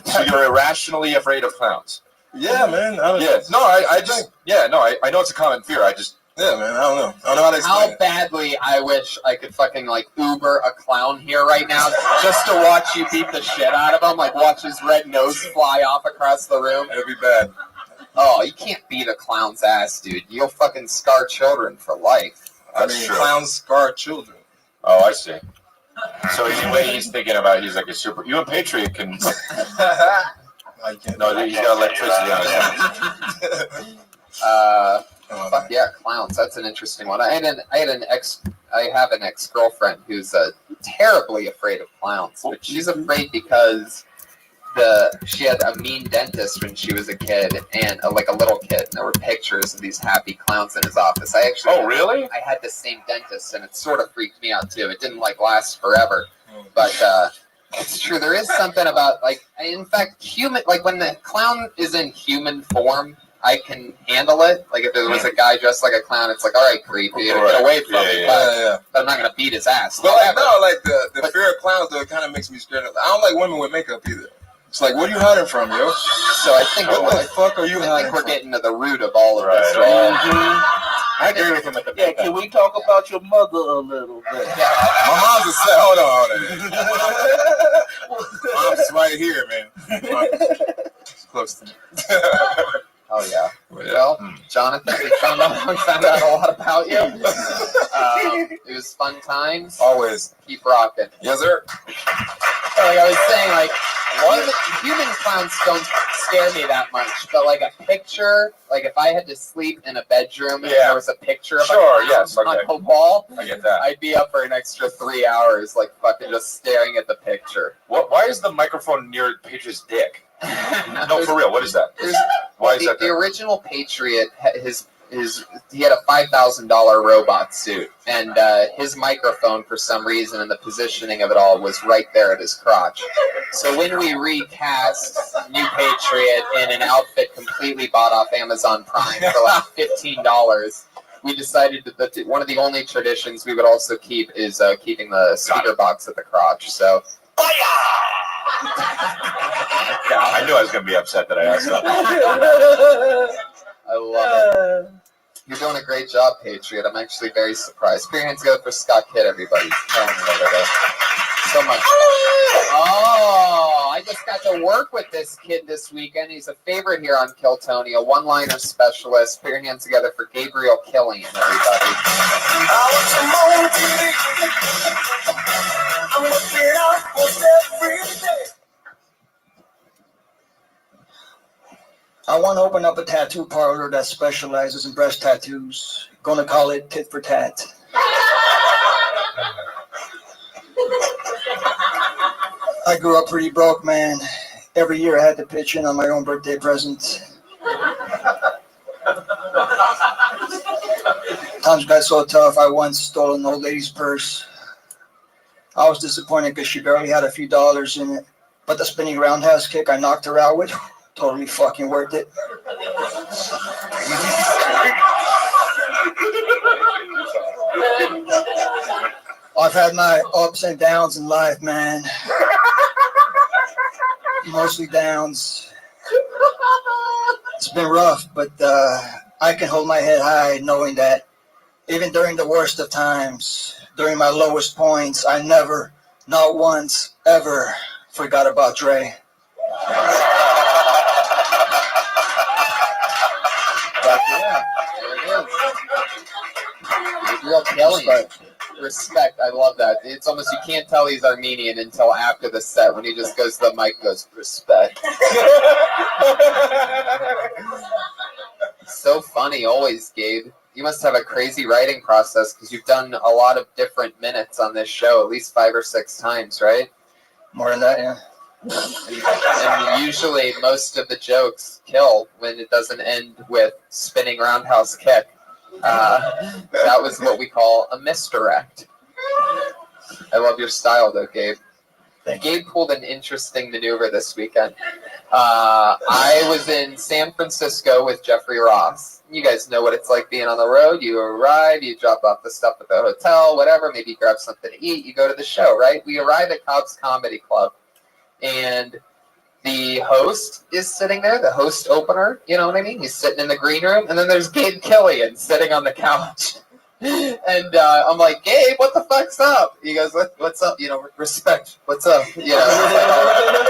So you're irrationally afraid of clowns? Yeah, man. I know it's a common fear. Yeah, man, I don't know how to explain How badly I wish I could fucking, like, Uber a clown here right now just to watch you beat the shit out of him, like, watch his red nose fly off across the room. It'd be bad. Oh, you can't beat a clown's ass, dude. You'll fucking scar children for life. Clowns scar children. Oh, I see. So he's thinking about, he's like a super... You and Patriot can... No, he's got electricity on his hands. Fuck yeah, clowns. That's an interesting one. I have an ex-girlfriend who's terribly afraid of clowns, but she's afraid because she had a mean dentist when she was a kid, and like a little kid, and there were pictures of these happy clowns in his office. Really? I had the same dentist, and it sort of freaked me out too. It didn't like last forever, but it's true. There is something about, like, in fact, when the clown is in human form, I can handle it. Like, if it was a guy dressed like a clown, it's like, all right, creepy, get away from me. But I'm not going to beat his ass. But, the fear of clowns, though, it kind of makes me scared. I don't like women with makeup either. It's like, what are you hiding from, yo? So I think what the fuck are you hiding from? I think we're getting to the root of all of this, right? I agree with him with the makeup. Can we talk about your mother a little bit? My mom's a set. Hold on. Mom's right here, man. It's close to me. Oh, yeah. Well, Jonathan, we found out a lot about you. It was fun times. Always. Keep rocking. Yes, sir. Like I was saying, like, human clowns don't scare me that much, but like a picture, like if I had to sleep in a bedroom and there was a picture of a clown on the wall, I get that. I'd be up for an extra 3 hours, like fucking just staring at the picture. Why is the microphone near Patriot's dick? No, for real. What is that? Why is that? The original Patriot, he had a $5,000 robot suit, and his microphone, for some reason, and the positioning of it all was right there at his crotch. So when we recast New Patriot in an outfit completely bought off Amazon Prime for like $15, we decided that one of the only traditions we would also keep is keeping the speaker box at the crotch. So. I knew I was going to be upset that I asked that. I love it. You're doing a great job, Patriot. I'm actually very surprised. Put your hands together for Scott Kidd, everybody. Killing it over there. So much. Oh, I just got to work with this kid this weekend. He's a favorite here on Kill Tony, a one-liner specialist. Put your hands together for Gabriel Killian, everybody. I want to open up a tattoo parlor that specializes in breast tattoos. Gonna call it Tit for Tat. I grew up pretty broke, man. Every year I had to pitch in on my own birthday present. Times got so tough, I once stole an old lady's purse. I was disappointed because she barely had a few dollars in it. But the spinning roundhouse kick I knocked her out with, totally fucking worth it. I've had my ups and downs in life, man. Mostly downs. It's been rough, but I can hold my head high knowing that even during the worst of times, during my lowest points, I never, not once, ever forgot about Dre. Real Kelly. Respect. I love that. It's almost, you can't tell he's Armenian until after the set when he just goes to the mic and goes, respect. So funny always, Gabe. You must have a crazy writing process because you've done a lot of different minutes on this show, at least 5 or 6 times, right? More than that, yeah. And usually most of the jokes kill when it doesn't end with spinning roundhouse kick. That was what we call a misdirect. I love your style, though, Gabe. Gabe pulled an interesting maneuver this weekend. I was in San Francisco with Jeffrey Ross. You guys know what it's like being on the road. You arrive, you drop off the stuff at the hotel, whatever, maybe you grab something to eat, you go to the show, right? We arrive at Cobb's Comedy Club, and the host is sitting there, the host opener, you know what I mean? He's sitting in the green room, and then there's Gabe Killian sitting on the couch. And I'm like, Gabe, what the fuck's up? He goes, what's up? You know, respect. What's up? You know,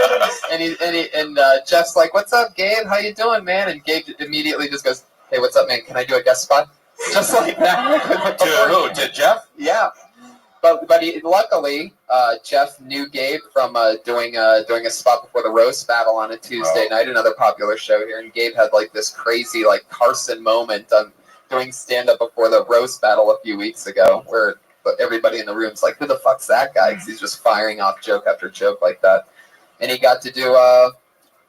and Jeff's like, what's up, Gabe? How you doing, man? And Gabe immediately just goes, hey, what's up, man? Can I do a guest spot? Just like that. To who? To Jeff? Yeah. But luckily, Jeff knew Gabe from doing a spot before the roast battle on a Tuesday night, another popular show here, and Gabe had like this crazy like Carson moment on doing stand up before the roast battle a few weeks ago, where everybody in the room's like, "Who the fuck's that guy?" Because he's just firing off joke after joke like that, and he got to do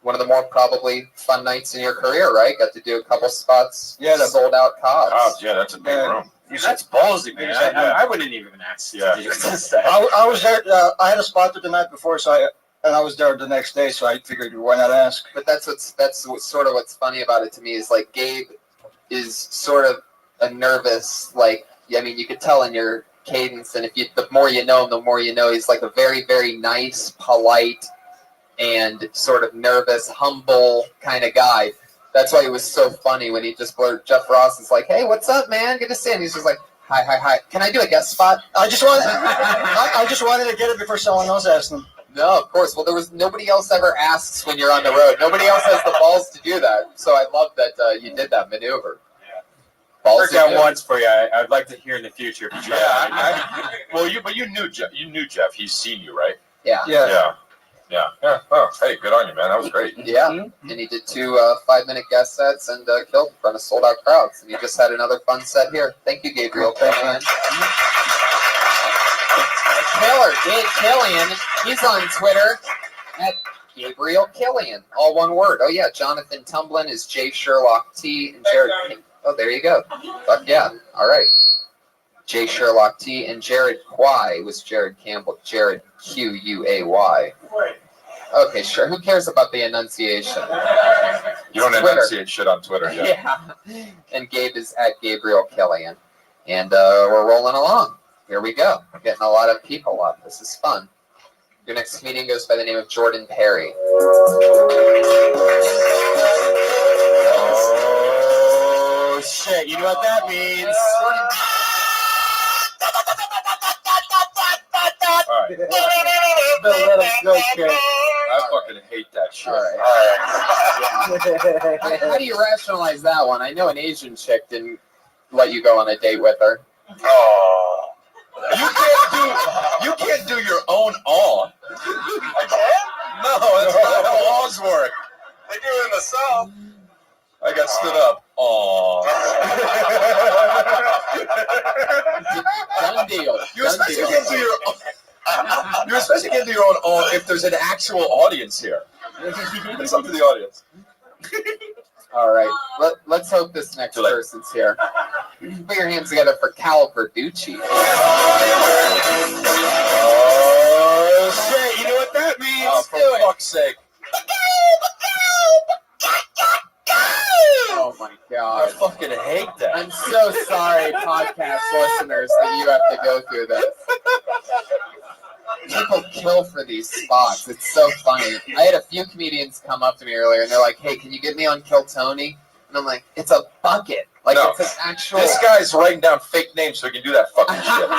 one of the more probably fun nights in your career, right? Got to do a couple spots, sold out Cobb's. Cobb's, yeah, that's a big room. That's ballsy, man. I wouldn't even ask. Yeah. I was there. I had a spot there the night before, and I was there the next day, so I figured why not ask. But that's what's sort of what's funny about it to me is like Gabe is sort of a nervous, like, I mean, you could tell in your cadence, and the more you know him, the more you know he's like a very, very nice, polite, and sort of nervous, humble kind of guy. That's why it was so funny when he just blurted. Jeff Ross is like, "Hey, what's up, man? Good to see you." And he's just like, "Hi. Can I do a guest spot?" I just wanted to get it before someone else asked them. No, of course. Well, there was nobody else ever asks when you're on the road. Nobody else has the balls to do that. So I love that you did that maneuver. Yeah. Worked out once for you. I'd like to hear in the future. Yeah. But you knew Jeff. You knew Jeff. He's seen you, right? Yeah. Yeah. Oh, hey, good on you, man. That was great. Yeah, and he did 2 5-minute guest sets and killed in front of sold-out crowds. And he just had another fun set here. Thank you, Gabriel Killian. Killer, Gabe Killian. He's on Twitter at Gabriel Killian. All one word. Oh, yeah, Jonathan Tumblin is J. Sherlock T. and Jared. Oh, there you go. Fuck yeah. All right. J. Sherlock T. and Jared Quay was Jared Campbell. Jared Quay. Okay, sure. Who cares about the enunciation? You don't enunciate shit on Twitter yet. Yeah. And Gabe is at Gabriel Killian. And we're rolling along. Here we go. We're getting a lot of people up. This is fun. Your next comedian goes by the name of Jordan Perry. Oh, shit. You know what that means? All right. Let him go, kid. I fucking hate that shit. All right. How do you rationalize that one? I know an Asian chick didn't let you go on a date with her. Oh. You can't do your own awe. I can't? No, that's not how awes work. They do it in the South. I got stood up. Aw. Done deal. You especially can't do your own. You especially can't do your own awe if there's an actual audience here. It's up to the audience. All right. Let's hope this next person's here. Put your hands together for Cal Verducci. Oh, shit. You know what that means? Oh, for fuck's sake. Oh, my I God. fucking hate that. I'm so sorry, podcast listeners, that you have to go through this. People kill for these spots. It's so funny. I had a few comedians come up to me earlier, and they're like, "Hey, can you get me on Kill Tony?" And I'm like, "It's a bucket. Like, No. it's an actual..." This guy's writing down fake names so he can do that fucking shit.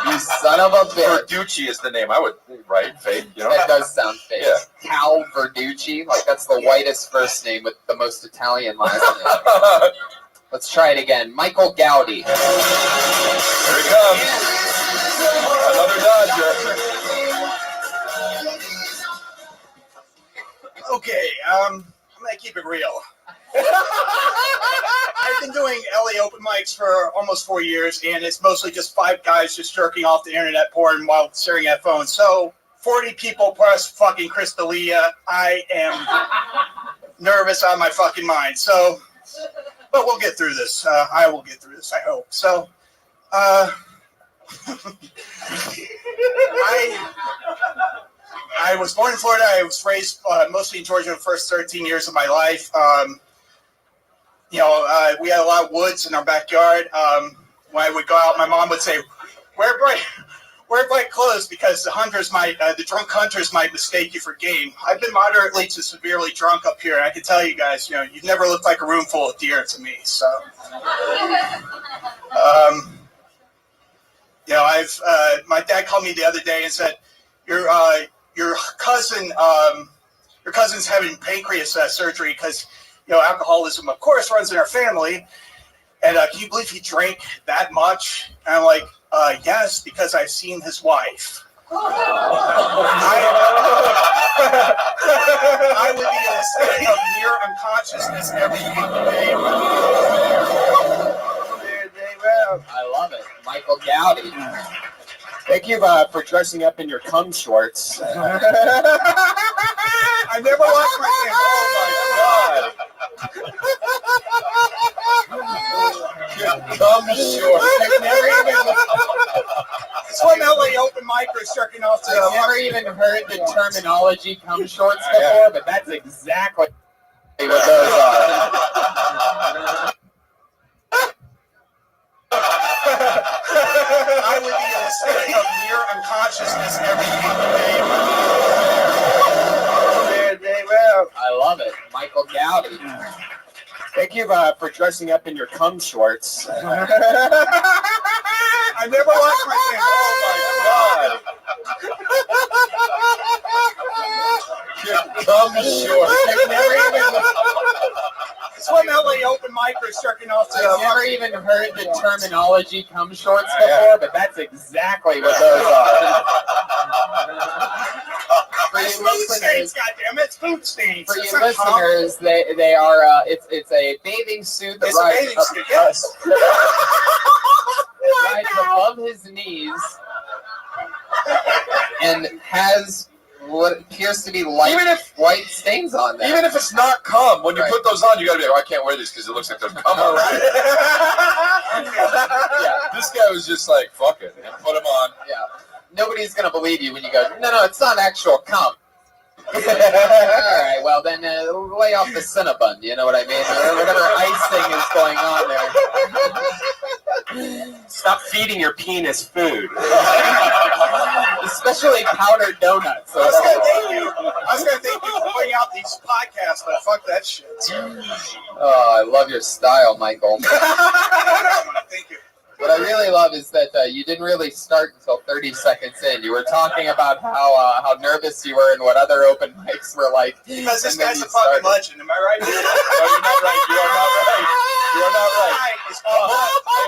You son of a bitch. Verducci is the name. I would write fake, you know? That does sound fake. Yeah. Cal Verducci. Like, that's the whitest first name with the most Italian last name. Let's try it again. Michael Gowdy. Here he comes. Another Dodger. Okay, I'm gonna keep it real. I've been doing LA open mics for almost 4 years, and it's mostly just 5 guys just jerking off the internet porn while staring at phones. So 40 people plus fucking Crystalia. I am nervous out of my fucking mind. So, but we'll get through this. I will get through this, I hope. So, I was born in Florida. I was raised mostly in Georgia the first 13 years of my life. We had a lot of woods in our backyard. When I would go out, my mom would say, where wear bright clothes because the drunk hunters might mistake you for game. I've been moderately to severely drunk up here, and I can tell you guys, you've never looked like a room full of deer to me. So, my dad called me the other day and said, your cousin's having pancreas surgery because alcoholism, of course, runs in our family. And can you believe he drank that much? And I'm like, yes, because I've seen his wife. I would be in a state of near unconsciousness every day. I love it. Michael Gowdy. Thank you for dressing up in your cum shorts. I never watched my game. Oh my God. Cum short. It's one LA open micer jerking off to. I've never even heard the terminology cum shorts before, but that's exactly what those are. I would be in a state of near unconsciousness every day. I love it. Michael Gowdy. Thank you for dressing up in your cum shorts. I never watched my game. Oh my God. Cum short. I've never even It's one LA open micer jerking off to. I've never even heard the terminology cum shorts before, but that's exactly what those are. For It's you food stains, listeners, goddammit. It's food stains. for It's you not cum. listeners, they are it's a bathing suit that It's a bathing suit, yes. rides above his knees and has what appears to be light white stains on them. Even if it's not cum, when you Right. put those on, you gotta be like, I can't wear these because it looks like there's cum on it. Yeah. This guy was just like, fuck it, and put them on. Yeah. Nobody's going to believe you when you go, no, it's not actual cum. All right, well, then lay off the Cinnabon, you know what I mean? Whatever icing is going on there. Stop feeding your penis food. Especially powdered donuts. I was gonna thank you for putting out these podcasts, but fuck that shit. Oh, I love your style, Michael. Thank you. What I really love is that you didn't really start until 30 seconds in. You were talking about how nervous you were and what other open mics were like. Because this and then guy's you a fucking started. legend, am I right? No, you're not right. You are not right. You are not right. It's I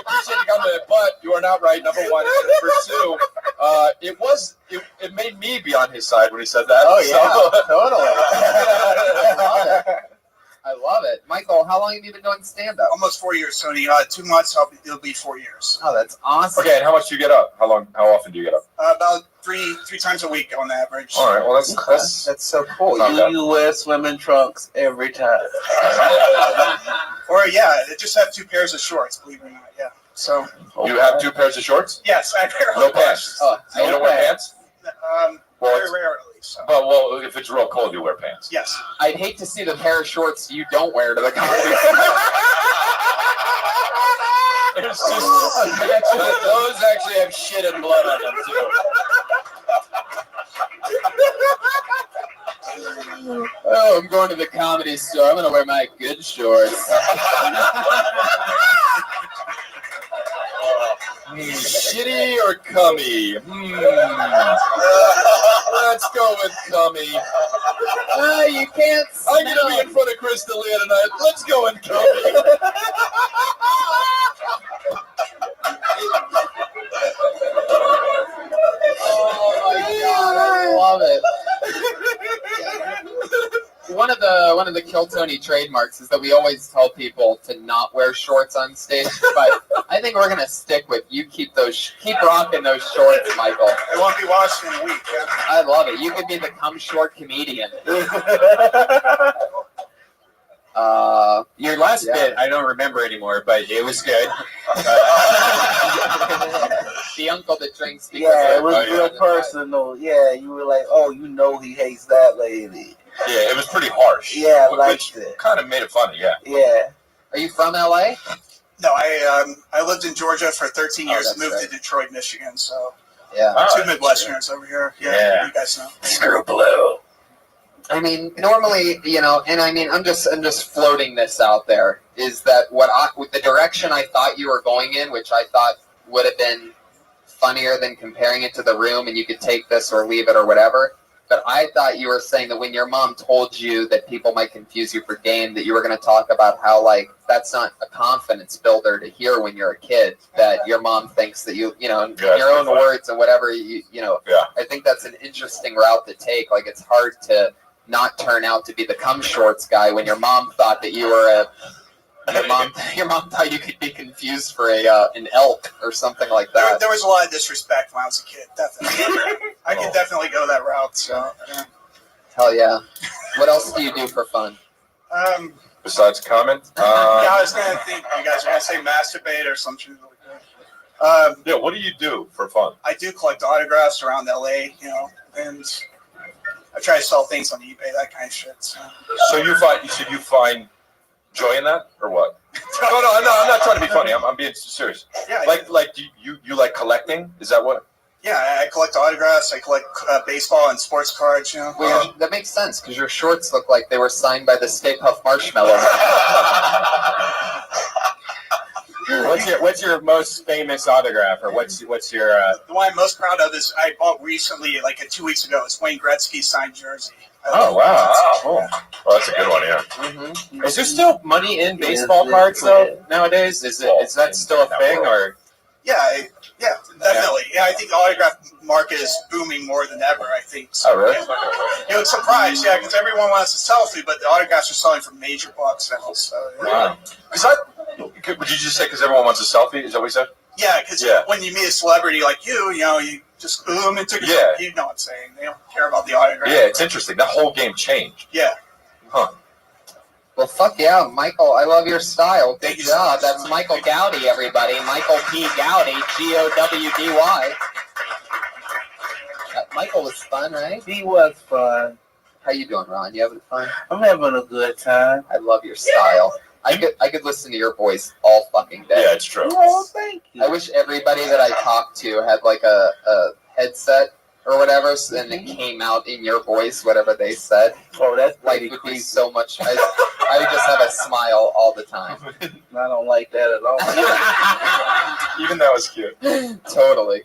appreciate you coming, but you are not right. Number one. And for two, it made me be on his side when he said that. Oh, yeah, So. totally. I love it. Michael, how long have you been doing stand-up? almost 4 years, Tony. 2 months, it'll be 4 years. Oh, that's awesome. Okay, and how much do you get up? How often do you get up? About three times a week on average. All right. Well, that's so cool. Not bad. You wear swimming trunks every time. Or they just have 2 pairs of shorts, believe it or not. Yeah. So you have 2 pairs of shorts. yes, I wear No pants. Oh, So you don't wear pants. Well, very it's- rarely. So Well, if it's real cold, you wear pants. yes. I'd hate to see the pair of shorts you don't wear to the comedy. It's just those actually have shit and blood on them too. Oh, I'm going to the comedy store. I'm going to wear my good shorts. Shitty or cummy? Let's go with cummy. You can't smell. I'm gonna be in front of Chris D'Elia tonight. Let's go with cummy. Oh my God, I love it. One of the Kill Tony trademarks is that we always tell people to not wear shorts on stage, but I think we're gonna stick with you. Keep rocking those shorts, Michael. It won't be washed in a week. Yeah. I love it. You could be the cum short comedian. Your last bit, I don't remember anymore, but it was good. The uncle that drinks. Yeah, it was because real personal. Yeah, you were like, oh, you know he hates that lady. Yeah, it was pretty harsh. Yeah, I which liked it. kind of made it funny. Yeah. Yeah. Are you from LA? No, I lived in Georgia for 13 years. that's Moved right. to Detroit, Michigan. So Yeah. Oh, Two Midwesterners over here. Yeah, you guys know. Screw blue. I mean, normally, and I mean, I'm just floating this out there. Is that with the direction I thought you were going in, which I thought would have been funnier than comparing it to The Room, and you could take this or leave it or whatever. But I thought you were saying that when your mom told you that people might confuse you for game, that you were going to talk about how, like, that's not a confidence builder to hear when you're a kid, that your mom thinks that in your own words and whatever, I think that's an interesting route to take. Like, it's hard to not turn out to be the cum shorts guy when your mom thought that you were your mom thought you could be confused for an elk or something like that. There was a lot of disrespect when I was a kid, definitely. I could definitely go that route, so. Yeah. Hell yeah. What else do you do for fun? Besides comment? Yeah, I was going to think you guys were going to say masturbate or something like that. Yeah, what do you do for fun? I do collect autographs around LA, and I try to sell things on eBay, that kind of shit. So you find joy in that, or what? No, I'm not trying to be funny. I'm being serious. Yeah, like you like collecting? Is that what? Yeah, I collect autographs. I collect baseball and sports cards. Well, that makes sense because your shorts look like they were signed by the Stay Puft Marshmallow. What's your most famous autograph, or what's your? The one I'm most proud of is I bought recently, like 2 weeks ago. It's Wayne Gretzky's signed jersey. Oh wow, cool. Well, that's a good one, yeah. Mm-hmm. Is there still money in baseball cards though nowadays? Is that still a thing, or? Yeah, definitely. Yeah, I think the autograph market is booming more than ever. I think. So, Oh, really? You look surprised, yeah, because everyone wants a selfie, but the autographs are selling for major bucks now. So, Wow. Would you just say because everyone wants a selfie? Is that what you said? Yeah, because when you meet a celebrity like you just boom and took a selfie. You know what I'm saying? They don't care about the autograph. Yeah, it's interesting. That whole game changed. Yeah. Huh. Well, fuck yeah, Michael. I love your style. Good Thank you job. so much. That's Michael Gowdy, everybody. Michael P. Gowdy, Gowdy. Michael was fun, right? He was fun. How you doing, Ron? You having fun? I'm having a good time. I love your style. I could listen to your voice all fucking day. Yeah, it's true. Oh, thank you. I wish everybody that I talked to had like a headset or whatever, and it came out in your voice, whatever they said. Oh, that's Like, pretty it would be creepy. so much. I would just have a smile all the time. I don't like that at all. Even that was cute. Totally.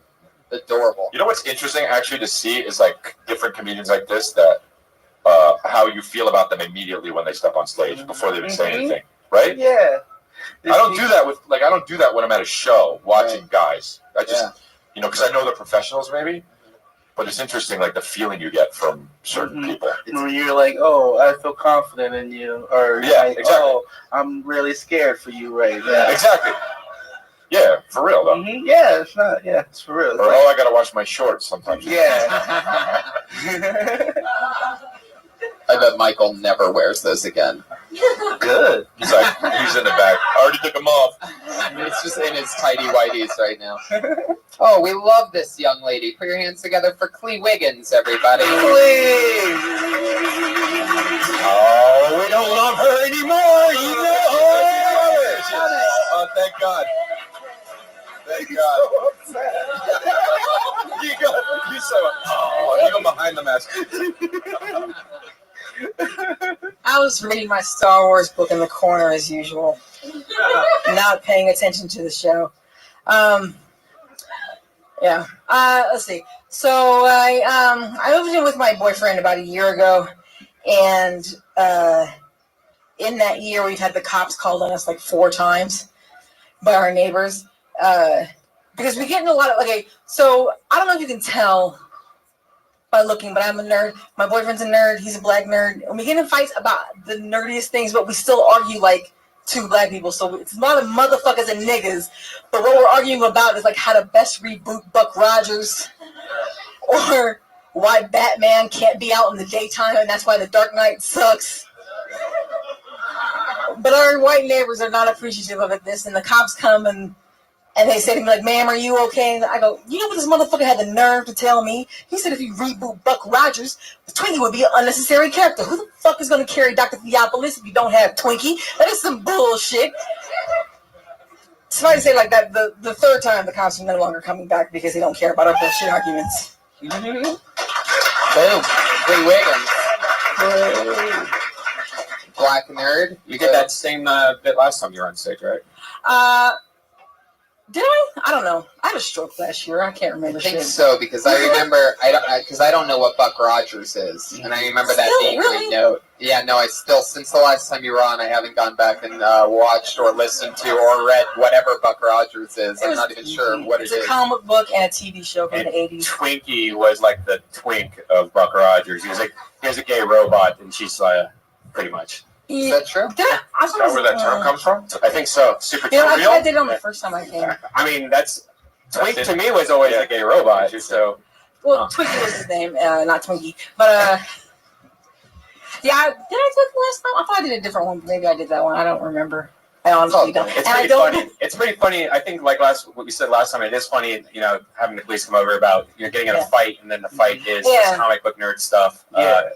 Adorable. You know what's interesting actually to see is like different comedians like this that how you feel about them immediately when they step on stage before they even say anything, right? Yeah. I don't do that when I'm at a show watching guys. I just because I know they're professionals maybe, but it's interesting like the feeling you get from certain people. When you're like, oh, I feel confident in you, or like, exactly. oh, I'm really scared for you right now. Exactly. Yeah, for real though. Mm-hmm. Yeah, it's not. Yeah, it's for real. It's Or like, I gotta wash my shorts sometimes. yeah. I bet Michael never wears those again. Good. He's like he's in the back. I already took them off. He's just in his tidy whities right now. Oh, we love this young lady. Put your hands together for Clee Wiggins, everybody. Oh, we don't love her anymore. You know. Oh, thank God. Thank God. You go behind the mask. I was reading my Star Wars book in the corner as usual, not paying attention to the show. Let's see. So I moved in with my boyfriend about a year ago, and in that year we've had the cops called on us like 4 times by our neighbors because we get in a lot of So I don't know if you can tell by looking, but I'm a nerd. My boyfriend's a nerd. He's a black nerd. And we get in fights about the nerdiest things, but we still argue like 2 black people. So it's not a motherfuckers and niggas. But what we're arguing about is like how to best reboot Buck Rogers, or why Batman can't be out in the daytime, and that's why The Dark Knight sucks. But our white neighbors are not appreciative of this, and the cops come and they say to me, like, ma'am, are you okay? And I go, you know what this motherfucker had the nerve to tell me? He said if you reboot Buck Rogers, Twinkie would be an unnecessary character. Who the fuck is going to carry Dr. Theopolis if you don't have Twinkie? That is some bullshit. Suffice to say, like that, the third time the cops are no longer coming back because they don't care about our bullshit arguments. Boom. 3 Wiggins. Black nerd. You did that same bit last time you were on stage, right? Did I? I don't know. I had a stroke last year. I can't remember I think shit. so because I remember I don't know what Buck Rogers is, and I remember that Still, being really? my note. Yeah, no, I still since the last time you were on, I haven't gone back and watched or listened to or read whatever Buck Rogers is. I'm not even sure what it It's a is. comic book and a TV show from the 80s. Twinkie was like the twink of Buck Rogers. He was a gay robot, and she's pretty much. Is that true? Is that where that term comes from? I think so. Super You know, I trivial. tried it on the first time I came. I mean, Twink to me was always a gay robot. So Well, Twinkie was his name, not Twinkie. But, yeah, did I do it the last time? I thought I did a different one. Maybe I did that one. I don't remember. I honestly don't. it's And I pretty don't. funny. It's pretty funny. I think like what we said last time. It is funny, having the police come over about getting in a fight, and then the fight is this comic book nerd stuff. And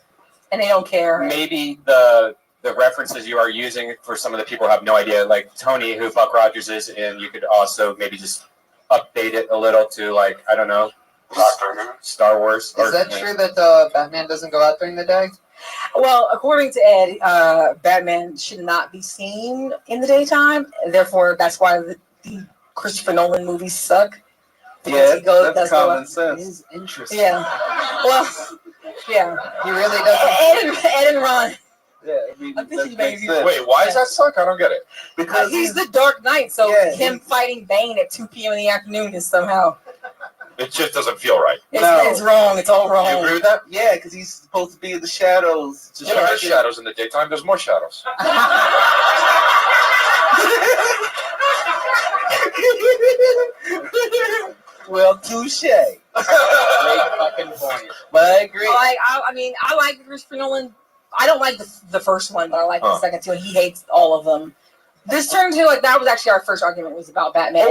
they don't care. Maybe the references you are using for some of the people who have no idea, like Tony, who Buck Rogers is, and you could also maybe just update it a little to I don't know, Star Wars. Is that true that Batman doesn't go out during the day? Well, according to Ed, Batman should not be seen in the daytime. Therefore, that's why the Christopher Nolan movies suck. Yeah, that's common sense. It is interesting. Yeah. Well, yeah. He really doesn't. Ed and Ron. Yeah, I mean, I think that he makes made sense. Wait, why does that suck? I don't get it. Because He's the Dark Knight, so Yeah, him fighting Bane at 2 p.m. in the afternoon is somehow It just doesn't feel right. it's wrong. It's all wrong. You agree with that? yeah, because he's supposed to be in the shadows. To Yeah, there's shadows in the daytime. There's more shadows. Well, touche. Great fucking point. But I agree. I like Christopher Nolan. I don't like the first one, but I like the second two, and he hates all of them. This turned to that was actually our first argument was about Batman.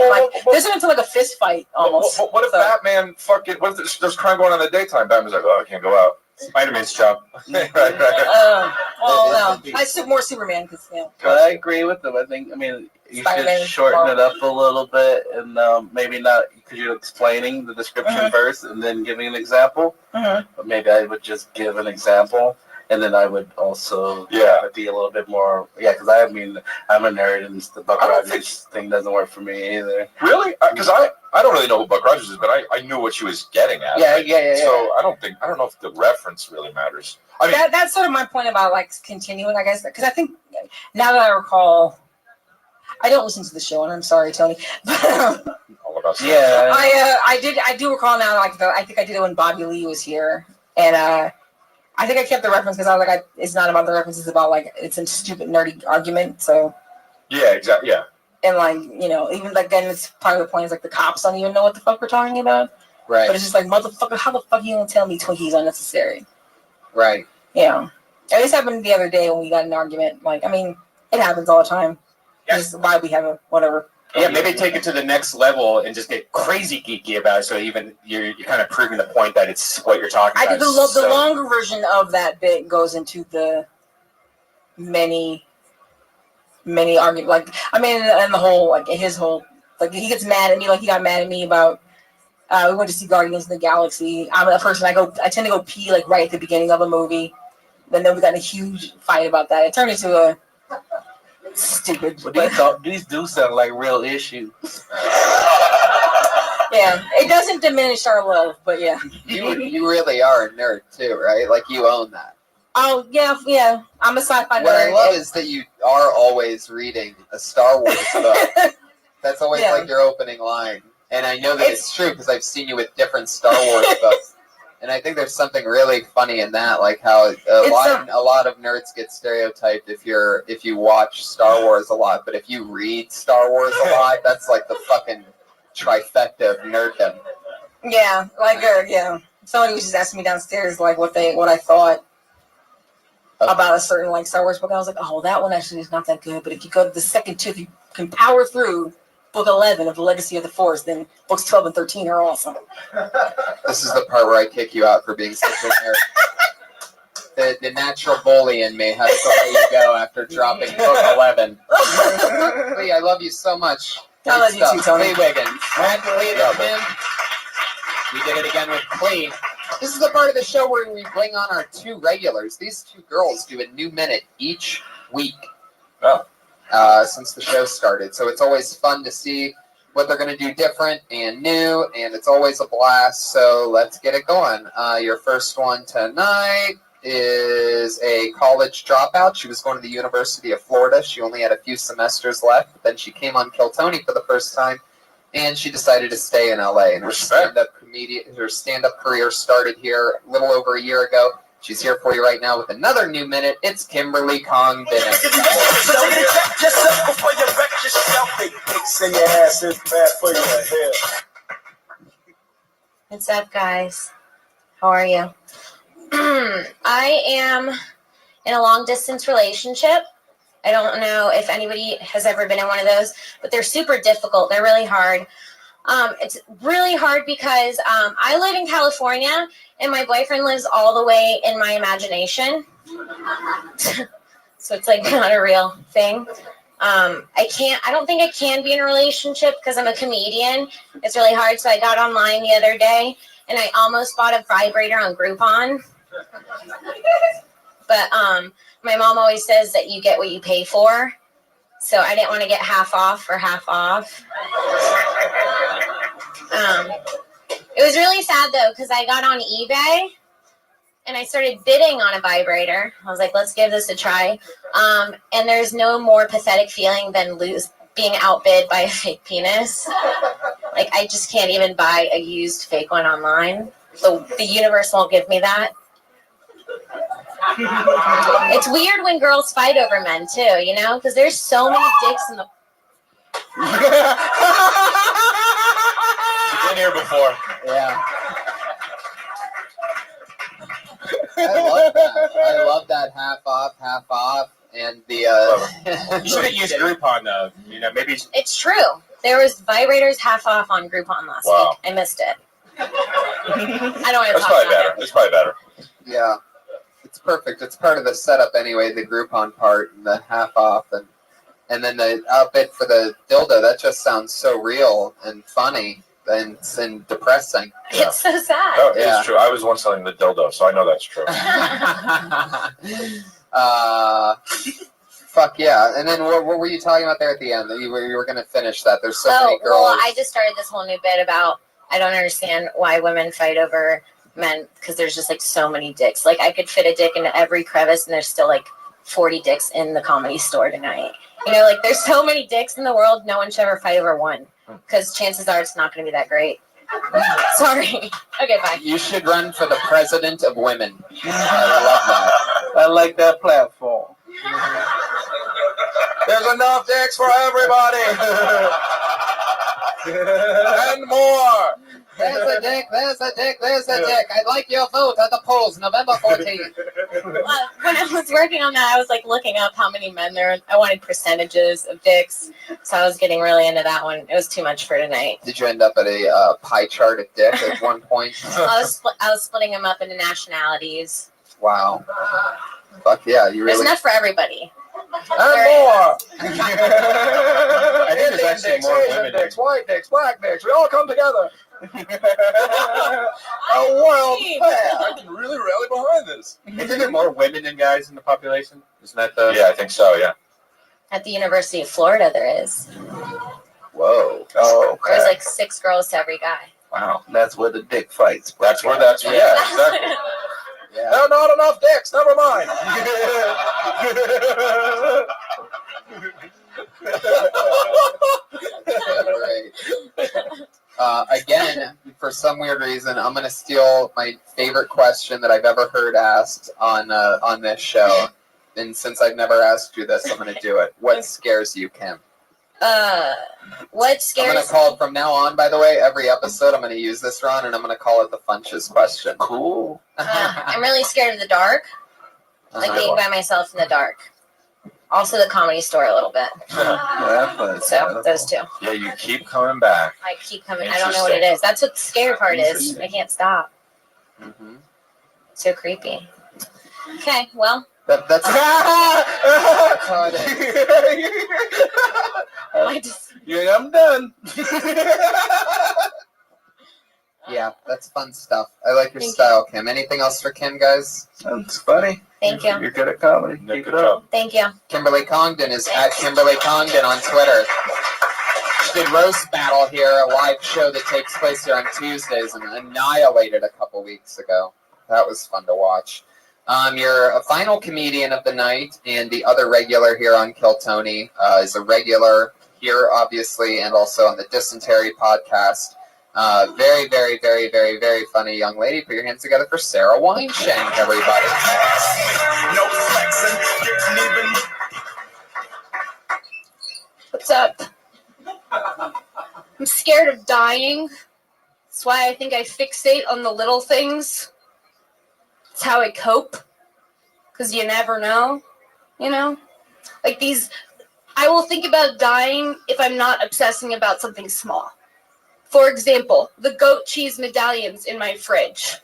This turned into a fist fight almost. What if Batman fucking? What if there's crime going on in the daytime? Batman's like, oh, I can't go out. Spider-Man's job? right. Well, no, I more Superman because But I agree with them. I mean, you should shorten it up a little bit, and maybe not because you're explaining the description first and then giving an example. But maybe I would just give an example, and then I would also be a little bit more because I'm a nerd, and the Buck Rogers thing doesn't work for me either. Really? Because I don't really know who Buck Rogers is, but I knew what she was getting at. Yeah. So I don't know if the reference really matters. I mean, that's sort of my point about continuing, I guess, because I think now that I recall, I don't listen to the show, and I'm sorry, Tony. all about I do recall now. I think I did it when Bobby Lee was here, and I think I kept the reference because I was like, it's not about the reference; it's about it's a stupid nerdy argument. So yeah, exactly, yeah. And even then, it's part of the point is the cops don't even know what the fuck we're talking about. Right. But it's just motherfucker, how the fuck you gonna tell me Twinkie's unnecessary? Right. Yeah. And this happened the other day when we got an argument. It happens all the time. This is why we have a whatever. Yeah, maybe take it to the next level and just get crazy geeky about it. So even you're kind of proving the point that it's what you're talking about. I think the longer version of that bit goes into the many arguments. And the whole his whole he gets mad at me he got mad at me about. We went to see Guardians of the Galaxy. I'm a person I tend to go pee right at the beginning of a movie. And then we got in a huge fight about that. It turned into a stupid. But these do sound like real issues. Yeah, it doesn't diminish our love, but yeah. You really are a nerd too, right? You own that. Oh yeah. I'm a sci-fi nerd. What I love is that you are always reading a Star Wars book. That's always your opening line. And I know that it's true because I've seen you with different Star Wars books. And I think there's something really funny in that, how a lot of nerds get stereotyped if you watch Star Wars a lot, but if you read Star Wars a lot, that's the fucking trifecta of nerddom. Yeah, somebody was just asking me downstairs what I thought about a certain Star Wars book. I was like, oh, that one actually is not that good. But if you go to the second two, if you can power through Book 11 of the Legacy of the Force, then books 12 and 13 are awesome. This is the part where I kick you out for being such a nerd. The natural bully in me has to let you go after dropping Book 11. Lee, I love you so much. I'll let you Stuff. two, Tony. Clee Wiggins. And Clee Yeah, again. We did it again with Clee. This is the part of the show where we bring on our two regulars. These two girls do a new minute each week. Oh. Since the show started. So it's always fun to see what they're going to do different and new, and it's always a blast. So let's get it going. Your first one tonight is a college dropout. She was going to the University of Florida. She only had a few semesters left. But then she came on Kill Tony for the first time, and she decided to stay in LA. And her stand-up career started here a little over a year ago. She's here for you right now with another new minute. It's Kimberly Kong Bennett. What's up, guys? How are you? I am in a long-distance relationship. I don't know if anybody has ever been in one of those, but they're super difficult. They're really hard. It's really hard because I live in California, and my boyfriend lives all the way in my imagination. So it's like not a real thing. I don't think I can be in a relationship because I'm a comedian. It's really hard. So I got online the other day and I almost bought a vibrator on Groupon. But my mom always says that you get what you pay for. So I didn't want to get half off for half off. It was really sad though, because I got on eBay and I started bidding on a vibrator. I was like, let's give this a try. And there's no more pathetic feeling than being outbid by a fake penis. Like, I just can't even buy a used fake one online. So the universe won't give me that. It's weird when girls fight over men too, you know, because there's so many dicks in the. You've been here before. Yeah. I love that half off, and the. You should have used Groupon though. You know, maybe. It's true. There was vibrators half off on Groupon last week. I missed it. I don't want to That's talk probably about better. it. That's probably better. Yeah, it's perfect. It's part of the setup anyway. The Groupon part and the half off, and then the outbid for the dildo. That just sounds so real and funny and depressing. Yeah. It's so sad. Oh, Yeah. it's true. I was once selling the dildo, so I know that's true. Fuck yeah. And then what were you talking about there at the end? You were going to finish that. There's so many girls. Well, I just started this whole new bit about I don't understand why women fight over men because there's just like so many dicks. Like I could fit a dick into every crevice and there's still like 40 dicks in the Comedy Store tonight. You know, like there's so many dicks in the world, no one should ever fight over one because chances are it's not going to be that great. Sorry. Okay, bye. You should run for the president of women. I love that. I like that platform. There's enough dicks for everybody. And more. There's a dick, there's a dick, there's a dick. I'd like your vote at the polls, November 14th. When I was working on that, I was like looking up how many men there. I wanted percentages of dicks, so I was getting really into that one. It was too much for tonight. Did you end up at a pie chart of dick at one point? I was splitting them up into nationalities. Wow. Fuck yeah, you There's really... enough for everybody. And more. I think there's actually dicks, more Asian women. dicks, white dicks, black dicks. We all come together. A world fair. I can really rally behind this. Isn't there more women than guys in the population? Isn't that the? Yeah, I think so. Yeah. At the University of Florida, there is. Whoa. Oh, There's like 6 girls to every guy. Wow. That's where the dick fights. That's where. Yeah. Exactly. Yeah. there are not enough dicks. Never mind. Great. Again, for some weird reason, I'm going to steal my favorite question that I've ever heard asked on this show. And since I've never asked you this, I'm going to do it. What scares you, Kim? What scares I'm going to call it from now on, by the way, every episode I'm going to use this, Ron, and I'm going to call it the Funches question. Cool. I'm really scared of the dark. Like being by myself in the dark. Also the Comedy Store a little bit. So those two. Yeah, you keep coming back. I keep coming. I don't know what it is. That's what the scary part is. I can't stop. Mm-hmm. So creepy. Okay, well. That's how it is. I just, Yeah, I'm done. Yeah, that's fun stuff. I like your Thank style, Kim. Anything else for Kim, guys? That's funny. Thank you. You're good at comedy. Keep it up. Thank you. Kimberly Congdon is at Kimberly Congdon on Twitter. She did Roast Battle here, a live show that takes place here on Tuesdays, and annihilated a couple weeks ago. That was fun to watch. You're a final comedian of the night, and the other regular here on Kill Tony is a regular here, obviously, and also on the Dysentery podcast. Very, very, very, very, very funny young lady. Put your hands together for Sarah Wineshank, everybody. No flexing, didn't even. What's up? I'm scared of dying. That's why I think I fixate on the little things. It's how I cope. Because you never know. You know? Like these, I will think about dying if I'm not obsessing about something small. For example, the goat cheese medallions in my fridge.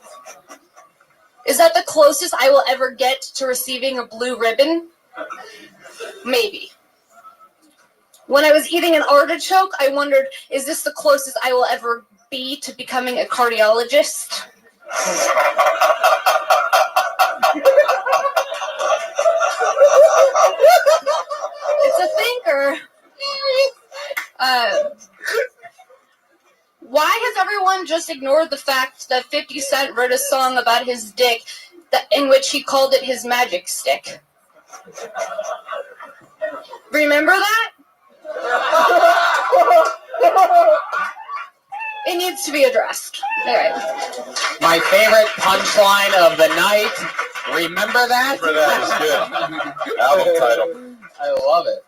Is that the closest I will ever get to receiving a blue ribbon? Maybe. When I was eating an artichoke, I wondered, is this the closest I will ever be to becoming a cardiologist? It's a thinker. Why has everyone just ignored the fact that 50 Cent wrote a song about his dick in which he called it his magic stick? Remember that? It needs to be addressed. All right. My favorite punchline of the night. Remember that? Remember that is good. Album title. I love it.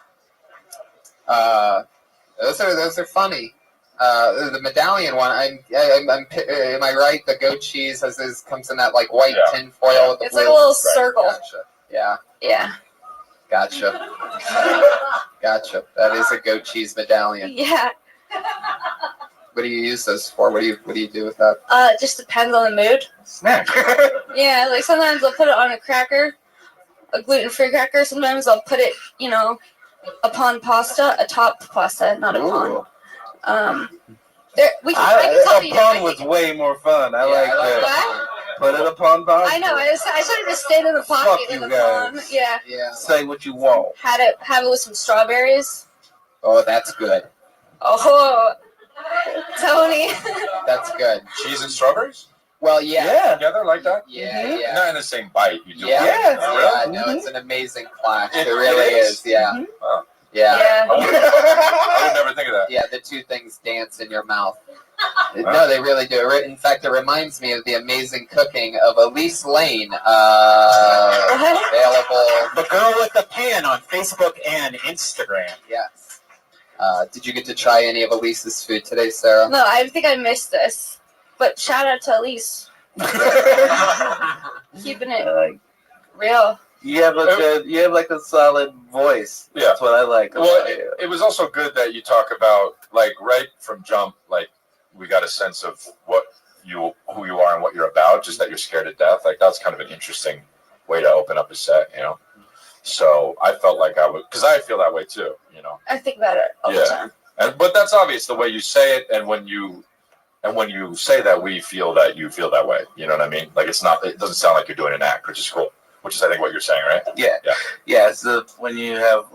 Those are funny. The medallion one. Am I right? The goat cheese comes in that like white tin foil with the It's blue. like a little Right. circle. Gotcha. Yeah. Yeah. Gotcha. That is a goat cheese medallion. Yeah. What do you use those for? What do you do with that? It just depends on the mood. Snack. Yeah, like sometimes I'll put it on a cracker, a gluten-free cracker. Sometimes I'll put it, upon pasta, atop pasta, not upon. I can tell you. Upon was way more fun. I like that. What? Put it upon pasta. I know. I should have just stayed in the pocket Fuck in you the pond. guys. Yeah. Yeah. Say what you want. Have it with some strawberries. Oh, that's good. Oh, Tony. That's good. Cheese and strawberries? Well, yeah. Yeah. Together like that? Yeah. Not in the same bite. You do Yeah. it. Yeah. Really? No, it's an amazing clash. It It really is? is. Yeah. Oh. Yeah. Yeah. I would never think of that. Yeah, the two things dance in your mouth. No, they really do. In fact, it reminds me of the amazing cooking of Elise Lane, available. The Girl with the Pan on Facebook and Instagram. Yes. Did you get to try any of Elise's food today, Sarah? No, I think I missed this. But shout out to Elise. Keeping it real. You have like a solid voice. Yeah. That's what I like. Well, about you. it was also good that you talk about, like, right from jump, like, we got a sense of who you are and what you're about, just that you're scared to death. Like, that's kind of an interesting way to open up a set, So I felt like I would, because I feel that way too, I think about it all the time. But that's obvious the way you say it, and when you say that, we feel that you feel that way. You know what I mean? Like, it doesn't sound like you're doing an act, which is cool. Which is, I think, what you're saying, right? Yeah. So when you have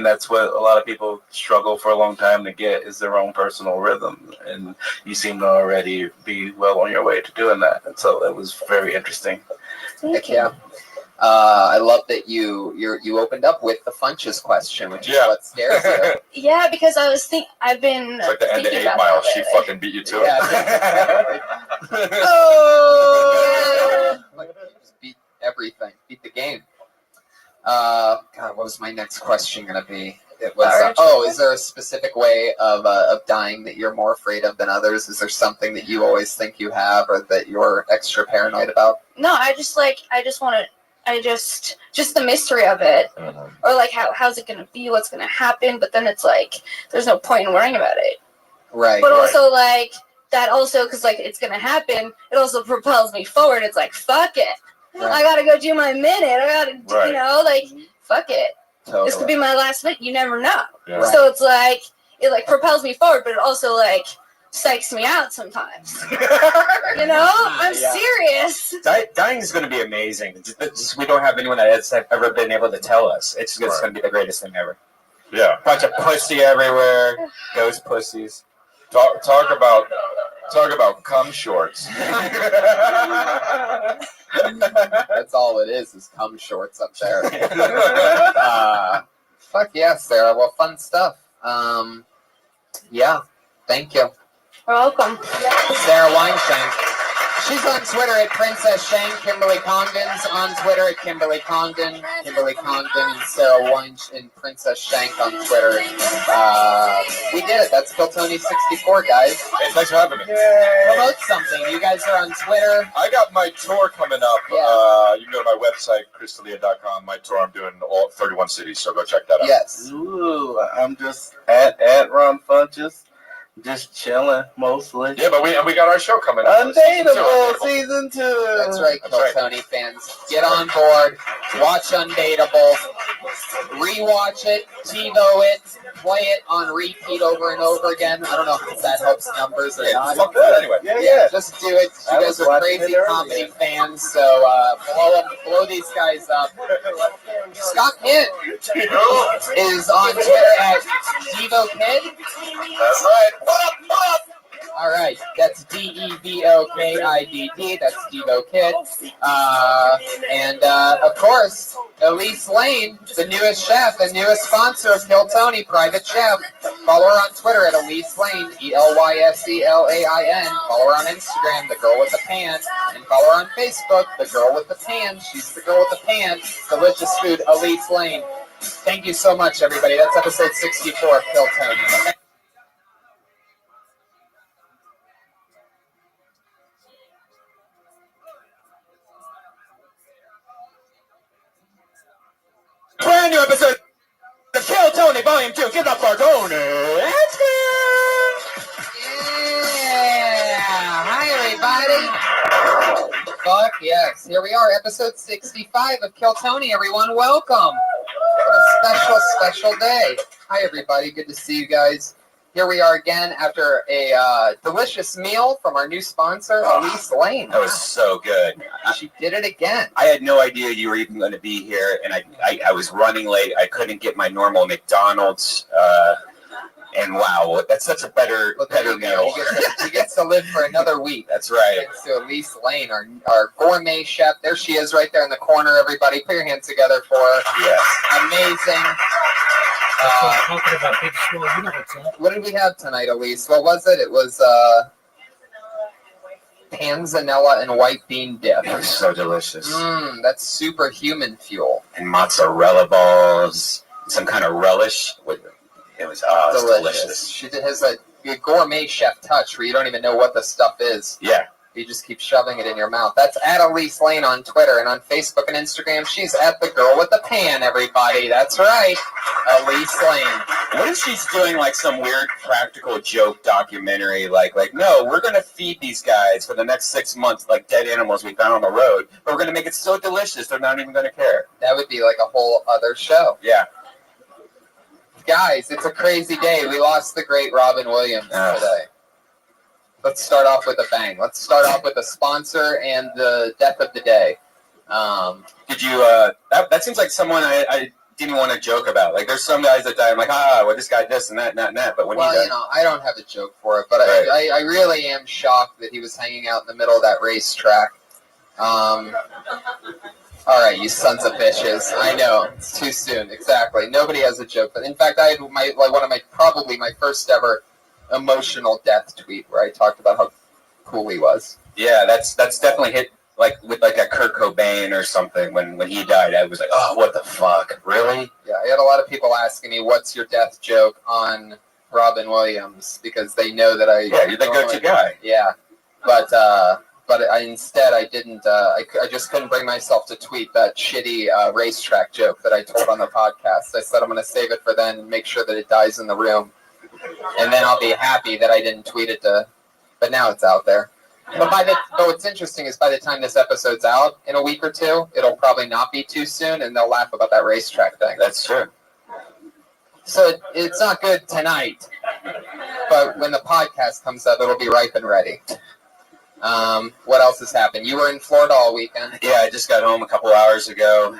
that's what a lot of people struggle for a long time to get is their own personal rhythm, and you seem to already be well on your way to doing that. And so that was very interesting. Thank you. Yeah. I love that you opened up with the Funches question, which is what scares you. Yeah, because I've been. It's like the end of thinking 8 about Mile. that She lately. fucking beat you to it. Oh! Just beat everything. Beat the game. God, what was my next question going to be? It was, is there a specific way of dying that you're more afraid of than others? Is there something that you always think you have or that you're extra paranoid about? No, just the mystery of it. Mhm. Or like, how's it going to be? What's going to happen? But then it's like, there's no point in worrying about it. Right. But also like, that also, because like, it's going to happen, it also propels me forward. It's like, fuck it. Right. I got to go do my minute. I got to, Right. Fuck it. Totally. This could be my last minute. You never know. Yeah. Right. So it's like, it like propels me forward, but it also like psychs me out sometimes. I'm serious. Dying is going to be amazing. We don't have anyone that has ever been able to tell us. It's just going to be the greatest thing ever. Yeah. Bunch of pussy everywhere. Ghost pussies. Talk about cum shorts. That's all it is cum shorts up there. Fuck yeah, Sarah. Well, fun stuff. Yeah. Thank you. You're welcome. Sarah Weinshank. She's on Twitter at Princess Shank. Kimberly Condon's on Twitter at Kimberly Condon. Kimberly Condon and Sarah Weinsch and Princess Shank on Twitter. We did it. That's Kill Tony 64, guys. Hey, thanks for having me. Promote something. You guys are on Twitter. I got my tour coming up. Yeah. You can go to my website, chrisdelia.com. My tour, I'm doing all 31 cities, so go check that out. Yes. Ooh, I'm just at Ron Funches. Just chilling, mostly. Yeah, but we got our show coming up. Undateable season 2. That's right, That's Kill right. Tony fans. Get on board. Watch Undateable. Rewatch it. TiVo it. Play it on repeat over and over again. I don't know if that helps numbers or not. Fuck that anyway. Yeah. Just do it. You guys are crazy comedy fans, so blow these guys up. Scott Kidd is on Twitter at DevoKid. That's right. What up? All right, that's DevoKidd. That's DevoKid. And of course, Elise Lane, the newest chef, the newest sponsor of Kill Tony, Private Chef. Follow her on Twitter at Elise Lane, ELYSELAIN. Follow her on Instagram, The Girl with the Pan. And follow her on Facebook, The Girl with the Pan. She's the girl with the pan. Delicious food, Elise Lane. Thank you so much, everybody. That's episode 64 of Kill Tony. Brand new episode of Kill Tony Volume 2. Give it up for Tony. Yeah! Hi, everybody. Fuck yes. Here we are, episode 65 of Kill Tony, everyone. Welcome. What a special day. Hi, everybody. Good to see you guys. Here we are again after a delicious meal from our new sponsor, Elise Lane. That was so good. She did it again. I had no idea you were even going to be here, and I was running late. I couldn't get my normal McDonald's, and wow, that's such a better meal. He gets to live for another week. That's right. Thanks to Elise Lane, our gourmet chef. There she is right there in the corner, everybody. Put your hands together for her. Yes. Amazing. Talking about big school, you know what's up. What did we have tonight, Elise? What was it? It was panzanella and white bean dip. It was so delicious. That's superhuman fuel. And mozzarella balls, some kind of relish. It was delicious. She has a gourmet chef touch where you don't even know what the stuff is. Yeah. You just keep shoving it in your mouth. That's at Elise Lane on Twitter, and on Facebook and Instagram, she's at the girl with the pan, everybody. That's right, Elise Lane. What if she's doing like some weird practical joke documentary, like no, we're gonna feed these guys for the next 6 months like dead animals we found on the road, but we're gonna make it so delicious they're not even gonna care. That would be like a whole other show. Yeah. Guys, it's a crazy day. We lost the great Robin Williams today. Let's start off with a bang. Let's start off with a sponsor and the death of the day. Did you, that seems like someone I didn't want to joke about. Like, there's some guys that die, I'm like, well, this guy this and that and that and that. But when he died, I don't have a joke for it, but right. I really am shocked that he was hanging out in the middle of that racetrack. All right, you sons of bitches. I know, it's too soon. Exactly. Nobody has a joke. But in fact, I had probably my first ever emotional death tweet where I talked about how cool he was. Yeah, that's definitely hit like with like a Kurt Cobain or something. When he died, I was like, oh, what the fuck, really? Yeah, I had a lot of people asking me, "What's your death joke on Robin Williams?" Because they know that you're the go-to guy. Yeah, but instead I didn't. I just couldn't bring myself to tweet that shitty racetrack joke that I told on the podcast. I said I'm going to save it for then and make sure that it dies in the room. And then I'll be happy that I didn't tweet it but now it's out there. But what's interesting is by the time this episode's out in a week or two, it'll probably not be too soon, and they'll laugh about that racetrack thing. That's true. So it's not good tonight. but when the podcast comes up, it'll be ripe and ready. What else has happened? You were in Florida all weekend. Yeah, I just got home a couple hours ago.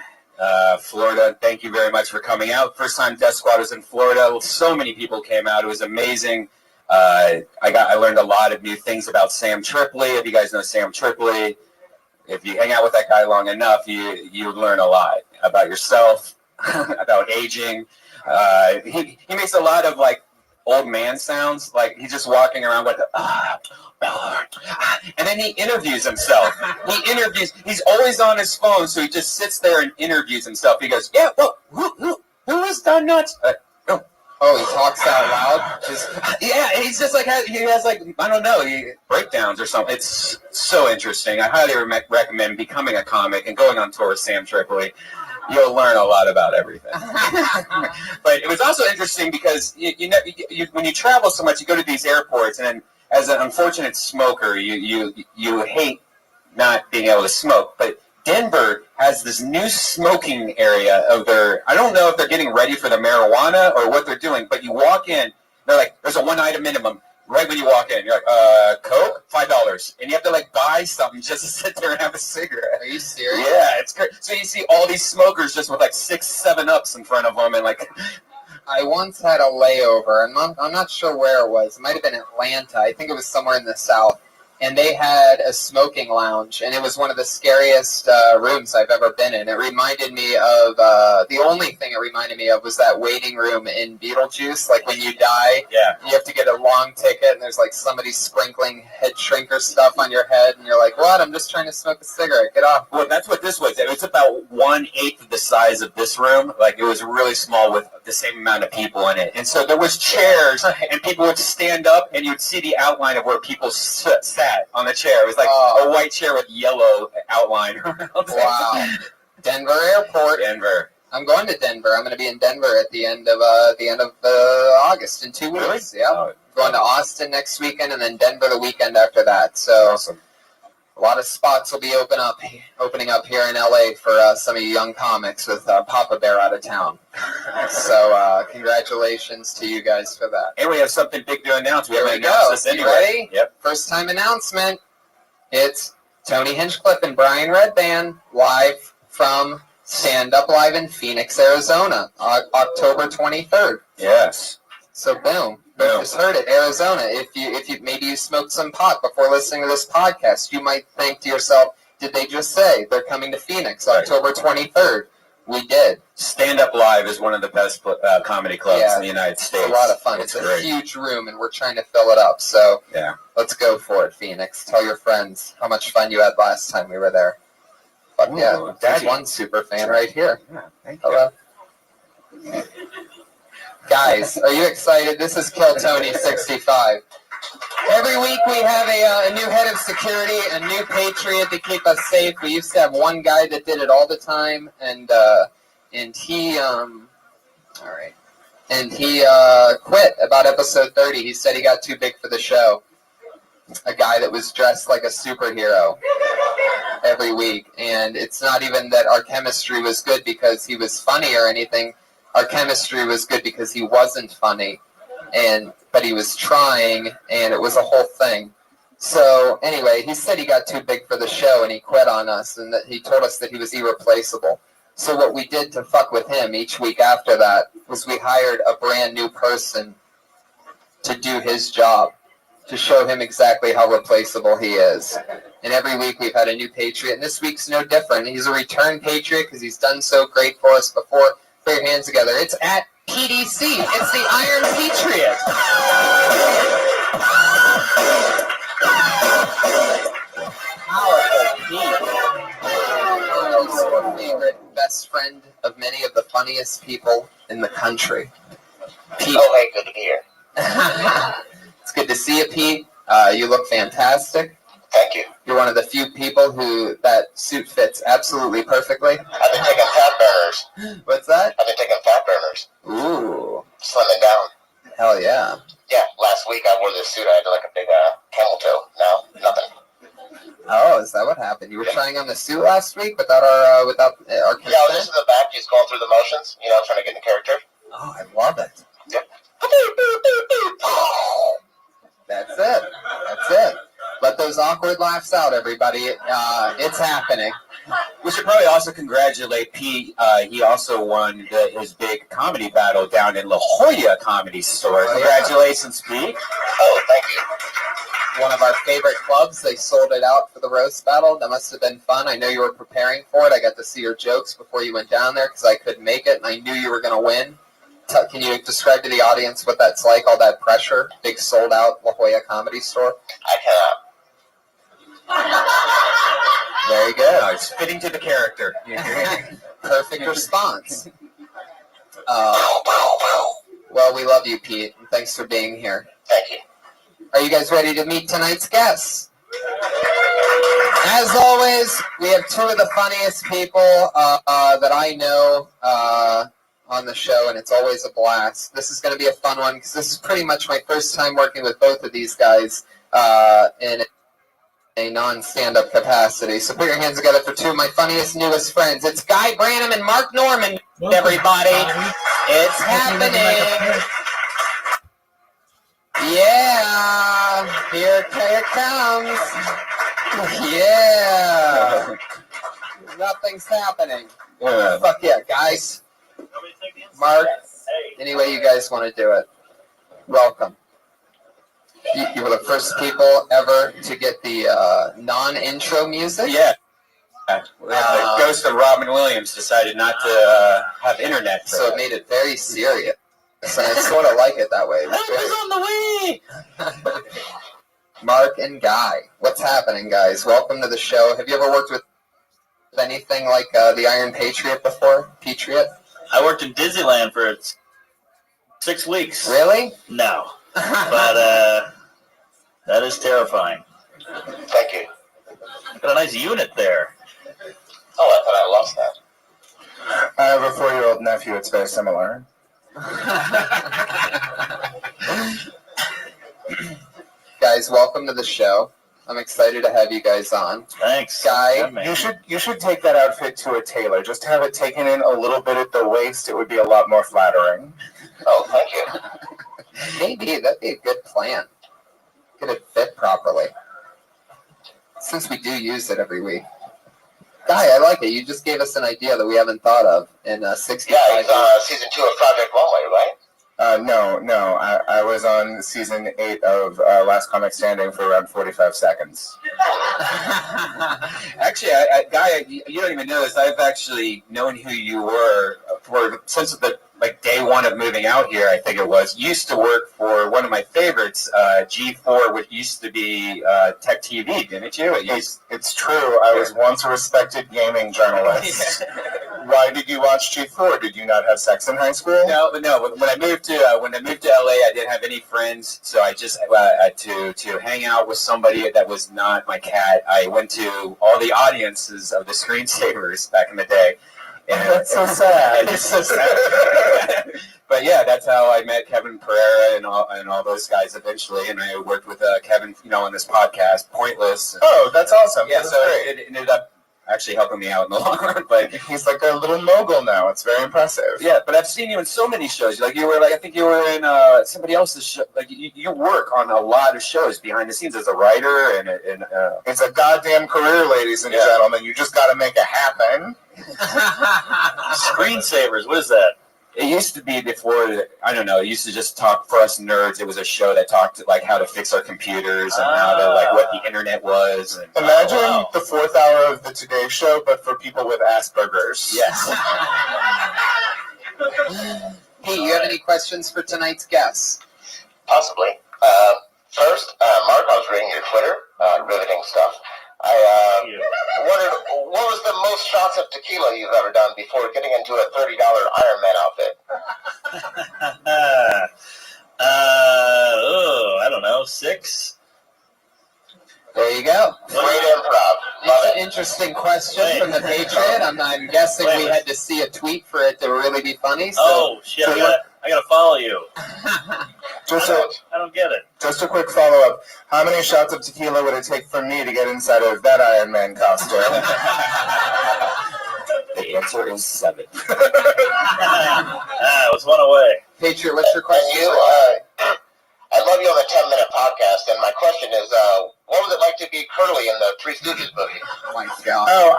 Florida, thank you very much for coming out. First time Death Squad was in Florida. So many people came out. It was amazing. I learned a lot of new things about Sam Tripoli. If you guys know Sam Tripoli, if you hang out with that guy long enough, you learn a lot about yourself, about aging. He makes a lot of like old man sounds, like he's just walking around with and then he interviews himself. He's always on his phone, so he just sits there and interviews himself. He goes, yeah, well, who is done nuts? Oh, he talks out loud? Yeah, he's just like, he has like, I don't know, breakdowns or something. It's so interesting. I highly recommend becoming a comic and going on tour with Sam Tripoli. You'll learn a lot about everything. But it was also interesting because when you travel so much, you go to these airports, and then as an unfortunate smoker, you hate not being able to smoke. But Denver has this new smoking area of I don't know if they're getting ready for the marijuana or what they're doing, but you walk in, they're like, there's a 1 item minimum. Right when you walk in, you're like, Coke, $5. And you have to like buy something just to sit there and have a cigarette. Are you serious? Yeah, it's great. So you see all these smokers just with like 6, 7-ups in front of them, and like. I once had a layover. I'm not sure where it was. It might have been Atlanta. I think it was somewhere in the South. And they had a smoking lounge, and it was one of the scariest rooms I've ever been in. It reminded me of, the only thing it reminded me of was that waiting room in Beetlejuice. Like when you die, you have to get a long ticket, and there's like somebody sprinkling head shrinker stuff on your head, and you're like, what? I'm just trying to smoke a cigarette. Get off. Well, that's what this was. It was about 1/8 of the size of this room. Like it was really small with the same amount of people in it. And so there was chairs, and people would stand up, and you would see the outline of where people sat on the chair. It was like a white chair with yellow outline around it. Wow. Denver Airport. Denver. I'm going to Denver. I'm going to be in Denver at the end of August in 2 weeks. Really? Yeah. Oh, going to Austin next weekend, and then Denver the weekend after that. So awesome. A lot of spots will be opening up here in LA for some of you young comics with Papa Bear out of town. So congratulations to you guys for that. And we have something big to announce. We Here haven't we announced go. this You anyway. ready? Yep. First time announcement. It's Tony Hinchcliffe and Brian Redband live from Stand Up Live in Phoenix, Arizona, October 23rd. Yes. So boom. You just heard it, Arizona. If you maybe you smoked some pot before listening to this podcast, you might think to yourself, did they just say they're coming to Phoenix, October 23rd? We did. Stand Up Live is one of the best comedy clubs in the United States. It's a lot of fun. It's a huge room, and we're trying to fill it up. So let's go for it, Phoenix. Tell your friends how much fun you had last time we were there. But yeah, there's one super fan right here. Yeah, thank you. Hello. Guys, are you excited? This is Kill Tony 65. Every week we have a new head of security, a new patriot to keep us safe. We used to have one guy that did it all the time, and he quit about episode 30. He said he got too big for the show. A guy that was dressed like a superhero every week, and it's not even that our chemistry was good because he was funny or anything. Our chemistry was good because he wasn't funny, but he was trying, and it was a whole thing. So anyway, he said he got too big for the show, and he quit on us, and that he told us that he was irreplaceable. So what we did to fuck with him each week after that was we hired a brand new person to do his job, to show him exactly how replaceable he is. And every week we've had a new patriot, and this week's no different. He's a return patriot because he's done so great for us before. Put your hands together. It's at PDC. It's the Iron Patriot. Powerful Pete. Our favorite best friend of many of the funniest people in the country. Pete. Oh, hey, good to be here. It's good to see you, Pete. You look fantastic. Thank you. You're one of the few people who that suit fits absolutely perfectly. I've been taking fat burners. What's that? I've been taking fat burners. Ooh. Slimming down. Hell yeah. Yeah, last week I wore this suit. I had like a big camel toe. Now, nothing. Oh, is that what happened? You were trying on the suit last week without our consent? Yeah, I was just in the back, just going through the motions, trying to get in the character. Oh, I love it. Yep. those awkward laughs out, everybody. It's happening. We should probably also congratulate Pete. He also won his big comedy battle down in La Jolla Comedy Store. Congratulations, Pete. Oh, thank you. One of our favorite clubs. They sold it out for the roast battle. That must have been fun. I know you were preparing for it. I got to see your jokes before you went down there because I couldn't make it, and I knew you were going to win. Can you describe to the audience what that's like, all that pressure? Big sold-out La Jolla Comedy Store? I cannot. Very good. It's fitting to the character. Perfect response. Well, we love you, Pete, and thanks for being here. Thank you. Are you guys ready to meet tonight's guests? As always, we have two of the funniest people that I know on the show, and it's always a blast. This is going to be a fun one because this is pretty much my first time working with both of these guys in a non-stand-up capacity. So put your hands together for two of my funniest, newest friends. It's Guy Branum and Mark Norman, everybody. It's happening. Yeah, here it comes. Yeah. Nothing's happening. Fuck yeah, guys. Mark, any way you guys want to do it. Welcome. You were the first people ever to get the non-intro music? Yeah. The ghost of Robin Williams decided not to have internet. So it made it very serious. And I sort of like it that way. On the way. Mark and Guy, what's happening, guys? Welcome to the show. Have you ever worked with anything like the Iron Patriot before? Patriot? I worked in Disneyland for 6 weeks. Really? No. But that is terrifying. Thank you. Got a nice unit there. Oh, I thought I lost that. I have a 4-year-old nephew. It's very similar. Guys, welcome to the show. I'm excited to have you guys on. Thanks. Guy, You should take that outfit to a tailor. Just have it taken in a little bit at the waist. It would be a lot more flattering. Oh, thank you. maybe that'd be a good plan. Get it fit properly. Since we do use it every week. Guy, I like it. You just gave us an idea that we haven't thought of in 65 Yeah, it's season 2 of Project Runway, right? No. I was on season 8 of Last Comic Standing for around 45 seconds. Actually, Guy, you don't even know this. I've actually known who you were since the day one of moving out here. I think it was. You used to work for one of my favorites, G4, which used to be Tech TV, didn't you? It's true. I was once a respected gaming journalist. Why did you watch G4? Did you not have sex in high school? No. When I moved to LA, I didn't have any friends, so I just to hang out with somebody that was not my cat. I went to all the audiences of the screensavers back in the day. And that's so sad. It's so sad. But yeah, that's how I met Kevin Pereira and all those guys eventually. And I worked with Kevin, on this podcast, Pointless. Oh, that's awesome. Yeah, that's so great. it ended up actually helping me out in the long run. But he's like a little mogul now. It's very impressive. Yeah, but I've seen you in so many shows. I think you were in somebody else's show. Like you work on a lot of shows behind the scenes as a writer, and it's a goddamn career, ladies and gentlemen. You just got to make it happen. Screensavers, what is that? It used to be before, I don't know, it used to just talk for us nerds. It was a show that talked like how to fix our computers and how to what the internet was. And, imagine the 4th hour of the Today Show, but for people with Asperger's. Yes. Hey, you have any questions for tonight's guests? Possibly. First, Mark, I was reading your Twitter, riveting stuff. I wondered, what was the most shots of tequila you've ever done before getting into a $30 Iron Man outfit? I don't know, 6? There you go. Great improv. It's an interesting question from the Patriot. I'm guessing we had to see a tweet for it to really be funny. So, shit, I gotta follow you. I don't get it. Just a quick follow-up. How many shots of tequila would it take for me to get inside of that Iron Man costume? The answer is 7. It was one away. Patriot, what's your question? And you, I love you on the 10-minute podcast, and my question is, what was it like to be Curly in the Three Stooges movie? Oh my god. Oh,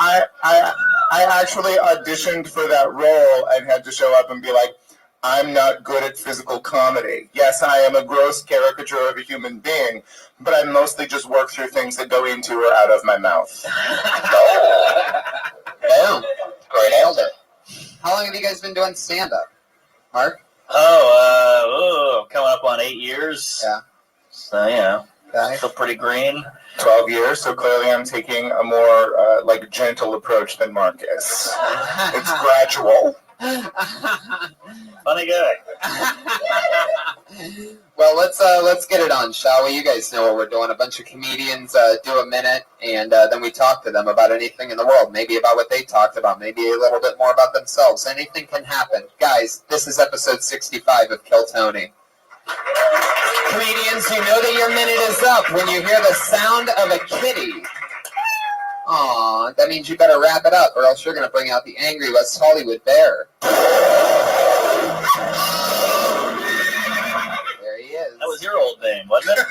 I actually auditioned for that role and had to show up and be like, I'm not good at physical comedy. Yes, I am a gross caricature of a human being, but I mostly just work through things that go into or out of my mouth. Boom. Great answer. How long have you guys been doing stand-up? Mark? Coming up on 8 years. Yeah. So, yeah. Okay. Still pretty green. 12 years, so clearly I'm taking a more gentle approach than Mark is. It's gradual. Funny guy. Well, let's get it on, shall we? You guys know what we're doing. A bunch of comedians do a minute, and then we talk to them about anything in the world. Maybe about what they talked about. Maybe a little bit more about themselves. Anything can happen. Guys, this is episode 65 of Kill Tony. Comedians, you know that your minute is up when you hear the sound of a kitty. Aw, that means you better wrap it up, or else you're going to bring out the angry West Hollywood bear. There he is. That was your old name, wasn't it?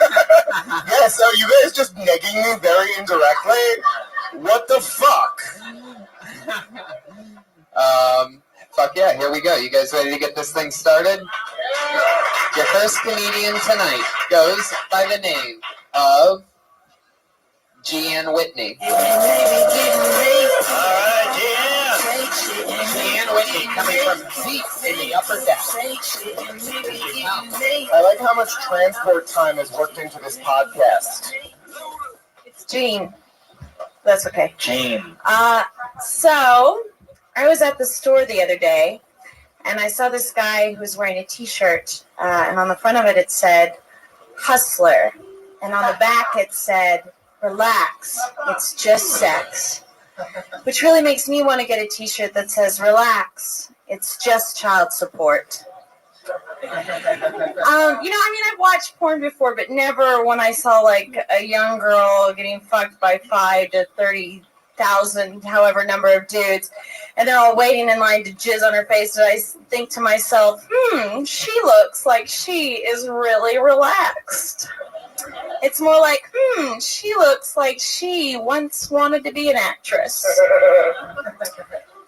Yes, are you guys just negging me very indirectly? What the fuck? Fuck yeah, here we go. You guys ready to get this thing started? Your first comedian tonight goes by the name of Jeanne Whitney. Alright, Jeanne Whitney coming from deep in the upper deck. I like how much transport time is worked into this podcast. It's Jean. That's okay. Jean. So I was at the store the other day, and I saw this guy who was wearing a T-shirt, and on the front of it, it said, Hustler. And on the back, it said, Relax, it's just sex. Which really makes me want to get a T-shirt that says, Relax, it's just child support. I've watched porn before, but never when I saw, like, a young girl getting fucked by 5 to 30,000, however number of dudes, and they're all waiting in line to jizz on her face, and I think to myself, she looks like she is really relaxed. It's more like, she looks like she once wanted to be an actress.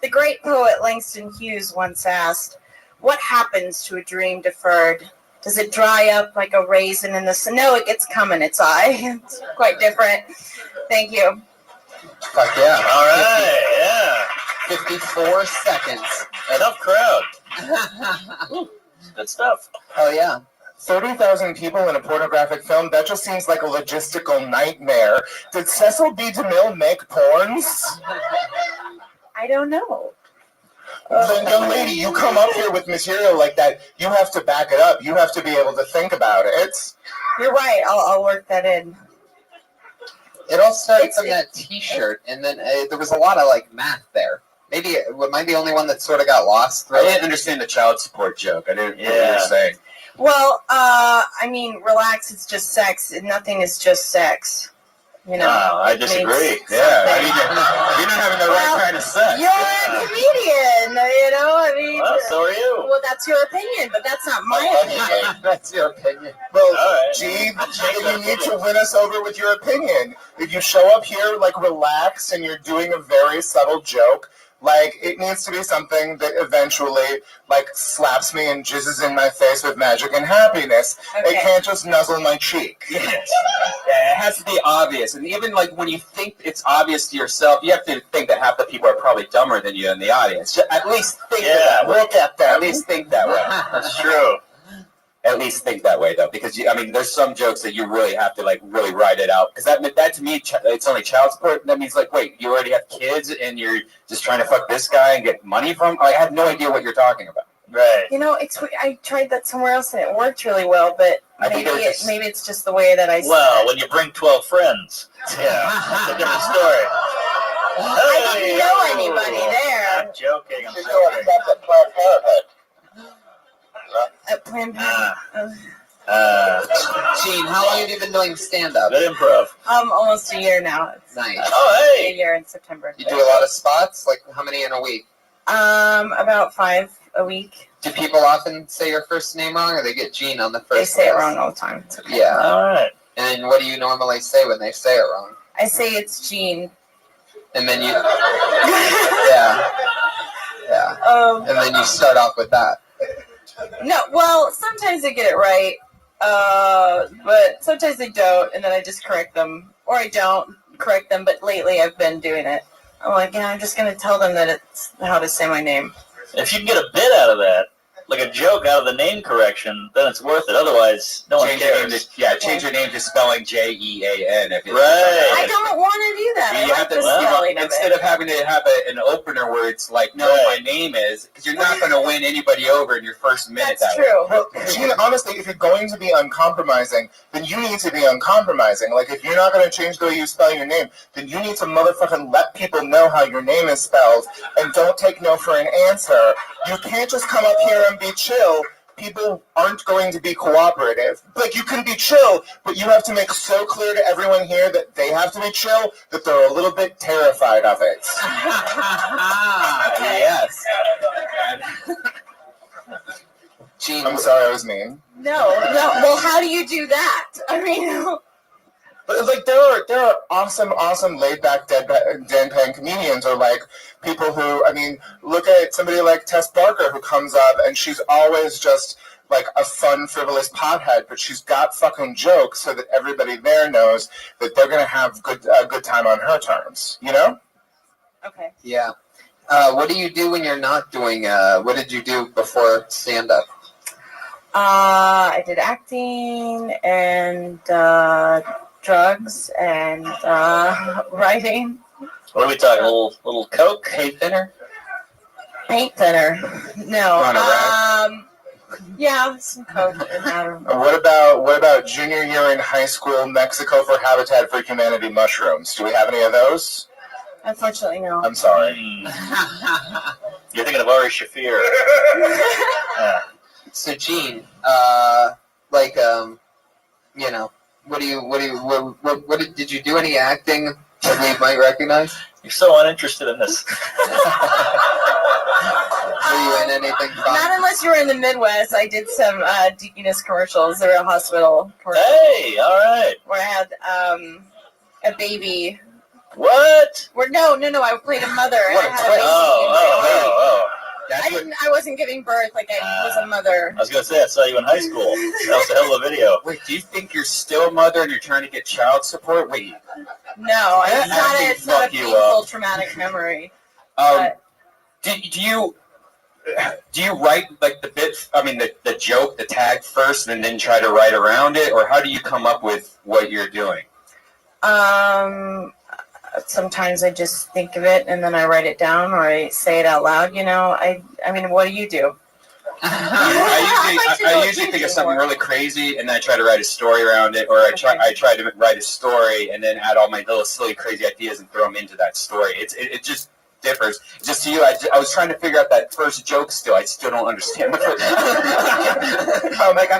The great poet Langston Hughes once asked, what happens to a dream deferred? Does it dry up like a raisin in the sun? No, it gets cum in its eye. It's quite different. Thank you. Fuck yeah. All right, yeah. 54 seconds. Enough crowd. Good stuff. Oh, yeah. 30,000 people in a pornographic film? That just seems like a logistical nightmare. Did Cecil B. DeMille make porns? I don't know. Then, young lady, you come up here with material like that, you have to back it up. You have to be able to think about it. You're right. I'll work that in. It all started from that T-shirt, and then there was a lot of, math there. Maybe, am I the only one that sort of got lost? I didn't understand the child support joke. I didn't know what you were saying. Well, relax, it's just sex. Nothing is just sex. You know, I disagree. Yeah, you're not having the right kind of sex. You're a comedian, Well, so are you. Well, that's your opinion, but that's not my opinion. That's your opinion. Well, right. Gee, you need to win us over with your opinion. If you show up here, relaxed, and you're doing a very subtle joke, it needs to be something that eventually, slaps me and jizzes in my face with magic and happiness. Okay. It can't just nuzzle my cheek. Yes. Yeah, it has to be obvious. And even, when you think it's obvious to yourself, you have to think that half the people are probably dumber than you in the audience. At least think that way. Look at them. At least think that way. That's true. At least think that way, though, because there's some jokes that you really have to really write it out. Because that to me, it's only child support. That means wait, you already have kids and you're just trying to fuck this guy and get money from? I have no idea what you're talking about. Right. I tried that somewhere else and it worked really well, but maybe it's just the way that I said Well, it. when you bring 12 friends, yeah, that's a different story. I didn't know anybody there. I'm joking. I'm You joking. know, that's a Planned Parenthood. At Planned Parenthood. Gene, how long have you been doing stand-up? Good improv. Almost a year now. It's Nice. Oh, a hey. year in September. You do a lot of spots? How many in a week? About 5 a week. Do people often say your first name wrong, or they get Jean on the first? They say it wrong all the time. It's okay. Yeah. All right. And then what do you normally say when they say it wrong? I say it's Jean. And then you. Yeah. Yeah. And then you start off with that. No, well, sometimes they get it right, but sometimes they don't, and then I just correct them, or I don't correct them. But lately, I've been doing it. I'm like, I'm just gonna tell them that it's how to say my name. If you can get a bit out of that, like a joke out of the name correction, then it's worth it. Otherwise, no one Change your name cares. to, change your name to spelling Jean. If it's Right. I don't want to do that. You I have like to, the spelling of instead it. of having to have an opener where it's like, no, Right. my name is, because you're not going to win anybody over in your first minute. That's that true. Well, Gina, honestly, if you're going to be uncompromising, then you need to be uncompromising. Like, if you're not going to change the way you spell your name, then you need to motherfucking let people know how your name is spelled, and don't take no for an answer. You can't just come up here and be chill. People aren't going to be cooperative. Like, you can be chill, but you have to make so clear to everyone here that they have to be chill that they're a little bit terrified of it. Yes. Jean, I'm sorry, I was mean. No. Well, how do you do that? I mean, But like there are awesome laid back deadpan comedians, or like people who, I mean, look at somebody like Tess Barker, who comes up and she's always just like a fun, frivolous pothead, but she's got fucking jokes so that everybody there knows that they're gonna have a good time on her terms, you know? okay. Yeah. What do you do when you're not doing? What did you do before stand-up? I did acting and drugs and writing. What are we talking? A little coke? Hay thinner? Paint thinner. No. On a rack. Yeah, some coke. And I don't know. What about junior year in high school, Mexico for Habitat for Humanity mushrooms? Do we have any of those? Unfortunately, no. I'm sorry. You're thinking of Ari Shafir. So, Jean, did you do any acting that we might recognize? You're so uninterested in this. Were you in anything fun? Not unless you were in the Midwest. I did some Deaconess commercials. They were a hospital commercial Hey, all right. where I had a baby. What? No. I played a mother. And I had a baby. Oh. I wasn't giving birth. Like I was a mother. I was going to say, I saw you in high school. That was a hell of a video. Wait, do you think you're still a mother and you're trying to get child support? Wait. No, it's not a painful, traumatic memory. Do you write like the bit? I mean, the joke, the tag first, and then try to write around it, or how do you come up with what you're doing? Sometimes I just think of it and then I write it down or I say it out loud. You know, I mean, what do you do? I usually think of something really crazy and then I try to write a story around it, or I try to write a story and then add all my little silly crazy ideas and throw them into that story. It just differs. Just to you, I was trying to figure out that first joke still. I still don't understand. I'm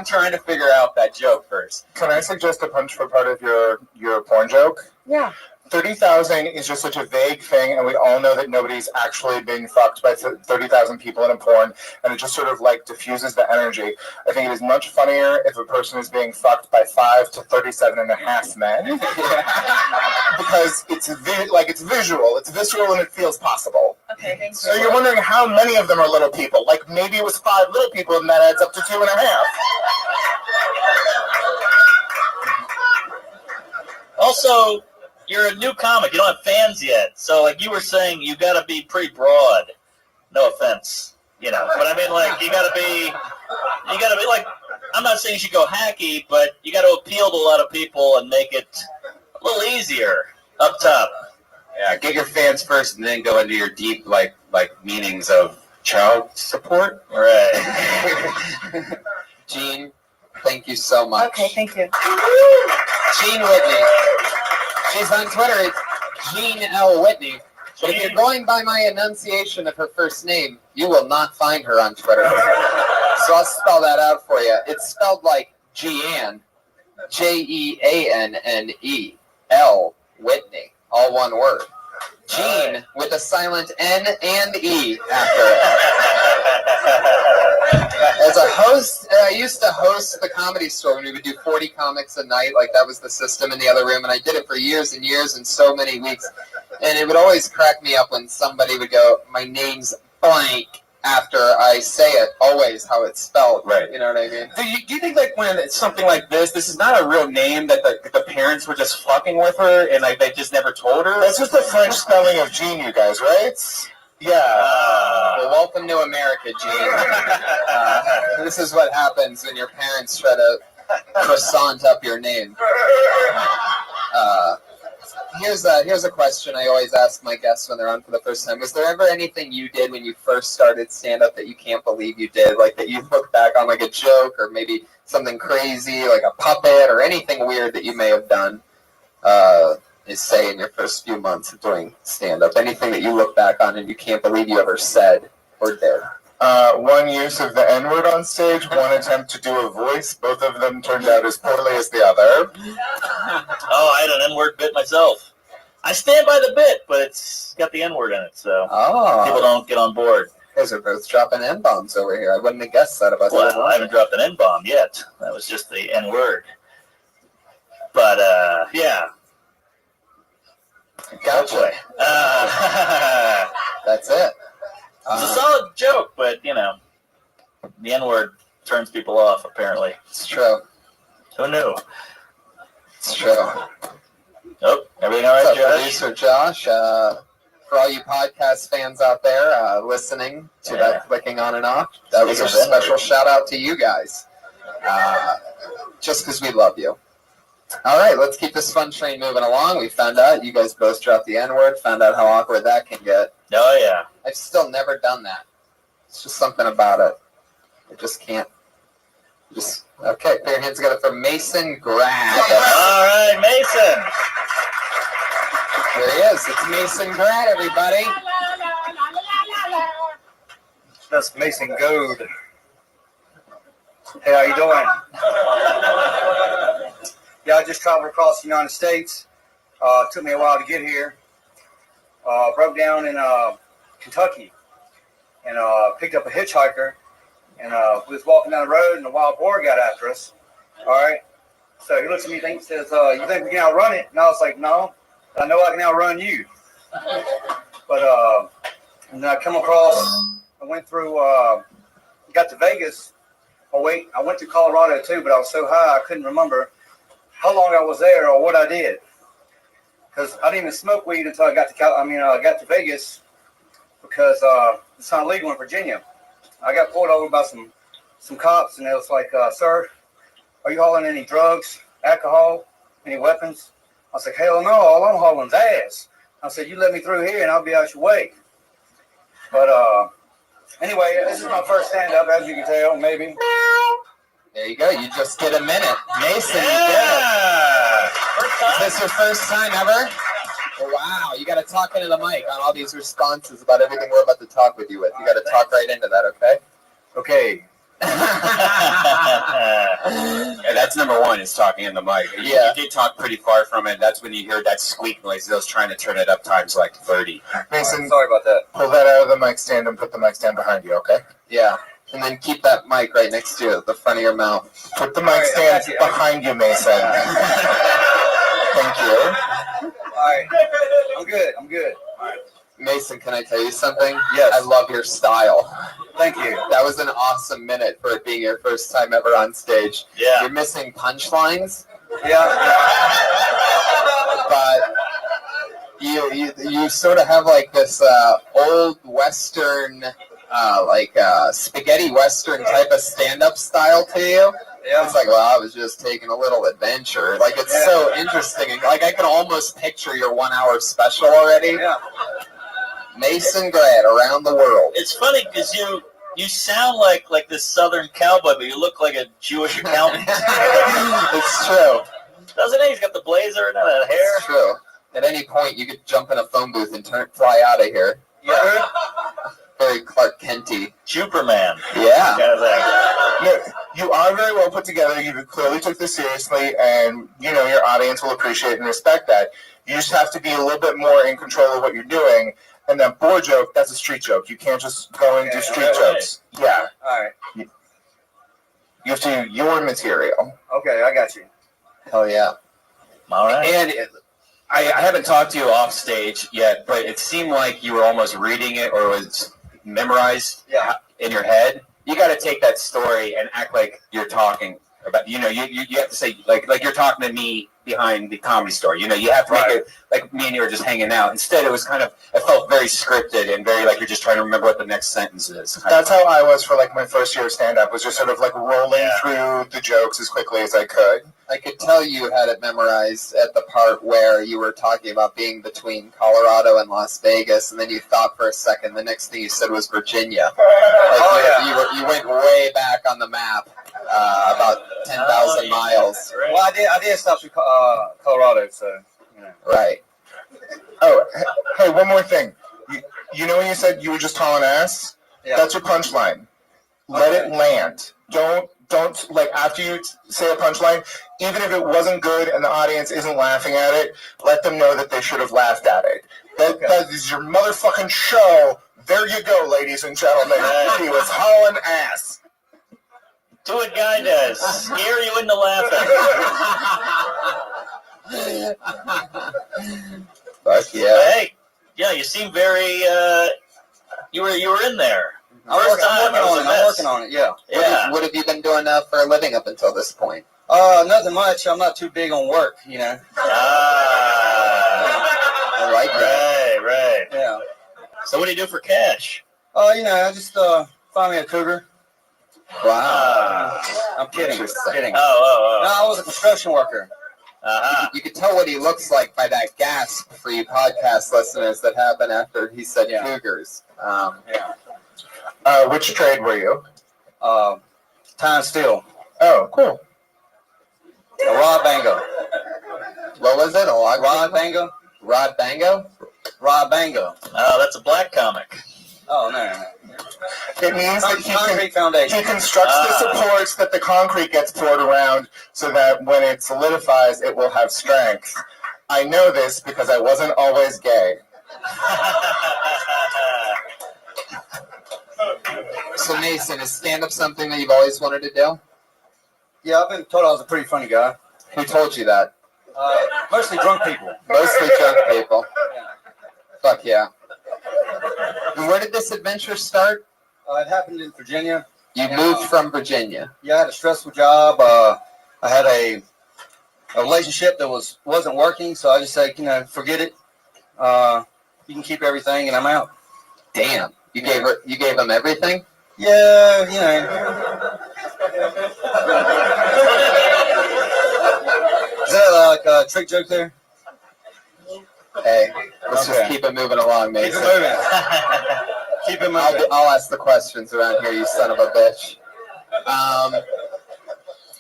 trying to figure out that joke first. Can I suggest a punch for part of your porn joke? Yeah. 30,000 is just such a vague thing, and we all know that nobody's actually being fucked by 30,000 people in a porn, and it just sort of like diffuses the energy. I think it is much funnier if a person is being fucked by 5 to 37.5 men, because it's visual, it's visceral, and it feels possible. Okay, thanks. So you're wondering how many of them are little people? Like maybe it was 5 little people, and that adds up to 2.5. Also, you're a new comic. You don't have fans yet. So, like you were saying, you got to be pretty broad. No offense, you know. But I mean, like, you got to be like, I'm not saying you should go hacky, but you got to appeal to a lot of people and make it a little easier up top. Yeah, get your fans first and then go into your deep, like meanings of child support. Right. Jean, thank you so much. Okay, thank you. Jean Whitney. She's on Twitter. It's Jean L. Whitney. If you're going by my enunciation of her first name, you will not find her on Twitter. So I'll spell that out for you. It's spelled like Jeanne, Jeanne, L. Whitney, all one word. Gene with a silent N and E after it. As a host, I used to host the Comedy Store when we would do 40 comics a night. Like, that was the system in the other room, and I did it for years and years and so many weeks. And it would always crack me up when somebody would go, my name's blank, after I say it, always how it's spelled. Right. You know what I mean? Do you think, like, when it's something like this is not a real name, that the parents were just fucking with her and, like, they just never told her? That's just the French spelling of Gene, you guys, right? Yeah. Well, welcome to America, Gene. This is what happens when your parents try to croissant up your name. Here's a question I always ask my guests when they're on for the first time. Was there ever anything you did when you first started stand-up that you can't believe you did? Like, that you look back on, like a joke, or maybe something crazy, like a puppet, or anything weird that you may have done, say, in your first few months of doing stand-up? Anything that you look back on and you can't believe you ever said or did? One use of the N-word on stage, one attempt to do a voice. Both of them turned out as poorly as the other. Oh, I had an N-word bit myself. I stand by the bit, but it's got the N-word in it, so people don't get on board. You guys are both dropping N-bombs over here. I wouldn't have guessed that about you. Well, I haven't dropped an N-bomb yet. That was just the N-word. But, yeah. Gotcha. That's it. It's a solid joke, but, you know, the N-word turns people off, apparently. It's true. Who knew? It's true. Oh, everything all right, What's up, Josh? producer Josh? For all you podcast fans out there listening to that clicking on and off, that was a special shout out to you guys. Just because we love you. All right, let's keep this fun train moving along. We found out you guys both dropped the N-word, found out how awkward that can get. Oh, yeah. I've still never done that. It's just something about it. I just can't. Okay, put your hands together for Mason Grad. All right, Mason. There he is. It's Mason Grad, everybody. That's Mason Goad. Hey, how you doing? Yeah, I just traveled across the United States. It took me a while to get here. Broke down in Kentucky and picked up a hitchhiker. And we was walking down the road, and a wild boar got after us. All right. So he looks at me and says, you think we can outrun it? And I was like, no, I know I can outrun you. But and then I come across, I went through, got to Vegas. Oh, wait, I went to Colorado, too, but I was so high I couldn't remember how long I was there or what I did. Because I didn't even smoke weed until I got to Vegas, because it's not legal in Virginia. I got pulled over by some cops, and it was like, sir, are you hauling any drugs, alcohol, any weapons? I was like, hell no, all I'm hauling is ass. I said, you let me through here, and I'll be out your way. But anyway, this is my first stand-up, as you can tell, maybe. There you go. You just get a minute. Mason, yeah. Is this your first time ever? Wow, you got to talk into the mic on all these responses about everything we're about to talk with you with. You got to talk right into that, okay? Okay. Yeah, that's number one, is talking in the mic. You did talk pretty far from it. That's when you heard that squeak noise. I was trying to turn it up times like 30. Mason, sorry about that. Pull that out of the mic stand and put the mic stand behind you, okay? Yeah. And then keep that mic right next to you at the front of your mouth. Put the mic stand behind you, Mason. Thank you. All right. I'm good. All right. Mason, can I tell you something? Yes. I love your style. Thank you. That was an awesome minute for it being your first time ever on stage. Yeah. You're missing punchlines. Yeah. But you sort of have like this old Western, spaghetti Western type of stand-up style to you. Yeah. It's like, well, I was just taking a little adventure. Like, it's so interesting. Like, I can almost picture your 1 hour special already. Yeah. Mason Grad around the world. It's funny because you sound like this Southern cowboy, but you look like a Jewish accountant. It's true. Doesn't he? He's got the blazer and that hair. It's true. At any point, you could jump in a phone booth and fly out of here. Yeah. Very Clark Kent-y. Superman. Yeah. Kind of thing. No, You are very well put together. You clearly took this seriously, and you know your audience will appreciate and respect that. You just have to be a little bit more in control of what you're doing. And that board joke, that's a street joke. You can't just go and do street jokes. Yeah. All right. You have to do your material. Okay, I got you. Hell yeah. All right. And I haven't talked to you off stage yet, but it seemed like you were almost reading it or was memorized in your head. You got to take that story and act like you're talking about. You have to say like you're talking to me behind the Comedy Store. You have to make it like me and you were just hanging out. Instead, it was it felt very scripted and very like you're just trying to remember what the next sentence is. That's how I was for like my first year of stand-up, was just sort of like rolling through the jokes as quickly as I could. I could tell you had it memorized at the part where you were talking about being between Colorado and Las Vegas, and then you thought for a second. The next thing you said was Virginia. You went way back on the map, about 10,000 miles. Well, I did stop through Colorado, so you know. Right. Oh, hey, one more thing. You know when you said you were just hauling ass? Yeah. That's your punchline. Let it land. Don't like after you say a punchline, even if it wasn't good and the audience isn't laughing at it, let them know that they should have laughed at it. That is your motherfucking show. There you go, ladies and gentlemen. He was hauling ass. Do what Guy does. Scare you into laughing. Fuck yeah. Hey, yeah, you seem very. You were in there. I'm working on it. Yeah. What have you been doing for a living up until this point? Nothing much. I'm not too big on work, you know. I like that. Right. Yeah. So what do you do for cash? I just find me a cougar. Wow. I'm kidding. Kidding. Oh. No, I was a construction worker. You could tell what he looks like by that gasp for you podcast listeners that happened after he said cougars. Which trade were you? Time steel. Oh, cool. A rod bango. What was it? Rod bango. Rod bango? Rod bango. Oh, that's a black comic. Oh, no. It means that concrete foundation. He constructs the supports that the concrete gets poured around so that when it solidifies, it will have strength. I know this because I wasn't always gay. So, Mason, is stand-up something that you've always wanted to do? Yeah, I've been told I was a pretty funny guy. Who told you that? Mostly drunk people. Mostly drunk people. Fuck yeah. And where did this adventure start? It happened in Virginia. You moved from Virginia. Yeah, I had a stressful job. I had a relationship that wasn't working, so I just said, forget it. You can keep everything, and I'm out. Damn. You gave him everything? Yeah, Is that like a trick joke there? Hey, let's just keep it moving along, Mason. Keep it moving. Keep it moving. I'll ask the questions around here, you son of a bitch.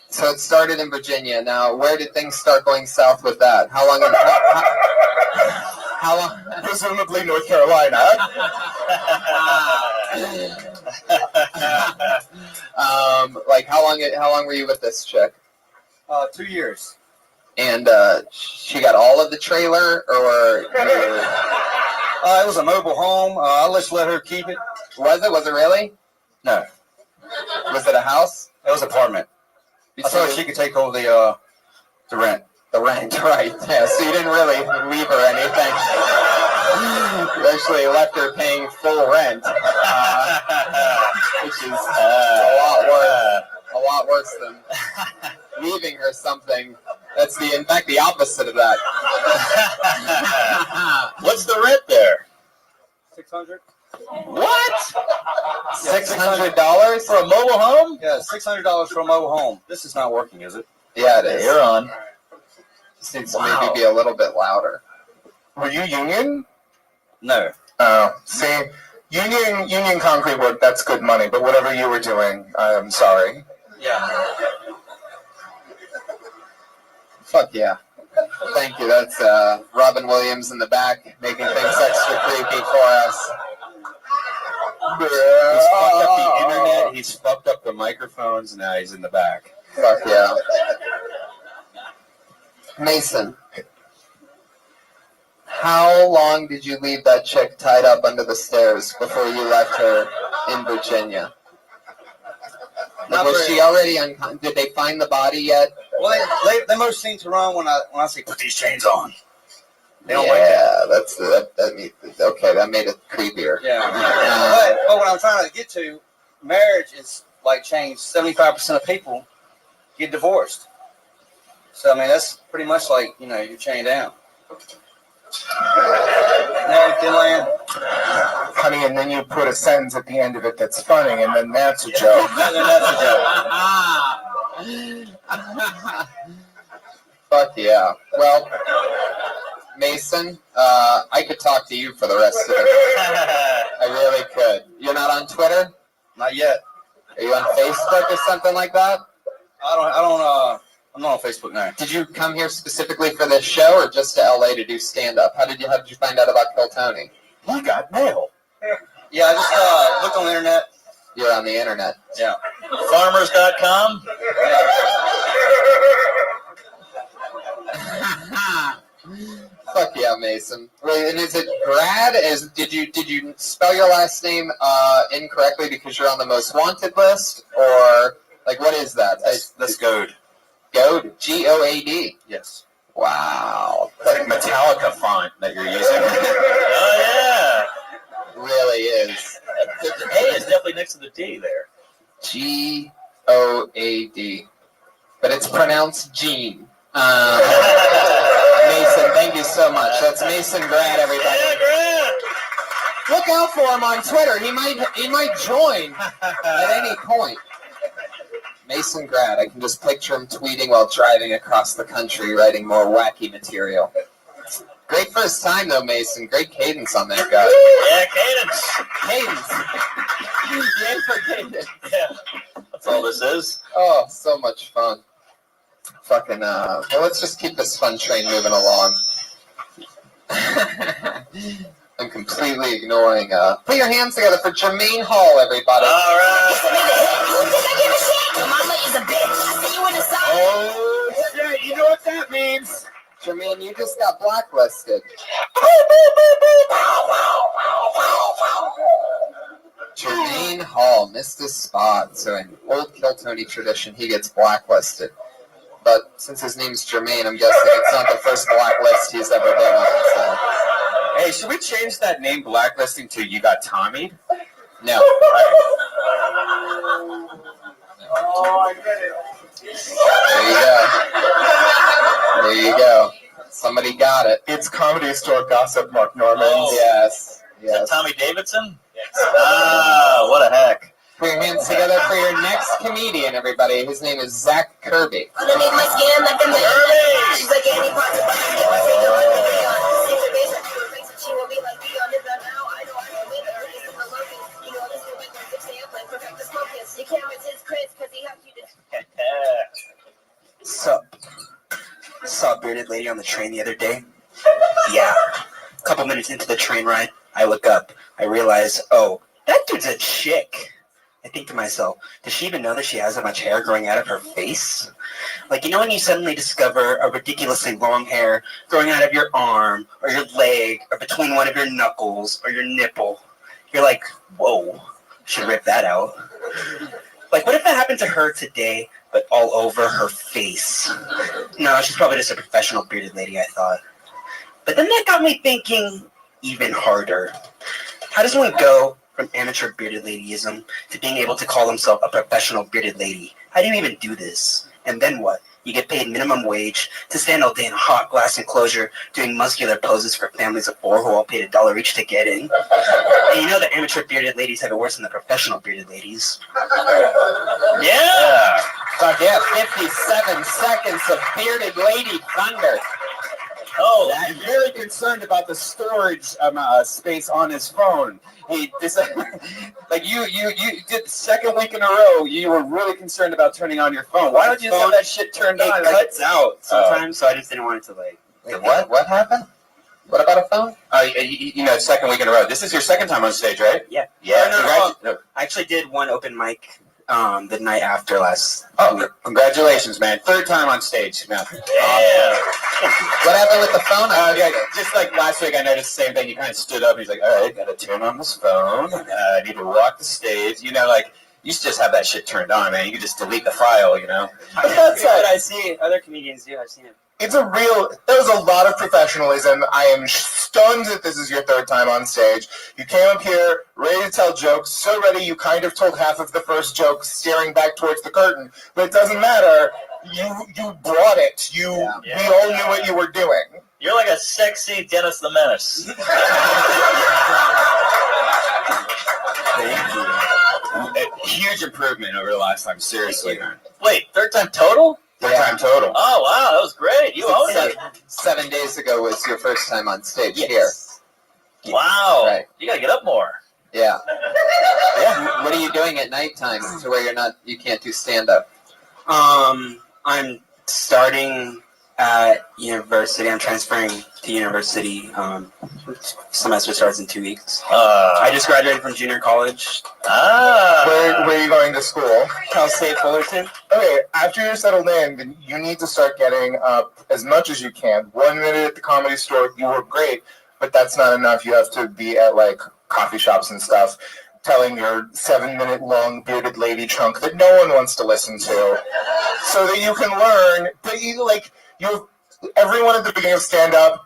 So it started in Virginia. Now, where did things start going south with that? How long? How long? Presumably North Carolina. How long were you with this chick? 2 years. And she got all of the trailer, or? It was a mobile home. I'll just let her keep it. Was it? Was it really? No. Was it a house? It was an apartment. I thought she could take over the rent. The rent, right? Yeah. So you didn't really leave her anything. You actually left her paying full rent, which is a lot worse than leaving her something. That's in fact the opposite of that. What's the rent there? $600. What? $600 for a mobile home? Yeah, $600 for a mobile home. This is not working, is it? Yeah, it is. You're on. Just needs to maybe be a little bit louder. Were you union? No. Oh, see, union concrete work, that's good money, but whatever you were doing, I'm sorry. Yeah. Fuck yeah. Thank you. That's Robin Williams in the back, making things extra creepy for us. He's fucked up the internet. He's fucked up the microphones. Now he's in the back. Fuck yeah. Mason, how long did you leave that chick tied up under the stairs before you left her in Virginia? Like, was she already did they find the body yet? Well, they most seem to run when I say put these chains on. They don't like that. Okay, that made it creepier. Yeah. But what I'm trying to get to, marriage is like changed. 75% of people get divorced. So I mean, that's pretty much like you're chained down. Honey, and then you put a sentence at the end of it that's funny, and then that's a joke. Fuck yeah. Well, Mason, I could talk to you for the rest of it. I really could. You're not on Twitter? Not yet. Are you on Facebook or something like that? I'm not on Facebook now. Did you come here specifically for this show or just to LA to do stand-up? How did you find out about Kill Tony? I got mail. Yeah, I just looked on the internet. You're on the internet. Yeah. Farmers.com? Fuck yeah, Mason. Wait, and is it Brad? Did you spell your last name incorrectly because you're on the most wanted list, or like what is that? That's Goad. Goad? G-O-A-D. Yes. Wow. Like Metallica font that you're using. Oh yeah. Really is. The A is definitely next to the D there. G-O-A-D. But it's pronounced Gene. Mason, thank you so much. That's Mason Grad, everybody. Yeah, Grad. Look out for him on Twitter. He might join at any point. Mason Grad. I can just picture him tweeting while driving across the country, writing more wacky material. Great first time, though, Mason. Great cadence on that guy. Yeah, cadence. Cadence. Yay for cadence. Yeah. That's all this is. Oh, so much fun. Fucking, well, let's just keep this fun train moving along. I'm completely ignoring, put your hands together for Jermaine Hall, everybody. All right. Oh, shit, you know what that means. Jermaine, you just got blacklisted. Jermaine Hall missed his spot, so in old Kill Tony tradition, he gets blacklisted. But since his name's Jermaine, I'm guessing it's not the first blacklist he's ever been on. So. Hey, should we change that name blacklisting to You Got Tommy? No. Oh, I get it. There you go. Somebody got it. It's Comedy Store gossip, Mark Norman. Oh. Yes. Is that Tommy Davidson? Yes. Ah, what a heck. Put your hands together for your next comedian, everybody. His name is Zach Kirby. Underneath my skin, like a man. She's like any part of she will be like Leon is that now. I know I'm with her. He's in the locus. You know this will make her fix the airplane. Perfect the focus. You can't miss his Chris because he helped you to. Sup? Saw a bearded lady on the train the other day. Yeah. A couple minutes into the train ride, I look up. I realize, oh, that dude's a chick. I think to myself, does she even know that she has that much hair growing out of her face? Like, you know when you suddenly discover a ridiculously long hair growing out of your arm, or your leg, or between one of your knuckles, or your nipple? You're like, whoa, should rip that out. Like, what if that happened to her today, but all over her face? No, she's probably just a professional bearded lady, I thought. But then that got me thinking even harder. How does one go from amateur bearded ladyism to being able to call himself a professional bearded lady? How do you even do this? And then what? You get paid minimum wage to stand all day in a hot glass enclosure doing muscular poses for families of four who all paid $1 each to get in. And you know the amateur bearded ladies have it worse than the professional bearded ladies. Yeah! Fuck yeah, 57 seconds of bearded lady thunder. Oh, I'm very concerned about the storage space on his phone. He like you did the second week in a row. You were really concerned about turning on your phone. Why don't you just have that shit turned on? It cuts out sometimes, so I just didn't want it to like. Wait, what? What happened? What about a phone? Second week in a row. This is your second time on stage, right? Yeah. Yeah. No. I actually did one open mic the night after last. Oh, congratulations, man! Third time on stage, man. Yeah. What happened with the phone? Just like last week, I noticed the same thing. You kind of stood up and he's like, "All right, gotta turn on this phone. I need to walk the stage." You used to just have that shit turned on, man. You could just delete the file, But that's what I see other comedians do. I've seen it. There's a lot of professionalism. I am stunned that this is your third time on stage. You came up here ready to tell jokes, so ready you kind of told half of the first joke staring back towards the curtain. But it doesn't matter. You brought it. We all knew what you were doing. You're like a sexy Dennis the Menace. Thank you. A huge improvement over the last time, seriously. Wait, third time total? Third time total. Oh, wow, that was great. You owned it. 7 days ago was your first time on stage here. Wow. Right. You got to get up more. Yeah. What are you doing at nighttime to where you can't do stand-up? I'm starting at university. I'm transferring to university. Semester starts in 2 weeks. I just graduated from junior college. Where are you going to school? Cal State Fullerton. Okay, after you're settled in, then you need to start getting up as much as you can. 1 minute at the Comedy Store, you were great, but that's not enough. You have to be at coffee shops and stuff, telling your 7-minute long bearded lady chunk that no one wants to listen to, so that you can learn. But everyone at the beginning of stand-up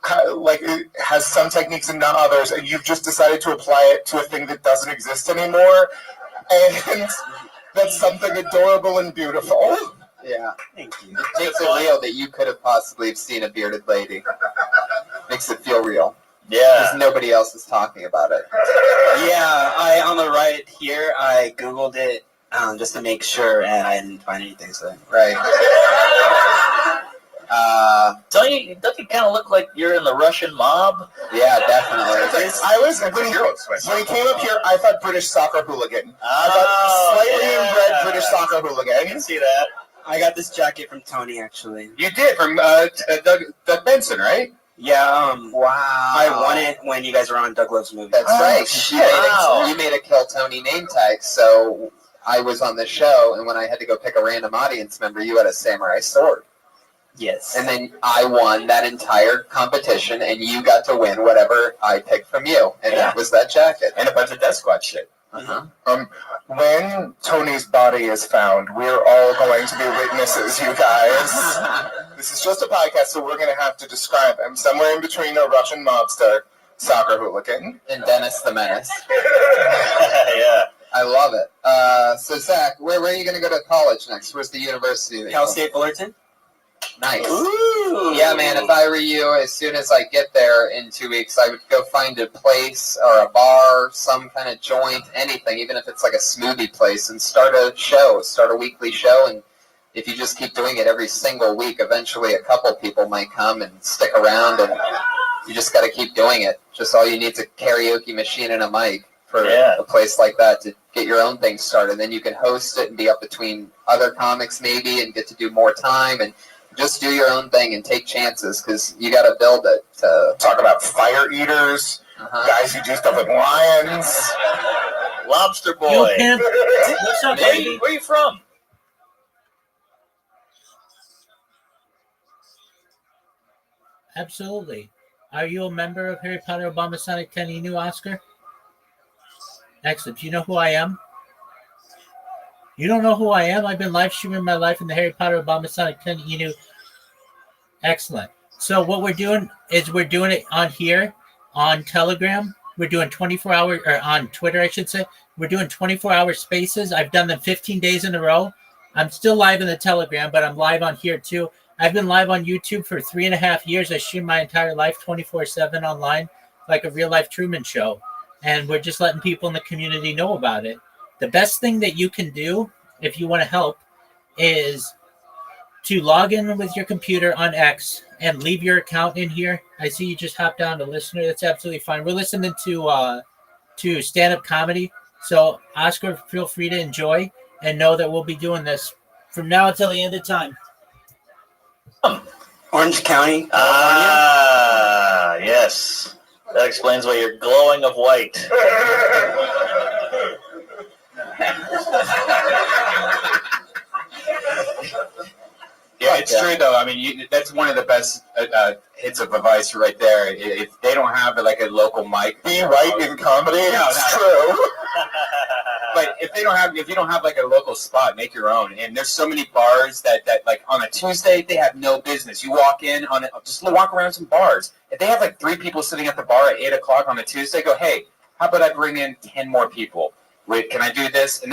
has some techniques and not others, and you've just decided to apply it to a thing that doesn't exist anymore, and that's something adorable and beautiful. Yeah. Thank you. It makes it real that you could have possibly seen a bearded lady. Makes it feel real. Yeah. Because nobody else is talking about it. Yeah, on the right here, I Googled it just to make sure, and I didn't find anything. So right. Don't you kind of look like you're in the Russian mob? Yeah, definitely. When he came up here, I thought British soccer hooligan. I thought slightly inbred British soccer hooligan. I can see that. I got this jacket from Tony, actually. You did, from Doug Benson, right? Yeah, wow. I won it when you guys were on Doug Love's movie. That's right. You made a Kill Tony name tag, so I was on the show, and when I had to go pick a random audience member, you had a samurai sword. Yes. And then I won that entire competition, and you got to win whatever I picked from you, and that was that jacket. And a bunch of Death Squad shit. When Tony's body is found, we're all going to be witnesses, you guys. This is just a podcast, so we're going to have to describe him. Somewhere in between a Russian mobster, soccer hooligan, and Dennis the Menace. Yeah. I love it. So, Zach, where are you going to go to college next? Where's the university? Cal State Fullerton. Nice. Ooh. Yeah, man, if I were you, as soon as I get there in 2 weeks, I would go find a place or a bar, some kind of joint, anything, even if it's like a smoothie place, and start a weekly show. And if you just keep doing it every single week, eventually a couple people might come and stick around, and you just got to keep doing it. Just all you need is a karaoke machine and a mic for a place like that to get your own thing started. Then you can host it and be up between other comics maybe and get to do more time and just do your own thing and take chances, because you got to build it. Talk about fire eaters, guys who do stuff with lions. Lobster boy. Yo, Pimp. What's up, baby? Where are you from? Absolutely. Are you a member of Harry Potter Obama Sonic 10 Inu, Oscar? Excellent. Do you know who I am? You don't know who I am? I've been live streaming my life in the Harry Potter Obama Sonic 10 Inu. Excellent. So what we're doing is we're doing it on here, on Telegram. We're doing 24-hour, or on Twitter, I should say. We're doing 24-hour spaces. I've done them 15 days in a row. I'm still live in the Telegram, but I'm live on here too. I've been live on YouTube for 3.5 years. I stream my entire life 24/7 online, like a real-life Truman Show. And we're just letting people in the community know about it. The best thing that you can do if you want to help is to log in with your computer on X and leave your account in here. I see you just hopped down to listener. That's absolutely fine. We're listening to stand-up comedy. So, Oscar, feel free to enjoy and know that we'll be doing this from now until the end of time. Orange County, California. Yes. That explains why you're glowing of white. Yeah, it's true though. I mean, that's one of the best hits of advice right there. If they don't have like a local mic, be white in comedy. No, it's true. But if you don't have like a local spot, make your own. And there's so many bars that like on a Tuesday they have no business. You walk in on it, just walk around some bars. If they have like 3 people sitting at the bar at 8 o'clock on a Tuesday, go, hey, how about I bring in 10 more people? Wait, can I do this? And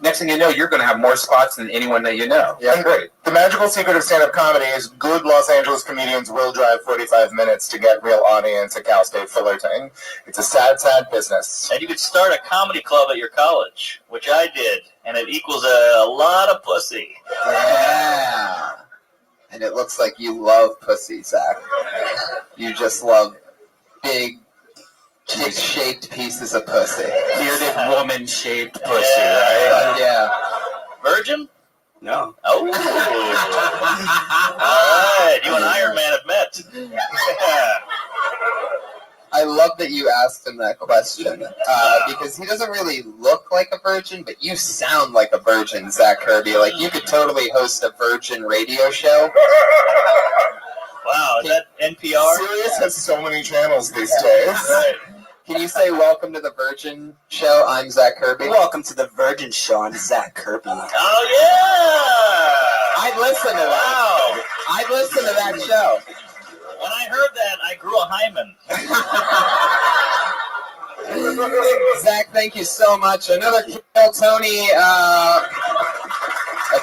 next thing you know, you're going to have more spots than anyone that you know. Yeah, great. The magical secret of stand-up comedy is good Los Angeles comedians will drive 45 minutes to get real audience at Cal State Fullerton. It's a sad, sad business. And you could start a comedy club at your college, which I did, and it equals a lot of pussy. Yeah. And it looks like you love pussy, Zach. You just love big, dick-shaped pieces of pussy. Bearded woman-shaped pussy, right? Yeah. Virgin? No. Oh. All right. You and Iron Man have met. Yeah. I love that you asked him that question because he doesn't really look like a virgin, but you sound like a virgin, Zach Kirby. Like, you could totally host a virgin radio show. Wow, is that NPR? Sirius has so many channels these days. Right. Can you say welcome to the Virgin Show? I'm Zach Kirby. Welcome to the Virgin Show. I'm Zach Kirby. Oh, yeah! I'd listen to that. Wow. I'd listen to that show. When I heard that, I grew a hymen. Zach, thank you so much. Another Kill Tony, a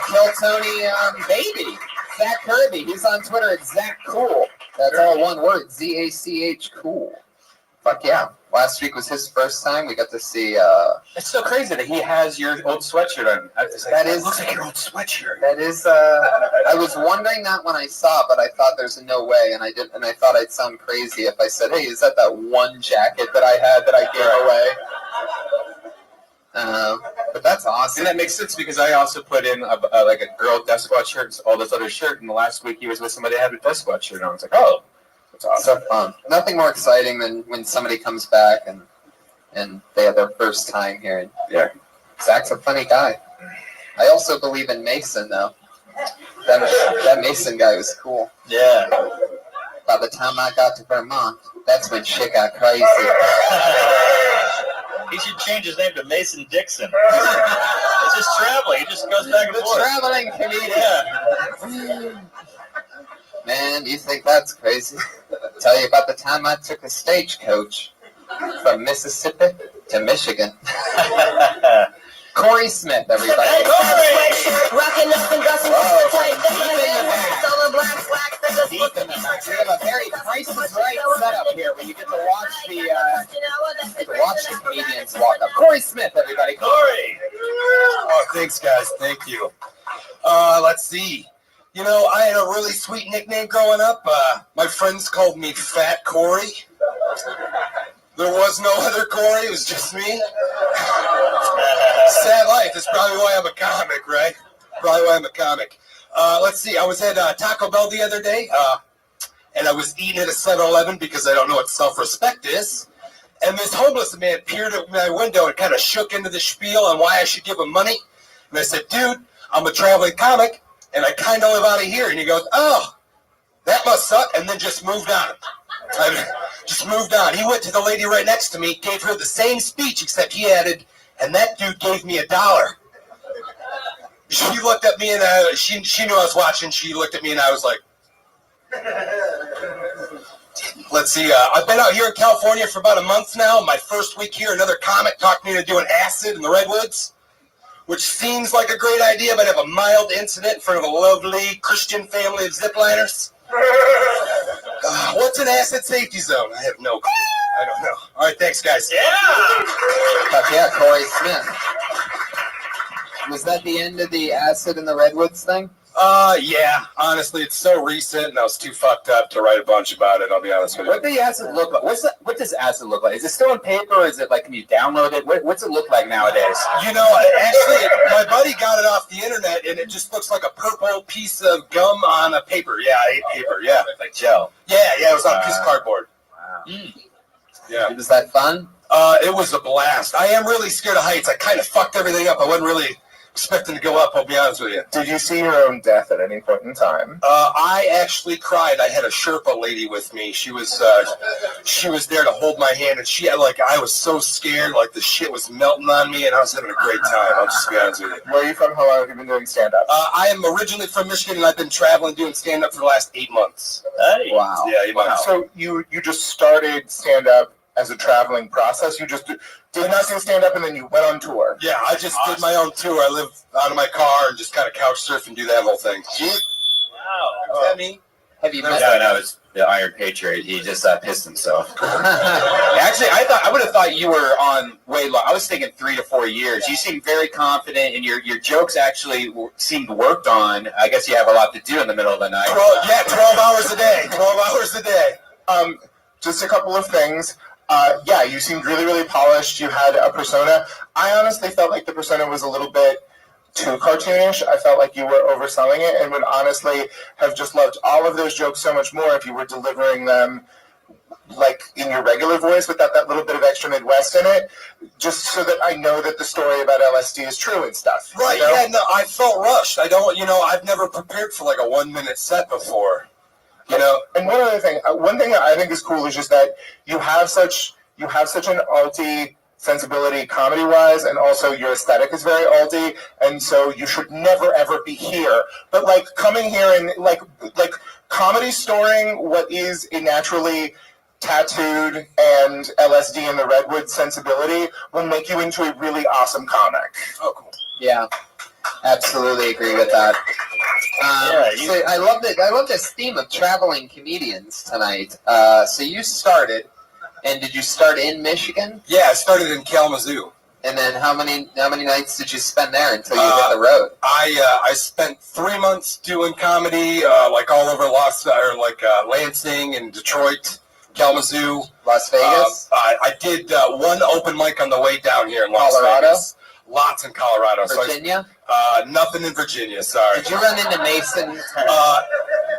Kill Tony baby. Zach Kirby. He's on Twitter at Zach Cool. That's all one word. Z-A-C-H Cool. Fuck yeah. Last week was his first time. We got to see... It's so crazy that he has your old sweatshirt on. That looks like your old sweatshirt. That is... I was wondering that when I saw it, but I thought there's no way, and I didn't. And I thought I'd sound crazy if I said, hey, is that one jacket that I had that I gave away? But that's awesome. And that makes sense because I also put in like a girl death squad shirt, all this other shirt, and the last week he was with somebody that had a death squad shirt on. I was like, oh, that's awesome. So fun. Nothing more exciting than when somebody comes back and they have their first time here. And yeah, Zach's a funny guy. I also believe in Mason, though. That Mason guy was cool. Yeah. By the time I got to Vermont, that's when shit got crazy. He should change his name to Mason Dixon. It's just traveling. He just goes back and The forth. traveling comedian. Yeah. Man, you think that's crazy? Tell you about the time I took a stagecoach from Mississippi to Michigan. Corey Smith, everybody. Hey, Corey! Rocking up and dressing tight. Deep in the back. We have a very Price is Right setup here where you get to watch the comedians walk up. Corey Smith, everybody. Corey! Oh, thanks, guys. Thank you. Let's see. You know, I had a really sweet nickname growing up. My friends called me Fat Corey. There was no other Corey. It was just me. Sad life. That's probably why I'm a comic, right? Probably why I'm a comic. Let's see. I was at Taco Bell the other day, and I was eating at a 7-Eleven because I don't know what self-respect is. And this homeless man peered at my window and kind of shook into the spiel on why I should give him money. And I said, dude, I'm a traveling comic, and I kind of live out of here. And he goes, oh, that must suck, and then just moved on. Just moved on. He went to the lady right next to me, gave her the same speech, except he added, and that dude gave me $1. She looked at me, and she knew I was watching. She looked at me, and I was like, let's see. I've been out here in California for about a month now. My first week here, another comic talked me into doing acid in the Redwoods, which seems like a great idea, but I have a mild incident in front of a lovely Christian family of zipliners. What's an acid safety zone? I have no clue. I don't know. All right, thanks, guys. Yeah! Fuck yeah, Corey Smith. Was that the end of the acid in the Redwoods thing? Yeah. Honestly, it's so recent, and I was too fucked up to write a bunch about it. I'll be honest with you. What does acid look like? What does acid look like? Is it still in paper, or is it like, can you download it? What's it look like nowadays? You know, actually, my buddy got it off the internet, and it just looks like a purple piece of gum on a paper. Yeah, I ate paper. Yeah, like gel. Yeah, it was on a piece of cardboard. Wow. Yeah. Was that fun? It was a blast. I am really scared of heights. I kind of fucked everything up. I wasn't really expecting to go up, I'll be honest with you. Did you see your own death at any point in time? I actually cried. I had a Sherpa lady with me. She was there to hold my hand, and she had, I was so scared, like the shit was melting on me, and I was having a great time. I'll just be honest with you. Where are you from? How long have you been doing stand-up? I am originally from Michigan, and I've been traveling doing stand-up for the last 8 months. Hey. Wow. Yeah, 8 months. So you just started stand-up as a traveling process? You just did not do stand-up and then you went on tour? Yeah, I just did my own tour. I live out of my car and just kind of couch surf and do that whole thing. Wow. Is that me? Have you met? No, it's the Iron Patriot. He just pissed himself. Actually, I would have thought you were on way long. I was thinking 3 to 4 years. You seem very confident, and your jokes actually seemed worked on. I guess you have a lot to do in the middle of the night. 12 hours a day. 12 hours a day. Just a couple of things. Yeah, you seemed really, really polished. You had a persona. I honestly felt like the persona was a little bit too cartoonish. I felt like you were overselling it and would honestly have just loved all of those jokes so much more if you were delivering them like in your regular voice without that little bit of extra Midwest in it, just so that I know that the story about LSD is true and stuff. Right, you know? yeah, no, I felt rushed. I've never prepared for like a 1 minute set before. You know, and one thing that I think is cool is just that you have such an alty sensibility comedy wise, and also your aesthetic is very alty, and so you should never ever be here. But like coming here and like comedy storing what is a naturally tattooed and LSD in the redwood sensibility will make you into a really awesome comic. Oh, cool. Yeah, absolutely agree with that. So I love it. I love this theme of traveling comedians tonight. So you started, and did you start in Michigan? Yeah, I started in Kalamazoo. And then how many nights did you spend there until you hit the road? I spent 3 months doing comedy, like all over Lansing and Detroit, Kalamazoo, Las Vegas. I did one open mic on the way down here in Las Colorado? Vegas. Lots in Colorado. Virginia? Nothing in Virginia, sorry. Did you run into Mason?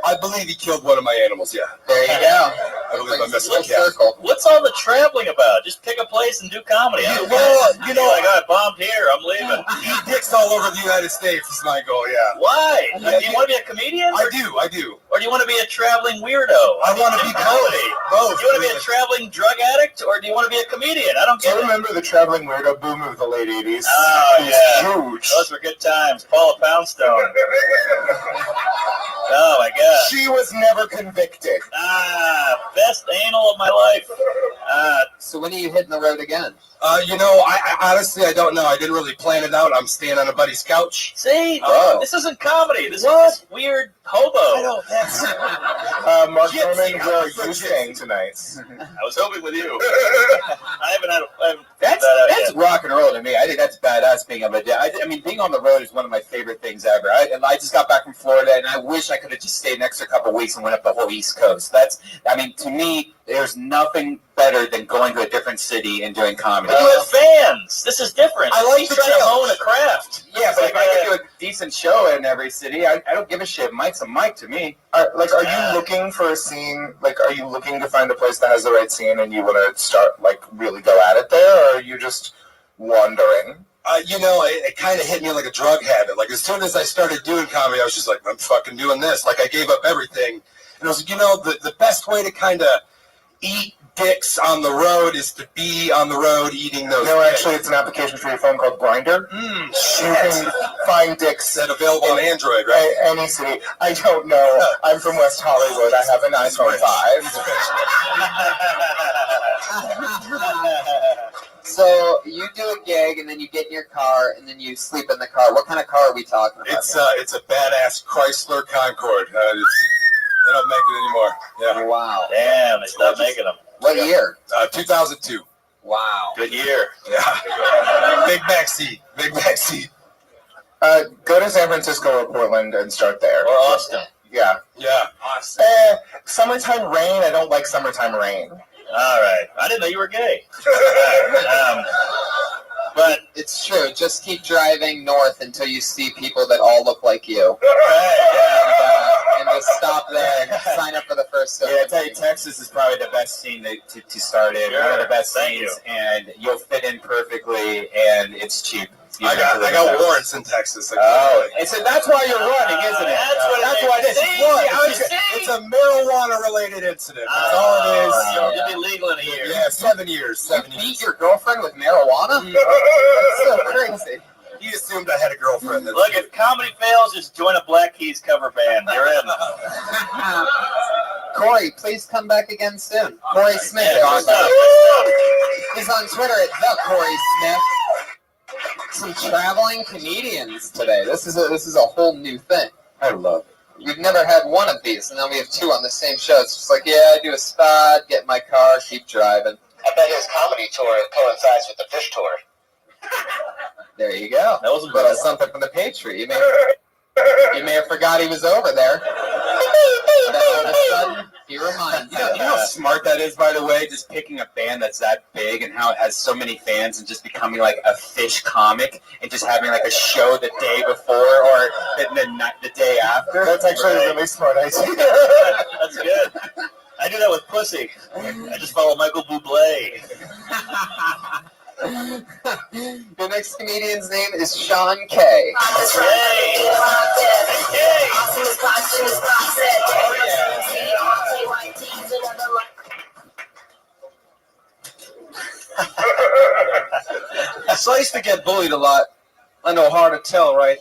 I believe he killed one of my animals, yeah. There you go. I believe I missed Full my cat. circle. What's all the traveling about? Just pick a place and do comedy. I got bombed here. I'm leaving. Eat dicks all over the United States is my goal, yeah. Why? Do you want to be a comedian? I do. Or do you want to be a traveling weirdo? I want to be comedy. Both. Do you want to be a traveling drug addict, or do you want to be a comedian? I don't Do you get it. remember the traveling weirdo boom of the late 80s? Oh, It was yeah. huge. Those were good times. Paula Poundstone. Oh, my God. She was never convicted. Best anal of my life. So when are you hitting the road again? I honestly, I don't know. I didn't really plan it out. I'm staying on a buddy's couch. See? Oh. This isn't comedy. This is weird hobo. I know, that's... Mark Gypsy, Norman, where are I'm you a staying tonight? I was hoping with you. I haven't That's yet. rock and roll to me. I think that's badass being able to do. I mean, being on the road is one of my favorite things ever. I just got back from Florida, and I wish I could have just stayed an extra couple of weeks and went up the whole East Coast. To me, there's nothing better than going to a different city and doing comedy. But you have fans. This is different. I like He's the trying to challenge. hone a craft. Yeah, but if I could do a decent show in every city, I don't give a shit. Mike's a Mike to me. Are you looking for a scene? Are you looking to find a place that has the right scene and you want to start, really go at it there? Or are you just wandering? It kind of hit me like a drug habit. Like, as soon as I started doing comedy, I was just like, I'm fucking doing this. Like, I gave up everything. And I was like, the best way to kind of eat dicks on the road is to be on the road eating those No, dicks. actually, it's an application for your phone called Grindr. You can find dicks That's available on Android, right? Any city. I don't know. I'm from West Hollywood. I have an iPhone 5. So you do a gig, and then you get in your car, and then you sleep in the car. What kind of car are we talking about? It's a badass Chrysler Concorde. They don't make it anymore. Yeah. Wow. Damn, they stopped making them. What year? 2002. Wow. Good year. Yeah. Big back seat. Go to San Francisco or Portland and start there. Or Austin. Yeah. Yeah. Awesome. Summertime rain. I don't like summertime rain. All right. I didn't know you were gay. But it's true. Just keep driving north until you see people that all look like you. And just stop there and sign up for the first Yeah, I tell you, Texas is probably the best scene to start in. Sure. One of the best Thank scenes, and you'll fit in perfectly, and it's cheap. I got warrants in Texas. Oh, and so that's why you're running, isn't it? That's why this is one. It's a marijuana-related incident. That's all it is. You'll be legal in a year. Yeah, 7 years. 7 years. Beat your girlfriend with marijuana? That's so crazy. He assumed I had a girlfriend. Look, if comedy fails, just join a Black Keys cover band. You're in. Corey, please come back again soon. Corey Smith. He's on Twitter at the Corey Smith. Some traveling comedians today. This is a whole new thing. I love it. We've never had one of these, and now we have two on the same show. It's just like, yeah, I do a spot, get in my car, keep driving. I bet his comedy tour coincides with the fish tour. There you go. That wasn't little bad. something from the Patriot. You may have forgot he was over there. Then all of a sudden, he reminds You know how smart that is, by the way, just picking a band that's that big and how it has so many fans and just becoming like a fish comic and just having like a show the day before or the day after. That's actually a really smart idea. That's good. I do that with pussy. I just follow Michael Bublé. The next comedian's name is Sean K. So I used to get bullied a lot. I know, hard to tell, right?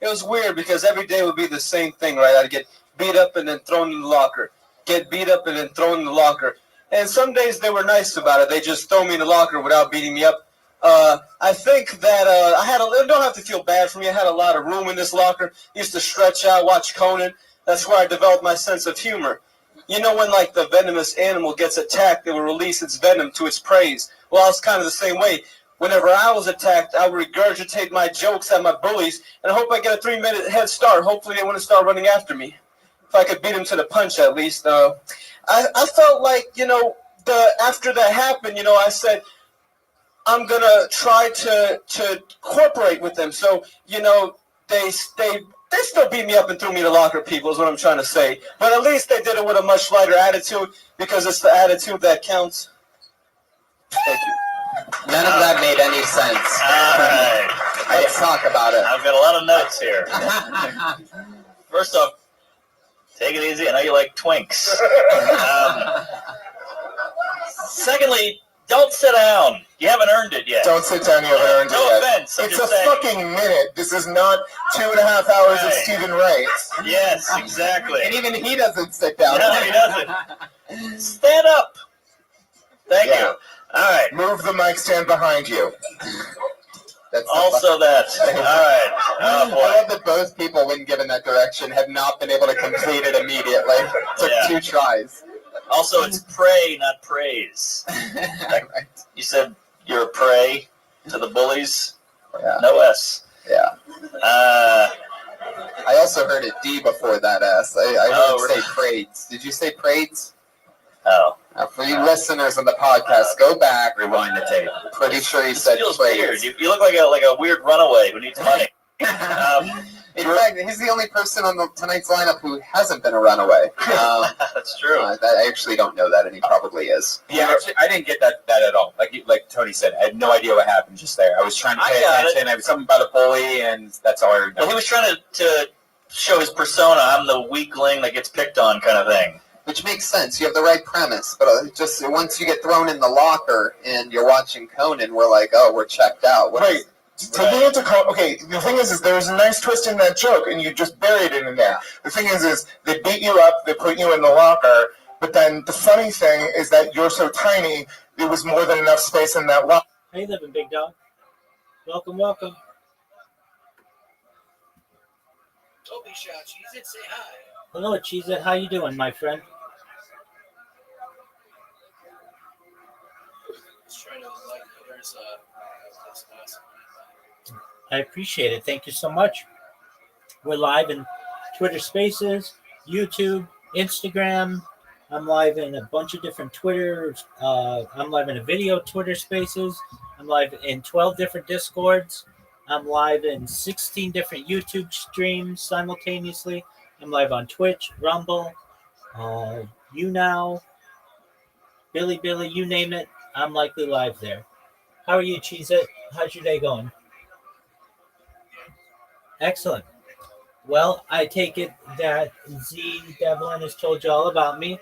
It was weird because every day would be the same thing, right? I'd get beat up and then thrown in the locker. Get beat up and then thrown in the locker. And some days they were nice about it. They just throw me in the locker without beating me up. I think that I don't have to feel bad for me. I had a lot of room in this locker. Used to stretch out, watch Conan. That's where I developed my sense of humor. You know when like the venomous animal gets attacked, it will release its venom to its prey. Well, it's kind of the same way. Whenever I was attacked, I would regurgitate my jokes at my bullies and I hope I get a 3-minute head start. Hopefully they wouldn't start running after me. If I could beat them to the punch at least. I felt like, after that happened, I said, I'm going to try to cooperate with them. So, they still beat me up and threw me in the locker, people, is what I'm trying to say. But at least they did it with a much lighter attitude because it's the attitude that counts. Thank you. None of that made any sense. All right. Let's talk about it. I've got a lot of notes here. First off, take it easy. I know you like twinks. Secondly, don't sit down. You haven't earned it yet. Don't sit down. You haven't earned it No yet. offense. I'm It's just a saying. fucking minute. This is not 2.5 hours of Right. Stephen Wright. Yes, exactly. And even he doesn't sit down. No, he doesn't. Stand up. Thank you. All right. Move the mic stand behind you. That's Also that. All right. Oh, I boy. love that both people, when given that direction, have not been able to complete it immediately. Took Yeah. 2 tries. Also, it's pray, not praise. You said you're a prey to the bullies. Yeah. No S. Yeah. I also heard it D before that S. I heard him say prades. Did you say prades? Oh. For you listeners on the podcast, go back. Rewind the tape. Pretty sure he This said feels prades. weird. You look like a weird runaway who needs money. In fact, he's the only person on tonight's lineup who hasn't been a runaway. That's true. I actually don't know that, and he probably is. Yeah, actually, I didn't get that at all. Like Tony said, I had no idea what happened just there. I was trying to pay attention. I was something about a bully, and that's all I heard. Well, he was trying to show his persona. I'm the weakling that gets picked on kind of thing. Which makes sense. You have the right premise, but just once you get thrown in the locker and you're watching Conan, we're like, oh, we're checked out. Wait, taking it to okay. The thing is there's a nice twist in that joke, and you just buried it in there. The thing is they beat you up, they put you in the locker, but then the funny thing is that you're so tiny, there was more than enough space in that locker. How you living, big dog? Welcome, welcome. Toby shot Cheez-It, say hi. Hello, Cheez-It. How you doing, my friend? Just trying to like there's I appreciate it. Thank you so much. We're live in Twitter Spaces, YouTube, Instagram. I'm live in a bunch of different Twitters. I'm live in a video Twitter Spaces. I'm live in 12 different Discords. I'm live in 16 different YouTube streams simultaneously. I'm live on Twitch, Rumble, YouNow, Billy, you name it. I'm likely live there. How are you, Cheese It? How's your day going? Excellent. Well, I take it that Z Devlin has told you all about me,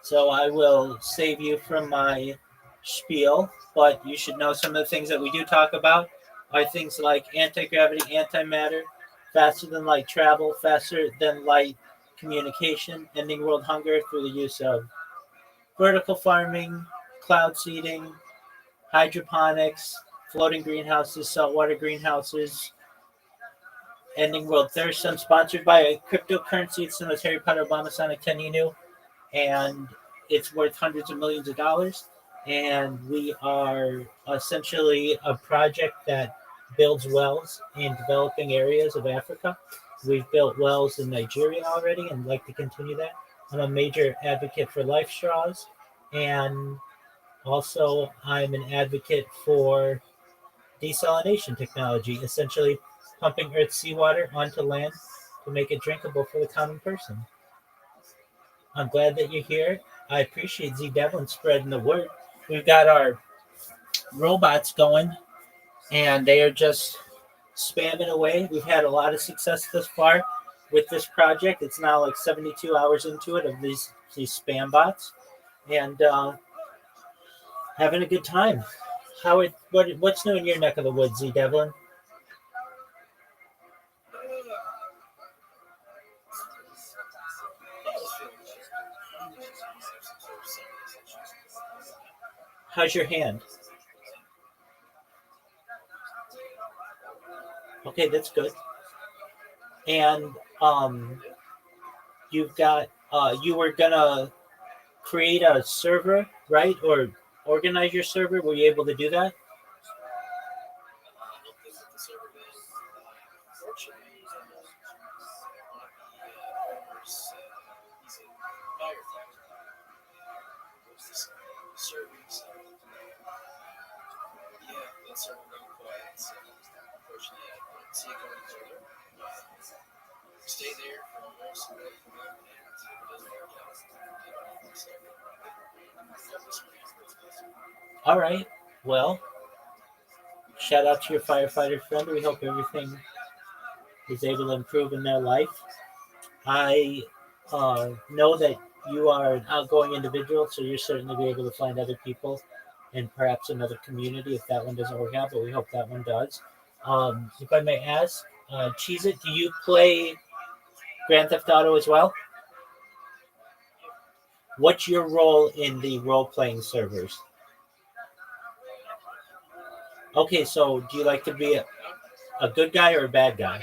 so I will save you from my spiel, but you should know some of the things that we do talk about are things like anti-gravity, antimatter, faster than light travel, faster than light communication, ending world hunger through the use of vertical farming, cloud seeding, hydroponics, floating greenhouses, saltwater greenhouses, ending world thirst. I'm sponsored by a cryptocurrency. It's known as Harry Potter Bombasonic 10 Inu, and it's worth hundreds of millions of dollars. And we are essentially a project that builds wells in developing areas of Africa. We've built wells in Nigeria already and like to continue that. I'm a major advocate for life straws, and also I'm an advocate for desalination technology, essentially pumping Earth's seawater onto land to make it drinkable for the common person. I'm glad that you're here. I appreciate Z Devlin spreading the word. We've got our robots going, and they are just spamming away. We've had a lot of success thus far with this project. It's now like 72 hours into it of these spam bots, and having a good time. What's new in your neck of the woods, Z Devlin? How's your hand? Okay, that's good. And you've got you were gonna create a server, right? Or organize your server. Were you able to do that? Stay there for almost All right. Well, shout out to your firefighter friend. We hope everything is able to improve in their life. I know that you are an outgoing individual, so you'll certainly be able to find other people and perhaps another community if that one doesn't work out, but we hope that one does. If I may ask, Cheese It, do you play Grand Theft Auto as well? What's your role in the role-playing servers? Okay, so do you like to be a good guy or a bad guy?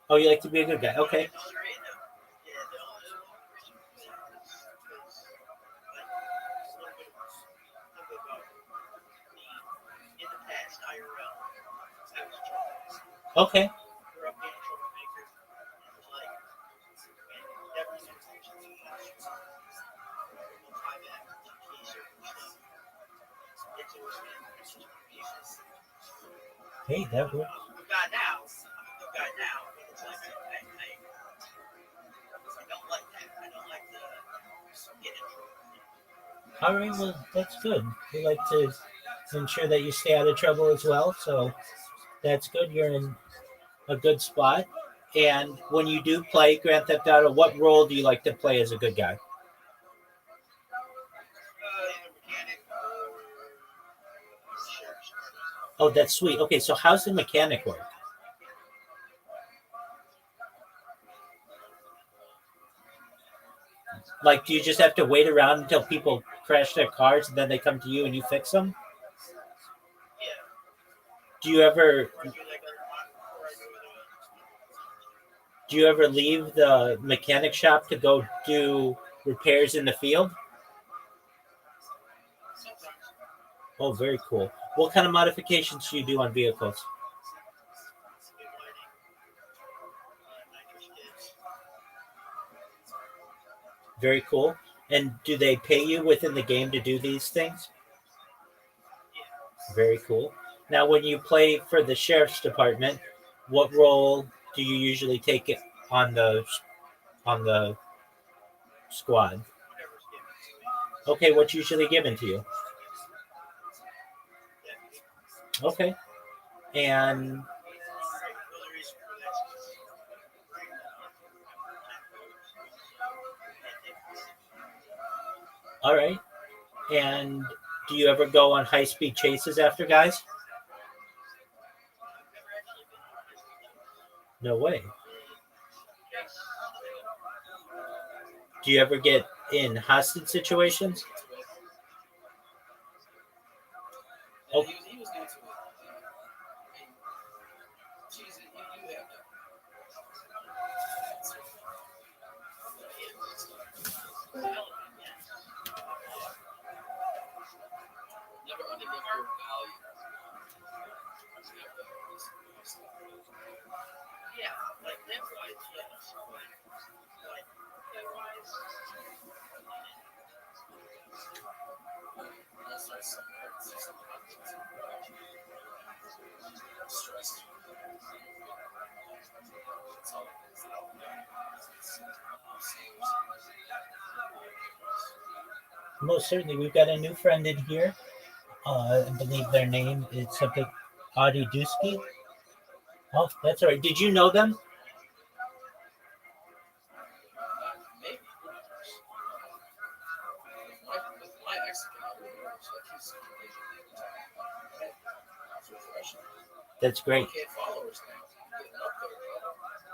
Oh, you like to be a good guy. Okay. Okay. Hey, that works. All right, well, that's good. We like to ensure that you stay out of trouble as well, so that's good. You're in a good spot. And when you do play Grand Theft Auto, what role do you like to play as a good guy? Oh, that's sweet. Okay, so how's the mechanic work? Like, do you just have to wait around until people crash their cars and then they come to you and you fix them? Do you ever leave the mechanic shop to go do repairs in the field? Oh, very cool. What kind of modifications do you do on vehicles? Very cool. And do they pay you within the game to do these things? Very cool. Now, when you play for the sheriff's department, what role do you usually take it on the squad? Okay, what's usually given to you? Okay, and all right. And do you ever go on high-speed chases after guys? No way. Do you ever get in hostage situations? Oh. He was good to it. Jeez, you have to. Never underlook your value. Yeah, like that's why it's stress. Most certainly. We've got a new friend in here. I believe their name is something Audie Dusky. Oh, that's all right. Did you know them? Maybe. With my Mexican That's great. followers now.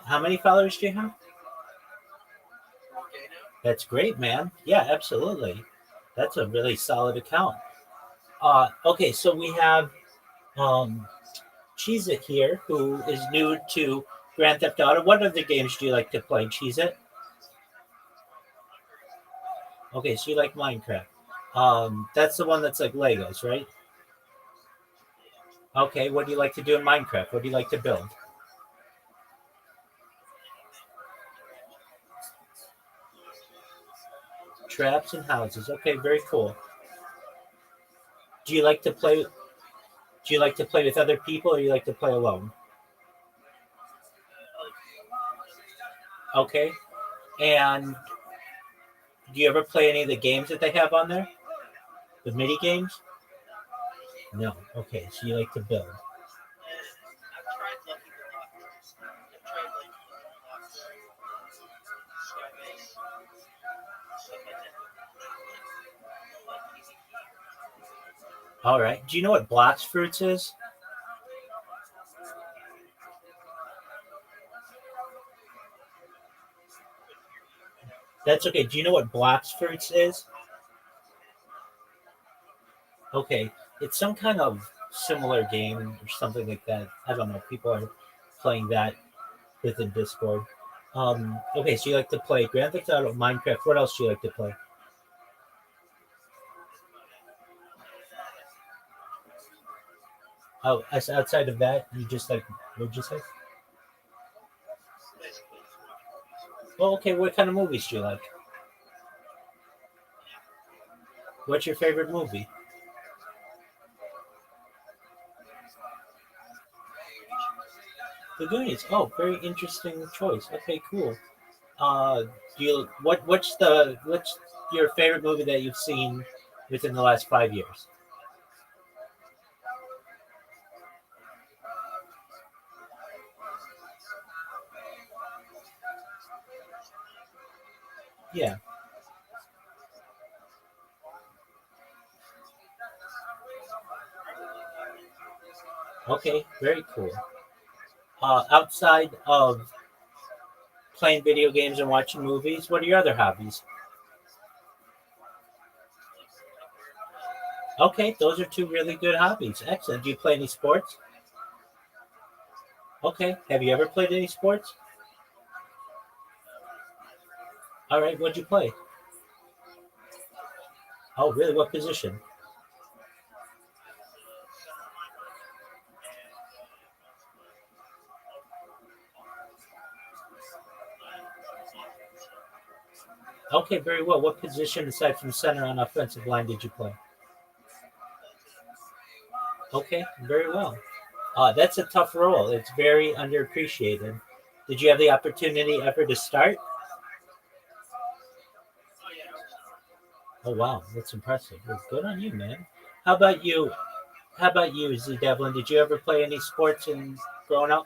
How many followers do you have? That's great, man. Yeah, absolutely. That's a really solid account. Okay, so we have Cheez It here, who is new to Grand Theft Auto. What other games do you like to play, Cheez It? Okay, so you like Minecraft. That's the one that's like Legos, right? Okay, what do you like to do in Minecraft? What do you like to build? Traps and houses. Okay, very cool. Do you like to play? Do you like to play with other people, or you like to play alone? Okay. And do you ever play any of the games that they have on there? The mini games? No. Okay, so you like to build. All right. Do you know what Blox Fruits is? That's okay. Do you know what Blox Fruits is? Okay. It's some kind of similar game or something like that. I don't know. People are playing that within Discord. Okay, so you like to play Grand Theft Auto, Minecraft. What else do you like to play? Oh, outside of that, you just like, what'd you say? Well, okay, what kind of movies do you like? What's your favorite movie? The Goonies. Oh, very interesting choice. Okay, cool. Do you what's your favorite movie that you've seen within the last 5 years? Yeah. Okay, very cool. Outside of playing video games and watching movies, what are your other hobbies? Okay, those are two really good hobbies. Excellent. Do you play any sports? Okay. Have you ever played any sports? All right. What'd you play? Oh, really? What position? Okay, very well. What position aside from center on offensive line did you play? Okay, very well. That's a tough role. It's very underappreciated. Did you have the opportunity ever to start? Oh wow, that's impressive. Well, good on you, man. How about you? How about you, Z Devlin? Did you ever play any sports in growing up?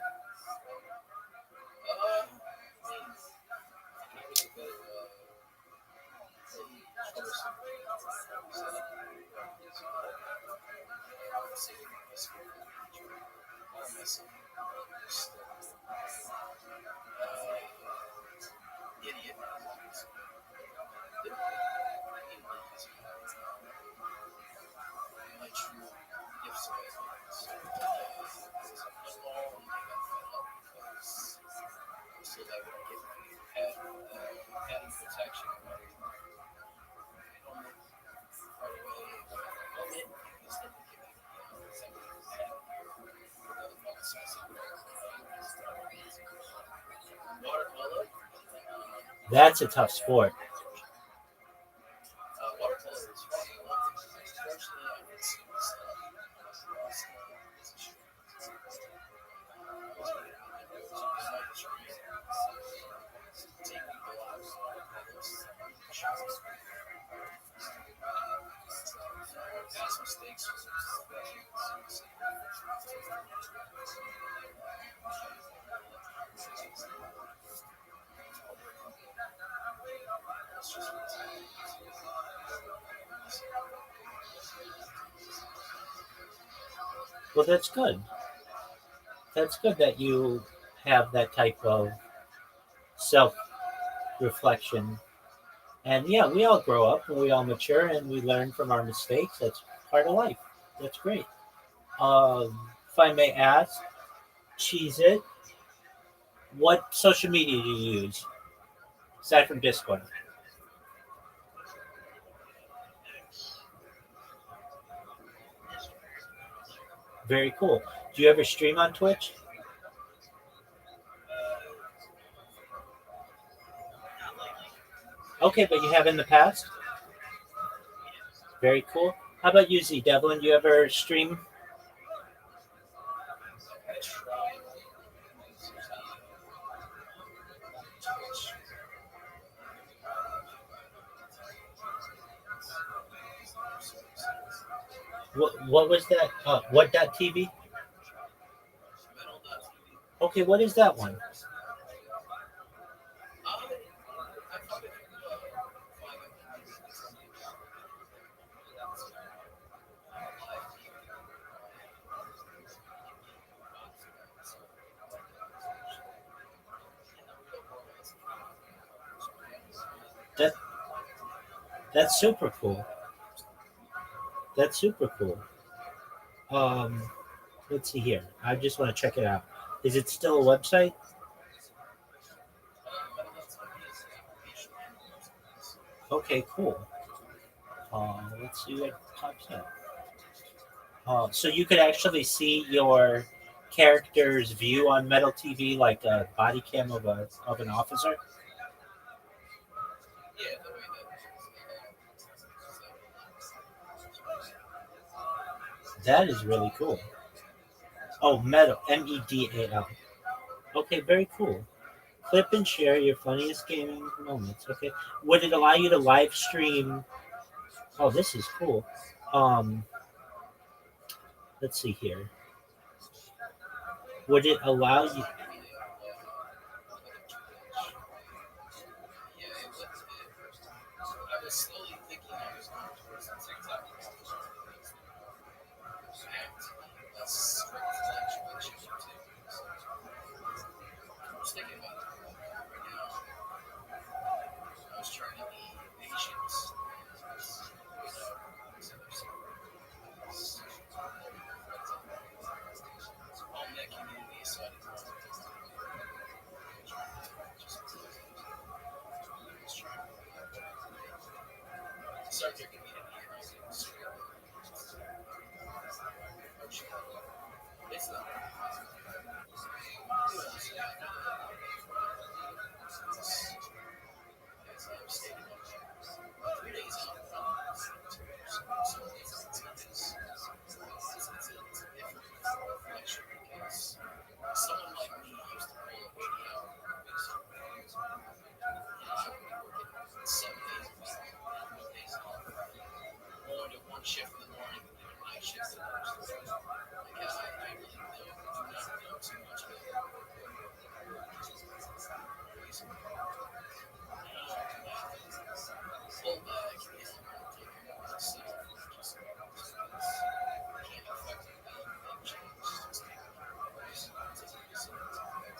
That's a tough sport. Well, that's good. That's good that you have that type of self reflection. And yeah, we all grow up and we all mature and we learn from our mistakes. That's part of life. That's great. If I may ask, Cheese It, what social media do you use aside from Discord? Very cool. Do you ever stream on Twitch? Okay, but you have in the past? Very cool. How about you, Z Devlin? Do you ever stream? What was that? What .tv? Okay, what is that one? That that's super cool. That's super cool. Um, let's see here. I just want to check it out. Is it still a website? Okay, cool. Let's see what pops up. So you could actually see your character's view on Metal TV, like a body cam of an officer. That is really cool. Oh, Metal, Medal. Okay, very cool. Clip and share your funniest gaming moments. Okay, would it allow you to live stream? Oh, this is cool. Um, let's see here. Would it allow you?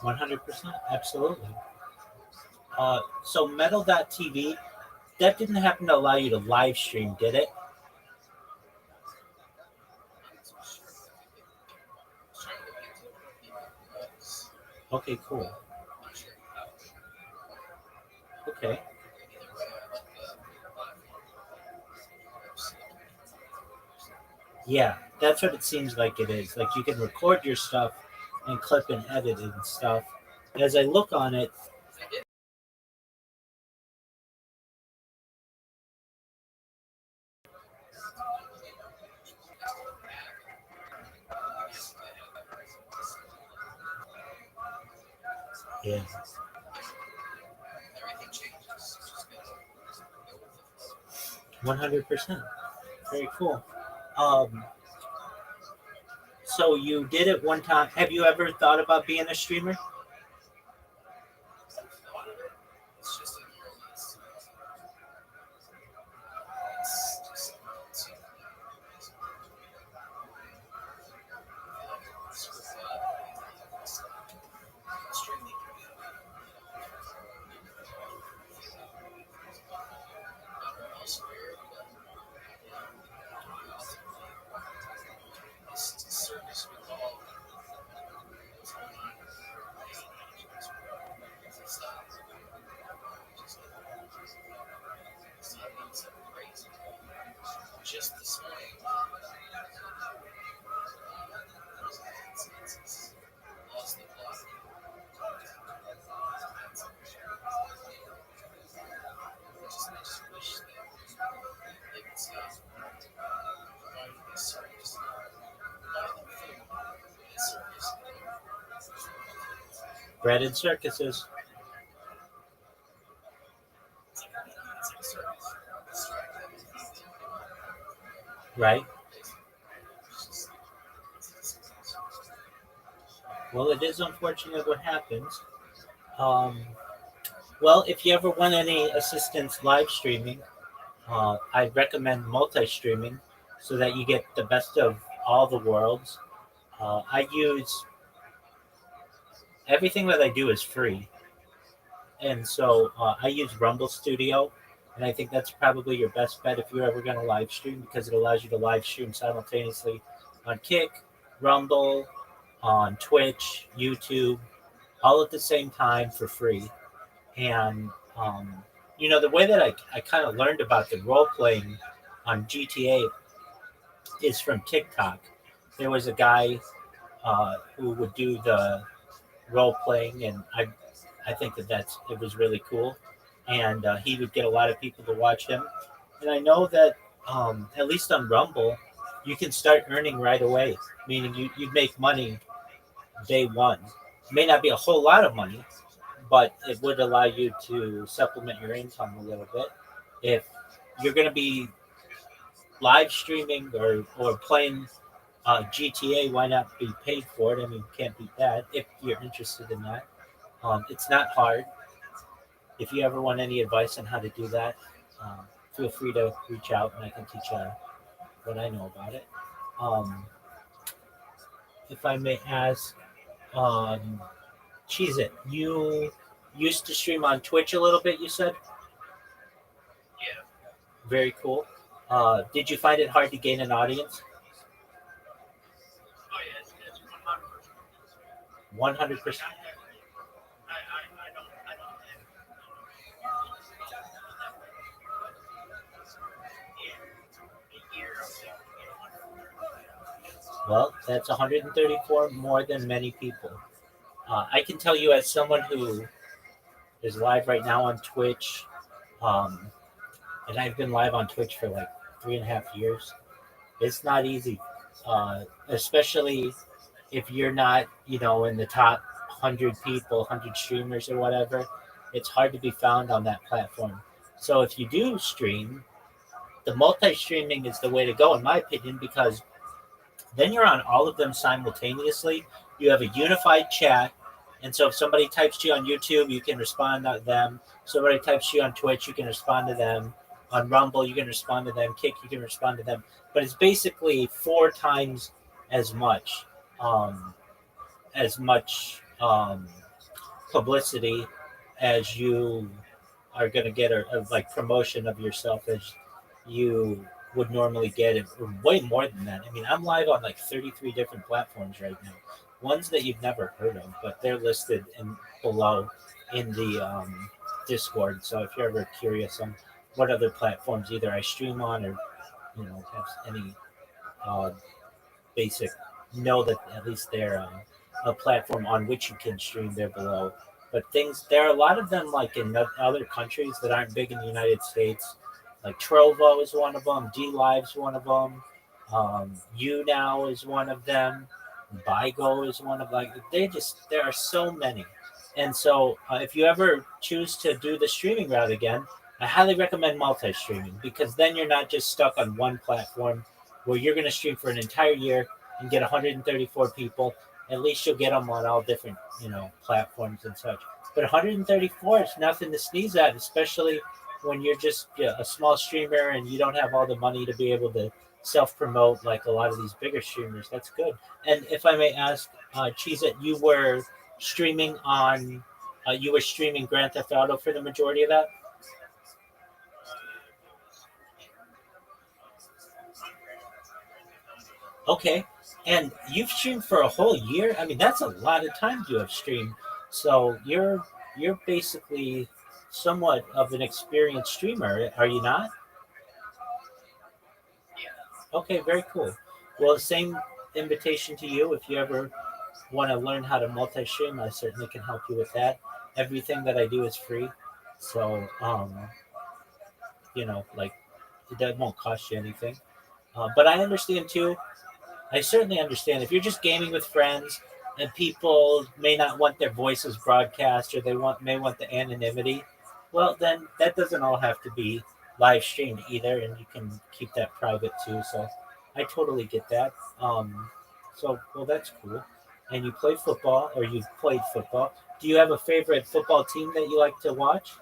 100%, absolutely. So Metal.tv, that didn't happen to allow you to live stream, did it? Okay, cool. Okay. Yeah, that's what it seems like it is. Like you can record your stuff and clip and edit it and stuff. As I look on it, yeah, 100%. Very cool. Um, so you did it one time. Have you ever thought about being a streamer? Just this morning. Lost the plot. I just wish that they could stop providing this service. Providing food, this service. Bread and circuses. Right. Well, it is unfortunate what happens. Well, if you ever want any assistance live streaming, I'd recommend multi-streaming so that you get the best of all the worlds. I use everything that I do is free, and so I use Rumble Studio, and I think that's probably your best bet if you're ever going to live stream because it allows you to live stream simultaneously on Kick, Rumble, on Twitch, YouTube, all at the same time for free. And the way that I kind of learned about the role playing on GTA is from TikTok. There was a guy who would do the role playing, and I think it was really cool, and he would get a lot of people to watch him. And I know that at least on Rumble, you can start earning right away, meaning you'd make money day one. It may not be a whole lot of money, but it would allow you to supplement your income a little bit. If you're going to be live streaming or playing GTA, why not be paid for it? I mean, you can't beat that if you're interested in that. It's not hard. If you ever want any advice on how to do that, feel free to reach out and I can teach you what I know about it. If I may ask, Cheese It, you used to stream on Twitch a little bit, you said? Yeah. Very cool. Did you find it hard to gain an audience? Oh yeah, it's 100%. 100%. Well, that's 134 more than many people. I can tell you, as someone who is live right now on Twitch, and I've been live on Twitch for like 3.5 years. It's not easy, especially if you're not, in the top 100 people, 100 streamers or whatever. It's hard to be found on that platform. So if you do stream, the multi-streaming is the way to go, in my opinion, because then you're on all of them simultaneously. You have a unified chat. And so if somebody types to you on YouTube, you can respond to them. Somebody types to you on Twitch, you can respond to them. On Rumble, you can respond to them. Kick, you can respond to them. But it's basically 4 times as much publicity as you are going to get a like promotion of yourself as you would normally get it, or way more than that. I mean, I'm live on like 33 different platforms right now, ones that you've never heard of, but they're listed in below in the Discord. So if you're ever curious on what other platforms either I stream on or have any uh, basic, know that at least they're a platform on which you can stream there below. But there are a lot of them like in other countries that aren't big in the United States. Like Trovo is one of them, D Live's one of them, YouNow is one of them, Bigo is one of there are so many. And so if you ever choose to do the streaming route again, I highly recommend multi-streaming because then you're not just stuck on one platform where you're going to stream for an entire year and get 134 people. At least you'll get them on all different, platforms and such. But 134 is nothing to sneeze at, especially when you're just a small streamer and you don't have all the money to be able to self-promote like a lot of these bigger streamers. That's good. And if I may ask, Cheez-It, you were streaming Grand Theft Auto for the majority of that? Okay. And you've streamed for a whole year? I mean, that's a lot of time you have streamed. So you're basically somewhat of an experienced streamer, are you not? Okay, very cool. Well, the same invitation to you. If you ever want to learn how to multi-stream, I certainly can help you with that. Everything that I do is free. So, like that won't cost you anything. But I understand too. I certainly understand if you're just gaming with friends and people may not want their voices broadcast or may want the anonymity. Well, then that doesn't all have to be live streamed either, and you can keep that private too. So I totally get that. Well, that's cool. And you play football, or you've played football. Do you have a favorite football team that you like to watch?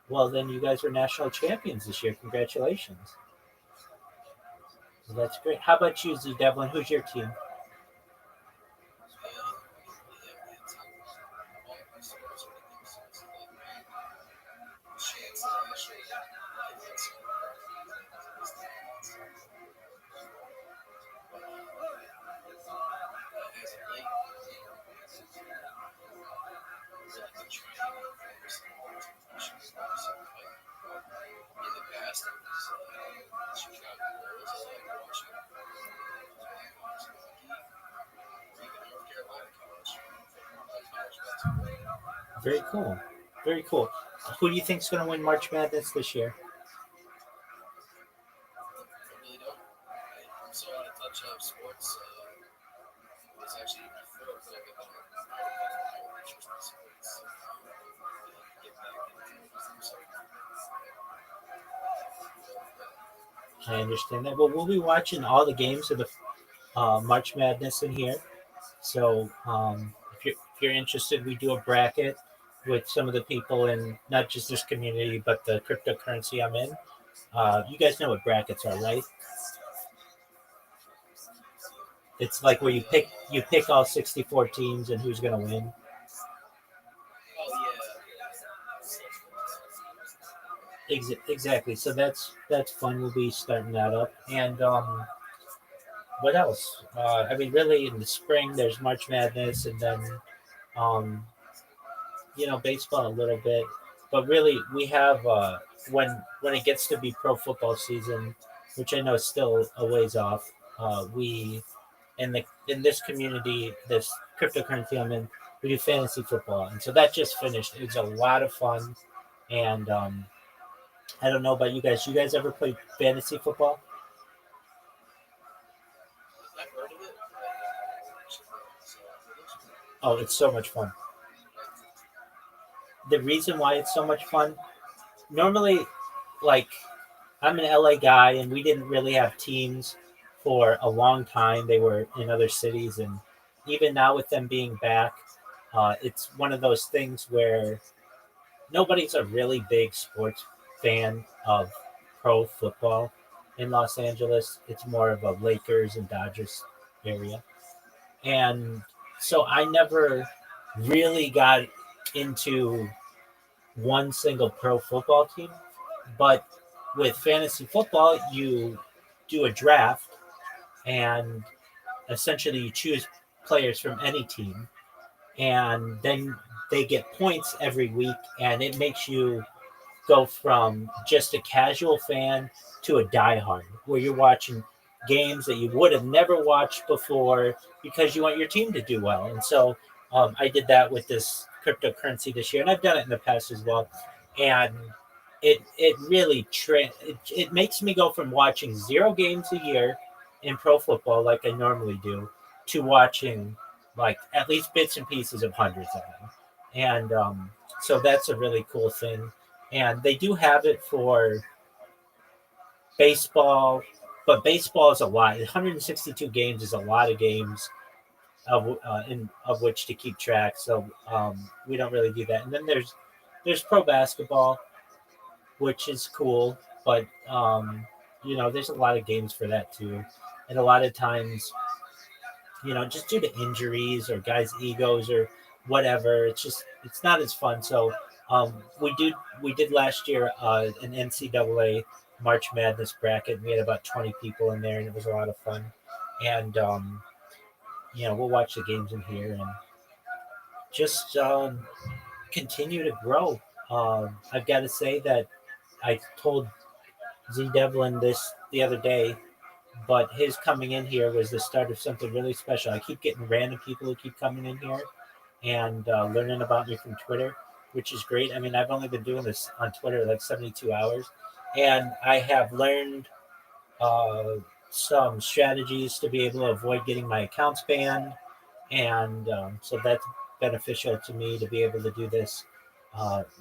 Well, then you guys are national champions this year. Congratulations. Well, that's great. How about you, Z Devlin? Who's your team? Very cool. Very cool. Who do you think's going to win March Madness this year? I understand that. Well, we'll be watching all the games of the March Madness in here. So if you're interested, we do a bracket with some of the people in not just this community, but the cryptocurrency I'm in. You guys know what brackets are, right? It's like where you pick all 64 teams and who's going to win. Exactly. So that's fun. We'll be starting that up. And what else? I mean, really, in the spring there's March Madness, and then baseball a little bit. But really, we have when it gets to be pro football season, which I know is still a ways off. We in this community, this cryptocurrency I'm in, we do fantasy football, and so that just finished. It was a lot of fun, and I don't know about you guys. You guys ever play fantasy football? Oh, it's so much fun. The reason why it's so much fun, normally, like, I'm an LA guy, and we didn't really have teams for a long time. They were in other cities, and even now with them being back, it's one of those things where nobody's a really big sports fan of pro football. in Los Angeles. It's more of a Lakers and Dodgers area. And so I never really got into one single pro football team. But with fantasy football, you do a draft and essentially you choose players from any team. And then they get points every week. And it makes you go from just a casual fan to a diehard, where you're watching games that you would have never watched before because you want your team to do well. And so I did that with this cryptocurrency this year, and I've done it in the past as well. And it really it makes me go from watching 0 games a year in pro football like I normally do to watching like at least bits and pieces of hundreds of them. And so that's a really cool thing. And they do have it for baseball, but baseball is a lot. 162 games is a lot of games of which to keep track. So we don't really do that. And then there's pro basketball, which is cool, but there's a lot of games for that too. And a lot of times, just due to injuries or guys' egos or whatever, it's not as fun. So we did last year an NCAA March Madness bracket. We had about 20 people in there, and it was a lot of fun. And we'll watch the games in here and just continue to grow. I've got to say that I told Z Devlin this the other day, but his coming in here was the start of something really special. I keep getting random people who keep coming in here and learning about me from Twitter, which is great. I mean, I've only been doing this on Twitter like 72 hours, and I have learned some strategies to be able to avoid getting my accounts banned, and so that's beneficial to me to be able to do this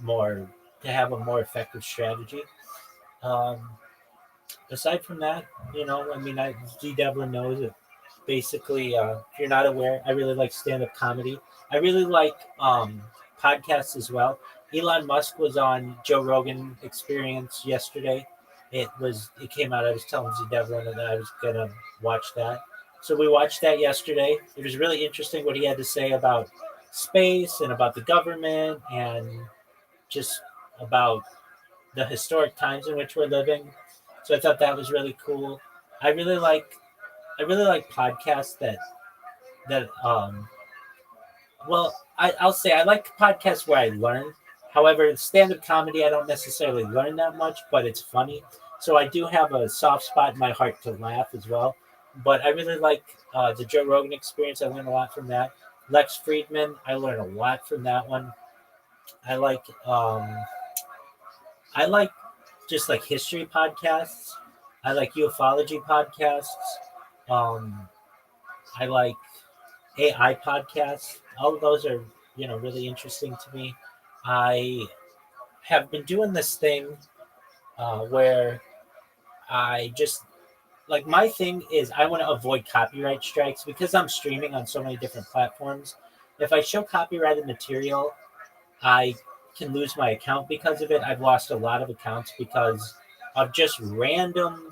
more, to have a more effective strategy. Aside from that, Z Devlin knows it. Basically, if you're not aware, I really like stand-up comedy. I really like podcasts as well. Elon Musk was on Joe Rogan Experience yesterday. It came out. I was telling Z Devlin that I was gonna watch that. So we watched that yesterday. It was really interesting what he had to say about space and about the government and just about the historic times in which we're living. So I thought that was really cool. I really like podcasts I'll say I like podcasts where I learn. However, stand-up comedy, I don't necessarily learn that much, but it's funny. So I do have a soft spot in my heart to laugh as well. But I really like the Joe Rogan Experience. I learned a lot from that. Lex Friedman, I learned a lot from that one. I like just like history podcasts. I like ufology podcasts. I like AI podcasts. All of those are, really interesting to me. I have been doing this thing where I just like, my thing is I want to avoid copyright strikes because I'm streaming on so many different platforms. If I show copyrighted material, I can lose my account because of it. I've lost a lot of accounts because of just random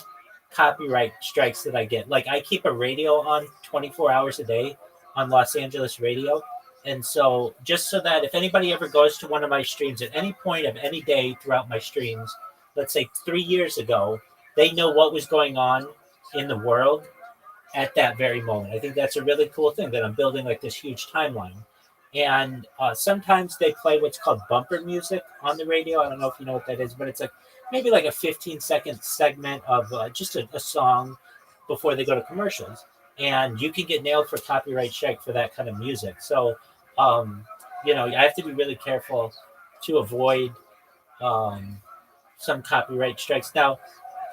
copyright strikes that I get. Like, I keep a radio on 24 hours a day on Los Angeles radio. And so just so that if anybody ever goes to one of my streams at any point of any day throughout my streams, let's say 3 years ago, they know what was going on in the world at that very moment. I think that's a really cool thing, that I'm building like this huge timeline. And sometimes they play what's called bumper music on the radio. I don't know if you know what that is, but it's like maybe like a 15-second segment of just a song before they go to commercials. And you can get nailed for copyright strike for that kind of music. So, I have to be really careful to avoid some copyright strikes. Now,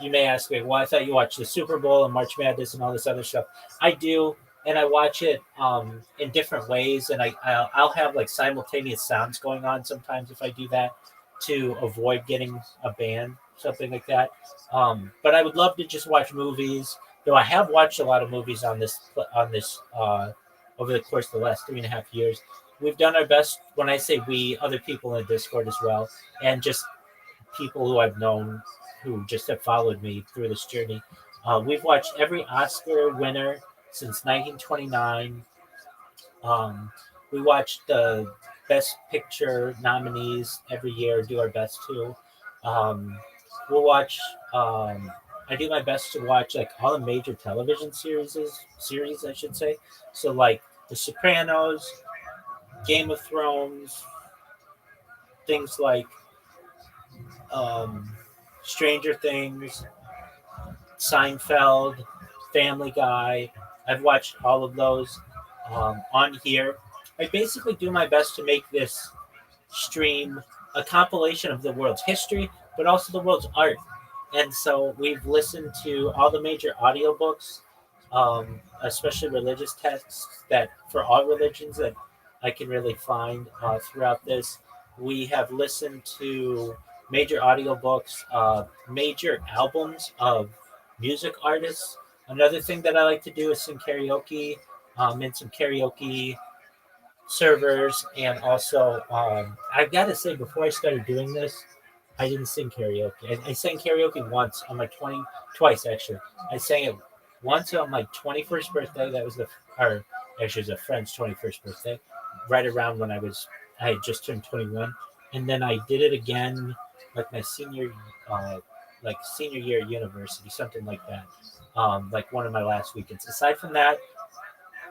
you may ask me, well, I thought you watched the Super Bowl and March Madness and all this other stuff. I do, and I watch it in different ways, and I'll have like simultaneous sounds going on sometimes if I do that to avoid getting a ban, something like that. But I would love to just watch movies, though I have watched a lot of movies on this over the course of the last 3.5 years. We've done our best. When I say we, other people in the Discord as well, and just people who I've known who just have followed me through this journey. We've watched every Oscar winner since 1929. We watch the Best Picture nominees every year, do our best to. We'll watch. I do my best to watch like all the major television series, I should say. So like The Sopranos, Game of Thrones, things like Stranger Things, Seinfeld, Family Guy. I've watched all of those on here. I basically do my best to make this stream a compilation of the world's history, but also the world's art. And so we've listened to all the major audiobooks, especially religious texts that for all religions that I can really find throughout this. We have listened to major audiobooks, major albums of music artists. Another thing that I like to do is sing karaoke in some karaoke servers. And also, I've got to say, before I started doing this, I didn't sing karaoke. I sang karaoke once on my twice actually. I sang it once on my 21st birthday. That was or actually it was a friend's 21st birthday, right around when I had just turned 21. And then I did it again, like my senior year at university, something like that. Like one of my last weekends. Aside from that,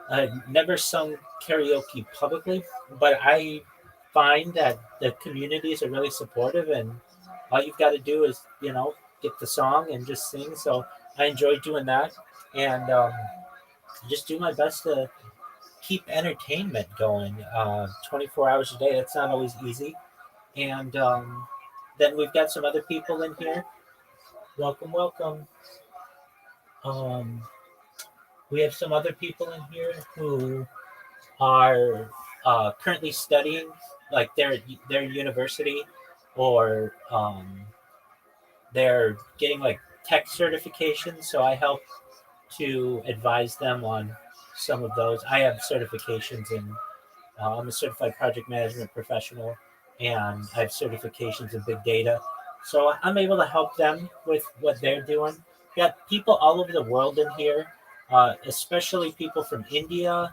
I've never sung karaoke publicly, but I find that the communities are really supportive, and all you've got to do is, get the song and just sing. So I enjoy doing that, and just do my best to keep entertainment going 24 hours a day. That's not always easy. And then we've got some other people in here. Welcome, welcome. We have some other people in here who are currently studying, like their university, or they're getting like tech certifications. So I help to advise them on some of those. I have certifications in. I'm a certified project management professional, and I have certifications in big data. So I'm able to help them with what they're doing. Got people all over the world in here, especially people from India,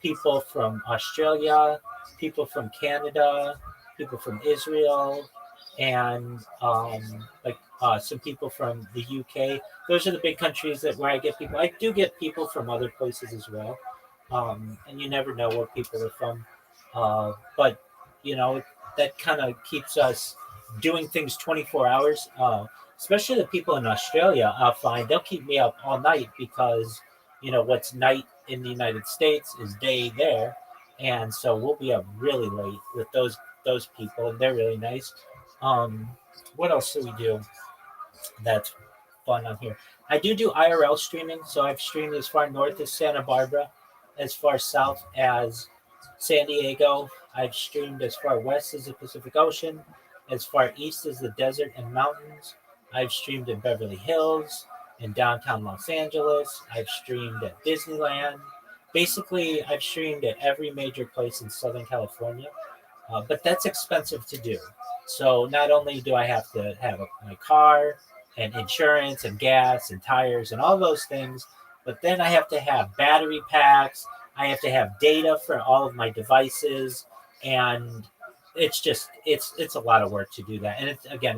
people from Australia, people from Canada, people from Israel, and some people from the UK. Those are the big countries where I get people. I do get people from other places as well, and you never know where people are from. But that kind of keeps us doing things 24 hours. Especially the people in Australia, I'll find they'll keep me up all night because what's night in the United States is day there, and so we'll be up really late with those people, and they're really nice. What else do we do that's fun on here? I do IRL streaming, so I've streamed as far north as Santa Barbara, as far south as San Diego. I've streamed as far west as the Pacific Ocean, as far east as the desert and mountains. I've streamed in Beverly Hills, in downtown Los Angeles. I've streamed at Disneyland. Basically, I've streamed at every major place in Southern California, but that's expensive to do. So not only do I have to have my car and insurance and gas and tires and all those things, but then I have to have battery packs. I have to have data for all of my devices, and it's a lot of work to do that. And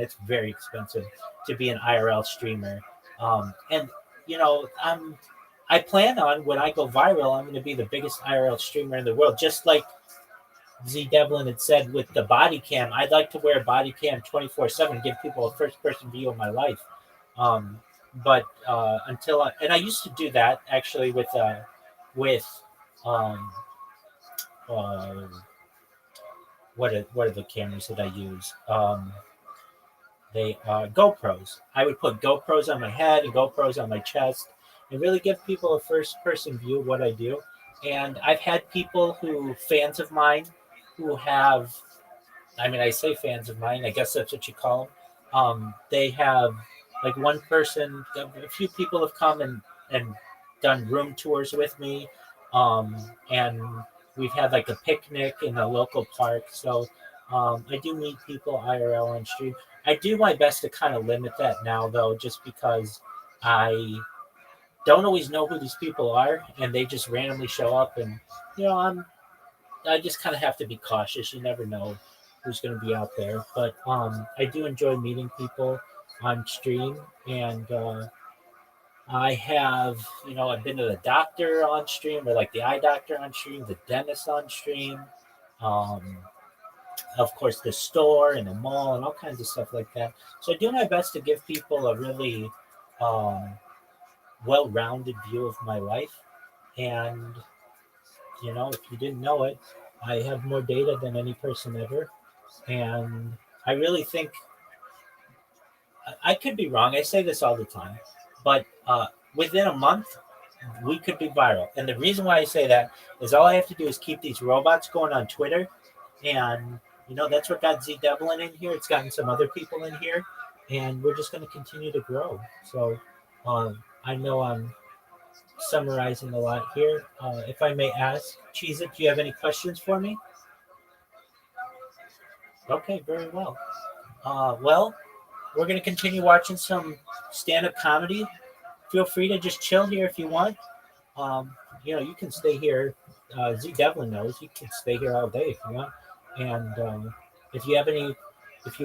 it's very expensive to be an IRL streamer. And I plan on, when I go viral, I'm going to be the biggest IRL streamer in the world. Just like Z Devlin had said with the body cam, I'd like to wear a body cam 24/7, give people a first person view of my life. But I used to do that actually with what are the cameras that I use? They are GoPros. I would put GoPros on my head and GoPros on my chest and really give people a first person view of what I do. And I've had people fans of mine, who have, I say fans of mine, I guess that's what you call them. They have, like, one person, a few people have come and done room tours with me. And we've had like a picnic in a local park. So I do meet people IRL on stream. I do my best to kind of limit that now, though, just because I don't always know who these people are, and they just randomly show up, and I just kind of have to be cautious. You never know who's going to be out there, but I do enjoy meeting people on stream, and I have, I've been to the doctor on stream, or like the eye doctor on stream, the dentist on stream, um, of course, the store and the mall and all kinds of stuff like that. So I do my best to give people a really um, well-rounded view of my life. And, if you didn't know it, I have more data than any person ever. And I really think, I could be wrong. I say this all the time, but within a month, we could be viral. And the reason why I say that is all I have to do is keep these robots going on Twitter. And, that's what got Z Devlin in here. It's gotten some other people in here. And we're just going to continue to grow. So I know I'm summarizing a lot here. If I may ask, Cheez-It, do you have any questions for me? Okay, very well. Well, we're going to continue watching some stand-up comedy. Feel free to just chill here if you want. You can stay here. Z Devlin knows you can stay here all day if you want. And if you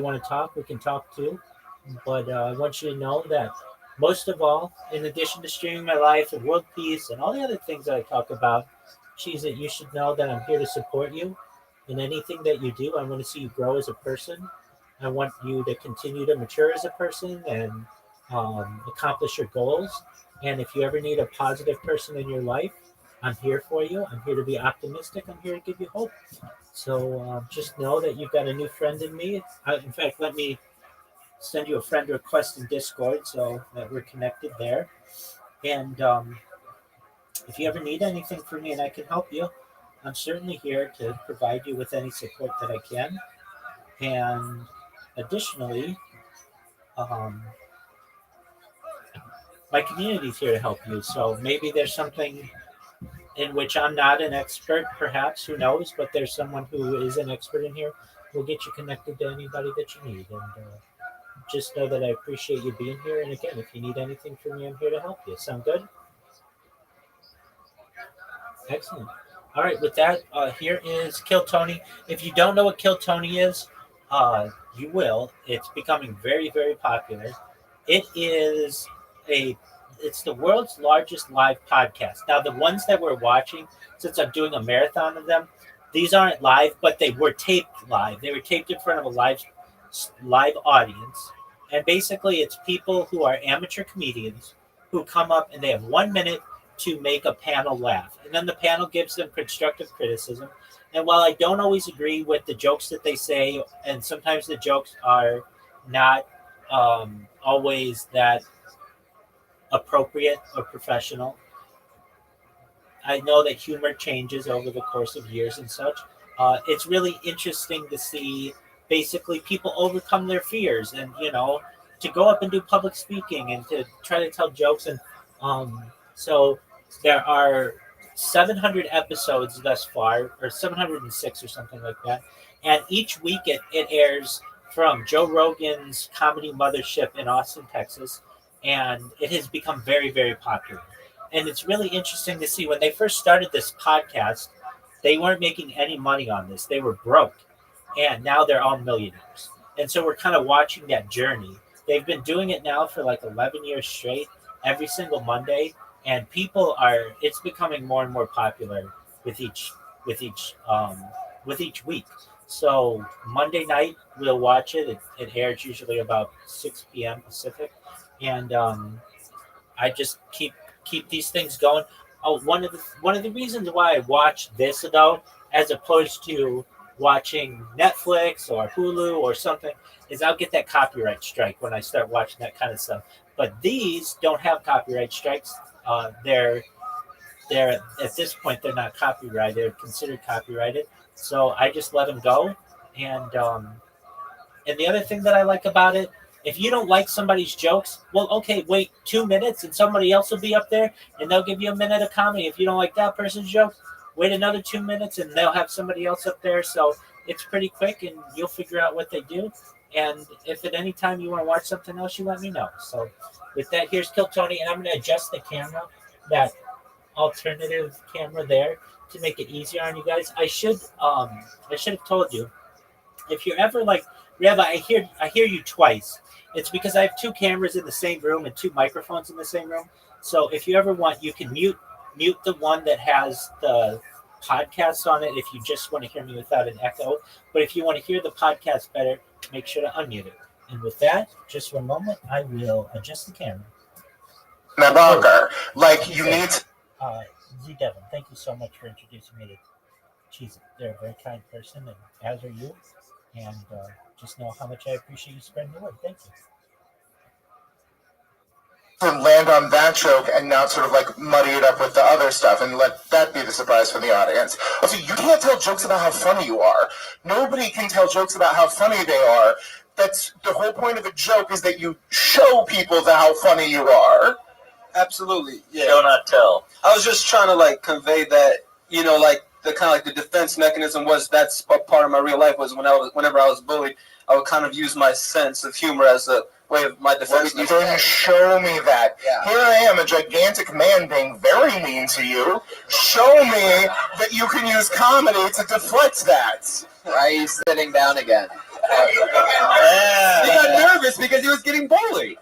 want to talk, we can talk too. But I want you to know that most of all, in addition to streaming my life and world peace and all the other things that I talk about, Cheez-It, you should know that I'm here to support you in anything that you do. I want to see you grow as a person. I want you to continue to mature as a person and accomplish your goals. And if you ever need a positive person in your life, I'm here for you. I'm here to be optimistic. I'm here to give you hope. So just know that you've got a new friend in me. In fact, let me send you a friend request in Discord so that we're connected there. And if you ever need anything from me and I can help you, I'm certainly here to provide you with any support that I can. And additionally, my community's here to help you. So maybe there's something in which I'm not an expert, perhaps, who knows, but there's someone who is an expert in here. We'll get you connected to anybody that you need. And just know that I appreciate you being here. And again, if you need anything from me, I'm here to help you. Sound good? Excellent. All right, with that, here is Kill Tony. If you don't know what Kill Tony is, you will. It's becoming very, very popular. It's the world's largest live podcast. Now, the ones that we're watching, since I'm doing a marathon of them, these aren't live, but they were taped live. They were taped in front of a live audience. And basically, it's people who are amateur comedians who come up and they have 1 minute to make a panel laugh. And then the panel gives them constructive criticism. And while I don't always agree with the jokes that they say, and sometimes the jokes are not always that appropriate or professional, I know that humor changes over the course of years and such. It's really interesting to see basically people overcome their fears and, to go up and do public speaking and to try to tell jokes. And so there are 700 episodes thus far, or 706 or something like that. And each week it airs from Joe Rogan's Comedy Mothership in Austin, Texas. And it has become very, very popular. And it's really interesting to see when they first started this podcast, they weren't making any money on this. They were broke. And now they're all millionaires. And so we're kind of watching that journey. They've been doing it now for like 11 years straight, every single Monday. And it's becoming more and more popular with each week. So Monday night, we'll watch it. It airs usually about 6 p.m. Pacific. And I just keep these things going. Oh, one of the reasons why I watch this though, as opposed to watching Netflix or Hulu or something, is I'll get that copyright strike when I start watching that kind of stuff. But these don't have copyright strikes. They're at this point they're not copyrighted. They're considered copyrighted. So I just let them go. And the other thing that I like about it, if you don't like somebody's jokes, well, okay, wait 2 minutes and somebody else will be up there and they'll give you a minute of comedy. If you don't like that person's jokes, wait another 2 minutes and they'll have somebody else up there. So it's pretty quick and you'll figure out what they do. And if at any time you want to watch something else, you let me know. So with that, here's Kill Tony, and I'm going to adjust the camera, that alternative camera there, to make it easier on you guys. I should have told you, if you're ever like, Rabbi, I hear you twice. It's because I have two cameras in the same room and two microphones in the same room. So if you ever want, you can mute the one that has the podcast on it if you just want to hear me without an echo. But if you want to hear the podcast better, make sure to unmute it. And with that, just one moment, I will adjust the camera. Now, Barker, like you need. Z Devin, thank you so much for introducing me to Cheese. They're a very kind person, and as are you. And just know how much I appreciate you spreading the word. Thank you. Land on that joke and not sort of like muddy it up with the other stuff and let that be the surprise for the audience. Also, you can't tell jokes about how funny you are. Nobody can tell jokes about how funny they are. That's the whole point of a joke, is that you show people how funny you are. Absolutely, yeah. Show not tell. I was just trying to like convey that, you know, like the kind of like the defense mechanism was, that's a part of my real life, was whenever I was bullied, I would kind of use my sense of humor as a way of my defense. You didn't show me that. Yeah. Here I am, a gigantic man being very mean to you. Show me that you can use comedy to deflect that. Why are you sitting down again? He got nervous because he was getting bullied.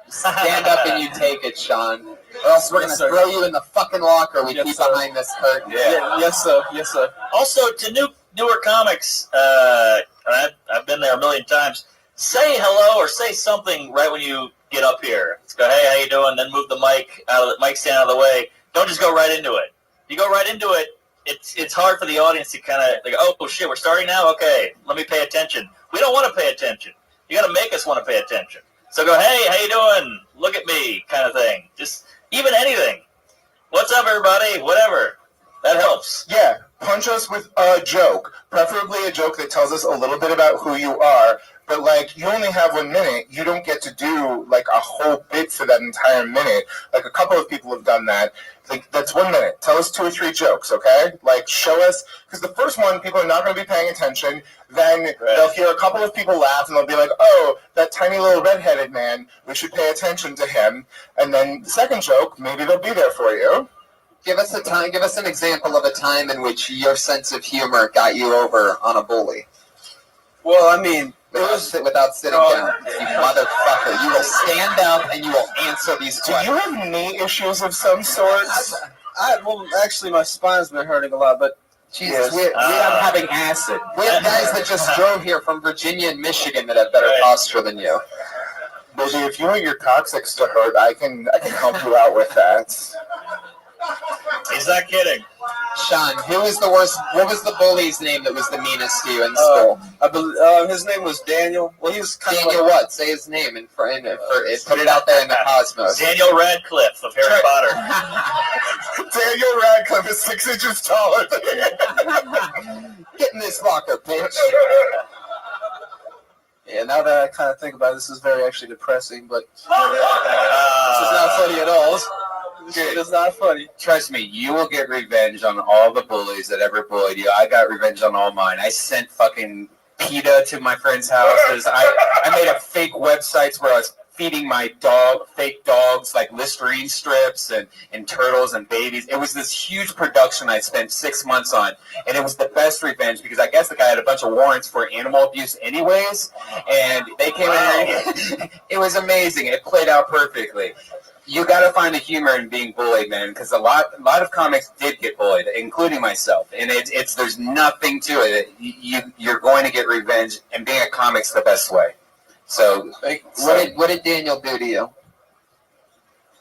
Stand up and you take it, Sean. Or else we're going to throw you in the fucking locker we keep behind this curtain. Yeah. Yes, sir. Yes, sir. Also, to newer comics, I've been there a million times. Say hello or say something right when you get up here. Let's go, hey, how you doing? Then move the mic stand out of the way. Don't just go right into it. You go right into it, it's hard for the audience to kind of like, oh shit, we're starting now? Okay, let me pay attention. We don't want to pay attention. You got to make us want to pay attention. So go, hey, how you doing? Look at me, kind of thing. Just even anything. What's up, everybody? Whatever. That helps. Yeah, punch us with a joke, preferably a joke that tells us a little bit about who you are. But, like, you only have 1 minute. You don't get to do, like, a whole bit for that entire minute. Like, a couple of people have done that. Like, that's 1 minute. Tell us 2 or 3 jokes, okay? Like, show us. Because the first one, people are not going to be paying attention. Then they'll hear a couple of people laugh, and they'll be like, oh, that tiny little redheaded man, we should pay attention to him. And then the second joke, maybe they'll be there for you. Give us an example of a time in which your sense of humor got you over on a bully. Well, I mean, without sitting down, you motherfucker. You will stand up and you will answer these questions. Do you have knee issues of some sort? Well, actually, my spine's been hurting a lot, but Jesus, we are having acid. We have guys that just drove here from Virginia and Michigan that have better posture than you. Baby, if you want your coccyx to hurt, I can help you out with that. He's not kidding. Sean, who was the worst? What was the bully's name that was the meanest to you in school? I believe his name was Daniel. Well, he was kind Daniel. of like, what? Say his name and put it out there in the cosmos. Daniel Radcliffe of Harry Potter. Daniel Radcliffe is 6 inches taller than him. Get in this locker, bitch. Yeah, now that I kind of think about it, this is very actually depressing, but this is not funny at all. It's not funny. Trust me, you will get revenge on all the bullies that ever bullied you. I got revenge on all mine. I sent fucking PETA to my friends' houses. I made up fake websites where I was feeding my fake dogs, like Listerine strips and turtles and babies. It was this huge production I spent 6 months on, and it was the best revenge because I guess the guy had a bunch of warrants for animal abuse anyways, and they came in. It was amazing. It played out perfectly. You got to find the humor in being bullied, man, because a lot of comics did get bullied, including myself, and there's nothing to it. You're going to get revenge, and being a comic's the best way. So, what did Daniel do to you?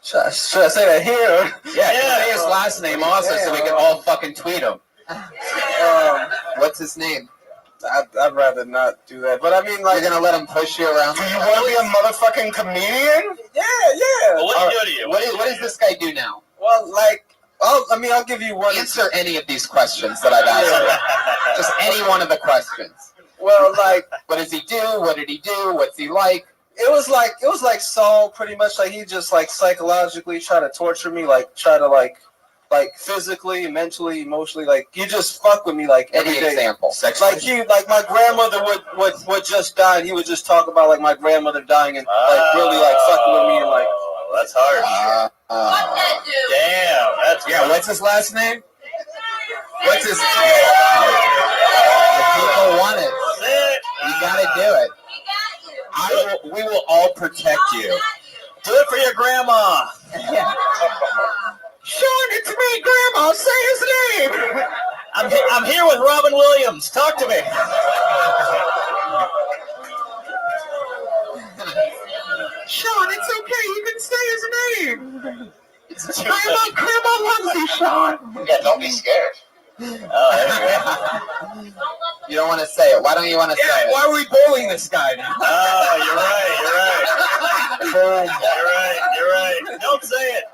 Should I say that here? Yeah, say his last name also, so we can all fucking tweet him. What's his name? I'd rather not do that, but I mean, like, you're gonna let him push you around. Do you want to be a motherfucking comedian? Yeah. Well, what did he do to you? What does this guy do now? Well, like, I'll give you one. Answer any of these questions that I've asked you. Just any one of the questions. Well, like, what does he do? What did he do? What's he like? It was like Saul, pretty much. Like, he just like psychologically tried to torture me, like try to like like physically, mentally, emotionally. Like you just fuck with me like every Any day. example? Like my grandmother would just die, and he would just talk about like my grandmother dying and like really like fucking with me and like. That's hard. Damn, that's What's his last name? What's his? The people want it. You gotta do it. We will all protect you. Do it for your grandma. Sean, it's me, Grandma. Say his name. I'm here with Robin Williams. Talk to me. Sean, it's okay. You can say his name. Grandma loves you, Sean. Yeah, don't be scared. You don't want to say it. Why don't you want to say it? Why are we bullying this guy now? Oh, you're right. You're right. Don't say it.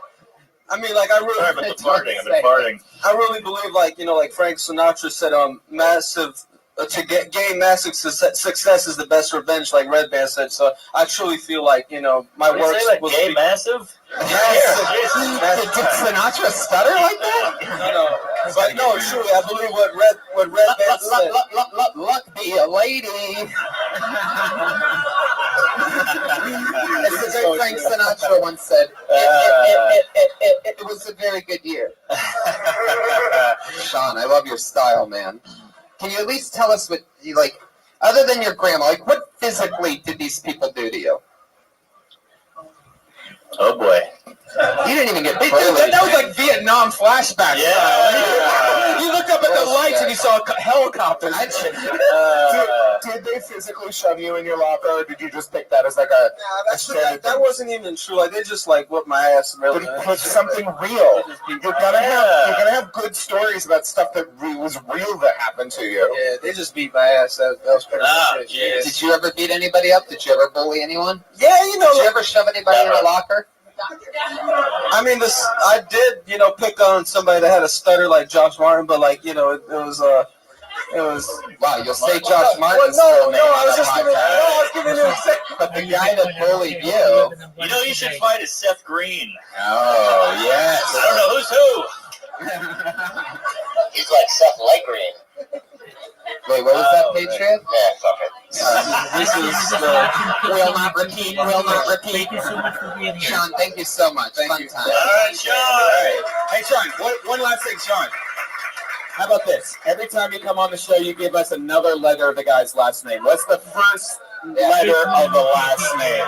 I mean, like I really. Sorry about the farting. I've been farting. I really believe, like like Frank Sinatra said, massive. To gain massive success is the best revenge, like Red Band said. So I truly feel like my work was gay massive. Did Sinatra stutter like that? No, but no, truly, I believe what Red Band said. Luck be a lady. As the great Frank Sinatra once said, it was a very good year. Sean, I love your style, man. Can you at least tell us what you like, other than your grandma, like what physically did these people do to you? Oh boy. You didn't even get that was like Vietnam flashback. Yeah. You looked up at the lights and you saw helicopters. Did they physically shove you in your locker, or did you just pick that as like a? That wasn't even true. Like they just like whooped my ass really. But something real. You're gonna have good stories about stuff that was real that happened to you. Yeah, they just beat my ass. That was pretty much it. Did you ever beat anybody up? Did you ever bully anyone? Yeah, Did you ever shove anybody in a locker? I mean, I did, pick on somebody that had a stutter like Josh Martin, but like, it was. Wow, you'll say Josh Martin's full name. I was giving you but the guy that bullied you. You know, you should fight is Seth Green. Oh yes. I don't know who's who. He's like Seth Lightgreen. Wait, what was that, Patriot? Yeah, fuck it. This is will not repeat. Will not repeat. Thank you so much for being here. Sean, thank you so much. Fun time. All right, Sean. Hey, Sean. One last thing, Sean. How about this? Every time you come on the show, you give us another letter of the guy's last name. What's the first letter of the last name?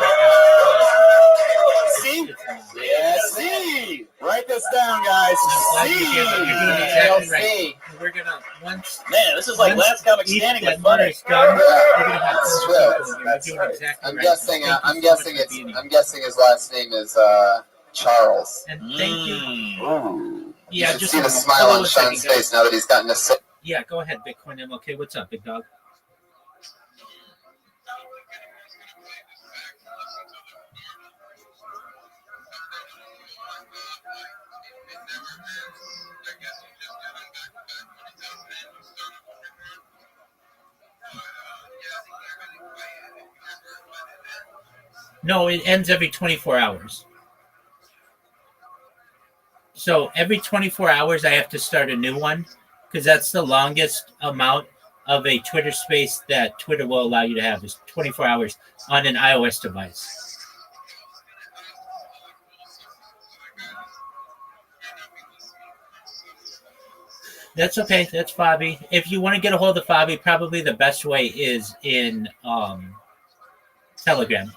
C? Yeah, C. Write this down, guys. C. You're doing exactly right. We're gonna once. Man, this is like last comic standing with funny. I'm guessing his last name is Charles. And thank you. Yeah, you just see the smile on Sean's face now that he's gotten a sip. Yeah, go ahead, Bitcoin MLK. What's up, big dog? No, it ends every 24 hours. So every 24 hours, I have to start a new one because that's the longest amount of a Twitter space that Twitter will allow you to have is 24 hours on an iOS device. That's okay. That's Fabi. If you want to get a hold of Fabi, probably the best way is in Telegram.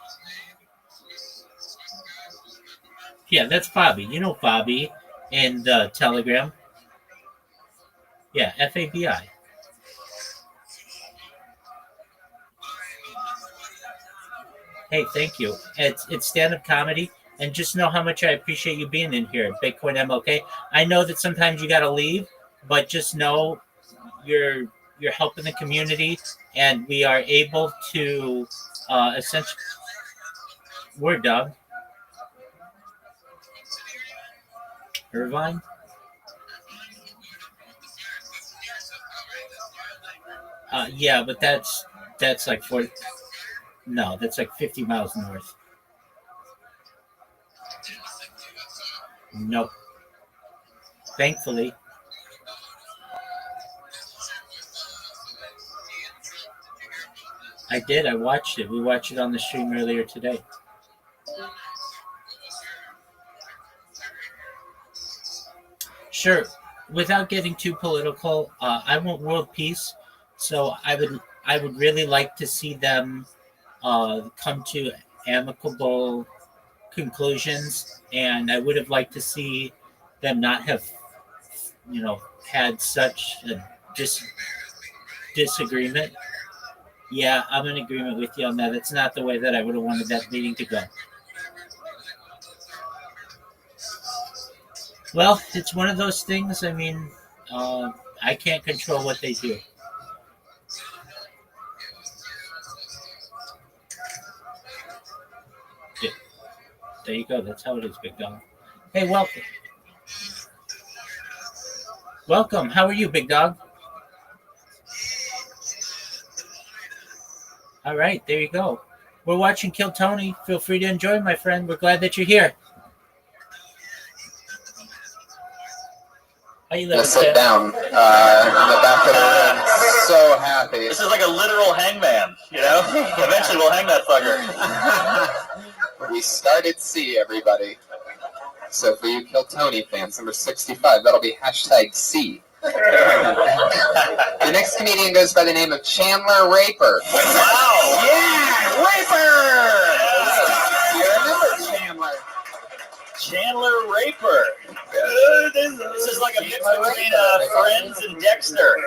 Yeah, that's Fabi. You know Fabi in the Telegram. Yeah, Fabi. Hey, thank you. It's stand-up comedy, and just know how much I appreciate you being in here at Bitcoin MLK. I know that sometimes you got to leave, but just know you're helping the community, and we are able to essentially. We're done. Irvine? Yeah, but that's like 40. No, that's like 50 miles north. Nope. Thankfully. I did. I watched it. We watched it on the stream earlier today. Sure. Without getting too political, I want world peace. So I would really like to see them come to amicable conclusions, and I would have liked to see them not have, had such a disagreement. Yeah, I'm in agreement with you on that. It's not the way that I would have wanted that meeting to go. Well, it's one of those things. I mean, I can't control what they do. Yeah. There you go. That's how it is, big dog. Hey, welcome. Welcome. How are you, big dog? All right, there you go. We're watching Kill Tony. Feel free to enjoy, my friend. We're glad that you're here. How you living, sit down in the back of the room. So happy. This is like a literal hangman, you know? Eventually we'll hang that fucker. We started C, everybody. So for you Kill Tony fans, number 65, that'll be #C. The next comedian goes by the name of Chandler Raper. Wow! Yeah! Raper! I remember Chandler. Chandler Raper. This is like a mix between Friends and Dexter.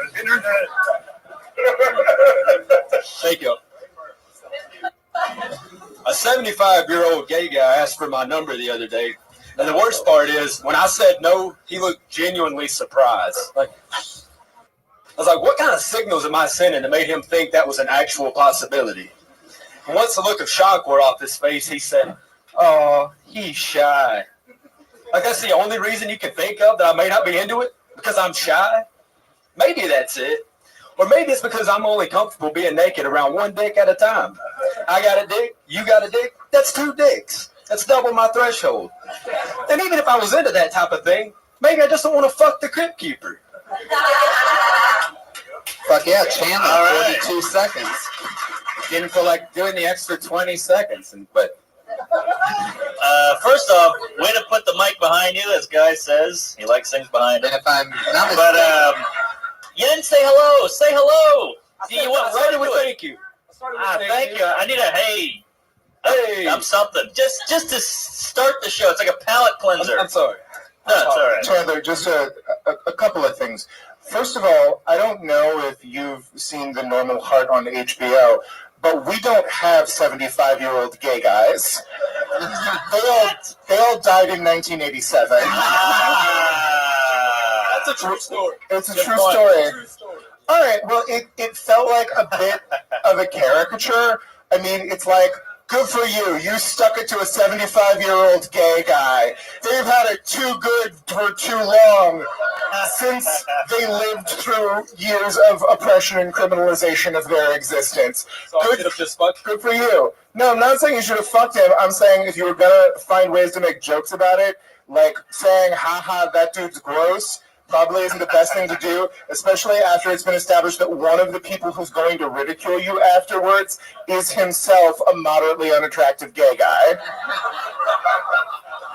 Thank you. A 75-year-old gay guy asked for my number the other day. And the worst part is, when I said no, he looked genuinely surprised. I was like, what kind of signals am I sending to make him think that was an actual possibility? And once the look of shock wore off his face, he said, oh, he's shy. Like, that's the only reason you can think of that I may not be into it? Because I'm shy? Maybe that's it. Or maybe it's because I'm only comfortable being naked around one dick at a time. I got a dick, you got a dick, that's 2 dicks. That's double my threshold. And even if I was into that type of thing, maybe I just don't want to fuck the crypt keeper. Fuck yeah, Chandler, right. 42 seconds. Didn't feel like doing the extra 20 seconds, but first off, way to put the mic behind you, as Guy says. He likes things behind him. If I'm not but you didn't say hello. Say hello. You went right into it. Thank you. Thank you. I need a hey. Hey. I'm something. Just to start the show. It's like a palate cleanser. I'm sorry. No, it's all right. Chandler, just a couple of things. First of all, I don't know if you've seen The Normal Heart on HBO, but we don't have 75-year-old gay guys. They all died in 1987. That's a true story. It's a true story. All right, well, it felt like a bit of a caricature. I mean, it's like, good for you. You stuck it to a 75-year-old gay guy. They've had it too good for too long since they lived through years of oppression and criminalization of their existence. So I should have just fucked. Good for you. No, I'm not saying you should have fucked him. I'm saying if you were going to find ways to make jokes about it, like saying, haha, that dude's gross, probably isn't the best thing to do, especially after it's been established that one of the people who's going to ridicule you afterwards is himself a moderately unattractive gay guy.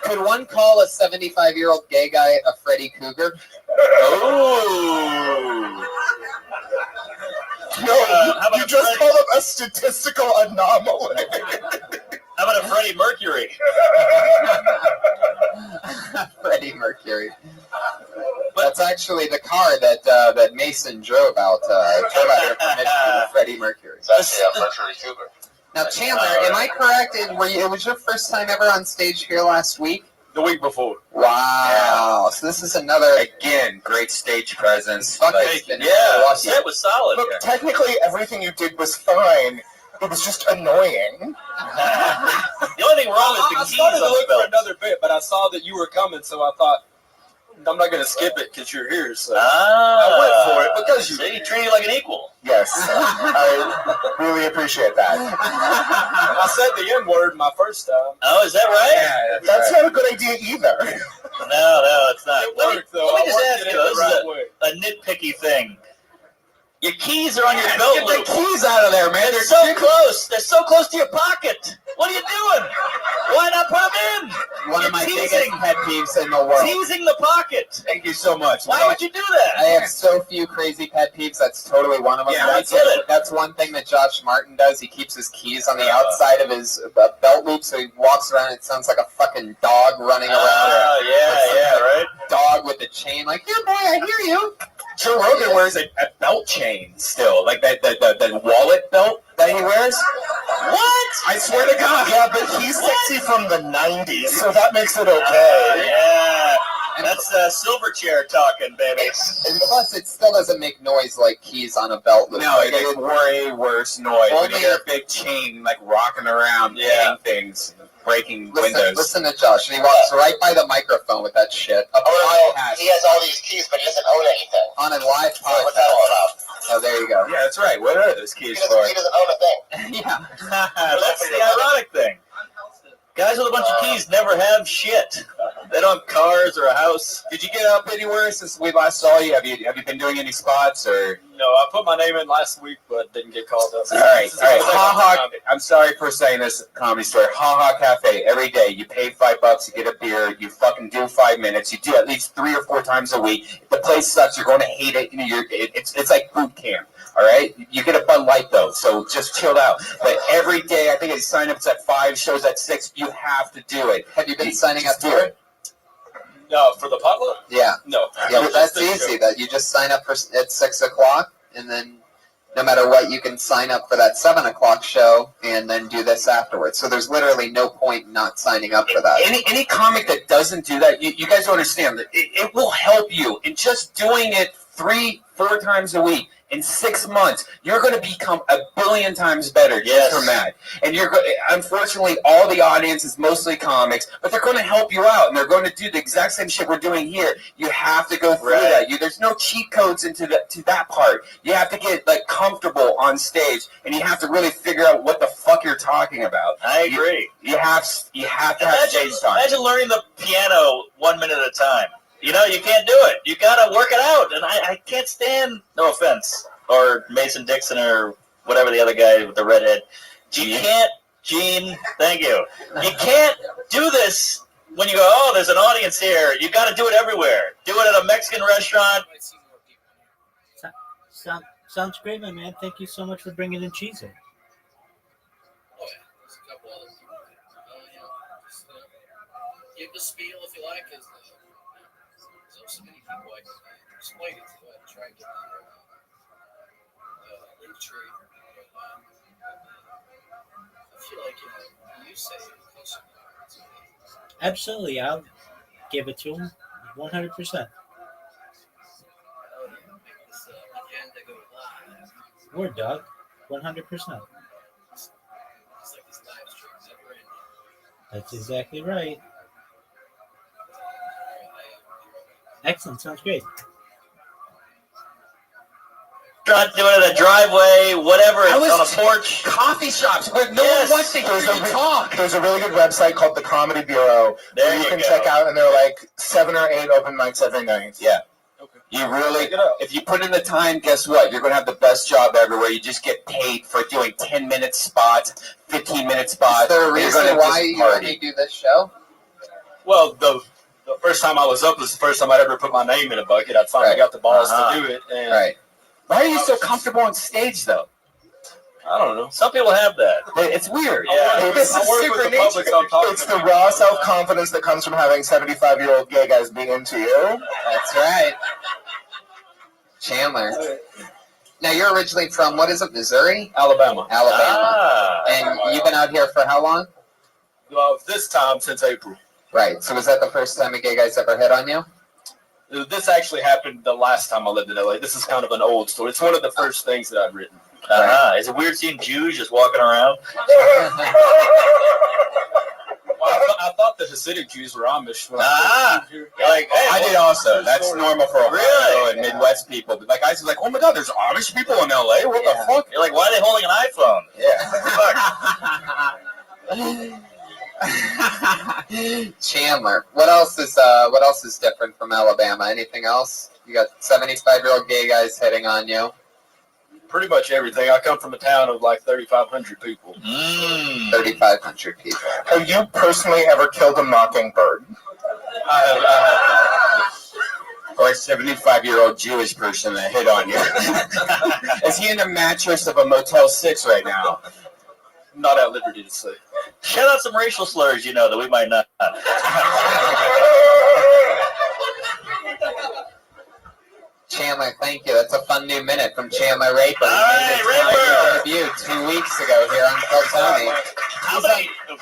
Could one call a 75-year-old gay guy a Freddy Cougar? Oh. No, you just call him a statistical anomaly. How about a Freddie Mercury? Freddie Mercury. That's actually the car that Mason drove out here from Michigan, Freddie Mercury. It's actually a Mercury Cougar. Now, Chandler, am I correct? It was your first time ever on stage here last week? The week before. Wow. Yeah. So this is another... Again, great stage presence. Yeah, that was solid. Look, technically everything you did was fine. It was just annoying. The only thing wrong is the keys. I started to look for another bit, but I saw that you were coming, so I thought, I'm not going to skip it because you're here. So I went for it because you treat you like an equal. Yes, I really appreciate that. I said the N-word my first time. Oh, is that right? Yeah, that's not a good idea either. No, it's not. It Let me worked, though. let me just I ask worked it you. in This the right is way. a nitpicky thing. Your keys are on your belt Get loop. the keys out of there, man. They're so close. They're so close to your pocket. What are you doing? Why not put them in? One You're of my biggest teasing. pet peeves in the world. Teasing the pocket. Thank you so much. Why would you do that? I have so few crazy pet peeves. That's totally one of them. Yeah, That's one thing that Josh Martin does. He keeps his keys on the outside of his belt loop, so he walks around. It sounds like a fucking dog running around. Right. Dog with the chain, like, here, boy, I hear you. Joe Rogan wears a belt chain still, like the wallet belt that he wears. What? I swear to God. Yeah, but he's sexy from the 90s, so that makes it okay. Yeah. That's Silverchair talking, baby. And plus, it still doesn't make noise like keys on a belt loop. No, it makes way worse noise when you hear a big chain like rocking around, hitting things, breaking windows. Listen to Josh, and he walks right by the microphone with that shit. He has all these keys, but he doesn't own anything. On a live podcast. What's that all about? Oh, there you go. Yeah, that's right. What are those keys for? He doesn't own a thing. Yeah. That's the ironic thing. Guys with a bunch of keys never have shit. They don't have cars or a house. Did you get up anywhere since we last saw you? Have you been doing any spots or? No, I put my name in last week, but didn't get called up. All right. Ha Ha. I'm sorry for saying this comedy story. Ha Ha Cafe. Every day you pay $5, you get a beer, you fucking do 5 minutes. You do at least 3 or 4 times a week. The place sucks. You're going to hate it. You know, it's like boot camp. All right, you get a Bud Light though, so just chill out. But every day, I think it's sign ups at 5, shows at 6. You have to do it. Have you been signing up for it? No, for the potluck? Yeah. No. Yeah, but that's easy. That you just sign up for at 6 o'clock, and then no matter what, you can sign up for that 7 o'clock show, and then do this afterwards. So there's literally no point in not signing up for that. Any comic that doesn't do that, you guys don't understand that it will help you in just doing it 3-4 times a week. In 6 months, you're going to become 1 billion times better just from that. And unfortunately, all the audience is mostly comics, but they're going to help you out, and they're going to do the exact same shit we're doing here. You have to go through that. There's no cheat codes to that part. You have to get like comfortable on stage, and you have to really figure out what the fuck you're talking about. I agree. You have to have stage time. Imagine learning the piano 1 minute at a time. You know, you can't do it. You gotta work it out. And I can't stand, no offense, or Mason Dixon or whatever the other guy with the redhead. You can't, Gene, thank you. You can't do this when you go, oh, there's an audience here. You gotta do it everywhere. Do it at a Mexican restaurant. Sounds great, my man. Thank you so much for bringing in cheese in. Give the spiel if you like, because so many people I explain it to, try and get the link tree. I feel like you say closer. Absolutely, I'll give it to him 100%. Word, dog, 100%. That's exactly right. Excellent, sounds great. Trying to do it at a driveway, whatever, on a porch. Coffee shops where no one wants to hear you talk. There's a really good website called the Comedy Bureau where you can check out, and there are like 7 or 8 open mics every night. Yeah. You really, if you put in the time, guess what? You're going to have the best job everywhere. You just get paid for doing 10-minute spots, 15-minute spots. Is there a reason why you only do this show? Well, the first time I was up was the first time I'd ever put my name in a bucket. I finally got the balls to do it. And Why are you so comfortable on stage, though? I don't know. Some people have that. It's weird. This is super nature. It's the raw self-confidence that comes from having 75-year-old gay guys be into you. That's right. Chandler. Now, you're originally from, what is it, Missouri? Alabama. And you've been out here for how long? Well, this time since April. Right. So was that the first time a gay guy's ever hit on you? This actually happened the last time I lived in LA. This is kind of an old story. It's one of the first things that I've written. Is it weird seeing Jews just walking around? I thought the Hasidic Jews were Amish. I did also. That's normal for Ohio and Midwest people. But like, guys are like, oh my God, there's Amish people in LA? What the fuck? You're like, why are they holding an iPhone? Yeah. Chandler. What else is different from Alabama? Anything else? You got 75-year-old gay guys hitting on you. Pretty much everything. I come from a town of like 3,500 people. 3,500 people. Have you personally ever killed a mockingbird? I have. Or a 75-year-old Jewish person that hit on you. Is he in the mattress of a Motel 6 right now? Not at liberty to say. Shout out some racial slurs, that we might not. Chandler, thank you. That's a fun new minute from Chandler Raper. All right, Raper. Debut 2 weeks ago here on Kill Tony.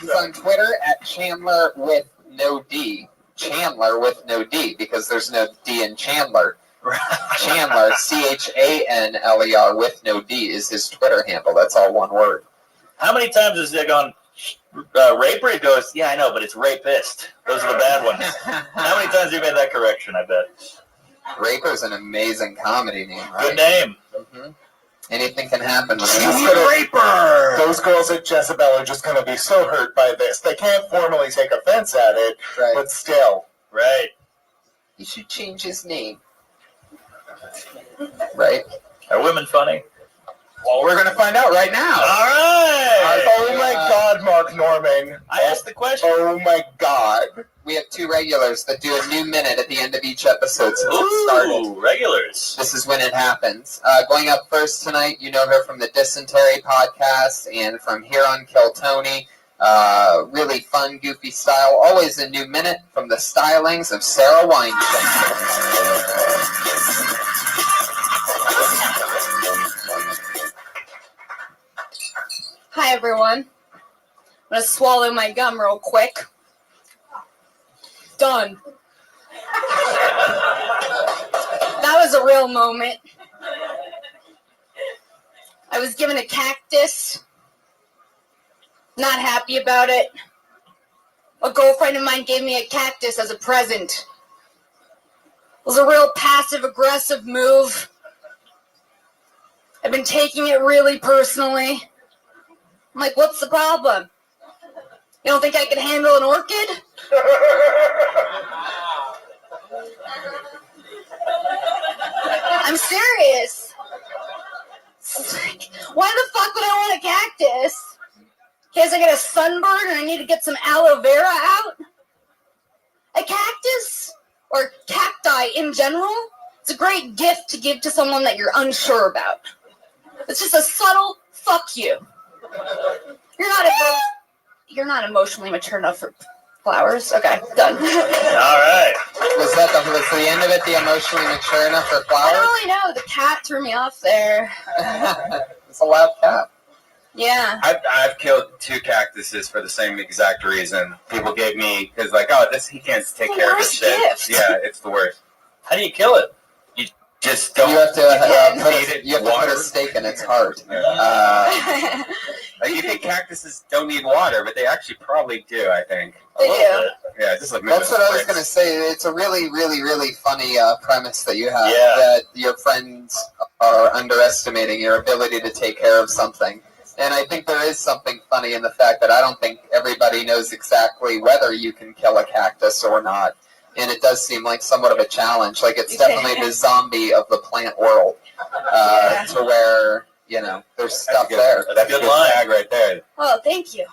He's on Twitter at Chandler with no D. Chandler with no D, because there's no D in Chandler. Chandler, Chandler with no D is his Twitter handle. That's all one word. How many times has it gone Raper? He goes, yeah, I know, but it's rapist. Those are the bad ones. How many times have you made that correction, I bet? Raper's an amazing comedy name, right? Good name. Mm-hmm. Anything can happen. Raper! Those girls at Jezebel are just going to be so hurt by this. They can't formally take offense at it, but still. Right. He should change his name. Right? Are women funny? Well, we're going to find out right now. All right. Oh, my God, Mark Norman. I asked the question. Oh, my God. We have two regulars that do a new minute at the end of each episode since it started. Regulars. This is when it happens. Going up first tonight, you know her from the Dysentery podcast and from here on Kill Tony. Really fun, goofy style. Always a new minute from the stylings of Sarah Weinstein. Hi, everyone. I'm going to swallow my gum real quick. Done. That was a real moment. I was given a cactus. Not happy about it. A girlfriend of mine gave me a cactus as a present. It was a real passive-aggressive move. I've been taking it really personally. I'm like, what's the problem? You don't think I can handle an orchid? I'm serious. Why the fuck would I want a cactus? In case I get a sunburn and I need to get some aloe vera out? A cactus? Or cacti in general? It's a great gift to give to someone that you're unsure about. It's just a subtle fuck you. You're not emotionally mature enough for flowers. Okay, done. All right. Was the end of it? The emotionally mature enough for I flowers? don't really know. The cat threw me off there. It's a loud cat. Yeah. I've killed 2 cactuses for the same exact reason. People gave me, because like, oh, he can't take care of this shit. Gift. Yeah, it's the worst. How do you kill it? You just don't. You have to feed it put water. a stake in its heart. Like you think cactuses don't need water, but they actually probably do. I think. They do. Yeah, just like That's what I was going to say. It's a really, really, really funny premise that you have. Yeah. That your friends are underestimating your ability to take care of something. And I think there is something funny in the fact that I don't think everybody knows exactly whether you can kill a cactus or not. And it does seem like somewhat of a challenge. Like it's definitely the zombie of the plant world. To where, there's stuff there. That's a good tag right there. Oh, thank you.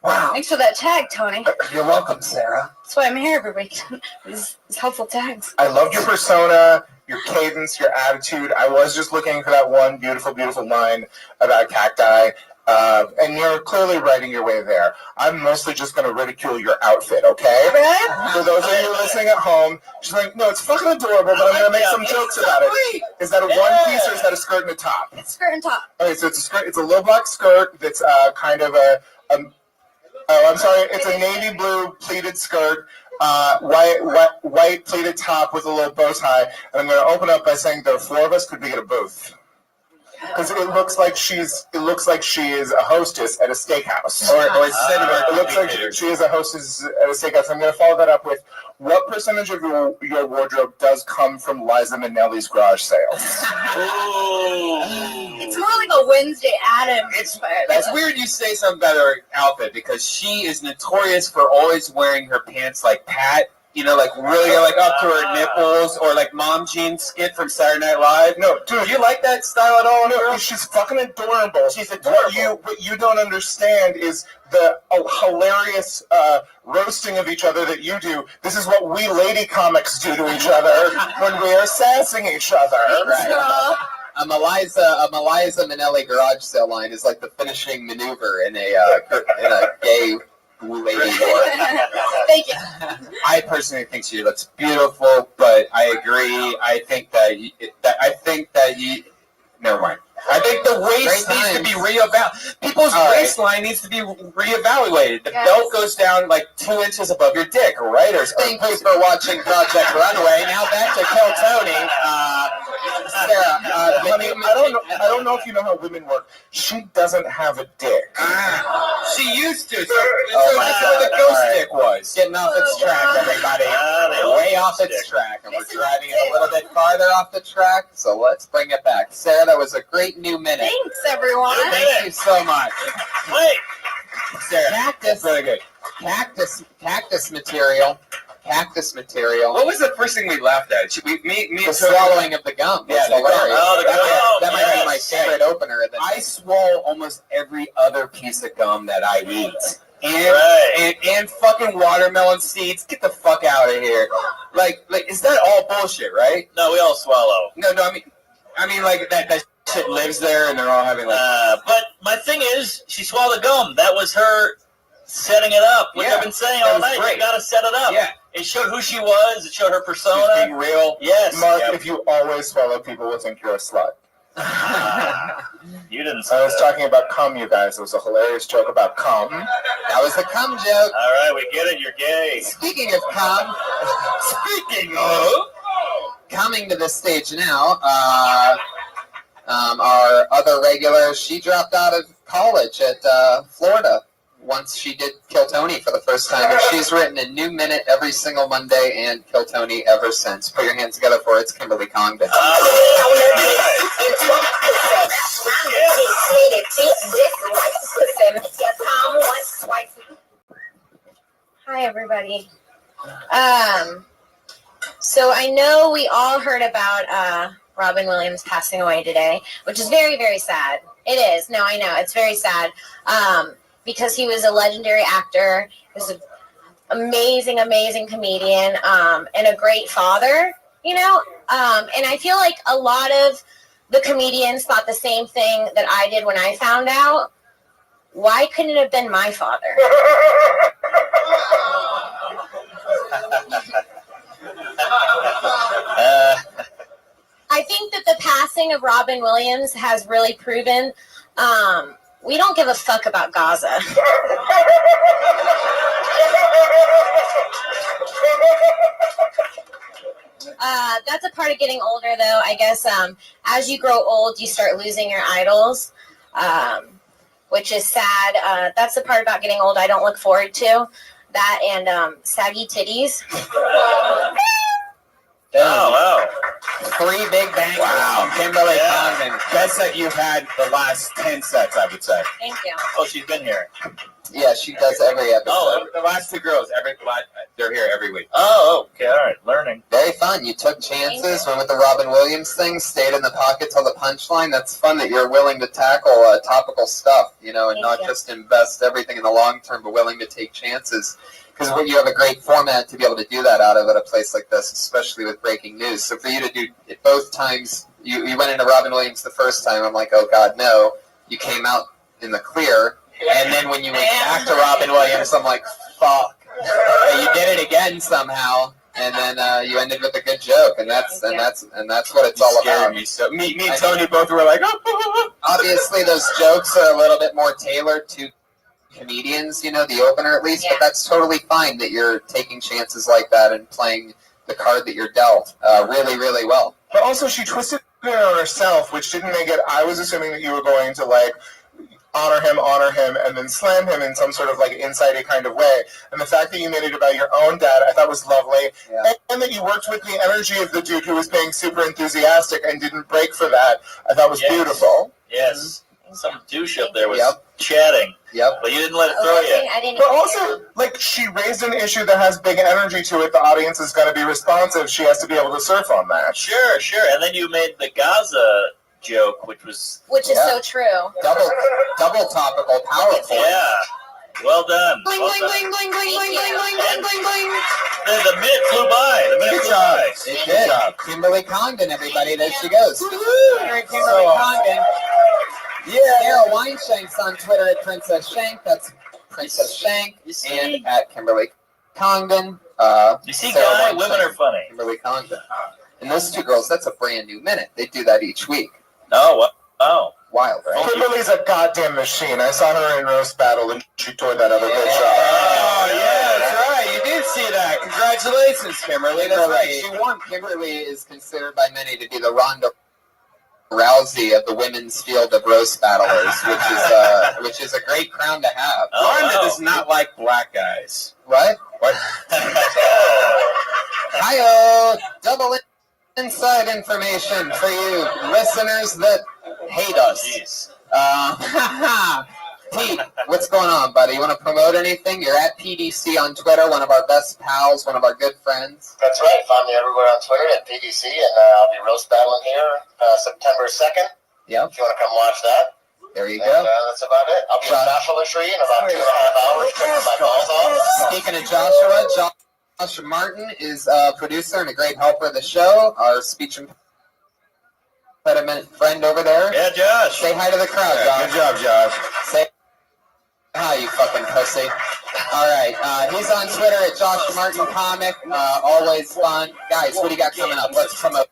Wow. Thanks for that tag, Tony. You're welcome, Sarah. That's why I'm here every week. These helpful tags. I loved your persona, your cadence, your attitude. I was just looking for that one beautiful, beautiful line about cacti. And you're clearly writing your way there. I'm mostly just going to ridicule your outfit, okay? Really? For those of you listening at home, she's like, no, it's fucking adorable, but I'm going to make some jokes about it. Is that a one piece or is that a skirt and a top? It's skirt and top. Okay, so it's a skirt. It's a low black skirt that's kind of it's a navy blue pleated skirt, white pleated top with a little bow tie. And I'm going to open up by saying there are 4 of us. Could we get a booth? Because it looks like she is a hostess at a steakhouse. Or it looks like she is a hostess at a steakhouse. I'm going to follow that up with what percentage of your wardrobe does come from Liza Minnelli's garage sales? It's more like a Wednesday Addams. That's weird you say something about her outfit because she is notorious for always wearing her pants like pat, like really like up to her nipples, or like Mom Jean skit from Saturday Night Live. No, dude, you like that style at all? No, she's fucking adorable. She's adorable. What you don't understand is the hilarious roasting of each other that you do. This is what we lady comics do to each other when we are sassing each other. Right. A Eliza Minnelli garage sale line is like the finishing maneuver in a gay lady war. Thank you. I personally think she looks beautiful, but I agree. I think that you. Never mind. I think the waist needs to be reevaluated. People's waistline needs to be reevaluated. The belt goes down like 2 inches above your dick, right? Thank you for watching Project Runway. Now back to Kill Tony. Sarah, honey, I don't know if you know how women work. She doesn't have a dick. She used to. So that's where the ghost dick was. Getting off its track, everybody. Way off its track. And we're driving it a little bit farther off the track, so let's bring it back. Sarah, that was a great new minute. Thanks, everyone. Thank you so much. Wait. Sarah, cactus. Really good. Cactus material. What was the first thing we laughed at? The swallowing of the gum. Yeah, the hilarious. The gum. That might be my favorite opener. I swallow almost every other piece of gum that I eat. And fucking watermelon seeds. Get the fuck out of here. Like, is that all bullshit, right? No, we all swallow. No, I mean, like that shit lives there, and they're all having like. But my thing is, she swallowed the gum. That was her setting it up. Which I've been saying all night. You gotta set it up. Yeah. It showed who she was. It showed her persona. She's being real. Yes. Mark, if you always swallow, people will think you're a slut. You didn't say I was talking about cum, you guys. It was a hilarious joke about cum. That was the cum joke. All right, we get it. You're gay. Speaking of cum, coming to the stage now, our other regular, she dropped out of college at Florida once she did Kill Tony for the first time, and she's written a new minute every single Monday and Kill Tony ever since. Put your hands together for it. It's Kimberly Congdon. Hi, everybody. So I know we all heard about Robin Williams passing away today, which is very, very sad. It is. No, I know. It's very sad because he was a legendary actor. He was an amazing, amazing comedian and a great father, And I feel like a lot of the comedians thought the same thing that I did when I found out. Why couldn't it have been my father? I think that the passing of Robin Williams has really proven we don't give a fuck about Gaza. That's a part of getting older, though. I guess as you grow old, you start losing your idols, which is sad. That's the part about getting old I don't look forward to. That and saggy titties. Oh, wow. 3 big bangs. Wow. Kimberly Congdon. Best that you've had the last 10 sets, I would say. Thank you. Oh, she's been here. Yeah, she does every episode. Oh, the last 2 girls, they're here every week. Oh, okay, all right. Learning. Very fun. You took chances, went with the Robin Williams thing, stayed in the pocket till the punchline. That's fun that you're willing to tackle topical stuff, and not just invest everything in the long term, but willing to take chances. Because you have a great format to be able to do that out of at a place like this, especially with breaking news. So for you to do it both times, you went into Robin Williams the first time, I'm like, oh God, no. You came out in the clear. And then when you went back to Robin Williams, I'm like, fuck. You did it again somehow. And then you ended with a good joke, and that's what it's all about. Me and Tony both were like, oh. Obviously, those jokes are a little bit more tailored to comedians, the opener at least, but that's totally fine that you're taking chances like that and playing the card that you're dealt really, really well. But also, she twisted it on herself, which didn't make it. I was assuming that you were going to honor him, and then slam him in some sort of insidey kind of way. And the fact that you made it about your own dad, I thought was lovely. Yeah. And that you worked with the energy of the dude who was being super enthusiastic and didn't break for that, I thought was beautiful. Yes. Some douche up there was Yep. chatting. Yep. But you didn't let it throw Okay, you. I didn't But even also, know. like, she raised an issue that has big energy to it. The audience is going to be responsive. She has to be able to surf on that. Sure. And then you made the Gaza joke, which was Which is so true. Double topical, powerful. yeah. Well done. Bling, Well bling, done. bling, bling, bling, bling, bling, bling, bling, bling, bling. The minute flew by. Good job. It did. Kimberly Congdon, everybody. There she goes. Kimberly Congdon. Yeah. Sarah Weinshank's on Twitter at Princess Shank. That's Princess Shank. And at Kimberly Congdon. You see, Sarah Guy, Weinshank, women are funny. Kimberly Congdon. And those two girls, that's a brand new minute. They do that each week. Oh, wow. Wild, right? Kimberly's a goddamn machine. I saw her in roast battle, and she tore that other bitch up. Oh, yeah, that's right. You did see that. Congratulations, Kimberly. That's right. She won. Kimberly is considered by many to be the Ronda Rousey of the women's field of roast battlers, which is a great crown to have. Ronda does not like black guys. What? Hi-oh! Double inside information for you listeners that hate us. Pete, what's going on, buddy? You want to promote anything? You're at PDC on Twitter, one of our best pals, one of our good friends. That's right. Find me everywhere on Twitter at PDC, and I'll be roast battling here September 2nd. Yep. If you want to come watch that. There you And, go. that's about it. I'll be in Joshua Tree in about 2.5 hours, trimming my balls off. Speaking of Joshua, Josh Martin is a producer and a great helper of the show. Our speech impediment friend over there. Yeah, Josh. Say hi to the crowd, Josh. Good job, Josh. Say hi, you fucking pussy. All right. He's on Twitter at Josh Martin Comic. Always fun. Guys, what do you got coming up? Let's promote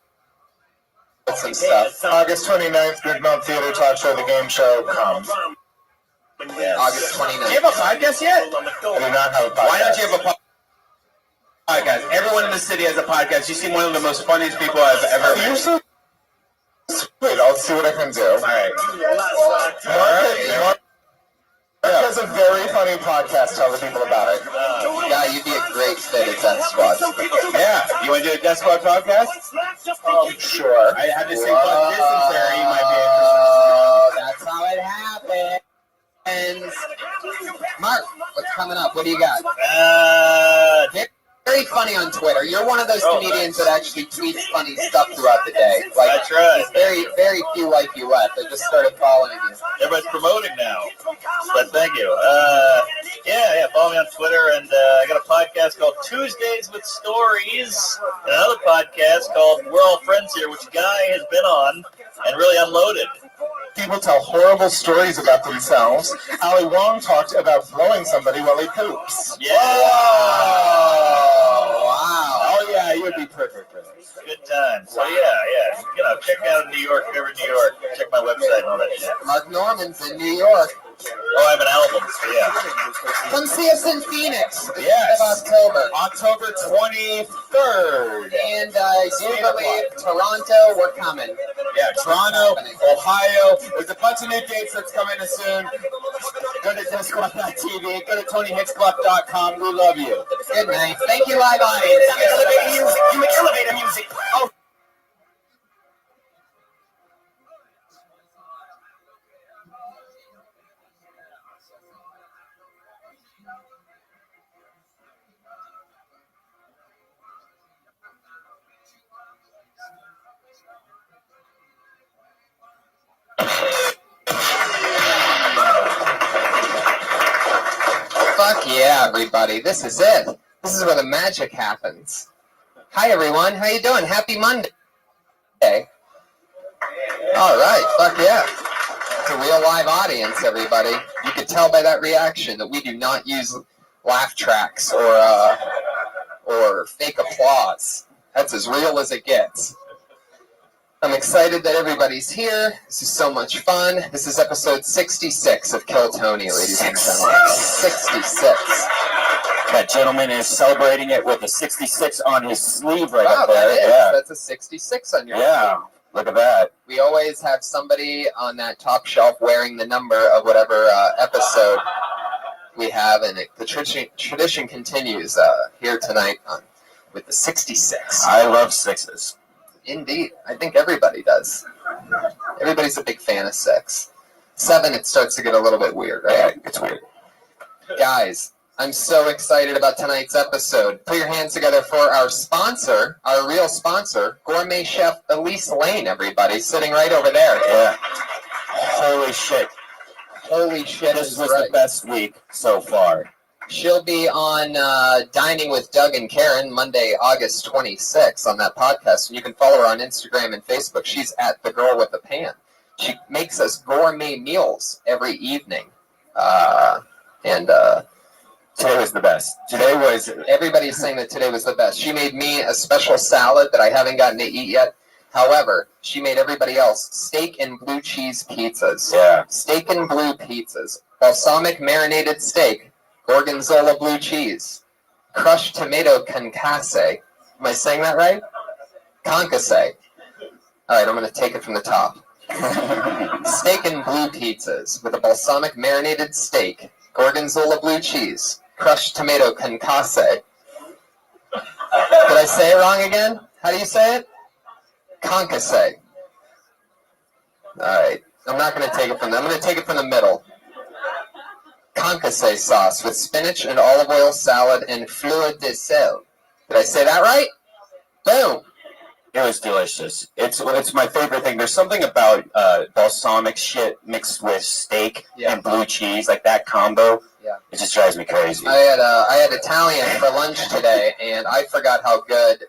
some stuff. August 29th, Big Mount Theater Talk Show, the game show. Come. Yes. August 29th. Do you have a podcast yet? I do not have a podcast. Why don't you have a podcast? Everyone in the city has a podcast. You seem one of the most funniest people I've ever met. You're so sweet. I'll see what I can do. All right. Mark has a very funny podcast. Tell the people about it. Yeah, you'd be a great fit at Death Squad. Yeah. You want to do a Death Squad podcast? Sure. I had to say fuck distance there. You might be That's how it happens. Mark, what's coming up? What do you got? Very funny on Twitter. You're one of those comedians that actually tweets funny stuff throughout the day. Like, That's right. Very, very few like you left. I just started following you. Everybody's promoting now. But thank you. Yeah, follow me on Twitter. And I got a podcast called Tuesdays with Stories. And another podcast called We're All Friends Here, which Guy has been on and really unloaded. People tell horrible stories about themselves. Ali Wong talked about blowing somebody while he poops. Yeah. Wow. Oh, yeah, you would be perfect for this. Good time. So, yeah. You know, check me out in New York if you're ever in New York. Check my website and all that shit. Mark Norman's in New York. Oh, I have an album. So, yeah. Come see us in Phoenix. The Yes. 5th of October. October 23rd. And I do believe Toronto, we're coming. Yeah, Toronto, Ohio. There's a bunch of new dates that's coming in soon. Go to disclub.tv. Go to TonyHitchclub.com. We love you. Good night. Thank you, live audience. Elevator music. You make elevator music. Oh. Fuck yeah, everybody. This is it. This is where the magic happens. Hi, everyone. How you doing? Happy Monday. All right. Fuck yeah. It's a real live audience, everybody. You can tell by that reaction that we do not use laugh tracks or fake applause. That's as real as it gets. I'm excited that everybody's here. This is so much fun. This is episode 66 of Kill Tony, ladies and gentlemen. 66. That gentleman is celebrating it with a 66 on his sleeve right Wow, up there. that is. Yeah. That's a 66 on your Yeah. sleeve. Look at that. We always have somebody on that top shelf wearing the number of whatever episode we have, and the tradition continues here tonight with the 66. I love sixes. Indeed. I think everybody does. Everybody's a big fan of 6. 7, it starts to get a little bit weird, right? Yeah, it's weird. Guys, I'm so excited about tonight's episode. Put your hands together for our sponsor, our real sponsor, Gourmet Chef Elise Lane, everybody, sitting right over there. Yeah. Holy shit. Holy shit. This was the best week so far. She'll be on Dining with Doug and Karen Monday, August 26th on that podcast. And you can follow her on Instagram and Facebook. She's at The Girl with the Pan. She makes us gourmet meals every evening. Today was the best. Everybody's saying that today was the best. She made me a special salad that I haven't gotten to eat yet. However, she made everybody else steak and blue cheese pizzas. Yeah. Steak and blue pizzas. Balsamic marinated steak. Gorgonzola blue cheese. Crushed tomato concasse. Am I saying that right? Concasse. All right, I'm going to take it from the top. Steak and blue pizzas with a balsamic marinated steak. Gorgonzola blue cheese. Crushed tomato concasse. Did I say it wrong again? How do you say it? Concasse. Alright. I'm not going to take it from I'm going to take it from the middle. Concasse sauce with spinach and olive oil salad and fleur de sel. Did I say that right? Boom. It was delicious. It's my favorite thing. There's something about balsamic shit mixed with steak and blue cheese, like that combo. Yeah. It just drives me crazy. I had Italian for lunch today, and I forgot how good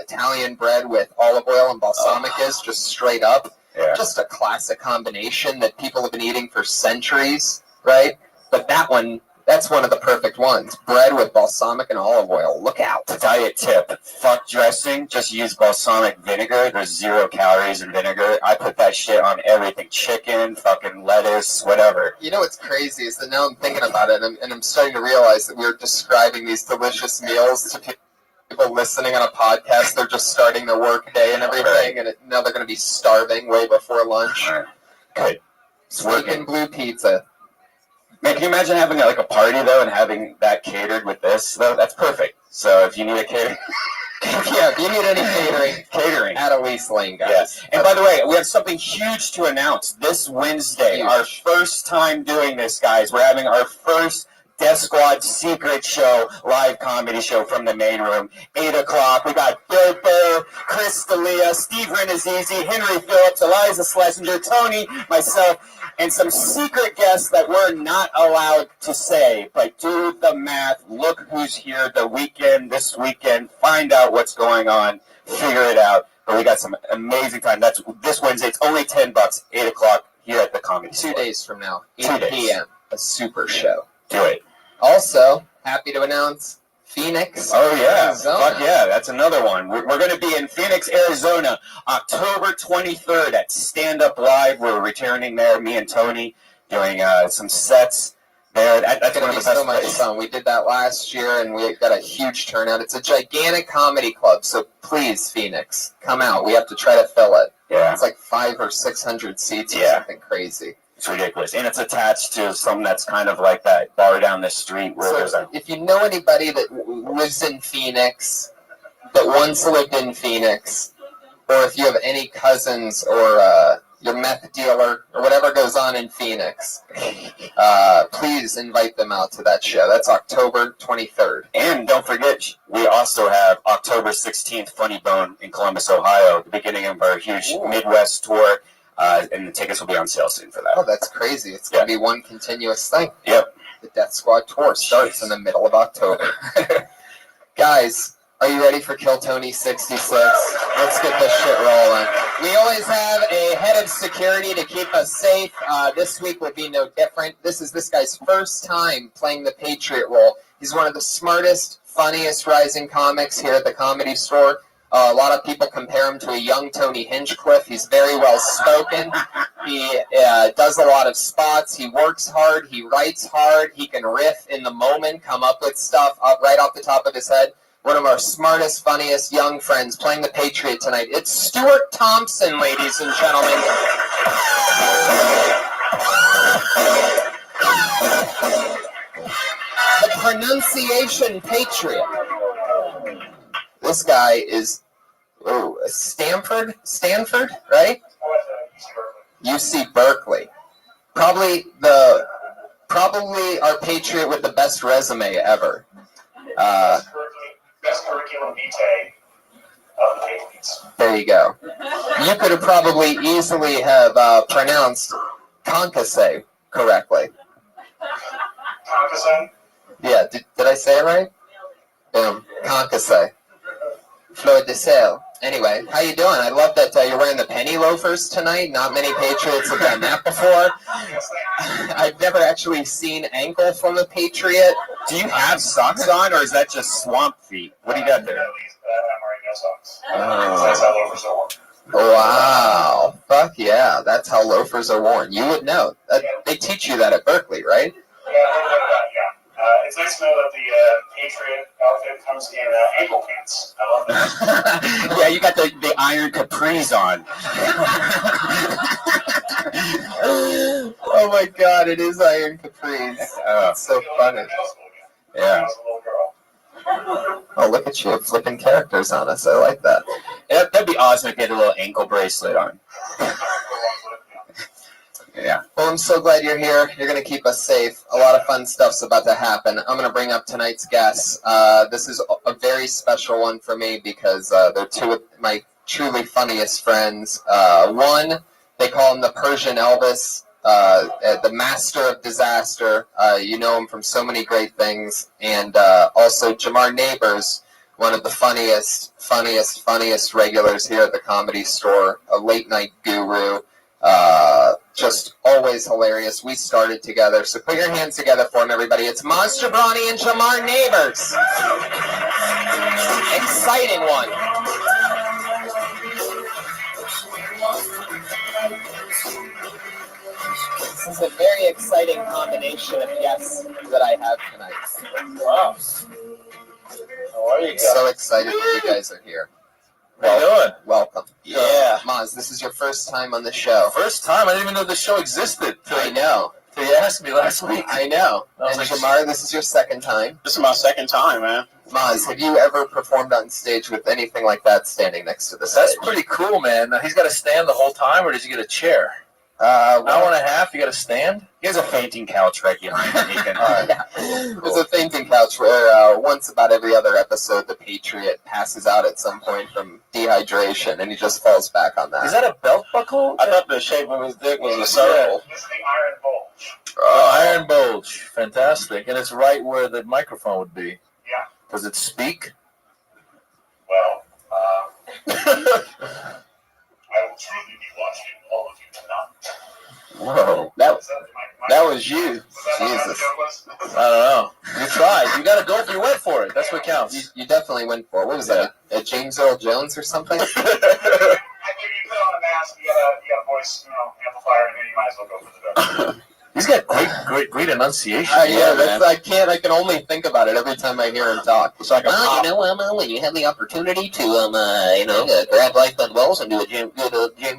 Italian bread with olive oil and balsamic is, just straight up. Yeah. Just a classic combination that people have been eating for centuries, right? But that's one of the perfect ones. Bread with balsamic and olive oil. Look out. Diet tip. Fuck dressing. Just use balsamic vinegar. There's 0 calories in vinegar. I put that shit on everything. Chicken, fucking lettuce, whatever. You know what's crazy is that now I'm thinking about it, and I'm starting to realize that we're describing these delicious meals to people listening on a podcast. They're just starting their work day and everything, and now they're going to be starving way before lunch. Good. Steak and blue pizza. Man, can you imagine having like a party though and having that catered with this? Though that's perfect. So if you need a catering, yeah, if you need any catering, at Elise Lane, guys. Yes. And by the way, we have something huge to announce this Wednesday. Our first time doing this, guys. We're having our first Death Squad secret show, live comedy show from the main room. 8 o'clock. We got Bill Burr, Chris D'Elia, Steve Renazizi, Henry Phillips, Eliza Schlesinger, Tony, myself, and some secret guests that we're not allowed to say. But do the math. Look who's here this weekend. Find out what's going on. Figure it out. But we got some amazing time. That's this Wednesday. It's only $10, 8 o'clock here at the Comedy Store. 2 days from now, 8 2 days. p.m. A super show. Do it. Also, happy to announce Phoenix, Oh, yeah. Arizona. Fuck yeah. That's another one. We're going to be in Phoenix, Arizona, October 23rd at Stand Up Live. We're returning there, me and Tony, doing some sets there. That's one of the best so much places. fun. We did that last year, and we got a huge turnout. It's a gigantic comedy club, so please, Phoenix, come out. We have to try to fill it. Yeah. It's like 500 or 600 seats or something crazy. It's ridiculous. And it's attached to something that's kind of like that bar down the street where there's So if you know anybody that lives in Phoenix, that once lived in Phoenix, or if you have any cousins or your meth dealer or whatever goes on in Phoenix, please invite them out to that show. That's October 23rd. And don't forget, we also have October 16th, Funny Bone in Columbus, Ohio, the beginning of our huge Midwest tour. And the tickets will be on sale soon for that. Oh, that's crazy. It's going to be one continuous thing. Yep. The Death Squad tour starts in the middle of October. Guys, are you ready for Kill Tony 66? Let's get this shit rolling. We always have a head of security to keep us safe. This week will be no different. This is this guy's first time playing the Patriot role. He's one of the smartest, funniest rising comics here at the Comedy Store. A lot of people compare him to a young Tony Hinchcliffe. He's very well spoken. He does a lot of spots. He works hard. He writes hard. He can riff in the moment, come up with stuff right off the top of his head. One of our smartest, funniest young friends playing the Patriot tonight. It's Stuart Thompson, ladies and gentlemen. The pronunciation Patriot. This guy is Stanford, right? UC Berkeley. Probably our patriot with the best resume ever. Best curriculum vitae of the Patriots. There you go. You could have probably easily have pronounced Concase correctly. Concase? Yeah, did I say it right? Boom. Concase. Fleur de sel. Anyway, how you doing? I love that you're wearing the penny loafers tonight. Not many Patriots have done that before. I've never actually seen ankle from a Patriot. Do you have socks on, or is that just swamp feet? What do you got there? I'm wearing no socks. That's how loafers are worn. Wow. Fuck yeah. That's how loafers are worn. You would know. They teach you that at Berkeley, right? It's nice to know that the Patriot outfit comes in ankle pants. I love that. Yeah, you got the iron capris on. Oh my god, it is iron capris. That's so funny. Yeah. Oh, look at you flipping characters on us. I like that. That'd be awesome if you had a little ankle bracelet on. Yeah. Well, I'm so glad you're here. You're going to keep us safe. A lot of fun stuff's about to happen. I'm going to bring up tonight's guests. This is a very special one for me because they're two of my truly funniest friends. One, they call him the Persian Elvis, the master of disaster. You know him from so many great things. And also Jamar Neighbors, one of the funniest regulars here at the Comedy Store, a late night guru. Just always hilarious. We started together, so put your hands together for him, everybody. It's Maz Jobrani and Jamar Neighbors. Exciting one. This is a very exciting combination of guests that I have tonight. Wow. How are you guys? So excited that you guys are here. How you doing? Welcome. Yeah. Maz, this is your first time on the show. First time? I didn't even know the show existed. I know. They asked me last week. I know. I And was like, Jamar, this is your second time. This is my second time, man. Maz, have you ever performed on stage with anything like that standing next to the stage? That's pretty cool, man. Now, he's got to stand the whole time, or does he get a chair? Hour and a half, you got to stand? He has a fainting couch regular. There's a fainting couch where once about every other episode, the Patriot passes out at some point from dehydration, and he just falls back on that. Is that a belt buckle? I thought the shape of his dick was a circle. This is the iron bulge. Iron bulge. Fantastic. And it's right where the microphone would be. Yeah. Does it speak? Well, I will truly be watching all of you tonight. Whoa. That was you. Jesus. I don't know. You tried. You got to go. You went for it. That's what counts. You definitely went for it. What was that? A James Earl Jones or something? If you put on a mask, you got a voice, amplifier, and then you might as well go for the door. He's got great enunciation. I can only think about it every time I hear him talk. It's like when you have the opportunity to, grab life by the balls and do a James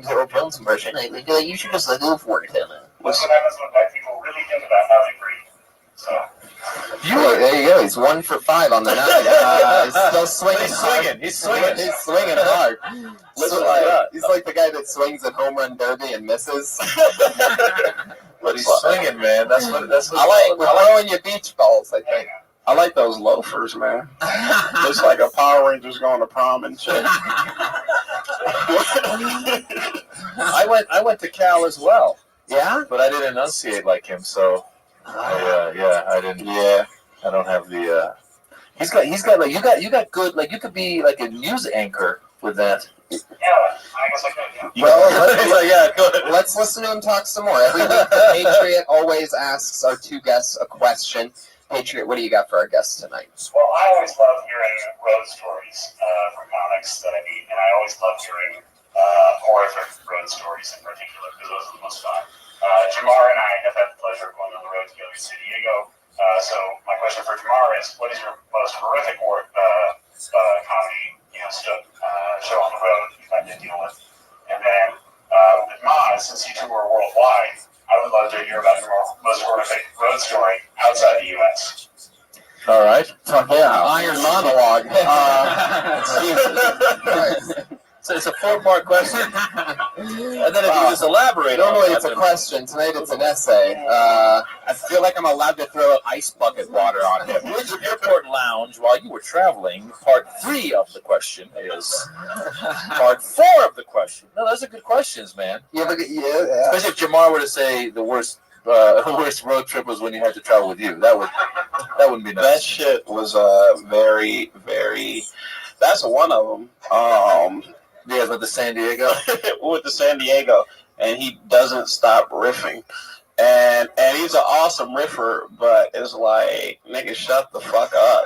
Earl Jones impression, I think you should just go for it. That's what happens when white people really think about how they breathe. So. There you go. He's 1 for 5 on the night. He's still swinging. He's swinging. He's swinging hard. He's like the guy that swings at home run derby and misses. But he's swinging, man. That's what. I like throwing your beach balls, I think. I like those loafers, man. Looks like a Power Rangers going to prom and shit. I went to Cal as well. Yeah? But I didn't enunciate like him, so I didn't. Yeah, I don't have the. He's got like you got good, like you could be like a news anchor with that. Yeah, I guess I could. Yeah. Well, let's listen to him talk some more. Every week, the Patriot always asks our two guests a question. Patriot, what do you got for our guests tonight? Well, I always love hearing road stories from comics that I meet, and I always love hearing horrific road stories in particular, because those are the most fun. Jamar and I have had the pleasure of going on the road together in San Diego. So my question for Jamar is, what is your most horrific comedy show on the road you've had to deal with? And then with Maz, since you two are worldwide, I would love to hear about your most horrific road story outside the U.S. All right. Yeah, iron monologue. So it's a 4-part question. And then if you just elaborate Normally on it's a question. Tonight it's an essay. I feel like I'm allowed to throw ice bucket water on him. Windsor Airport Lounge, while you were traveling, part 3 of the question is part 4 of the question. No, those are good questions, man. Especially if Jamar were to say the worst road trip was when you had to travel with you. That wouldn't be nice. That shit was very, very. That's one of them. Yeah, with the San Diego. With the San Diego, and he doesn't stop riffing, and he's an awesome riffer, but it's like, nigga, shut the fuck up.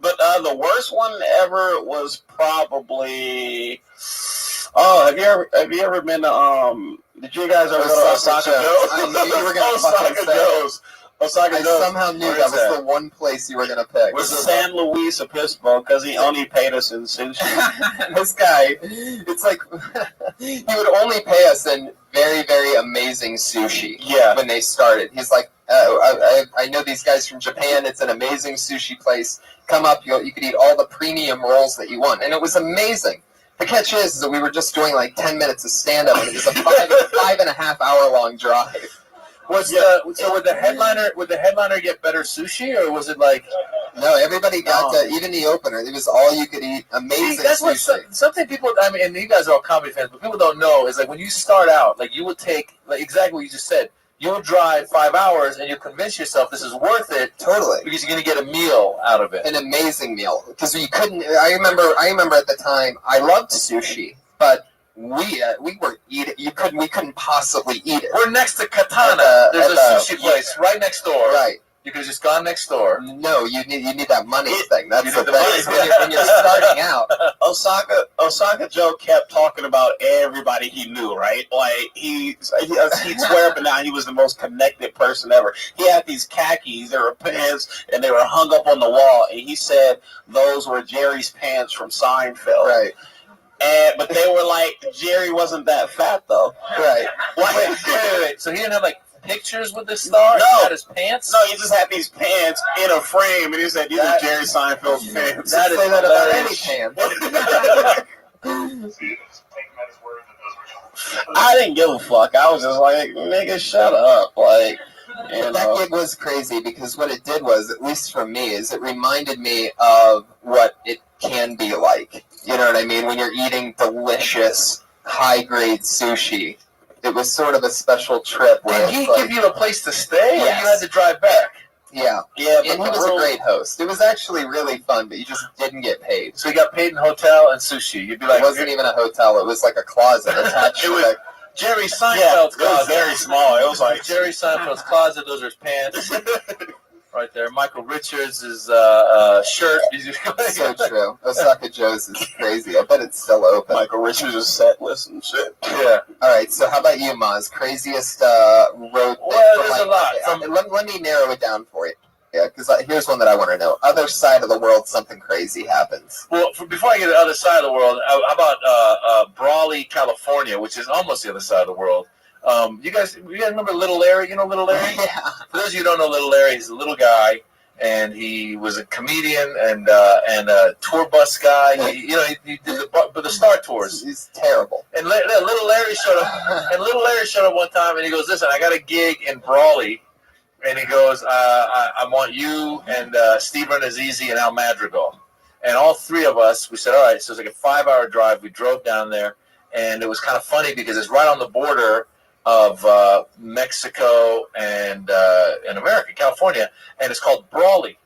But the worst one ever was probably. Oh, have you ever been to Did you guys ever go to Osaka Joe's? I knew you were gonna Osaka Joe's. Osaka I Joe's. somehow knew that was the one place you were gonna pick. Was San Luis Obispo, because he only paid us in sushi. This guy, it's like he would only pay us in very, very amazing sushi. Yeah. When they started, he's like, I know these guys from Japan. It's an amazing sushi place. Come up, you could eat all the premium rolls that you want, and it was amazing. The catch is that we were just doing like 10 minutes of stand-up, and it was a 5.5 hour long drive. So would the headliner get better sushi, or was it like? No, everybody got even the opener. It was all you could eat. Amazing. See, that's sushi. what something people. I mean, and you guys are all comedy fans, but people don't know is like when you start out, like you would take like exactly what you just said. You would drive 5 hours, and you convince yourself this is worth it. Totally, because you're going to get a meal out of it. An amazing meal, because we couldn't. I remember at the time I loved sushi, but we were eating. We couldn't possibly eat it. We're next to Katana. There's a sushi place right next door. Right. You could have just gone next door. No, you need that money thing. That's the thing. When you're starting out. Osaka Joe kept talking about everybody he knew, right? Like he'd swear up and down he was the most connected person ever. He had these khakis, they were pants, and they were hung up on the wall, and he said those were Jerry's pants from Seinfeld. Right. But they were like, Jerry wasn't that fat though. Right. Wait. So he didn't have like pictures with the star? No. He had his pants? No, he just had these pants in a frame, and he said, these are Jerry Seinfeld's pants. That is that about any pants. I didn't give a fuck. I was just like, nigga, shut up. Like, that gig was crazy because what it did was, at least for me, is it reminded me of what it can be like. You know what I mean? When you're eating delicious, high-grade sushi. It was sort of a special trip. Did he give you a place to stay, or Yes. you had to drive back? Yeah. And he was a great host. It was actually really fun, but you just didn't get paid. So you got paid in hotel and sushi. You'd be like, it wasn't even a hotel. It was like a closet attached to it. Jerry Seinfeld's it was closet. very small. It was like Jerry Seinfeld's closet. Those are his pants. Right there. Michael Richards' shirt. So true. Osaka Joe's is crazy. I bet it's still open. Michael Richards' set list and shit. Yeah. All right. So how about you, Maz? Craziest road thing? Well, there's a lot. Let me narrow it down for you. Yeah, because here's one that I want to know. Other side of the world, something crazy happens. Well, before I get to the other side of the world, how about Brawley, California, which is almost the other side of the world. You guys remember Little Larry? You know Little Larry? Yeah. For those of you who don't know Little Larry, he's a little guy, and he was a comedian and a tour bus guy. He did the Star Tours. He's terrible. And Little Larry showed up. And Little Larry showed up one time, and he goes, "Listen, I got a gig in Brawley." And he goes, I want you and Steve Renazizi and Al Madrigal. And all three of us, we said, all right. So it was like a 5-hour drive. We drove down there, and it was kind of funny because it's right on the border of Mexico and America, California, and it's called Brawley.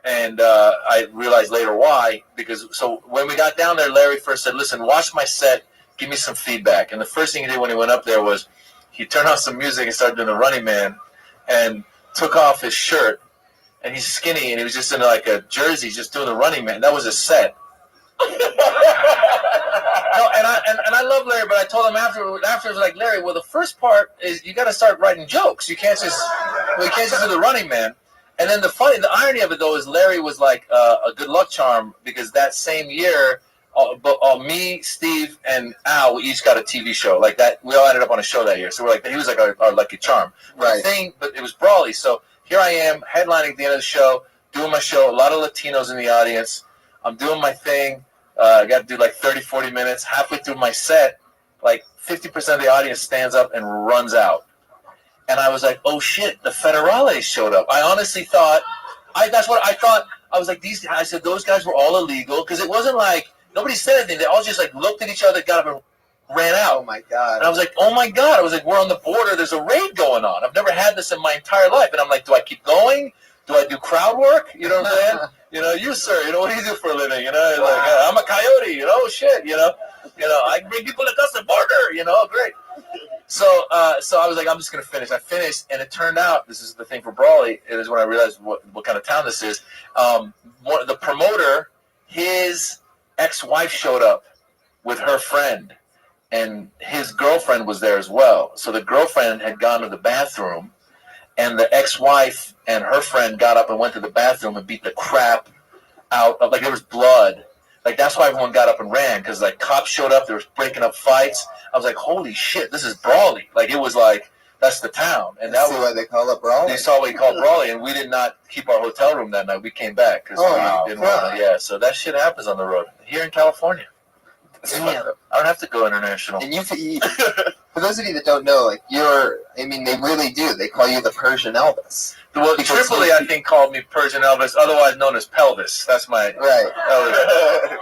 And I realized later why, because when we got down there, Larry first said, listen, watch my set, give me some feedback. And the first thing he did when he went up there was he turned on some music and started doing the Running Man and took off his shirt, and he's skinny, and he was just in like a jersey, just doing the Running Man. That was his set. No, and I love Larry, but I told him afterwards, like, Larry, well, the first part is you got to start writing jokes. You can't just do the Running Man. And then the irony of it though is Larry was like a good luck charm because that same year, me, Steve, and Al, we each got a TV show like that. We all ended up on a show that year, so we're like, he was like our lucky charm. Right. But it was Brawley. So here I am headlining at the end of the show, doing my show. A lot of Latinos in the audience. I'm doing my thing. I got to do like 30, 40 minutes. Halfway through my set, like 50% of the audience stands up and runs out. And I was like, oh shit, the federales showed up. I honestly thought, that's what I thought. I was like, these guys, I said, those guys were all illegal, because it wasn't like, nobody said anything. They all just like looked at each other, got up and ran out. Oh my God. And I was like, oh my God. I was like, we're on the border. There's a raid going on. I've never had this in my entire life. And I'm like, do I keep going? Do I do crowd work? You know what I'm saying? You know, you sir, you know, what do you do for a living? You know, like, I'm a coyote, you know, shit, you know, I bring people across the border, you know, great. So I was like, I'm just going to finish. I finished, and it turned out, this is the thing for Brawley, it is when I realized what kind of town this is. The promoter, his ex-wife showed up with her friend, and his girlfriend was there as well. So the girlfriend had gone to the bathroom, and the ex-wife and her friend got up and went to the bathroom and beat the crap out of, like, there was blood. Like, that's why everyone got up and ran, because, like, cops showed up, they were breaking up fights. I was like, holy shit, this is Brawley. Like, it was like, that's the town. And that was why they call it Brawley. They saw what we called Brawley, and we did not keep our hotel room that night. We came back, because we didn't want to, so that shit happens on the road. Here in California. Damn. I don't have to go international. And for those of you that don't know, like, they really do. They call you the Persian Elvis. Well, Tripoli, I think, called me Persian Elvis, otherwise known as Pelvis. That's my right.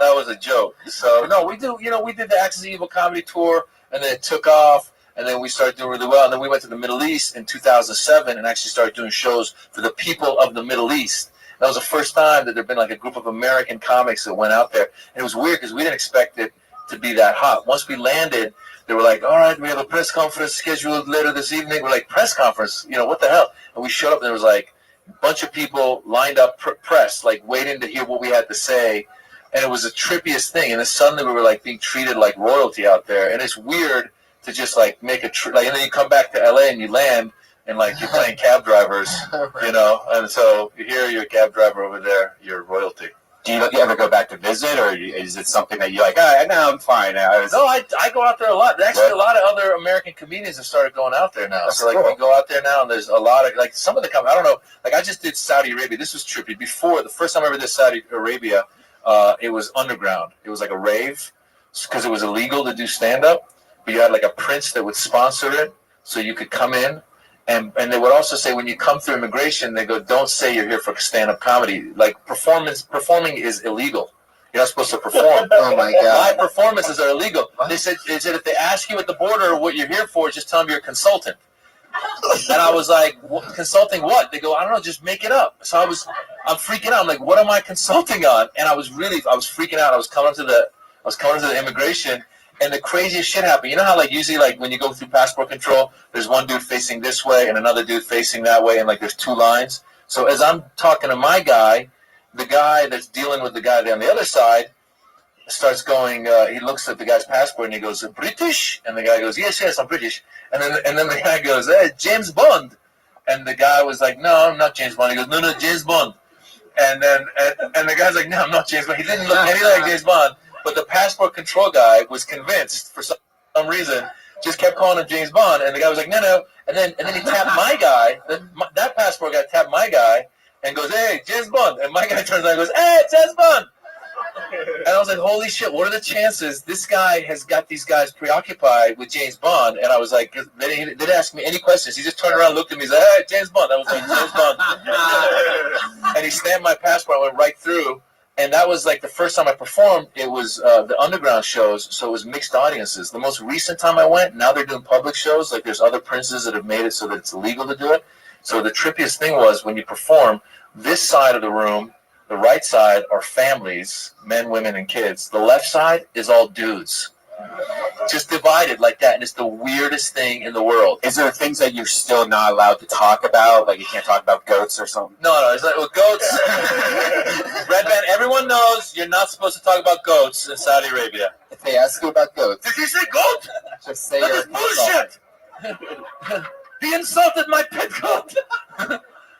That was a joke. So no, we did the Axis of Evil comedy tour, and then it took off, and then we started doing really well, and then we went to the Middle East in 2007 and actually started doing shows for the people of the Middle East. That was the first time that there'd been like a group of American comics that went out there, and it was weird because we didn't expect it to be that hot. Once we landed, they were like, all right, we have a press conference scheduled later this evening. We're like, press conference? You know, what the hell? And we showed up, and there was like a bunch of people lined up, press, like waiting to hear what we had to say. And it was the trippiest thing. And then suddenly we were like being treated like royalty out there. And it's weird to just like make a trip. Like, and then you come back to LA and you land, and like you're playing cab drivers, you know. And so here you're a cab driver over there, you're royalty. Do you ever go back to visit, or is it something that you're like, no, I'm fine. No, I go out there a lot. Actually, a lot of other American comedians have started going out there now. So, like, we go out there now, and there's a lot of, like, some of the I don't know, like, I just did Saudi Arabia. This was trippy. Before, the first time I ever did Saudi Arabia, it was underground. It was like a rave, because it was illegal to do stand-up, but you had, like, a prince that would sponsor it, so you could come in. And they would also say, when you come through immigration, they go, don't say you're here for stand-up comedy. Like, performing is illegal. You're not supposed to perform. Oh, my God. Live performances are illegal. They said if they ask you at the border what you're here for, just tell them you're a consultant. And I was like, consulting what? They go, I don't know, just make it up. So I'm freaking out. I'm like, what am I consulting on? And I was freaking out. I was coming to the immigration, and the craziest shit happened. You know how, like, usually, like, when you go through passport control, there's one dude facing this way and another dude facing that way, and, like, there's two lines. So as I'm talking to my guy, the guy that's dealing with the guy on the other side starts going, he looks at the guy's passport, and he goes, British? And the guy goes, yes, I'm British. And then the guy goes, hey, James Bond. And the guy was like, no, I'm not James Bond. He goes, no, James Bond. And then and the guy's like, no, I'm not James Bond. He didn't look anything like James Bond. But the passport control guy was convinced for some reason, just kept calling him James Bond, and the guy was like, no. And then he tapped my guy. That passport guy tapped my guy and goes, hey, James Bond. And my guy turns around and goes, hey, James Bond. And I was like, holy shit, what are the chances this guy has got these guys preoccupied with James Bond? And I was like, they didn't ask me any questions. He just turned around, looked at me, he's like, hey, James Bond. I was like, James Bond. And he stamped my passport. I went right through. And that was like the first time I performed. It was the underground shows, so it was mixed audiences. The most recent time I went, now they're doing public shows. Like, there's other princes that have made it so that it's illegal to do it. So the trippiest thing was, when you perform, this side of the room, the right side, are families, men, women, and kids. The left side is all dudes. Just divided like that, and it's the weirdest thing in the world. Is there things that you're still not allowed to talk about? Like, you can't talk about goats or something? No, it's like, well, goats. Red Band, everyone knows you're not supposed to talk about goats in Saudi Arabia. If they ask you about goats, did he say goat? Just say that you're is bullshit. He insulted my pet goat.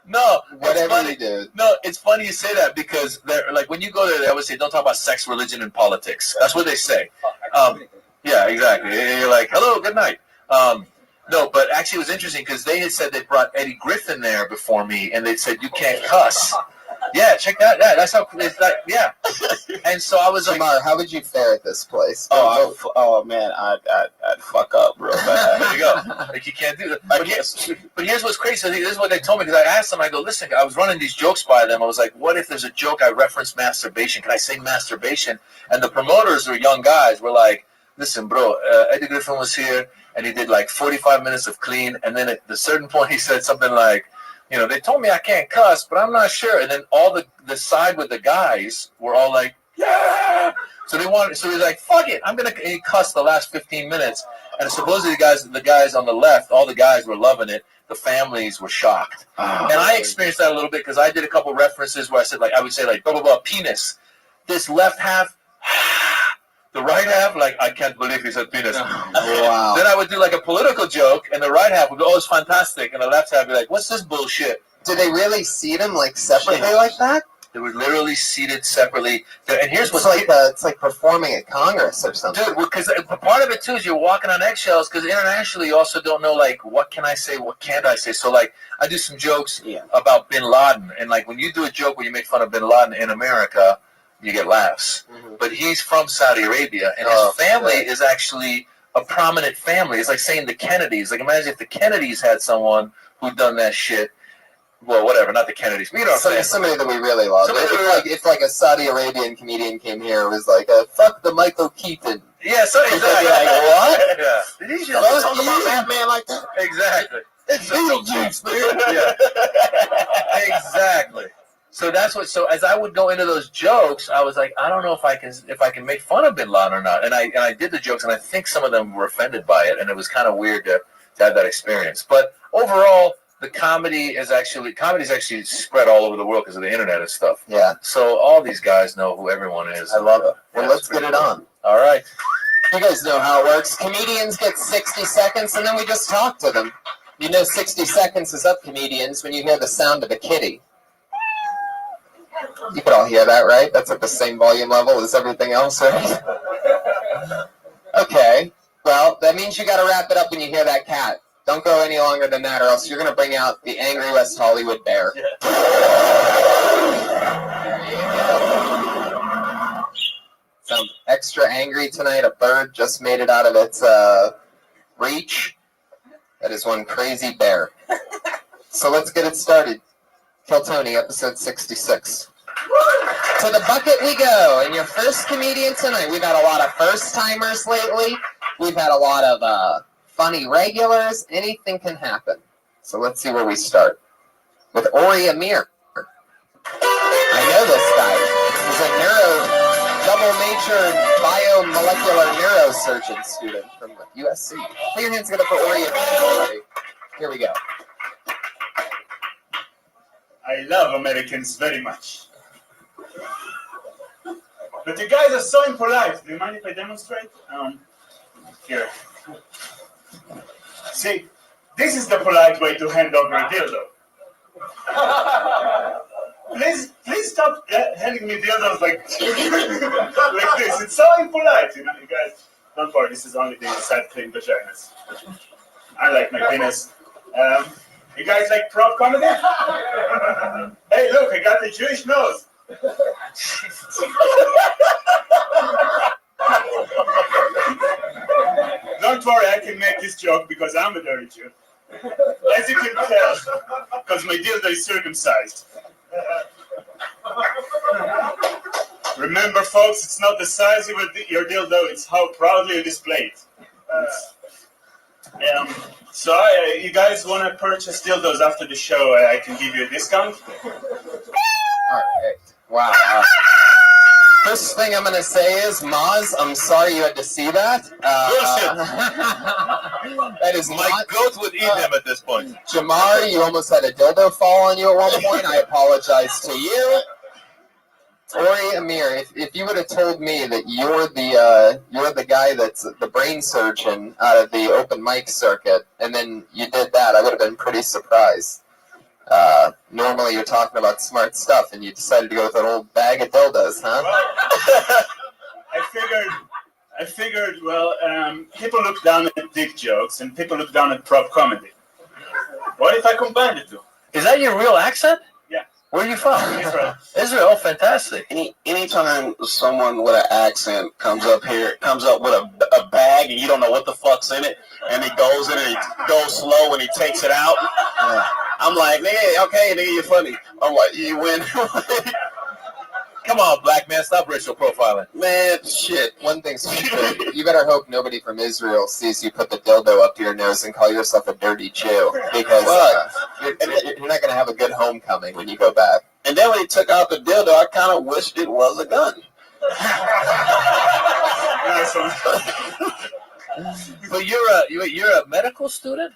No, whatever you do. No, it's funny you say that, because they're like, when you go there, they always say, don't talk about sex, religion, and politics. That's what they say. Yeah, exactly. And you're like, hello, good night. No, but actually it was interesting, because they had said they brought Eddie Griffin there before me, and they said, you can't cuss. Yeah, check that. Yeah, that's how. It's like, yeah. And so I was Jamar, how would you fare at this place? Oh man, I'd fuck up real bad. There you go. Like you can't do that. But here's what's crazy. This is what they told me because I asked them. I go, listen, I was running these jokes by them. I was like, what if there's a joke I reference masturbation? Can I say masturbation? And the promoters were young guys. Were like, listen, bro. Eddie Griffin was here, and he did like 45 minutes of clean, and then at a certain point he said something like, you know, they told me I can't cuss, but I'm not sure. And then all the side with the guys were all like, yeah. So he's like, fuck it, I'm gonna cuss the last 15 minutes. And supposedly the guys on the left, all the guys were loving it. The families were shocked. And I experienced that a little bit because I did a couple references where I would say like blah blah blah penis. This left half, the right half, like I can't believe he said penis. Wow. Then I would do like a political joke, and the right half would go, "Oh, it's fantastic," and the left half would be like, "What's this bullshit?" Did they really seat them like separately like that? They were literally seated separately. And here's what's it's like performing at Congress or something. Dude, because part of it too is you're walking on eggshells because internationally you also don't know like what can I say, what can't I say. So like I do some jokes about Bin Laden, and like when you do a joke where you make fun of Bin Laden in America, you get laughs. Mm-hmm. But he's from Saudi Arabia, and his family is actually a prominent family. It's like saying the Kennedys. Like imagine if the Kennedys had someone who'd done that shit. Well, whatever, not the Kennedys. But you know what I'm saying? Somebody that we really love. If like a Saudi Arabian comedian came here, it was like, fuck the Michael Keaton. Yeah, so exactly. Like, what? Yeah. Did he just talk about that man like that? Exactly. It's Beetlejuice, man. Yeah. Exactly. So that's what. So as I would go into those jokes, I was like, I don't know if I can make fun of Bin Laden or not. And I did the jokes, and I think some of them were offended by it, and it was kind of weird to have that experience. But overall, the comedy's actually spread all over the world because of the internet and stuff. Yeah. So all these guys know who everyone is. I love it. Well, let's get it on. All right. You guys know how it works. Comedians get 60 seconds, and then we just talk to them. You know 60 seconds is up, comedians, when you hear the sound of a kitty. You can all hear that, right? That's at the same volume level as everything else, right? Okay. Well, that means you got to wrap it up when you hear that cat. Don't go any longer than that, or else you're going to bring out the angry West Hollywood bear. Sounds extra angry tonight. A bird just made it out of its reach. That is one crazy bear. So let's get it started. Kill Tony, episode 66. To the bucket we go. And your first comedian tonight. We've had a lot of first-timers lately. We've had a lot of funny regulars. Anything can happen. So let's see where we start. With Ori Amir. I know this guy. He's a double-majored biomolecular neurosurgeon student from USC. Put your hands together for Ori Amir, everybody. Here we go. I love Americans very much. But you guys are so impolite. Do you mind if I demonstrate? Here. See, this is the polite way to hand over a dildo. Please stop handing me dildos like this. It's so impolite, you know, you guys. Don't worry, this is only the inside clean vaginas. I like my penis. You guys like prop comedy? Hey, look, I got the Jewish nose. Don't worry, I can make this joke because I'm a dirty Jew. As you can tell, because my dildo is circumcised. Remember, folks, it's not the size of your dildo, it's how proudly you display it. So, you guys want to purchase dildos after the show? I can give you a discount. All right. Wow. First thing I'm going to say is, Maz, I'm sorry you had to see that. That is my goat would eat them at this point. Jamar, you almost had a dildo fall on you at one point. I apologize to you. Ori Amir, if you would have told me that you're the guy that's the brain surgeon out of the open mic circuit, and then you did that, I would have been pretty surprised. Normally you're talking about smart stuff, and you decided to go with an old bag of dildos, huh? Well, I figured. Well, people look down at dick jokes, and people look down at prop comedy. What if I combine the two? Is that your real accent? Yeah. Where are you from? Israel. Israel. Oh, fantastic. Anytime someone with an accent comes up with a bag and you don't know what the fuck's in it, and he goes in and he goes slow and he takes it out, I'm like, nigga, okay, nigga, you're funny. I'm like, you win. Come on, black man, stop racial profiling. Man, shit. One thing's for sure, you better hope nobody from Israel sees you put the dildo up to your nose and call yourself a dirty Jew, because you're not going to have a good homecoming when you go back. And then when he took out the dildo, I kind of wished it was a gun. But you're a medical student?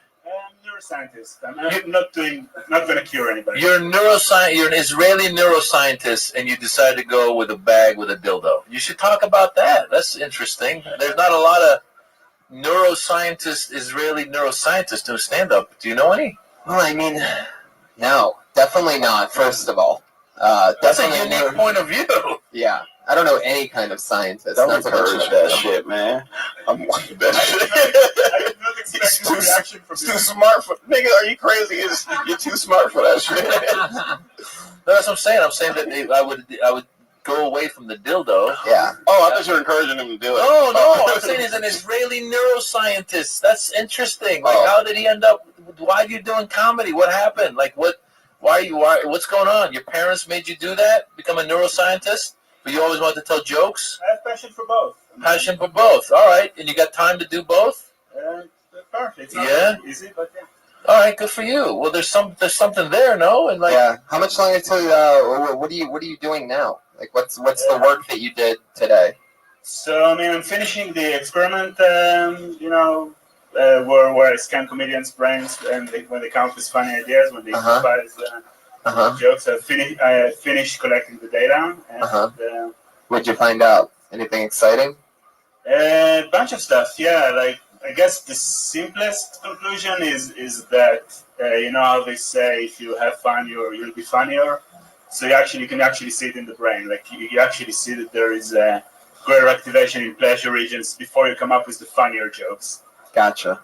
Neuroscientist. I'm not going to cure anybody. You're an Israeli neuroscientist, and you decided to go with a bag with a dildo. You should talk about that. That's interesting. There's not a lot of Israeli neuroscientists who stand up. Do you know any? Well, I mean, no, definitely not. First of all, that's a unique point of view. Yeah, I don't know any kind of scientist. Don't encourage that shit, man. I'm like that shit. It's too smart for nigga. Are you crazy? You're too smart for that shit. That's what I'm saying. I'm saying that I would go away from the dildo. Yeah. Oh, I thought you were encouraging him to do it. No. I'm saying he's an Israeli neuroscientist. That's interesting. Like, how did he end up? Why are you doing comedy? What happened? Like, what? Why? What's going on? Your parents made you do that? Become a neuroscientist? But you always wanted to tell jokes? I have passion for both. Passion for both. All right. And you got time to do both? Perfect. It's not easy, but yeah. All right, good for you. Well, there's something there, no? And like, yeah. How much longer till? What are you doing now? Like, what's the work that you did today? So I mean, I'm finishing the experiment. Where I scan comedians' brains and when they come up with funny ideas, when they devise jokes. I finished collecting the data. And, what'd you find out? Anything exciting? A bunch of stuff. Yeah, like. I guess the simplest conclusion is that you know how they say if you have fun you'll be funnier. So you can actually see it in the brain. Like you actually see that there is a greater activation in pleasure regions before you come up with the funnier jokes. Gotcha.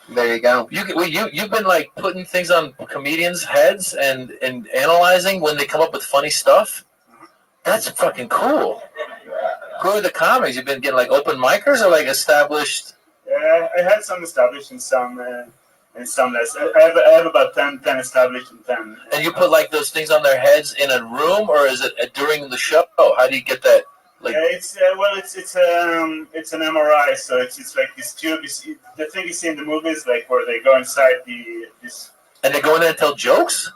There you go. You've been like putting things on comedians' heads and analyzing when they come up with funny stuff. That's fucking cool. Who are the comics? You've been getting like open micers or like established? I had some established and some less. I have about 10 established and 10. And you put like those things on their heads in a room, or is it during the show? How do you get that? Like, it's an MRI, so it's like this tube. The thing you see in the movies, like where they go inside this. And they go in there and tell jokes.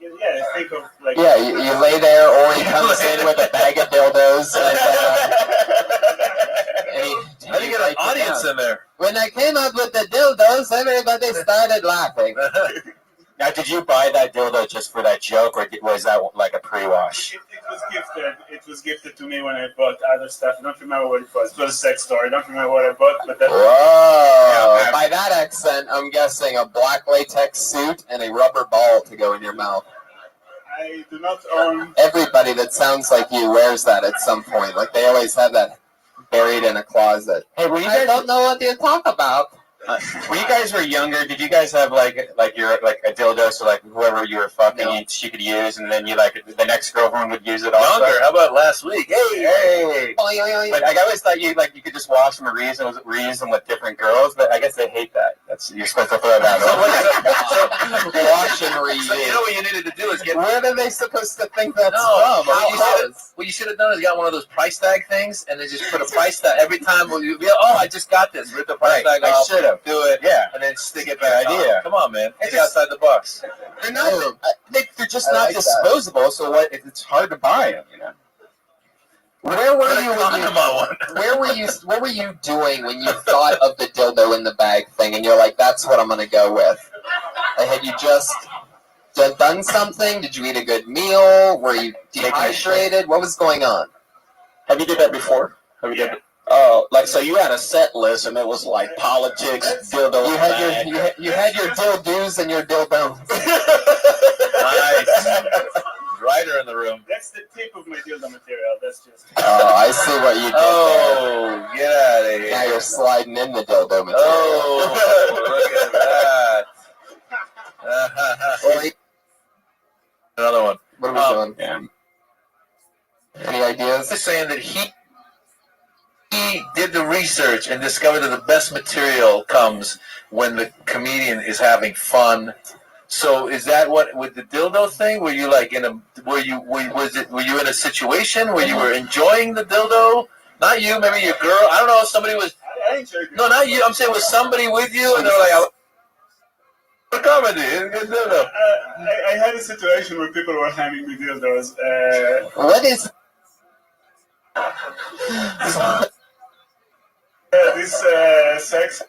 Yeah, think of like. Yeah, you lay there, or he comes in with a bag of dildos. How do you get an audience in there? When I came up with the dildos, everybody started laughing. Now, did you buy that dildo just for that joke, or was that like a pre-wash? It was gifted. It was gifted to me when I bought other stuff. I don't remember what it was. It was a sex store. I don't remember what I bought, but that. Whoa! Yeah, by that accent, I'm guessing a black latex suit and a rubber ball to go in your mouth. I do not own. Everybody that sounds like you wears that at some point. Like they always have that buried in a closet. Hey, I don't know what you talk about. When you guys were younger, did you guys have like your like a dildo, so like whoever you were fucking, she could use, and then you like the next girlfriend would use it also? Younger? How about last week? Hey! But I always thought you could just wash them or reuse them with different girls, but I guess they hate that. You're supposed to throw that out. Wash and reuse. So you know what you needed to do is get. Where are they supposed to think that's from? What you should have done is got one of those price tag things, and then just put a price tag every time. I just got this. Rip the price tag off. I should have. Do it, yeah, and then stick it back. idea. Come on, man. Think outside the box. They're not. They're just not disposable. So what? It's hard to buy them. You know. Where were you? What were you doing when you thought of the dildo in the bag thing, and you're like, "That's what I'm going to go with"? Like, had you just done something? Did you eat a good meal? Were you dehydrated? What was going on? Have you did that before? So you had a set list, and it was like politics, dildo. You had your dildos and your dildos. Nice. Writer in the room. That's the tip of my dildo material. That's just. Oh, I see what you did there. Get out of here. Now you're sliding in the dildo material. Oh, look at that. Another one. What is saying that he did the research and discovered that the best material comes when the comedian is having fun. So is that what with the dildo thing? Were you like in a were you in a situation where you were enjoying the dildo? Not you, maybe your girl. I don't know. Somebody was. No, not you. I'm saying was somebody with you, and they're like, "A comedy." I had a situation where people were handing me dildos. What is this sex?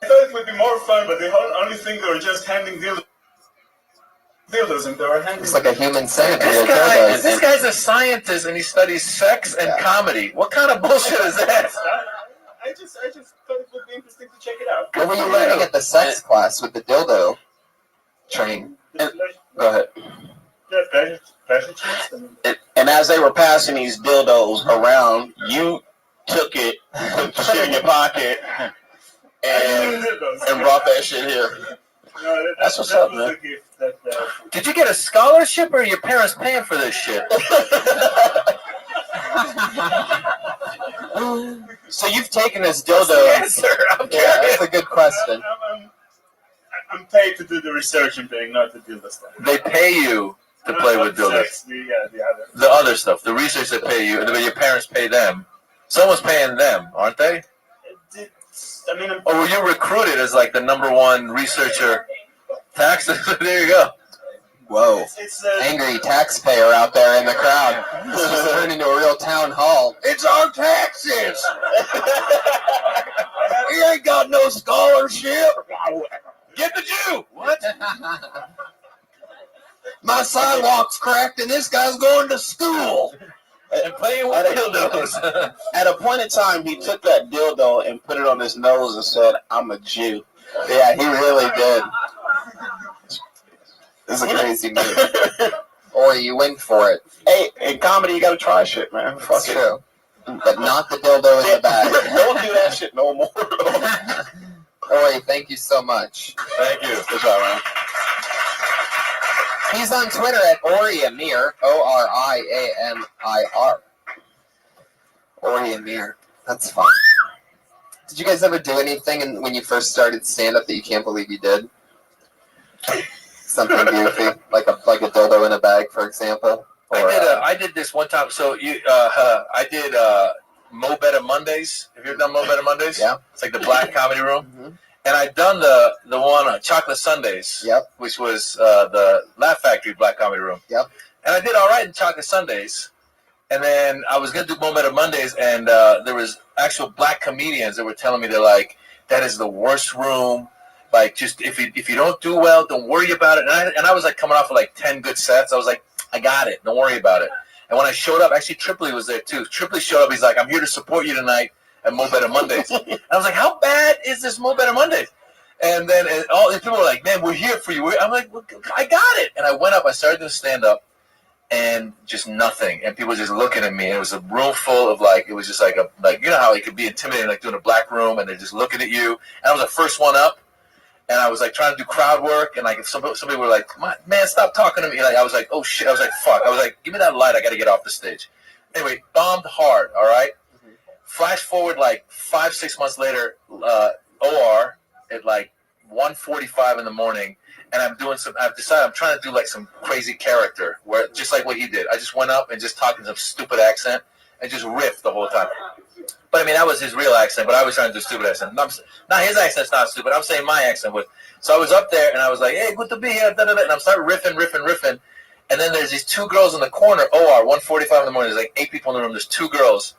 I thought it would be more fun, but the only thing they were just handing dildos, and they were handing. It's like a human centipede. This guy's a scientist, and he studies sex and comedy. What kind of bullshit is that? I just thought it would be interesting to check it out. What were you learning at the sex class with the dildo train? Go ahead. Yeah, pleasure chest. And as they were passing these dildos around, you took it, put the shit in your pocket, and brought that shit here. No, That's what's up, man. Did you get a scholarship, or are your parents paying for this shit? So you've taken this dildo. Answer. I'm Yeah, that's a good question. I'm paid to do the research and thing, not the dildo stuff. They pay you to play with dildos. Sex, the other. The other stuff, the research they pay you, and your parents pay them. Someone's paying them, aren't they? I mean, or were you recruited as like the #1 researcher? Taxes. There you go. Whoa. Angry taxpayer out there in the crowd. This just turned into a real town hall. It's our taxes. He ain't got no scholarship. Get the Jew. What? My sidewalk's cracked, and this guy's going to school. And playing with dildos. At a point in time, he took that dildo and put it on his nose and said, "I'm a Jew." Yeah, he really did. This is a crazy move. Or you went for it. Hey, in comedy, you gotta try shit, man. Fuck That's true. But not the dildo in the bag. Don't do that shit no more. Ori, thank you so much. Thank you. Good job, man. He's on Twitter at Ori Amir, ORIAMIR. Ori Amir. That's fun. Did you guys ever do anything when you first started stand-up that you can't believe you did? Something goofy, like a dildo in a bag, for example. Or, I did this one time. So I did Mo Better Mondays. Have you ever done Mo Better Mondays? Yeah. It's like the black comedy room. Mm-hmm. And I'd done the one Chocolate Sundays. Yep. Which was the Laugh Factory black comedy room. Yep. And I did all right in Chocolate Sundays. And then I was gonna do Mo Better Mondays, and there was actual black comedians that were telling me, they're like, "That is the worst room. Like, just if you don't do well, don't worry about it." And I was like coming off of like 10 good sets. I was like, "I got it. Don't worry about it." And when I showed up, actually Tripoli was there too. Tripoli showed up. He's like, "I'm here to support you tonight at Mo Better Mondays." And I was like, "How bad is this Mo Better Mondays?" And then all these people were like, "Man, we're here for you." I'm like, "I got it." And I went up. I started doing stand up, and just nothing. And people just looking at me. And it was a room full of like, it was just like you know how it could be intimidating, like doing a black room, and they're just looking at you. And I was the first one up. And I was like trying to do crowd work, and like if somebody were like, "Man, stop talking to me," like I was like, "Oh shit!" I was like, "Fuck!" I was like, "Give me that light! I got to get off the stage." Anyway, bombed hard. All right. Mm-hmm. Flash forward like 5-6 months later, OR at like 1:45 in the morning, and I've decided I'm trying to do like some crazy character where just like what he did. I just went up and just talked in some stupid accent and just riffed the whole time. But I mean, that was his real accent, but I was trying to do a stupid accent. Not his accent's not stupid. I'm saying my accent was. So I was up there, and I was like, "Hey, good to be here," and I'm starting riffing. And then there's these two girls in the corner, OR, 1:45 in the morning. There's like 8 people in the room. There's 2 girls,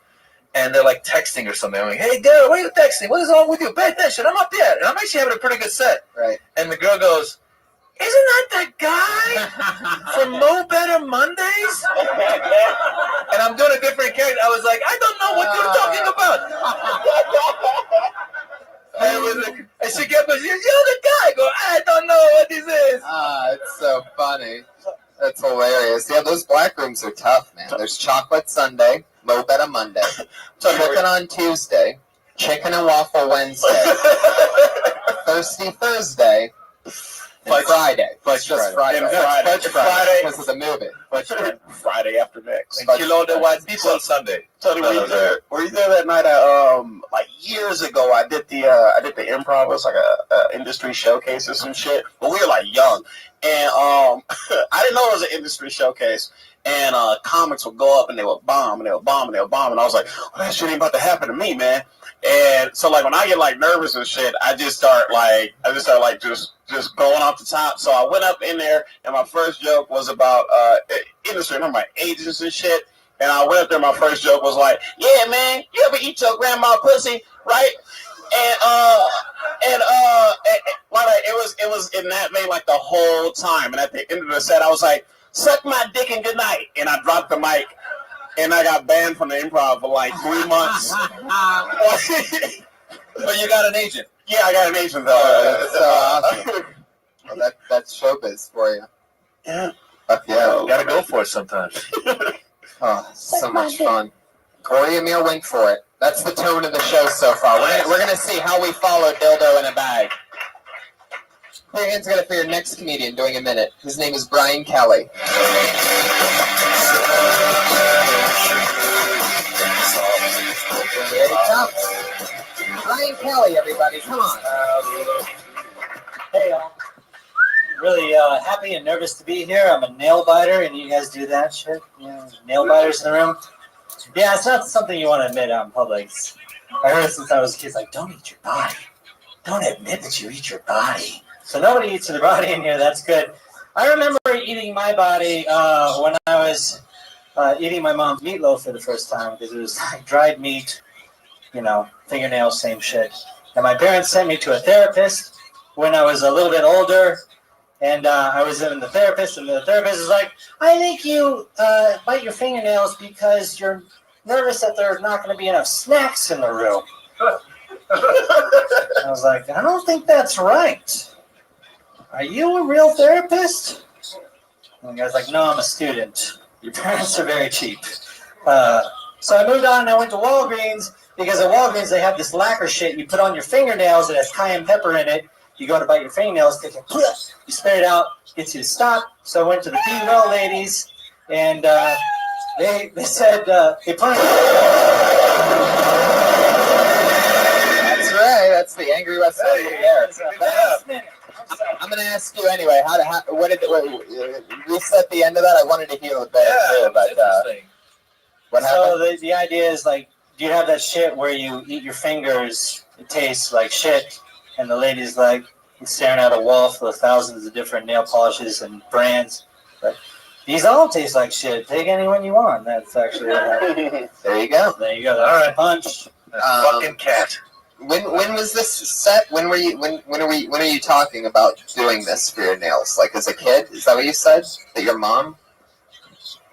and they're like texting or something. I'm like, "Hey, girl, what are you texting? What is wrong with you? Pay attention. I'm up here. And I'm actually having a pretty good set." Right. And the girl goes, "Isn't that guy from Mo Better Mondays?" And I'm doing a different character. I was like, "I don't know what you're talking about." And she kept going, "You're the guy." I go, "I don't know what this is." It's so funny. That's hilarious. Yeah, those black rooms are tough, man. There's Chocolate Sunday, Mo Better Monday, Chicken on Tuesday, Chicken and Waffle Wednesday, Thirsty Thursday, And Friday. Fudge It's just Friday. Friday. And Friday. Fudge Friday because of the movie. Friday after next. And Kilo de White People on Sunday. Tony, were you there that night? Like years ago, I did the improv. It was like a industry showcase or some shit. But we were like young, and I didn't know it was an industry showcase. And comics would go up and they would bomb and they would bomb and they would bomb, and I was like, "Oh, that shit ain't about to happen to me, man." And so like when I get like nervous and shit, I just start just going off the top. So I went up in there, and my first joke was about industry, and I'm like agents and shit. And I went up there, my first joke was like, "Yeah, man, you ever eat your grandma pussy, right?" And like it was in that vein like the whole time. And at the end of the set, I was like, "Suck my dick and good night." And I dropped the mic, and I got banned from the improv for like 3 months. But you got an agent. Yeah, I got an agent though. That's so awesome. Well, that's showbiz for you. Yeah. Yeah. Gotta go for it sometimes. Oh, so much fun. Corey Emil went for it. That's the tone of the show so far. We're gonna see how we follow Dildo in a Bag. Put your hands together for your next comedian doing a minute. His name is Brian Kelly. Here he comes. Brian Kelly, everybody, come on. Hey, y'all. Really happy and nervous to be here. I'm a nail biter, and you guys do that shit. You know, nail biters in the room. Yeah, it's not something you want to admit out in public. I heard it since I was a kid. It's like, don't eat your body. Don't admit that you eat your body. So nobody eats their body in here. That's good. I remember eating my body when I was eating my mom's meatloaf for the first time because it was like dried meat, you know, fingernails, same shit. And my parents sent me to a therapist when I was a little bit older. And I was in the therapist, and the therapist is like, I think you bite your fingernails because you're nervous that there's not going to be enough snacks in the room. I was like, I don't think that's right. Are you a real therapist? And the guy's like, no, I'm a student. Your parents are very cheap. So I moved on and I went to Walgreens because at Walgreens they have this lacquer shit you put on your fingernails that has cayenne pepper in it. You go to bite your fingernails, you spit it out, gets you to stop. So I went to the Be Well ladies, and they said, they put it. That's right. That's the Angry West Side there. I'm going to ask you anyway. Reset the end of that. I wanted to hear a bit too, but what happened? So the idea is like, do you have that shit where you eat your fingers? It tastes like shit. And the lady's like staring at a wall full of thousands of different nail polishes and brands. But these all taste like shit. Take any one you want. That's actually what happened. There you go. There you go. That's the punch. Fucking cat. When was this set? When are you talking about doing this for your nails? Like as a kid? Is that what you said? That your mom?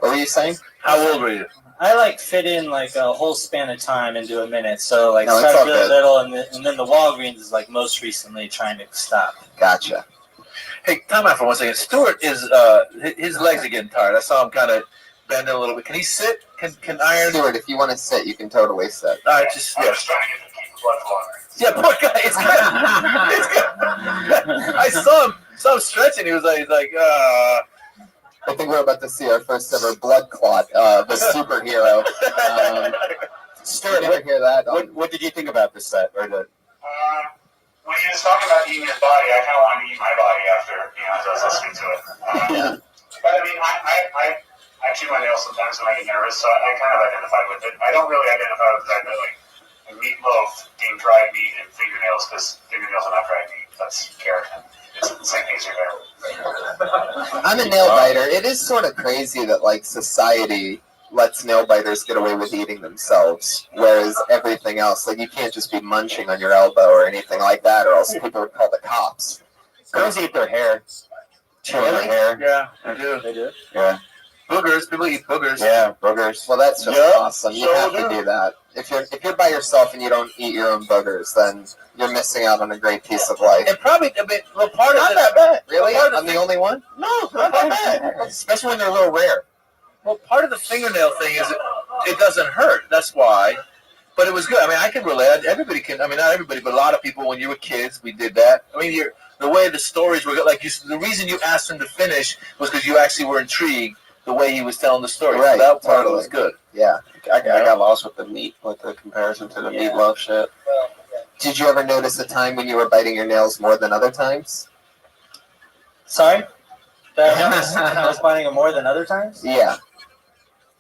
What were you saying? How old were you? I like fit in like a whole span of time into a minute. So like No, start it's all really good. little, and then the Walgreens is like most recently trying to stop. Gotcha. Hey, time out for 1 second. Stuart is his legs are getting tired. I saw him kind of bending a little bit. Can he sit? Can Iron? Stuart, if you want to sit, you can totally sit. All right, just yeah. Yeah, poor guy. It's good. I saw him stretching. He was like. I think we're about to see our first ever blood clot, the superhero. Stuart, did you hear that? What did you think about this set? Or the... When he was talking about eating his body, I kind of wanted to eat my body after, as I was listening to it. But I mean, I chew my nails sometimes when I get nervous, so I kind of identified with it. I don't really identify with that, like meatloaf being dried meat and fingernails, because fingernails are not dried meat. That's keratin. It's the same thing as your hair. I'm a nail biter. It is sort of crazy that like society lets nail biters get away with eating themselves, whereas everything else, like you can't just be munching on your elbow or anything like that, or else people would call the cops. Girls eat their hair. Chewing their hair. Yeah, they do. They do. Yeah. Boogers. People eat boogers. Yeah, boogers. Well, that's just awesome. You have to do that. If you're by yourself and you don't eat your own boogers, then you're missing out on a great piece of life. And probably a bit. Well, part not of that bad. Really? Part of I'm the only one? No, not that bad. Especially when they're a little rare. Well, part of the fingernail thing is it doesn't hurt. That's why. But it was good. I mean, I can relate. Everybody can. I mean, not everybody, but a lot of people. When you were kids, we did that. I mean, the way the stories were, like the reason you asked him to finish was because you actually were intrigued the way he was telling the story. Right, So that part totally. was good. Yeah, I got lost with the meat, with the comparison to the meatloaf shit. Did you ever notice a time when you were biting your nails more than other times? Sorry? Did I notice I was biting them more than other times? Yeah.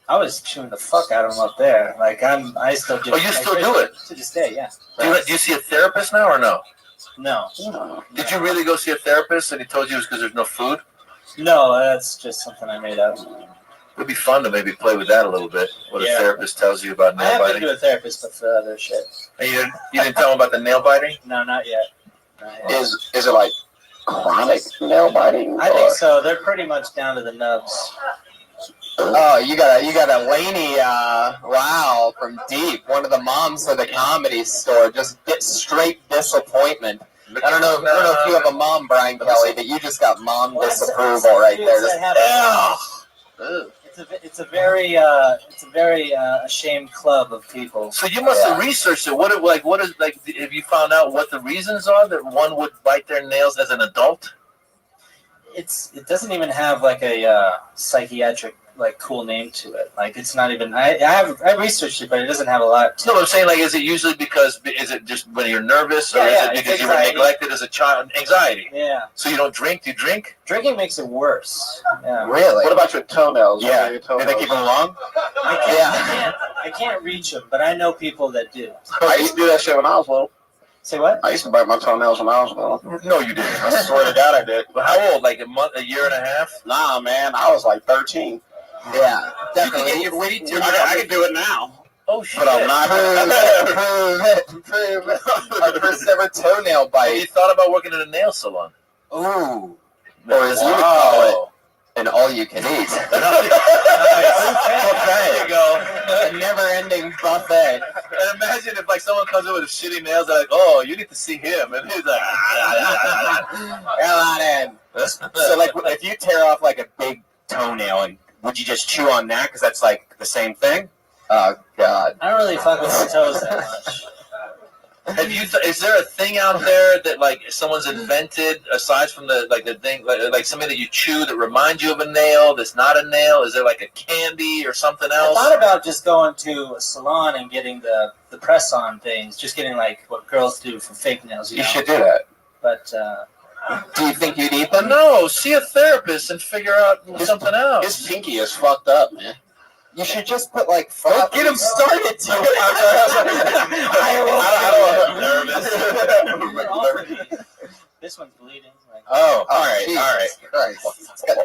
I was chewing the fuck out of them up there. Like I still do. Oh, you still do it? To this day, yeah. Do you see a therapist now or no? No. Did you really go see a therapist and he told you it was because there's no food? No, that's just something I made up. It'd be fun to maybe play with that a little bit. What a Yeah. therapist tells you about I nail have been biting. to a therapist, but for other shit. And you didn't tell him about the nail biting? No, not yet. Is it like chronic nail biting? I think so. They're pretty much down to the nubs. Oh, you got a Laney, wow, from deep. One of the moms of the Comedy Store. Just straight disappointment. I don't know if you have a mom, Brian Kelly, but you just got mom disapproval right there. It's a very ashamed club of people. So you must have researched it. What is have you found out what the reasons are that one would bite their nails as an adult? It doesn't even have like a psychiatric cool name to it. Like it's not even. I researched it, but it doesn't have a lot. No, I'm saying is it usually is it just when you're nervous, or is it because you were neglected as a child? Anxiety. Yeah. So you don't drink? Do you drink? Drinking makes it worse. Yeah. Really? What about your toenails? Yeah. Your toenails? Did they keep them long? I can't reach them, but I know people that do. I used to do that shit when I was little. Say what? I used to bite my toenails when I was little. No, you didn't. I swear to God, I did. But how old? Like a month, a year and a half? Nah, man, I was like 13. Yeah, definitely. You can get your I can do it now. Oh shit! But I'm not. Prove it. Our first ever toenail bite. Have you thought about working at a nail salon? Ooh. Or as you would call it, an all-you-can-eat. There you go. A never-ending buffet. And imagine if someone comes in with shitty nails, they're like, "Oh, you need to see him," and he's like, "Hell on in." So, if you tear off a big toenail, and would you just chew on that because that's the same thing? Oh God. I don't really fuck with my toes that much. Have you? Is there a thing out there that someone's invented aside from the thing something that you chew that reminds you of a nail that's not a nail? Is there a candy or something else? I thought about just going to a salon and getting the press-on things, just getting what girls do for fake nails. You should do that. But do you think you'd eat them? No, see a therapist and figure out something else. His pinky is fucked up, man. You should just put don't get him started to it. This one's bleeding. Oh, all right.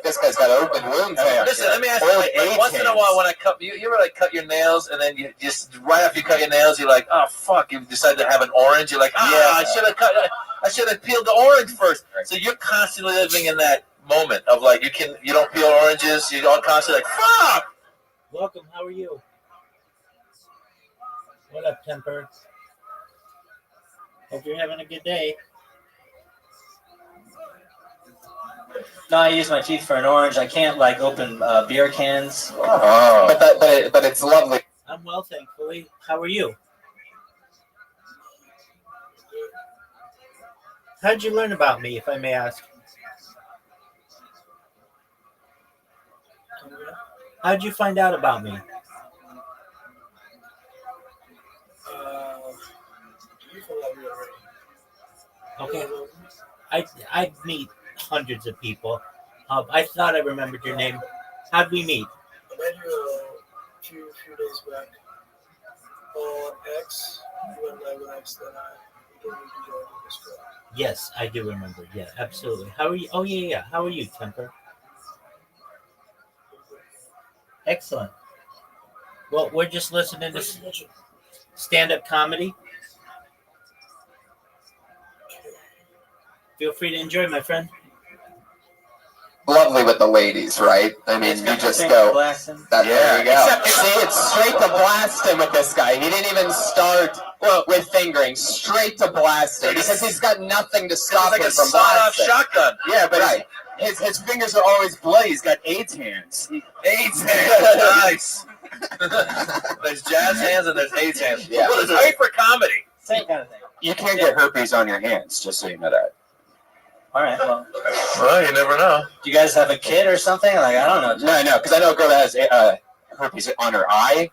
This guy's got open wounds. Listen, let me ask you. Once in a while, when I cut you ever cut your nails, and then you just right after you cut your nails, you're like, oh fuck, you decide to have an orange. You're like, I should have peeled the orange first. So you're constantly living in that moment of you don't peel oranges. You're all constantly fuck. Welcome. How are you? What up, Temper? Hope you're having a good day. No, I use my teeth for an orange. I can't open beer cans. Oh. But it's lovely. I'm well, thankfully. How are you? How did you learn about me, if I may ask? How did you find out about me? Okay. I meet hundreds of people. I thought I remembered your name. How'd we meet? I met you a few days back on X. You went live on X, then I told you to join this club. Yes, I do remember. Yeah, absolutely. How are you? Oh, yeah. How are you, Temper? Excellent. Well, we're just listening to stand-up comedy. Feel free to enjoy, my friend. Lovely with the ladies, right? I mean, you just go. There you go. See, it's straight to blasting with this guy. He didn't even start with fingering. Straight to blasting because he's got nothing to stop him from blasting. Shotgun. Yeah, but his fingers are always bloody. He's got AIDS hands. AIDS hands. Nice. There's jazz hands and there's AIDS hands. Yeah. Well, it's great for comedy. Same kind of thing. You can't get herpes on your hands, just so you know that. All right. Well, you never know. Do you guys have a kid or something? Like, I don't know. No, because I know a girl that has herpes on her eye,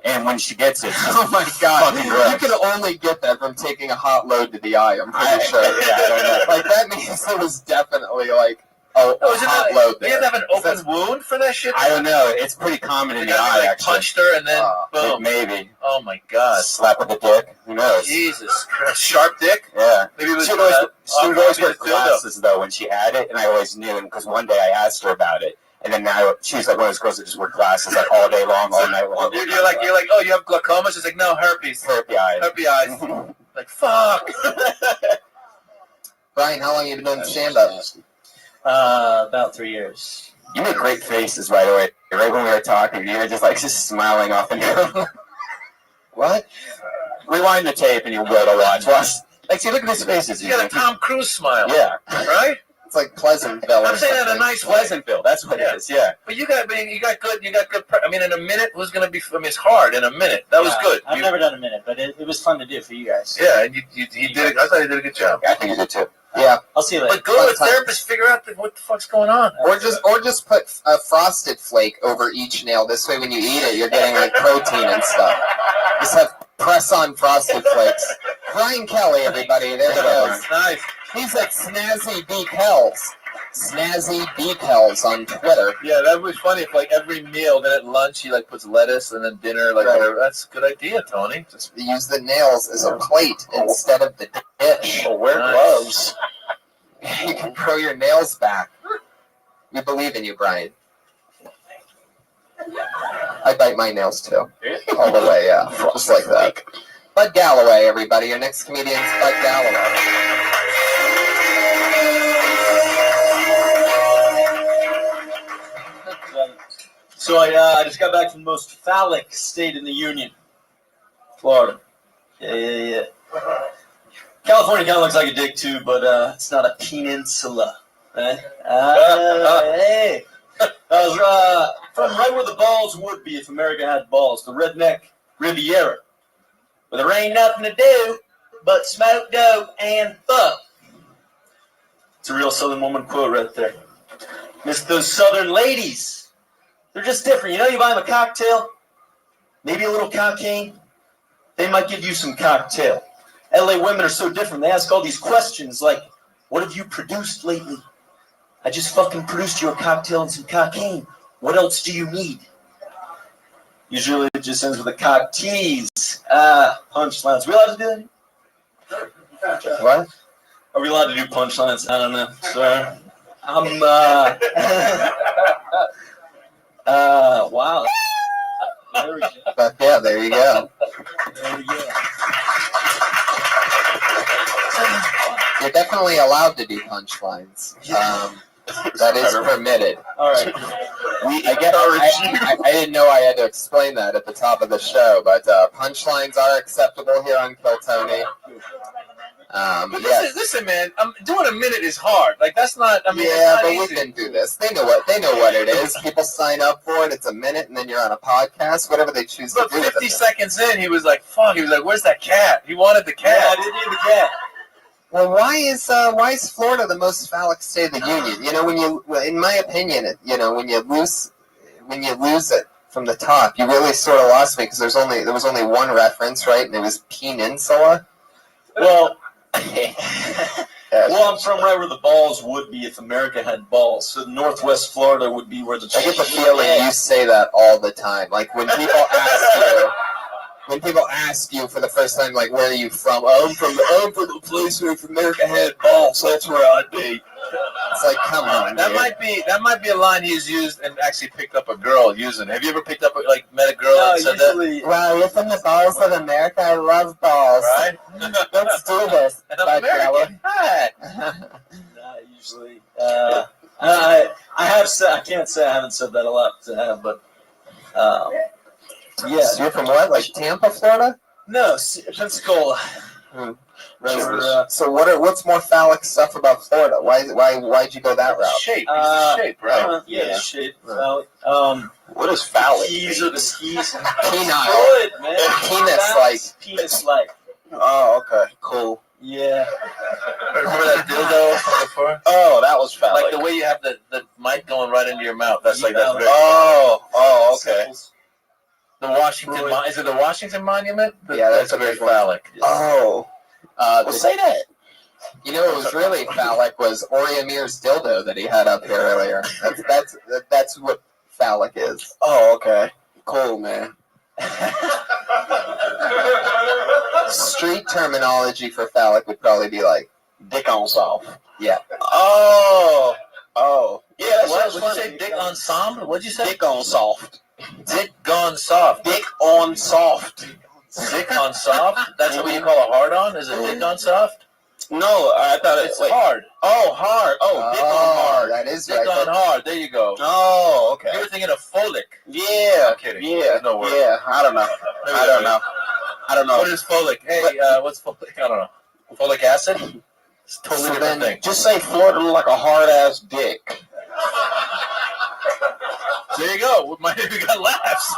and when she gets it, Oh my god! fucking gross. You can only get that from taking a hot load to the eye. I'm pretty sure. Yeah, I don't know. Like that means it was definitely like a Oh, is it hot not, load you there. have to have an open wound for that shit? I don't know. It's pretty common in the eye, like actually. punched her and then boom. Maybe. Oh my god. Slap with the dick. Who knows? Jesus Christ. Sharp dick? Yeah. Maybe it was. She would always wear maybe the dildo. glasses, though, when she had it, and I always knew, because one day I asked her about it, and then now she's like one of those girls that just wear glasses like all day long, all night long. You're like, oh, you have glaucoma? She's like, no, herpes. Herpes eyes. Herpes eyes. Like, fuck. Brian, how long have you been doing stand-up? About 3 years. You make great faces right away. Right when we were talking, you were just smiling off and down. What? Rewind the tape and you'll be able to watch. Like, see, look at his faces. You got a Tom Cruise smile. Yeah. Right? It's like Pleasantville. I'm saying that in a nice way. Pleasantville, that's what it is, yeah. But you got good. I mean, in a minute, who's gonna be? I mean, it's hard in a minute. That was good. I've never done a minute, but it was fun to do for you guys. Yeah, and you did it. I thought you did a good job. I think you did too. Yeah. I'll see you later. But go to a therapist, figure out what the fuck's going on. Or just put a frosted flake over each nail. This way, when you eat it, you're getting like protein and stuff. Just have press-on frosted flakes. Brian Kelly, everybody. There he goes. Nice. He's at Snazzy B. Kells. Snazzy B. Kells on Twitter. Yeah, that would be funny if like every meal, then at lunch he like puts lettuce, and then dinner like whatever. That's a good idea, Tony. Just use the nails as a plate instead of the dish. Or wear gloves. You can grow your nails back. We believe in you, Brian. I bite my nails too. All the way, yeah. Just like that. Bud Galloway, everybody. Your next comedian's Bud Galloway. So I just got back from the most phallic state in the Union, Florida. Yeah. California kind of looks like a dick too, but it's not a peninsula. Right? Hey. I was from right where the balls would be if America had balls, the redneck Riviera, where there ain't nothing to do but smoke dope and fuck. It's a real Southern woman quote right there. Miss those Southern ladies. They're just different. You know, you buy them a cocktail, maybe a little cocaine, they might give you some cocktail. LA women are so different. They ask all these questions like, what have you produced lately? I just fucking produced you a cocktail and some cocaine. What else do you need? Usually it just ends with a cock tease. Punchlines. Are we allowed to do that? What? Are we allowed to do punchlines? I don't know. Sorry. Wow. There we go. But yeah, there you go. There we go. You're definitely allowed to do punchlines. That is permitted. All right. I didn't know I had to explain that at the top of the show, but punchlines are acceptable here on Kill Tony. Listen, man. Doing a minute is hard. Like that's not. I mean, yeah, but easy. we can do this. They know what it is. People sign up for it. It's a minute, and then you're on a podcast. Whatever they choose But to do. 50 seconds in, he was like, "Fuck!" He was like, "Where's that cat?" He wanted the cat. Yeah, I didn't need the cat. Well, why is Florida the most phallic state of the union? You know, in my opinion, when you lose it from the top, you really sort of lost me because there was only one reference, right? And it was peninsula. Well, I'm from right where the balls would be if America had balls. So Northwest Florida would be where the. I get the feeling you say that all the time. Like when people ask you for the first time, like, where are you from? I'm from the place where if America had balls, that's where I'd be. It's like, come on, That might be a line he's used and actually picked up a girl using. Have you ever picked up met a girl and said that? Wow, you're from the balls of America. I love balls. Right? Let's do this. An American. Not usually. I have said. I can't say I haven't said that a lot, but. Yeah. So you're from what? Like Tampa, Florida? No, Pensacola. So what's more phallic stuff about Florida? Why'd you go that route? Shape, right? Yeah, shape. What is phallic? Skis or the skis? Penile. Good, man. Penis-like. Penis-like. Oh, okay, cool. Yeah. Remember that dildo from before? Oh, that was phallic. Like the way you have the mic going right into your mouth. That's very. Oh, okay. The Washington is it the Washington Monument? Yeah, that's a very big one. phallic. Oh. Well, say that. You know what was really phallic was Oriamir's dildo that he had up here earlier. That's what phallic is. Oh, okay. Cool, man. Street terminology for phallic would probably be like dick on soft. Yeah. Oh. Yeah, that What? sounds What'd you funny. say? Dick ensemble? What'd you say? Dick on soft. Dick gone soft. Dick on soft. Dick on soft? That's what you call a hard on? Is it dick on soft? No, I thought It's hard. Oh, hard. Oh, dick on hard. That is Dick right. on hard. There you go. Oh, okay. You were thinking of folic. Yeah. I'm kidding. Yeah. There's no word. Yeah. I don't know. I don't know. What is folic? Hey, what's folic? I don't know. Folic acid? It's a totally different thing. Just say Florida look like a hard ass dick. There you go. We got laughs.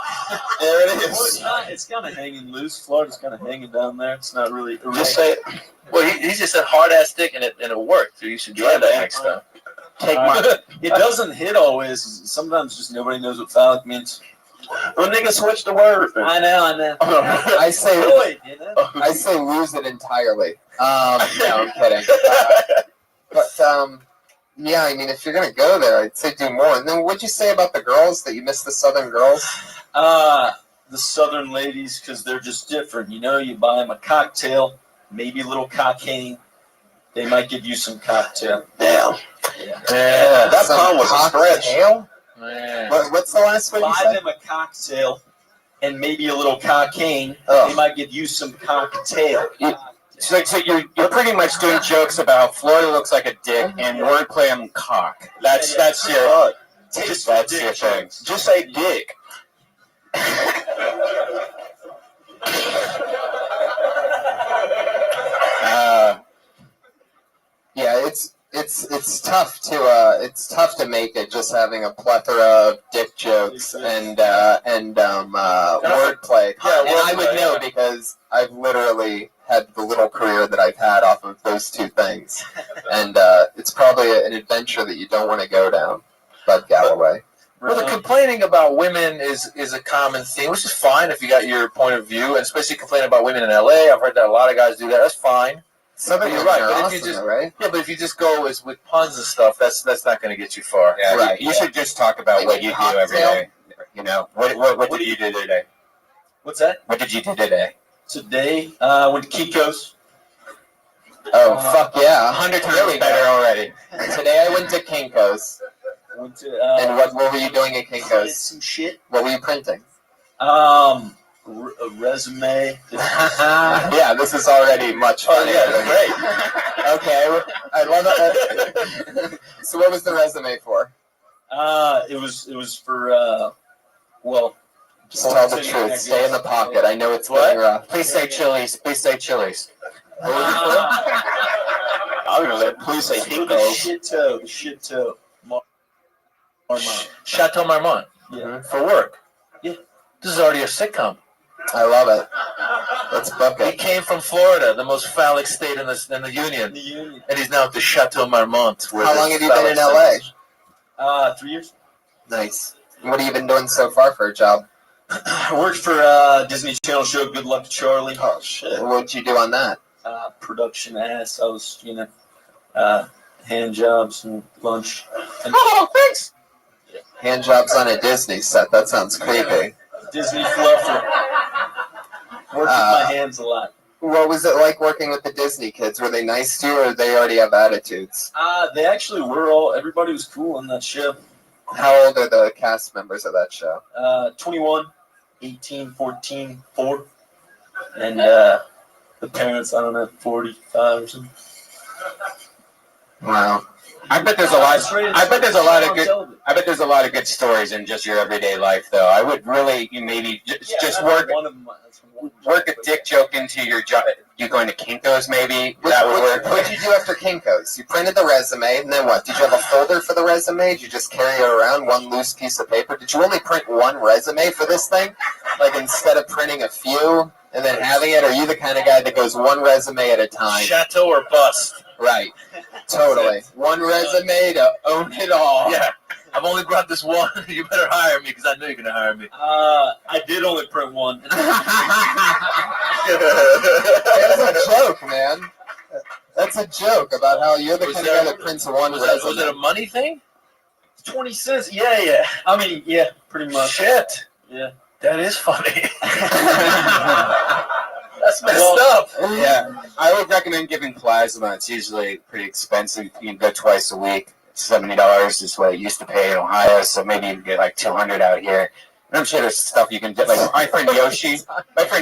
There it Well, is. it's kind of hanging loose. Florida's kind of hanging down there. It's not really. Just say. Well, he just said hard ass dick and it worked. So you should try that next time. Take my. It doesn't hit always. Sometimes just nobody knows what phallic means. Well, nigga, switch the word. I know. I say Boy, you know? I say lose it entirely. No, I'm kidding. Yeah, I mean, if you're gonna go there, I'd say do more. And then, what'd you say about the girls? That you missed the Southern girls? The Southern ladies, because they're just different. You know, you buy them a cocktail, maybe a little cocaine. They might give you some cocktail. Damn. Yeah. That pun was a stretch. What's the last one you Buy said? them a cocktail and maybe a little cocaine. Oh. They might give you some cocktail. So you're pretty much doing jokes about Florida looks like a dick and wordplay on cock. That's your That's your thing. Just say dick. Yeah, it's tough to make it just having a plethora of dick jokes and wordplay. And I would know because I've literally had the little career that I've had off of those two things, and it's probably an adventure that you don't want to go down, Bud Galloway. Well, the complaining about women is a common thing, which is fine if you got your point of view, and especially complaining about women in LA. I've heard that a lot of guys do that. That's fine. Southern You're women right, are but if awesome, you just though, right? yeah, but if you just go with puns and stuff, that's not going to get you far. Yeah, Right, you should just talk about what you do every day. You know, what did you do today? What's that? What did you do today? Today, I went to Kiko's. Oh, fuck yeah. 100 times better already. Today I went to Kinko's. Went to, And what were you doing at printed Kinko's? some shit. What were you printing? A resume. Yeah, this is already much funnier. Great. Okay, I love it. So what was the resume for? It was for Just tell the truth. Stay in the pocket. I know it's getting rough. Please say Chili's. Please say Chili's. What were you for? I'm gonna let police say the Kinko's. shit toe. Marmont. Chateau Marmont Yeah. for work. Yeah. This is already a sitcom. I love it. Let's book He it. came from Florida, the most phallic state in the Union, The Union. and he's now at the Chateau Marmont. where How the long have you been in phallic LA? 3 years. Nice. What have you been doing so far for a job? I worked for Disney Channel show Good Luck Charlie. Oh shit. What'd you do on that? Production ass. I was, hand jobs and lunch. And Oh, thanks. Hand jobs on a Disney set. That sounds creepy. Disney fluffer. Worked with my hands a lot. What was it like working with the Disney kids? Were they nice to you, or they already have attitudes? They actually were everybody was cool on that show. How old are the cast members of that show? 21, 18, 14, 4. And the parents, I don't know, 45 or something. Wow. I bet there's a lot. I bet there's a lot of good. I bet there's a lot of good stories in just your everyday life, though. I would really maybe just work a dick joke into your job. You going to Kinko's maybe? That would work. What did you do after Kinko's? You printed the resume, and then what? Did you have a folder for the resume? Did you just carry it around, one loose piece of paper? Did you only print one resume for this thing? Like instead of printing a few and then having it? Or are you the kind of guy that goes one resume at a time? Chateau or bust. Right. Totally. One resume to own it all. Yeah. I've only brought this one. You better hire me because I know you're going to hire me. I did only print one. That's a joke, man. That's a joke about how you're the kind of guy that prints one resume. Was it a money thing? 20 cents. Yeah. I mean, yeah, pretty much. Shit. Yeah. That is funny. That's messed up. Yeah, I would recommend giving plasma. It's usually pretty expensive. You can go twice a week. It's $70 is what it used to pay in Ohio, so maybe you can get like $200 out here. And I'm sure there's stuff you can do. Like my friend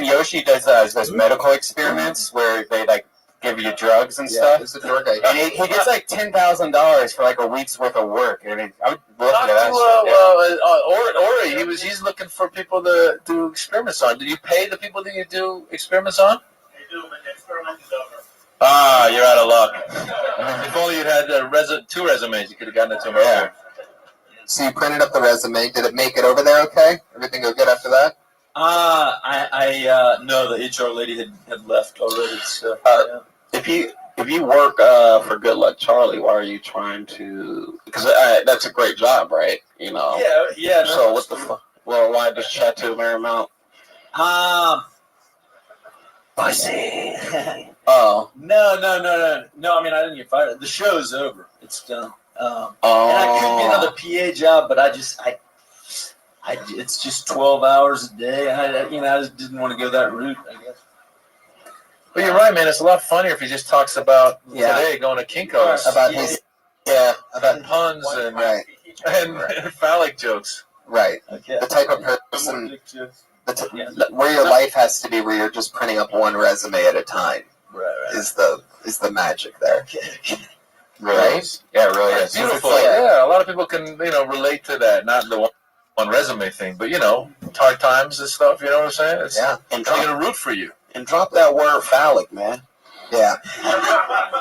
Yoshi does medical experiments where they like give you drugs and stuff. It's a dork guy. And he gets like $10,000 for like a week's worth of work. I mean, I would look at that. He's looking for people to do experiments on. Do you pay the people that you do experiments on? They do, but the experiment is over. Ah, you're out of luck. If only you'd had 2 resumes, you could have gotten it to him earlier. So you printed up the resume. Did it make it over there okay? Everything go good after that? No, the HR lady had left already. So, If you work for Good Luck Charlie, why are you trying to? Because that's a great job, right? You know. Yeah. No, so what the fuck? Well, why does Chateau Marymount? Pussy. Oh. No. I mean, I didn't get fired. The show's over. It's done. And I could get another PA job, but it's just 12 hours a day. I just didn't want to go that route, I guess. Well, you're right, man. It's a lot funnier if he just talks about today going to Kinko's. About puns and phallic jokes. Right. Okay. The type of person where your life has to be where you're just printing up one resume at a time. Right. Is the magic there. Right? Yeah, it really is. Beautiful. A lot of people can, relate to that. Not the one resume thing, but, hard times and stuff, you know what I'm saying? And I'm going to root for you. And drop that word phallic, man. Yeah.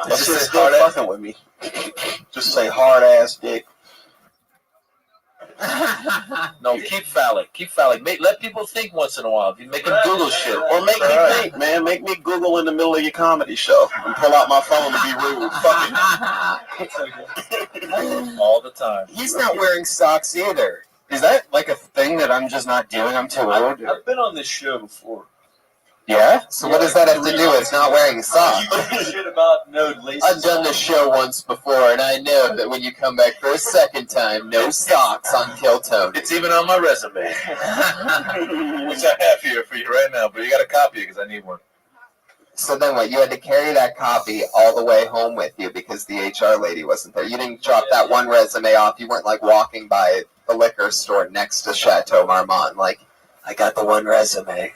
That's just still fucking with me. Just say hard ass dick. No, keep phallic. Let people think once in a while. You make them Google shit. Or make me think, man. Make me Google in the middle of your comedy show and pull out my phone to be rude. Fuck all the time. He's not wearing socks either. Is that like a thing that I'm just not doing? I'm too old. I've been on this show before. Yeah? So what does that have to do with not wearing socks? Shit about no laces. I've done this show once before, and I know that when you come back for a second time, no socks on Kill Tony. It's even on my resume. Which I have here for you right now, but you got to copy it because I need one. So then what? You had to carry that copy all the way home with you because the HR lady wasn't there. You didn't drop that one resume off. You weren't like walking by the liquor store next to Chateau Marmont like, I got the one resume.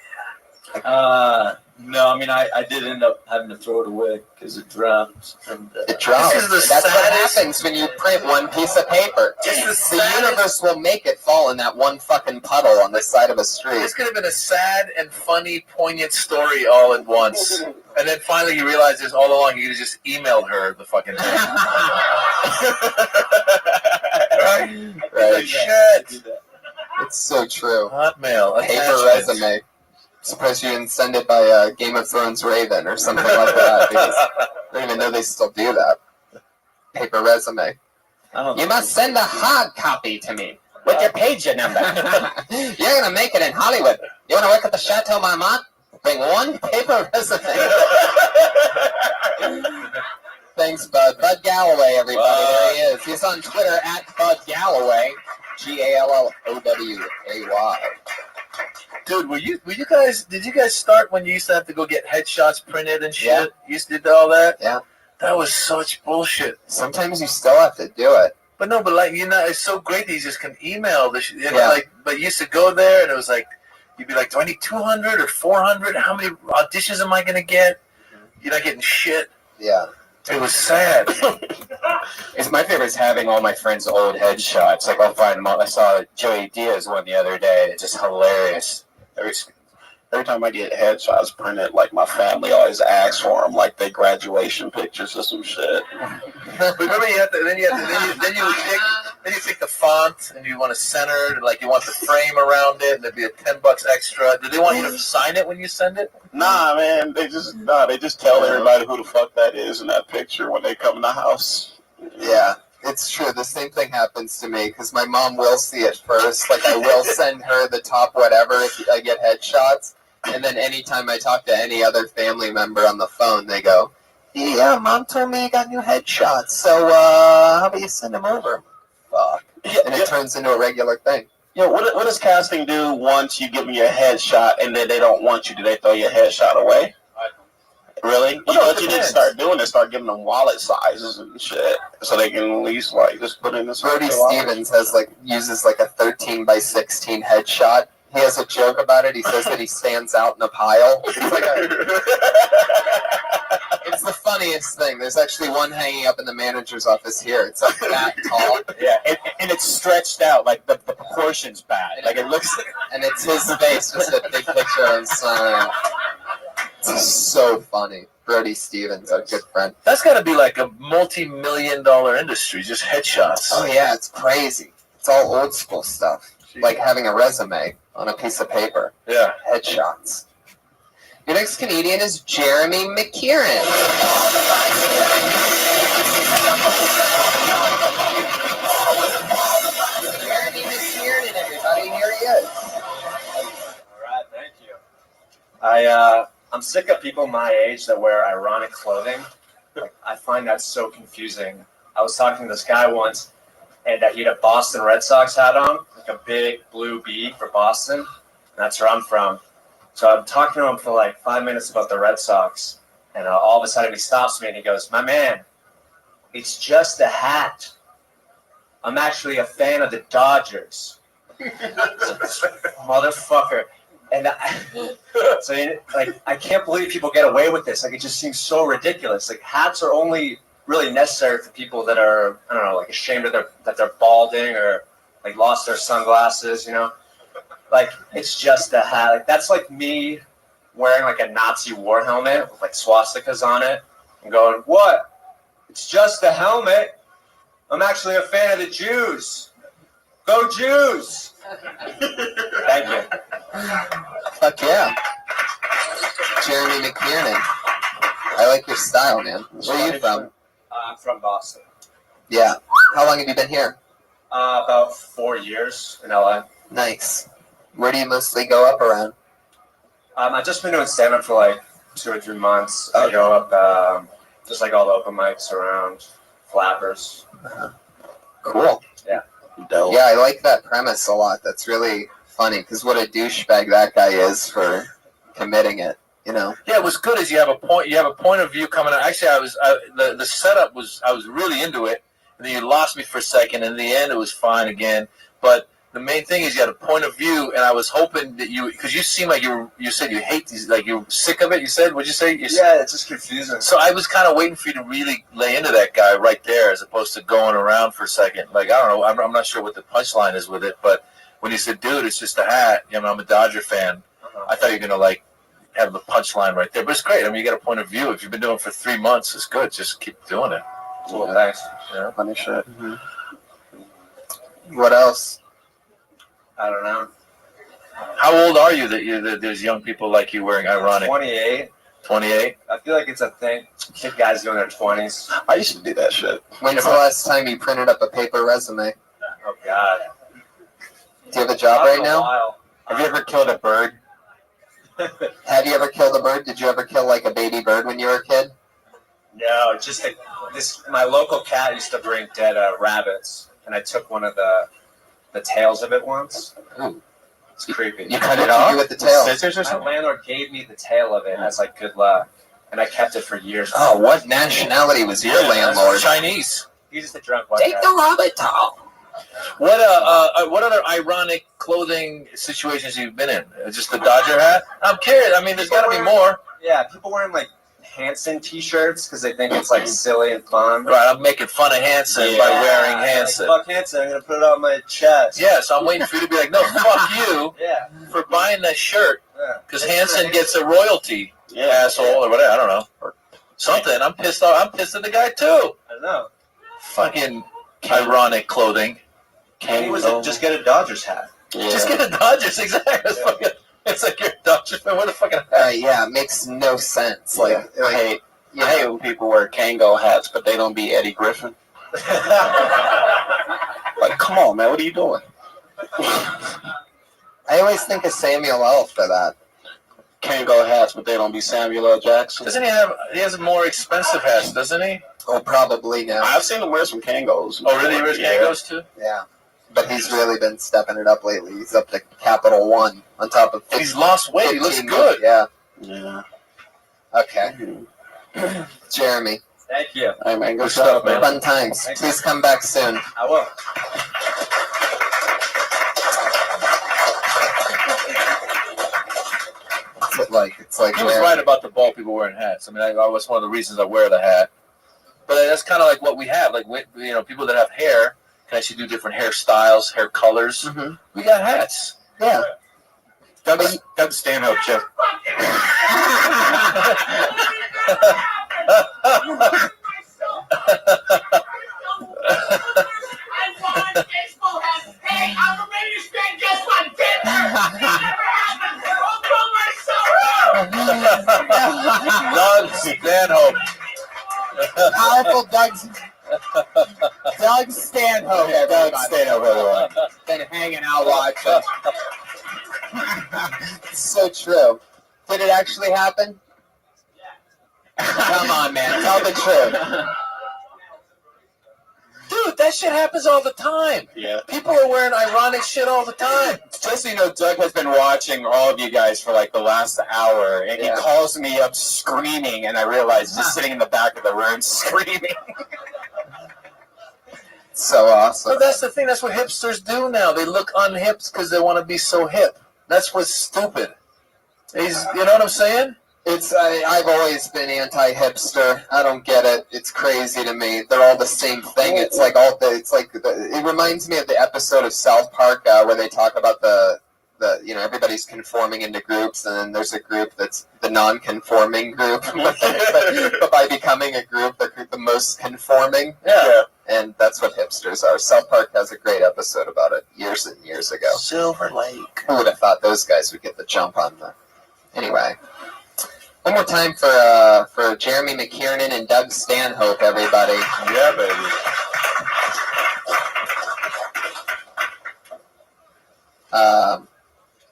No, I mean, I did end up having to throw it away because it dropped. It dropped. That's what happens when you print one piece of paper. The universe will make it fall in that one fucking puddle on the side of a street. This could have been a sad and funny, poignant story all at once. And then finally he realizes all along he could have just emailed her the fucking thing. Right? Like, shit. It's so true. Hotmail. Paper resume. Surprised you didn't send it by Game of Thrones Raven or something like that. Because I don't even know they still do that. Paper resume. You must send a hard copy to me with your page number. You're going to make it in Hollywood. You want to work at the Chateau Marmont? Bring one paper resume. Thanks, Bud. Bud Galloway, everybody. There he is. He's on Twitter at Bud Galloway. Galloway. Dude, did you guys start when you used to have to go get headshots printed and shit? Yeah. You used to do all that? Yeah. That was such bullshit. Sometimes you still have to do it. But no, it's so great that you just can email this shit. But you used to go there and it was like, you'd be like, do I need 200 or 400? How many auditions am I going to get? You're not getting shit. Yeah. It was sad. It's my favorite is having all my friends' old headshots. Like I'll find them all. I saw Joey Diaz one the other day. It's just hilarious. Every time I get headshots printed, like my family always asks for them, like they graduation pictures or some shit. But remember, you would Then you take the font and you want to center it, like you want the frame around it, and there'd be a $10 extra. Do they want you to sign it when you send it? Nah, man. They just tell everybody who the fuck that is in that picture when they come in the house. Yeah, it's true. The same thing happens to me because my mom will see it first. Like, I will send her the top whatever if I get headshots. And then anytime I talk to any other family member on the phone, they go, yeah, Mom told me you got new headshots. So, how about you send them over? Fuck. And it turns into a regular thing. What does casting do once you give them your headshot and then they don't want you? Do they throw your headshot away? Really? What you need to start doing is start giving them wallet sizes and shit, so they can at least like just put in this. Brody Stevens uses like a 13 by 16 headshot. He has a joke about it. He says that he stands out in a pile. It's the funniest thing. There's actually one hanging up in the manager's office here. It's like that tall. Yeah, and it's stretched out. Like the proportion's bad. Like it looks. And it's his face, just a big picture of him. It's so funny. Brody Stevens, our good friend. That's got to be like a multi-million-dollar industry, just headshots. Oh yeah, it's crazy. It's all old school stuff. Like having a resume on a piece of paper. Yeah. Headshots. Your next comedian is Jeremy McKieran. Jeremy McKieran, everybody, here he is. All right, thank you. I'm sick of people my age that wear ironic clothing. Like, I find that so confusing. I was talking to this guy once, and he had a Boston Red Sox hat on, like a big blue B for Boston. And that's where I'm from. So I'm talking to him for like 5 minutes about the Red Sox, and all of a sudden he stops me and he goes, "My man, it's just a hat. I'm actually a fan of the Dodgers." Motherfucker. And I can't believe people get away with this. Like, it just seems so ridiculous. Like, hats are only really necessary for people that are, I don't know, like ashamed of that they're balding or like lost their sunglasses, you know? Like, it's just a hat. Like, that's like me wearing like a Nazi war helmet with like swastikas on it and going, "What? It's just a helmet. I'm actually a fan of the Jews. Go Jews." Thank you. Fuck yeah. Jeremy McKiernan. I like your style, man. Where are you from? I'm from Boston. Yeah. How long have you been here? About 4 years in LA. Nice. Where do you mostly go up around? I've just been doing stand-up for like 2 or 3 months. I go up just like all the open mics around Flappers. Cool. Yeah. Dope. Yeah, I like that premise a lot. That's really funny, because what a douchebag that guy is for committing it, you know? Yeah, what's good is you have a point of view coming out. Actually, the setup was, I was really into it, and then you lost me for a second, and in the end it was fine again. But the main thing is you had a point of view, and I was hoping that because you seem like you said you hate these, like you're sick of it, you said? What'd you say? Yeah, it's just confusing. So I was kind of waiting for you to really lay into that guy right there, as opposed to going around for a second. Like, I don't know, I'm not sure what the punchline is with it, but when you said, "Dude, it's just a hat," you know, I'm a Dodger fan, I thought you were going to like have the punchline right there. But it's great. I mean, you got a point of view. If you've been doing it for 3 months, it's good. Just keep doing it. Cool, thanks. Yeah. Funny shit. Mm-hmm. What else? I don't know. How old are you that there's young people like you wearing ironic? 28. 28? I feel like it's a thing. Kid guys doing their 20s. I used to do that shit. When's the last time you printed up a paper resume? Oh, God. Do you have a job right now? Have you ever killed a bird? Have you ever killed a bird? Did you ever kill like a baby bird when you were a kid? No, just my local cat used to bring dead rabbits, and I took one of the tails of it once. Ooh. It's creepy. You cut it off with the tail? Scissors or something? My landlord gave me the tail of it as like good luck, and I kept it for years. Oh, what nationality was your landlord? Chinese. He's just a drunk white Take guy. the rabbit tail. What other ironic clothing situations you've been in? Just the Dodger hat? I'm curious. I mean, there's got to be more. Yeah, people wearing like Hanson t-shirts because they think it's like silly and fun. Right, I'm making fun of Hanson by wearing Hanson. Like, fuck Hanson, I'm gonna put it on my chest. Yeah, so I'm waiting for you to be like, no, fuck you Yeah. for buying that shirt because Hanson nice. gets a royalty, asshole, or whatever. I don't know, or something. I'm pissed off. I'm pissed at the guy too. I know. Fucking ironic clothing. Just get a Dodgers hat. Yeah. Just get a Dodgers, exactly. It's like you're a Dodgers fan. What a fucking hat. Yeah, it makes no sense. Like, I hate when people wear Kango hats, but they don't be Eddie Griffin. Like, come on, man, what are you doing? I always think of Samuel L. for that. Kango hats, but they don't be Samuel L. Jackson. Doesn't he have? He has more expensive hats, doesn't he? Oh, probably now. I've seen him wear some Kangos. Oh, really? He wears Kangos too? Yeah. But he's really been stepping it up lately. He's up to Capital One on top of. He's lost weight. He looks 15 good. Yeah. Yeah. Okay. Jeremy. Thank you. Hey, man, good stuff, stuff, man. Fun times. Please come back soon. I will. It's like He was right about the bald people wearing hats. I mean, that was one of the reasons I wear the hat. But that's kind of like what we have. Like, people that have hair can actually do different hairstyles, hair colors. Mm-hmm. We got hats. Yeah. Doug Stanhope, Jeff. Doug Stanhope. Powerful Doug Stanhope. Doug Stanhope. Been hanging out watching. So true. Did it actually happen? Come on, man. Tell the truth. Dude, that shit happens all the time. Yeah. People are wearing ironic shit all the time. Just so you know, Doug has been watching all of you guys for like the last hour, and he calls me up screaming, and I realize he's just sitting in the back of the room screaming. So awesome. But that's the thing. That's what hipsters do now. They look unhip because they want to be so hip. That's what's stupid. You know what I'm saying? I've always been anti-hipster. I don't get it. It's crazy to me. They're all the same thing. It reminds me of the episode of South Park where they talk about the everybody's conforming into groups, and then there's a group that's the non-conforming group. but by becoming a group, they're the most conforming. Yeah. And that's what hipsters are. South Park has a great episode about it years and years ago. Silver Lake. Who would have thought those guys would get the jump on the... Anyway. One more time for Jeremy McKiernan and Doug Stanhope, everybody. Yeah, baby.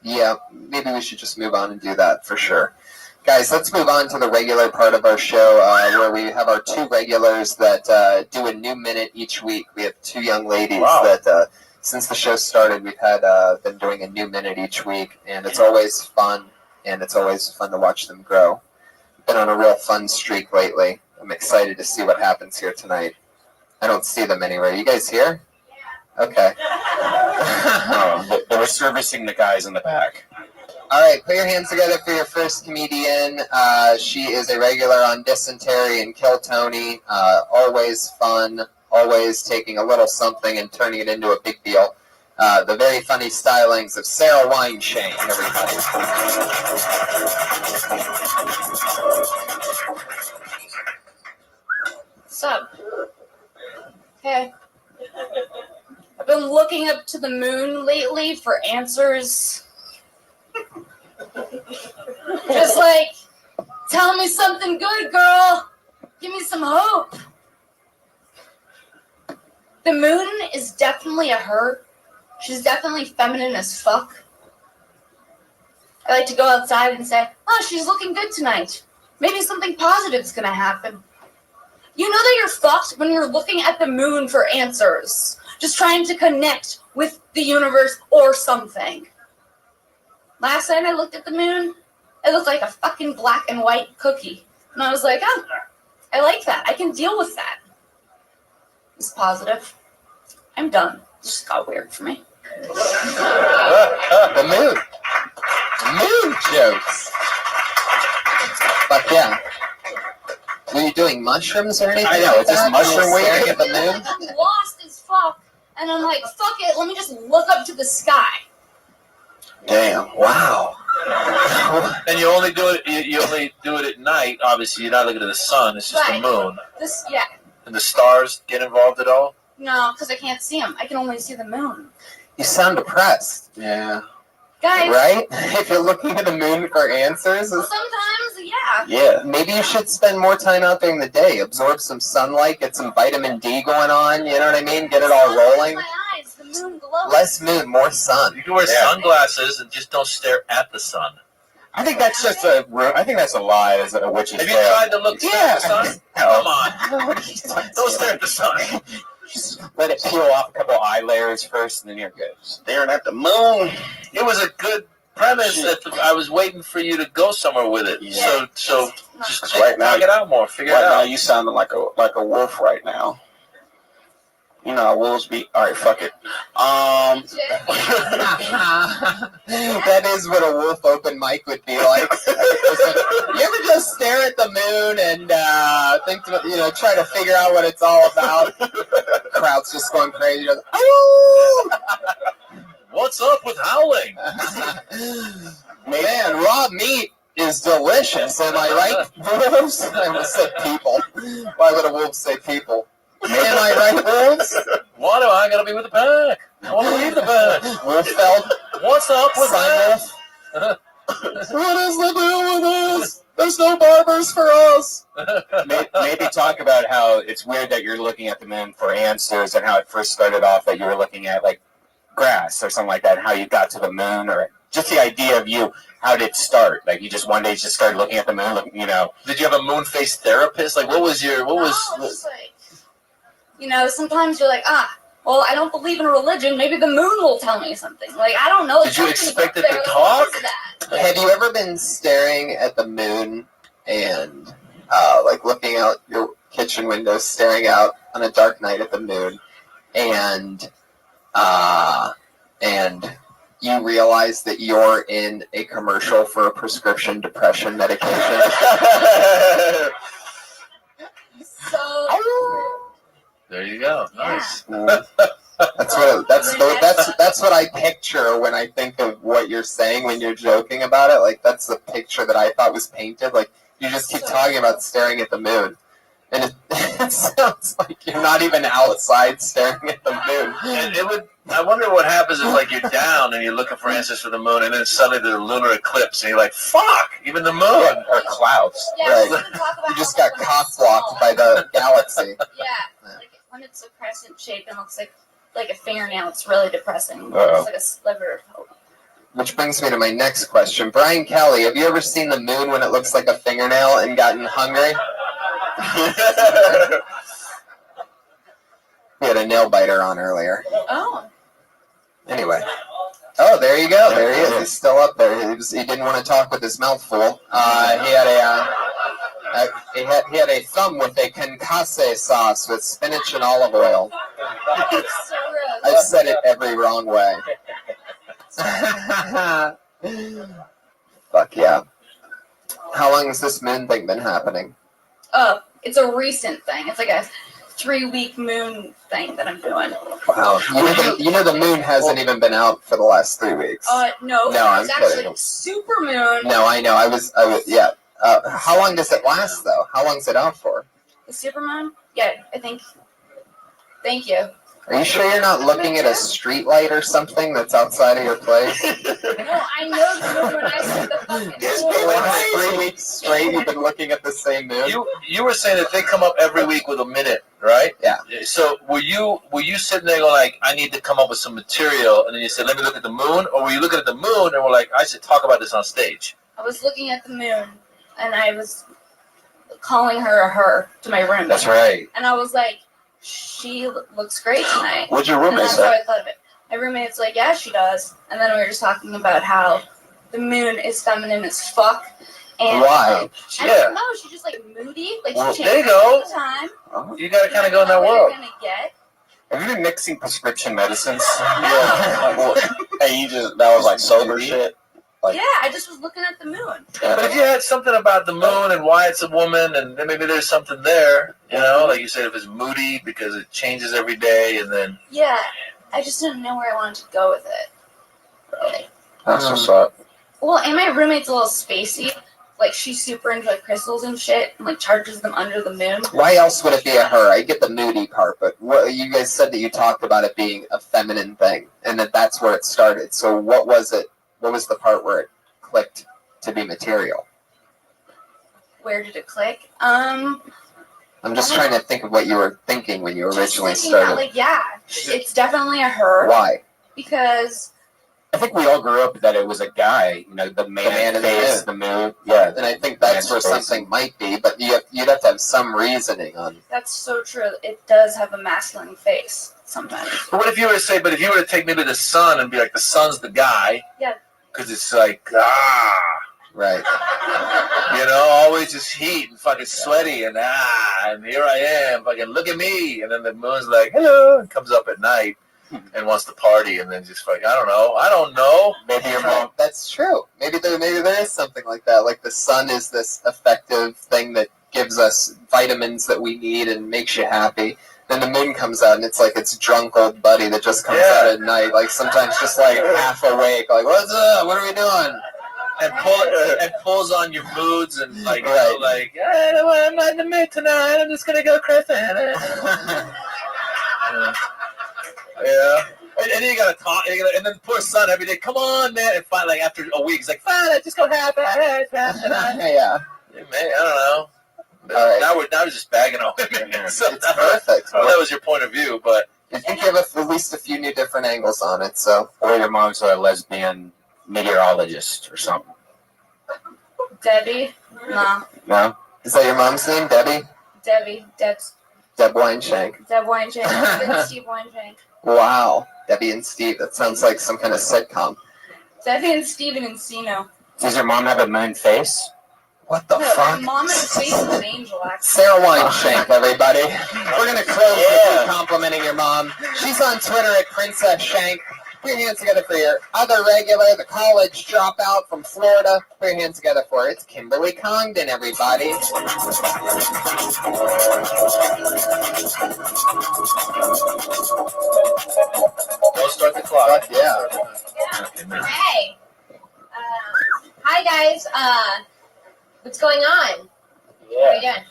Yeah, maybe we should just move on and do that for sure. Guys, let's move on to the regular part of our show where we have our two regulars that do a new minute each week. We have two young ladies that, since the show started, we've had been doing a new minute each week, and it's always fun, and it's always fun to watch them grow. Been on a real fun streak lately. I'm excited to see what happens here tonight. I don't see them anywhere. You guys here? Okay. They were servicing the guys in the back. All right, put your hands together for your first comedian. She is a regular on Dysentery and Kill Tony. Always fun, always taking a little something and turning it into a big deal. The very funny stylings of Sarah Weinshane, everybody. What's up? Hey. I've been looking up to the moon lately for answers. Just like, tell me something good, girl. Give me some hope. The moon is definitely a her. She's definitely feminine as fuck. I like to go outside and say, oh, she's looking good tonight. Maybe something positive's gonna happen. You know that you're fucked when you're looking at the moon for answers. Just trying to connect with the universe or something. Last night I looked at the moon. It looked like a fucking black and white cookie. And I was like, oh, I like that. I can deal with that. It's positive. I'm done. It just got weird for me. The moon. Moon jokes. Fuck yeah. Were you doing mushrooms or anything? I know, it's just mushroom week. Staring at the moon? I'm lost as fuck. And I'm like, fuck it. Let me just look up to the sky. Damn. Wow. And you only do it. You only do it at night. Obviously, you're not looking at the sun. It's just Right. the moon. Yeah. And the stars get involved at all? No, because I can't see them. I can only see the moon. You sound depressed. Yeah. Guys. Right? If you're looking at the moon for answers. Sometimes, yeah. Yeah. Maybe you should spend more time out during the day. Absorb some sunlight, get some vitamin D going on, you know what I mean? Get it all rolling. My eyes, the moon glows. Less moon, more sun. You can wear sunglasses and just don't stare at the sun. I think that's just a lie. Is a witch's Have you tale. tried to look at the sun? Come on. Don't stare at the sun. Just let it peel off a couple eye layers first, and then you're good. Staring at the moon. It was a good premise that I was waiting for you to go somewhere with it. Yeah. So just Right now, talk it out more. Figure it Right now, out. you sounding like a wolf right now. You know how wolves be. All right, fuck it. That is what a wolf open mic would be like. You ever just stare at the moon and think, try to figure out what it's all about? Crowd's just going crazy. Just, What's up with howling? Man, raw meat is delicious. Am I right, wolves? I almost said people. Why would a wolf say people? Am I right, wolves? Why do I gotta be with the pack? I want to leave the pack. Wolffeld? What's up with that? What is the deal with this? There's no barbers for us. Maybe talk about how it's weird that you're looking at the moon for answers, and how it first started off that you were looking at like grass or something like that, and how you got to the moon, or just the idea of you. How did it start? Like you just one day just started looking at the moon, Did you have a moon face therapist? Like what was? It's just like, sometimes you're like, well, I don't believe in religion. Maybe the moon will tell me something. Like, I don't know. Did you expect it to talk? Have you ever been staring at the moon and looking out your kitchen window, staring out on a dark night at the moon, and you realize that you're in a commercial for a prescription depression medication? There you go. Nice. That's what I picture when I think of what you're saying when you're joking about it. Like that's the picture that I thought was painted. Like you just keep talking about staring at the moon, and it sounds like you're not even outside staring at the moon. And I wonder what happens if like you're down and you're looking for answers for the moon, and then suddenly there's a lunar eclipse, and you're like, "Fuck!" Even the moon or clouds. Yeah, right. we can talk about You just got cock-blocked by the galaxy. Yeah, like when it's a crescent shape and looks like a fingernail, it's really depressing. Uh-oh. It's like a sliver of hope. Which brings me to my next question. Brian Kelly, have you ever seen the moon when it looks like a fingernail and gotten hungry? We had a nail biter on earlier. Oh. Anyway. Oh, there you go. There he is. He's still up there. He didn't want to talk with his mouth full. He had a thumb with a concasse sauce with spinach and olive oil. I've said it every wrong way. Fuck yeah. How long has this moon thing been happening? It's a recent thing. It's like a 3-week moon thing that I'm doing. Wow. You know the moon hasn't even been out for the last 3 weeks. No. No, I'm it's actually kidding. super moon. No, I know. I was yeah. How long does it last though? How long is it out for? The super moon? Yeah, I think. Thank you. Are you sure you're not looking at a street light or something that's outside of your place? No, I know the moon when I see the fucking moon. 3 weeks straight you've been looking at the same moon? You were saying that they come up every week with a minute, right? Yeah. So were you sitting there going like, I need to come up with some material, and then you said, let me look at the moon, or were you looking at the moon and were like, I should talk about this on stage? I was looking at the moon, and I was calling her to my room. That's right. And I was like, she looks great tonight. What'd your roommate And that's say? how I thought of it. My roommate's like, yeah, she does. And then we were just talking about how the moon is feminine as fuck. And why? I don't know. She's just like moody. Like Well, she there you changes go. all the time. You got to kind of go in that What world. you're gonna get. Have you been mixing prescription medicines? Hey, that was like sober shit. Yeah, I just was looking at the moon. But if you had something about the moon and why it's a woman, and then maybe there's something there, like you said, if it's moody because it changes every day, and then Yeah, I just didn't know where I wanted to go with it. Really. That's what's up. Well, and my roommate's a little spacey, like she's super into like crystals and shit, and like charges them under the moon. Why else would it be a her? I get the moody part, but what you guys said that you talked about it being a feminine thing, and that's where it started. So what was it? What was the part where it clicked to be material? Where did it click? I'm just trying to think of what you were thinking when you originally Just thinking started. that, like, yeah, it's definitely a her. Why? Because I think we all grew up that it was a guy, the man in the face, moon. the moon. Yeah. And I think that's where something might be, but you'd have to have some reasoning on. that's so true. It does have a masculine face sometimes. But what if you were to say, but if you were to take maybe the sun and be like, the sun's the guy, Yeah. because it's like, right. Always just heat and fucking sweaty and and here I am, fucking look at me. And then the moon's like, hello, and comes up at night and wants to party and then just like, I don't know. Maybe your mom. That's true. Maybe there is something like that. Like the sun is this effective thing that gives us vitamins that we need and makes you happy. Then the moon comes out and it's like it's drunk old buddy that just comes out at night. Like sometimes just like half awake. Like what's up? What are we doing? And pulls on your moods and like, I'm not in the mood tonight. I'm just gonna go crazy. Yeah. And then you gotta talk, and then poor son every day, come on, man. And finally, like, after a week, he's like, fine, I just go happy. Yeah. Man, I don't know. All right. Now we're just bagging on him. It's perfect. Well, that was your point of view, but I think you have at least a few new different angles on it. So, or your mom's a lesbian meteorologist or something. Debbie? No. No, is that your mom's name, Debbie? Debbie. Deb Weinshank. Deb Weinshank. Steve Weinshank. Wow, Debbie and Steve. That sounds like some kind of sitcom. Debbie and Steven Encino. Does your mom have a moon face? What the No, fuck? my mom has the face of an angel, actually. Sarah Weinshank, everybody. We're going to close with you complimenting your mom. She's on Twitter at Princess Shank. Put your hands together for your other regular, the college dropout from Florida. Put your hands together for it. It's Kimberly Congdon, everybody. don't start the clock. Fuck yeah. Hey. Hi, guys. What's going on? How are you doing?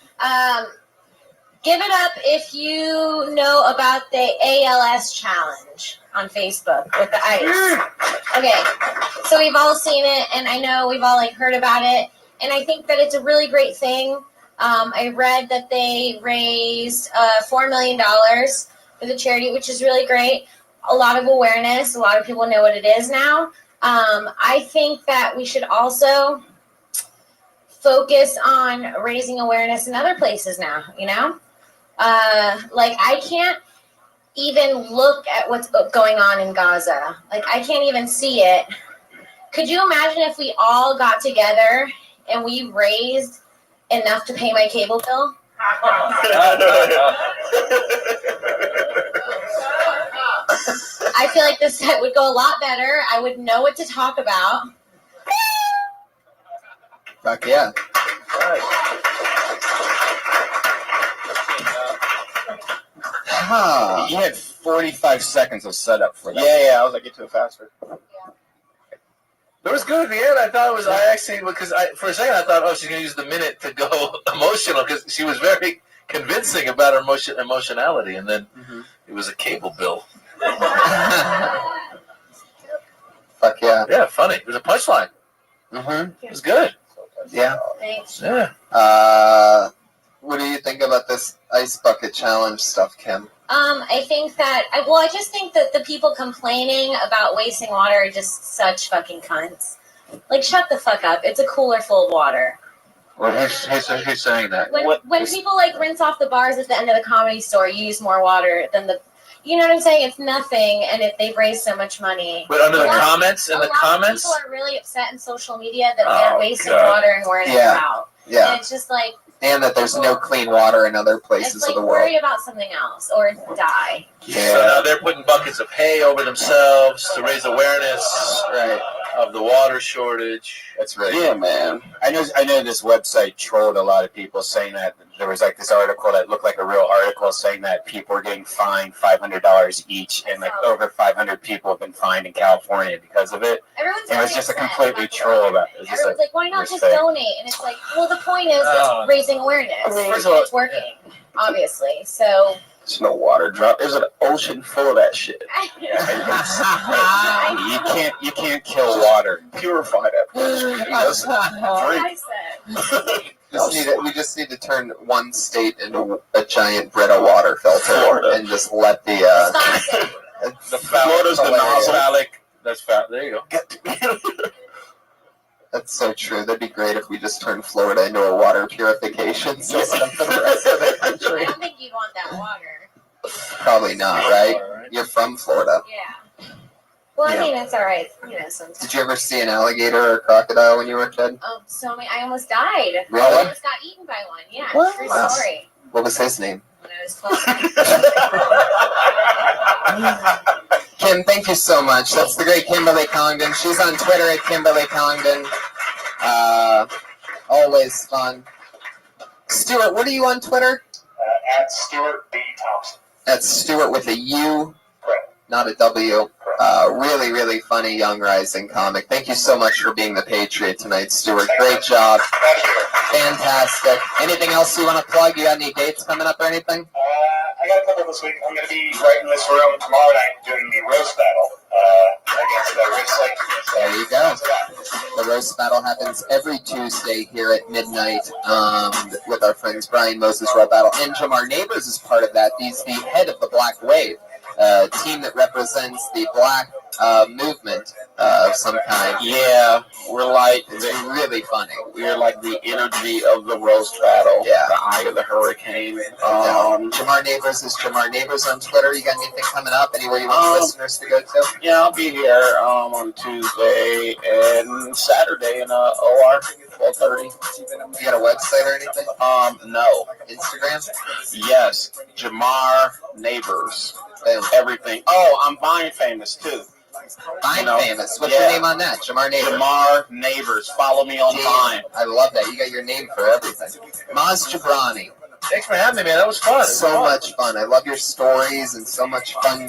Give it up if you know about the ALS challenge on Facebook with the ice. Okay, so we've all seen it, and I know we've all heard about it, and I think that it's a really great thing. I read that they raised $4 million for the charity, which is really great. A lot of awareness. A lot of people know what it is now. I think that we should also focus on raising awareness in other places now, I can't even look at what's going on in Gaza. I can't even see it. Could you imagine if we all got together and we raised enough to pay my cable bill? I feel like this set would go a lot better. I would know what to talk about. Fuck yeah. You had 45 seconds of setup for that. Yeah, I was like, get to it faster. It was good at the end. I thought it was. I actually, because for a second I thought, oh, she's gonna use the minute to go emotional because she was very convincing about her emotionality, and then it was a cable bill. Fuck yeah. Yeah, funny. It was a punchline. It was good. Yeah. Thanks. Yeah. What do you think about this ice bucket challenge stuff, Kim? I think that, I just think that the people complaining about wasting water are just such fucking cunts. Shut the fuck up. It's a cooler full of water. Well, who's saying that? When people rinse off the bars at the end of the Comedy Store, you use more water than you know what I'm saying? It's nothing, and they've raised so much money. But under the comments, people are really upset in social media that they're wasting God. water and wearing it out. Yeah. And it's just and that there's no clean water in other places it's of the world. worry about something else or die. Yeah. So now they're putting buckets of hay over themselves to raise awareness. Right. of the water shortage. That's right. Yeah, man. I know this website trolled a lot of people saying that there was like this article that looked like a real article saying that people were getting fined $500 each, and like over 500 people have been fined in California because of it. Everyone's And it was really just a upset completely about the troll water. about it. It was just Everyone's like, why not just mistake. donate? And it's like, well, the point is raising awareness. First of all, It's working, obviously. So There's no water drop. There's an ocean full of that shit. You can't kill water. Purify that bitch. That's what I said. We just need to turn one state into a giant Brita water filter and just let the Florida's the non-phallic. That's fat. There you go. That's so true. That'd be great if we just turned Florida into a water purification system for the rest of the country. I don't think you'd want that water. Probably not, right? You're from Florida. Yeah. Well, I mean, it's all right. You know, sometimes. Did you ever see an alligator or a crocodile when you were a kid? So many. I almost died. Really? I almost got eaten by one. Yeah. What? True Wow. story. What was his name? When I was 12. Kim, thank you so much. That's the great Kimberly Collington. She's on Twitter at Kimberly Collington. Always fun. Stuart, what are you on Twitter? At Stuart B. Thompson. That's Stuart with a U, not a W. Really, really funny young rising comic. Thank you so much for being the Patriot tonight, Stuart. Great job. Fantastic. Anything else you want to plug? You got any dates coming up or anything? I got a couple this week. I'm going to be right in this room tomorrow night doing the roast battle against Rich Lake. There you go. The roast battle happens every Tuesday here at midnight with our friends Brian Moses Roast Battle. And Jamar Neighbors is part of that. He's the head of the Black Wave, a team that represents the black movement of some kind. Yeah, we're like It's really funny. we're like the energy of the roast battle. Yeah. The eye of the hurricane. Jamar Neighbors is Jamar Neighbors on Twitter. You got anything coming up? Anywhere you want listeners to go to? Yeah, I'll be here on Tuesday and Saturday in OR 12:30. You got a website or anything? No. Instagram? Yes, Jamar Neighbors. Everything. Oh, I'm Vine famous too. Vine famous. What's your name on that? Jamar Neighbors. Jamar Neighbors. Follow me on Vine. I love that. You got your name for everything. Maz Jabrani. Thanks for having me, man. That was fun. So much fun. I love your stories and so much fun,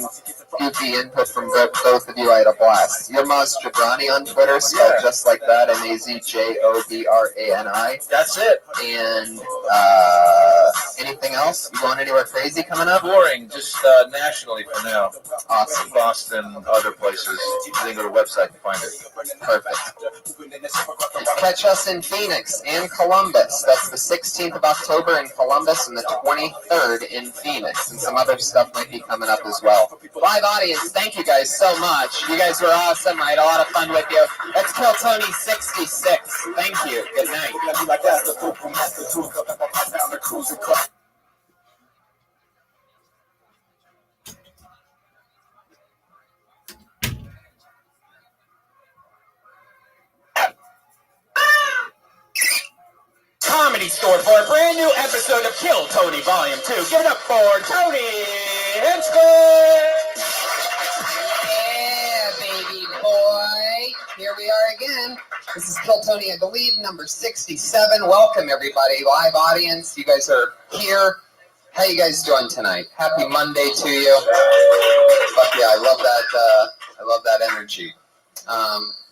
goofy input from both of you. I had a blast. You're Maz Jabrani on Twitter, spelled just like that, MazJobrani. That's it. And anything else? You going anywhere crazy coming up? Touring, just nationally for now. Awesome. Boston, other places. You can go to the website to find it. Perfect. Catch us in Phoenix and Columbus. That's the 16th of October in Columbus and the 23rd in Phoenix. And some other stuff might be coming up as well. Live audience, thank you guys so much. You guys were awesome. I had a lot of fun with you. Let's kill Tony 66. Thank you. Good night. Comedy Store for a brand new episode of Kill Tony Volume 2. Give it up for Tony Henskler! Yeah, baby boy. Here we are again. This is Kill Tony, I believe, number 67. Welcome, everybody. Live audience. You guys are here. How you guys doing tonight? Happy Monday to you. Fuck yeah, I love that. I love that energy.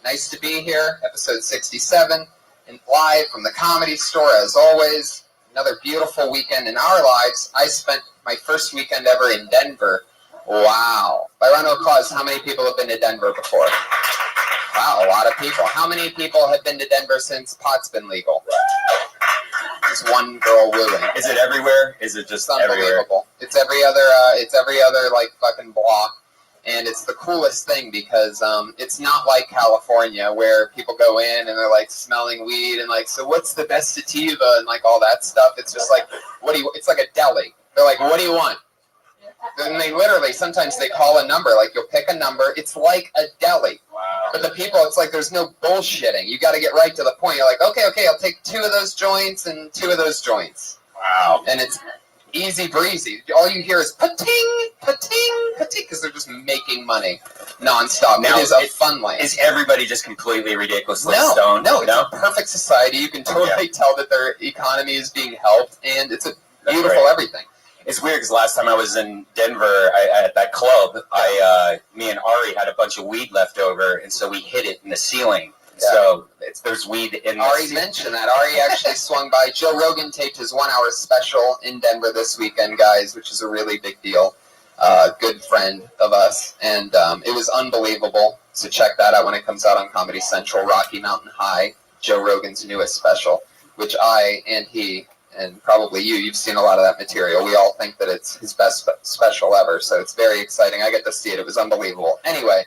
Nice to be here. Episode 67. And live from the Comedy Store, as always. Another beautiful weekend in our lives. I spent my first weekend ever in Denver. Wow. By round of applause, how many people have been to Denver before? Wow, a lot of people. How many people have been to Denver since pot's been legal? Just one girl wooing. Is it everywhere? Is it just Unbelievable. everywhere? It's every other like fucking block. And it's the coolest thing because it's not like California where people go in and they're like smelling weed and like, so what's the best sativa and like all that stuff. It's just like, it's like a deli. They're like, what do you want? And they literally, sometimes they call a number, like you'll pick a number. It's like a deli. Wow. But the people, it's like there's no bullshitting. You got to get right to the point. You're like, okay, I'll take 2 of those joints and 2 of those joints. Wow. And it's easy breezy. All you hear is pa-ting, pa-ting, pa-ting, because they're just making money. nonstop. Now, it is a fun life. Is everybody just completely ridiculously No, stoned? no, it's a perfect society. You can totally tell that their economy is being helped, and it's a beautiful everything. It's weird because last time I was in Denver at that club, me and Ari had a bunch of weed left over, and so we hid it in the ceiling. Yeah. So there's weed in the Ari mentioned that. Ari actually swung by. Joe Rogan taped his 1 hour special in Denver this weekend, guys, which is a really big deal. Good friend of us, and it was unbelievable. So check that out when it comes out on Comedy Central. Rocky Mountain High, Joe Rogan's newest special, which I and he and probably you've seen a lot of that material. We all think that it's his best special ever, so it's very exciting. I get to see it. It was unbelievable. Anyway,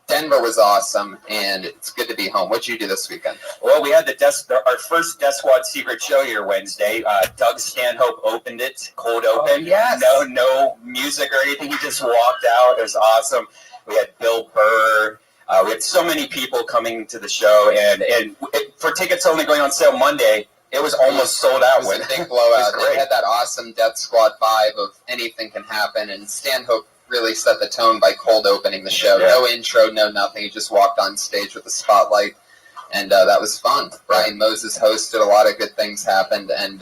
Denver was awesome, and it's good to be home. What'd you do this weekend? Well, we had our first Death Squad secret show here Wednesday. Doug Stanhope opened it, cold open. Oh, yes. No music or anything. He just walked out. It was awesome. We had Bill Burr. We had so many people coming to the show, and for tickets only going on sale Monday, it was almost sold out. It was a big blowout. They had that awesome Death Squad vibe of anything can happen, and Stanhope really set the tone by cold opening the show. Yeah. No intro, no nothing. He just walked on stage with the spotlight, and that was fun. Brian Moses hosted. A lot of good things happened, and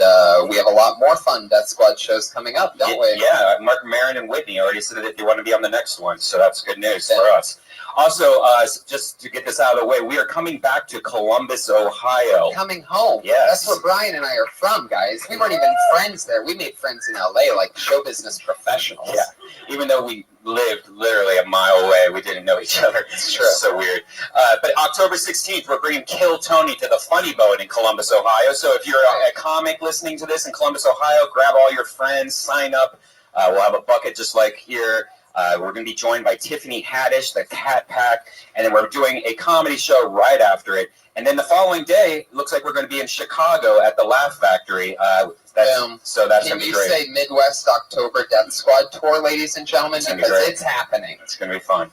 we have a lot more fun Death Squad shows coming up, don't we? Yeah, Mark Maron and Whitney already said that they want to be on the next one, so that's good news for us. Also, just to get this out of the way, we are coming back to Columbus, Ohio. Coming home. Yes. That's where Brian and I are from, guys. We weren't even friends there. We made friends in LA, like show business professionals. Yeah. Even though we lived literally a mile away, we didn't know each other. It's true. It's so weird. But October 16th, we're bringing Kill Tony to the Funny Bone in Columbus, Ohio. So if you're a comic listening to this in Columbus, Ohio, grab all your friends, sign up. We'll have a bucket just like here. We're going to be joined by Tiffany Haddish, the Cat Pack, and then we're doing a comedy show right after it. And then the following day, looks like we're going to be in Chicago at the Laugh Factory. So that's going to be great. Can you say Midwest October Death Squad tour, ladies and gentlemen? Because it's happening. It's going to be fun.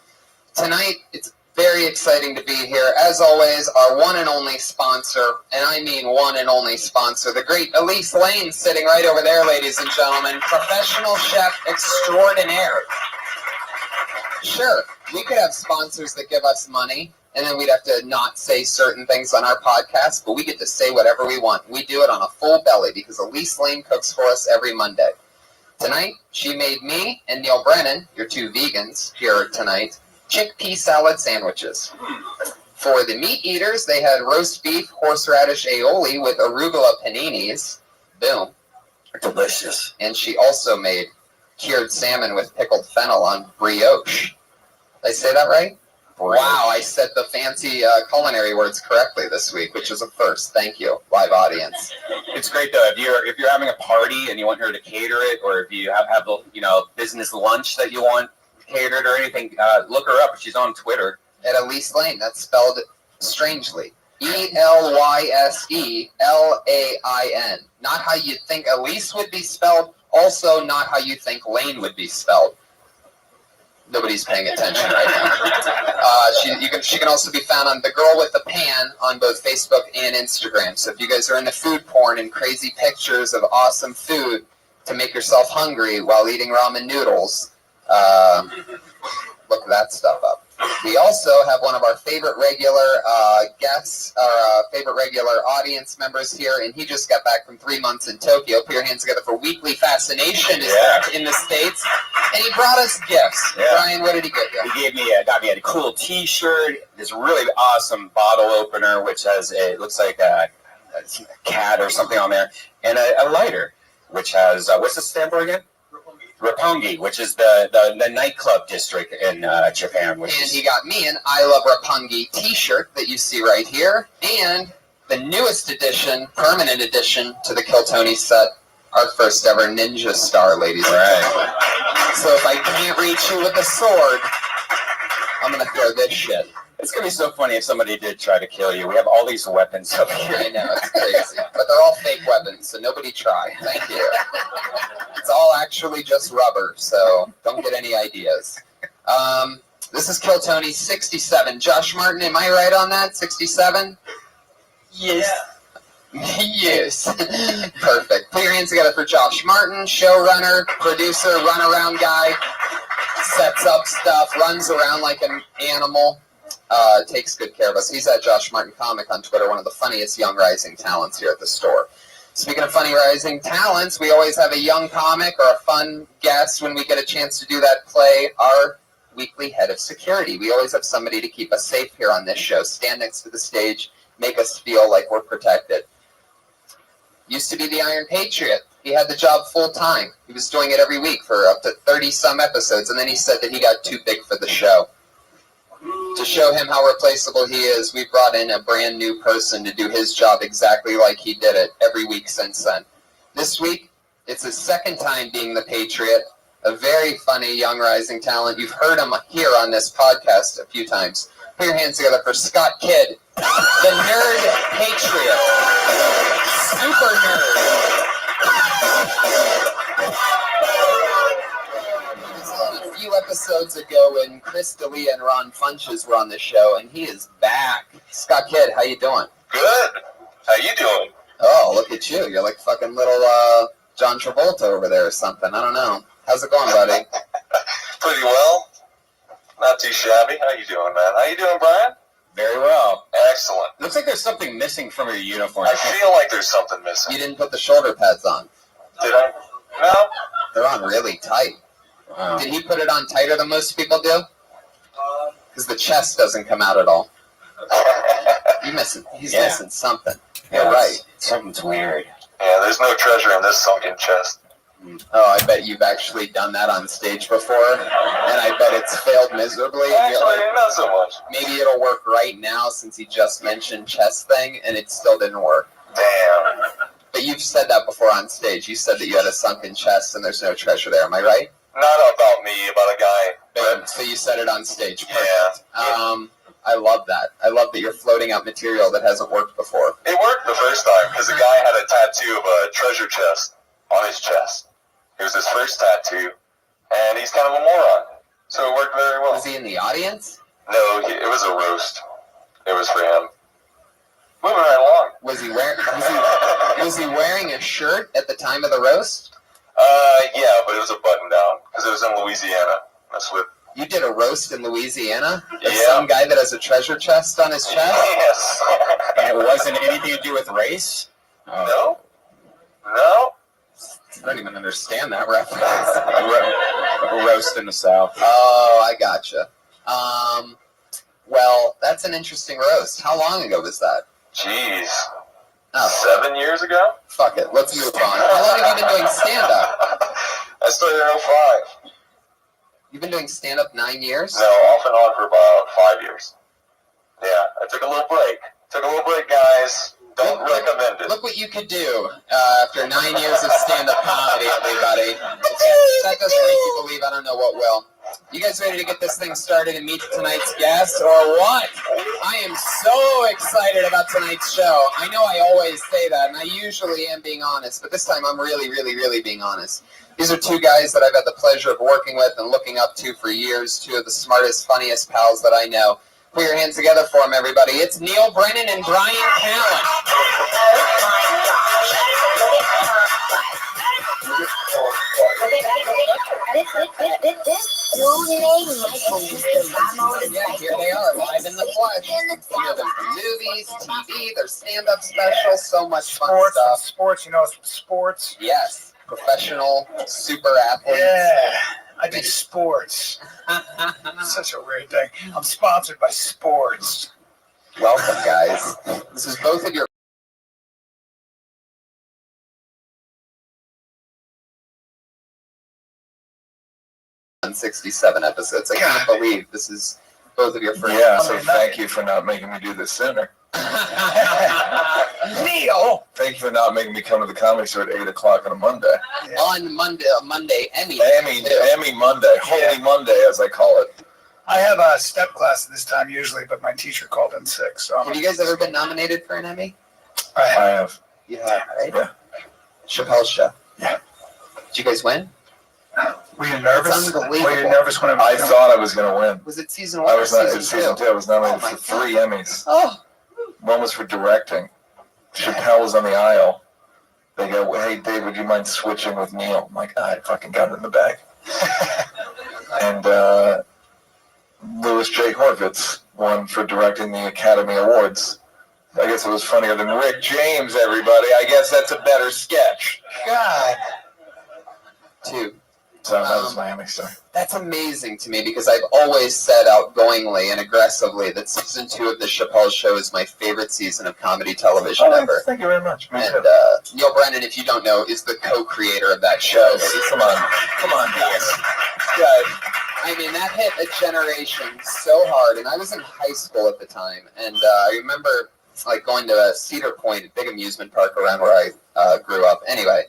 Tonight, it's very exciting to be here. As always, our one and only sponsor, and I mean one and only sponsor, the great Elise Lane, sitting right over there, ladies and gentlemen. Professional chef extraordinaire. Sure, we could have sponsors that give us money, and then we'd have to not say certain things on our podcast, but we get to say whatever we want. We do it on a full belly because Elise Lane cooks for us every Monday. Tonight, she made me and Neil Brennan, your two vegans here tonight, chickpea salad sandwiches. For the meat eaters, they had roast beef, horseradish aioli with arugula paninis. Boom. Delicious. And she also made cured salmon with pickled fennel on brioche. Did I say that right? Wow, I said the fancy culinary words correctly this week, which is a first. Thank you, live audience. It's great though. If you're having a party and you want her to cater it, or if you have a business lunch that you want catered or anything, look her up. She's on Twitter at Elise Lane. That's spelled strangely. ELYSELAIN. Not how you'd think Elise would be spelled. Also, not how you think Lane would be spelled. Nobody's paying attention right now. She can also be found on The Girl with the Pan on both Facebook and Instagram. So if you guys are into food porn and crazy pictures of awesome food to make yourself hungry while eating ramen noodles, look that stuff up. We also have one of our favorite regular guests, our favorite regular audience members here, and he just got back from 3 months in Tokyo. Put your hands together for Weekly Fascination in the States, and he brought us gifts. Yeah. Brian, what did he get you? He got me a cool T-shirt, this really awesome bottle opener, which has looks like a cat or something on there, and a lighter, which has what's the stamp for again? Roppongi, which is the nightclub district in Japan. He got me an I Love Roppongi t-shirt that you see right here, and the newest edition, permanent edition to the Kill Tony set, our first ever ninja star, ladies and gentlemen. So if I can't reach you with a sword, I'm going to throw this shit. It's going to be so funny if somebody did try to kill you. We have all these weapons up here. I know, it's crazy. But they're all fake weapons, so nobody try. Thank you. It's all actually just rubber, so don't get any ideas. This is Kill Tony 67. Josh Martin, am I right on that? 67? Yes. Yes. Perfect. Put your hands together for Josh Martin, showrunner, producer, runaround guy. sets up stuff, runs around like an animal, takes good care of us. He's at Josh Martin Comic on Twitter, one of the funniest young rising talents here at the store. Speaking of funny rising talents, we always have a young comic or a fun guest when we get a chance to do that play our weekly head of security. We always have somebody to keep us safe here on this show, stand next to the stage, make us feel like we're protected. Used to be the Iron Patriot. He had the job full time. He was doing it every week for up to 30-some episodes, and then he said that he got too big for the show. To show him how replaceable he is, we brought in a brand new person to do his job exactly like he did it every week since then. This week, it's his second time being the Patriot, a very funny young rising talent. You've heard him here on this podcast a few times. Put your hands together for Scott Kidd, the Nerd Patriot. Super nerd. A few episodes ago when Chris D'Elia and Ron Funches were on the show, and he is back. Scott Kidd, how you doing? Good. How you doing? Oh, look at you. You're like fucking little John Travolta over there or something. I don't know. How's it going, buddy? Pretty well. Not too shabby. How you doing, man? How you doing, Brian? Very well. Excellent. Looks like there's something missing from your uniform. I feel like there's something missing. You didn't put the shoulder pads on. Did I? No. They're on really tight. Wow. Did he put it on tighter than most people do? Because the chest doesn't come out at all. He's missing something. Yeah, You're right. Something's weird. Yeah, there's no treasure in this sunken chest. Oh, I bet you've actually done that on stage before, and I bet it's failed miserably. Actually, not so much. Maybe it'll work right now since he just mentioned chest thing, and it still didn't work. Damn. But you've said that before on stage. You said that you had a sunken chest and there's no treasure there. Am I right? Not about me, about a guy. But, so you said it on stage. Perfect. Yeah. I love that. I love that you're floating out material that hasn't worked before. It worked the first time because the guy had a tattoo of a treasure chest on his chest. It was his first tattoo, and he's kind of a moron. So it worked very well. Was he in the audience? No, it was a roast. It was for him. Moving right along. Was he wearing a shirt at the time of the roast? Yeah, but it was a button down because it was in Louisiana. That's what. You did a roast in Louisiana? Yeah. Some guy that has a treasure chest on his chest? Yes. And it wasn't anything to do with race? No. No. I don't even understand that reference. A roast in the South. Oh, I gotcha. Well, that's an interesting roast. How long ago was that? Jeez. Oh. 7 years ago? Fuck it. Let's move on. How long have you been doing stand-up? I started in 05. You've been doing stand-up 9 years? No, off and on for about 5 years. Yeah, I took a little break. Guys. Don't recommend it. Look what you could do after 9 years of stand-up comedy, everybody. That doesn't make you believe. I don't know what will. You guys ready to get this thing started and meet tonight's guest, or what? I am so excited about tonight's show. I know I always say that, and I usually am being honest, but this time I'm really, really, really being honest. These are two guys that I've had the pleasure of working with and looking up to for years, two of the smartest, funniest pals that I know. Put your hands together for them, everybody. It's Neil Brennan and Brian Callen. Yeah, here they are, live in the flesh. You know them from movies, TV, their stand-up specials, so much fun stuff. Sports, you know, sports. Yes, professional, super athletes. Yeah, I do sports. Such a weird thing. I'm sponsored by sports. Welcome, guys. This is both of your 67 episodes. I can't believe this is both of your first. Yeah, so thank you for not making me do this sooner. Neil! Thank you for not making me come to the comedy store at 8 o'clock on a Monday. Yeah. On Monday, Emmy Monday. Holy Monday, as I call it. I have a step class this time usually, but my teacher called in sick. So have you guys ever been nominated for an Emmy? I have. You have, right? Yeah. Chappelle's Show. Yeah. Did you guys win? Were you nervous? It's unbelievable. Were you nervous when I thought I was going to win. Was it season 1 or season 2? I was nominated for 3 Emmys. Oh. One was for directing. Chappelle was on the aisle. They go, hey, Dave, would you mind switching with Neil? I'm like, I fucking got it in the bag. And Louis J. Horvitz won for directing the Academy Awards. I guess it was funnier than Rick James, everybody. I guess that's a better sketch. God. Two. So that was Miami story. That's amazing to me because I've always said outgoingly and aggressively that season 2 of the Chappelle Show is my favorite season of comedy television ever. Thank you very much. And Neil Brennan, if you don't know, is the co-creator of that show. Come on, guys. I mean, that hit a generation so hard, and I was in high school at the time, and I remember like going to Cedar Point, a big amusement park around where I grew up. Anyway.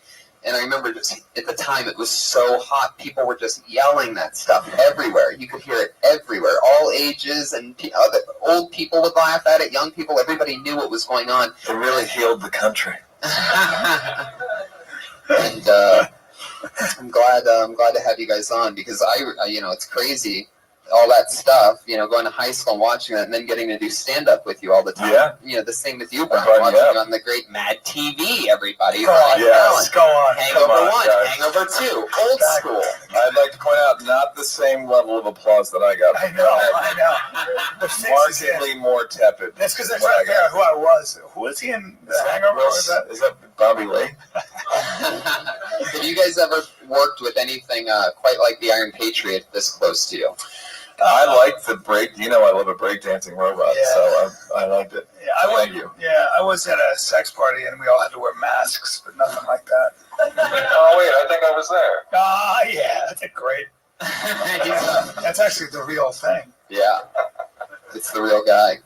And I remember just at the time it was so hot, people were just yelling that stuff everywhere. You could hear it everywhere, all ages, and old people would laugh at it, young people, everybody knew what was going on. It really healed the country. And I'm glad to have you guys on because I it's crazy. All that stuff, going to high school and watching that and then getting to do stand-up with you all the time. Yeah. The same with you, Brian, watching you on the great Mad TV, everybody. Go on. Hangover 1, guys. Hangover 2, old school. I'd like to point out, not the same level of applause that I got. I know. Markedly more tepid. That's because they're trying to figure out who I was. Who is he in The Hangover? Is that Bobby Lee? Have you guys ever worked with anything quite like the Iron Patriot this close to you? I like the break. I love a breakdancing robot, so I liked it. Yeah, I was at a sex party and we all had to wear masks, but nothing like that. Oh wait, I think I was there. Yeah, that's great. That's actually the real thing. Yeah, it's the real guy.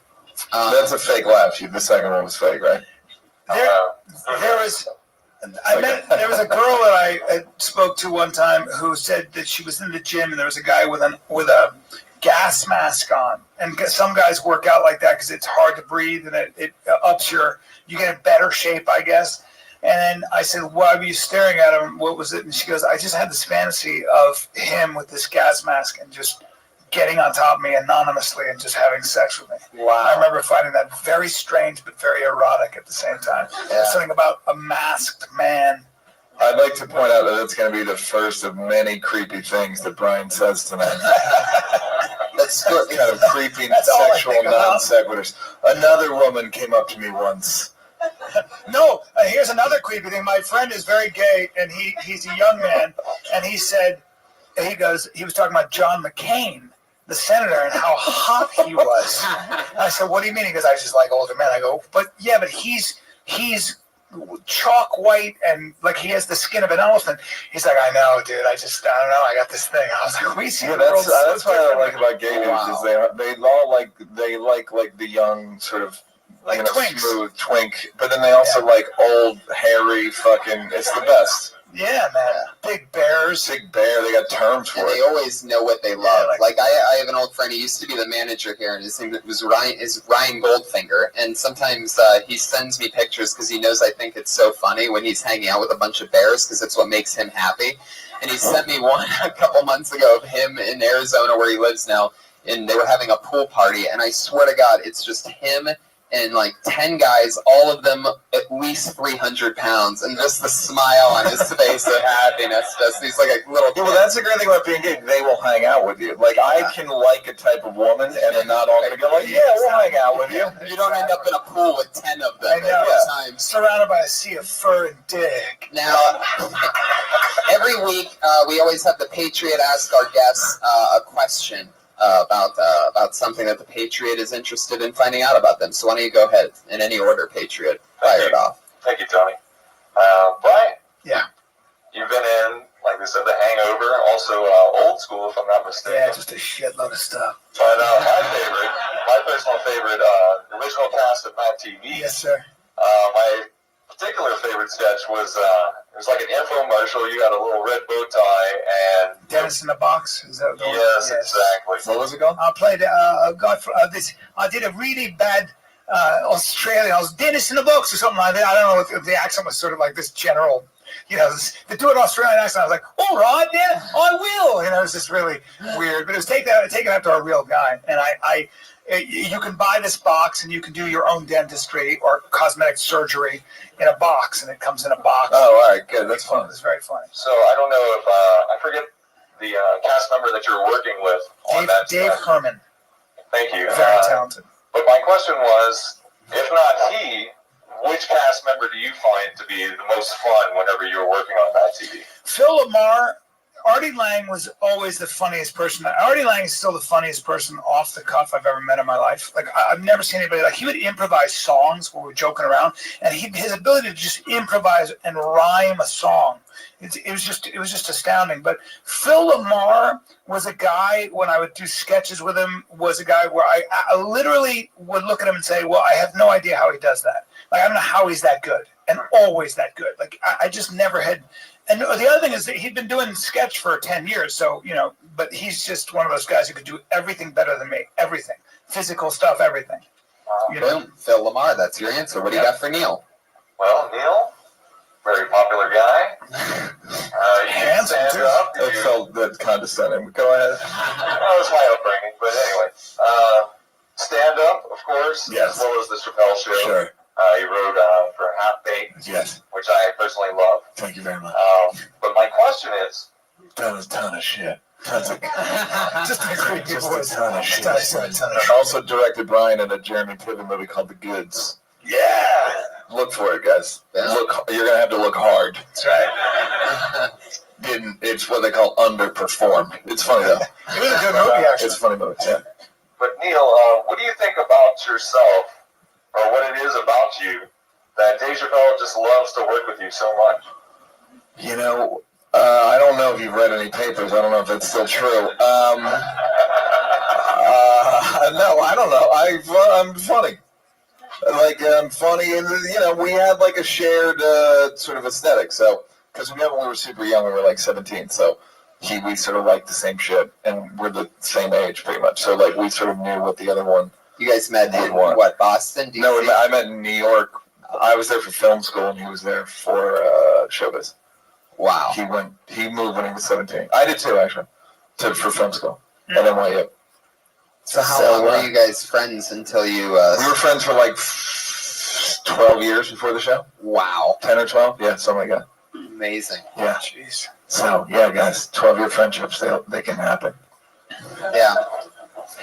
That's a fake laugh. The second one was fake, right? There was a girl that I spoke to one time who said that she was in the gym and there was a guy with a gas mask on. And some guys work out like that because it's hard to breathe and it ups you get in better shape, I guess. And then I said, why were you staring at him? What was it? And she goes, I just had this fantasy of him with this gas mask and just getting on top of me anonymously and just having sex with me. Wow. I remember finding that very strange but very erotic at the same time. Yeah. Something about a masked man. I'd like to point out that it's going to be the first of many creepy things that Brian says tonight. That's good. Kind of creepy sexual non sequiturs. Another woman came up to me once. No, here's another creepy thing. My friend is very gay, and he's a young man, and he was talking about John McCain, the senator, and how hot he was. And I said, what do you mean? He goes, I just like older men. I go, but he's chalk white and like he has the skin of an elephant. He's like, I know, dude. I don't know. I got this thing. I was like, we see the world. That's what I like about gay dudes is they all like the young sort of like smooth twink, but then they also like old hairy fucking. It's the best. Yeah, man. Big bears. Big bear. They got terms for and it. They always know what they love. Like I have an old friend. He used to be the manager here, and his name was Ryan Goldfinger. And sometimes he sends me pictures because he knows I think it's so funny when he's hanging out with a bunch of bears because it's what makes him happy. And he sent me one a couple months ago of him in Arizona where he lives now, and they were having a pool party. And I swear to God, it's just him and like 10 guys, all of them at least 300 pounds, and just the smile on his face of happiness. He's like a little kid. Yeah, well, that's the great thing about being gay. They will hang out with you. Like, I can like a type of woman, and they're not all going to go like, yeah, we'll hang out with you. You don't end up in a pool with 10 of them at one time. Surrounded by a sea of fur and dick. Now, every week, we always have the Patriot ask our guests a question about something that the Patriot is interested in finding out about them. So why don't you go ahead in any order, Patriot? Fire it off. Thank you, Tony. Brian. Yeah. You've been in, like we said, The Hangover, also Old School, if I'm not mistaken. Yeah, just a shitload of stuff. But my personal favorite, original cast of Mad TV. Yes, sir. My particular favorite sketch was it was like an infomercial. You got a little red bow tie and Dennis in the Box. Is that the one? Yes, exactly. What was it called? I played this. I did a really bad Australian. I was Dennis in the Box or something like that. I don't know if the accent was sort of like this general. To do an Australian accent, I was like, all right, then I will. It was just really weird. But it was taken after a real guy, and you can buy this box and you can do your own dentistry or cosmetic surgery in a box, and it comes in a box. Oh, all right, good. That's fun. It's very funny. So I don't know if I forget the cast member that you're working with on that Dave set. Herman. Thank you. Very talented. But my question was, if not he, which cast member do you find to be the most fun whenever you're working on that TV? Phil Lamar, Artie Lang was always the funniest person. Artie Lang is still the funniest person off the cuff I've ever met in my life. Like, I've never seen anybody, like, he would improvise songs where we're joking around, and his ability to just improvise and rhyme a song, it was just astounding. But Phil Lamar was a guy, when I would do sketches with him, was a guy where I literally would look at him and say, well, I have no idea how he does that. Like, I don't know how he's that good, and always that good. Like, I just never had. And the other thing is that he'd been doing sketch for 10 years, so, but he's just one of those guys who could do everything better than me. Everything. Physical stuff, everything. Boom. Phil Lamar, that's your answer. What do you got for Neil? Well, Neil, very popular guy. You can stand up. That felt that condescending. Go ahead. That was my upbringing, but anyway. Stand up, of course, Yes. as well as the Chappelle Show. Sure. You wrote for Half Baked, Yes. which I personally love. Thank you very much. But my question is, Done a ton of shit. Tons of Just a great just voice. a ton of shit. Ton of shit. I also directed Brian in a Jeremy Piven movie called The Goods. Yeah. Look for it, guys. Yeah. Look, you're gonna have to look hard. That's right. It's what they call underperformed. It's funny though. It was a good movie, actually. It's a funny movie. Yeah. but Neil, what do you think about yourself, or what it is about you, that Dave Chappelle just loves to work with you so much? I don't know if you've read any papers. I don't know if that's still true. No, I don't know. I'm funny. I'm funny, and we had like a shared sort of aesthetic. So, because when we were super young, we were like 17. So, we sort of liked the same shit, and we're the same age pretty much. So, like, we sort of knew what the other one. You guys met in want. what, Boston? DC? No, I met in New York. I was there for film school, and he was there for showbiz. Wow. He moved when he was 17. I did too, actually, for film school at NYU. So how long were you guys friends until you... We were friends for like 12 years before the show. Wow. 10 or 12? Yeah, something like that. Amazing. Yeah. Jeez. So, yeah, guys, 12-year friendships, they can happen. Yeah.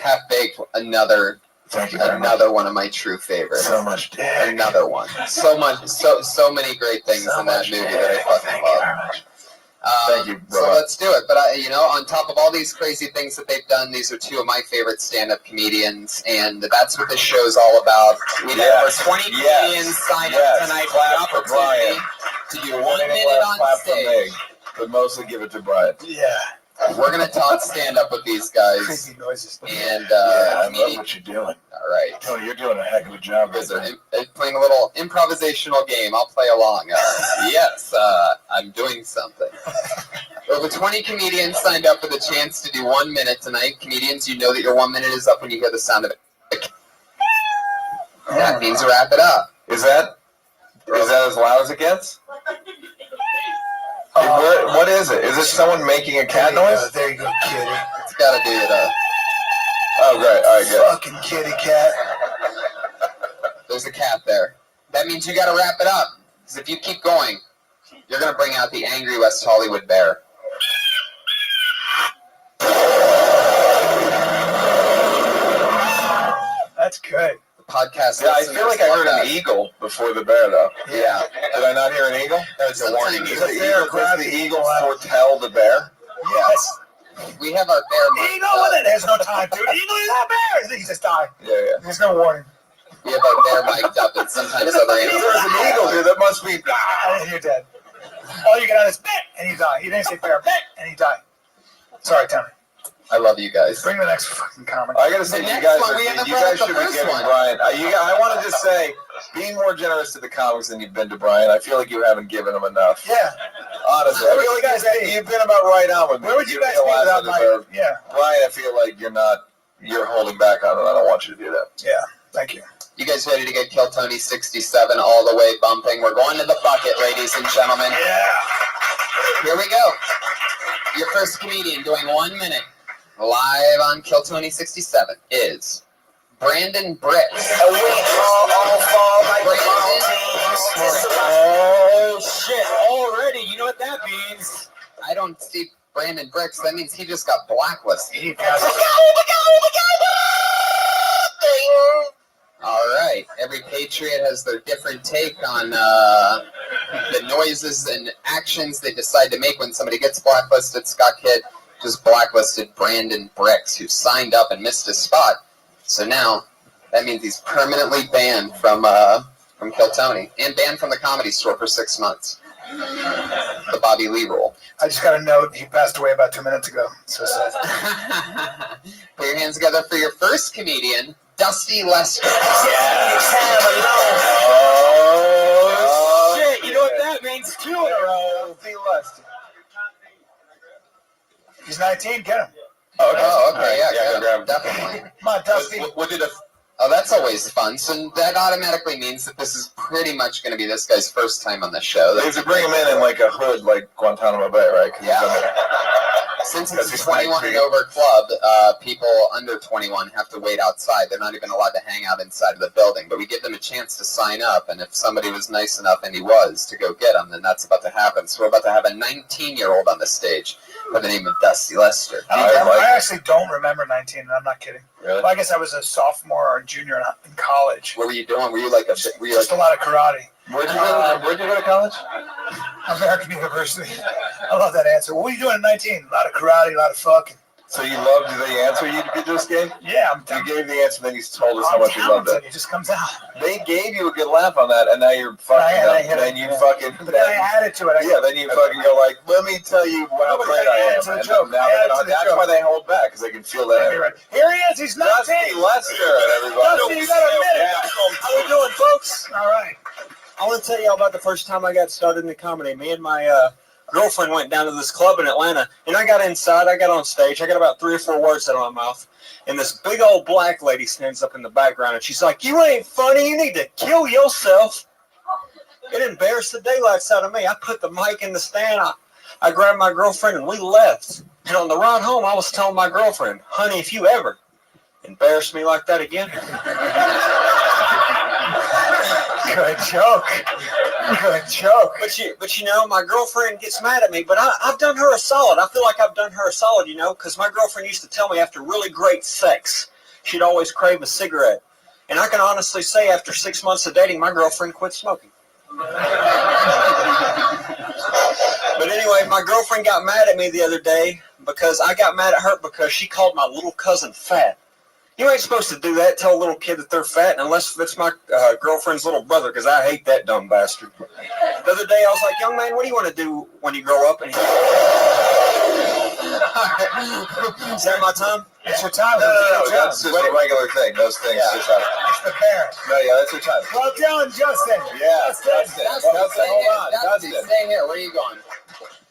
Half Baked, another Thank you very another one of my true favorites. So much dick. Another one. So many great things in that movie that I fucking love. Thank you, so let's do it. But on top of all these crazy things that they've done, these are two of my favorite stand-up comedians, and that's what this show's all about. We have over 20 comedians signed up tonight for the opportunity to do 1 minute on stage. But mostly give it to Brian. Yeah. We're gonna talk stand-up with these guys. Crazy noises. And I love what you're doing. All right. Tony, you're doing a heck of a job. Playing a little improvisational game. I'll play along. Yes, I'm doing something. Over 20 comedians signed up for the chance to do 1 minute tonight. Comedians, you know that your 1 minute is up when you hear the sound of it. That means wrap it up. Is that as loud as it gets? What is it? Is it someone making a cat noise? There you go, kitty. It's gotta be it. Oh, great. All right, good. Fucking kitty cat. There's a cat there. That means you gotta wrap it up. Because if you keep going, you're gonna bring out the angry West Hollywood bear. That's good. The podcast. Yeah, I feel like I heard an eagle before the bear, though. Yeah. Did I not hear an eagle? That's a warning. Does the eagle foretell the bear? Yes. We have our bear. Eagle with it. There's no time, dude. Eagle is not bear. He just died. Yeah. There's no warning. We have our bear mic'd up, and sometimes other If animals. there's an eagle, dude, that must be. And you're dead. All you get out is bit, and you die. You didn't say bear, bit, and you die. Sorry, Tony. I love you guys. Bring the next fucking comic. I gotta say, The you next guys, one, we haven't you brought guys up the should be first giving one. Brian. I want to just say, being more generous to the comics than you've been to Brian. I feel like you haven't given him enough. Yeah. Honestly, I Where would feel you like guys be? you've been about right on with me. Where would you Give guys me a be lot without to my... deserve. Yeah. Brian, I feel like you're holding back on it. I don't want you to do that. Yeah. Thank you. You guys ready to get Kill Tony 67 all the way bumping? We're going to the bucket, ladies and gentlemen. Yeah. Here we go. Your first comedian doing 1 minute live on Kill Tony 67 is Brandon Bricks. Oh shit! Already, you know what that means? I don't see Brandon Bricks, that means he just got blacklisted. All right. Every patriot has their different take on the noises and actions they decide to make when somebody gets blacklisted. Scott Kidd just blacklisted Brandon Bricks, who signed up and missed his spot. So now that means he's permanently banned from Kill Tony and banned from the Comedy Store for 6 months. The Bobby Lee rule. I just got a note. He passed away about 2 minutes ago. So sad. Put your hands together for your first comedian, Dusty Lester. Oh, shit. You know what that means? 2 in a row. Dusty Lester. He's 19. Get him. Oh, okay. Yeah, grab him. definitely. Come on, Dusty. What did a Oh, that's always fun. So that automatically means that this is pretty much going to be this guy's first time on the show. They have to bring him in like a hood, like Guantanamo Bay, right? Yeah. Since it's a 21 and over club, people under 21 have to wait outside. They're not even allowed to hang out inside of the building. But we give them a chance to sign up, and if somebody was nice enough, and he was, to go get them, then that's about to happen. So we're about to have a 19-year-old on the stage by the name of Dusty Lester. I actually don't remember 19, and I'm not kidding. Really? Well, I guess I was a sophomore or a junior in college. What were you doing? Were you like just a lot of karate? Where'd you go to college? American University. I love that answer. What were you doing at 19? A lot of karate, a lot of fucking. So you loved the answer you just gave? Yeah, you gave the answer, then you told us how much you loved it. It just comes out. They gave you a good laugh on that, and now you're fucking up. Then you fucking. But then I added to it. Then you fucking go like, let me tell you how great I am. And that's why they hold back, because they can feel that. Here he is. He's 19. Dusty Lester, everybody. Dusty, you got a minute. How we doing, folks? All right. I want to tell you all about the first time I got started in the comedy. Me and my girlfriend went down to this club in Atlanta, and I got inside. I got on stage. I got about 3 or 4 words out of my mouth, and this big old black lady stands up in the background, and she's like, "You ain't funny. You need to kill yourself." It embarrassed the daylights out of me. I put the mic in the stand. I grabbed my girlfriend, and we left. And on the ride home, I was telling my girlfriend, "Honey, if you ever embarrass me like that again." Good joke. Good joke. But you know, my girlfriend gets mad at me, but I've done her a solid. I feel like I've done her a solid, you know, because my girlfriend used to tell me after really great sex, she'd always crave a cigarette. And I can honestly say after 6 months of dating, my girlfriend quit smoking. But anyway, my girlfriend got mad at me the other day because I got mad at her because she called my little cousin fat. You ain't supposed to do that, tell a little kid that they're fat, unless it's my girlfriend's little brother, because I hate that dumb bastard. The other day, I was like, "Young man, what do you want to do when you grow up?" And he Is that my time? It's your time. No, that's just a regular thing. Those things just happen. It's the parent. No, yeah, that's your time. Well done, Justin. Yeah, Justin. Justin, hold on. Dusty, Justin. stay here. Where are you going?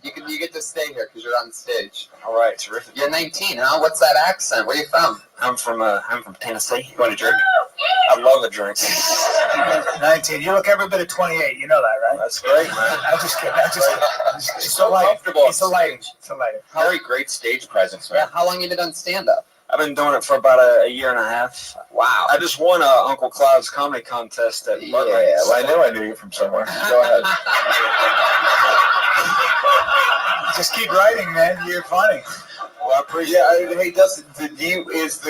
You get to stay here because you're on stage. All right, terrific. You're 19, huh? What's that accent? Where are you from? I'm from Tennessee. You want a drink? I love a drink. 19. You look every bit of 28. You know that, right? That's great, man. I'm just kidding. It's so comfortable. It's a light. It's a light. Very great stage presence, man. Yeah. How long you been on stand-up? I've been doing it for about a year and a half. Wow. I just won Uncle Cloud's comedy contest at Yeah, well, I knew you from somewhere. Go ahead. Just keep writing, man. You're funny. Well, I appreciate it. Hey, Dustin, is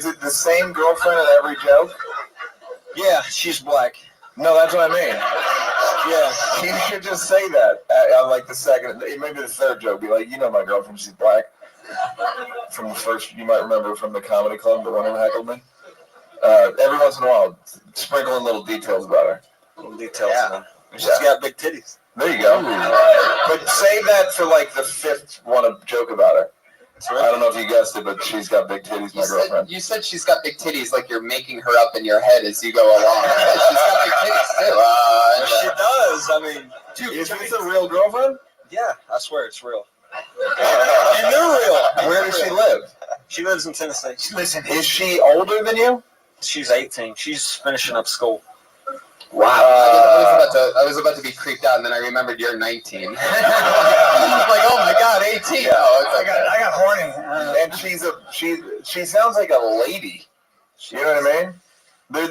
it the same girlfriend at every joke? Yeah, she's black. No, that's what I mean. Yeah. You should just say that on like the second, maybe the third joke. Be like, you know my girlfriend, she's black. From the first, you might remember from the comedy club, the one who heckled me. Every once in a while, sprinkle in little details about her. Little details. Yeah. She's got big titties. There you go. But save that for like the 5th one to joke about her. I don't know if you guessed it, but she's got big titties, my girlfriend. You said she's got big titties like you're making her up in your head as you go along. She's got big titties too. She does. I mean, is this a real girlfriend? Yeah, I swear it's real. And they're real. Where does she live? She lives in Tennessee. Listen, is she older than you? She's 18. She's finishing up school. Wow. I was about to be creeped out, and then I remembered you're 19. Like, oh my God, 18. Yeah, I got horny. And she sounds like a lady. You know what I mean?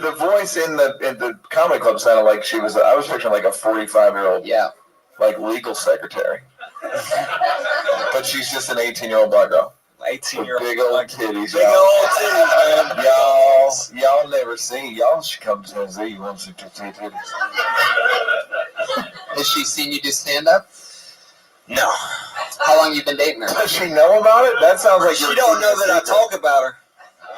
The voice in the comedy club sounded like she was. I was picturing like a 45-year-old. Yeah. Like legal secretary. But she's just an 18-year-old black girl. 18-year-old. Big old titties. Big old titties, man. Y'all never seen. Y'all should come to Tennessee. You want to see titties? Has she seen you do stand-up? No. How long you been dating her? Does she know about it? That sounds like She don't know that I talk about her.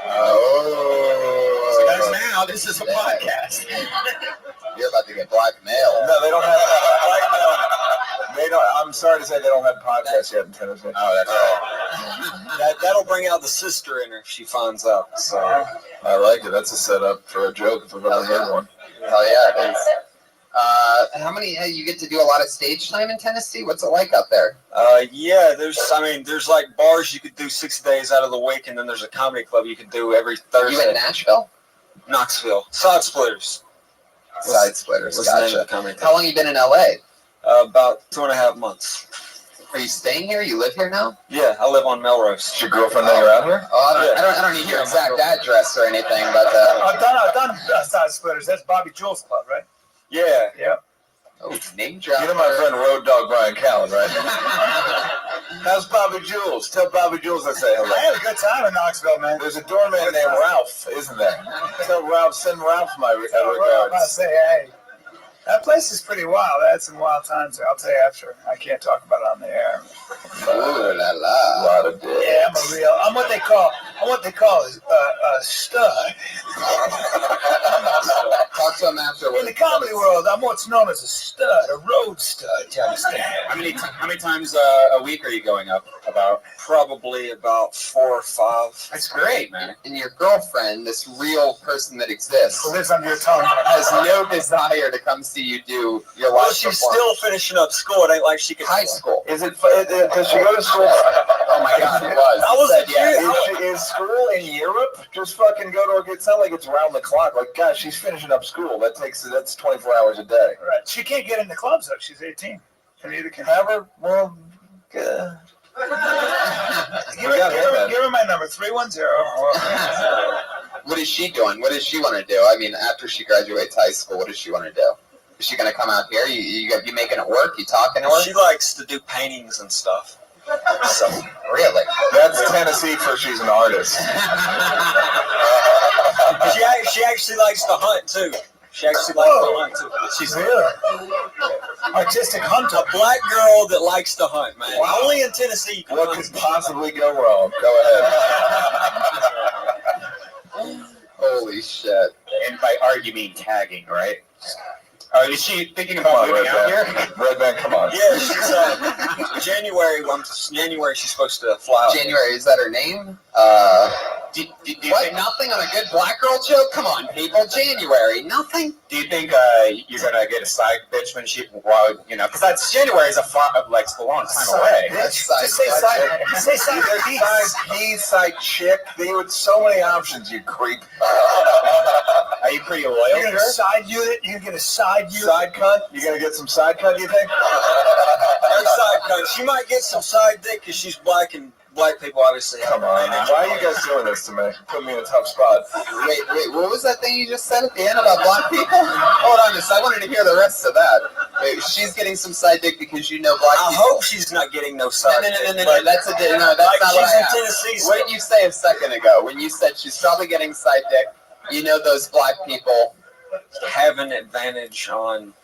Oh. So that's now. This is a podcast. You're about to get blackmailed. No, they don't have blackmail. They don't. I'm sorry to say they don't have podcasts yet in Tennessee. Oh, that's right. That'll bring out the sister in her if she finds out. So I like it. That's a setup for a joke if I've ever heard one. Hell yeah, it is. How many? You get to do a lot of stage time in Tennessee. What's it like out there? Yeah, there's like bars you could do 6 days out of the week, and then there's a comedy club you could do every Thursday. You in Nashville? Knoxville. Side Splitters. Side Splitters. What's the name of the Gotcha. comedy club? How long you been in LA? About 2.5 months. Are you staying here? You live here now? Yeah, I live on Melrose. Is your girlfriend hanging around here? Oh, I don't need your exact address or anything, but I've done Side Splitters. That's Bobby Jules' club, right? Yeah. Yeah. Oh, name drop. You know my friend Road Dog Brian Callen, right? How's Bobby Jules? Tell Bobby Jules I say hello. I had a good time in Knoxville, man. There's a doorman named Ralph, isn't there? Tell Ralph, send Ralph my I'm about regards. to say, hey, that place is pretty wild. I had some wild times there. I'll tell you after. I can't talk about it on the air. Ooh la la. A lot of dicks. Yeah, I'm what they call a stud. Talk to him afterwards. In the comedy world, I'm what's known as a stud, a road stud. You understand? How many times a week are you going up? About Probably about 4 or 5. that's great, man. And your girlfriend, this real person that exists, Who lives under your tongue? has no desire to come see you do your live Well, she's still performance. finishing up school. It ain't like she can. High school. Is it? Does she go to school? Oh my God, it was. I was a Yes. kid. Is school in Europe? Just fucking go to her. It's not like it's round the clock. Like, gosh, she's finishing up school. That's 24 hours a day. Right. She can't get into clubs though. She's 18. And neither can Have her? Well, give her my number, 310. What is she doing? What does she want to do? I mean, after she graduates high school, what does she want to do? Is she going to come out here? You making it work? You talking to her? She likes to do paintings and stuff. So, really? that's Tennessee for she's an artist. She actually likes to hunt too. She actually likes to hunt too. She's really artistic hunter. A black girl that likes to hunt, man. Wow. Only in Tennessee. You can What hunt. could possibly go wrong? Go ahead. Holy shit. And by art, you mean tagging, right? Is she thinking Come about on, moving out here? Red Band, come on. Yeah, she's January. January, she's supposed to fly out. January, is that her name? Do you What? think, Nothing on a good black girl joke? Come on, people. January, nothing. do you think you're gonna get a side bitch when she, because that's January is a long time away. That's Just say side. Just say side Either piece. side piece, side chick. There were so many options, you creep. Are you pretty loyal You're to gonna her? side unit. You're gonna get a side unit. Side cunt? You gonna get some side cunt, you think? Her side cut. She might get some side dick because she's black, and black people obviously have Come on, man. Why are you guys doing this to me? Put me in a tough spot. Wait, what was that thing you just said at the end about black people? Hold on, I wanted to hear the rest of that. Wait, she's getting some side dick because you know black I people. hope she's not getting no side No, dick. that's like not what she's I in asked. Tennessee. What did you say a second ago when you said she's probably getting side dick? You know those black people have an advantage on.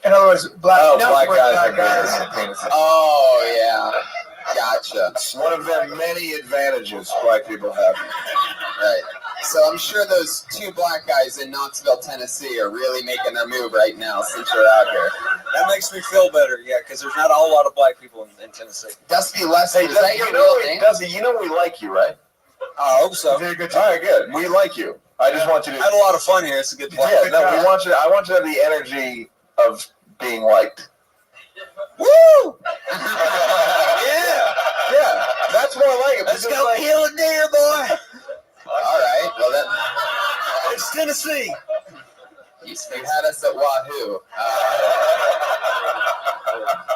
In other words, black guys black are guys. penis. Oh yeah, gotcha. One of their many advantages black people have. Right. So I'm sure those two black guys in Knoxville, Tennessee, are really making their move right now since you're out here. That makes me feel better, yeah, because there's not a whole lot of black people in Tennessee. Dusty Lester, Hey, is that your you real know, name? Dusty, you know we like you, right? I hope so. Very good. All right, good. We like you. I just want you to. I had a lot of fun here. It's a good place. Yeah, no, we want you. I want you to have the energy of being liked. Woo! Yeah, that's more like it. Let's go kill a deer, boy. All right. Well, that It's Tennessee. you had us at Wahoo.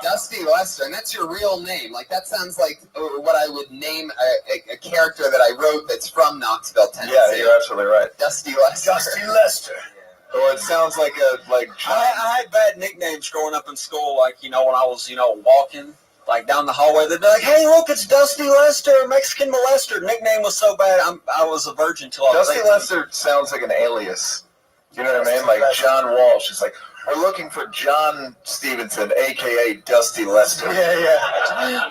Dusty Lester, and that's your real name. Like that sounds like what I would name a character that I wrote that's from Knoxville, Tennessee. Yeah, you're absolutely right. Dusty Lester. Dusty Lester. Or it sounds like I had bad nicknames growing up in school, like when I was walking. like down the hallway, they'd be like, "Hey, look, it's Dusty Lester, Mexican molester." Nickname was so bad, I was a virgin till I was Dusty 18. Lester sounds like an alias. You know what I mean? Like John Walsh. It's like, we're looking for John Stevenson, a.k.a. Dusty Lester. Yeah.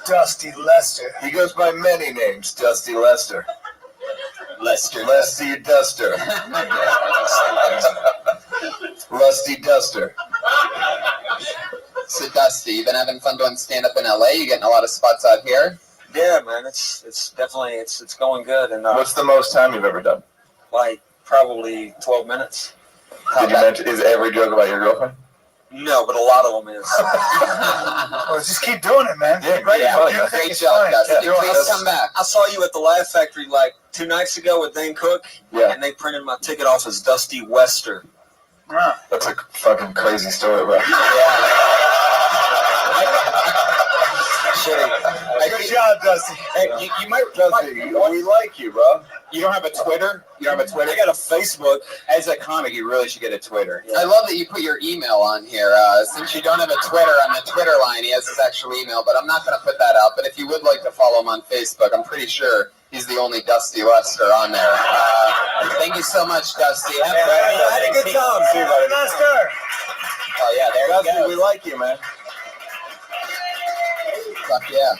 Dusty Lester. He goes by many names. Dusty Lester. Lester. Lusty Duster. Lusty Duster. So Dusty, you been having fun doing stand up in LA? You getting a lot of spots out here? Yeah, man, it's definitely it's going good. And What's the most time you've ever done? like probably 12 minutes. Did you mention, is every joke about your girlfriend? No, but a lot of them is. Well, just keep doing it, man. Yeah, Right? yeah. You Oh, think yeah. it's Great job, fine. Dusty. Yeah. Please come back. I saw you at the Laugh Factory like 2 nights ago with Dane Cook, and they printed my ticket off as Dusty Wester. Huh. That's a fucking crazy story, bro. Good job, Dusty. Hey, you might, Dusty, we like you, bro. You don't have a Twitter? You don't have a Twitter? I got a Facebook. As a comic, you really should get a Twitter. I love that you put your email on here. Since you don't have a Twitter on the Twitter line, he has his actual email, but I'm not going to put that out. But if you would like to follow him on Facebook, I'm pretty sure he's the only Dusty Lester on there. Thank you so much, Dusty. Have fun. I had a good time. See you, buddy. Lester. Oh, yeah, there Dusty, you go. we like you, man. Fuck yeah.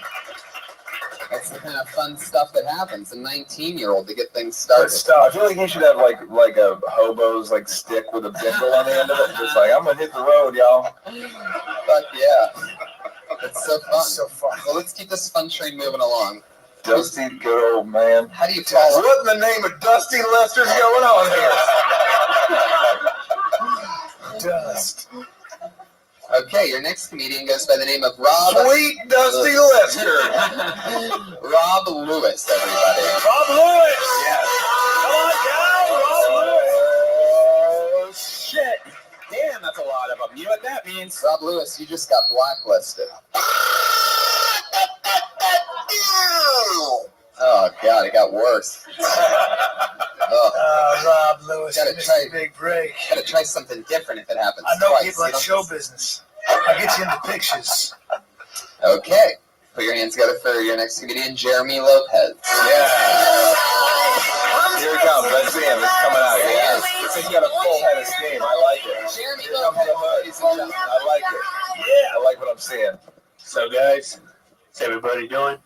That's the kind of fun stuff that happens. A 19-year-old to get things started. I feel like you should have like a hobo's like stick with a bindle on the end of it. Just like, I'm gonna hit the road, y'all. Fuck yeah. It's so fun. So fun. Well, let's keep this fun train moving along. Dusty, good old man. How do you follow? What in the name of Dusty Lester's going on here? Dust. Okay, your next comedian goes by the name of Rob. Sweet Dusty Lester. Rob Lewis, everybody. Rob Lewis. Yes. Come on down, Rob Lewis. Oh, shit. Damn, that's a lot of them. You know what that means? Rob Lewis, you just got blacklisted. Oh, God, it got worse. Rob Lewis, Gotta you missed try- a big break. Gotta try something different if it happens I know twice. people in You show don't- business. I'll get you into pictures. Okay, put your hands together for your next comedian, Jeremy Lopez. Yeah. Here he comes. I see him. It's coming out. Yeah. He's got a full head of steam. I like it. Jeremy Here comes Lopez, the hood. ladies and gentlemen. I like it. Yeah. I like what I'm seeing. So guys, what's everybody doing?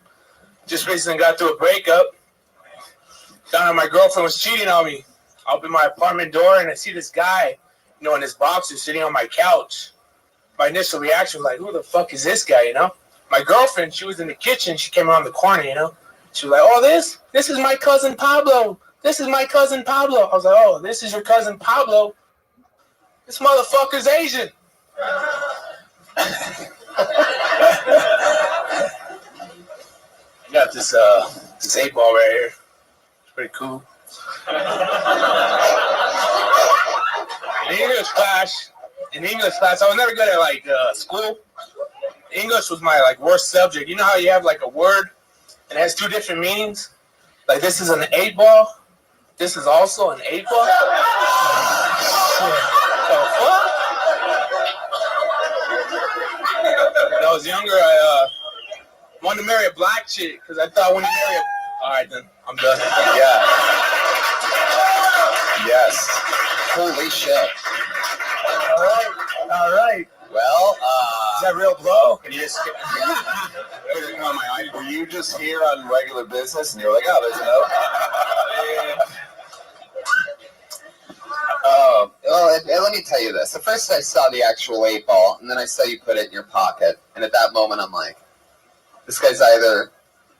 Just recently got through a breakup. Found out my girlfriend was cheating on me. I open my apartment door and I see this guy, in his boxers sitting on my couch. My initial reaction was like, who the fuck is this guy, My girlfriend, she was in the kitchen. She came around the corner, She was like, oh, this is my cousin Pablo. This is my cousin Pablo. I was like, oh, this is your cousin Pablo. This motherfucker's Asian. Got this 8-ball right here. It's pretty cool. In English class, I was never good at school. English was my worst subject. You know how you have a word and it has 2 different meanings? Like this is an 8-ball. This is also an 8-ball. When I was younger, I wanted to marry a black chick because I thought when you marry a... All right, then. I'm done. Yeah. Yes. Holy shit. All right. Well, Is that real blow? Can you just were you just here on regular business and you're like, oh, there's a note? Well, let me tell you this. At first I saw the actual 8-ball, and then I saw you put it in your pocket. And at that moment, I'm like, this guy's either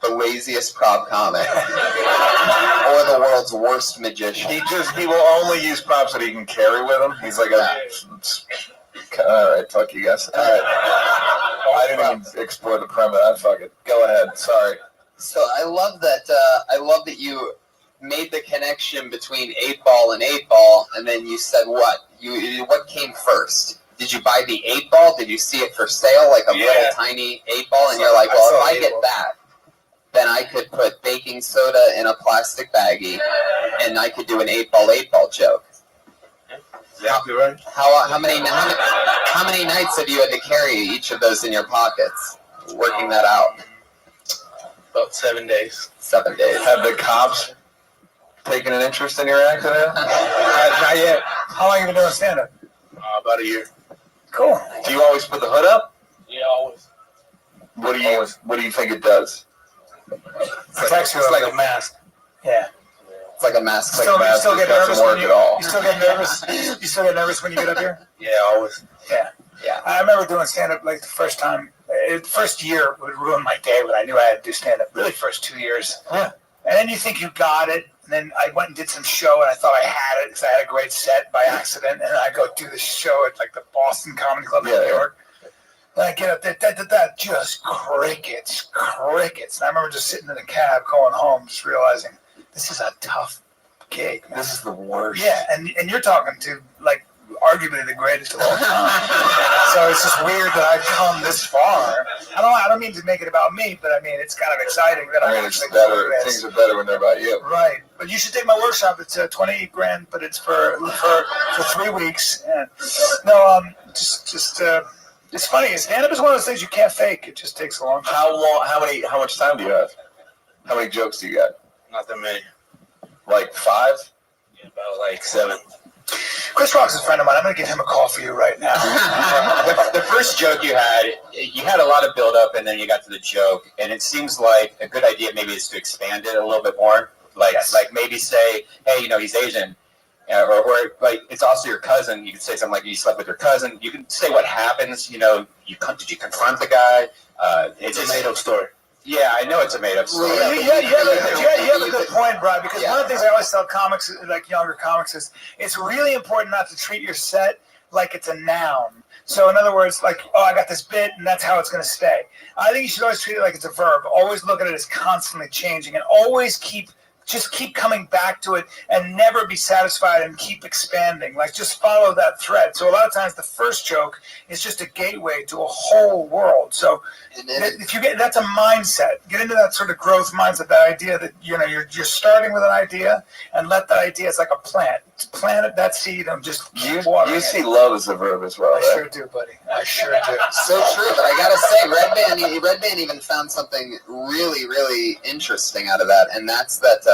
the laziest prop comic or the world's worst magician. He will only use props that he can carry with him. He's like a... All right, fuck you guys. All right. I didn't even explore the premise. Fuck it. Go ahead. Sorry. So I love that you made the connection between 8-ball and 8-ball, and then you said what came first? Did you buy the 8-ball? Did you see it for sale, like a little tiny 8-ball? And you're like, well, if I get that, then I could put baking soda in a plastic baggie, and I could do an 8-ball joke. Exactly right. How many nights have you had to carry each of those in your pockets? Working that out. About 7 days. 7 days. Have the cops taken an interest in your accident? Not yet. How long have you been doing stand-up? About a year. Cool. Do you always put the hood up? Yeah, always. What do you think it does? Protects you like a mask. Yeah. It's like a mask. You still get nervous when you still get nervous. You still get nervous when you get up here. Yeah, always. Yeah. Yeah. I remember doing stand-up like the first time. The first year would ruin my day, but I knew I had to do stand-up. Really, first 2 years. Yeah. And then you think you got it, and then I went and did some show, and I thought I had it because I had a great set by accident, and I go do the show at like the Boston Comedy Club in New York. And I get up there, just crickets. And I remember just sitting in a cab going home, just realizing this is a tough gig. Man. This is the worst. Yeah, and you're talking to like arguably the greatest of all time. So it's just weird that I've come this far. I don't mean to make it about me, but I mean it's kind of exciting that I'm it's better. Things are better when they're about you. Right, but you should take my workshop. It's $28,000, but it's for 3 weeks. And it's funny. Stand-up is one of those things you can't fake. It just takes a long time. How much time do you have? How many jokes do you got? Not that many. Like 5? Yeah, about like 7. Chris Rock's a friend of mine. I'm going to give him a call for you right now. The first joke you had a lot of build up, and then you got to the joke, and it seems like a good idea maybe is to expand it a little bit more. Like maybe say, hey, he's Asian. Or like it's also your cousin. You can say something like you slept with your cousin. You can say what happens. Did you confront the guy? It's a made-up story. Yeah, I know it's a made-up story. Yeah, you have a good point, Brian, because one of the things I always tell comics, like younger comics, is it's really important not to treat your set like it's a noun. So in other words, like, oh, I got this bit, and that's how it's going to stay. I think you should always treat it like it's a verb. Always look at it as constantly changing, and always keep coming back to it and never be satisfied and keep expanding. Like, just follow that thread. So a lot of times the first joke is just a gateway to a whole world. So if you that's a mindset. Get into that sort of growth mindset, that idea that, you're starting with an idea and let that idea, it's like a plant. Plant that seed and just keep watering You see love as a verb as well, I right? sure do, buddy. I sure do. So true, but I gotta say, Red Band even found something really, really interesting out of that, and that's that.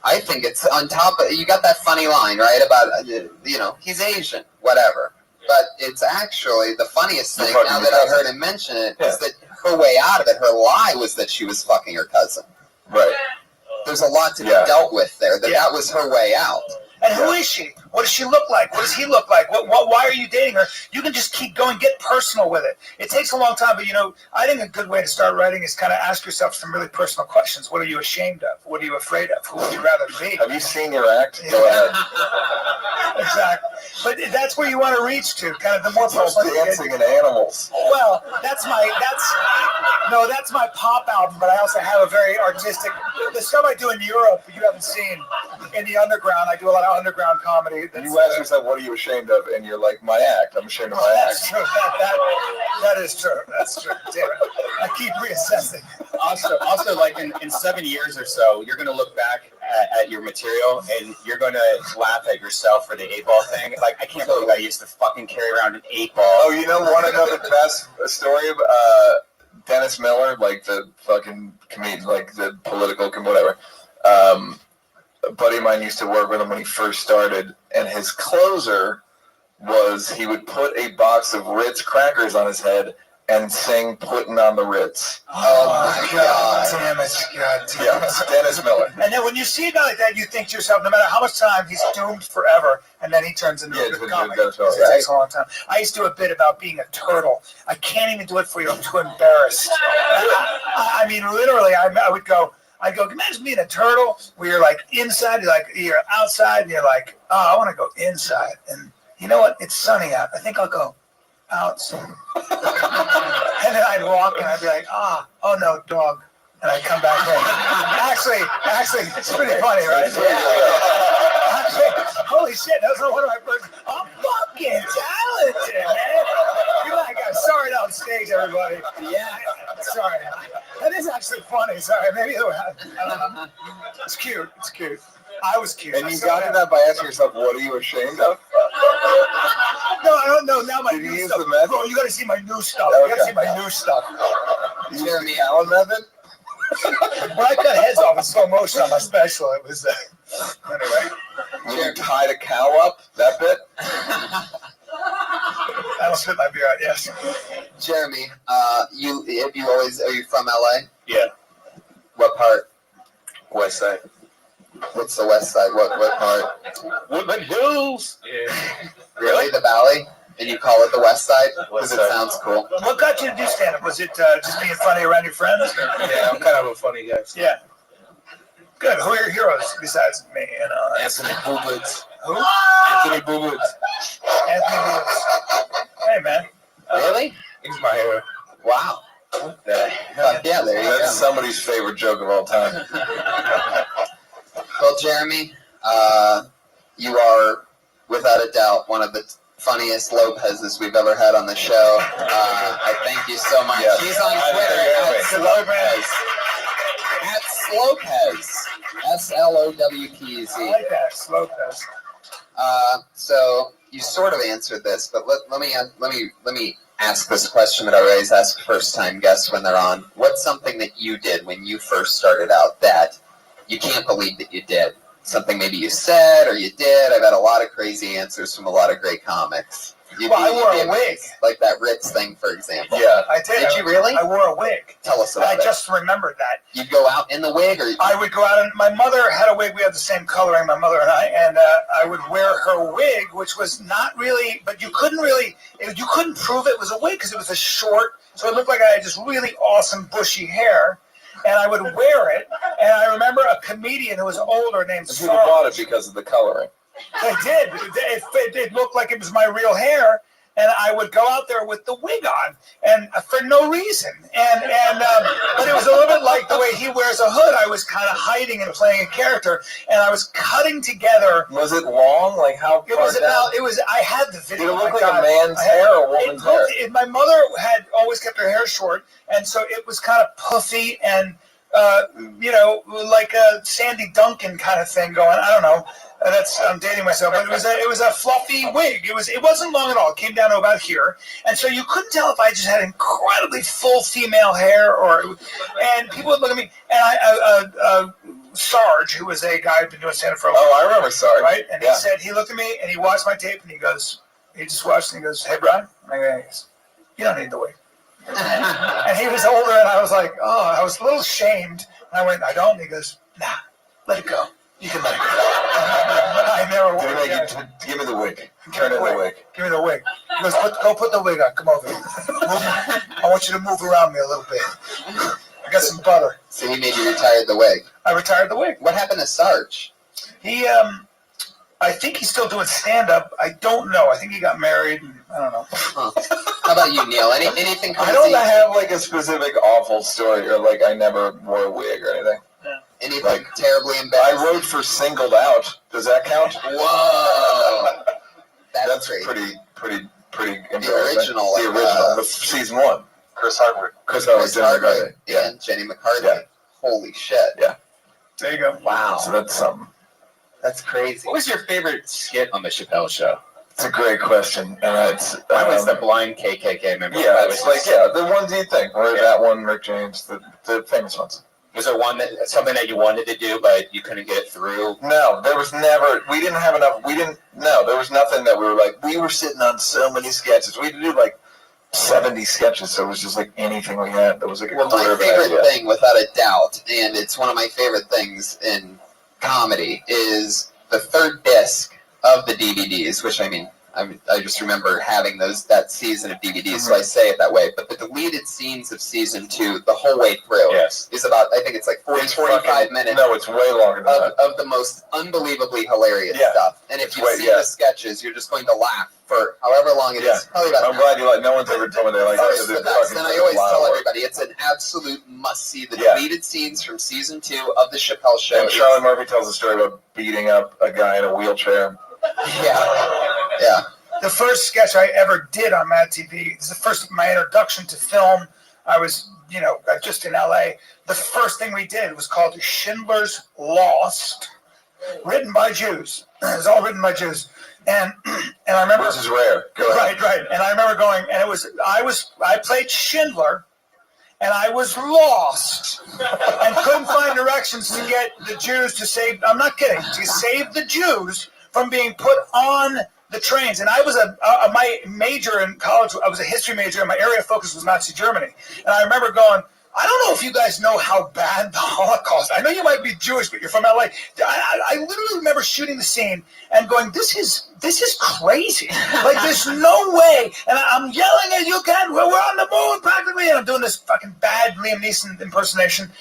I think it's on top of, you got that funny line, right, about he's Asian, whatever. But it's actually the funniest thing, now that I heard him mention it, is that her way out of it, her lie was that she was fucking her cousin. Right. There's a lot to be dealt with there. That was her way out. And who is she? What does she look like? What does he look like? Why are you dating her? You can just keep going, get personal with it. It takes a long time, but I think a good way to start writing is kind of ask yourself some really personal questions. What are you ashamed of? What are you afraid of? Who would you rather be? Have you seen your act? Go ahead. Exactly. But that's where you want to reach to, kind of the more personal. Dancing and animals. Well, that's my pop album, but I also have a very artistic. The stuff I do in Europe, you haven't seen. In the underground, I do a lot of underground comedy. You ask yourself, what are you ashamed of? And you're like, my act. I'm ashamed of my That's act. true. That is true. That's true. Damn it. I keep reassessing. Also, like in 7 years or so, you're going to look back at your material and you're going to laugh at yourself for the 8-ball thing. Like, I can't believe I used to fucking carry around an 8-ball. Oh, want to know the best story of Dennis Miller, like the fucking comedian, like the political, whatever. A buddy of mine used to work with him when he first started, and his closer was he would put a box of Ritz crackers on his head and sing "Putting on the Ritz." Oh my God! Damn it! God damn it! Dennis Miller. And then when you see a guy like that, you think to yourself, no matter how much time, he's doomed forever. And then he turns into a good comic. It takes a long time. I used to do a bit about being a turtle. I can't even do it for you. I'm too embarrassed. I mean, literally, I would go. I'd go, imagine being a turtle where you're like inside, you're outside, and you're like, oh, I want to go inside. And you know what? It's sunny out. I think I'll go outside. And then I'd walk and I'd be like, oh no, dog. And I'd come back in. Actually, it's pretty funny, right? Yeah. Actually, holy shit, that was one of my first. I'm fucking talented, man. You're like, I'm sorry on stage, everybody. Yeah, sorry. That is actually funny. Sorry, maybe I don't know. It's cute. I was cute. And you got to that by asking yourself, what are you ashamed of? I don't know. Now my Did you new use stuff. the method? Bro, you got to see my new stuff. Okay. You got to see my new stuff. Jeremy Allen method? When I cut heads off in slow motion on my special, it was anyway. You tied a cow up? That bit? That'll spit my beer out. Yes. Jeremy, are you from LA? Yeah. What part? West Side. What's the west side? What part? Woodland Hills. Yeah. Really? The valley? And you call it the west side? Because it sounds cool. What got you to do stand-up? Was it just being funny around your friends? Yeah, I'm kind of a funny guy. So. Yeah. Good. Who are your heroes besides me? Anthony Bubitz. Who? Anthony Bubitz. Anthony Lewis. Hey, man. Really? He's my hero. Wow. Yeah, there you go. That's somebody's favorite joke of all time. Well, Jeremy, you are, without a doubt, one of the funniest Lopez's we've ever had on the show. I thank you so much. Yes. He's on Twitter at Slopez. Slowpez. I like that. Slopez. So you sort of answered this, but let me ask this question that I always ask first-time guests when they're on. What's something that you did when you first started out that you can't believe that you did? Something maybe you said or you did. I've had a lot of crazy answers from a lot of great comics. I wore a wig. Like that Ritz thing, for example. Yeah, I did. Did you really? I wore a wig. Tell us about I it. just remembered that. You'd go out in the wig? Or I would go out, and my mother had a wig. We had the same coloring, my mother and I, and I would wear her wig, which was not really, but you couldn't prove it was a wig because it was a short, so it looked like I had just really awesome bushy hair. And I would wear it, and I remember a comedian who was older named People bought it because of the coloring. They did. It looked like it was my real hair, and I would go out there with the wig on, and for no reason. But it was a little bit like the way he wears a hood. I was kind of hiding and playing a character, and I was cutting together. Was it long? Like how? It was about. It was. I had the video. Did it look like a man's hair or a woman's hair? My mother had always kept her hair short, and so it was kind of puffy and like a Sandy Duncan kind of thing going. I don't know. I'm dating myself, but it was a fluffy wig. It wasn't long at all. It came down to about here, and so you couldn't tell if I just had incredibly full female hair and people would look at me. And Sarge, who was a guy who'd been doing stand-up for a while. Oh, I remember Sarge. Right, and he looked at me and he watched my tape and he just watched and he goes, "Hey, Brian," and I go, "You don't need the wig." And he was older, and I was like, I was a little ashamed. And I went, "I don't." And he goes, "Nah, let it go. You can let it go." I never wore it. Give me the wig. Turn in the wig. Give me the wig. He goes, go put the wig on. Come over. I want you to move around me a little bit. I got some butter. So he made you retire the wig. I retired the wig. What happened to Sarge? He, I think he's still doing stand-up. I don't know. I think he got married. And I don't know. Huh. How about you, Neil? Anything crazy? I don't have like a specific awful story or like I never wore a wig or anything. Anything terribly embarrassing? I wrote for Singled Out. Does that count? Whoa. That's pretty embarrassing. The original. The original. The season 1. Chris Hartward. Chris Hartward. And Jenny McCarthy. Yeah. Holy shit. Yeah. There you go. Wow. So that's something. That's crazy. What was your favorite skit on the Chappelle Show? It's a great question, and it's Mine was the blind KKK member. Yeah, it's like the ones you think, or that one, Rick James, the famous ones. Was there something that you wanted to do but you couldn't get it through? No, there was never. We didn't have enough. No, there was nothing that we were like. We were sitting on so many sketches. We had to do like 70 sketches, so it was just like anything we had. That was like my favorite thing, without a doubt, and it's one of my favorite things in comedy, is the third disc of the DVDs, which I just remember having that season of DVDs, so I say it that way. But the deleted scenes of season 2, the whole way through, is about, I think it's like 45 minutes. No, it's way longer than that. Of the most unbelievably hilarious stuff. And if you see the sketches, you're just going to laugh for however long it is. Probably about I'm glad you like. No one's ever told me they like it. it. And I always tell everybody, it's an absolute must-see. The deleted scenes from season 2 of the Chappelle Show. And Charlie Murphy tells a story about beating up a guy in a wheelchair. Yeah. The first sketch I ever did on Mad TV, this is my introduction to film. I was, just in LA. The first thing we did was called Schindler's Lost, written by Jews. It was all written by Jews. And And I remember, which is rare. Go ahead. right. And I remember going, and I played Schindler, and I was lost and couldn't find directions to get the Jews to save. I'm not kidding. To save the Jews from being put on the trains. And I was my major in college. I was a history major, and my area of focus was Nazi Germany. And I remember going, I don't know if you guys know how bad the Holocaust. I know you might be Jewish, but you're from LA. I literally remember shooting the scene and going, "This is crazy. Like, there's no way." And I'm yelling at you, "Can we're on the moon practically?" And I'm doing this fucking bad Liam Neeson impersonation.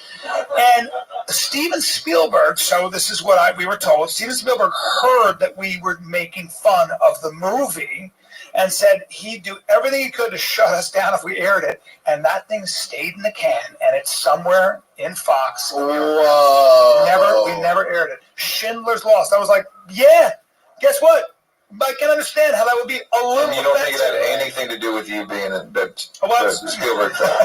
And Steven Spielberg. So this is what we were told. Steven Spielberg heard that we were making fun of the movie, and said he'd do everything he could to shut us down if we aired it. And that thing stayed in the can, and it's somewhere in Fox. Whoa. We never aired it. Schindler's Lost. I was like, yeah, guess what? I can understand how that would be a little. And you don't think offensive. it had anything to do with you being the Spielberg fan?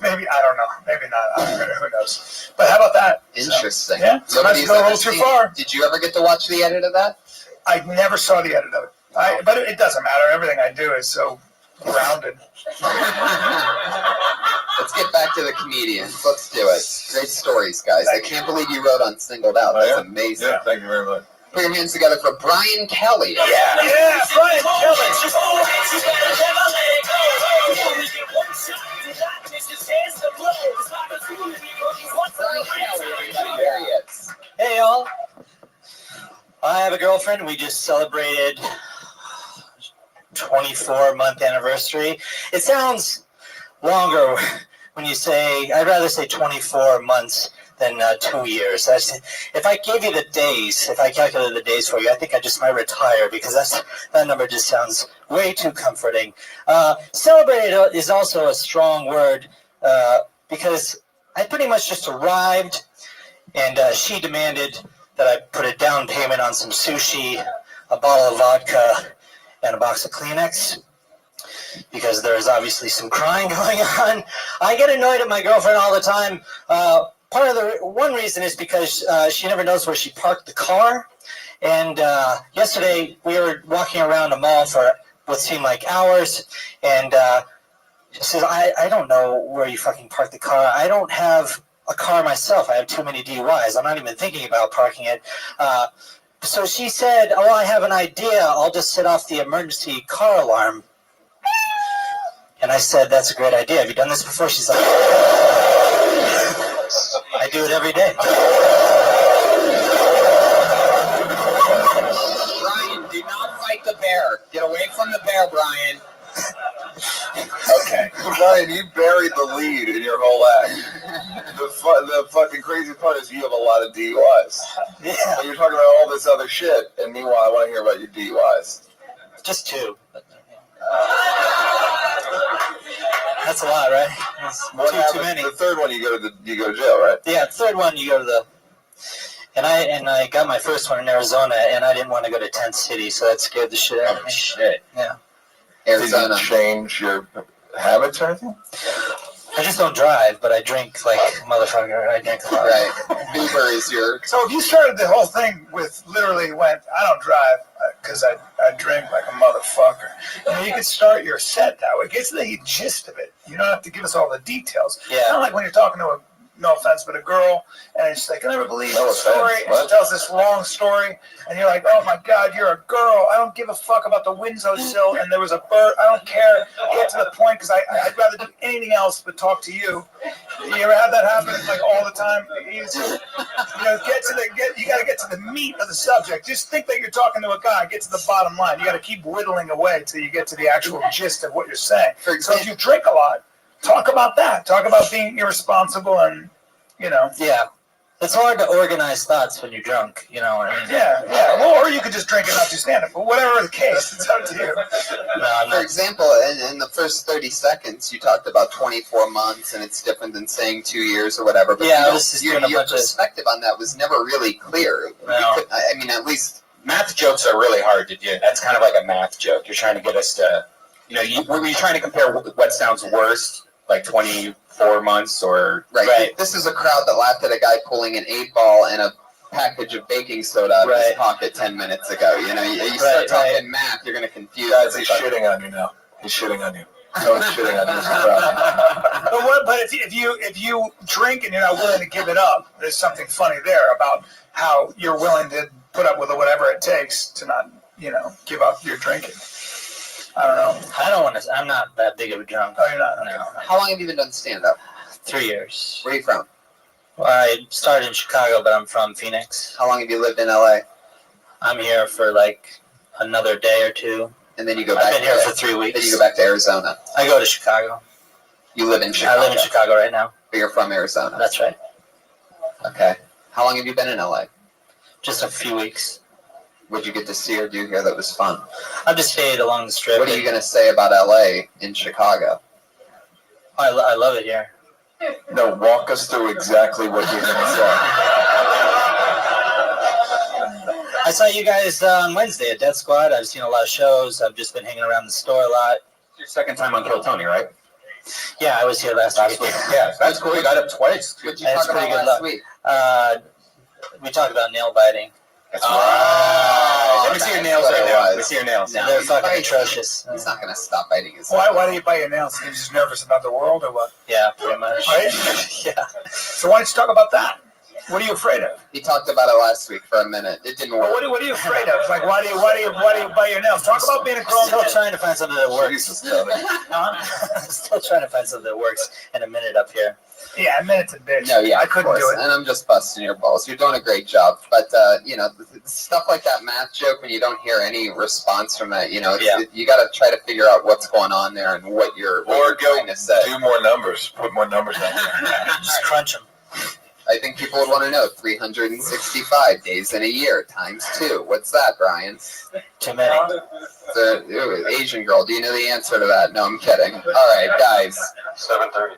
Maybe, I don't know. Maybe not. I don't know. Who knows? But how about that? Interesting. So, yeah, sometimes Nobody's go a ever little too seen far. Did you ever get to watch the edit of that? I never saw the edit of it. But it doesn't matter. Everything I do is so grounded. Let's get back to the comedians. Let's do it. Great stories, guys. I can't believe you wrote on Singled Out. That's amazing. Yeah, thank you very much. Put your hands together for Brian Kelly. Yeah, Brian Kelly. There he is. Hey, y'all. I have a girlfriend. We just celebrated 24-month anniversary. It sounds longer when you say, I'd rather say 24 months than 2 years. If I gave you the days, if I calculated the days for you, I think I just might retire, because that number just sounds way too comforting. Celebrated is also a strong word, because I pretty much just arrived, and she demanded that I put a down payment on some sushi, a bottle of vodka, and a box of Kleenex, because there's obviously some crying going on. I get annoyed at my girlfriend all the time. One reason is because she never knows where she parked the car. And yesterday we were walking around a mall for what seemed like hours, and she says, I don't know where you fucking parked the car. I don't have a car myself. I have too many DUIs. I'm not even thinking about parking it. So she said, "Oh, I have an idea. I'll just set off the emergency car alarm." And I said, "That's a great idea. Have you done this before?" She's like, "I do it every day." Brian, do not fight the bear. Get away from the bear, Brian. Okay. Brian, you buried the lead in your whole act. The fucking crazy part is you have a lot of DUIs. Yeah. But you're talking about all this other shit, and meanwhile, I want to hear about your DUIs. Just 2. That's a lot, right? That's too many. The third one, you go to jail, right? Yeah, third one you go to the. And I got my first one in Arizona, and I didn't want to go to Tent City, so that scared the shit out of me. Shit. Yeah. Arizona. Did you change your habits or anything? I just don't drive, but I drink like a motherfucker. I drink a lot. Right. Uber is your... So if you started the whole thing with literally went, I don't drive because I drink like a motherfucker. You know, you could start your set that way. Get to the gist of it. You don't have to give us all the details. Yeah. Not like when you're talking to a, no offense, but a girl, and it's like, I never believe No the story. offense, And she what? tells this long story, and you're like, oh my God, you're a girl. I don't give a fuck about the windowsill, and there was a bird. I don't care. Get to the point, because I'd rather do anything else but talk to you. You ever have that happen like all the time? You know, you got to get to the meat of the subject. Just think that you're talking to a guy. Get to the bottom line. You got to keep whittling away till you get to the actual gist of what you're saying. So if you drink a lot, talk about that. Talk about being irresponsible and, you know. Yeah. It's hard to organize thoughts when you're drunk, you know what I mean? Yeah. Well, or you could just drink it not do stand up. But whatever the case, it's up to you. For example, in the first 30 seconds, you talked about 24 months, and it's different than saying 2 years or whatever. But Yeah, you know, this is your doing a bunch of- perspective on that was never really clear. No. I mean, at least math jokes are really hard to do. That's kind of like a math joke. You're trying to get us to, you know, were you trying to compare what sounds worse, like 24 months or right. This is a crowd that laughed at a guy pulling an 8 ball and a package of baking soda out of his pocket 10 minutes ago. You know, you start talking math, you're going to confuse. Guys, he's shitting on you now. He's shitting on you. No, he's shitting on you. But if you drink and you're not willing to give it up, there's something funny there about how you're willing to put up with whatever it takes to not, give up your drinking. I don't know. I don't want to. I'm not that big of a drunk. Oh, you're not? No. How long have you been doing stand-up? 3 years. Where are you from? Well, I started in Chicago, but I'm from Phoenix. How long have you lived in LA? I'm here for like another day or two. And then you go back. I've been here for 3 weeks. Then you go back to Arizona. I go to Chicago. You live in Chicago? I live in Chicago right now. But you're from Arizona? That's right. Okay. How long have you been in LA? Just a few weeks. What'd you get to see or do here that was fun? I've just stayed along the strip. What are you going to say about LA in Chicago? I love it here. No, walk us through exactly what you're going to say. I saw you guys on Wednesday at Death Squad. I've seen a lot of shows. I've just been hanging around the store a lot. Your second time on Kill Tony, right? Yeah, I was here last week. Yeah, that's cool. You got up twice. What did you talk about last week? We talked about nail biting. That's right. Let me see your nails right now. Let me see your nails. No, They're fucking atrocious. He's not going to stop biting his Why do you bite your nails? You're just nervous about the world or what? Yeah, pretty much. Right? Yeah. So why don't you talk about that? What are you afraid of? He talked about it last week for a minute. It didn't work. What are you afraid of? Like, why do you bite your nails? Talk about being a grown Still man. trying to find something that works. Still trying to find something that works in a minute up here. Yeah, a minute's a bitch. No, yeah, I couldn't of course. do it. And I'm just busting your balls. You're doing a great job. But, stuff like that math joke, when you don't hear any response from it, you got to try to figure out what's going on there and what you're trying to say. Do more numbers. Put more numbers down there. Just crunch them. I think people would want to know 365 days in a year times 2. What's that, Brian? Too many. The Asian girl. Do you know the answer to that? No, I'm kidding. All right, guys. 7:30.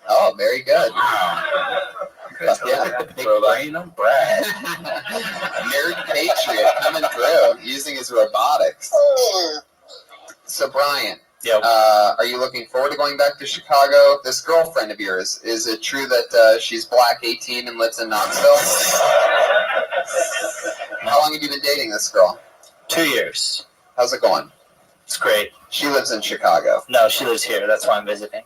Oh, very good. Yeah, big brain of Brad. Nerd patriot coming through, using his robotics. So, Brian. Yep. Are you looking forward to going back to Chicago? This girlfriend of yours, is it true that she's black, 18, and lives in Knoxville? How long have you been dating this girl? 2 years. How's it going? It's great. She lives in Chicago. No, she lives here. That's why I'm visiting.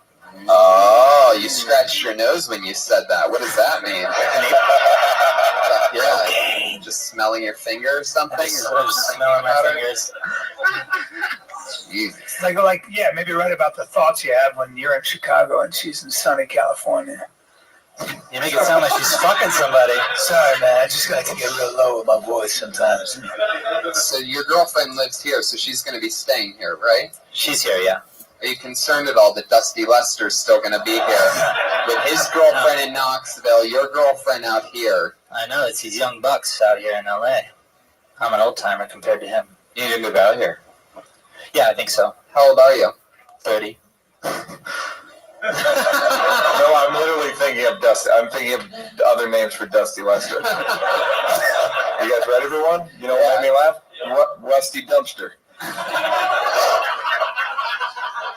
Oh, you scratched your nose when you said that. What does that mean? Yeah, just smelling your finger or something? Just smelling my fingers. Jesus. Maybe write about the thoughts you have when you're in Chicago and she's in sunny California. You make it sound like she's fucking somebody. Sorry, man. I just got to get real low with my voice sometimes. So your girlfriend lives here, so she's going to be staying here, right? She's here, yeah. Are you concerned at all that Dusty Lester's still going to be here? With his girlfriend in Knoxville, your girlfriend out here. I know, it's these young bucks out here in LA. I'm an old timer compared to him. You need to move out here. Yeah, I think so. How old are you? 30. No, I'm literally thinking of Dusty. I'm thinking of other names for Dusty Lester. You guys ready for one? You know what made me laugh? Rusty Dumpster.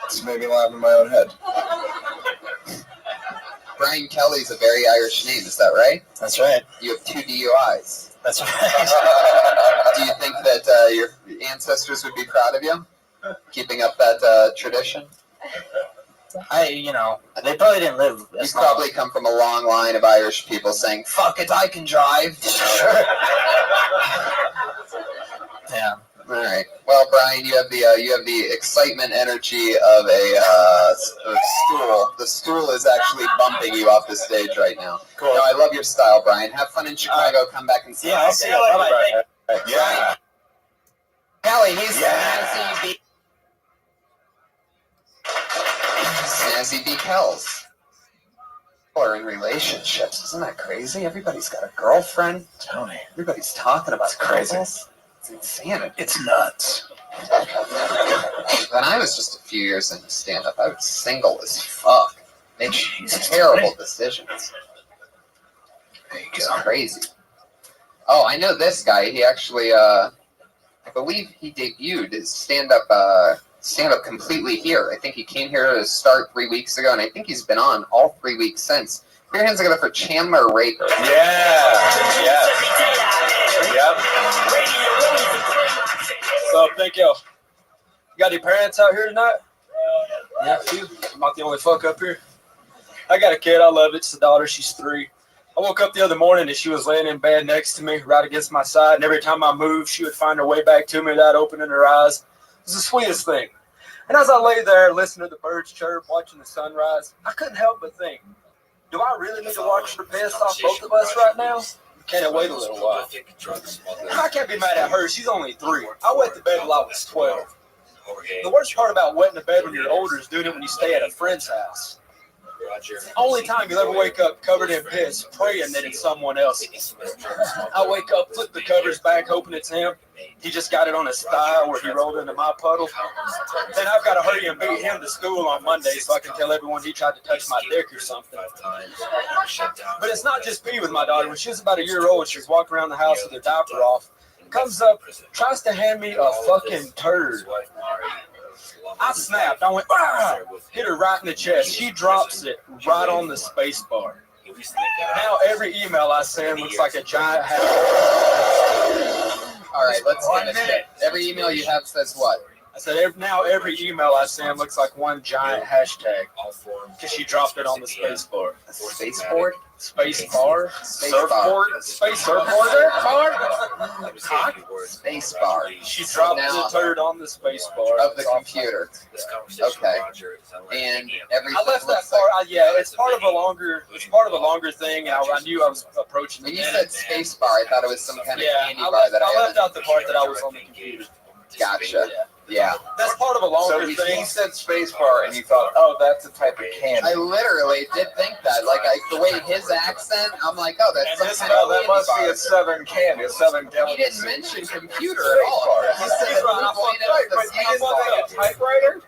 Just made me laugh in my own head. Brian Kelly's a very Irish name, is that right? That's right. You have 2 DUIs. That's right. Do you think that your ancestors would be proud of you? Keeping up that tradition? They probably didn't live You as long. probably come from a long line of Irish people saying, "Fuck it, I can drive." Sure. Yeah. All right. Well, Brian, you have the excitement energy of a stool. The stool is actually bumping you off the stage right now. Cool. No, I love your style, Brian. Have fun in Chicago. Come back and see. Yeah, I'll see you. Bye-bye. Yeah. Kelly, he's Snazzy B. Kells. People are in relationships. Isn't that crazy? Everybody's got a girlfriend. Tony. Everybody's talking about couples. It's insanity. It's nuts. When I was just a few years into stand-up, I was single as fuck. Making terrible decisions. There you It's go. crazy. Oh, I know this guy. He actually, I believe he debuted his stand-up completely here. I think he came here to start 3 weeks ago, and I think he's been on all 3 weeks since. Your hands together for Chandler Raker. Yeah. Yep. So thank you. Got any parents out here tonight? Yeah, a few. I'm not the only fuck up here. I got a kid. I love it. It's a daughter. She's 3. I woke up the other morning and she was laying in bed next to me, right against my side. And every time I moved, she would find her way back to me without opening her eyes. It was the sweetest thing. And as I lay there listening to the birds chirp, watching the sunrise, I couldn't help but think, do I really need to watch the piss off both of us right now? Can it wait a little while? I can't be mad at her. She's only 3. I wet the bed till I was 12. The worst part about wetting the bed when you're older is doing it when you stay at a friend's house. Only time you'll ever wake up covered in piss, praying that it's someone else's. I wake up, flip the covers back, hoping it's him. He just got it on his thigh where he rolled into my puddle. Then I've got to hurry and beat him to school on Monday so I can tell everyone he tried to touch my dick or something. But it's not just me with my daughter. When she was about a year old, she was walking around the house with her diaper off. Comes up, tries to hand me a fucking turd. I snapped. I went, ah! Hit her right in the chest. She drops it right on the space bar. Now every email I send looks like a giant hat. All right, let's finish it. Every email you have says what? I said, now every email I send looks like one giant hashtag because she dropped it on the space bar. Spaceboard? Space bar? Surfboard? Space surfboard? Space bar. She dropped the turd on the space bar. Of the computer. Okay. And everything. I left that part. Yeah, it's part of a longer. It's part of a longer thing. And I knew I was approaching. When you said space bar, I thought it was some kind of candy bar that I left out the part that I was on the computer. Gotcha. Yeah. That's part of a longer So thing. he said space bar, and you thought, oh, that's a type of candy. I literally did think that. Like, the way his accent, I'm like, oh, that's some kind of that candy must bar. be a Southern candy, a Southern He delicacy. didn't mention computer at all. He said the space bar. Typewriter?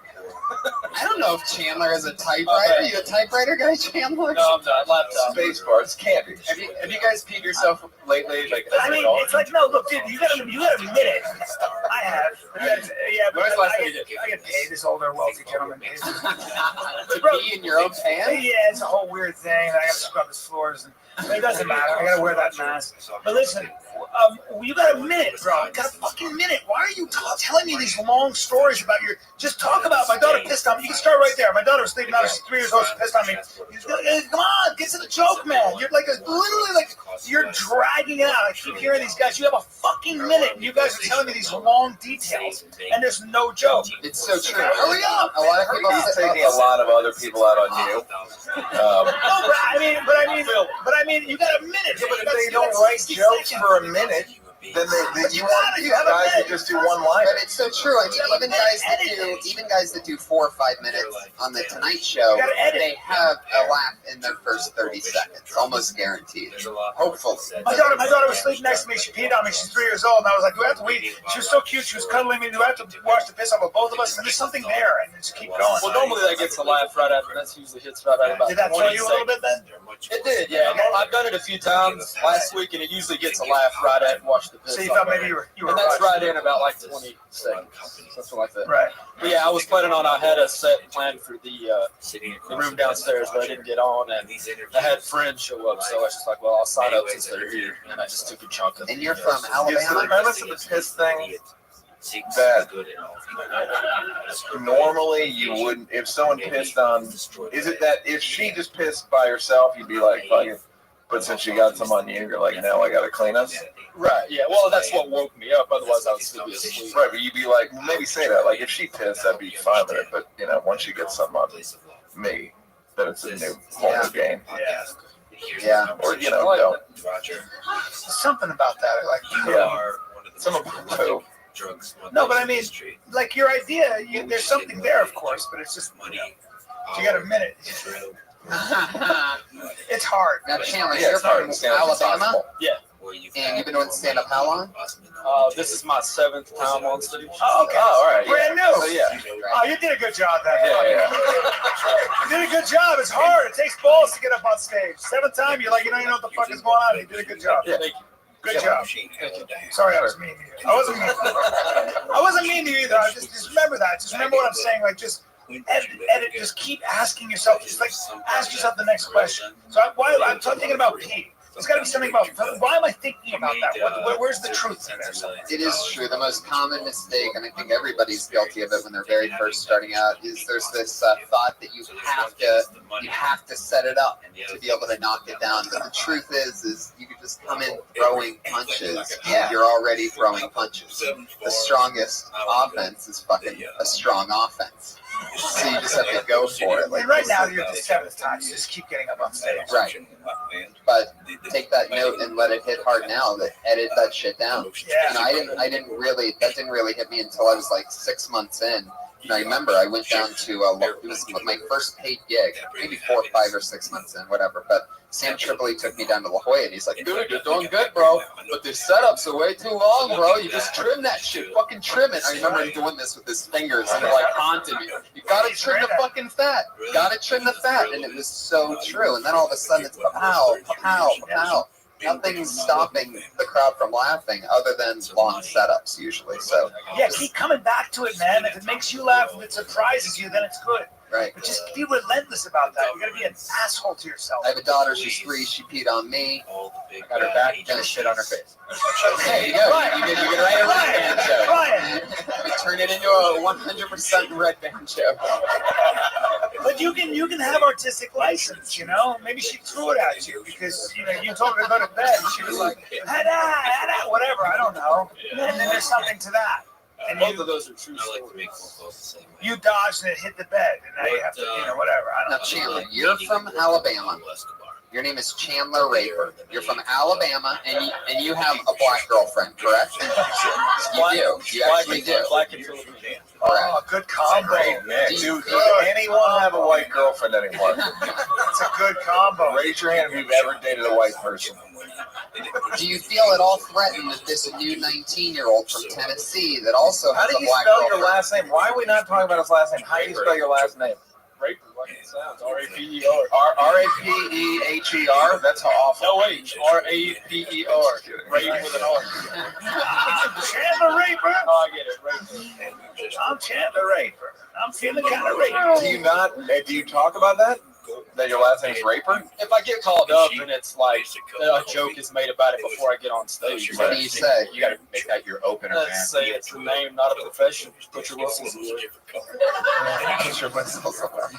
I don't know if Chandler is a typewriter. Are you a typewriter guy, Chandler? No, I'm not. Laptop. Space bar, it's candy. Have you guys peed yourself lately? Like, I mean, it's like, no, look, dude, you gotta admit it. I have. Yeah, but When's the last time you did? I get paid. This older, wealthy gentleman pays. To pee in your own pants? Yeah, it's a whole weird thing. I gotta scrub his floors, but it doesn't matter. I gotta wear that mask. But listen, you got a minute, bro. You got a fucking minute. Why are you telling me these long stories about your? Just talk about my daughter pissed on me. You can start right there. My daughter was sleeping out. She's 3 years old. She pissed on me. Come on, get to the joke, man. You're like literally like you're dragging it out. I keep hearing these guys. You have a fucking minute, and you guys are telling me these long details, and there's no joke. It's so true. Hurry up. A lot of people He's taking a lot of other people out on you. No, but I mean, you got a minute. But if they don't write jokes for a minute, then you want guys to just do one line. But it's so true. I mean, even guys that do 4 or 5 minutes on the Tonight Show, they have a laugh in their first 30 seconds, almost guaranteed. Hopefully. My daughter was sleeping next to me. She peed on me. She's 3 years old, and I was like, "Do we have to wait?" She was so cute. She was cuddling me. Do I have to wash the piss off of both of us? And there's something there, and just keep going. Well, normally that gets a laugh right after. That usually hits right at about. Did that throw you a little bit then? It did, yeah. I've done it a few times last week, and it usually gets a laugh right at wash the piss. So you thought maybe you were and that's right. right in about like 20 seconds, something like that. Right. But yeah, I was planning on. I had a set planned for the room downstairs, but I didn't get on, and I had friends show up, so I was just like, well, I'll sign up since they're here, and I just took a chunk of it. And you're from Alabama? Is the premise of the piss thing that normally you wouldn't, if someone pissed on, is it that if she just pissed by herself, you'd be like, fuck it, but since she got some on you, you're like, now I gotta clean us? Right, yeah, well, that's what woke me up, otherwise I would still be asleep. Right, but you'd be like, maybe say that, like, if she pissed, I'd be fine with it, but, you know, once she gets something on me, then it's a new whole new game. Yeah. Or, you know, don't. Something about that, like Some of them. No, but I mean, like your idea, there's something there, of course, but it's just you got a minute. It's hard. Now, Chandler, Yeah, you're it's hard from to stand up. Alabama? Yeah. And you've been doing stand-up how long? This is my 7th time on stage. Oh, okay. Oh, all right. Brand yeah. new. So, yeah. Oh, you did a good job then. Yeah. You did a good job. It's hard. It takes balls to get up on stage. 7th time, you're like, you don't even know what the fuck is going on. You did a good job. Yeah, thank you. Good job. Sorry, I was mean to you. I wasn't mean to you either. I just remember that. Just remember what I'm saying. Like, just edit, just keep asking yourself, just like ask yourself the next question. So I'm thinking about Pete. There's got to be something about, why am I thinking about that? Where's the truth in there? It is true. The most common mistake, and I think everybody's guilty of it when they're very first starting out, is there's this thought that you have to set it up to be able to knock it down. But the truth is you can just come in throwing punches. And you're already throwing punches. The strongest offense is fucking a strong offense. So you just have to go for it. Like, and right now you're the seventh time. You just keep getting up on stage. Right. But take that note and let it hit hard now. Edit that shit down. Yeah. You know, that didn't really hit me until I was like 6 months in. And I remember I went down to it was my first paid gig, maybe 4, 5, or 6 months in, whatever. But Sam Tripoli took me down to La Jolla, and he's like, "Dude, you're doing good, bro. But the setups are way too long, bro. You just trim that shit. Fucking trim it." I remember him doing this with his fingers and like haunted me. You gotta trim the fucking fat. Gotta trim the fat, and it was so true. And then all of a sudden it's pow, pow, pow. Nothing's stopping the crowd from laughing other than long setups usually. So yeah, keep coming back to it, man. If it makes you laugh, if it surprises you, then it's good. Right. But just be relentless about that. You gotta be an asshole to yourself. I have a daughter, she's 3, she peed on me. I got her back, gonna shit on her face. There you go. You can write a red band show. Turn it into a 100% red band show. But you can have artistic license, you know. Maybe she threw it at you because you told her to go to bed. And she was like, whatever. I don't know. And then there's something to that. And both of those are true stories. You dodged and it hit the bed, and now you have to, whatever. I don't know. Chandler, you're from Alabama. Your name is Chandler Raper. You're from Alabama, and you have a black girlfriend, correct? You do. You actually do. Oh, good combo. Does anyone have a white girlfriend anymore? It's a good combo. Raise your hand if you've ever dated a white person. Do you feel at all threatened that this new 19-year-old from Tennessee that also has How do a you black spell girlfriend? your last name? Why are we not talking about his last name? How do you spell your last name? Raper, like it sounds. R-A-P-E-R. R-A-P-E-H-E-R? That's awful. No, wait. R-A-P-E-R. Raper with an R. Chandler Raper. Oh, I get it. Raper. I'm Chandler Raper. I'm feeling kind of Raper. Do you talk about that? That your last name's Raper? If I get called up and it's like a joke is made about it before I get on stage. What do you say? You gotta make that your opener, man. Let's say it's the name, not a profession. Put your whistles away. Put your whistles away.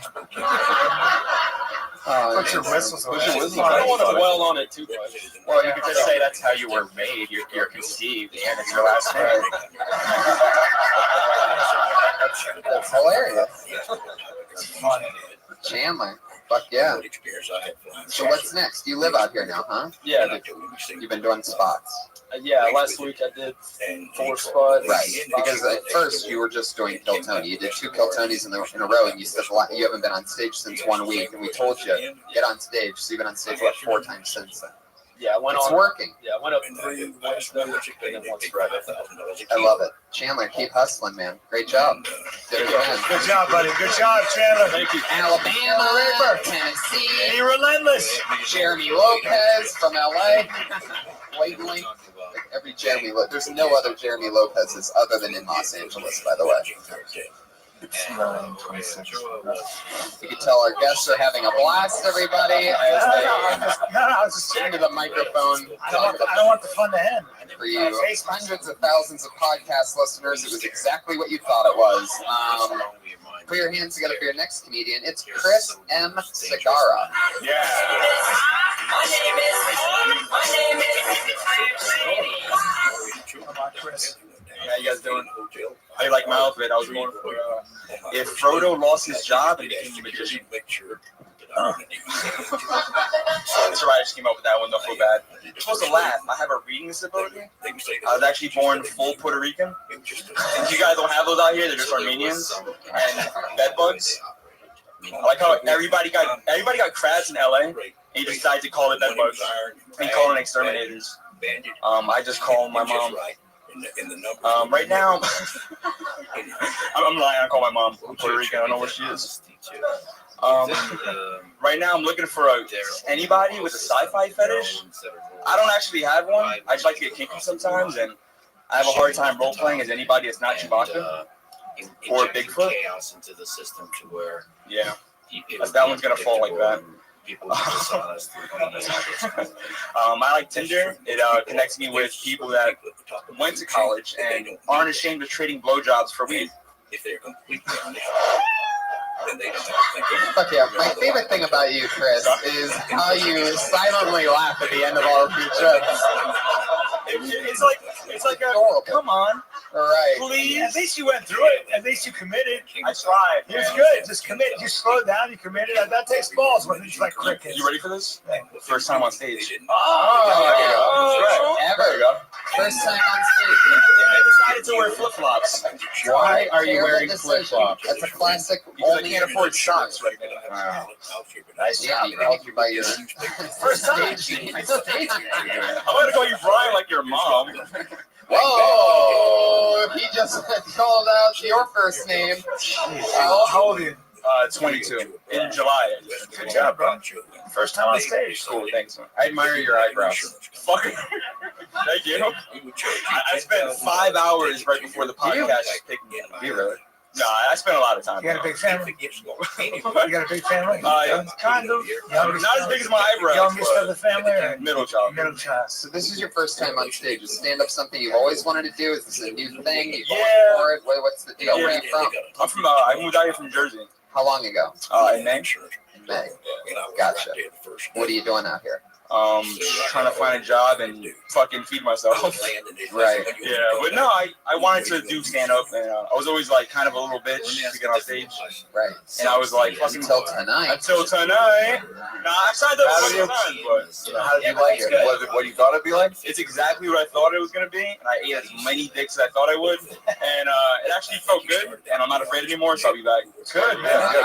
Put your whistles away. I don't want to dwell on it too much. Well, you could just say that's how you were made. You're conceived, and it's your last name. That's hilarious. It's funny. Chandler. Fuck yeah. So what's next? You live out here now, huh? Yeah. You've been doing spots. Yeah, last week I did 4 spots. Right. Because at first you were just doing Kill Tony. You did 2 Kill Tonys in a row, and you said you haven't been on stage since 1 week, and we told you, get on stage. So you've been on stage, 4 times since then? Yeah, it's working. Yeah, I went up 3 Wednesday and then 1 Friday. I love it. Chandler, keep hustling, man. Great job. Good job, buddy. Good job, Chandler. Thank you. Alabama, Tennessee. Be relentless. Jeremy Lopez from LA. Wait. Like every Jeremy Lopez. There's no other Jeremy Lopez's other than in Los Angeles, by the way. It's 9:26. You can tell our guests are having a blast, everybody. As I was just into the microphone. I don't want the fun to end. For you, hundreds of thousands of podcast listeners, it was exactly what you thought it was. Put your hands together for your next comedian. It's Chris M. Segarra. Yeah. Come on, Chris. How you guys doing? How you like my outfit? I was going for if Frodo lost his job and became a magician. That's right, I just came up with that one. Don't feel bad. You're supposed to laugh. I have a reading disability. I was actually born full Puerto Rican. You guys don't have those out here. They're just Armenians and bed bugs. I like how everybody got crabs in LA, and he decided to call it bed bugs. And he called them exterminators. I just call my mom. Right now, I'm lying. I call my mom. I'm Puerto Rican. I don't know where she is. Right now, I'm looking for anybody with a sci-fi fetish. I don't actually have one. I just like to get kinky sometimes, and I have a hard time role playing as anybody that's not Chewbacca. Or Bigfoot. Chaos into the system to where Yeah. That one's gonna fall like that. I like Tinder. It connects me with people that went to college and aren't ashamed of trading blowjobs for weed. If they're completely honest, then they don't think. Fuck yeah. My favorite thing about you, Chris, is how you silently laugh at the end of all of your jokes. It's like a, come on. Right. Please. At least you went through it. At least you committed. I tried. It was good. Just commit. You slowed down. You committed. That takes balls when it's like crickets. You ready for this? First time on stage. Ever. First time on stage. I decided to wear flip-flops. Why are you wearing flip-flops? That's a classic. Because I can't afford socks right now. Wow. Nice job. You called you by your first time. stage name. I'm gonna call you Brian like your mom. Whoa! He just called out your first name. How old are you? 22. In July. Good job, bro. First time on stage. Cool, thanks. I admire your eyebrows. Fuck. Thank you. I spent 5 hours right before the podcast picked me up. You really? No, I spent a lot of time. You got a big family? You got a big family? Kind of. Not as big as my eyebrows. Youngest of the family? Or middle child. Middle child. So this is your first time on stage. Is stand-up something you've always wanted to do? Is this a new thing? You Yeah. for it? What's the deal? Where are you from? I'm from. I moved out here from Jersey. How long ago? In May. In May. Gotcha. What are you doing out here? Trying to find a job and fucking feed myself. Right. Yeah, but no, I wanted to do stand up, and I was always like kind of a little bitch to get on stage. Right. And I was like, fucking until tonight. Until tonight. Nah, I signed up a bunch of times, but how did you like it? Was it what you thought it'd be like? It's exactly what I thought it was gonna be, and I ate as many dicks as I thought I would, and it actually felt good, and I'm not afraid anymore, so I'll be back. It's good, man. Look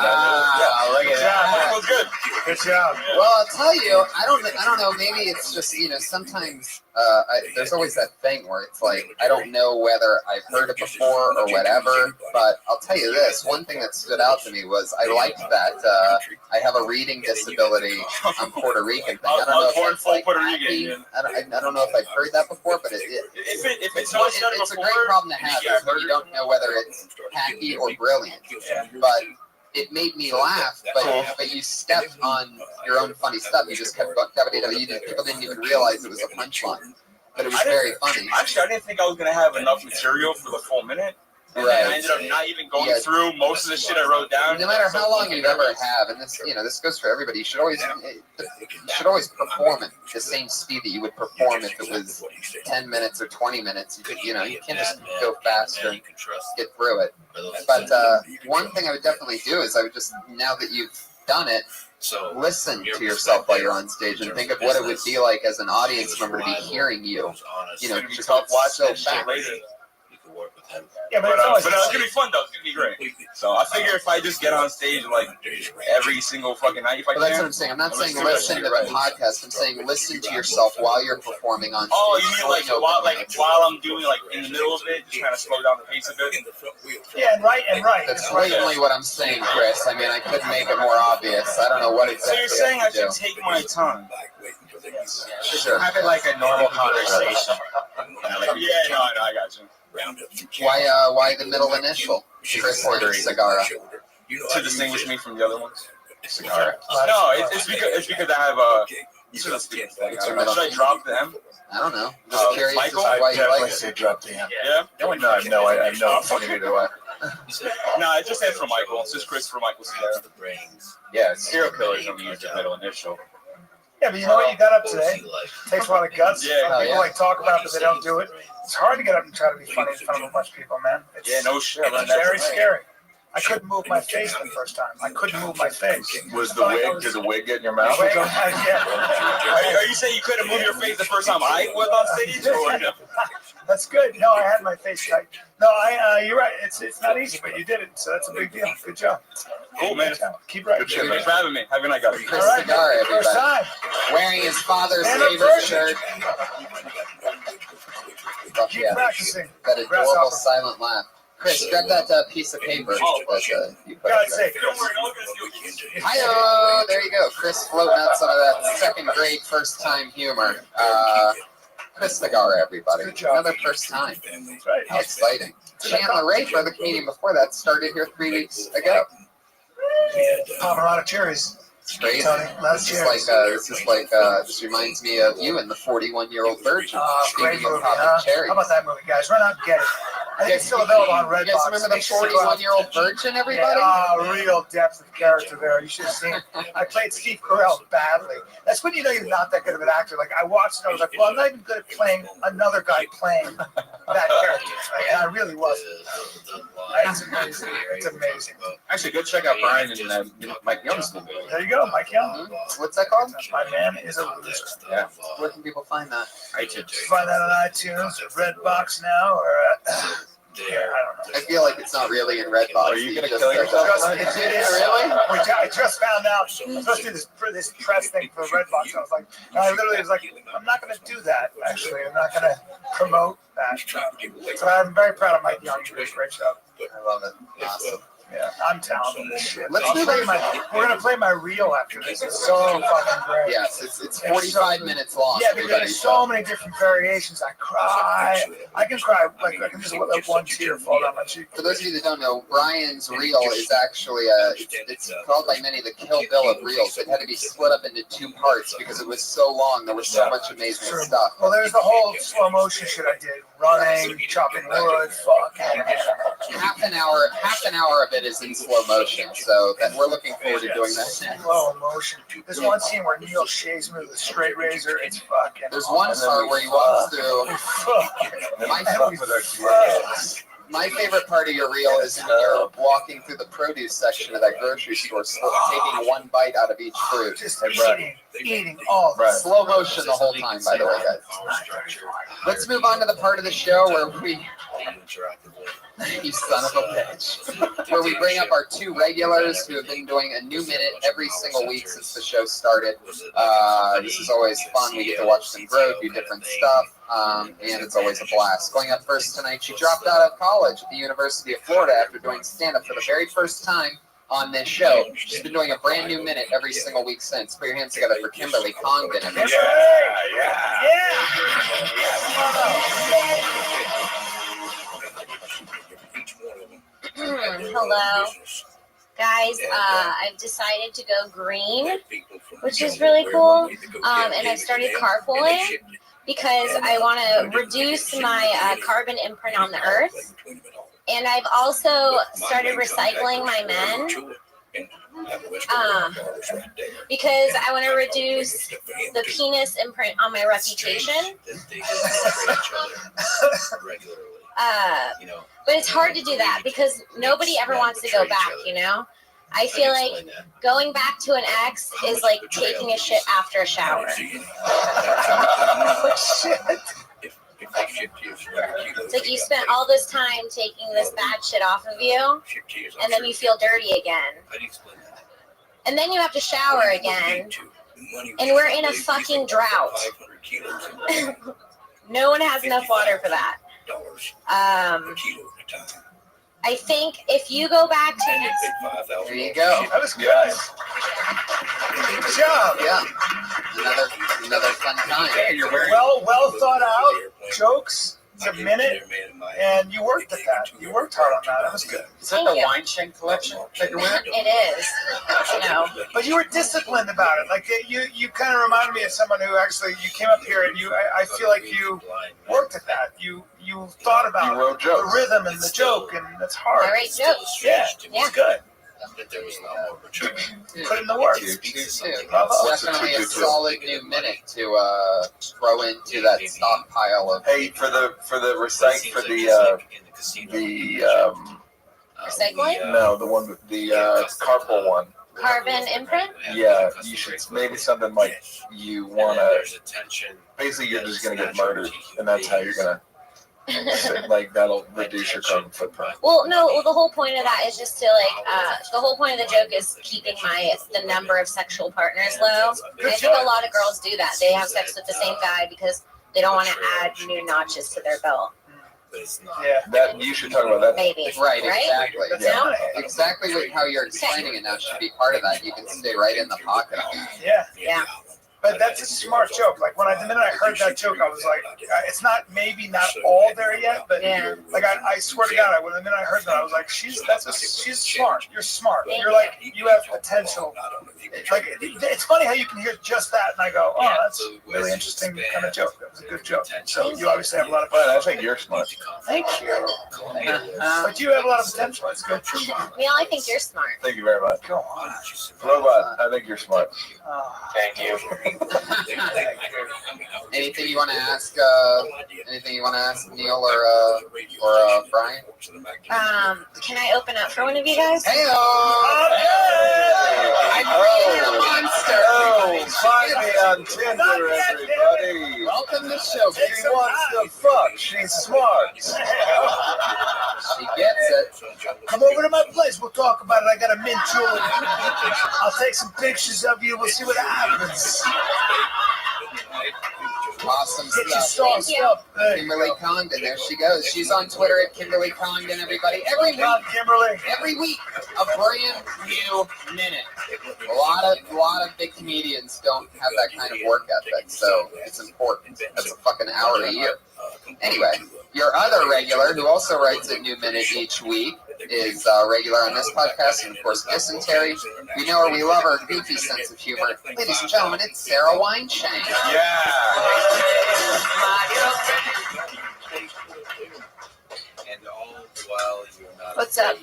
at that. It feels good. Good job. Well, I'll tell you, I don't know. Maybe it's just sometimes there's always that thing where it's like I don't know whether I've heard it before or whatever. But I'll tell you this: one thing that stood out to me was I liked that I have a reading disability. I'm Puerto Rican thing. I don't know if it's like Puerto hacky. Rican. I don't know if I've heard that before, but it's a great problem to have is when you don't know whether it's hacky or brilliant. But it made me laugh, but you stepped on your own funny stuff. You just kept people didn't even realize it was a punchline, but it was very funny. Actually, I didn't think I was gonna have enough material for the full minute. And Right. I ended up not even going through most of the shit I wrote down. No matter how long you ever have, and this goes for everybody. You should always perform at the same speed that you would perform if it was 10 minutes or 20 minutes. You can't just go faster and get through it. But one thing I would definitely do is I would just, now that you've done it, listen to yourself while you're on stage and think of what it would be like as an audience member to be hearing you. Just watch so fast. Yeah, but it's gonna be fun though. It's gonna be great. So I figure if I just get on stage like every single fucking night, if I can. That's what I'm saying. I'm not saying listen to the podcast. I'm saying listen to yourself while you're performing on stage. Oh, you mean while I'm doing in the middle of it, just kind of slow down the pace a bit. Yeah, and right. That's blatantly what I'm saying, Chris. I mean, I couldn't make it more obvious. I don't know what exactly. So you're saying I should take my time? Sure. Have it like a normal conversation. Yeah, no, I got you. Why the middle initial? Chris Cigara. To distinguish me from the other ones. Cigara. No, it's because I have a. Should I drop the M? I don't know. Just curious Michael? why you like Say drop the M. Yeah. No, I know. It's funny either way. No, it just stands for Michael. It's just Chris for Michael Cigara. Yeah, serial killers don't use the middle initial. Yeah, but you know what you got up today? It takes a lot of guts. Yeah. People talk about it, but they don't do it. It's hard to get up and try to be funny in front of a bunch of people, man. Yeah, no shit. It's very scary. I couldn't move my face the first time. I couldn't move my face. Was the wig? Did the wig get in your mouth? Are you saying you couldn't move your face the first time I was on stage? Or no? That's good. No, I had my face tight. No, you're right. It's not easy, but you did it, so that's a big deal. Good job. Cool, man. Keep right. Thanks for having me. Have a good night, guys. Chris Cigara, everybody. First time. Wearing his father's And a favorite virgin. shirt. Keep practicing. That adorable silent laugh. Chris, grab that piece of paper that you put God's up sake. there. Hi-oh! There you go. Chris floating out some of that second grade first time humor. Chris Nagara, everybody. Good job. Another first time. That's right. How exciting. Chandler Rafer, the comedian before that, started here 3 weeks ago. Popping a lot of cherries. Crazy. Tony, This reminds me of you and the 41-year-old virgin. Great Speaking of movie, popping huh? cherries. How about that movie, guys? Run out and get it. I think it's still available on Redbox. You guys remember the 41-year-old virgin, everybody? Real depth of character there. You should have seen it. I played Steve Carell badly. That's when you know you're not that good of an actor. Like, I watched it, I was like, well, I'm not even good at playing another guy playing that character. Like, and I really wasn't. It's amazing. It's amazing. Actually, go check out Brian and Mike Young's movie. There you go, Mike Young. What's that called? My Man is a Loser. Yeah. Where can people find that? iTunes. Find that on iTunes or Redbox now, or I don't know. I feel like it's not really in Redbox. Are you going to kill yourself? It is. Really? I just found out. I was supposed to do this press thing for Redbox. I was like, I literally was like, I'm not going to do that. Actually, I'm not going to promote that. So I'm very proud of Mike Young. He did a great job. I love it. Awesome. Yeah, I'm talented in this shit. Let's do we're gonna play my reel after this. It's so fucking great. Yes, it's 45 minutes long. Yeah, because there's so many different variations. I cry. I can cry. Like I can just let one tear fall down my cheek. For those of you that don't know, Brian's reel is actually it's called by many the Kill Bill of reels. It had to be split up into 2 parts because it was so long. There was so much amazing stuff. Well, there's the whole slow motion shit I did. Running, chopping wood, fucking. Half an hour of it is in slow motion, so that we're looking forward to doing that next. Slow motion. There's one scene where Neil shaves me with a straight razor. It's fucking. There's one part where he walks through. My favorite part of your reel is when you're walking through the produce section of that grocery store, taking one bite out of each fruit. Just eating all slow motion the whole time, by the way, guys. Let's move on to the part of the show where we, you son of a bitch, where we bring up our 2 regulars who have been doing a new minute every single week since the show started. This is always fun. We get to watch them grow, do different stuff, and it's always a blast. Going up first tonight, she dropped out of college at the University of Florida after doing stand-up for the very first time on this show. She's been doing a brand new minute every single week since. Put your hands together for Kimberly Congdon. Hello. Guys, I've decided to go green, which is really cool. And I've started carpooling because I want to reduce my carbon imprint on the earth. And I've also started recycling my men because I want to reduce the penis imprint on my reputation. But it's hard to do that because nobody ever wants to go back, you know? I feel like going back to an ex is like taking a shit after a shower. It's like you spent all this time taking this bad shit off of you, and then you feel dirty again. And then you have to shower again, and we're in a fucking drought. No one has enough water for that. I think if you go back to there you go. That was good. Good job. Yeah. Another fun time. Well thought out jokes. It's a minute, and you worked at that. You worked hard on that. That was good. Is that the Wine Shank collection that you're wearing? It is. No. But you were disciplined about it. Like you kind of reminded me of someone who actually you came up here and I feel like you worked at that. You thought about the rhythm and the joke, and that's hard. I write jokes. Yeah, it's good. Put in the work. Definitely a solid new minute to throw into that stockpile of. Hey, for the recycling. Recycling? No, the one the carpool one. Carbon imprint? Yeah, you should maybe something like you wanna. Basically, you're just gonna get murdered, and that's how you're gonna. Like that'll reduce your carbon footprint. Well, no. Well, the whole point of that is just to the whole point of the joke is keeping the number of sexual partners low. And I think a lot of girls do that. They have sex with the same guy because they don't want to add new notches to their belt. Yeah, that you should talk about that. Maybe. Right, exactly. Yeah. Exactly how you're explaining it now should be part of that. You can stay right in the pocket. Yeah. Yeah. But that's a smart joke. Like the minute I heard that joke, I was like, it's not all there yet, but like I swear to God, the minute I heard that, I was like, she's smart. You're smart. You're like, you have potential. Like it's funny how you can hear just that, and I go, oh, that's a really interesting kind of joke. That was a good joke. So you obviously have a lot of. But I think you're smart. Thank you. But you have a lot of potential. It's good. Neil, I think you're smart. Thank you very much. Go on. Robot, I think you're smart. Thank you. Anything you want to ask? Anything you want to ask Neil or Brian? Can I open up for one of you guys? Hey-o! I'm a monster. Find me on Tinder, everybody. Welcome to the show. She wants to fuck. She's smart. She gets it. Come over to my place. We'll talk about it. I got a mint julep. I'll take some pictures of you. We'll see what happens. Awesome Get your stuff. stuff. Kimberly Condon, there she goes. She's on Twitter at Kimberly Condon, everybody. Every week, a brand new minute. A lot of big comedians don't have that kind of work ethic, so it's important. That's a fucking hour a year. Anyway, your other regular, who also writes a new minute each week, is regular on this podcast, and of course, Dysentery. We know her, we love her goofy sense of humor. Ladies and gentlemen, it's Sarah Weinshank. Yeah. What's up?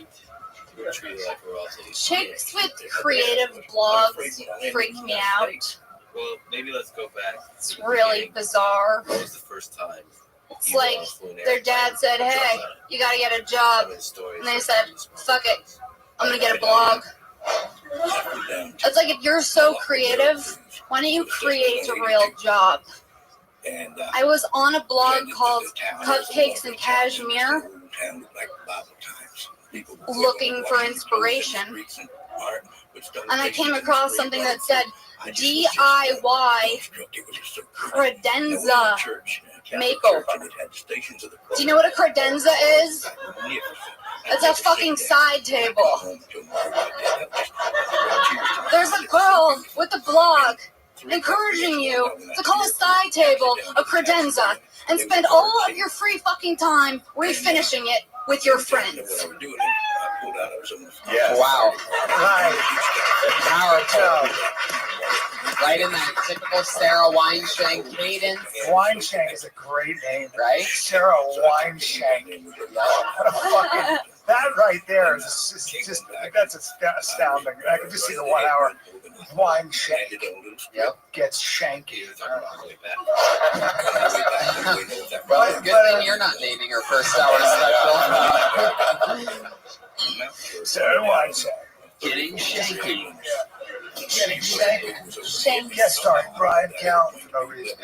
Chicks with creative blogs freak me out. Well, maybe let's go back. It's really bizarre. What was the first time? It's like their dad said, hey, you gotta get a job. And they said, fuck it, I'm gonna get a blog. It's like, if you're so creative, why don't you create a real job? I was on a blog called Cupcakes and Cashmere, looking for inspiration. And I came across something that said DIY credenza makeover. Do you know what a credenza is? It's a fucking side table. There's a girl with a blog encouraging you to call a side table a credenza and spend all of your free fucking time refinishing it with your friends. Yes. Wow. Right. Powerful. Right in that typical Sarah Weinshank cadence. Weinshank is a great name. Right? Sarah Weinshank. What a fucking... That right there is just that's astounding. I can just see the 1 hour Weinshank gets shanky. Well, it's good thing you're not naming her first hour special. Sarah Weinshank. Getting shanky. Getting shanky. Guest star Brian Callen for no reason.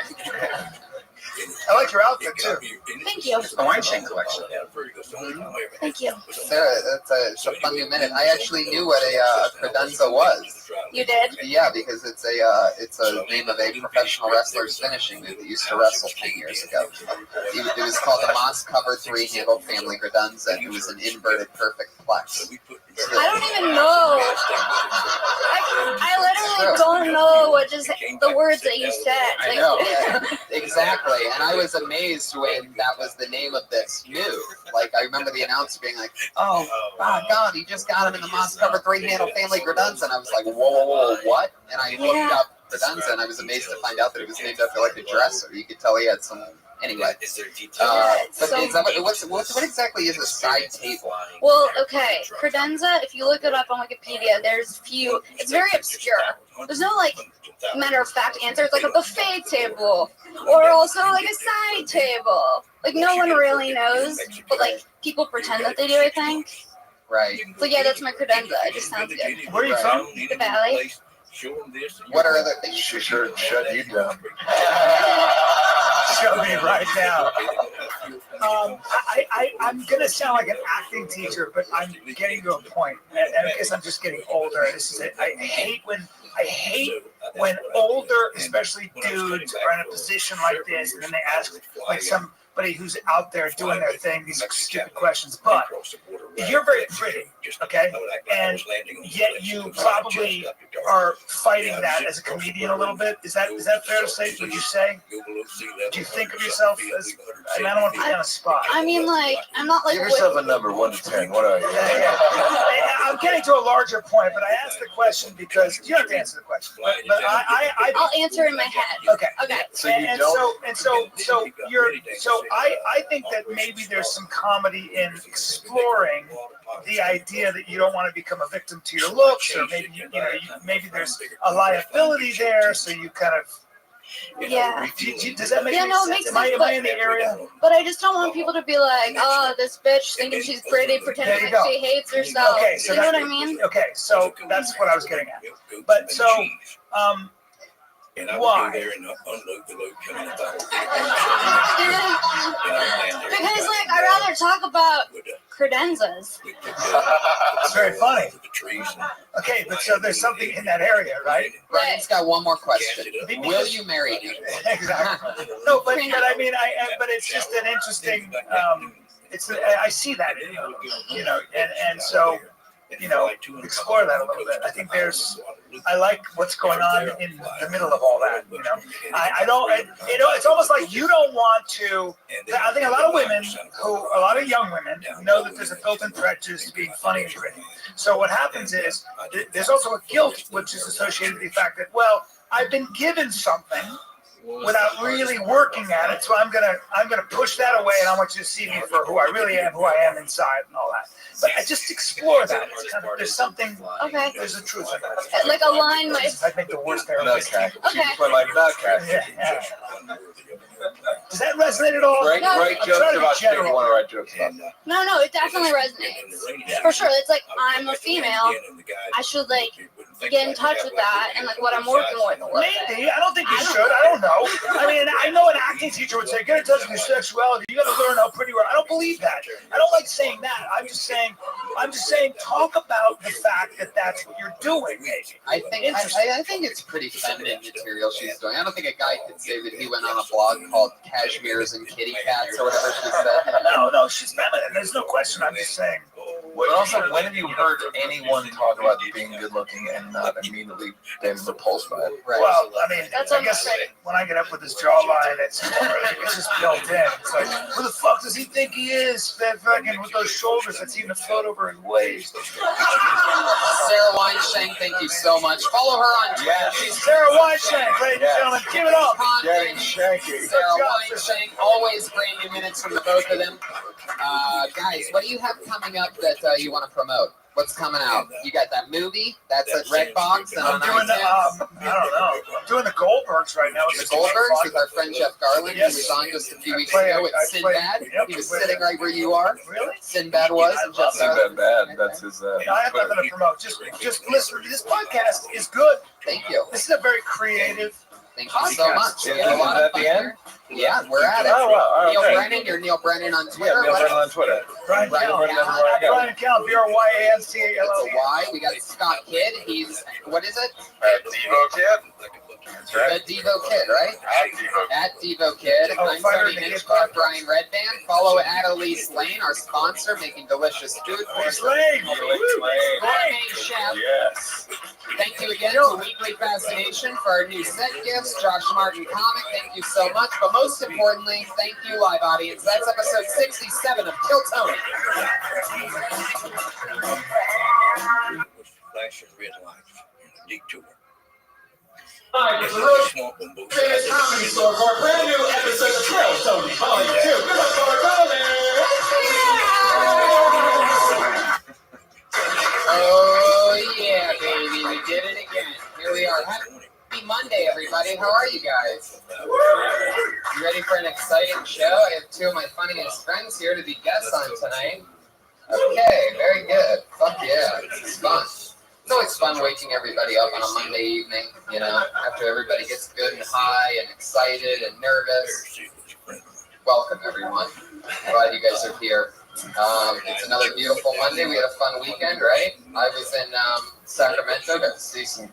I like your outfit too. Thank you. The Weinshank collection. Thank you. Sarah, it's a fun new minute. I actually knew what a credenza was. You did? Yeah, because it's a name of a professional wrestler's finishing move that used to wrestle 10 years ago. It was called the Moss Cover 3-handled family credenza, and it was an inverted perfect plex. I don't even know. I literally don't know what just the words that you said. I know. Exactly. And I was amazed when that was the name of this move. Like, I remember the announcer being like, oh, my God, he just got him in the Moss Cover 3-handle family credenza. And I was like, whoa, what? And I looked up credenza, and I was amazed to find out that it was named after, like, a dresser. You could tell he had some... Anyway, what exactly is a side table? Well, okay, credenza, if you look it up on Wikipedia, it's very obscure. There's no, like, matter of fact answer. It's like a buffet table, or also, like, a side table. Like, no one really knows, but, like, people pretend that they do, I think. Right. So, yeah, that's my credenza. It just sounds good. Where are you from? The Valley. What are other things? She sure shut you down. Show me right now. I'm going to sound like an acting teacher, but I'm getting to a point, and I guess I'm just getting older. This is it. I hate when older, especially dudes, are in a position like this, and then they ask like somebody who's out there doing their thing these stupid questions. But you're very pretty, okay? And yet you probably are fighting that as a comedian a little bit. Is that fair to say? Would you say? Do you think of yourself as? I mean, I don't want to put you on a spot. I mean, like, I'm not like. Give yourself a number, 1 to 10. What are you? I'm getting to a larger point, but I asked the question because you don't have to answer the question. But I'll answer in my head. Okay. Okay. So I think that maybe there's some comedy in exploring the idea that you don't want to become a victim to your looks, or maybe maybe there's a liability there, so you kind of. Yeah. Does that make yeah, any no, it sense? makes Am I sense. in the area? But I just don't want people to be like, oh, this bitch thinking she's pretty, pretending like she hates herself. Okay, so you know what I mean? Okay, so that's what I was getting at. But so, why? Because, like, I'd rather talk about credenzas. It's very funny. Okay, but so there's something in that area, right? Brian's got one more question. Will you marry him? Exactly. No, but I mean, but it's just an interesting. I see that, and so. Explore that a little bit. I think I like what's going on in the middle of all that. I don't. It's almost like you don't want to. I think a lot of young women know that there's a built-in prejudice to being funny and pretty. So what happens is there's also a guilt which is associated with the fact that I've been given something without really working at it, so I'm gonna push that away, and I want you to see me for who I really am, who I am inside, and all that. But I just explore that. It's kind of, there's something. Okay. There's a truth in that. Like align my. I think the worst therapist. Okay. Yeah. Does that resonate at all? Write jokes about shit you want to write jokes about. No, it definitely resonates. For sure. It's like, I'm a female. I should, like, get in touch with that and, like, what I'm working with. Maybe. I don't think you should. I don't know. I mean, I know an acting teacher would say, get in touch with your sexuality. You got to learn how pretty you are. I don't believe that. I don't like saying that. I'm just saying, talk about the fact that that's what you're doing. I think it's pretty feminine material she's doing. I don't think a guy could say that he went on a blog called Cashmere's and Kitty Cats or whatever she said. No, she's feminine. There's no question. I'm just saying. But also, when have you heard anyone talk about being good looking and not immediately been repulsed by it? Right. Well, I mean, I guess when I get up with this jawline, it's just built in. It's like, who the fuck does he think he is? That fucking with those shoulders that's even a float over his waist. Sarah Weinstein, thank you so much. Follow her on Twitter. Yeah, she's Sarah Weinstein, ladies and gentlemen. Give it up. Getting shanky. Sarah Weinstein, always brand new minutes from the both of them. Guys, what do you have coming up that you want to promote? What's coming out? You got that movie that's at Redbox and I'm doing I don't know. I'm doing the Goldbergs right now. The Goldbergs with our friend Jeff Garland, who was on just a few weeks ago with Sinbad. He was sitting right where you are. Really? Sinbad was. Sinbad Bad. That's his. I have nothing to promote. Just listen. This podcast is good. Thank you. This is a very creative. Thank you so much. Is that at the end? Yeah, we're at it. Oh, wow. Neil Brennan, you're Neil Brennan on Twitter. Yeah, Neil Brennan on Twitter. Brian Callen, BRYANCALLE. It's a Y. We got Scott Kidd. He's, what is it? Devo Kid. That's right. The Devo Kid, right? At Devo Kid. I'm Tony Hitchcock, Brian Redband. Follow at Elise Lane, our sponsor, making delicious food for us. Lane. Gourmet chef. Yes. Thank you again to Weekly Fascination for our new set gifts. Josh Martin Comic, thank you so much. But most importantly, thank you, live audience. That's episode 67 of Kill Tony. Flashing red lights in a detour. Hi, this is Rothschild. Famous Comedy Store for a brand new episode of Kill Tony Volume 2. Good luck for Tony! Oh, yeah, baby. We did it again. Here we are. Happy Monday, everybody. How are you guys? You ready for an exciting show? I have two of my funniest friends here to be guests on tonight. Okay, very good. Fuck yeah. It's fun. It's always fun waking everybody up on a Monday evening, after everybody gets good and high and excited and nervous. Welcome, everyone. Glad you guys are here. It's another beautiful Monday. We had a fun weekend, right? I was in Sacramento, got to see some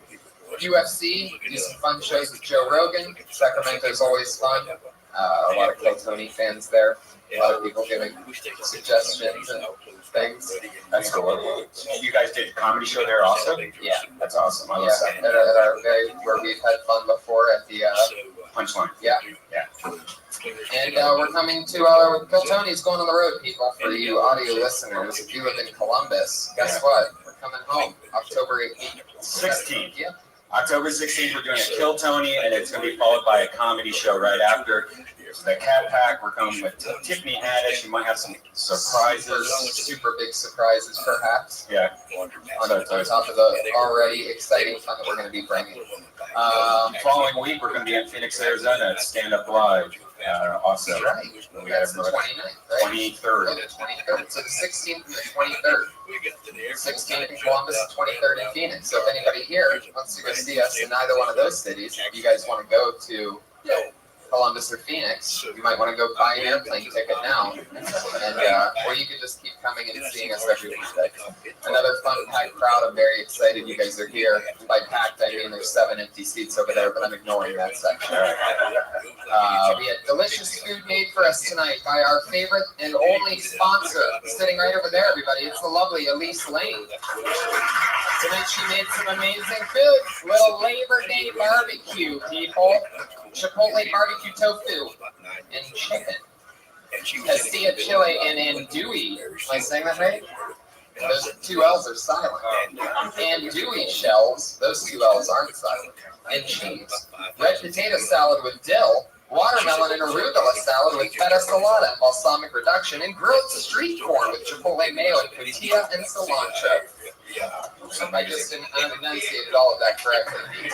UFC, do some fun shows with Joe Rogan. Sacramento's always fun. A lot of Kill Tony fans there. A lot of people giving suggestions and things. That's cool. You guys did a comedy show there also? Yeah. That's awesome. I love Yeah, that. at our very, where we've had fun before at the Punchline. Yeah. Yeah. And we're coming to Kill Tony's going on the road, people. For you audio listeners, if you live in Columbus, guess what? We're coming home October 18th. 16th. Yeah. October 16th, we're doing a Kill Tony, and it's going to be followed by a comedy show right after. The Cat Pack, we're coming with Tiffany Haddish. You might have some surprises. Super big surprises, perhaps. Yeah. On top of the already exciting fun that we're going to be bringing. Following week, we're going to be in Phoenix, Arizona at Stand Up Live. Also, right. That's the 29th, right? 23rd. Oh, the 23rd. So the 16th and the 23rd. 16th in Columbus and 23rd in Phoenix. So if anybody here wants to go see us in either one of those cities, if you guys want to go to Columbus or Phoenix, you might want to go buy an airplane ticket now, and or you could just keep coming and seeing us every Wednesday. Another fun packed crowd. I'm very excited you guys are here. By packed, I mean there's 7 empty seats over there, but I'm ignoring that section. We had delicious food made for us tonight by our favorite and only sponsor, sitting right over there, everybody. It's the lovely Elise Lane. Tonight she made some amazing food. Little Labor Day barbecue, people. Chipotle barbecue tofu and chicken. Castilla chile and andouille. Am I saying that right? Those 2 L's are silent. Andouille shells. Those 2 L's aren't silent. And cheese. Red potato salad with dill. Watermelon and arugula salad with feta salata and balsamic reduction. And grilled street corn with chipotle mayo and tortilla and cilantro. I just enunciated all of that correctly. Good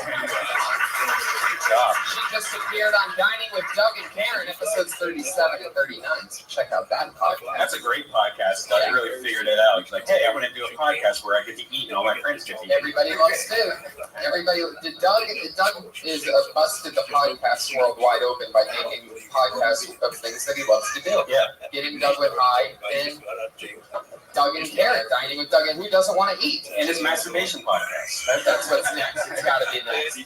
job. She just appeared on Dining with Doug and Karen, episodes 37 and 39. So check out that podcast. That's a great podcast. Doug really figured it out. He's like, hey, I'm going to do a podcast where I get to eat and all my friends get to eat. Everybody loves food. Doug is busted the podcast world wide open by making podcasts of things that he loves to do. Yeah. Getting Doug with High and Doug and Karen, Dining with Doug and who doesn't want to eat. And his masturbation podcast. That's what's next. It's got to be next.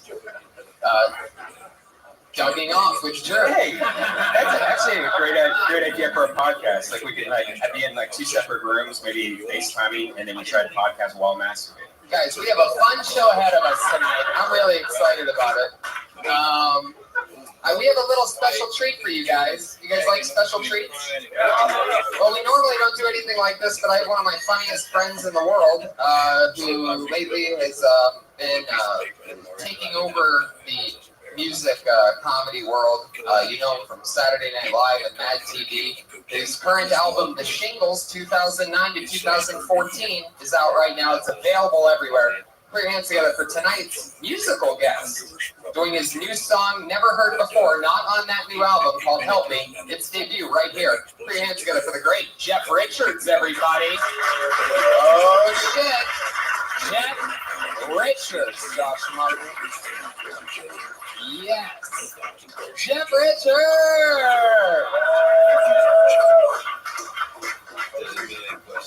Dugging off with Jerry. Hey, that's actually a great idea for a podcast. Like we could be in 2 separate rooms, maybe FaceTiming, and then we try to podcast while masturbating. Guys, we have a fun show ahead of us tonight. I'm really excited about it. We have a little special treat for you guys. You guys like special treats? Well, we normally don't do anything like this, but I have one of my funniest friends in the world who lately has been taking over the music comedy world. You know him from Saturday Night Live and Mad TV. His current album, The Shingles, 2009 to 2014, is out right now. It's available everywhere. Put your hands together for tonight's musical guest, doing his new song, never heard before, not on that new album called Help Me. Its debut right here. Put your hands together for the great Jeff Richards, everybody. Oh, shit. Jeff Richards, Josh Martin. Yes. Jeff Richards!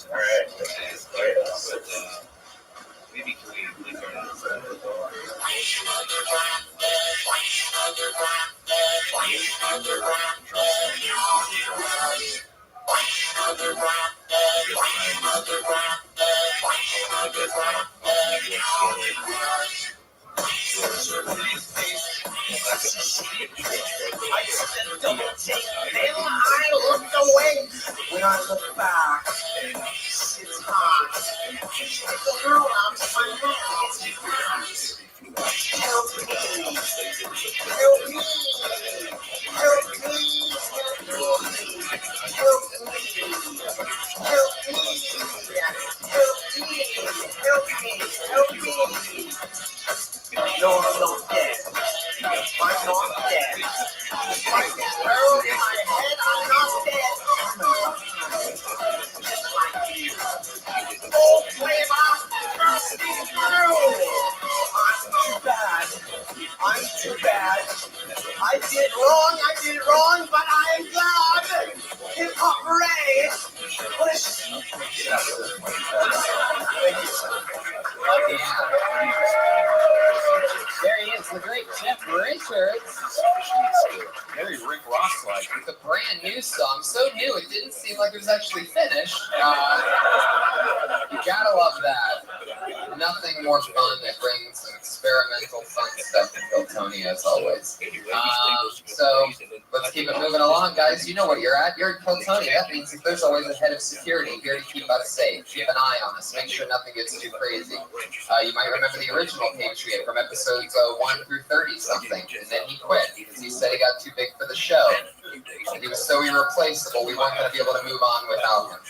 All right. Maybe can we leave our I looked away when I looked back. It's hot. The girl out of my mouth. Help me. Help me. Help me. Help me. Help me. Help me. Help me. No, I'm not dead. I'm not dead. Like this arrow in my head, I'm not dead. Just like you. Oh, flavor, bursting through. I'm too bad. I'm too bad. I did wrong, but I'm glad. Hip hop hooray. There he is, the great Jeff Richards. Very Rick Ross with a brand new song. So new, it didn't seem like it was actually finished. You gotta love that. Nothing more fun that brings some experimental fun stuff to Tony as always. So let's keep it moving along, guys. You know what you're at. You're at Tony. That means that there's always a head of security here to keep us safe. Keep an eye on us. Make sure nothing gets too crazy. You might remember the original Patriot from episodes 1 through 30 something, and then he quit because he said he got too big for the show. He was so irreplaceable, we weren't going to be able to move on without him.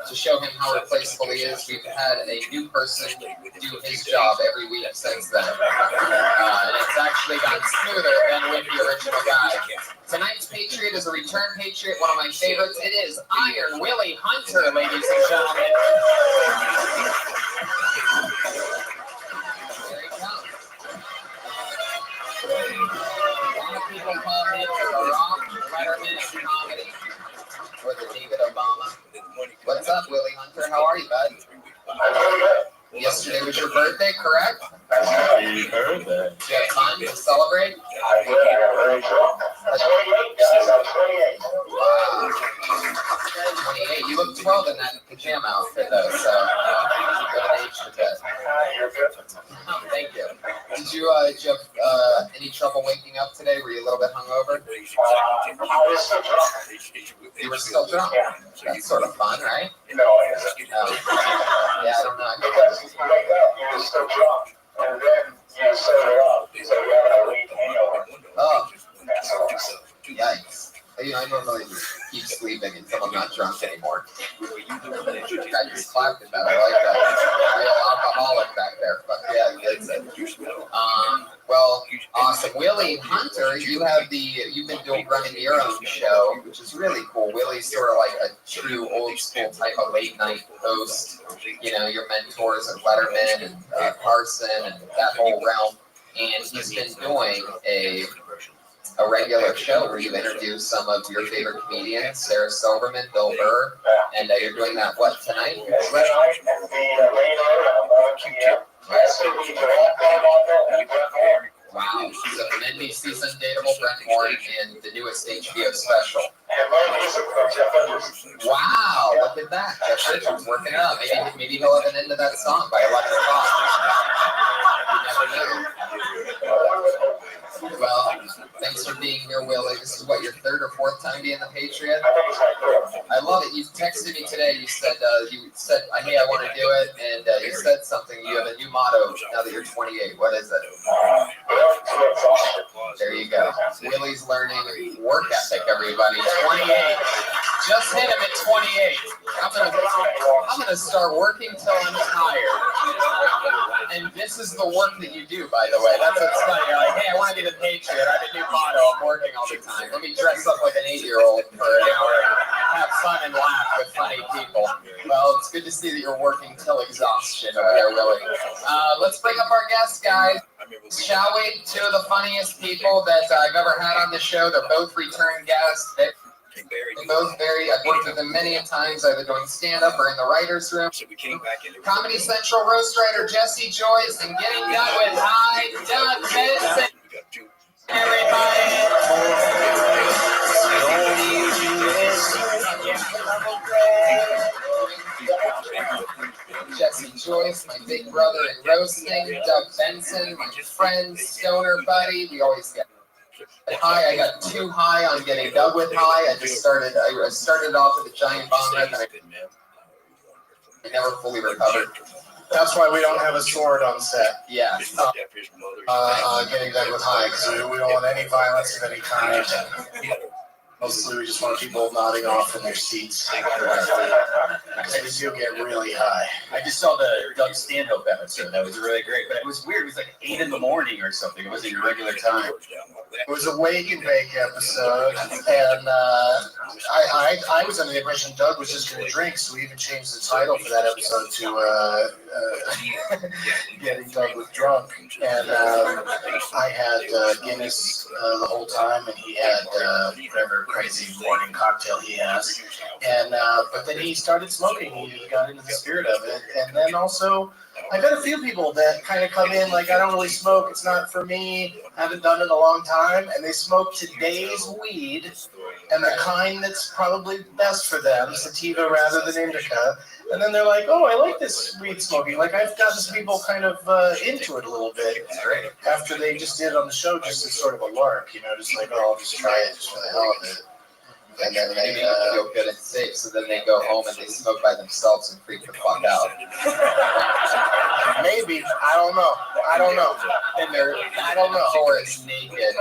To show him how replaceable he is, we've had a new person do his job every week since then. And it's actually gotten smoother than with the original guy. Tonight's Patriot is a return Patriot, one of my favorites. It is Iron Willie Hunter, ladies and gentlemen. There he comes. A lot of people call him the Rock Letterman of comedy, or the David Obama. What's up, Willie Hunter? How are you, bud? Yesterday was your birthday, correct? Happy birthday. Did you have time to celebrate? I did. I'm very drunk. I'm 28, guys. I'm 28. Wow. 28. You look 12 in that pajama outfit, though, so good age for that. You're good. Oh, thank you. Did you have any trouble waking up today? Were you a little bit hungover? I was still drunk. You were still drunk? Yeah. That's sort of fun, right? No, it isn't. Yeah, I don't know. Because you wake up, you're still drunk, and then you sober up, so you have a weak hangover. Oh, That's all. yikes. You know, I normally just keep sleeping until I'm not drunk anymore. I just clapped at that. I like that. Real alcoholic back there. But yeah, he gets it. Well, awesome. Willie Hunter, you've been running your own show, which is really cool. Willie's sort of like a true old school type of late night host. You know, your mentors at Letterman and Carson and that whole realm. And he's been doing a regular show where you introduce some of your favorite comedians, Sarah Silverman, Bill Burr, and you're doing that, what, tonight? Tonight, at the main road at 11 p.m. Yes, so we can all come on there and Brett Moore. Wow, she's an NBC Undateable, Brett Moore, and the newest HBO special. And my music from Jeff Richards. Wow, look at that. Jeff Richards working it up. Maybe he'll have an end to that song by 11 o'clock. You never know. Well, thanks for being here, Willie. This is what, your third or fourth time being the Patriot? I love it. You texted me today. You said, hey, I want to do it. And you said something. You have a new motto now that you're 28. What is it? There you go. Willie's learning work ethic, everybody. 28. Just hit him at 28. I'm gonna start working till I'm tired. And this is the work that you do, by the way. That's what's funny. You're like, hey, I want to be the Patriot. I have a new motto. I'm working all the time. Let me dress up like an 8-year-old for an hour and have fun and laugh with funny people. Well, it's good to see that you're working till exhaustion over there, Willie. Let's bring up our guests, guys. Shall we? Two of the funniest people that I've ever had on the show. They're both return guests. They're both I've worked with them many times, either doing stand-up or in the writer's room. Comedy Central roast writer Jesse Joyce and getting done with Doug Benson. Jesse Joyce, my big brother in roasting. Doug Benson, my friend, stoner buddy. We always get high. I got too high on getting Doug with high. I started off with a giant bomb rip, and I never fully recovered. That's why we don't have a sword on set. Yeah. Getting Doug with high, because we don't want any violence of any kind. Mostly we just want people nodding off in their seats. Because you'll get really high. I just saw the Doug stand-up episode. That was really great. But it was weird. It was like 8 in the morning or something. It wasn't your regular time. It was a wake and bake episode, and I was under the impression Doug was just going to drink, so we even changed the title for that episode to Getting Doug with Drunk. And I had Guinness the whole time, and he had whatever crazy morning cocktail he has. And but then he started smoking. He got into the spirit of it, and then also I've had a few people that kind of come in like, I don't really smoke, it's not for me, haven't done it in a long time, and they smoke today's weed, and the kind that's probably best for them, sativa rather than indica. And then they're like, oh, I like this weed smoking. Like, I've gotten some people kind of into it a little bit after they just did it on the show, just as sort of a lark, just like, oh, I'll just try it just for the hell of it. And then they feel good and safe, so then they go home and they smoke by themselves and freak the fuck out. Maybe. I don't know. And they're, I don't know. Or it's naked.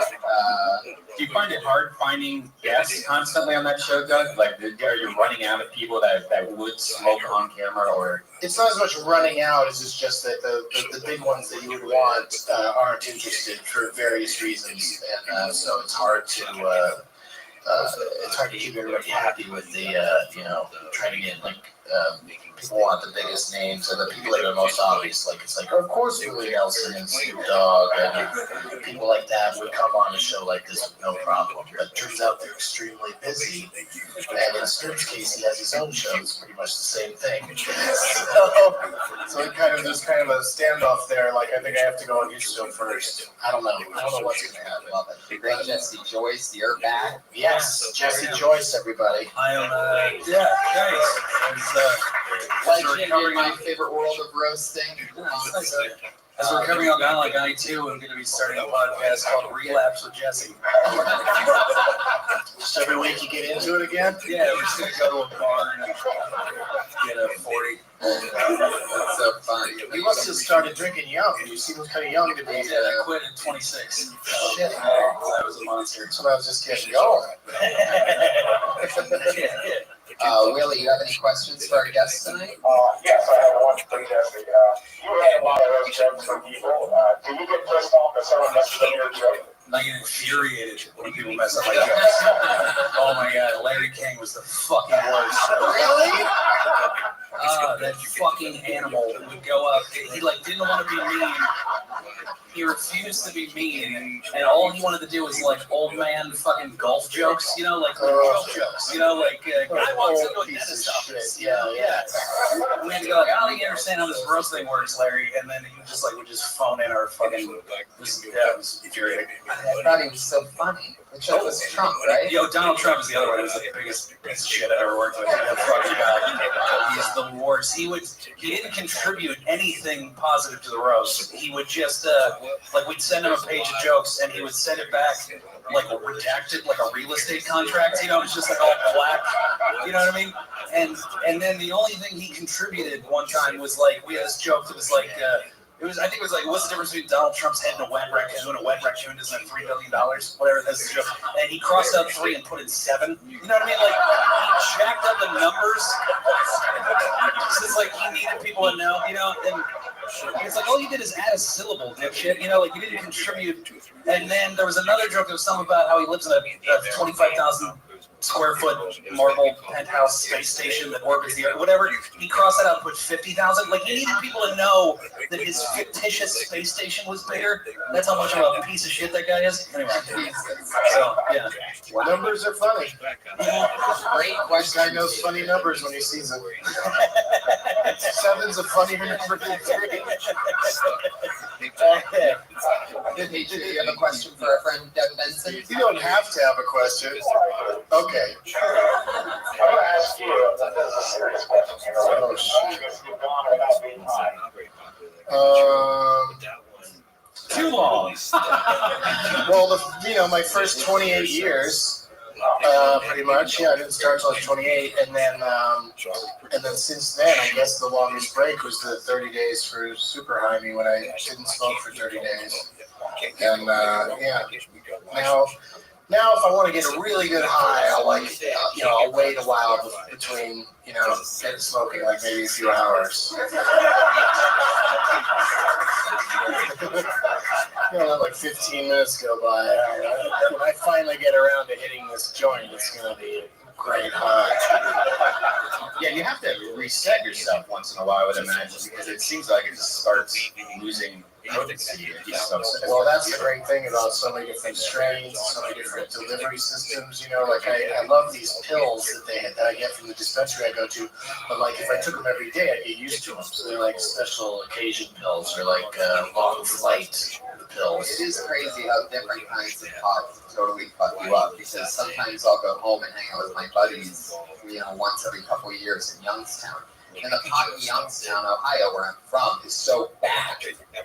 Do you find it hard finding guests constantly on that show, Doug? Like, are you running out of people that would smoke on camera, or? It's not as much running out as it's just that the big ones that you would want aren't interested for various reasons, and so it's hard to keep everybody happy with the trying to get like people want the biggest names and the people that are most obvious. Like it's like, of course, Willie Nelson and Snoop Dogg and people like that would come on a show like this with no problem. But it turns out they're extremely busy, and in Snoop's case, he has his own show. It's pretty much the same thing. So it there's kind of a standoff there. Like, I think I have to go on his show first. I don't know what's going to happen. Love it. The great Jesse Joyce, you're back. Yes, Jesse Joyce, everybody. I am, Legend in my favorite world of roasting. As we're coming on Guy Like Guy 2, I'm going to be starting a podcast called Relapse with Jesse. Just every week you get into it again? Yeah, we're just going to go to a bar and get a 40. That's so funny. You must have started drinking young. You seem kind of young to be. Yeah, I quit at 26. Shit. I was a monster. That's when I was just getting going. Willie, you have any questions for our guests tonight? Yes, I have one for you, Jesse. You had a lot of those jokes from people. Do you get pissed off that someone messes up your joke? I get infuriated when people mess up my jokes. Oh my god, Larry King was the fucking worst. Really? That fucking animal would go up. He didn't want to be mean. He refused to be mean, and all he wanted to do was old man fucking golf jokes, golf jokes, guy walks into a dentist office, yeah. We had to go I don't even understand how this gross thing works, Larry, and then he just would just phone in our fucking, it was infuriating. I thought he was so funny. The joke was Trump, right? Yo, Donald Trump is the other one. He was the biggest piece of shit I've ever worked with. He's the worst. He didn't contribute anything positive to the roast. He would just we'd send him a page of jokes and he would send it back redacted like a real estate contract. It's just all black. You know what I mean? And then the only thing he contributed one time was we had this joke that was I think it was what's the difference between Donald Trump's head and a wet raccoon? A wet raccoon doesn't have $3 billion, whatever. That's the joke. And he crossed out 3 and put in 7. You know what I mean? He jacked up the numbers. It's he needed people to know, and it's all you did is add a syllable, dipshit. You didn't contribute. And then there was another joke that was something about how he lives in a 25,000 square foot marble penthouse space station that orbits the Earth, whatever. He crossed that out and put 50,000. He needed people to know that his fictitious space station was bigger. That's how much of a piece of shit that guy is. Anyway, so yeah. Numbers are funny. Great question. Guy knows funny numbers when he sees them. 7's a funny number than 3. Hey, do you have a question for our friend Doug Benson? You don't have to have a question. Okay. I'm going to ask you, this is a serious question here. Oh, shit. You've gone without being high. Too long. Well, my first 28 years, pretty much. Yeah, I didn't start until I was 28, and then since then, I guess the longest break was the 30 days for super high me when I didn't smoke for 30 days. And now if I want to get a really good high, I'll wait a while between getting smoking, maybe a few hours. Let 15 minutes go by. When I finally get around to hitting this joint, it's going to be a great high. Yeah, you have to reset yourself once in a while, I would imagine, because it seems like it just starts losing potency. Well, that's the great thing about so many different strains, so many different delivery systems. I love these pills that I get from the dispensary I go to. But if I took them every day, I'd get used to them. So they're special occasion pills, or long flight pills. It is crazy how different kinds of pot totally fuck you up, because sometimes I'll go home and hang out with my buddies, once every couple of years in Youngstown. And the pot in Youngstown, Ohio, where I'm from, is so bad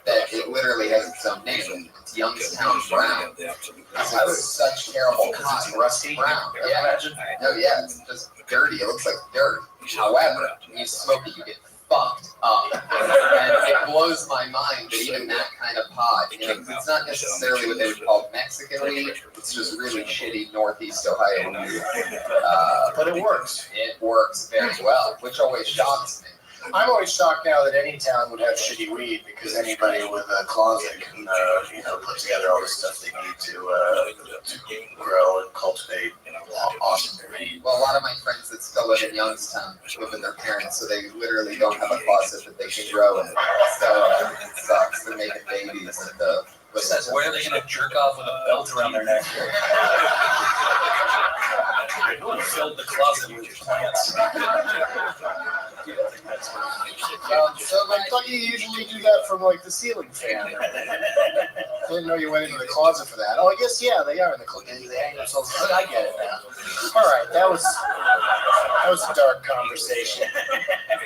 that it literally has its own name. It's Youngstown Brown. It's such terrible pot. Rusty brown. Yeah. Imagine. No, yeah, it's just dirty. It looks like dirt. However, when you smoke it, you get fucked up. And it blows my mind that even that kind of pot, it's not necessarily what they would call Mexican weed. It's just really shitty Northeast Ohio weed. But it works. It works very well, which always shocks me. I'm always shocked now that any town would have shitty weed, because anybody with a closet can, put together all the stuff they need to grow and cultivate awesome weed. Well, a lot of my friends that still live in Youngstown live with their parents, so they literally don't have a closet that they can grow in. So it sucks. They're making babies and where are they going to jerk off with a belt around their neck? Who filled the closet with plants? So I thought you usually do that from like the ceiling fan. I didn't know you went into the closet for that. Oh, I guess yeah, they are in the closet. They hang themselves. I get it now. All right, that was a dark conversation.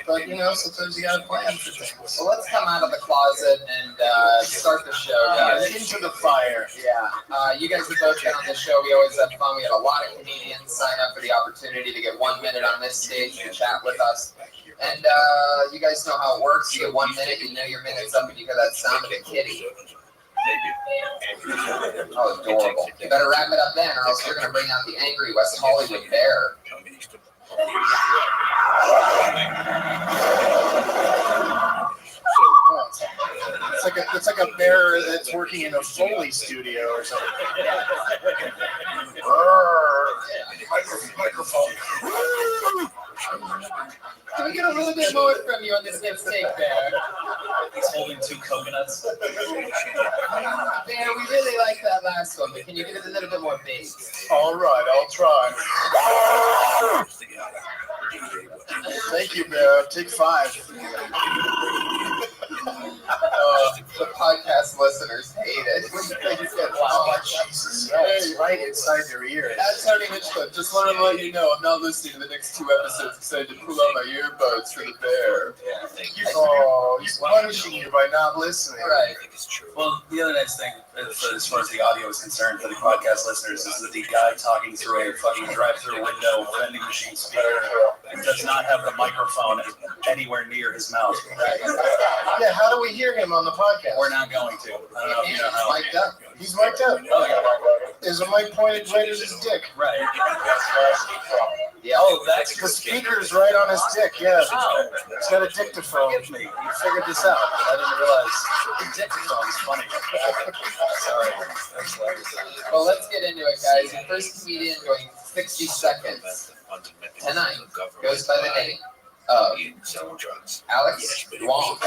But sometimes you gotta plan for things. So let's come out of the closet and start the show, guys. Into the fire. Yeah. You guys have both been on this show. We always have fun. We had a lot of comedians sign up for the opportunity to get 1 minute on this stage to chat with us. And you guys know how it works. You get 1 minute, you know your minute's up, and you hear that sound of a kitty. Oh, adorable. You better wrap it up then, or else you're going to bring out the angry West Hollywood bear. It's like a bear that's working in a Foley studio or something. Microphone. Can we get a little bit more from you on this dipstick bear? He's holding 2 coconuts. Bear, we really like that last one, but can you give it a little bit more bass? All right, I'll try. Thank you, Bear. Take 5. The podcast listeners hate it. Oh, Jesus. It's right inside their ears. That's Tony Mitchell. Just wanted to let you know I'm not listening to the next 2 episodes because I had to pull out my earbuds for the bear. Oh, he's punishing you by not listening. Right. Well, the other nice thing, as far as the audio is concerned for the podcast listeners, is that the guy talking through a fucking drive-through window vending machine speaker does not have the microphone anywhere near his mouth. Right. Yeah, how do we hear him on the podcast? We're not going to. I don't know if you know how. Mic'd up. He's mic'd up. Oh, yeah. Is a mic pointed right at his dick? Right. Yeah. Oh, that's The speaker's right on his dick, yeah. Oh. He's got a dictaphone. Forgive me. You figured this out. I didn't realize the dictaphone is funny. Sorry. Well, let's get into it, guys. Your first comedian going 60 seconds tonight goes by the name of Alex Wong.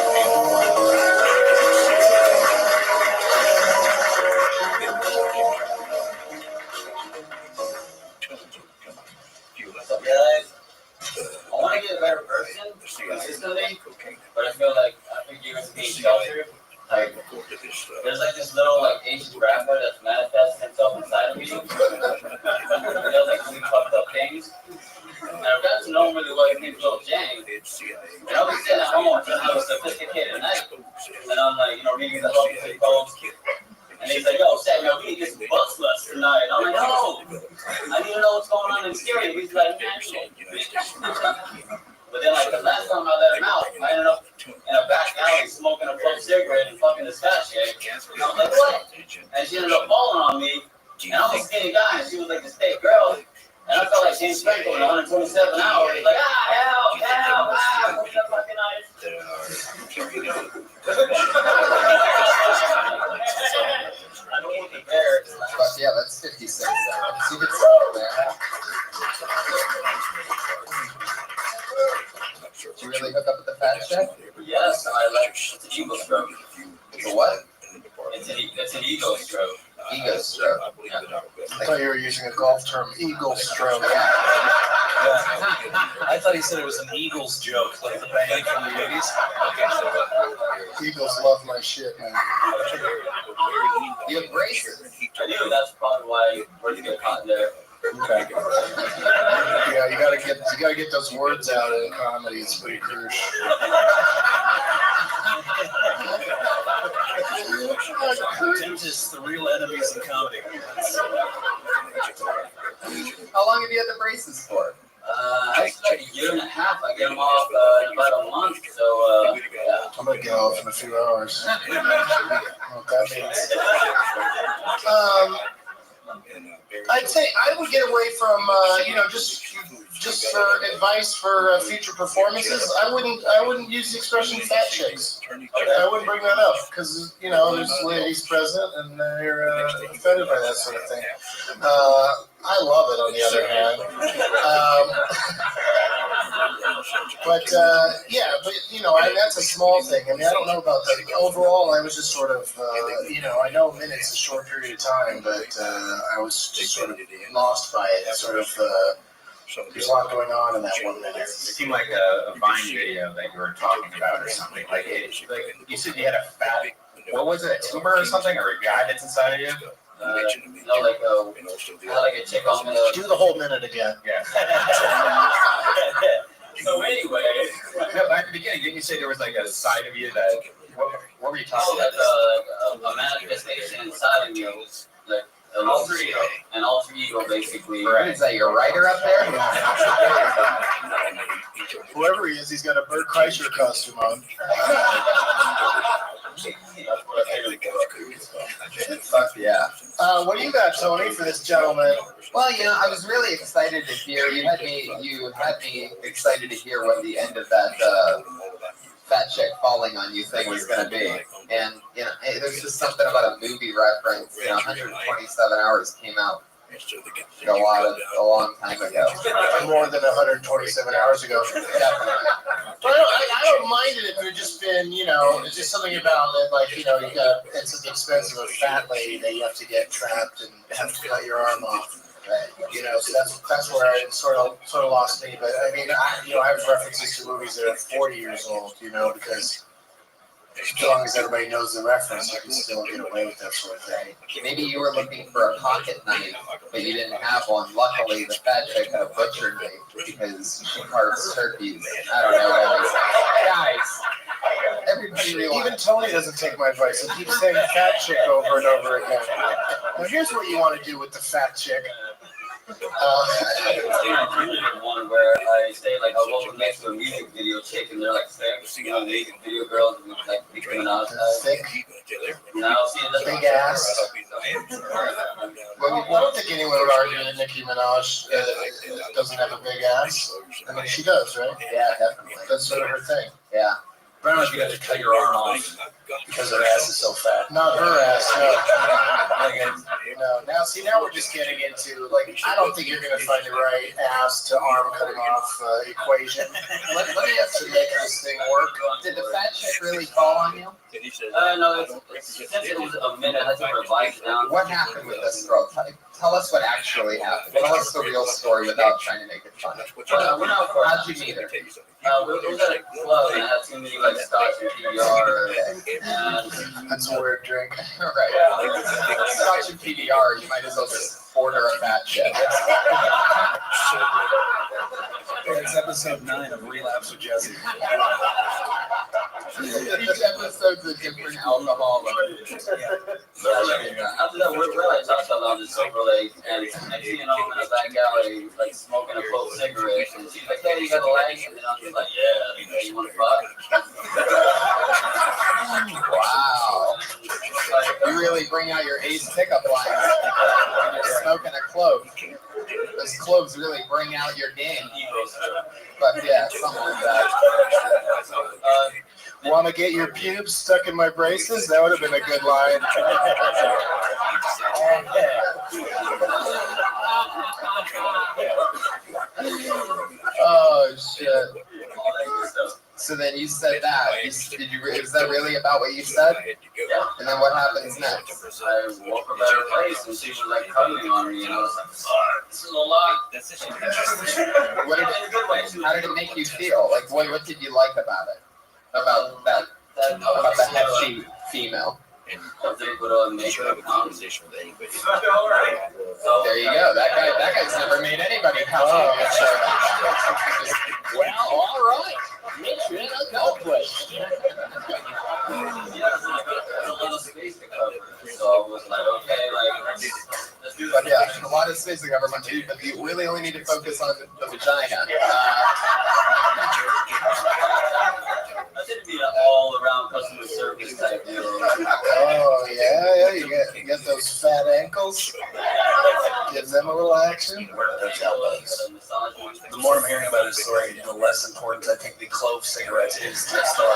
What's up, guys? I want to get a better person consistently, but I feel like you guys are being sheltered. Like, there's like this little Asian rapper that's manifesting himself inside of me. He does like really fucked up things. And I've gotten to know him really well. His name's Lil Jang. And I'll be sitting at home and have a sophisticated night. And I'm like, reading the whole thing post. And he's like, yo, Samuel, we need to get some butt sluts tonight. And I'm like, no, I need to know what's going on in stereo. He's like, but then, the last time I let him out, I ended up in a back alley smoking a full cigarette and fucking this fat chick. And I was like, what? And she ended up falling on me. And I'm a skinny guy, and she was like this thick girl. And I felt like James Franco in 127 hours. He's like, help, what's up, fucking eyes? But yeah, that's 56 seconds. You can start there. Did you really hook up with the fat chick? Yes, it's an ego stroke. It's a what? It's an ego stroke. Ego stroke. Yeah. I thought you were using a golf term, eagle stroke. I thought he said it was an Eagles joke, like the band from the 80s. Eagles love my shit, man. You have braces. I do. That's probably why words get caught in there. Okay. Yeah, you gotta get those words out in comedy. It's pretty crucial. Tim's just the real enemies in comedy. How long have you had the braces for? Actually, like a year and a half. I get them off in about a month. So, yeah. I'm gonna get off in a few hours. What that means. I'd say I would get away from just for advice for future performances. I wouldn't use the expression fat chicks. I wouldn't bring that up because there's ladies present and they're offended by that sort of thing. I love it on the other hand. That's a small thing. I mean, I don't know about that. Overall, I was just sort of, I know a minute's a short period of time, but I was just sort of lost by it. Sort of, there's a lot going on in that 1 minute. It seemed like a Vine video that you were talking about or something. Like you said you had a fat, what was it, a tumor or something, or a guy that's inside of you? No, like a chick on the. Do the whole minute again. Yeah. So anyway, no, back at the beginning, didn't you say there was like a side of you that? What were you talking like about? a manifestation inside of me, like an alter ego, basically. Right. Is that your writer up there? Whoever he is, he's got a Bert Kreischer costume on. Fuck yeah. What do you got, Tony, for this gentleman? Well, I was really excited to hear. You had me excited to hear what the end of that fat chick falling on you thing was going to be. And there's just something about a movie reference. 127 Hours came out a long time ago. More than 127 hours ago. Definitely. But I don't mind it if it had just been, it's just something about it, like, it's at the expense of a fat lady that you have to get trapped and have to cut your arm off. Right. So that's where it sort of lost me. But I mean, I have references to movies that are 40 years old, because as long as everybody knows the reference, you can still get away with that sort of thing. Maybe you were looking for a pocket knife, but you didn't have one. Luckily, the fat chick had a butcher knife because she carves turkeys. I don't know, guys. Everybody realizes. Even Tony doesn't take my advice. He keeps saying fat chick over and over again. Now here's what you want to do with the fat chick. One where I say like I walk next to a music video chick and they're like music video girls and like Nicki Minaj. Thick. Now see big ass. Well, I don't think anyone would argue that Nicki Minaj doesn't have a big ass. I mean, she does, right? Yeah, definitely. That's sort of her thing. Yeah. Pretty much you have to cut your arm off because her ass is so fat. Not her ass, no. Now we're just getting into, I don't think you're going to find the right ass to arm cutting off equation. Let me have to make this thing work. Did the fat chick really fall on you? No, since it was a minute, I took her bike down. What happened with this girl? Tell us what actually happened. Tell us the real story without trying to make it funny. How'd you meet her? We was at a club and I had too many scotch and PBR. That's a weird drink. Right. Scotch and PBR, you might as well just order a fat chick. It's episode 9 of Relapse with Jesse. Each episode's a different alcohol. After that, we're like talked about this over and I see him in a back alley, smoking a full cigarette, and she's like, "Hey, you got a light?" And I'm just like, "Yeah, you want to fuck?" Wow. You really bring out your ace pickup lines when you're smoking a clove. Those cloves really bring out your game. But yeah, something like that. Want to get your pubes stuck in my braces? That would have been a good line. Oh shit. So then you said that. Is that really about what you said? Yeah. And then what happens next? I walk about her place and she was like cuddling on me, and I was like, "This is a lot." How did it make you feel? What did you like about it? About the hefty female? Something put on makeup. Conversation with anybody. There you go. That guy's never made anybody happy. Well, all right. Mission accomplished. So I was like, okay, let's do that. But yeah, a lot of space to cover, but you really only need to focus on the vagina. I think it'd be an all-around customer service type deal. Oh yeah, you get those fat ankles. Give them a little action. That's how it is. The more I'm hearing about his story, the less important I think the clove cigarette is to the story.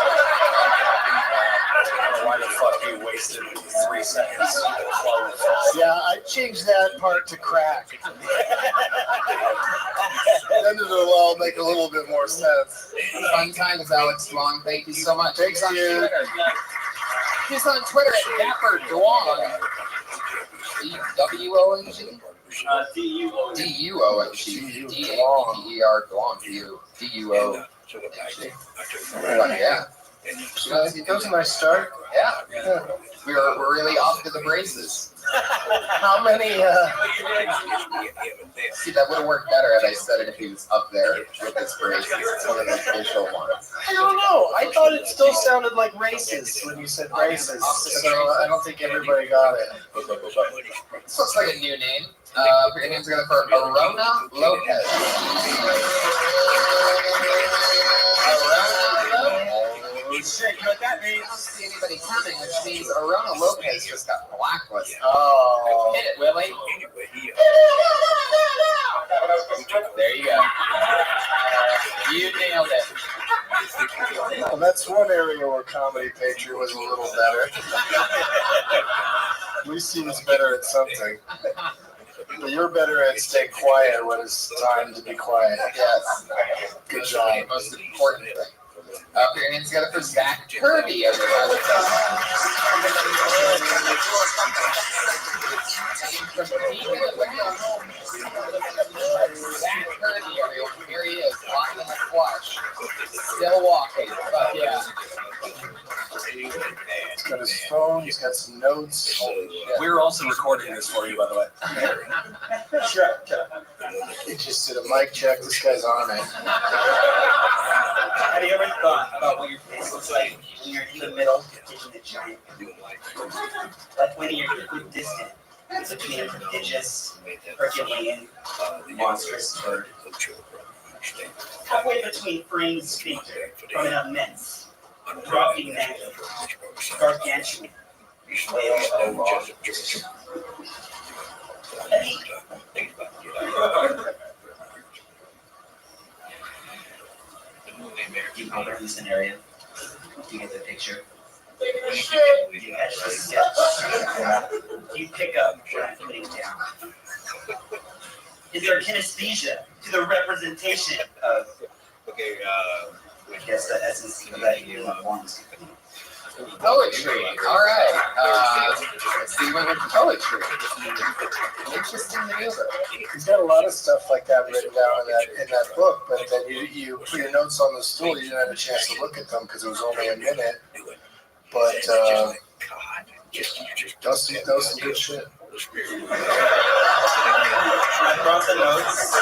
I don't know why the fuck you wasted 3 seconds on clove. Yeah, I changed that part to crack. Then it'll all make a little bit more sense. Fun times, Alex Long. Thank you so much. Thank you. He's on Twitter at Dapper Duong. D-W-O-N-G? D-U-O-N-G. D-U-O-N-G. D-A-P-E-R Duong. D-U-O-N-G. Yeah. That was a nice start. Yeah. We're really off to the braces. How many? See, that would have worked better had I said it if he was up there with his braces. It's one of those visual ones. I don't know. I thought it still sounded like races when you said braces. So I don't think everybody got it. This looks like a new name. Put your hands together for Arona Lopez. Shit, you know what that means? I don't see anybody coming, which means Arona Lopez just got blacklisted. Oh. Hit it, Willie. There you go. You nailed it. Well, that's one area where Comedy Patriot was a little better. At least he was better at something. But you're better at stay quiet when it's time to be quiet. Yes. Good job. Most important thing. Put your hands together for Zach Kirby, everybody. Zach Kirby, everyone. Here he is, walking in the flush. Still walking. Fuck yeah. He's got his phone, he's got some notes. We're also recording this for you, by the way. Sure. He just did a mic check. This guy's on it. Have you ever thought about what your face looks like when you're in the middle, taking a giant poop? Like when you're distant between a prodigious, Herculean, monstrous bird. Halfway between freeing the speaker from an immense, dropping massive, gargantuan whale of law. You color in the scenario. You get the picture. You catch the sketch. You pick up what I'm putting down. Is there kinesthesia to the representation of, I guess, the essence that you want? Poetry. All right. See, went with poetry. Interesting maneuver. He's got a lot of stuff like that written down in that book, but then you put your notes on the stool. You didn't have a chance to look at them because it was only a minute. But Dusty knows some good shit. I brought the notes.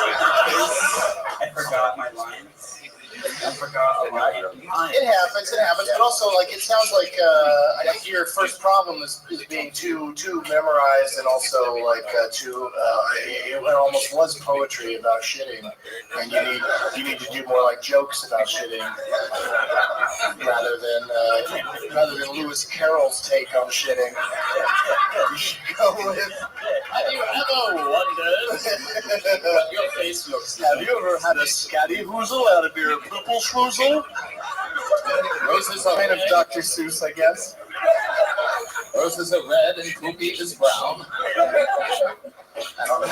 I forgot my lines. I forgot a lot. It happens, but also like it sounds like I think your first problem is being too memorized and also like it almost was poetry about shitting, and you need to do more like jokes about shitting rather than Lewis Carroll's take on shitting. You should go with. Have you ever wondered what your face looks like? Have you ever had a scatty woozle out of your purple schmoozle? Roses are kind of Dr. Seuss, I guess. Roses are red and poopy is brown. I don't know.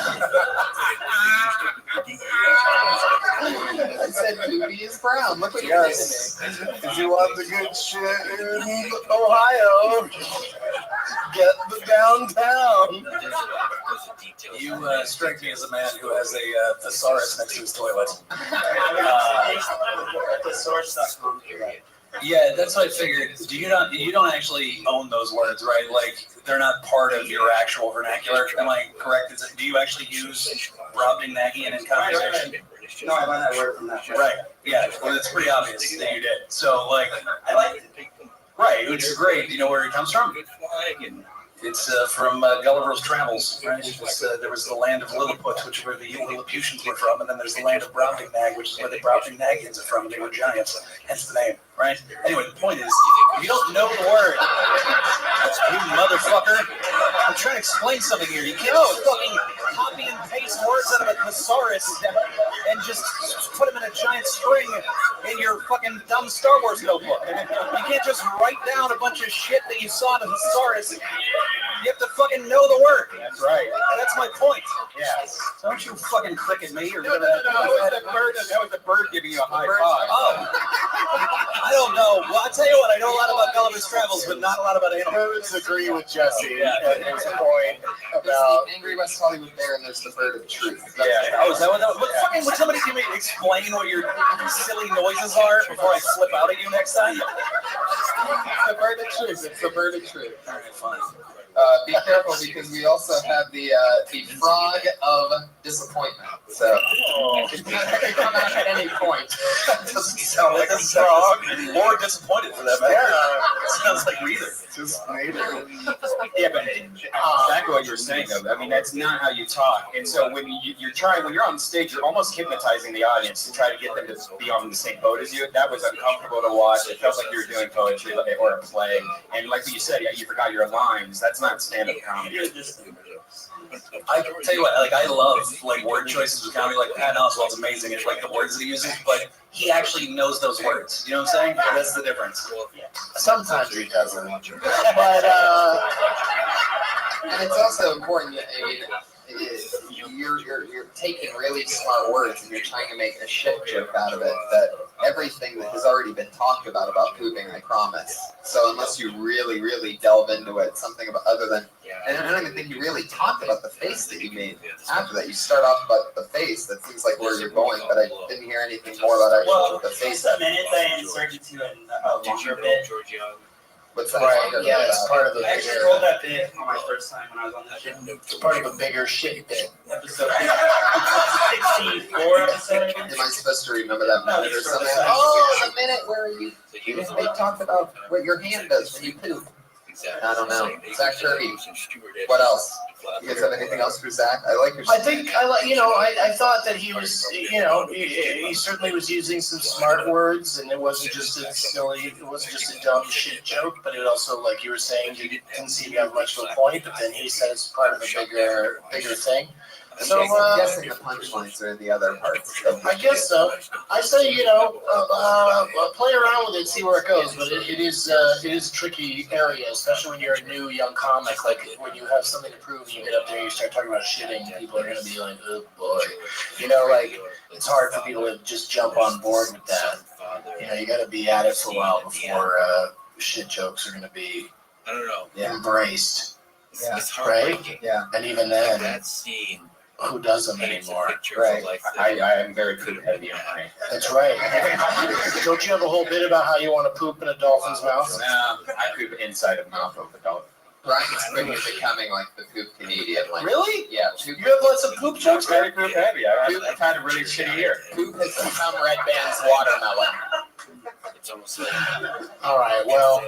I said poopy is brown. Look what you did to me. If you want the good shit in Ohio, get the downtown. You strike me as a man who has a thesaurus next to his toilet. Thesaurus.com. Yeah, that's what I figured. You don't actually own those words, right? Like they're not part of your actual vernacular. Am I correct? Do you actually use Brobdingnagian in conversation? No, I learned that word from that. Right. Yeah. Well, it's pretty obvious that you did. So, like, I like it. right, which is great. You know where it comes from? It's from Gulliver's Travels, right? There was the land of Lilliput, which is where the Lilliputians were from, and then there's the land of Brobdingnag, which is where the Brobdingnagians are from. They were giants, hence the name, right? Anyway, the point is, if you don't know the word, you motherfucker, I'm trying to explain something here. You can't just fucking copy and paste words out of a thesaurus and just put them in a giant string in your fucking dumb Star Wars notebook. You can't just write down a bunch of shit that you saw in a thesaurus. You have to fucking know the word. That's right. That's my point. Yes. So don't you fucking cricket me or No, that was the bird giving you a high five. Oh. I don't know. Well, I'll tell you what, I know a lot about Gulliver's Travels, but not a lot about animals. Birds agree with Jesse. Yeah. There's a point There's about the Angry West Hollywood Bear and there's the Bird of Truth. Yeah. Oh, is that what that was? Fucking, would somebody give me explain what your silly noises are before I flip out at you next time? The Bird of Truth. It's the Bird of Truth. All right, fine. Be careful because we also have the frog of disappointment. So it can come out at any point. Doesn't sound like a frog or disappointed for that matter. Sounds like neither. just neither. Yeah, but exactly what you're saying, though. I mean, that's not how you talk. And so when when you're on stage, you're almost hypnotizing the audience to try to get them to be on the same boat as you. That was uncomfortable to watch. It felt like you were doing poetry or a play. And like you said, you forgot your lines. That's not stand-up comedy. I tell you what, like I love like word choices with comedy. Like Pat Oswalt's amazing at like the words that he uses, but he actually knows those words. You know what I'm saying? That's the difference. Sometimes he doesn't. But And it's also important that you're taking really smart words and you're trying to make a shit joke out of it. That everything that has already been talked about pooping, I promise. So unless you really, really delve into it, something about other than, and I don't even think you really talked about the face that you made after that. You start off about the face. That seems like where you're going, but I didn't hear anything more about actually the face. Just a minute I inserted to a longer bit. What's that? right, yeah, it's part of the I actually bigger. rolled that bit on my first time when I was on the show. It's part of a bigger shit bit. Episode 64 episode. Am I supposed to remember that No, minute or it's something? for the- Oh, the minute where they talked about what your hand does when you poop. I don't know. Zach Kirby. What else? You guys have anything else for Zach? I like your. I thought that he was, he certainly was using some smart words, and it wasn't just a silly, it wasn't just a dumb shit joke, but it also, like you were saying, you didn't seem to have much of a point, but then he said it's part of a bigger thing. So, I'm guessing the punchlines are the other parts. I guess so. I say, play around with it, see where it goes. But it is a tricky area, especially when you're a new young comic. Like when you have something to prove, and you get up there, you start talking about shitting, people are going to be like, "Oh boy," it's hard for people to just jump on board with that. You got to be at it for a while before shit jokes are going to be embraced. Yeah. Right? Yeah. And even then, That scene. who does them anymore? Right. I am very poop heavy on my. That's right. Don't you have a whole bit about how you want to poop in a dolphin's mouth? I poop inside of mouth of the dog. Brian's quickly becoming like the poop Canadian. Like, Really? yeah. You have lots of poop jokes, Very poop heavy. I've had a really shitty year. Poop has become Red Band's watermelon. It's almost like. All right. Well,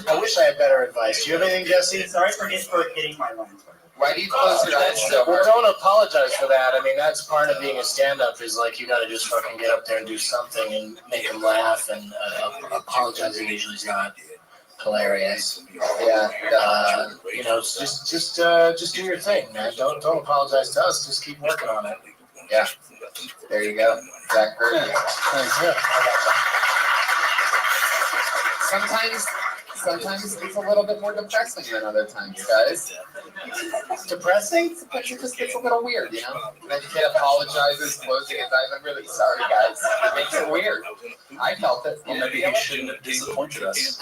I wish I had better advice. Do you have anything, Jesse? Sorry for hitting my lines. Why do you close your eyes so Well, hard? don't apologize for that. I mean, that's part of being a stand-up is like you got to just fucking get up there and do something and make them laugh. And apologizing usually is not hilarious. Yeah. Just do your thing, man. Don't apologize to us. Just keep working on it. Yeah. There you go. Zach Kirby. Sometimes it's a little bit more depressing than other times, guys. Depressing? But it just gets a little weird, And then the kid apologizes, closing his eyes. I'm really sorry, guys. It makes it weird. I felt it. Well, maybe he shouldn't have disappointed us.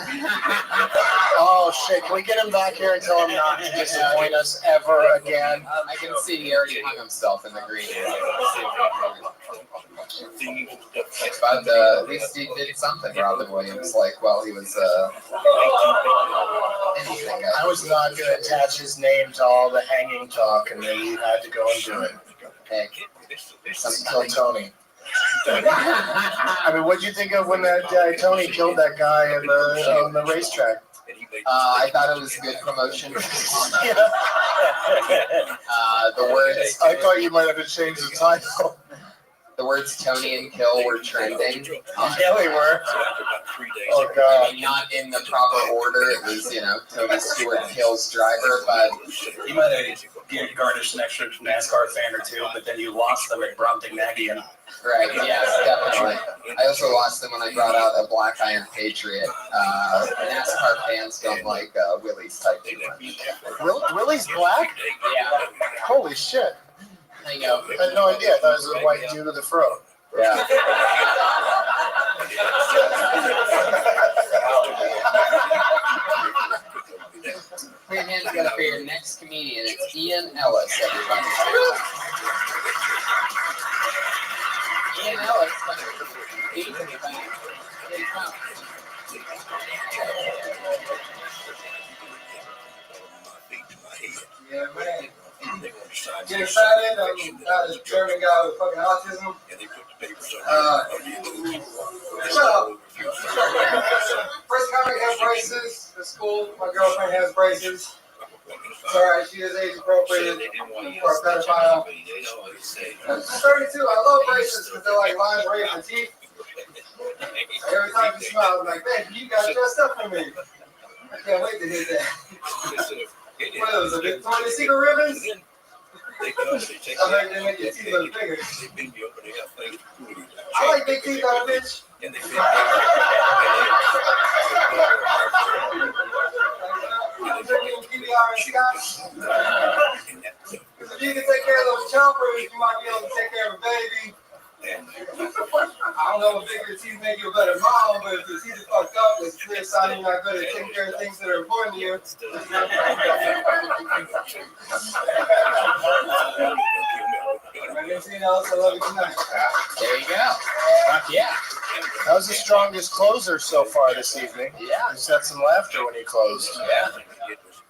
Oh shit! Can we get him back here and tell him not to disappoint us ever again? I can see he already hung himself in the green room. But at least he did something, Robin Williams, like while he was anything. I was not going to attach his name to all the hanging talk, and then you had to go and do it. Hey, Kill Tony. I mean, what'd you think of when that guy Tony killed that guy on the racetrack? I thought it was good promotion. The words. I thought you might have to change the title. The words Tony and kill were trending. Yeah, they were. Oh God! I mean, not in the proper order. It was, Tony Stewart kills driver, but You might have garnished an extra NASCAR fan or two, but then you lost them at Bromtignagian. right, yes, definitely. I also lost them when I brought out a Black Iron Patriot. NASCAR fans don't like Willie's type too much. Willie's black? Yeah. Holy shit! I know. I had no idea. I thought it was a white dude with a fro. Yeah. Put your hands together for your next comedian. It's Ian Ellis, everybody. Ian Ellis. Yeah, man. Get excited. I'm not a German guy with fucking autism. Shut up. First comic has braces. It's cool. My girlfriend has braces. It's alright. She is age appropriate for a pedophile. She's 32. I love braces because they're like lingerie for teeth. Every time she smiles, I'm like, man, you got dressed up for me. I can't wait to hit that. What are those, Victoria's Secret ribbons? I heard they make your teeth look bigger. I like big teeth on a bitch. If you can take care of those chompers, you might be able to take care of a baby. I don't know if bigger teeth make you a better mom, but if your teeth are fucked up, it's clear sign you're not good at taking care of things that are important to you. Anything else? I love you tonight. There you go. Fuck yeah. That was the strongest closer so far this evening. Yeah. You just had some laughter when you closed. Yeah.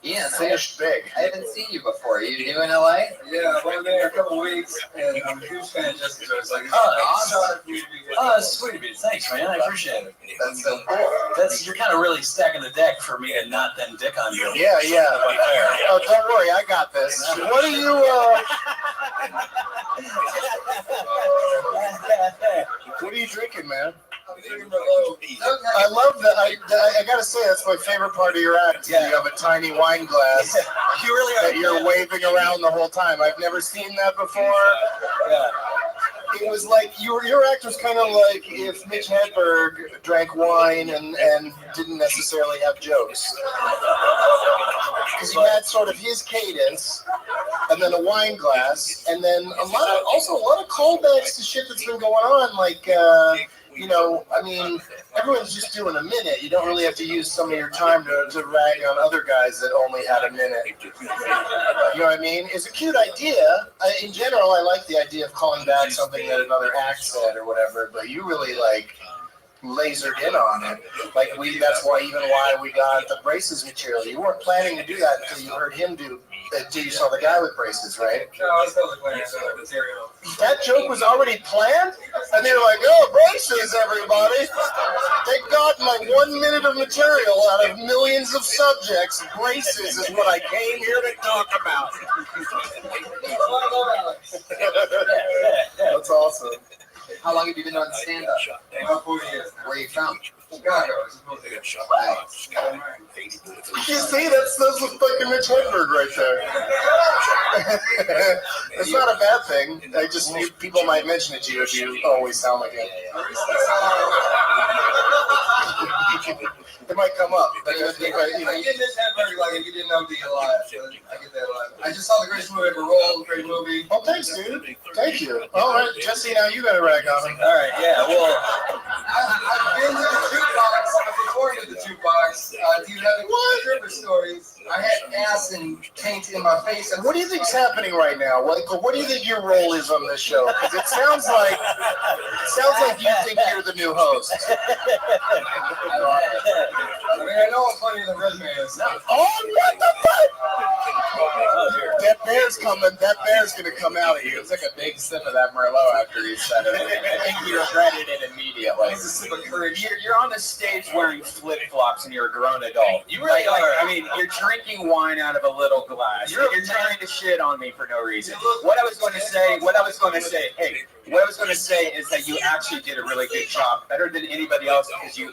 Ian, Finished big. I haven't seen you before. You new in LA? Yeah, I've been there a couple weeks, and I'm a huge fan of Jessica. So it's like, That's sweet of you. Thanks, man. I appreciate it. That's so cool. You're kind of really stacking the deck for me to not then dick on you. Yeah. Oh, don't worry, I got this. What are you? What are you drinking, man? I love that. I gotta say, that's my favorite part of your act. Yeah. You have a tiny wine glass You really are. that you're waving around the whole time. I've never seen that before. Yeah. It was like your act was kind of like if Mitch Hedberg drank wine and didn't necessarily have jokes, because he had sort of his cadence, and then a wine glass, and then a lot of callbacks to shit that's been going on, like. I mean, everyone's just doing a minute. You don't really have to use some of your time to rag on other guys that only had a minute. You know what I mean? It's a cute idea. In general, I like the idea of calling back something that another act said or whatever, but you really, lasered in on it. That's why we got the braces material. You weren't planning to do that until you heard him until you saw the guy with braces, right? No, I was totally playing the material. That joke was already planned? And they were like, oh, braces, everybody. They got my 1 minute of material out of millions of subjects. Braces is what I came here to talk about. That's awesome. How long have you been on stand-up? About 4 years. Where are you from? Chicago. You see, that's the fucking Mitch Hedberg right there. It's not a bad thing. People might mention it to you if you always sound like it. It might come up. But I get Mitch Hedberg like if you didn't know me a lot. I get that a lot. I just saw the greatest movie ever rolled. Great movie. Oh, thanks, dude. Thank you. All right, Jesse, now you got to rag on me. All right, yeah, well. I've been to the jukebox. corn to the jukebox. Do you have any stripper stories? I had ass and taint in my face. What do you think's happening right now? What do you think your role is on this show? Because it sounds like you think you're the new host. I mean, I know I'm funnier than Red Man is. Oh, what the fuck? That bear's coming. That bear's gonna come out at you. He took a big sip of that Merlot after he said it. I think he regretted it immediately. It's a sip of courage. You're on the stage wearing flip-flops and you're a grown adult. You really are. I mean, you're drinking wine out of a little glass. You're trying to shit on me for no reason. What I was going to say is that you actually did a really good job, better than anybody else, because you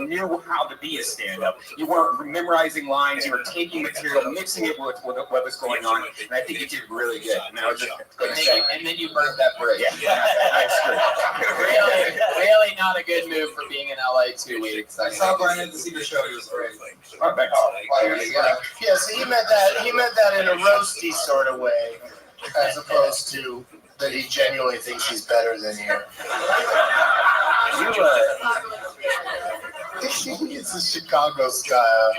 knew how to be a stand-up. You weren't memorizing lines. You were taking material, mixing it with what was going on, and I think you did really good. And I was just going to say, and then you burned that bridge. Yeah, that's true. Really not a good move for being in LA 2 weeks. I saw Brian to see the show. He was great. Yeah, so he meant that in a roasty sort of way, as opposed to that he genuinely thinks he's better than you. It's a Chicago style.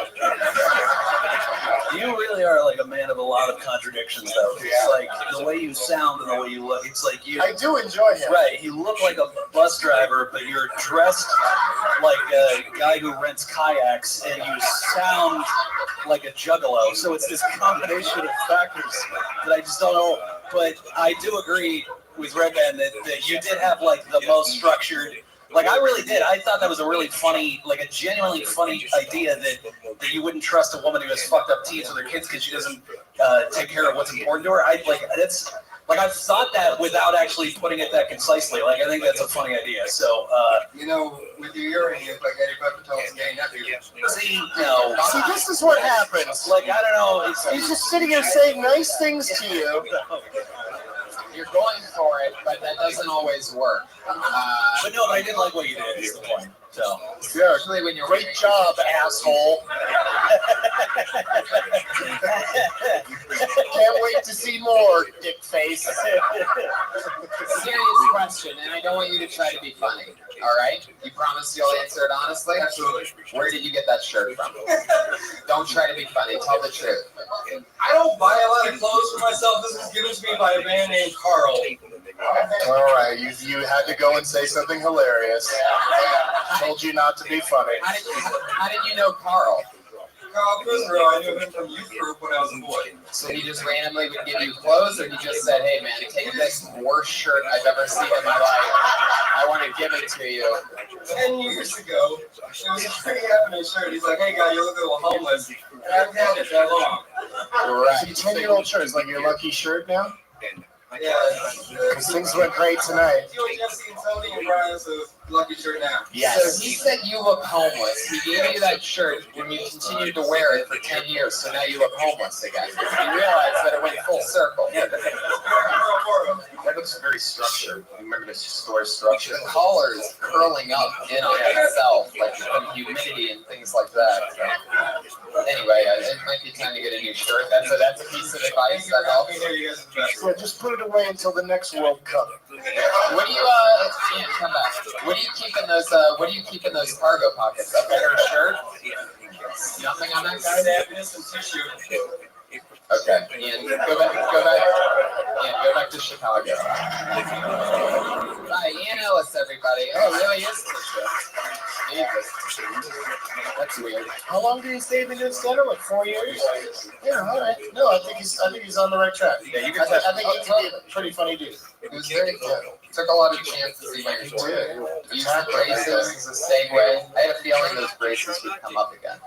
You really are like a man of a lot of contradictions, though. It's like the way you sound and the way you look. It's like you. I do enjoy him. Right. You look like a bus driver, but you're dressed like a guy who rents kayaks, and you sound like a juggalo. So it's this combination of factors that I just don't know. But I do agree with Red Man that you did have like the most structured. Like, I really did. I thought that was a really funny, like a genuinely funny idea that you wouldn't trust a woman who has fucked up teens with her kids because she doesn't take care of what's important to her. I've thought that without actually putting it that concisely. Like, I think that's a funny idea. So, with your earring, it's like Eddie Pepitone gay nephew. See, no. See, this is what happens. Like, I don't know. He's just sitting here saying nice things to you. You're going for it, but that doesn't always work. But no, I did like what you did, is the point. So, yeah, especially when you're great job, asshole. Can't wait to see more, dick face. Serious question, and I don't want you to try to be funny. All right? You promise you'll answer it honestly? Absolutely. Where did you get that shirt from? Don't try to be funny. Tell the truth. I don't buy a lot of clothes for myself. This was given to me by a man named Carl. All right, you had to go and say something hilarious. Told you not to be funny. How did you know Carl? Carl Kuzro, I knew him from youth group when I was a boy. So he just randomly would give you clothes, or he just said, "Hey man, take this worst shirt I've ever seen in my life. I want to give it to you." 10 years ago, it was a pretty happening shirt. He's like, "Hey guy, you look a little homeless." And I've had it that long. Right. It's a 10-year-old shirt. It's like your lucky shirt now? Yeah. Because things went great tonight. You and Jesse and Tony and Brian, so lucky shirt now. Yes. So he said you look homeless. He gave you that shirt when you continued to wear it for 10 years, so now you look homeless again. You realize that it went full circle. Yeah, that looks very structured. Remember the store structure? The collar is curling up in on itself, like from humidity and things like that. So, anyway, it might be time to get a new shirt. That's a piece of advice that helps. Yeah, just put it away until the next World Cup. What do you Ian, come back. What do you keep in those cargo pockets? A better shirt? Nothing on that guy? Sadness and tissue. Okay, Ian, go back to Chicago. Hi, Ian Ellis, everybody. Oh, really is tissue. Jesus. That's weird. How long did he stay in the center? Like 4 years? Yeah, all right. No, I think he's on the right track. Yeah, you can I think he can be a pretty funny dude. It was very good. Took a lot of chances even before. Used the braces the same way. I had a feeling those braces would come up again.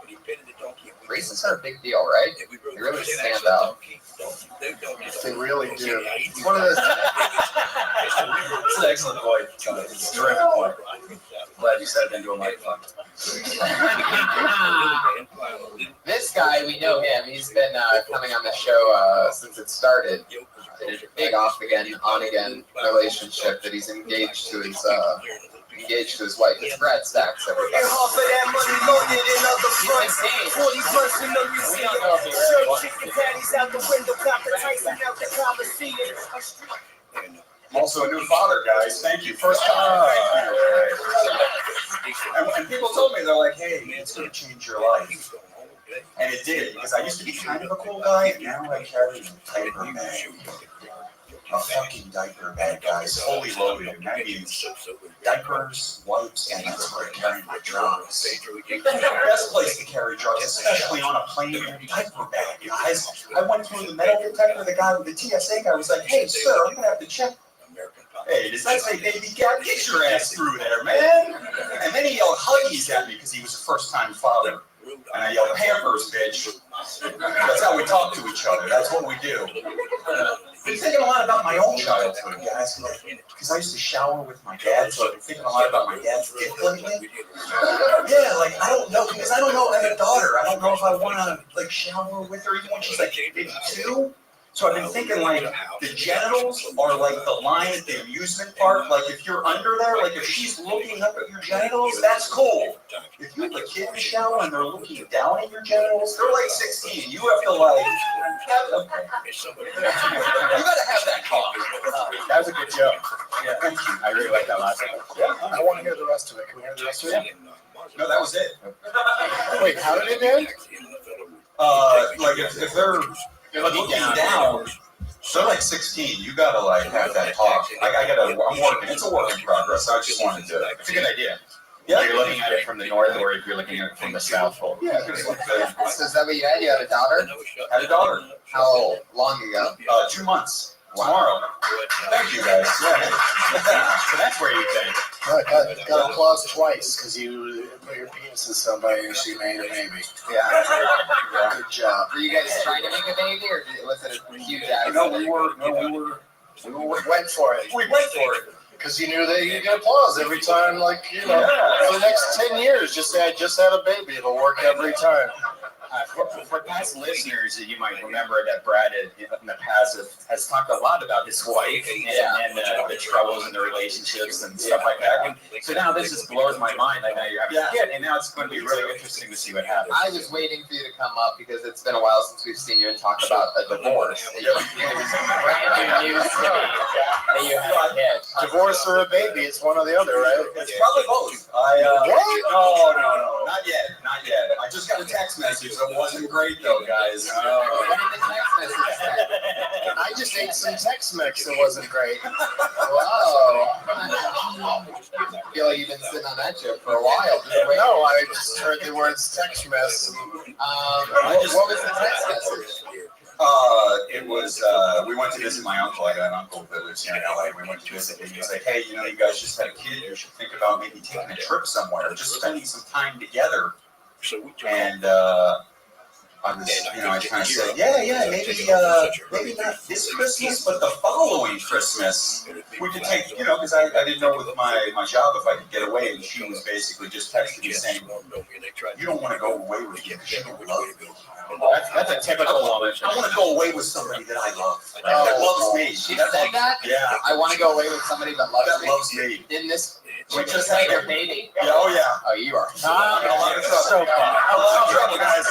Braces are a big deal, right? They really stand out. They really do. It's one of those. It's an excellent point. It's a terrific point. Glad you said it into a microphone. This guy, we know him. He's been coming on the show since it started. In a big off-again, on-again relationship that he's engaged to his wife. It's Brad Stacks, everybody. We don't know if he really I'm also a new father, guys. Thank you. First time. And people told me, they're like, hey, it's going to change your life. And it did, because I used to be kind of a cool guy, and now I carry a diaper bag. A fucking diaper bag, guys, fully loaded. And that means diapers, wipes, and that's where I carry my drugs. The best place to carry drugs, especially on a plane, in a diaper bag, guys. I went through the metal detector, the guy with the TSA guy was like, hey, sir, I'm going to have to check. Hey, does that say baby cat? Get your ass through there, man. And then he yelled Huggies at me because he was a first-time father. And I yelled, Pampers, bitch. That's how we talk to each other. That's what we do. I've been thinking a lot about my own childhood, guys. Because I used to shower with my dad, so I've been thinking a lot about my dad's dick lately. Yeah, like, I don't know, because I don't know, I have a daughter. I don't know if I want to, like, shower with her even when she's, like, maybe 2. So I've been thinking, like, the genitals are like the line at the amusement park. Like, if you're under there, like, if she's looking up at your genitals, that's cool. If you have a kid in the shower and they're looking down at your genitals, they're like 16. You have to, like, you gotta have that talk. That was a good joke. Yeah, thank you. I really like that last one. Yeah, I want to hear the rest of it. Can we hear the rest of it? No, that was it. Wait, how did it end? Like, if they're looking down, they're like 16. You gotta, like, have that talk. I'm working. It's a work in progress. I just wanted to. It's a good idea. Yeah. You're looking at it from the north, or if you're looking at it from the south pole. Yeah. So is that what you had? You had a daughter? Had a daughter. How long ago? 2 months. Tomorrow. Thank you, guys. Yeah. So that's where you think. Got applause twice because you put your penis in somebody and she made a baby. Yeah. Good job. Were you guys trying to make a baby, or was it a huge accident? No, we Went for it. We went for it. Because you knew that you get applause every time, like, you know, for the next 10 years, just say, I just had a baby. It'll work every time. For past listeners, you might remember that Brad in the past has talked a lot about his wife and the troubles in the relationships and stuff like that. And so now this just blows my mind. Like now you're having a kid, and now it's going to be really interesting to see what happens. I was waiting for you to come up because it's been a while since we've seen you and talk about a divorce. It was brand new news to me that you had a kid. Divorce or a baby, it's one or the other, right? It's probably both. What? No, not yet. I just got a text message. It wasn't great though, guys. What did the text message say? I just ate some Tex-Mex. It wasn't great. Whoa. I feel like you've been sitting on that chip for a while. No, I just heard the words Tex-Mex. What was the text message? It was, we went to visit my uncle. I got an uncle that lives here in LA. We went to visit him. He was like, hey, you know, you guys just had a kid. You should think about maybe taking a trip somewhere, just spending some time together. And I was, you know, I kind of said, yeah, maybe not this Christmas, but the following Christmas, we could take, you know, because I didn't know with my job if I could get away, and she was basically just texting me saying, you don't want to go away with you because you don't love me. That's a typical woman. I want to go away with somebody that I love, that loves me. She said that? Yeah. I want to go away with somebody that loves me. In this, we just had your baby. Oh yeah. Oh, you are. So fun. A lot of trouble, guys.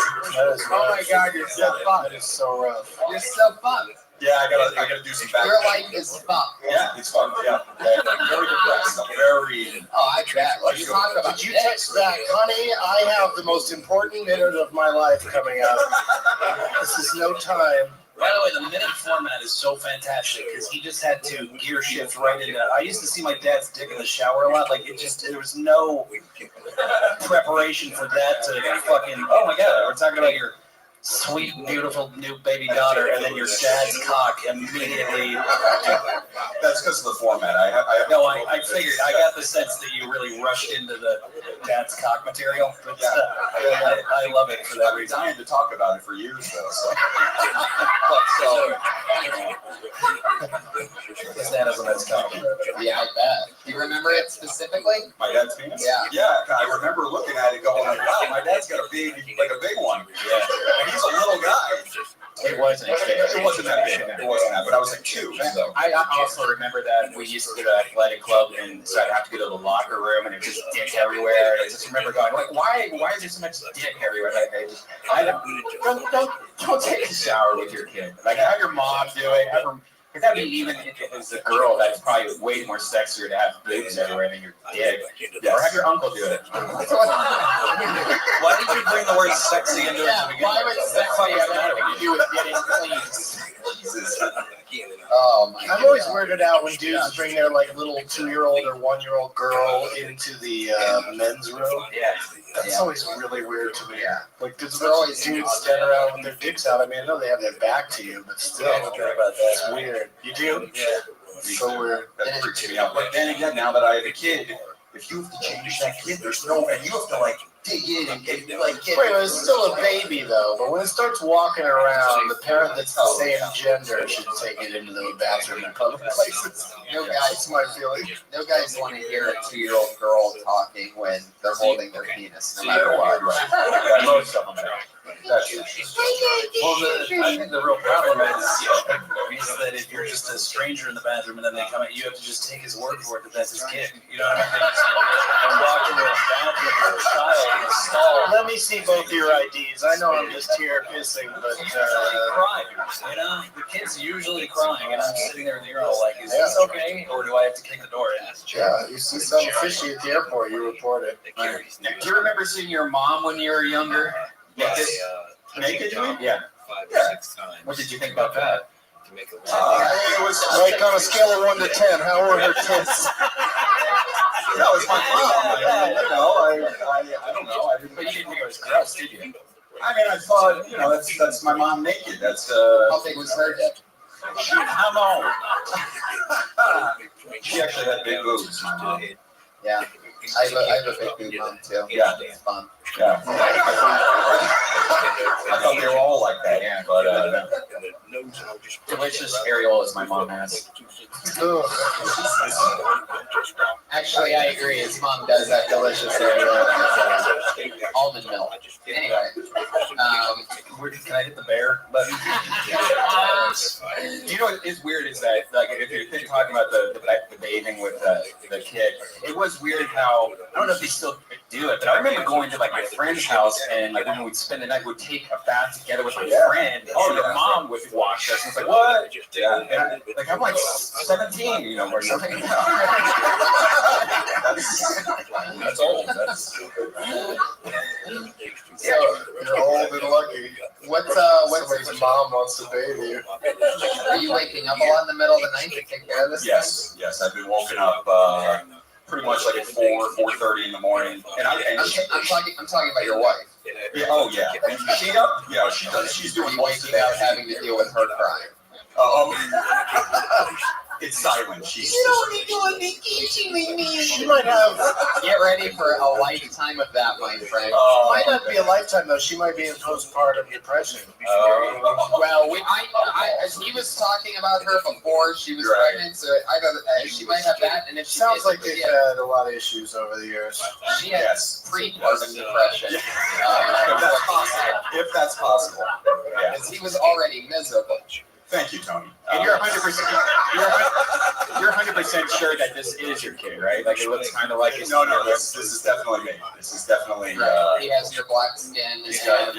Oh my God, you're so fun. That is so rough. You're so fun. Yeah, I gotta do some back. Your life is fun. Yeah, it's fun. Yeah. Very depressed. Very. Oh, I bet. Let's talk about. Did you text back, honey? I have the most important minute of my life coming up. This is no time. By the way, the minute format is so fantastic because he just had to gear shift right into. I used to see my dad's dick in the shower a lot. Like there was no preparation for that to fucking. Oh my God, we're talking about your sweet, beautiful new baby daughter, and then your dad's cock immediately. That's because of the format. I figured. I got the sense that you really rushed into the dad's cock material. But, I love it for that I've been reason. dying to talk about it for years, though. His dad has a nice cock. Yeah, I bet. Do you remember it specifically? My dad's penis? Yeah. Yeah, I remember looking at it going like, wow, my dad's got a big one. Yeah. And he's a little guy. It wasn't. It wasn't that big. It wasn't that, but I was like 2. So. I also remember that we used to go to athletic club, and so I'd have to go to the locker room, and it was just dick everywhere. And I just remember going, like, why is there so much dick everywhere? Like, don't take a shower with your kid. Like, have your mom do it. Because that'd be even if it was a girl, that's probably way more sexier to have boobs everywhere than your dick. Or have your uncle do it. Why did you bring the word sexy into it to begin Why with? would sexy have anything to do with getting clean? Jesus. Oh my I'm always weirded out when dudes bring their like little 2-year-old or 1-year-old girl into the men's room. Yeah. That's always really weird to me. Like, there's always dudes standing around with their dicks out. I mean, I know they have their back to you, but still, it's weird. You do? Yeah. It's so weird. That freaks me out. But then again, now that I have a kid, if you have to change that kid, there's no, and you have to like dig in and get like. Wait, it's still a baby though. But when it starts walking around, the parent that's the same gender should take it into the bathroom in public places. No That's my feeling. No guys want to hear a 2-year-old girl talking when they're holding their penis, no matter what. Right. Most of them. That's true. Well, I think the real problem is that if you're just a stranger in the bathroom and then they come at you, have to just take his word for it that that's his kid. You know what I mean? And walk into a bathroom with a child in a stall. Let me see both your IDs. I know I'm just here pissing, but Crying, you know, the kid's usually crying, and I'm sitting there in the urinal like, is this okay, or do I have to kick the door in? yeah, you see something fishy at the airport, you report it. Do you remember seeing your mom when you were younger? Naked? Naked? Yeah. 5 or 6 times. What did you think about that? To make a It was like on a scale of 1 to 10. How were her tits? That was my mom. I don't know. But you didn't think it was gross, did you? I mean, I thought, that's my mom naked. That's How big was her dick? How long? She actually had big boobs, my mom. Yeah. I have a big boob mom too. Yeah. It's fun. Yeah. I thought they were all like that, yeah. But delicious areolas my mom has. Actually, I agree. His mom does that delicious almond milk. Anyway, Can I hit the bear button? You know what is weird is that, like, if you're talking about the bathing with the kid, it was weird how, I don't know if they still do it, but I remember going to like my friend's house and like when we'd spend the night, we'd take a bath together with my friend. Oh, your mom would wash us. And it's like, what? Yeah. And like, I'm like 17, or something. That's old. So you're old and lucky. What's Somebody's mom wants to bathe you. Are you waking up a lot in the middle of the night to take care of this? Yes. I've been woken up pretty much like at 4:30 in the morning. And I'm talking about your wife. Yeah. Oh yeah. And she up? Yeah. She does. She's doing most of Waking up that. having to deal with her crying. It's silent. She's. She might have. Get ready for a lifetime of that, my friend. Might not be a lifetime though. She might be in postpartum depression. Well, he was talking about her before she was pregnant, so she might have that. And if she Sounds like they've had a lot of issues over the years. She has pre-postpartum depression. If that's possible. Yeah. Because he was already miserable. Thank you, Tony. And you're 100%. You're 100% sure that this is your kid, right? Like it looks kind of like it. No. This is definitely me. This is definitely. He has your black skin. He's got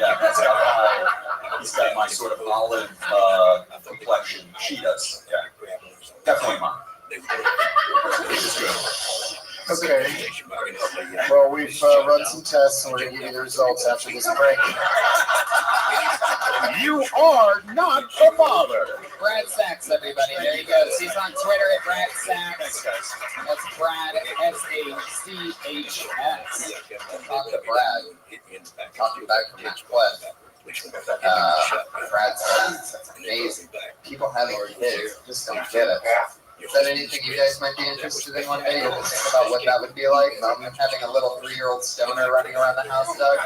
my sort of olive complexion. She does. Yeah. Definitely mine. This is good. Okay. Well, we've run some tests, and we're going to give you the results after this break. You are not the father. Brad Sachs, everybody. There he goes. He's on Twitter at Brad Sachs. Thanks, guys. That's Brad, SACHS. Talk to Brad. Talking back from that clip. Brad Sachs. That's amazing. People having kids just don't get it. Is that anything you guys might be interested in one day? You ever think about what that would be like? Having a little 3-year-old stoner running around the house, Doug?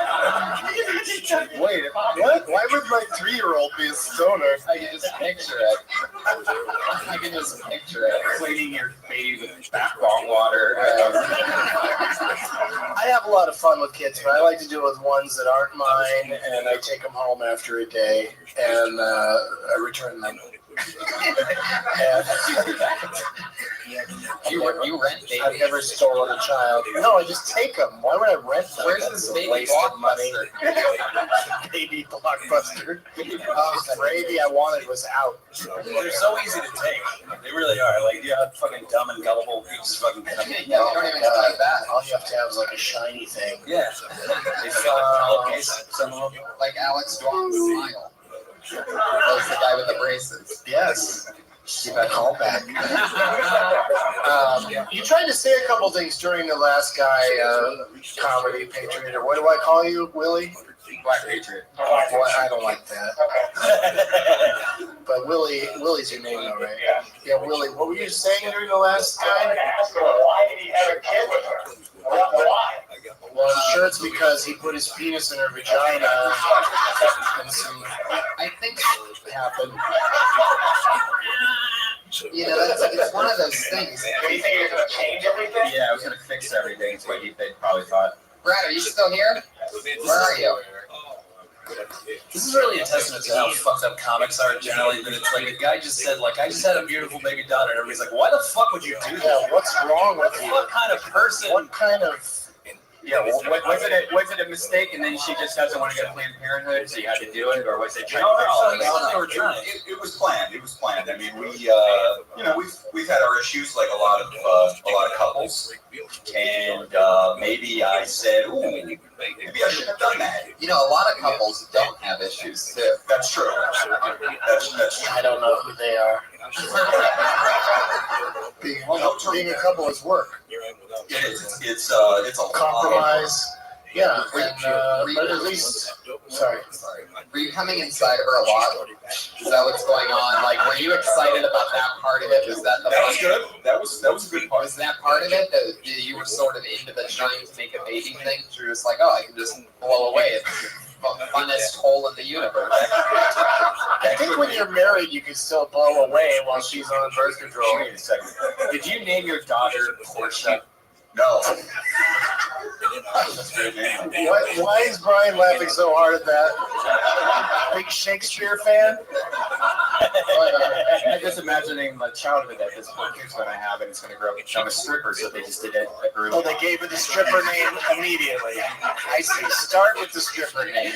Wait, what? Why would my 3-year-old be a stoner? I can just picture it. Cleaning your baby with bath bomb water. I have a lot of fun with kids, but I like to do it with ones that aren't mine, and I take them home after a day, and I return them. You rent baby. I've never stolen a child. No, I just take them. Why would I rent them? Where's That's this a baby waste of money. blockbuster? Baby blockbuster. The gravy I wanted was out. They're so easy to take. They really are. Like, yeah, fucking dumb and gullible. You just fucking Yeah, you don't even try that. All you have to have is like a shiny thing. Yeah. They feel like pillowcase, some of them. Like Alex Dwong's smile. That's the guy with the braces. Yes. Keep that callback. You tried to say a couple things during the last guy comedy Patriot, or what do I call you, Willie? Black Patriot. Oh, boy, I don't like that. But Willie's your name, though, right? Yeah, Willie. What were you saying during the last guy? Why did he have a kid with her? Why? Well, I'm sure it's because he put his penis in her vagina and some, I think happened. you know, it's one of those things. Do you think he was going to change everything? Yeah, I was gonna fix everything. Is what they probably thought. Brad, are you still here? Where are you? This is really a testament to how fucked up comics are generally. That it's like a guy just said, like, I just had a beautiful baby daughter, and everybody's like, why the fuck would you do that? Yeah, what's wrong with you? What kind of person? What kind of... Yeah, well, was it a mistake, and then she just doesn't want to go to Planned Parenthood, so you had to do it, or was it trying to fix It was planned. It was planned. I mean, we've had our issues like a lot of couples, and maybe I said, ooh, maybe I shouldn't have done that. You know, a lot of couples don't have issues too. That's true. That's true. I don't know who they are. Being a couple is work. It is. It's a Compromise. Yeah, and, but at least... Sorry. Were you coming inside of her a lot? Is that what's going on? Like, were you excited about that part of it? Was that the That was good. That was a good part. Was that part of it that you were sort of into the trying to make a baby thing? You're just like, oh, I can just blow away. It's the funnest hole in the universe. I think when you're married, you can still blow away while she's on birth control. Wait a second. Did you name your daughter Portia? No. Why is Brian laughing so hard at that? Big Shakespeare fan? I'm just imagining the childhood that this poor kid's going to have, and it's going to grow up and become a stripper, so they just did it early. Oh, they gave her the stripper name immediately. I see. Start with the stripper name.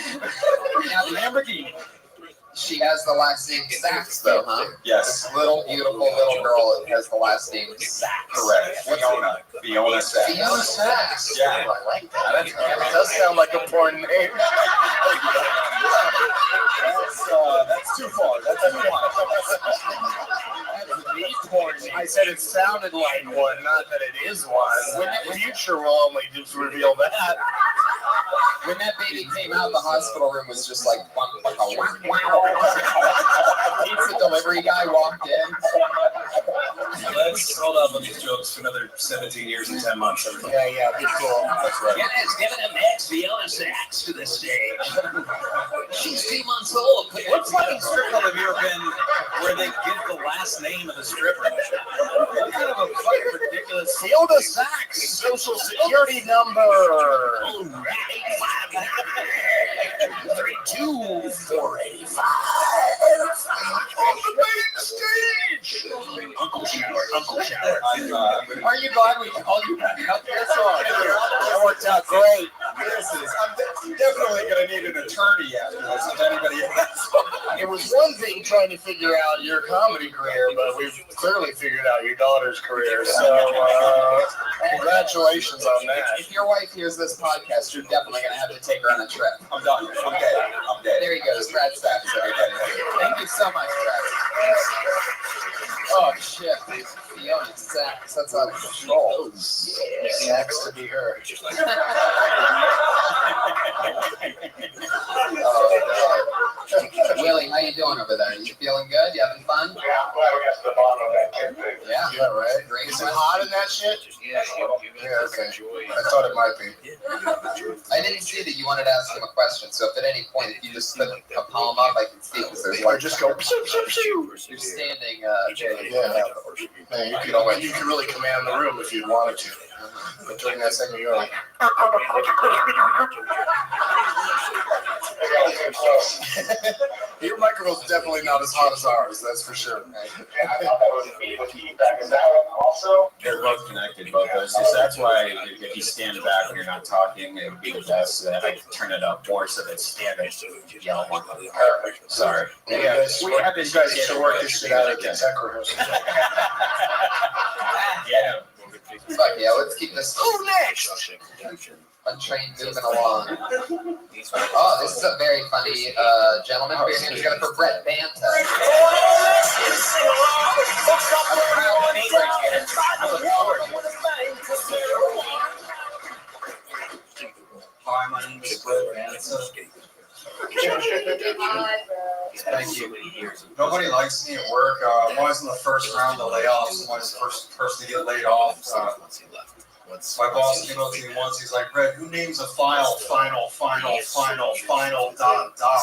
Now, Lamborghini. She has the last name Sachs, though, huh? Yes. This little, beautiful little girl has the last name Sachs. Correct. Fiona Sachs. Fiona Sachs. Yeah. I like that. It does sound like a porn name. That's too far. That's too much. I said it sounded like one, not that it is one. Future will only just reveal that. When that baby came out, the hospital room was just like, wow. Pizza delivery guy walked in. Let's hold up on these jokes for another 17 years and 10 months. Yeah, be cool. That's right. Let's give it a next Fiona Sachs to the stage. She's 2 months old. What fucking strip club have you ever been where they give the last name of the stripper? What kind of a fucking ridiculous... Fiona Sachs, social security number. 32485. On the main stage. Uncle Shower. Are you glad we called you back up here? That worked out great. I'm definitely going to need an attorney after this, if anybody else. It was one thing trying to figure out your comedy career, but we've clearly figured out your daughter's career. So, congratulations on that. If your wife hears this podcast, you're definitely going to have to take her on a trip. I'm done. I'm dead. I'm dead. There he goes, Brad Sachs, everybody. Thank you so much, Brad. Oh, shit. Fiona Sachs. That's out of control. Sachs to be her. Willie, how you doing over there? You feeling good? You having fun? Yeah, I'm glad we got to the bottom of that kid thing. Yeah, right. Great. Is it hot in that shit? Yeah, okay. I thought it might be. I didn't see that you wanted to ask him a question, so if at any point, if you just put a palm up, I can see because there's Or like just go pew, pew, pew. you're standing. Yeah, you can really command the room if you wanted to. But during that segment, you're like. too close. Your microphone's definitely not as hot as ours, that's for sure. Yeah, I thought that was me with feedback. Is that one also? They're both connected, both those two. So that's why if you stand back when you're not talking, it would be the best. So that I can turn it up more so that stand up, yell more. Sorry. Yeah, we have this guys to work this shit out at the tech rehearsal. Yeah. Fuck yeah, let's keep this. Who next? Untrained moving along. Oh, this is a very funny gentleman. We're going to go for Brett Banta. Hi, my name is Brett Banta. Thank you. Nobody likes me at work. I'm always in the first round of layoffs. I'm always the first person to get laid off. My boss came up to me once. He's like, "Brett, who names a file final, dot, doc?"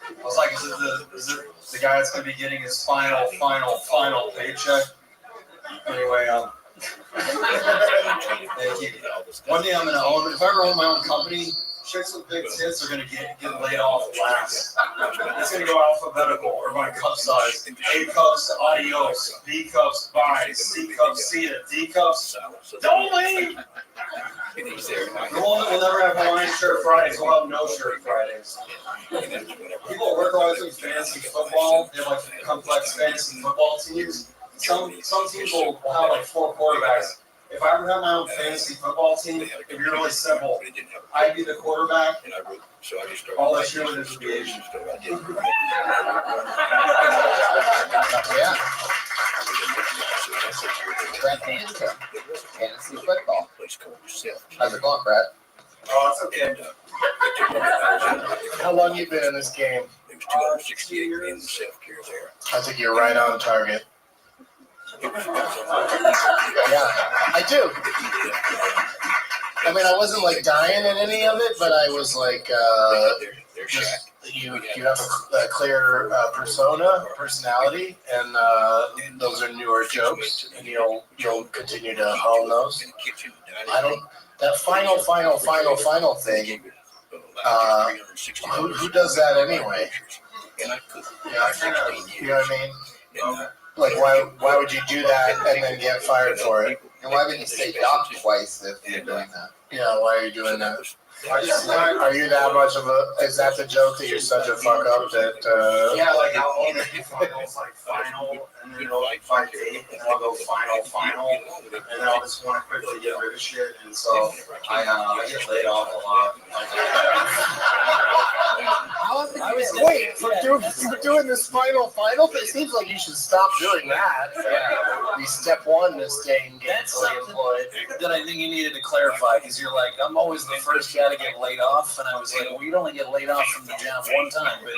I was like, is it the guy that's going to be getting his final paycheck? Anyway, thank you. One day I'm going to own, if I ever own my own company, chicks with big tits are going to get laid off last. It's going to go alphabetical, or by cup size. A cups, adios. B cups, bye. C cups, see ya. D cups, don't leave. The one that will never have Hawaiian shirt Fridays will have no shirt Fridays. People at work always do fantasy football. They have like complex fantasy football teams. Some teams will have like 4 quarterbacks. If I ever have my own fantasy football team, it'd be really simple. I'd be the quarterback. All the cheerleaders would be Asian. Yeah. Brett Banta. Fantasy football. How's it going, Brett? Oh, it's okay. How long you been in this game? I think you're right on target. Yeah, I do. I mean, I wasn't like dying at any of it, but I was like, just, you have a clear personality, and those are newer jokes, and you'll continue to hone those. That final thing. Who does that anyway? You know what I mean? Like, why would you do that and then get fired for it? And why would you say doc twice if you're doing that? Yeah, why are you doing that? Are you that much of a? Is that the joke that you're such a fuck up that? Yeah, like I'll own the finals, like final, and then it'll like 5 to 8, and then I'll go final, and then I'll just want to quickly get rid of shit, and so I get laid off a lot. Wait, for doing this final thing, it seems like you should stop doing that. Be step one to staying gainfully employed. That I think you needed to clarify, because you're like, I'm always the first guy to get laid off, and I was like, well, you'd only get laid off from the job one time, but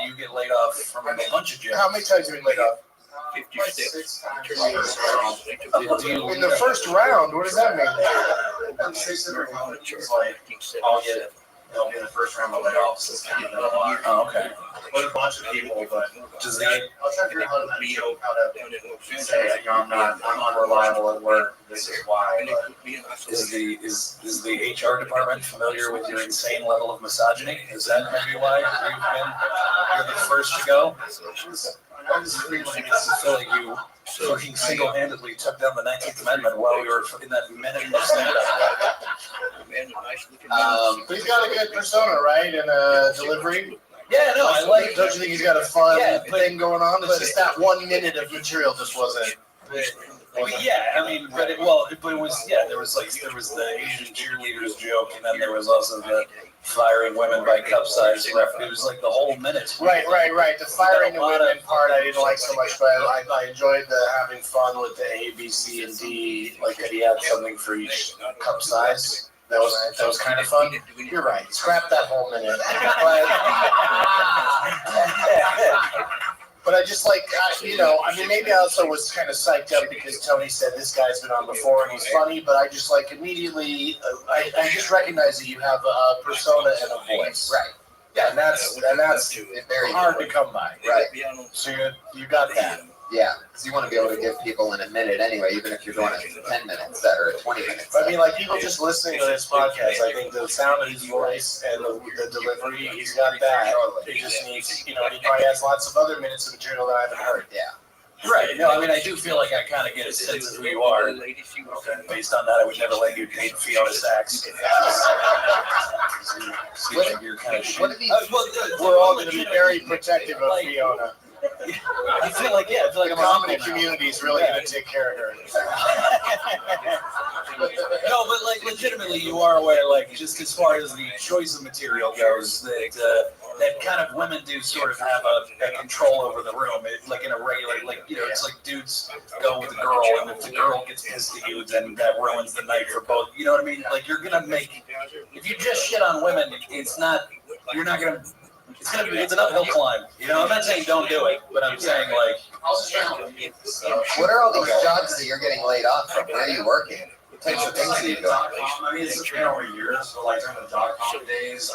you get laid off from a bunch of jobs. How many times have you been laid off? 6 times. In the first round, what does that mean? 6 different companies, like, I'll get it. They'll be in the first round of layoffs. Oh, okay. With a bunch of people, but just I'll try to figure out how to show how to say, you know, I'm unreliable at work. This is why. Is the HR department familiar with your insane level of misogyny? Is that maybe why you're the first to go? I just feel like you fucking single-handedly took down the 19th Amendment while we were in that minute of stand-up. But he's got a good persona, right? And delivery. Yeah, no, I like. Don't you think he's got a fun thing going on? But just that 1 minute of material just wasn't. Yeah, I mean, but it was there was the Asian cheerleaders joke, and then there was also the firing women by cup size. It was like the whole minute. Right. The firing the women part I didn't like so much, but I enjoyed the having fun with the A, B, C, and D. Like that he had something for each cup size. That was kind of fun. You're right. Scrap that whole minute. But I just like, maybe I also was kind of psyched up because Tony said this guy's been on before and he's funny, but I just like immediately, I just recognize that you have a persona and a voice. Right. Yeah, and that's very hard to come by. Right. So you got that. Yeah, because you want to be able to give people in a minute anyway, even if you're doing it in 10 minutes or 20 minutes. But I mean, like people just listening to this podcast, I think the sound of his voice and the delivery, he's got that. He just needs, you know, and he probably has lots of other minutes of material that I haven't heard. Yeah. Right. No, I mean, I do feel like I kind of get a sense of who you are. And based on that, I would never let you date Fiona Sachs. Seems like you're kind of shit. We're all going to be very protective of Fiona. I feel like, yeah, I feel like the I'm a comedy uncle now. community is really going to take care of her. No, but like legitimately, you are aware, like just as far as the choice of material goes, that kind of women do sort of have a control over the room. Like in a regular, like you know, it's like dudes go with a girl, and if the girl gets pissed at you, then that ruins the night for both. You know what I mean? Like you're gonna make if you just shit on women, it's not you're not gonna. It's an uphill climb. You know, I'm not saying don't do it, but I'm saying like. What are all these jobs that you're getting laid off from? Where are you working? What types of things are you doing? I mean, it's been over years, but like during the .com days,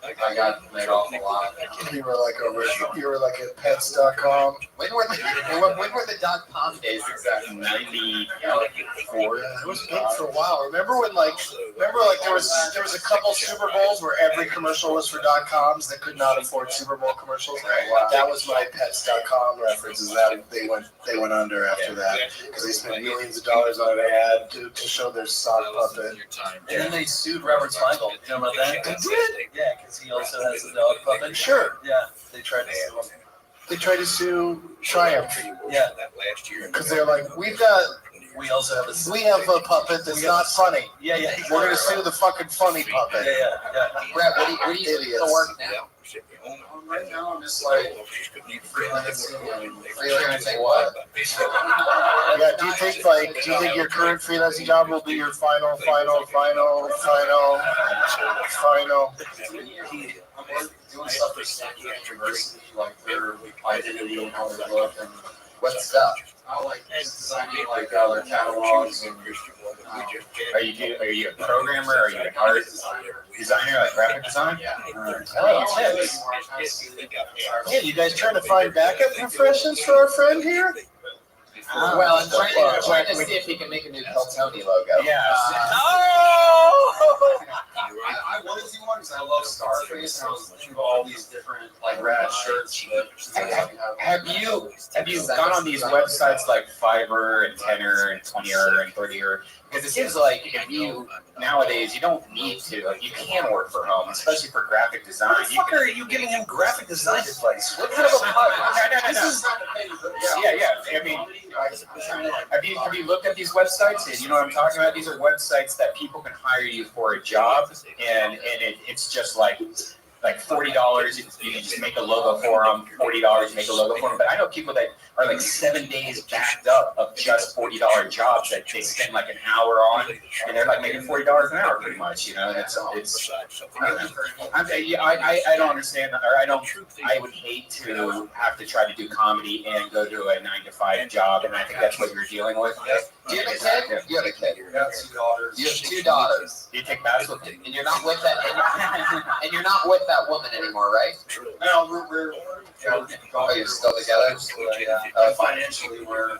I got laid off a lot. You were like at pets.com. When were the .com days exactly? 94. It was big for a while. Remember there was a couple Super Bowls where every commercial was for .coms that could not afford Super Bowl commercials. Right. Wow. That was my pets.com references. That they went under after that because they spent millions of dollars on an ad to show their sock puppet. And then they sued Robert Smigel. You know about that? They did. Yeah, because he also has a dog puppet. Sure. Yeah, they tried to sue him. They tried to sue Triumph. Yeah. Because they're like, we also have a puppet that's not funny. Yeah, yeah. We're gonna sue the fucking funny puppet. Yeah. Brett, what do you do for work now? Right now, I'm just like freelancing. Freelancing what? Yeah, do you think your current freelancing job will be your final? I'm doing stuff for Stanford University, like their identity and how they look and what stuff? I like designing like their catalogs and. Are you a programmer? Are you an art designer, like graphic design? Yeah. Hey, you guys trying to find backup professions for our friend here? Well, I'm trying to see if he can make a new Peltoni logo. Yeah. I wanted to do one because I love Scarface and I was looking at all these different like rad shirts. Have you gone on these websites like Fiverr and Tenor and 20er and 30er? Because it seems like if you nowadays you don't need to, you can work from home, especially for graphic design. What the fuck are you giving him graphic design advice? What kind of a Yeah. I mean, have you looked at these websites? And you know what I'm talking about? These are websites that people can hire you for a job, and it's just like $40. You can just make a logo for them. $40, make a logo for them. But I know people that are like 7 days backed up of just $40 jobs that they spend like an hour on, and they're like making $40 an hour pretty much. You know, and it's. I don't understand, or I would hate to have to try to do comedy and go to a 9-to-5 job, and I think that's what you're dealing with. Do you have a kid? You have a kid. I got 2 daughters. You have 2 daughters. Do you take baths with them? And you're not with that. And you're not with that woman anymore, right? No, we're Oh, you're still together? financially we're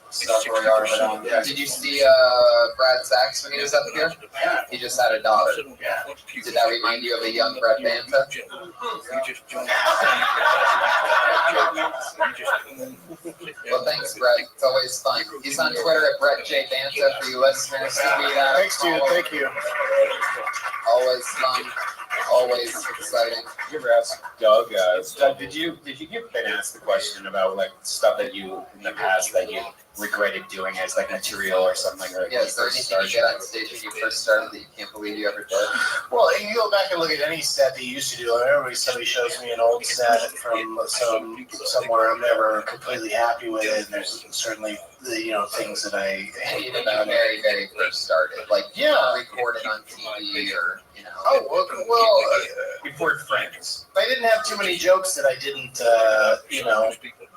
stuck where we are, but Did you see Brad Sachs when he was up here? He just had a daughter. Did that remind you of a young Brett Banta? Well, thanks, Brett. It's always fun. He's on Twitter at Brett J. Banta for you listeners to read out. Thanks, dude. Thank you. Always fun. Always exciting. Did you ever ask Doug? Doug, did you get been asked the question about like stuff that you in the past that you regretted doing as like material or something? Or yeah, is there anything you did on stage when you first started that you can't believe you ever did? Well, you go back and look at any set that you used to do. I remember somebody shows me an old set from somewhere I'm never completely happy with it. And there's certainly things that I hate about it. Very, very first started, like recorded on TV or before Friends. I didn't have too many jokes that I didn't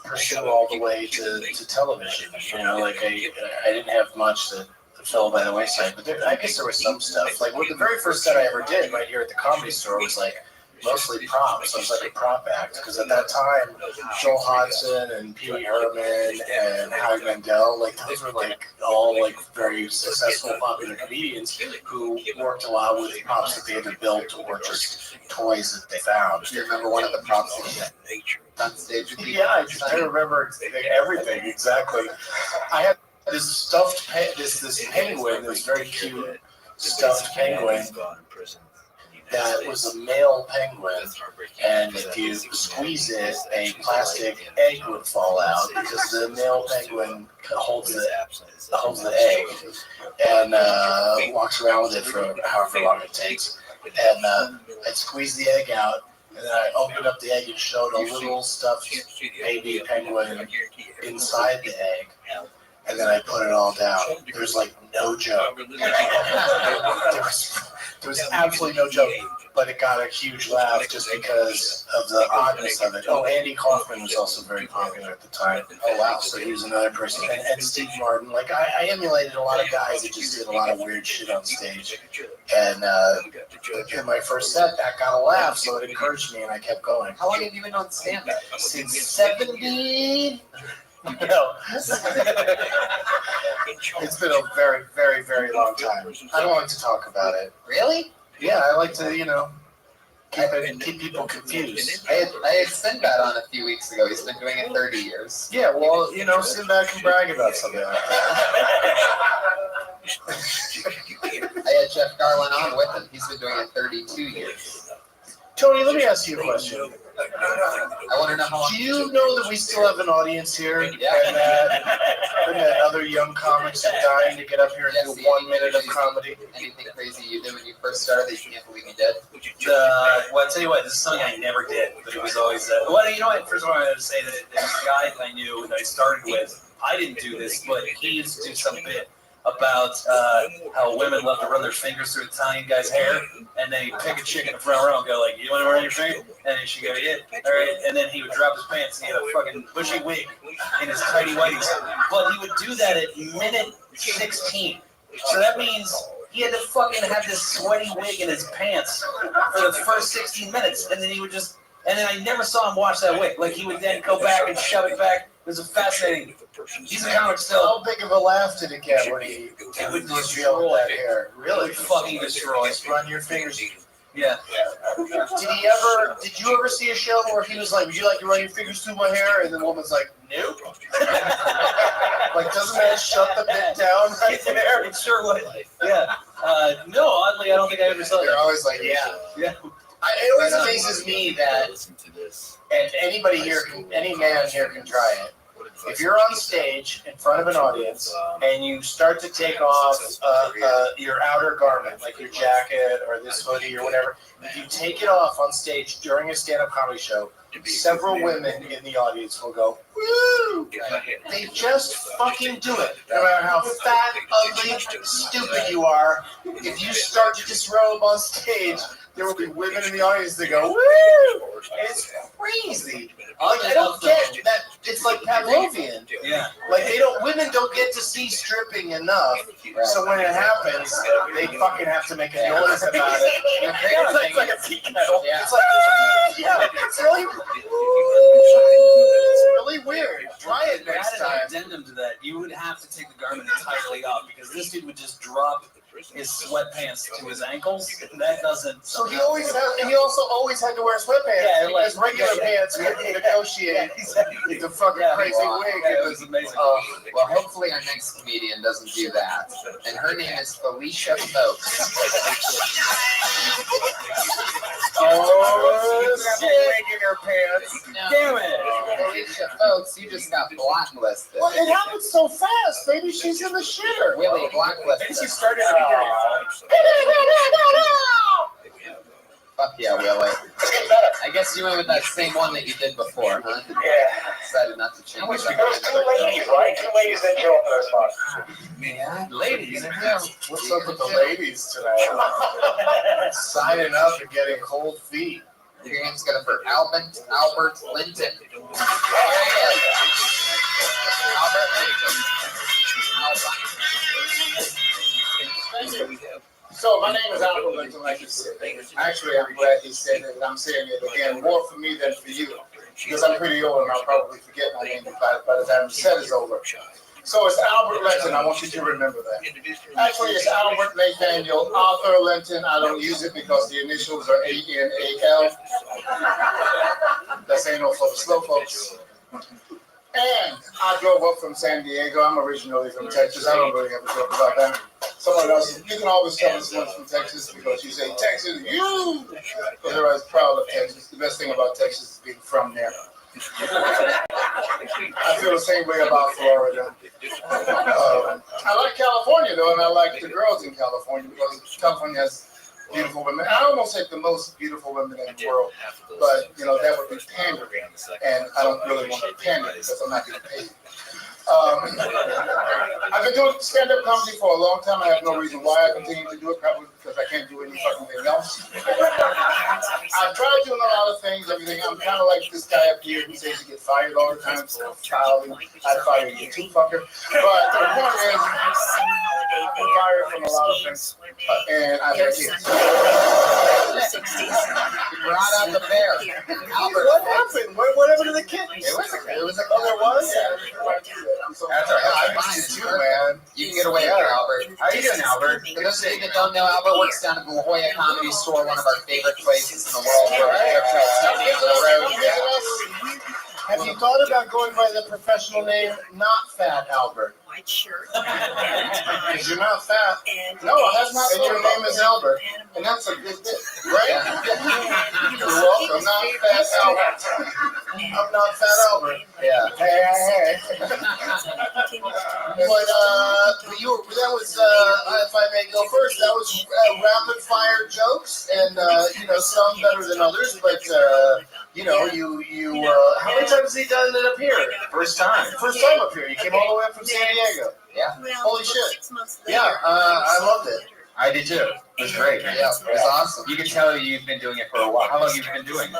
pursue all the way to television. Like I didn't have much that fell by the wayside. But I guess there was some stuff. Like the very first set I ever did right here at the Comedy Store was like mostly props. So it was like a prop act because at that time, Joel Hodgson and Pee Wee Herman and Howie Mandel, like those were like all like very successful, popular comedians who worked a lot with props that they had to build or just toys that they found. Do you remember one of the props that you had on stage with you? Yeah, I remember everything exactly. I had this stuffed this penguin that was very cute, stuffed penguin that was a male penguin, and if you squeeze it, a plastic egg would fall out because the male penguin holds the egg and walks around with it for however long it takes. And I'd squeeze the egg out, and then I opened up the egg and showed a little stuffed baby penguin inside the egg. And then I put it all down. There was like no joke. There was absolutely no joke, but it got a huge laugh just because of the oddness of it. Oh, Andy Kaufman was also very popular at the time. Oh wow, so he was another person. And Steve Martin. Like I emulated a lot of guys that just did a lot of weird shit on stage. And in my first set, that got a laugh, so it encouraged me, and I kept going. How long have you been on stand-up? Since 70. No. It's been a very, very, very long time. I don't like to talk about it. Really? Yeah, I like to, keep people confused. I had Sinbad on a few weeks ago. He's been doing it 30 years. Yeah, well, Sinbad can brag about something like that. I had Jeff Garland on with him. He's been doing it 32 years. Tony, let me ask you a question. I want to know how long. Do you know that we still have an audience here? Yeah. And that other young comics are dying to get up here and do 1 minute of comedy? Anything crazy you did when you first started that you can't believe you did? Well, I'll tell you what, this is something I never did, but it was always, well, you know what, first of all, I have to say that there's a guy that I knew that I started with, I didn't do this, but he used to do some bit about how women love to run their fingers through Italian guy's hair, and then he'd pick a chick in the front row and go like, "You want to run your finger?" And then she'd go, "Yeah, all right." And then he would drop his pants and he had a fucking bushy wig in his tighty whities. But he would do that at minute 16. So that means he had to fucking have this sweaty wig in his pants for the first 16 minutes, and then he would just, and then I never saw him wash that wig. Like he would then go back and shove it back. It was a fascinating. He's a comic still. How big of a laugh did it get when he would destroy that hair? Really? Fucking destroy. Just run your fingers. Yeah. Did you ever see a show where he was like, "Would you like to run your fingers through my hair?" And the woman's like, "Nope." Like, doesn't that shut the bit down right there? It sure would. Yeah. No, oddly, I don't think I ever saw that. They're always like, "Yeah." Yeah. It always amazes me that, and anybody here, any man here can try it. If you're on stage in front of an audience and you start to take off your outer garment, like your jacket or this hoodie or whatever, if you take it off on stage during a stand-up comedy show, several women in the audience will go, "Woo!" They just fucking do it. No matter how fat, ugly, stupid you are, if you start to disrobe on stage, there will be women in the audience that go, "Woo!" And it's crazy. Like, I don't get that. It's like Pavlovian. Yeah. Like women don't get to see stripping enough. So when it happens, they fucking have to make a noise about it. It's like a tea kettle. Yeah. It's like, it's really weird. Try it next Add an time. addendum to that. You would have to take the garment entirely off because this dude would just drop his sweatpants to his ankles. That doesn't. So he also always had to wear sweatpants. Yeah, because regular pants couldn't negotiate the fucking crazy wig. It was amazing. Well, hopefully our next comedian doesn't do that. And her name is Felicia Folks. Oh, wig in her pants. Damn it. Felicia Folks, you just got blacklisted. Well, it happened so fast. Maybe she's in the shitter. Really blacklisted. Maybe she started to Fuck yeah, Willie. I guess you went with that same one that you did before, huh? Yeah. Decided not to change it. There was 2 ladies, right? 2 ladies that show up for this month. Ladies. What's up with the ladies tonight? Signing up and getting cold feet. Your name's going for Albert Linton. There he is. Albert Linton. So my name is Albert Linton, like you said. Actually, I'm glad he said it, and I'm saying it again, more for me than for you, because I'm pretty old and I'll probably forget my name by the time the set is over. So it's Albert Linton. I want you to remember that. Actually, it's Albert Nathaniel Arthur Linton. I don't use it because the initials are ANAL. That's anal for the slow folks. And I drove up from San Diego. I'm originally from Texas. I don't really have a joke about that. Someone else, you can always tell me someone's from Texas because you say Texas, you. Because everybody's proud of Texas. The best thing about Texas is being from there. I feel the same way about Florida. I like California though, and I like the girls in California because California has beautiful women. I almost said the most beautiful women in the world, but you know that would be pandering, and I don't really want to pander because I'm not getting paid. I've been doing stand-up comedy for a long time. I have no reason why I continue to do it, probably because I can't do any fucking thing else. I've tried doing a lot of things, everything. I'm kind of like this guy up here who says you get fired all the time, so I'd fire you too, fucker. But the point is, I've been fired from a lot of things, and I've had kids. Brought out the bear. Albert, what happened? Whatever to the kid? It was a there was? That's all right. I find it too, man. You can get away with it, Albert. How are you doing, Albert? For those of you that don't know, Albert works down at the La Jolla Comedy Store, one of our favorite places in the world. Have you thought about going by the professional name Not Fat Albert? White shirt. Because you're not fat. No, that's not. And your name is Albert, and that's a good bit, right? You're welcome. Not Fat Albert. I'm not Fat Albert. Yeah. Hey. But that was if I may go first, that was rapid fire jokes, and some better than others, but you how many times has he done it up here? First time up here. You came all the way up from San Diego. Yeah. Holy shit. Yeah, I loved it. I did too. It was great, man. Yeah, it was awesome. You can tell you've been doing it for a while. How long have you been doing it?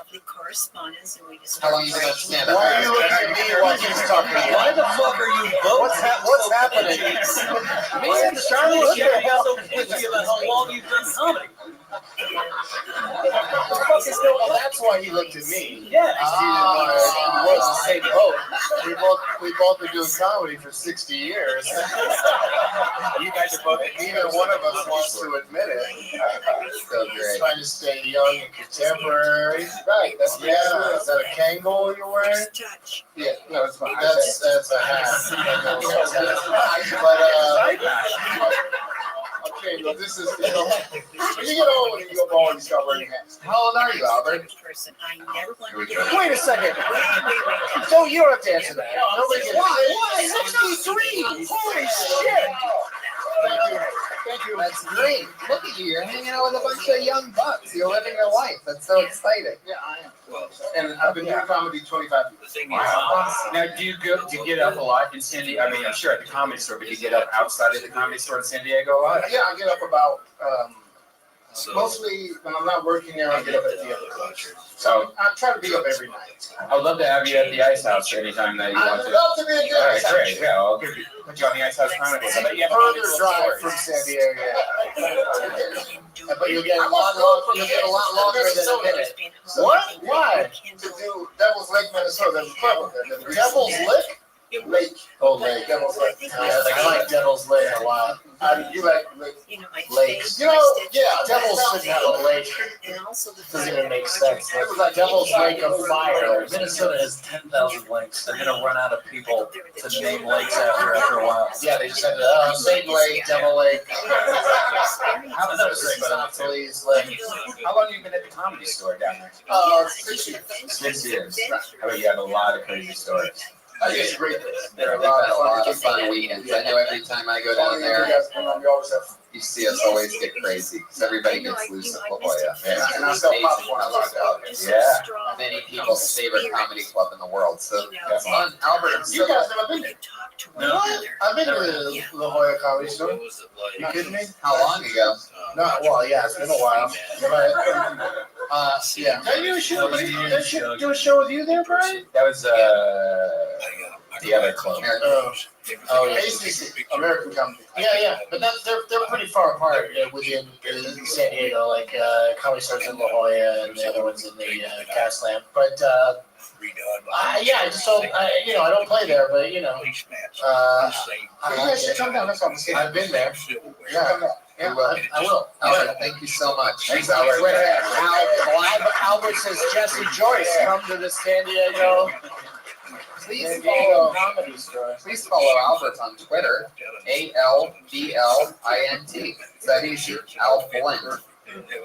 How long have you been stand-up? Why are you looking at me while he's talking to you? Why the fuck are you voting? What's happening? Man, Charlie Sherry is so picky about how long you've done comedy. Well, that's why he looked at me. Yeah. He was the same boat. We both been doing comedy for 60 years. You guys are both. Neither one of us wants to admit it. So great. Trying to stay young and contemporary. Right. Is that a Kangol you're wearing? Yeah. No, it's fine. That's a hat. Okay, well, this is, when you get old and you go bald, you start wearing hats. How old are you, Albert? Wait a second. So you don't have to answer that. Nobody can. Why? 63! Holy shit! Thank you. That's great. Look at you. You're hanging out with a bunch of young bucks. You're living your life. That's so exciting. Yeah, I am. And I've been doing comedy 25 years. Wow. Now, do you get up a lot in San Diego? I mean, I'm sure at the Comedy Store, but do you get up outside of the Comedy Store in San Diego a lot? Yeah, I get up about, mostly when I'm not working there, I get up at the other place. So I try to be up every night. I would love to have you at the Ice House anytime that you want to. I'd love to be at the Ice House. Great. Yeah, I'll put you on the Ice House Chronicles. I bet you have Further drive from San Diego. But you'll get a lot longer than a minute. What? Why? To do Devil's Lake, Minnesota. There's a club there. Devil's Lake? Lake. Oh, Lake. Devil's Lake. I like Devil's Lake a lot. You like lakes? Devils shouldn't have a lake. Doesn't even make sense. It was like Devil's Lake of Fire. Minnesota has 10,000 lakes. They're gonna run out of people to name lakes after a while. Yeah, they just said Satan Lake, Devil Lake. How long have you been at the Comedy Store down there? 6 years. 6 years. I mean, you have a lot of crazy stories. I guess great. There have been a lot of fun weekends. I know every time I go down there, you see us always get crazy because everybody gets loose at La Jolla. Yeah, and I sell popcorn. Yeah, many people's favorite comedy club in the world. So it's fun. Albert, you guys never been there? What? I've been to the La Jolla Comedy Store. You kidding me? How long ago? Yeah, it's been a while. Yeah. Did you do a show with you there, Brian? That was The other club. Oh, yeah. American Comedy. Yeah, but they're pretty far apart within San Diego. Like Comedy Stars in La Jolla and the other ones in the Castland. But I just don't. I don't play there, but I like it. Come down. That's all I'm saying. I've been there. Yeah, I will. All right, thank you so much. Thanks, Albert. Albert says, Jesse Joyce, come to the San Diego. Please follow Albert on Twitter, ALBLINT. Is that easy? Alblint.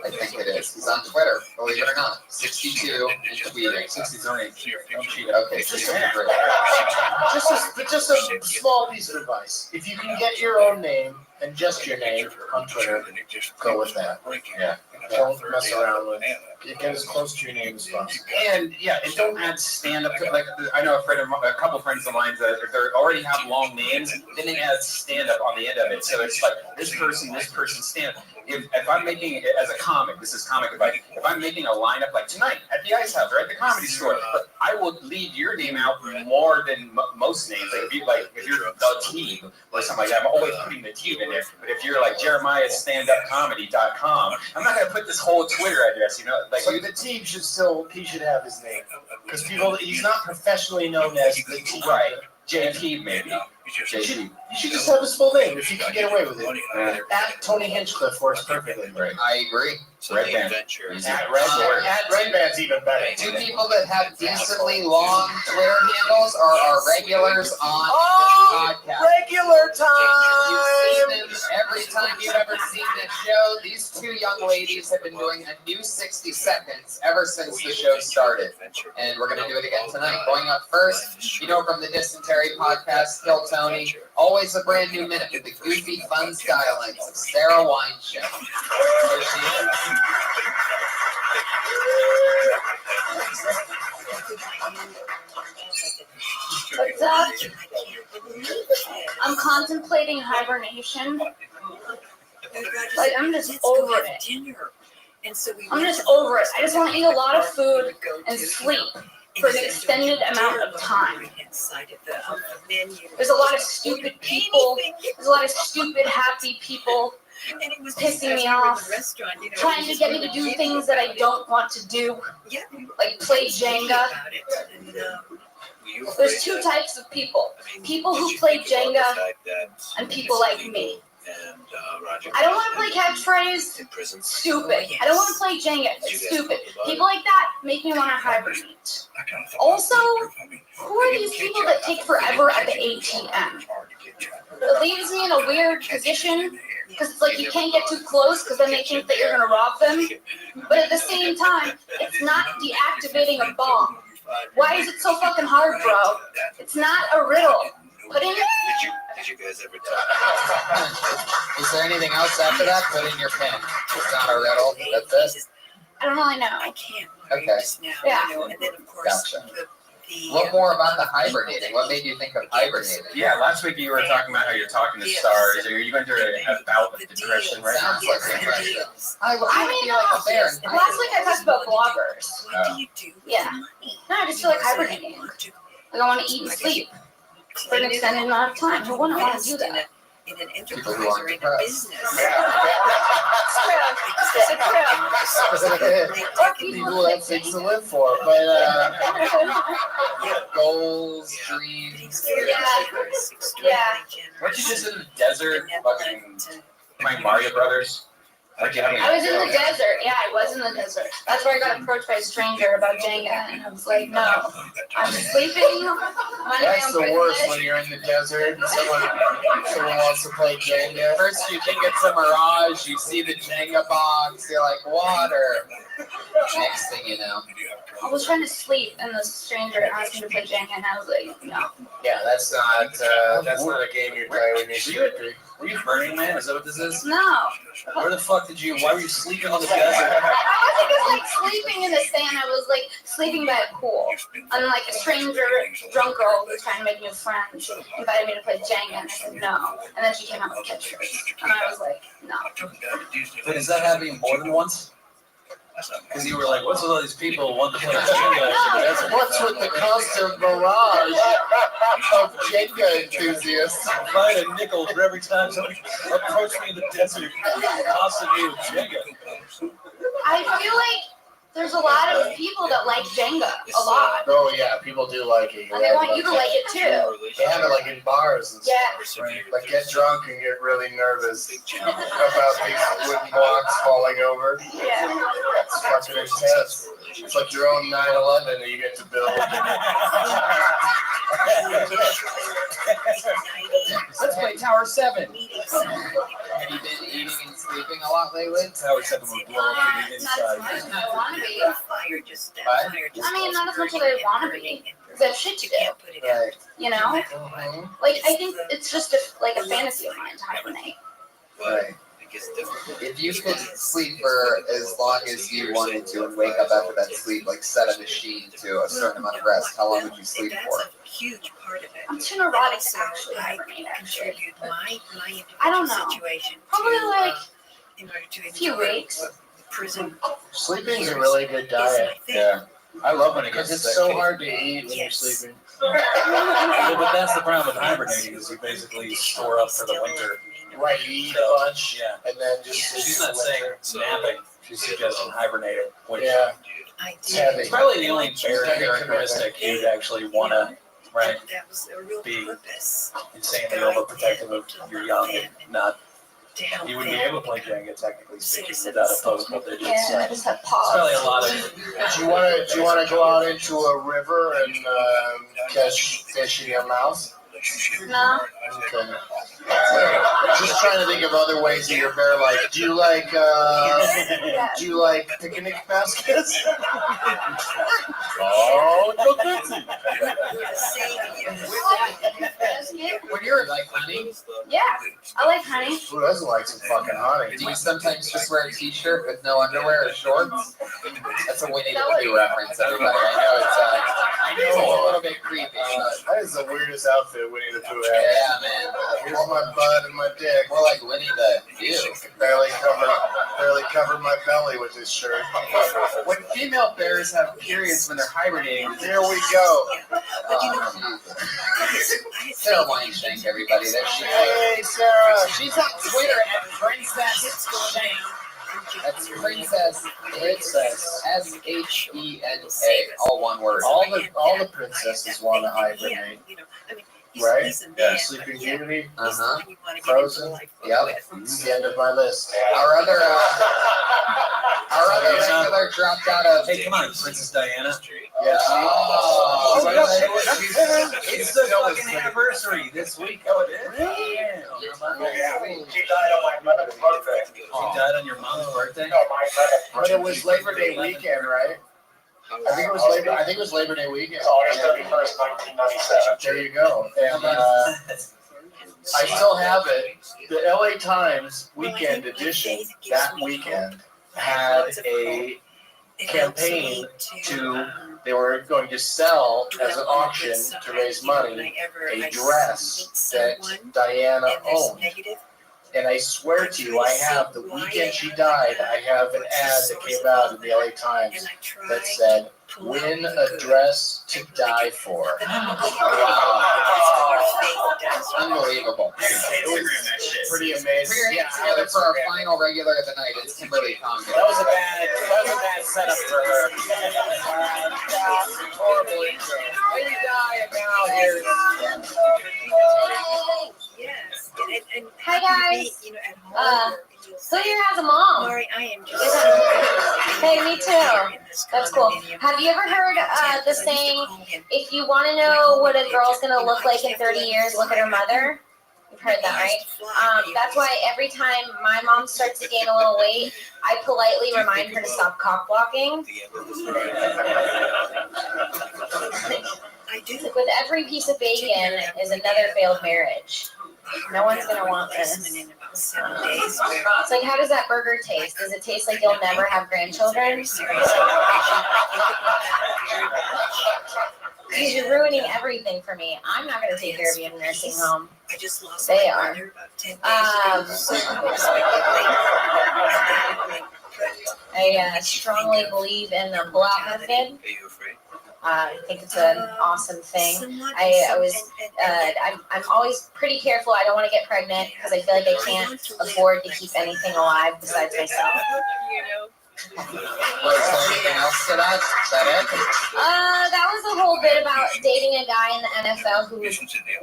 I think it is. He's on Twitter, believe it or not. 62 and tweeting. 63. Don't cheat. Okay, 63. Just a small piece of advice. If you can get your own name and just your name on Twitter, go with that. Yeah. Don't mess around with it. Get as close to your name as possible. And don't add stand up to like I know a couple friends of mine that they already have long names, then they add stand up on the end of it. So it's like this person stand up. If I'm making it as a comic, this is comic advice. If I'm making a lineup like tonight at the Ice House or at the Comedy Store, but I will leave your name out more than most names. Like if you're the team or something like that, I'm always putting the team in there. But if you're like JeremiahStandUpComedy.com, I'm not gonna put this whole Twitter address. Like so the team should have his name because he's not professionally known as the team. Right. JP maybe. You should just have his full name if you can get away with it. At Tony Hinchcliffe works perfectly. Right. I agree. Red Band. At Red Band's even better. Two people that have decently long Twitter handles are our regulars on this podcast. Regular time! You've seen them every time you've ever seen this show. These two young ladies have been doing a new 60 seconds ever since the show started. And we're going to do it again tonight. Going up first, from the Dysentery podcast, Kill Tony. Always a brand new minute with the goofy, fun stylings of Sarah Weinship. There she is. What's up? I'm contemplating hibernation. Like, I'm just over it. I'm just over it. I just want to eat a lot of food and sleep for an extended amount of time. There's a lot of stupid people. There's a lot of stupid, happy people pissing me off, trying to get me to do things that I don't want to do, like play Jenga. There's two types of people. People who play Jenga and people like me. I don't want to play catchphrase. Stupid. I don't want to play Jenga. It's stupid. People like that make me want to hibernate. Also, who are these people that take forever at the ATM? It leaves me in a weird position because it's like you can't get too close because then they think that you're going to rob them. But at the same time, it's not deactivating a bomb. Why is it so fucking hard, bro? It's not a riddle. Put in your Did you guys ever Is there anything else after that? Put in your pen. It's not a riddle. That's it. I don't really know. I can't. Okay. Yeah. And then of course Gotcha. What more about the hibernating? What made you think of hibernating? Yeah, last week you were talking about how you're talking to stars. Are you going through a bout of depression right now? Sounds like depression. I feel like a bear. Last week I talked about bloggers. What do you do? Yeah. No, I just feel like hibernating. Like I want to eat and sleep for an extended amount of time. Who wouldn't want to do that? In an enterprise or in a business. People have things to live for, but goals, dreams. Yeah. Weren't you just in the desert fucking playing Mario Brothers? I was in the desert. Yeah, I was in the desert. That's where I got approached by a stranger about Jenga, and I was like, no, I'm sleeping. That's the worst when you're in the desert and someone wants to play Jenga. First you think it's a mirage, you see the Jenga box, you're like, water. Next thing you know. I was trying to sleep, and the stranger asked me to play Jenga, and I was like, no. Yeah, that's not a game you're playing when you're sleeping. Were you Burning Man? Is that what this is? No. Where the fuck did you? Why were you sleeping on the desert? I wasn't just like sleeping in the sand. I was like sleeping by a pool. And like a stranger, drunk girl who was trying to make new friends invited me to play Jenga, and I said no. And then she came out with catchphrase, and I was like, no. But is that happening more than once? Because you were like, what's with all these people wanting to play Jenga? What's with the constant barrage of Jenga enthusiasts? If I had a nickel for every time somebody approached me in the desert, tossing me with Jenga. I feel like there's a lot of people that like Jenga a lot. Oh yeah, people do like it. And they want you to like it too. They have it like in bars and Yeah. stuff. Like get drunk and get really nervous about these wooden blocks falling over. Yeah. It's fucking intense. It's like your own 9/11 that you get to build. Let's play Tower 7. Have you been eating and sleeping a lot lately? Tower 7 will blow up from the Not as inside. much as I want to be. I mean, not as much as I want to be. Because I have shit to do. Right. You know? Like, I think it's just a fantasy of mine to hibernate. Right. If you could sleep for as long as you wanted to and wake up after that sleep, like set a machine to a certain amount of rest, how long would you sleep for? I'm too neurotic to actually hibernate, actually. I don't know. Probably like a few weeks. Sleeping is a really good diet. Yeah. I love when it Because gets it's sick. so hard to eat when you're sleeping. Well, but that's the problem with hibernating is you basically store up for the winter. Right, you eat a bunch Yeah. and then just. She's not saying napping. She's suggesting hibernating, which Yeah. It's heavy. is probably the only bear characteristic you'd actually want to, right, be insanely overprotective of your young and not. You wouldn't be able to play Jenga, technically speaking, without opposable digits. Yeah, I just have It's pause. probably a lot of. Do you want to go out into a river and catch fish in your mouth? No. Okay. Just trying to think of other ways that you're bear like. Do you like picnic baskets? Oh, go When you're like honey, Yeah, I like honey. Who doesn't like some fucking honey? do you sometimes just wear a t-shirt with no underwear or shorts? That's a Winnie the Pooh reference, everybody. I know it's a little bit creepy, but That is the weirdest outfit Winnie the Pooh has. yeah, man. Here's my butt and my dick. More like Winnie the Ew. Barely covered my belly with this shirt. When female bears have periods when they're hibernating, Here we go. Sarah Weinstein, everybody. There she is. Hey, Sarah. She's on Twitter at Princess Shank. That's Princess SHENA. All one word. All the princesses want to hibernate. Right? Yeah. Sleeping Beauty, Uh-huh. Frozen. Yep. It's the end of my list. Our other regular dropped out of. Hey, come on, Princess Diana. Yes. Oh, It's the fucking anniversary this week. Oh, it is? She died on my mother's birthday. She died on your mom's birthday? But it was Labor Day weekend, right? I think it was Labor Day weekend. August 31st, 1997. There you go. And I still have it. The LA Times weekend edition that weekend had a campaign they were going to sell as an auction to raise money a dress that Diana owned. And I swear to you, I have the weekend she died, I have an ad that came out in the LA Times that said, "Win a dress to die for." Unbelievable. It was pretty amazing. We're getting together for our final regular of the night. It's Kimberly Congo. That was a bad setup for her. Horrible intro. Lady Di, and now here's. Hi guys. Who here has a mom? Hey, me too. That's cool. Have you ever heard the saying, if you want to know what a girl's going to look like in 30 years, look at her mother? You've heard that, right? That's why every time my mom starts to gain a little weight, I politely remind her to stop cock blocking. With every piece of bacon is another failed marriage. No one's going to want this. It's like, how does that burger taste? Does it taste like you'll never have grandchildren? Because you're ruining everything for me. I'm not going to take care of you in a nursing home. They are. I strongly believe in the pull-out method. I think it's an awesome thing. I'm always pretty careful. I don't want to get pregnant because I feel like I can't afford to keep anything alive besides myself. Was there anything else to that? Is that it? That was a whole bit about dating a guy in the NFL who was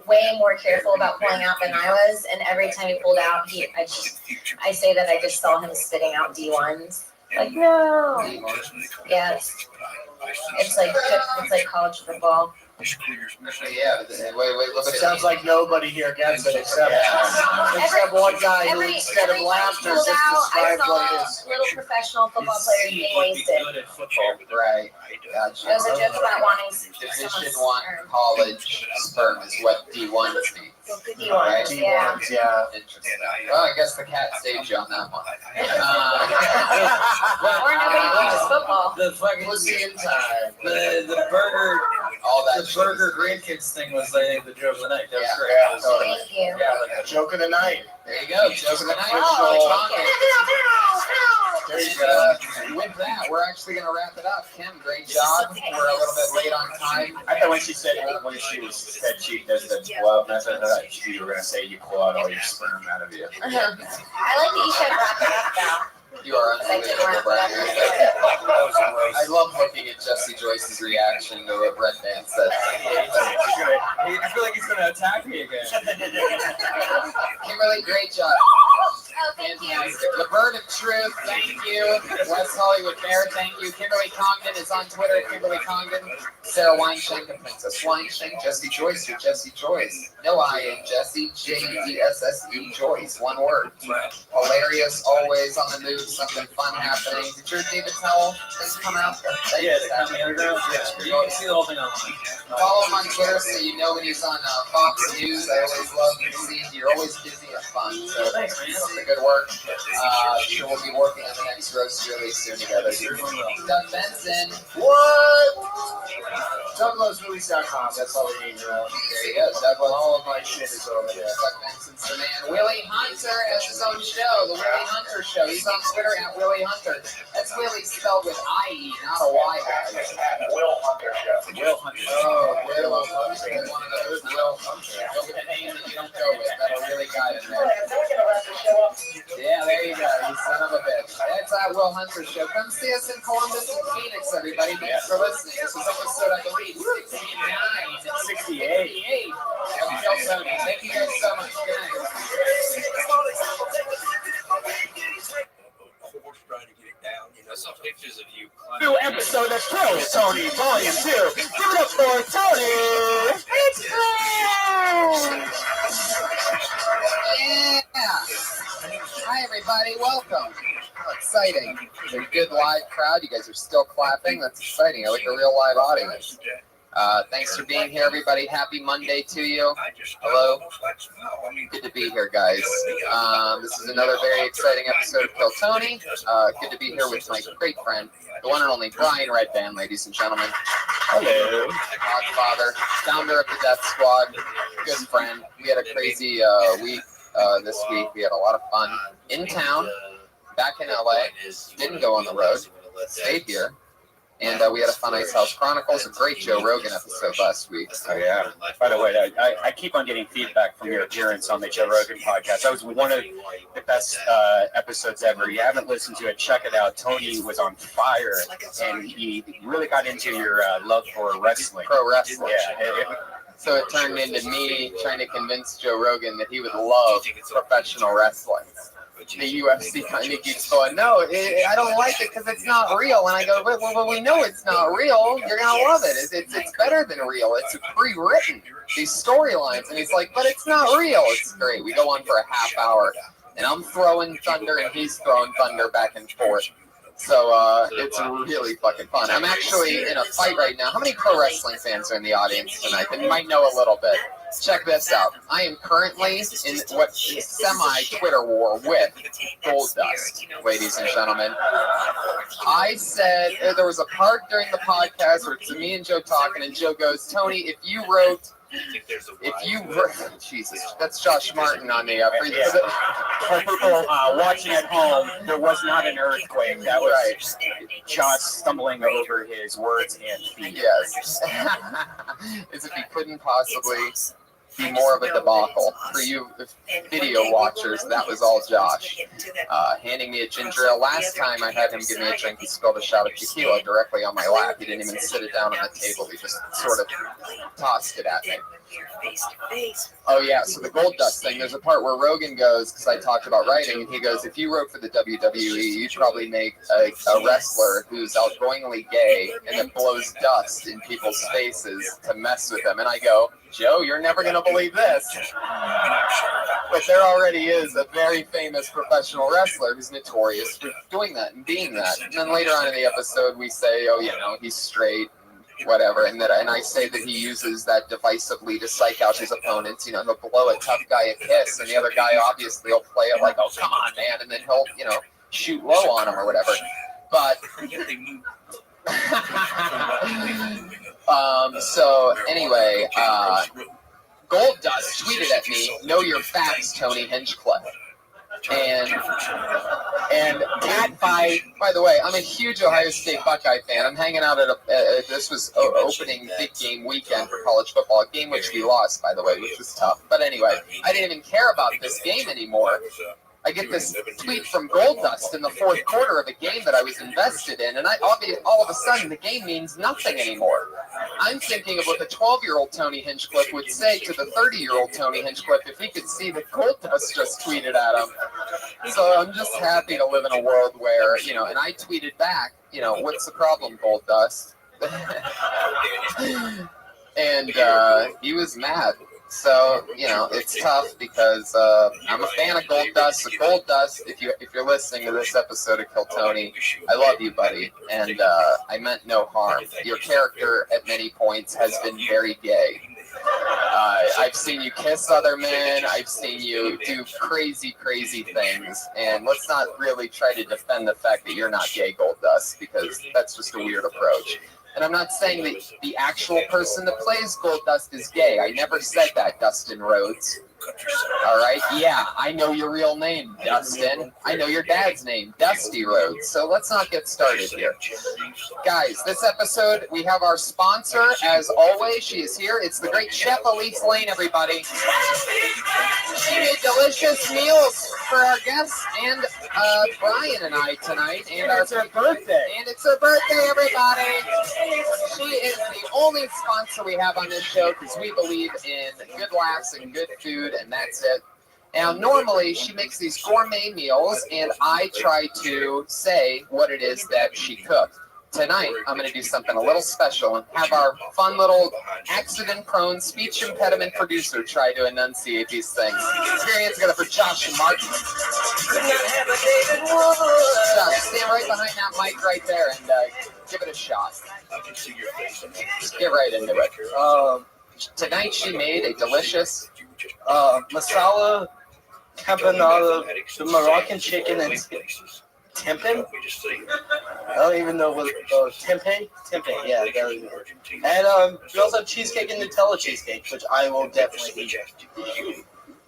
way more careful about pulling out than I was, and every time he pulled out, I say that I just saw him spitting out D1s. Like, no. Yes. It's like college football. Yeah, look It sounds like nobody here gets it except one guy who, instead of laughter, just described what it is. Little professional football players being wasted. Right. Gotcha. It was a joke about wanting Division One college sperm is what D1s mean. D1s, Right? yeah. Interesting. Well, I guess the cat saved you on that one. Or nobody watches football. The fucking Pussy in time. the burger, all that. The burger grandkids thing was the joke of the night. That was great. Yeah, totally. Thank you. Yeah, joke of the night. There you go. Joke of the night. There you go. With that, we're actually going to wrap it up. Kim, great job. We're a little bit late on time. I thought when she said said she does the pull-out method, I thought you were gonna say you pull out all your sperm out of you. I like that you said wrap it up though. You are unbelievable, Brian. I love looking at Jesse Joyce's reaction to what Red Band said. I feel like he's gonna attack me again. Kimberly, great job. Oh, thank you. The Bird of Truth, thank you. West Hollywood Bear, thank you. Kimberly Congdon is on Twitter, Kimberly Congdon. Sarah Weinschenk and Princess Weinschenk. Jesse Joyce or Jesse Joyce. No I in Jesse, Jesse Joyce, one word. Hilarious, always on the move, something fun happening. Did your David Towell thing come out? Yeah, the Comedy Underground. Yeah, you can see the whole thing online. Follow him on Twitter so you know when he's on Fox News. I always love to see you're always busy and fun. So thanks, man. Good work. Sure we'll be working on the next roast really soon together. Doug Benson. What? DougLovesMovies.com. That's all we need to know. There you go. Doug loves all of my shit is over there. Doug Benson's the man. Willie Hunter has his own show, The Willie Hunter Show. He's on Twitter at Willie Hunter. That's Willie spelled with I-E, not a Y, guys. Will Hunter Show. Will Hunter. Oh, Will Hunter. One of those Will Hunter. Go with a name that you don't go with. That'll really guide him there. Yeah, there you go. You son of a bitch. That's our Will Hunter Show. Come see us in Columbus and Phoenix, everybody. Thanks for listening. This was episode, I believe, 68. Thank you guys so much. Good night. I saw pictures of you. New episode of Thrill Tony Volume 2. Give it up for Tony. It's Yeah. Hi, everybody. Welcome. How exciting. It's a good live crowd. You guys are still clapping. That's exciting. I like a real live audience. Thanks for being here, everybody. Happy Monday to you. Hello. Good to be here, guys. This is another very exciting episode of Kill Tony. Good to be here with my great friend, the one and only Brian Redband, ladies and gentlemen. Hello. Godfather, founder of the Death Squad, good friend. We had a crazy week this week. We had a lot of fun in town, back in LA. Didn't go on the road, stayed here. And we had a fun Ice House Chronicles, a great Joe Rogan episode last week. Oh, yeah. By the way, I keep on getting feedback from your appearance on the Joe Rogan podcast. That was one of the best episodes ever. You haven't listened to it, check it out. Tony was on fire, and he really got into your love for wrestling. Pro wrestling. Yeah. So it turned into me trying to convince Joe Rogan that he would love professional wrestling. The UFC kind of keeps going, no, I don't like it because it's not real. And I go, well, we know it's not real. You're going to love it. It's better than real. It's pre-written, these storylines. And he's like, but it's not real. It's great. We go on for a half hour. And I'm throwing thunder and he's throwing thunder back and forth. So it's really fucking fun. I'm actually in a fight right now. How many pro wrestling fans are in the audience tonight? They might know a little bit. Check this out. I am currently in what is semi-Twitter war with Goldust, ladies and gentlemen. I said, there was a part during the podcast where it's me and Joe talking, and Joe goes, Tony, if you wrote If you Jesus, that's Josh Martin on the For people watching at home, there was not an earthquake. That was right. Josh stumbling over his words and feet. Yes. As if he couldn't possibly be more of a debacle. For you video watchers, that was all Josh. Handing me a ginger ale. Last time I had him give me a drink, he spilled a shot of tequila directly on my lap. He didn't even sit it down on the table. He just sort of tossed it at me. Oh yeah, so the gold dust thing, there's a part where Rogan goes, because I talked about writing, and he goes, if you wrote for the WWE, you'd probably make a wrestler who's outgoingly gay and that blows dust in people's faces to mess with them. And I go, Joe, you're never going to believe this. But there already is a very famous professional wrestler who's notorious for doing that and being that. And then later on in the episode, we say, oh, you know, he's straight. Whatever, and I say that he uses that divisively to psych out his opponents. You know, he'll blow a tough guy a kiss, and the other guy obviously will play it like, "Oh, come on, man," and then he'll, you know, shoot low on him or whatever. But so anyway, Gold Dust tweeted at me, "Know your facts, Tony Hinchcliffe." And that by the way, I'm a huge Ohio State Buckeye fan. I'm hanging out at this was opening big game weekend for college football, a game which we lost, by the way, which was tough. But anyway, I didn't even care about this game anymore. I get this tweet from Gold Dust in the fourth quarter of a game that I was invested in, and all of a sudden the game means nothing anymore. I'm thinking of what the 12-year-old Tony Hinchcliffe would say to the 30-year-old Tony Hinchcliffe if he could see that Gold Dust just tweeted at him. So I'm just happy to live in a world where, you know, and I tweeted back, you know, what's the problem, Gold Dust? And he was mad. So, you know, it's tough because I'm a fan of Gold Dust. So Gold Dust, if you're listening to this episode of Kill Tony, I love you, buddy. And I meant no harm. Your character at many points has been very gay. I've seen you kiss other men. I've seen you do crazy, crazy things. And let's not really try to defend the fact that you're not gay, Gold Dust, because that's just a weird approach. And I'm not saying that the actual person that plays Gold Dust is gay. I never said that, Dustin Rhodes. All right? Yeah, I know your real name, Dustin. I know your dad's name, Dusty Rhodes. So let's not get started here. Guys, this episode, we have our sponsor, as always. She is here. It's the great Chef Elise Lane, everybody. She made delicious meals for our guests and Brian and I tonight. And it's her birthday. And it's her birthday, everybody. She is the only sponsor we have on this show because we believe in good laughs and good food, and that's it. Now, normally, she makes these gourmet meals, and I try to say what it is that she cooked. Tonight, I'm going to do something a little special and have our fun little accident-prone, speech impediment producer try to enunciate these things. Put your hands together for Josh and Martin. Josh, stand right behind that mic right there and give it a shot. Just get right into it. Tonight, she made a delicious masala campanada, the Moroccan chicken and tempeh. I don't even know what tempeh. Tempeh, yeah. And we also have cheesecake and Nutella cheesecake, which I will definitely eat.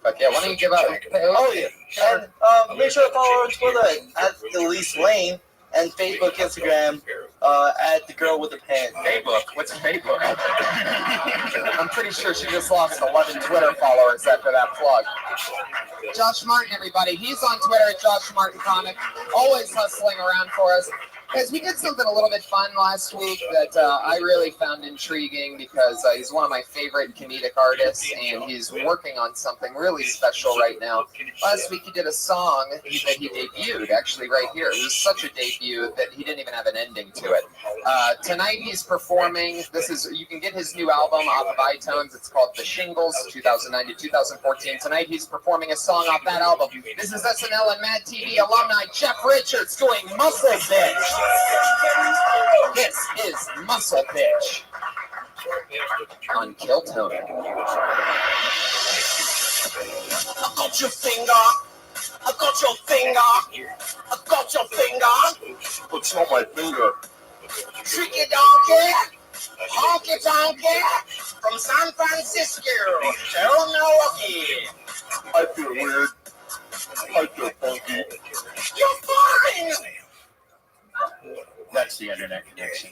Okay, why don't you give out? Oh yeah. And make sure to follow her on Twitter at Elise Lane and Facebook, Instagram at the girl with the pen. Facebook? What's Facebook? I'm pretty sure she just lost 11 Twitter followers after that plug. Josh Martin, everybody. He's on Twitter at Josh Martin Comic. Always hustling around for us. Guys, we did something a little bit fun last week that I really found intriguing because he's one of my favorite comedic artists and he's working on something really special right now. Last week he did a song that he debuted, actually right here. It was such a debut that he didn't even have an ending to it. Tonight he's performing. You can get his new album off of iTunes. It's called The Shingles, 2009 to 2014. Tonight he's performing a song off that album. This is SNL and Mad TV alumni Jeff Richards doing Muscle Bitch. This is Muscle Bitch on Kill Tony. I got your finger. I got your finger. I got your finger. What's on my finger? Tricky donkey. Honky donkey. from San Francisco to Milwaukee. I feel weird. I feel funky. You're fine. That's the internet connection.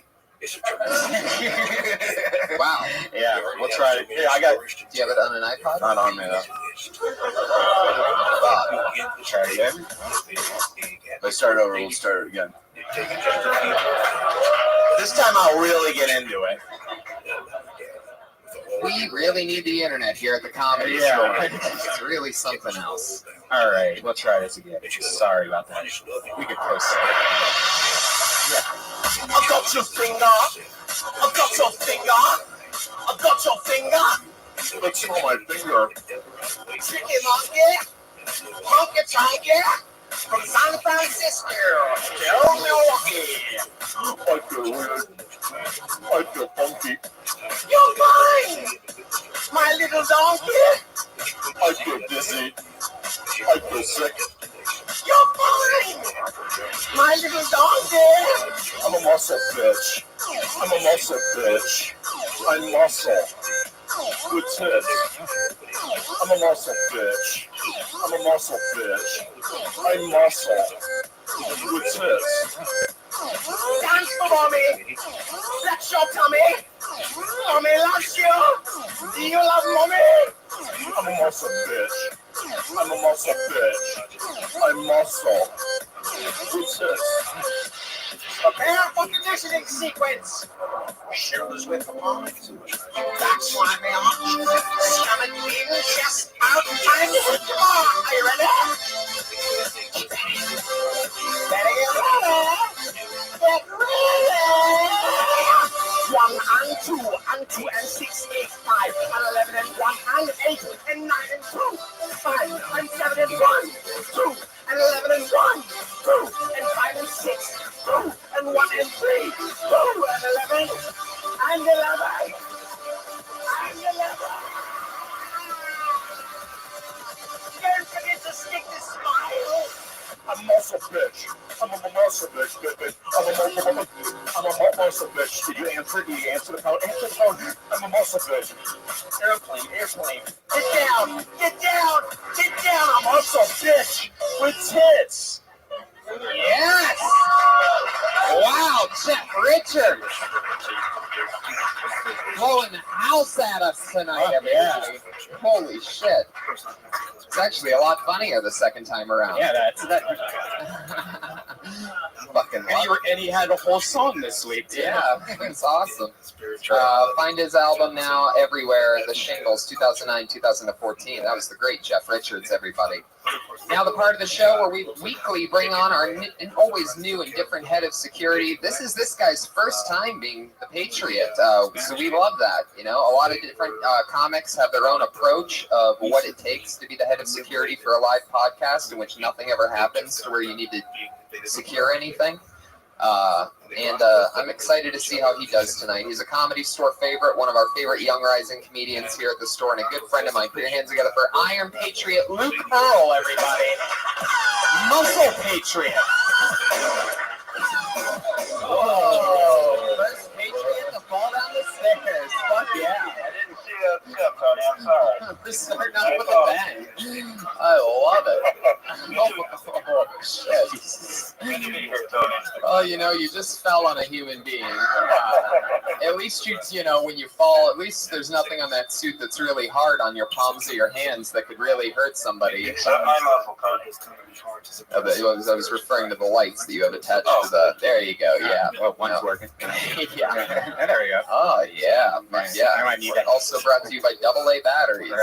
Wow. Yeah, we'll try it. Yeah, I got. Do you have it on an iPod? Not on me though. Try it again. Let's start over. We'll start it again. This time I'll really get into it. We really need the internet here at the Comedy Store. It's really something else. All right, we'll try this again. Sorry about that. We could post it. I got your finger. I got your finger. I got your finger. Let's smell my finger. Tricky monkey. Monkey tiger. From San Francisco to Milwaukee. I feel weird. I feel funky. You're mine. My little donkey. I feel dizzy. I feel sick. You're mine. My little donkey. I'm a muscle bitch. I'm a muscle bitch. I'm muscle. Good tits. I'm a muscle bitch. I'm a muscle bitch. I'm muscle. Good tits. Dance for mommy. Flex your tummy. Mommy loves you. Do you love mommy? I'm a muscle bitch. I'm a muscle bitch. I'm muscle. Good tits. Prepare for conditioning sequence. Shoulders width apart. Back slightly arched. Stomach in, chest out, time to hit the mark. Are you ready? Better get ready. Get ready. 1 and 2 and 2 and 6, 8, 5 and 11 and 1 and 8 and 9 and 2, 5 and 7 and 1, 2 and 11 and 1, 2 and 5 and 6, 2 and 1 and 3, 2 and 11 and 11 and 11. Don't forget to stick the smile. I'm a muscle bitch. I'm a muscle bitch, baby. I'm a muscle bitch. Did you answer? Did you answer the phone? Answer the phone. I'm a muscle bitch. Airplane, airplane. Get down, get down, get down. I'm a muscle bitch with tits. Yes! Wow, Jeff Richards! Blowing the house at us tonight, everybody. Holy shit. It's actually a lot funnier the second time around. Yeah, that's that. Fucking And he had a whole song this week, too. yeah, it's awesome. Find his album now everywhere. The Shingles, 2009-2014. That was the great Jeff Richards, everybody. Now the part of the show where we weekly bring on our always new and different head of security. This is this guy's first time being the Patriot, so we love that. You know, a lot of different comics have their own approach of what it takes to be the head of security for a live podcast in which nothing ever happens to where you need to secure anything. I'm excited to see how he does tonight. He's a Comedy Store favorite, one of our favorite young rising comedians here at the store, and a good friend of mine. Put your hands together for Iron Patriot Luke Pearl, everybody. Muscle Patriot. Whoa. First Patriot to fall down the stairs. Fuck yeah. I didn't see that step, Tony. I'm sorry. We're starting out with a bang. I love it. Oh, shit. Oh, you know, you just fell on a human being. At least you know, when you fall, at least there's nothing on that suit that's really hard on your palms of your hands that could really hurt somebody. I was referring to the lights that you have attached to the. There you go. Yeah. Well, one's working. Yeah. There we go. Oh yeah. Yeah. I might need that. Also brought to you by AA batteries.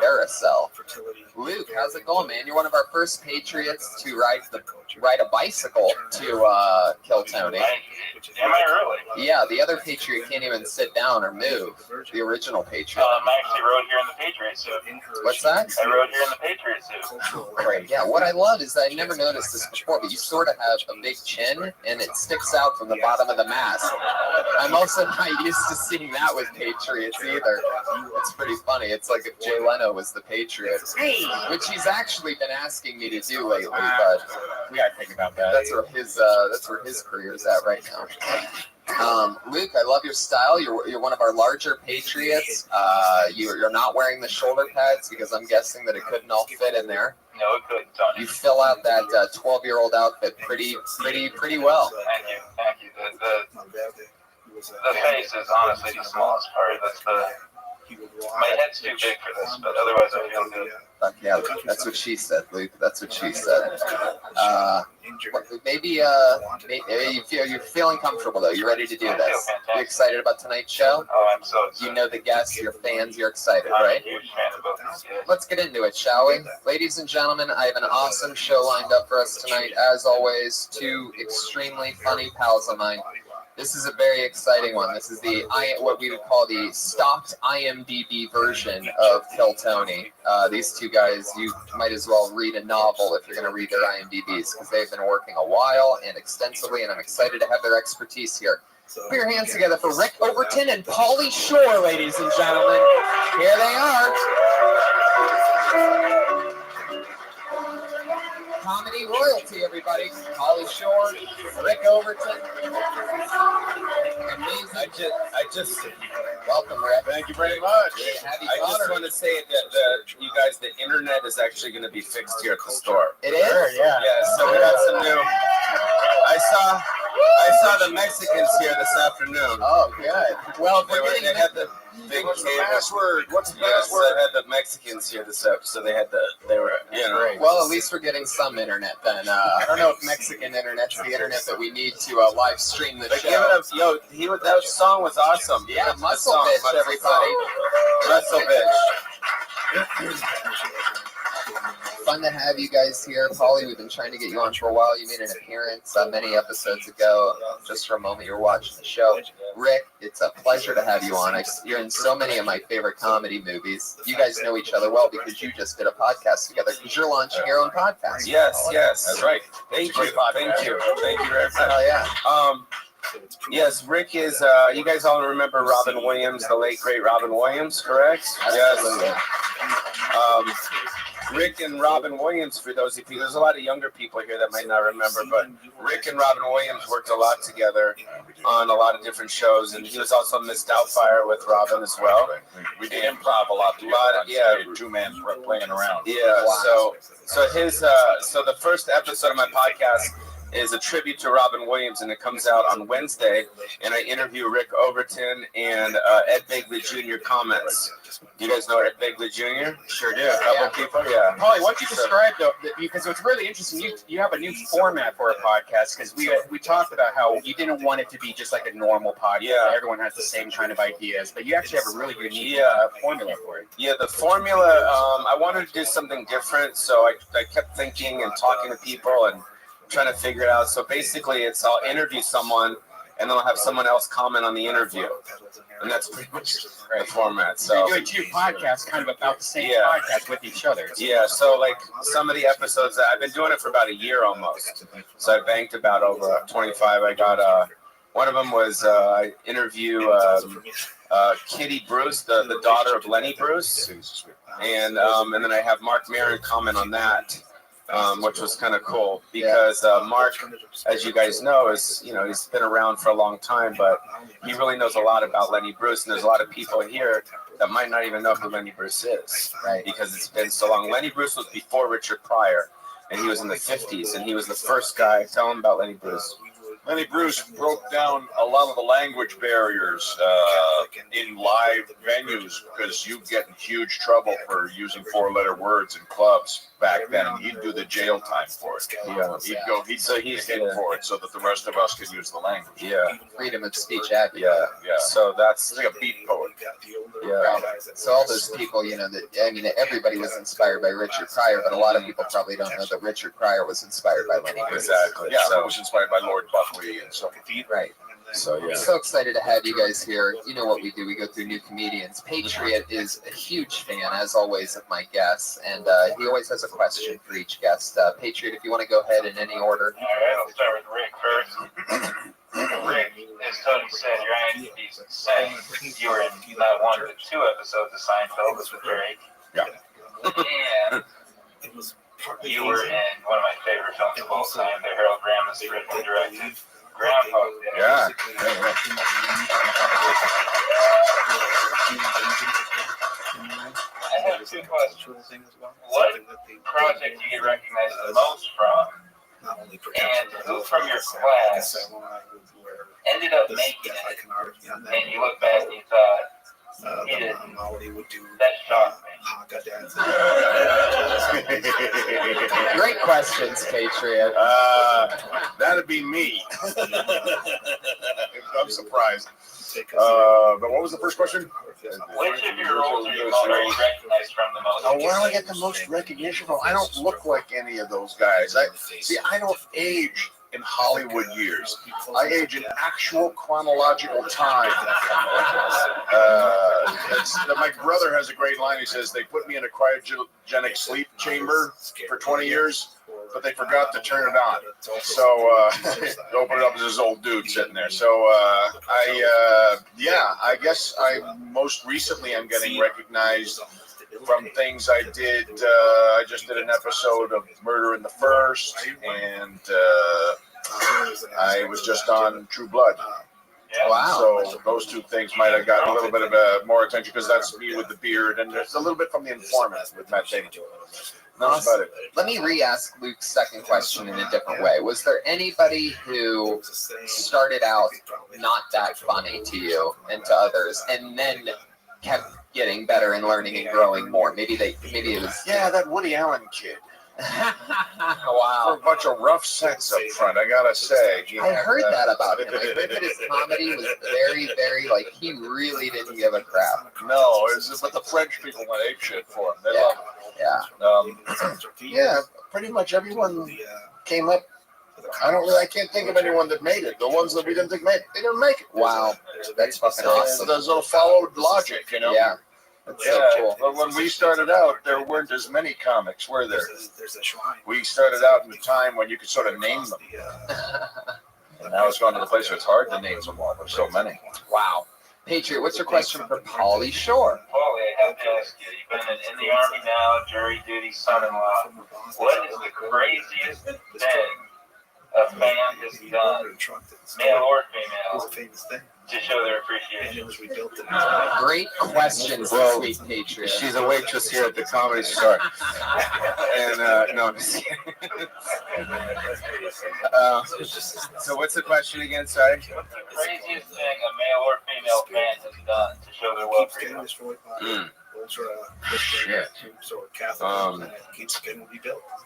Duracell. Luke, how's it going, man? You're one of our first Patriots to ride a bicycle to kill Tony. Am I really? Yeah, the other Patriot can't even sit down or move. The original Patriot. I actually rode here in the Patriot suit. What's that? I rode here in the Patriot suit. Great. Yeah, what I love is that I never noticed this before, but you sort of have a big chin, and it sticks out from the bottom of the mask. I'm also not used to seeing that with Patriots either. It's pretty funny. It's like if Jay Leno was the Patriot, which he's actually been asking me to do lately, but we gotta think about that. That's where his career's at right now. Luke, I love your style. You're one of our larger patriots. You're not wearing the shoulder pads because I'm guessing that it couldn't all fit in there. No, it couldn't, Tony. You fill out that 12-year-old outfit pretty well. Thank you. The face is honestly the smallest part. My head's too big for this, but otherwise I feel good. Yeah, that's what she said, Luke. That's what she said. Maybe you're feeling comfortable though. You're ready to do this. You excited about tonight's show? Oh, I'm so excited. You know the guests, your fans, you're excited, right? I'm a huge fan of both these kids. Let's get into it, shall we? Ladies and gentlemen, I have an awesome show lined up for us tonight. As always, two extremely funny pals of mine. This is a very exciting one. This is what we would call the stocked IMDb version of Kill Tony. These two guys, you might as well read a novel if you're going to read their IMDb's because they've been working a while and extensively, and I'm excited to have their expertise here. Put your hands together for Rick Overton and Pauly Shore, ladies and gentlemen. Here they are. Comedy royalty, everybody. Pauly Shore, Rick Overton. Amazing. I just welcome, Rick. Thank you very much. I just want to say that you guys, the internet is actually going to be fixed here at the store. It is? Sure, yeah. Yeah, so we got some new. I saw the Mexicans here this afternoon. Oh, good. Well, they had the big password. What's the password? They had the Mexicans here this afternoon, so they were, you know. Well, at least we're getting some internet then. I don't know if Mexican internet's the internet that we need to live stream the show. Give it up, that song was awesome. Yeah, Muscle Bitch, everybody. Muscle Bitch. Fun to have you guys here. Pauly, we've been trying to get you on for a while. You made an appearance many episodes ago. Just for a moment, you were watching the show. Rick, it's a pleasure to have you on. You're in so many of my favorite comedy movies. You guys know each other well because you just did a podcast together because you're launching your own podcast. Yes. That's right. Thank you very much. Hell yeah. Yes, Rick is, you guys all remember Robin Williams, the late, great Robin Williams, correct? Absolutely. Yes. Rick and Robin Williams, for those of you, there's a lot of younger people here that might not remember, but Rick and Robin Williams worked a lot together on a lot of different shows, and he was also Miss Doubtfire with Robin as well. We did improv a lot together. Two men playing around. Yeah, so the first episode of my podcast is a tribute to Robin Williams, and it comes out on Wednesday, and I interview Rick Overton and Ed Begley Jr. comments. You guys know Ed Begley Jr.? Sure do. A couple people, yeah. Pauly, why don't you describe, though, because it's really interesting, you have a new format for a podcast, because we talked about how you didn't want it to be just like a normal podcast. Yeah. Everyone has the same kind of ideas, but you actually have a really unique formula for it. Yeah, the formula, I wanted to do something different, so I kept thinking and talking to people and trying to figure it out. So basically, I'll interview someone, and then I'll have someone else comment on the interview, and that's pretty much the format. So you're doing two podcasts, kind of about the same podcast with each other. Yeah. So like some of the episodes, I've been doing it for about a year almost. So I banked about over 25. I got one of them was I interview Kitty Bruce, the daughter of Lenny Bruce, and then I have Mark Maron comment on that. Which was kind of cool because Mark, as you guys know, he's been around for a long time, but he really knows a lot about Lenny Bruce, and there's a lot of people here that might not even know who Lenny Bruce is, right? Because it's been so long. Lenny Bruce was before Richard Pryor, and he was in the 50s, and he was the first guy. Tell him about Lenny Bruce. Lenny Bruce broke down a lot of the language barriers in live venues because you get in huge trouble for using four-letter words in clubs back then, and he'd do the jail time for it. Yeah. He's in for it so that the rest of us could use the language. Yeah. Freedom of speech act. Yeah. So that's like a beat poet. Yeah. So all those people, everybody was inspired by Richard Pryor, but a lot of people probably don't know that Richard Pryor was inspired by Lenny Bruce. Exactly. Yeah, so it was inspired by Lord Buckley and so forth. Right. So yeah. So excited to have you guys here. You know what we do. We go through new comedians. Patriot is a huge fan, as always, of my guests, and he always has a question for each guest. Patriot, if you want to go ahead in any order. All right, I'll start with Rick first. Rick, as Tony said, your IMDb's insane. You were in not one but two episodes of Seinfeld with Drake. Yeah. And you were in one of my favorite films of all time, the Harold Ramis written and directed Groundhog Day. Yeah. I have two questions. What project do you get recognized the most from? And who from your class ended up making it? And you look back and you thought, he didn't. That shocked me. Great questions, Patriot. That'd be me. I'm surprised. But what was the first question? Which of your roles are you recognized from the most? Where do I get the most recognition from? I don't look like any of those guys. I don't age in Hollywood years. I age in actual chronological time. My brother has a great line. He says, they put me in a cryogenic sleep chamber for 20 years, but they forgot to turn it on. So open it up, there's this old dude sitting there. So I guess I most recently am getting recognized from things I did. I just did an episode of Murder in the First, and I was just on True Blood. Wow. So those two things might have gotten a little bit of more attention because that's me with the beard, and there's a little bit from The Informant with Matt Damon. That's about it. Let me re-ask Luke's second question in a different way. Was there anybody who started out not that funny to you and to others, and then kept getting better and learning and growing more? Maybe it was that Woody Allen kid. Wow. For a bunch of rough sets up front, I gotta say. I heard that about him. I heard that his comedy was very, very, like, he really didn't give a crap. No, but the French people went apeshit for him. They love him. Yeah, pretty much everyone came up. I can't think of anyone that made it. The ones that we didn't think made it, they didn't make it. Wow. That's fucking awesome. Those all followed logic, you know? Yeah. That's so cool. But when we started out, there weren't as many comics, were there? We started out in a time when you could sort of name them. And now it's gone to the place where it's hard to name them all. There's so many. Wow. Patriot, what's your question for Pauly Shore? Pauly, I have to ask you, you've been in the Army now, jury duty, son-in-law. What is the craziest thing a fan has done, male or female, to show their appreciation? Great questions, sweet Patriot. She's a waitress here at the Comedy Store. And, no, I'm just kidding. So what's the question again? Sorry. The craziest thing a male or female fan has done to show their love for you? Shit.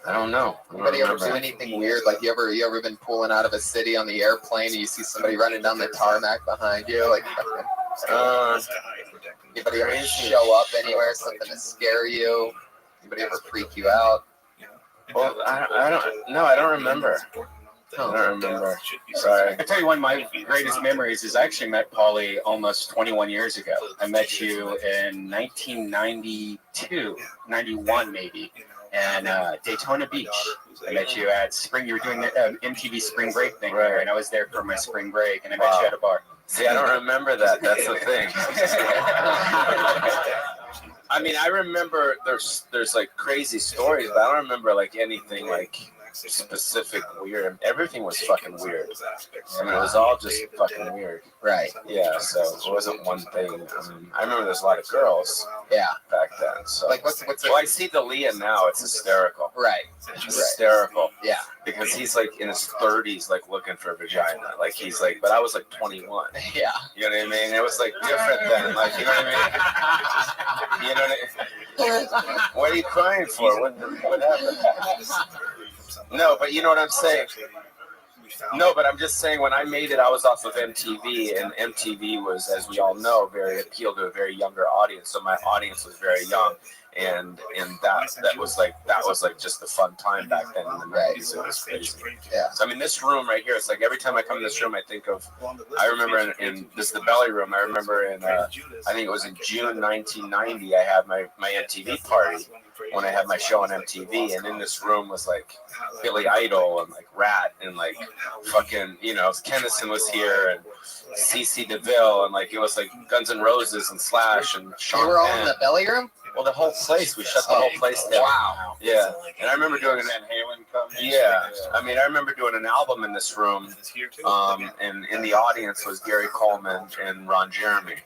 I don't know. Anybody ever do anything weird? Like you ever been pulling out of a city on the airplane and you see somebody running down the tarmac behind you? Like anybody ever show up anywhere, something to scare you? Anybody ever freak you out? Well, I don't remember. I don't remember. Sorry. I tell you, one of my greatest memories is I actually met Pauly almost 21 years ago. I met you in 1992, 91 maybe, and Daytona Beach. I met you at spring. You were doing the MTV Spring Break thing, right? And I was there for my spring break, and I met you at a bar. See, I don't remember that. That's the thing. I mean, I remember there's like crazy stories, but I don't remember like anything like specific weird. Everything was fucking weird. I mean, it was all just fucking weird. Right. Yeah. So it wasn't one thing. I remember there's a lot of girls. Yeah. Back then. So like what's well, I see the Leah now. It's hysterical. Right. It's hysterical. Yeah. Because he's like in his 30s, like looking for a vagina. Like he's like, but I was like 21. Yeah. You know what I mean? It was like different then. Like you know what I mean? You know what I mean? What are you crying for? What happened? No, but you know what I'm saying? No, but I'm just saying when I made it, I was off of MTV, and MTV was, as we all know, very appealed to a very younger audience. So my audience was very young, and that was like just a fun time back then in the 90s. It was crazy. Yeah. So I mean, this room right here, it's like every time I come in this room, I think of. I remember in this is the belly room. I remember in I think it was in June 1990. I had my MTV party when I had my show on MTV, and in this room was like Billy Idol and like Rat and like fucking, you know, Kennison was here and CC DeVille and like it was like Guns N' Roses and Slash and Sean You were all Penn. in the belly room? Well, the whole place, we shut the whole place down. Wow. Yeah, and I remember doing a Van Halen Yeah, I mean, I remember doing an album in this room, and in the audience was Gary Coleman and Ron Jeremy.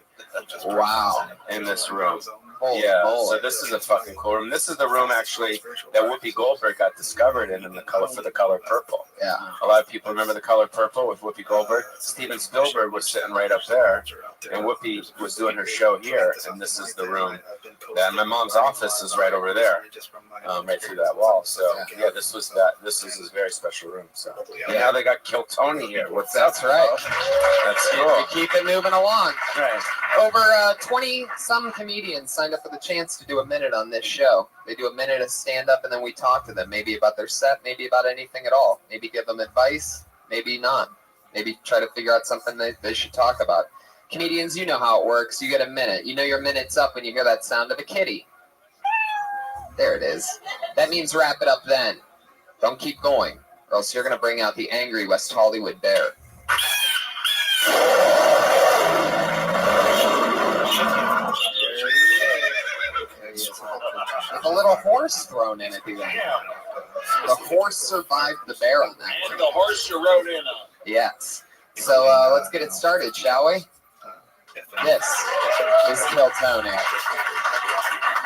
Wow. In this room. Holy Yeah, moly. so this is a fucking cool room. This is the room actually that Whoopi Goldberg got discovered in the color for the color purple. Yeah. A lot of people remember the color purple with Whoopi Goldberg. Steven Spielberg was sitting right up there, and Whoopi was doing her show here, and this is the room. And my mom's office is right over there, right through that wall. So yeah, this is a very special room. So yeah, now they got Kill Tony here. What's up? That's right. That's cool. We keep it moving along. Right. Over 20-some comedians signed up for the chance to do a minute on this show. They do a minute of stand-up, and then we talk to them, maybe about their set, maybe about anything at all. Maybe give them advice, maybe not. Maybe try to figure out something they should talk about. Comedians, you know how it works. You get a minute. You know your minute's up when you hear that sound of a kitty. There it is. That means wrap it up then. Don't keep going, or else you're going to bring out the angry West Hollywood bear. With a little horse thrown in at the end. The horse survived the bear on that. And the horse you rode in on. Yes. So let's get it started, shall we? This is Kill Tony.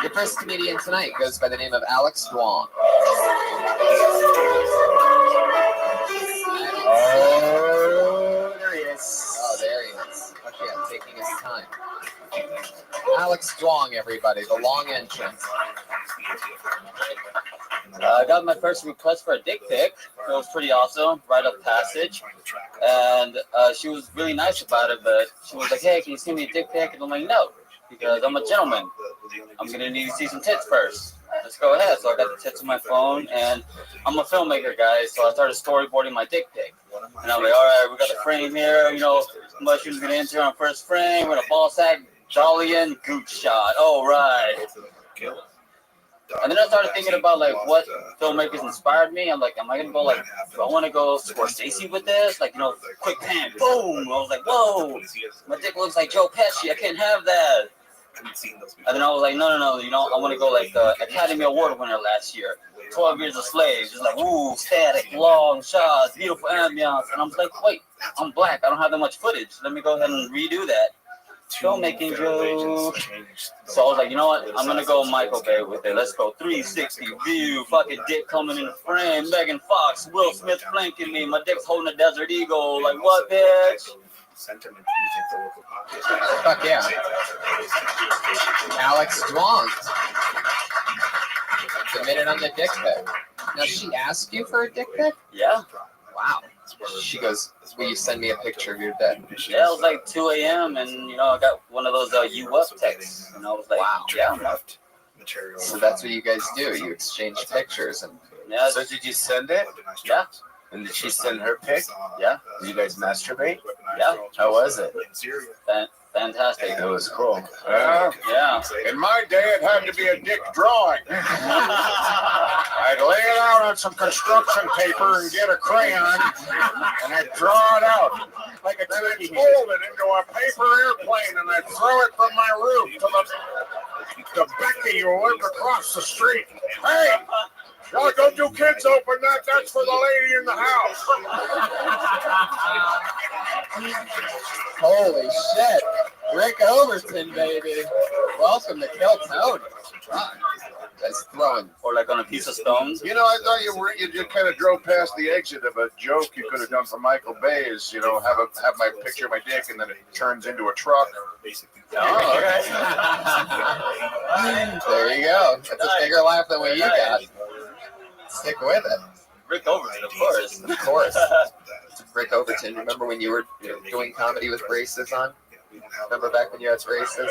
Your first comedian tonight goes by the name of Alex Duong. Oh, there he is. Oh, there he is. Okay, I'm taking his time. Alex Duong, everybody, the long entrance. I got my first request for a dick pic. It was pretty awesome, right up passage. And she was really nice about it, but she was like, hey, can you send me a dick pic? And I'm like, no, because I'm a gentleman. I'm going to need to see some tits first. Let's go ahead. So I got the tits on my phone, and I'm a filmmaker, guys, so I started storyboarding my dick pic. And I'm like, all right, we got the frame here, you know, how much she was going to enter on first frame with a ball sack, jolly and gooch shot. All right. And then I started thinking about like what filmmakers inspired me. I'm like, am I gonna go like, do I want to go Scorsese with this? Like, you know, quick pan, boom. I was like, whoa, my dick looks like Joe Pesci. I can't have that. And then I was like, no. You know, I want to go like Academy Award winner last year, 12 Years a Slave. Just like, ooh, static, long shots, beautiful ambiance. And I was like, wait, I'm black. I don't have that much footage. Let me go ahead and redo that. Filmmaking joke. So I was like, you know what? I'm gonna go Michael Bay with it. Let's go 360 view. Fucking dick coming in the frame. Megan Fox, Will Smith flanking me. My dick's holding a Desert Eagle. Like what, bitch? Fuck yeah. Alex Duong. The minute on the dick pic. Now she asked you for a dick pic? Yeah. Wow. She goes, will you send me a picture of your dick? Yeah, it was like 2 a.m. and, you know, I got one of those you up texts. And I was like, wow. Yeah, I'm up. So that's what you guys do. You exchange pictures. And yeah. So did you send it? Yeah. And did she send her pic? Yeah. Did you guys masturbate? Yeah. How was it? Fantastic. It was cool. Yeah. In my day, it had to be a dick drawing. I'd lay it out on some construction paper and get a crayon, and I'd draw it out. Like then I'd fold it into a paper airplane, and I'd throw it from my roof to Becky who lived across the street. Hey! Y'all don't do kids open that. That's for the lady in the house. holy shit. Rick Overton, baby. Welcome to Kill Tony. That's throwing. Or like on a piece of stone. You know, I thought you just kind of drove past the exit of a joke you could have done for Michael Bay is, you know, have my picture of my dick and then it turns into a truck. Oh, okay. There you go. That's a bigger laugh than what you got. Stick with it. Rick Overton, of course. Of course. Rick Overton, remember when you were doing comedy with braces on? Remember back when you had braces?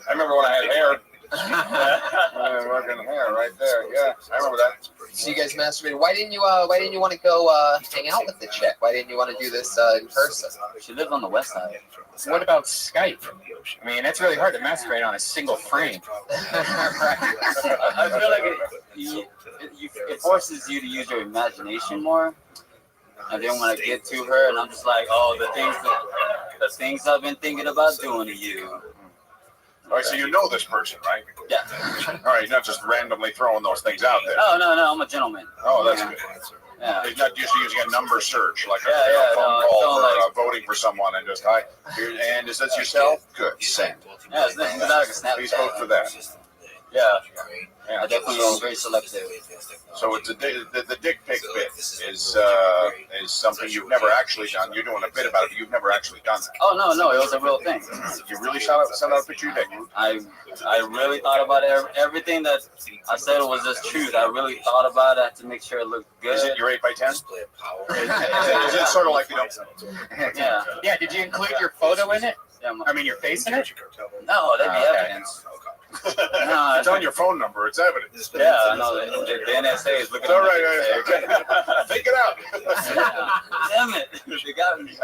I remember when I had hair. Fucking hair right there. Yeah, I remember that. So you guys masturbated. Why didn't you want to go hang out with the chick? Why didn't you want to do this in person? She lives on the west side. What about Skype? I mean, it's really hard to masturbate on a single frame. I feel like it forces you to use your imagination more. And then when I get to her, and I'm just like, oh, the things I've been thinking about doing to you. All right, so you know this person, right? Yeah. All right, you're not just randomly throwing those things out there. Oh no, I'm a gentleman. Oh, that's good. Yeah. You're not just using a number search like a no, phone call or like, voting for someone and just hi. And is this yourself? Good. Send. Yeah, it's not like a snap. Please vote for that. Yeah. Yeah. I definitely am very selective. So it's the dick pic bit is something you've never actually done. You're doing a bit about it, but you've never actually done that. Oh no, it was a real thing. You really sent out a picture of your dick. I really thought about it. Everything that I said was just truth. I really thought about it to make sure it looked good. Is it your 8x10? Is it sort of like Yeah. Yeah. Did you include your photo in it? Yeah, I mean, your face in it? No, that'd be evidence. No, it's on your phone number. It's evidence. Yeah, I know. The NSA is looking. All right. Okay. Take it out. Damn it! They got me.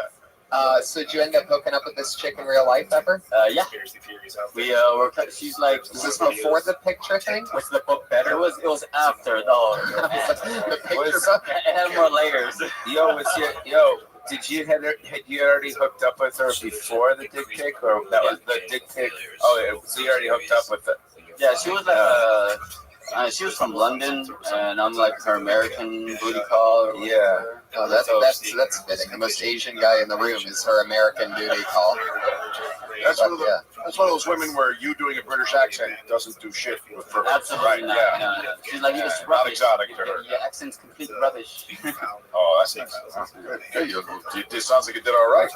So did you end up hooking up with this chick in real life ever? Yeah. We were. She's like. Was this before the picture thing? Was the book better? It was after though. The picture book. It had more layers. Did you had you already hooked up with her before the dick pic, or that was the dick pic? Oh, so you already hooked up with it? Yeah, she was like she was from London, and I'm like her American booty call. Yeah. Oh, that's fitting. The most Asian guy in the room is her American booty call. That's one of those women where you doing a British accent doesn't do shit with her. Absolutely not. Yeah. No. She's like, you're just not rubbish. exotic to her. Your accent's complete rubbish. Oh, that's nice. It sounds like you did all right.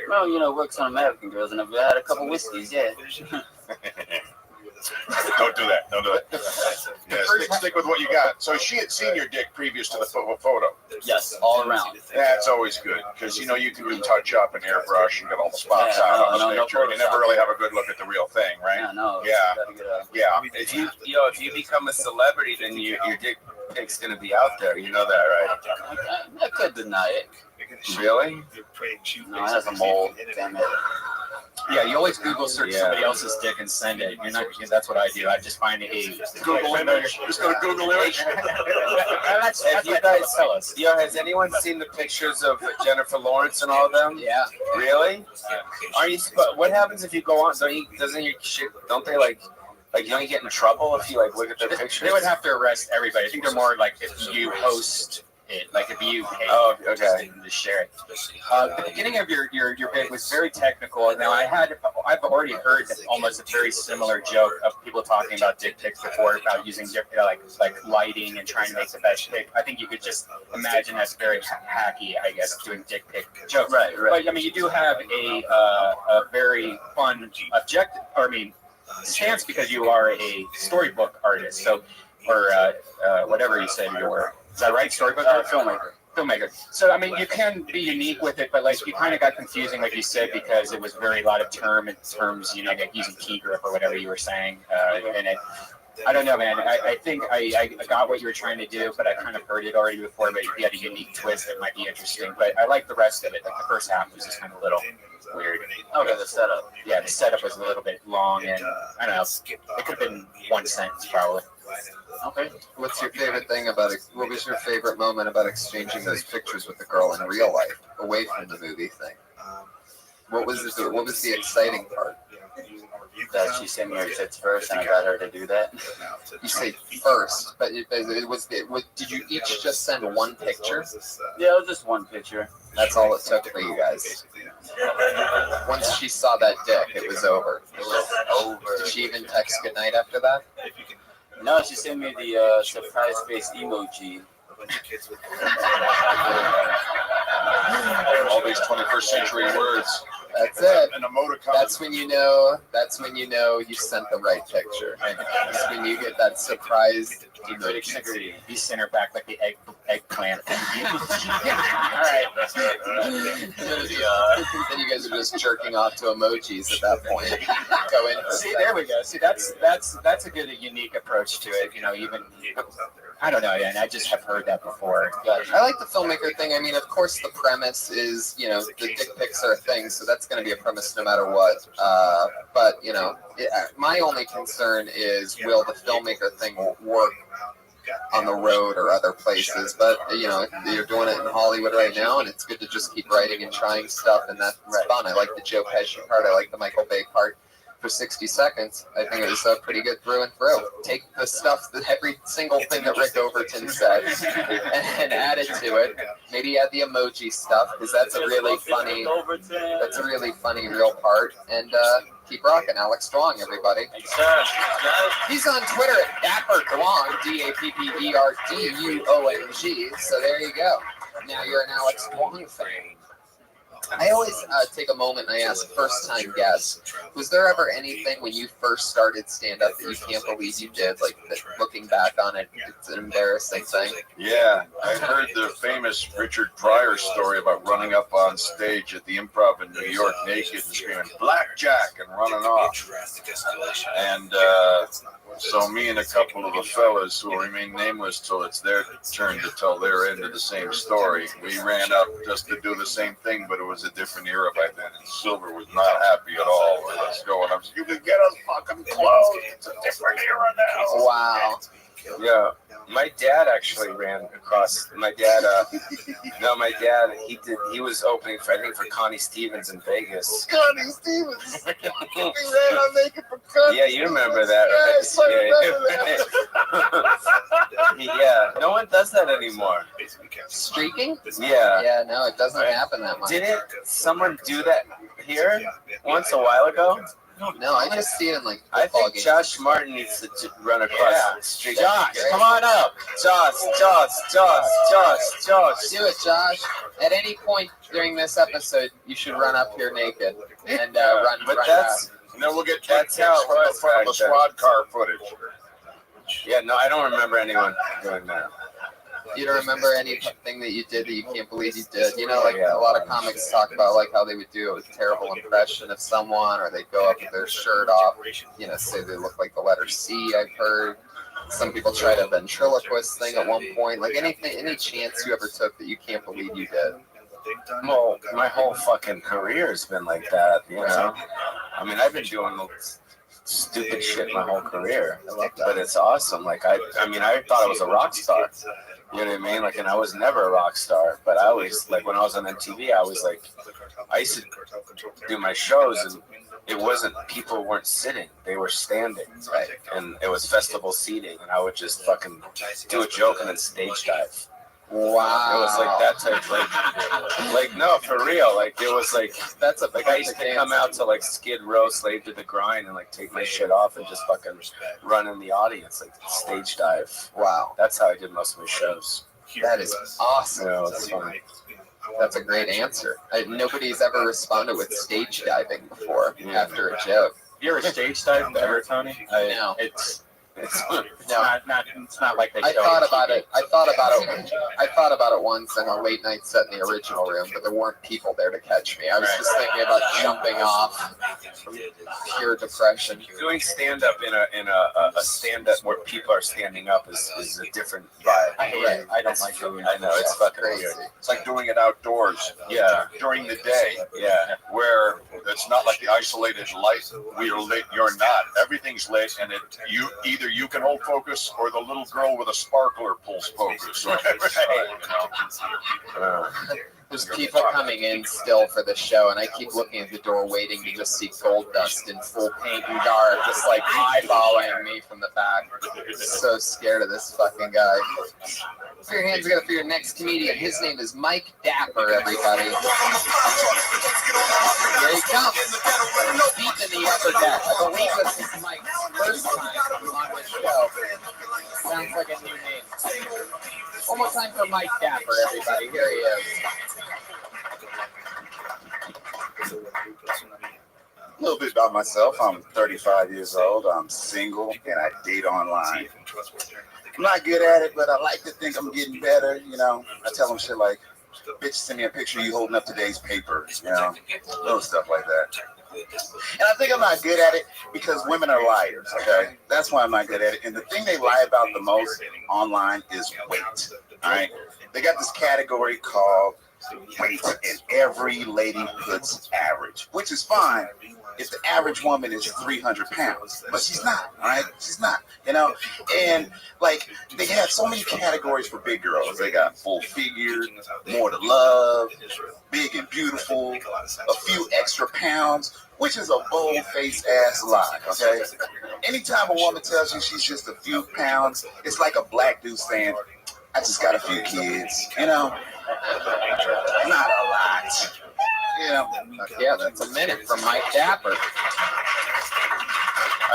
Well, works on American girls, and I've had a couple whiskeys, yeah. Don't do that. Yeah, stick with what you got. So she had seen your dick previous to the photo. Yes, all around. That's always good because you can do touch up and airbrush and get all the spots out on the picture. You never really have a good look at the real thing, right? Yeah, no. Yeah. If you become a celebrity, then your dick pic's gonna be out there. You know that, right? I could deny it. Really? No, it has a mole. Damn it. Yeah, you always Google search somebody else's dick and send it. You're not. That's what I do. I just find a Google image. Just go to Google image. That's what you guys tell us. Has anyone seen the pictures of Jennifer Lawrence and all of them? Yeah. Really? Are you? What happens if you go on? Don't they like you don't get in trouble if you look at their pictures? They would have to arrest everybody. I think they're more like if you host it, like if you pay to share it. The beginning of your bit was very technical. Now I've already heard almost a very similar joke of people talking about dick pics before about using like lighting and trying to make the best pic. I think you could just imagine that's very hacky, I guess, doing dick pic jokes. Right. But I mean, you do have a very fun stance because you are a storybook artist, so or whatever you said you were. Is that right? Storybook filmmaker. So I mean, you can be unique with it, but you kind of got confusing, like you said, because it was very a lot of terms, like using key grip or whatever you were saying in it. I don't know, man. I think I got what you were trying to do, but I kind of heard it already before. But if you had a unique twist, it might be interesting. But I like the rest of it. Like the first half was just kind of a little weird. Okay, the setup. Yeah, the setup was a little bit long, and I don't know. It could have been one sentence probably. Okay. What was your favorite moment about exchanging those pictures with the girl in real life, away from the movie thing? What was the exciting part? That she sent me her tits first, and I got her to do that. You say first, but did you each just send one picture? Yeah, it was just one picture. That's all it took for you guys. Once she saw that dick, it was over. It was over. Did she even text goodnight after that? No, she sent me the surprise face emoji. All these 21st century words. That's it. An emoticon. That's when you know you sent the right picture. That's when you get that surprise emoji. You sent her back like the eggplant. All right. Then you guys are just jerking off to emojis at that point. Go in. See, there we go. See, that's a good, unique approach to it. Even. I don't know, and I just have heard that before. But I like the filmmaker thing. I mean, of course, the premise is, the dick pics are a thing, so that's going to be a premise no matter what. But, my only concern is, will the filmmaker thing work on the road or other places? But, you're doing it in Hollywood right now, and it's good to just keep writing and trying stuff, and that's fun. I like the Joe Pesci part. I like the Michael Bay part. for 60 seconds, I think it was pretty good through and through. Take the stuff, every single thing that Rick Overton said, and add it to it. Maybe add the emoji stuff, because that's a really funny real part. And keep rocking, Alex Strong, everybody. He's on Twitter at Dapper Duong, DAPPERDUONG. So there you go. Now you're an Alex Strong fan. I always take a moment and I ask first-time guests, was there ever anything when you first started stand-up that you can't believe you did? Like, that, looking back on it, it's an embarrassing thing. Yeah, I heard the famous Richard Pryor story about running up on stage at the Improv in New York naked and screaming, "Blackjack," and running off. And so me and a couple of the fellas who will remain nameless till it's their turn to tell their end of the same story, we ran up just to do the same thing, but it was a different era by then, and Silver was not happy at all with us going up. You can get us fucking close. It's a different era now. Wow. Yeah, my dad actually ran across. My dad, he was opening for, I think, for Connie Stevens in Vegas. Connie Stevens. We ran on naked for Connie. Yeah, you remember that, right? Yes, I remember that. Yeah, no one does that anymore. Streaking? Yeah. Yeah, no, it doesn't happen that much. Didn't someone do that here once a while ago? No, I just see it in like I think games. Josh Martin needs to run across the street. Josh, Great. come on up. Josh. Do it, Josh. At any point during this episode, you should run up here naked and run. But run that's out. And then we'll get That's how it was from the back then. squad car footage. Yeah, no, I don't remember anyone doing that. You don't remember anything that you did that you can't believe you did? You know, like a lot of comics talk about like how they would do a terrible impression of someone, or they'd go up with their shirt off, you know, say they look like the letter C. I've heard some people tried a ventriloquist thing at one point. Like any chance you ever took that you can't believe you did? Well, my whole fucking career has been like that, you know. I mean, I've been doing stupid shit my whole career, but it's awesome. Like I thought I was a rock star. You know what I mean? Like, and I was never a rock star, but I always, like, when I was on MTV, I was like, I used to do my shows, and it wasn't, people weren't sitting, they were standing, right? And it was festival seating, and I would just fucking do a joke and then stage dive. Wow. It was like that type, like no, for real. Like it was like that's a like I used to come out to like Skid Row, Slave to the Grind, and like take my shit off and just fucking run in the audience, like stage dive. Wow, that's how I did most of my shows. That is awesome. You know, it's funny. That's a great answer. Nobody's ever responded with stage diving before after a joke. You ever stage dive ever, Tony? No. It's not like they I thought about it once in a late night set in the original room, but there weren't people there to catch me. I was just thinking about jumping off from pure depression. Doing stand up in a stand up where people are standing up is a different vibe. I don't like doing it. I know, it's fucking crazy. It's like doing it outdoors. Yeah. During the day. Yeah. Where it's not like the isolated light. You're lit. You're not. Everything's lit, and either you can hold focus, or the little girl with a sparkler pulls focus. There's people coming in still for the show, and I keep looking at the door waiting to just see Gold Dust in full paint and dark, just like eyeballing me from the back. So scared of this fucking guy. Put your hands together for your next comedian. His name is Mike Dapper, everybody. Here he comes. Deep in the upper deck. I believe this is Mike's first time on the show. Sounds like a new name. One more time for Mike Dapper, everybody. Here he is. A little bit about myself. I'm 35 years old. I'm single, and I date online. I'm not good at it, but I like to think I'm getting better. You know, I tell them shit like, "Bitch, send me a picture of you holding up today's paper." You know, little stuff like that. And I think I'm not good at it because women are liars, okay? That's why I'm not good at it. And the thing they lie about the most online is weight, all right? They got this category called weight, and every lady puts average, which is fine. if the average woman is 300 pounds, but she's not, all right? She's not, you know? And, like, they have so many categories for big girls. They got full figure, more to love, big and beautiful, a few extra pounds, which is a bold-faced ass lie, okay? Anytime a woman tells you she's just a few pounds, it's like a black dude saying, I just got a few kids, you know? Not a lot. You know? Yeah, that's a minute from Mike Dapper.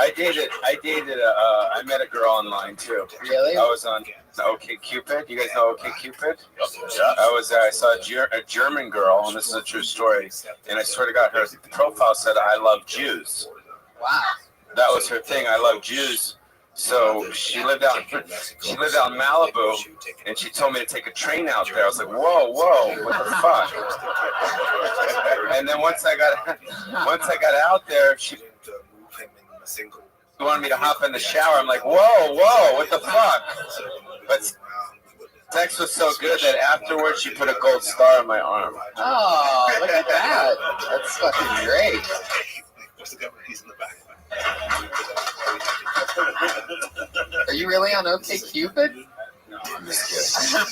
I met a girl online too. Really? I was on OkCupid. You guys know OkCupid? Yeah. I saw a German girl, and this is a true story. And I swear to God, her profile said, I love Jews. Wow. That was her thing. I love Jews. So she lived out in Malibu, and she told me to take a train out there. I was like, whoa, what the fuck? And then once I got out there, she wanted me to hop in the shower. I'm like, whoa, what the fuck? But sex was so good that afterwards she put a gold star on my arm. Oh, look at that. That's fucking great. Are you really on OkCupid? No, I'm just kidding.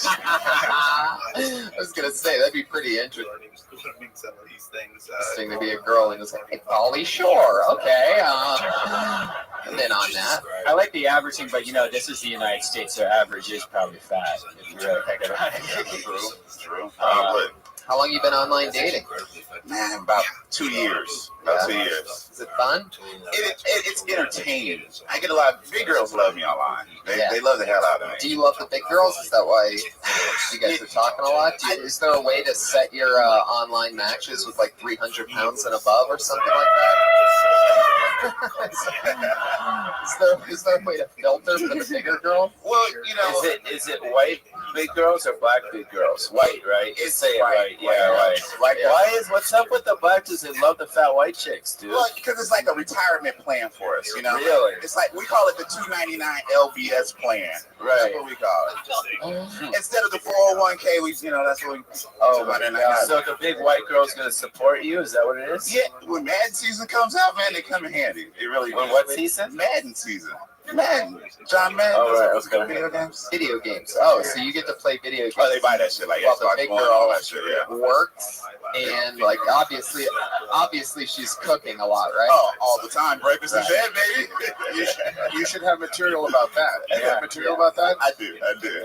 I was gonna say that'd be pretty interesting to be a girl and just like, hey, Pauly Shore, okay, I'm in on that. I like the averaging, but this is the United States, so average is probably fat. If you really think about it. True. How long you been online dating? Man, about 2 years. About 2 years. Is it fun? It's entertaining. I get a lot of big girls love me online. They love the hell out of me. Do you love the big girls? Is that why you guys are talking a lot? Is there a way to set your online matches with like 300 pounds and above or something like that? Is there a way to filter for the bigger girl? Well, is it white big girls or black big girls? White, right? It's white. Yeah, right. What's up with the black dudes that love the fat white chicks, dude? Well, because it's like a retirement plan for us, Really? It's like, we call it the $299 LBS plan. Right. That's what we call it. Instead of the 401k, that's what we. Oh my God. So the big white girl's gonna support you? Is that what it is? Yeah. When Madden season comes out, man, they come in handy. It really. When what season? Madden season. Madden. John Madden. Oh, right. Okay. Video games. Video games. Oh, so you get to play video games. Oh, they buy that shit like Well, the big girl all that shit. Yeah. works, and like obviously she's cooking a lot, right? Oh, all the time. Breakfast in bed, baby. You should have material about that. You have material about that? I do.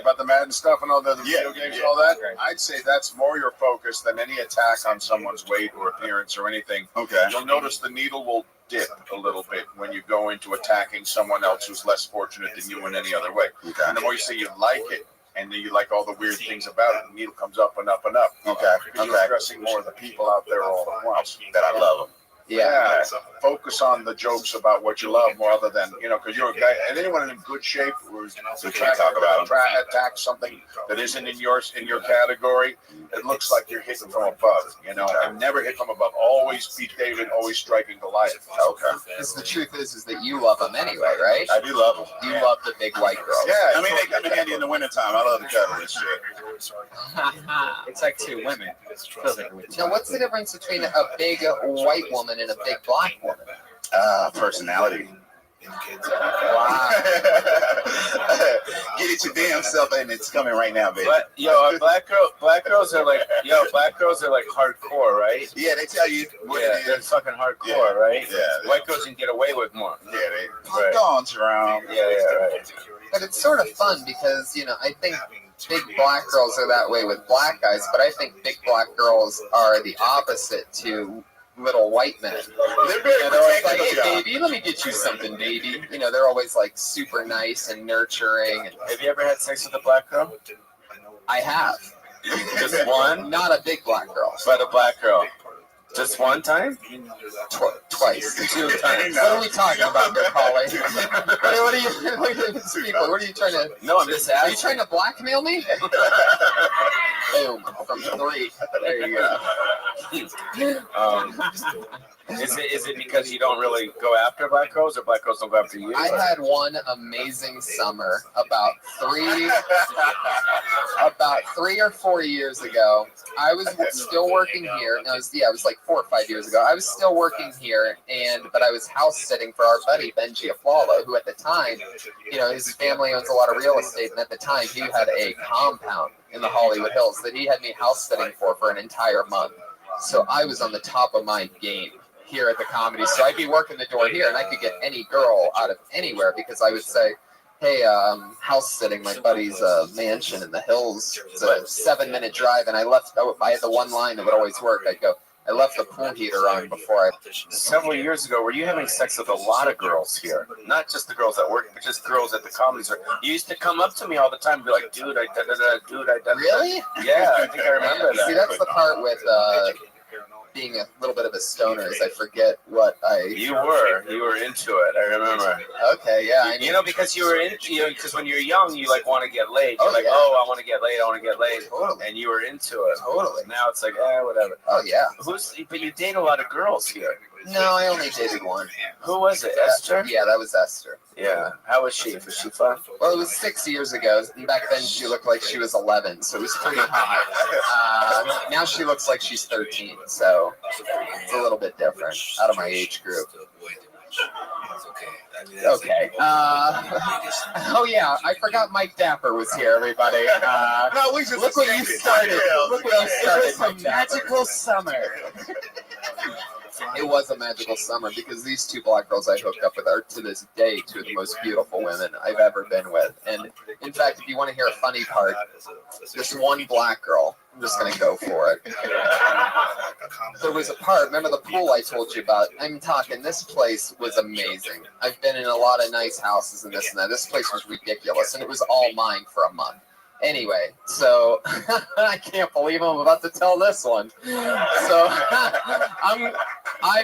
About the Madden stuff and all the video games and all that? I'd say that's more your focus than any attack on someone's weight or appearance or anything. Okay. You'll notice the needle will dip a little bit when you go into attacking someone else who's less fortunate than you in any other way. Okay. And the more you say you like it, and then you like all the weird things about it, the needle comes up and up and up. Okay. Because you're addressing more of the people out there all at once. That I love them. Yeah. Focus on the jokes about what you love more other than, because you're a guy, and anyone in good shape who's attack something that isn't in your category, it looks like you're hitting from above, and never hit from above. Always beat David, always striking Goliath. Okay. Because the truth is that you love them anyway, right? I do love them. You love the big white girls. Yeah, I mean, they come in handy in the wintertime. I love the cuddle and shit. It's like two women. Now, what's the difference between a big white woman and a big black woman? Personality. Wow. Get it your damn self, and it's coming right now, baby. But black girls are like hardcore, right? Yeah, they tell you. They're fucking hardcore, right? Yeah. White girls can get away with more. Yeah, they gone, Jerome. Yeah, right. But it's sort of fun because, I think big black girls are that way with black guys, but I think big black girls are the opposite to little white men. They're very always like, hey, baby, let me get you something, baby. They're always like super nice and nurturing. Have you ever had sex with a black girl? I have. Just one? Not a big black girl. But a black girl. Just one time? Twice. 2 times. What are we talking about here, Pauly? What are you trying to... No, I'm just asking. Are you trying to blackmail me? Boom. From 3. There you go. Is it because you don't really go after black girls, or black girls don't go after you? I had one amazing summer about 3 or 4 years ago. I was still working here. No, it was like 4 or 5 years ago. I was still working here, but I was house sitting for our buddy Benji Aflalo, who at the time, his family owns a lot of real estate, and at the time he had a compound in the Hollywood Hills that he had me house sitting for an entire month. So I was on the top of my game here at the comedy. So I'd be working the door here, and I could get any girl out of anywhere because I would say, hey, house sitting my buddy's mansion in the hills. It's a 7-minute drive, and I had the one line that would always work. I'd go, I left the pool heater on before I... Several years ago, were you having sex with a lot of girls here? Not just the girls at work, but just girls at the comedy store. You used to come up to me all the time and be like, dude, I da-da-da. Really? Yeah, I think I remember that. See, that's the part with... being a little bit of a stoner is I forget what You were into it. I remember. Okay, yeah. Because you were because when you're young, you like want to get laid. You're I want to get laid. I want to get laid. Totally. And you were into it. Totally. Now it's like, whatever. Oh yeah. But you date a lot of girls here. No, I only dated one. Who was it? Esther? Yeah, that was Esther. Yeah. How was she? Was she fun? Well, it was 6 years ago, and back then she looked like she was 11, so it was pretty hot. Now she looks like she's 13, so it's a little bit different, out of my age group. Okay. Oh yeah, I forgot Mike Dapper was here, everybody. No, we just look what you started. Look what you started. It was a magical summer. It was a magical summer because these 2 black girls I hooked up with are to this day 2 of the most beautiful women I've ever been with. And in fact, if you want to hear a funny part, this one black girl, I'm just going to go for it. There was a part, remember the pool I told you about? I'm talking, this place was amazing. I've been in a lot of nice houses and this and that. This place was ridiculous, and it was all mine for a month. Anyway, so I can't believe I'm about to tell this one. So I'm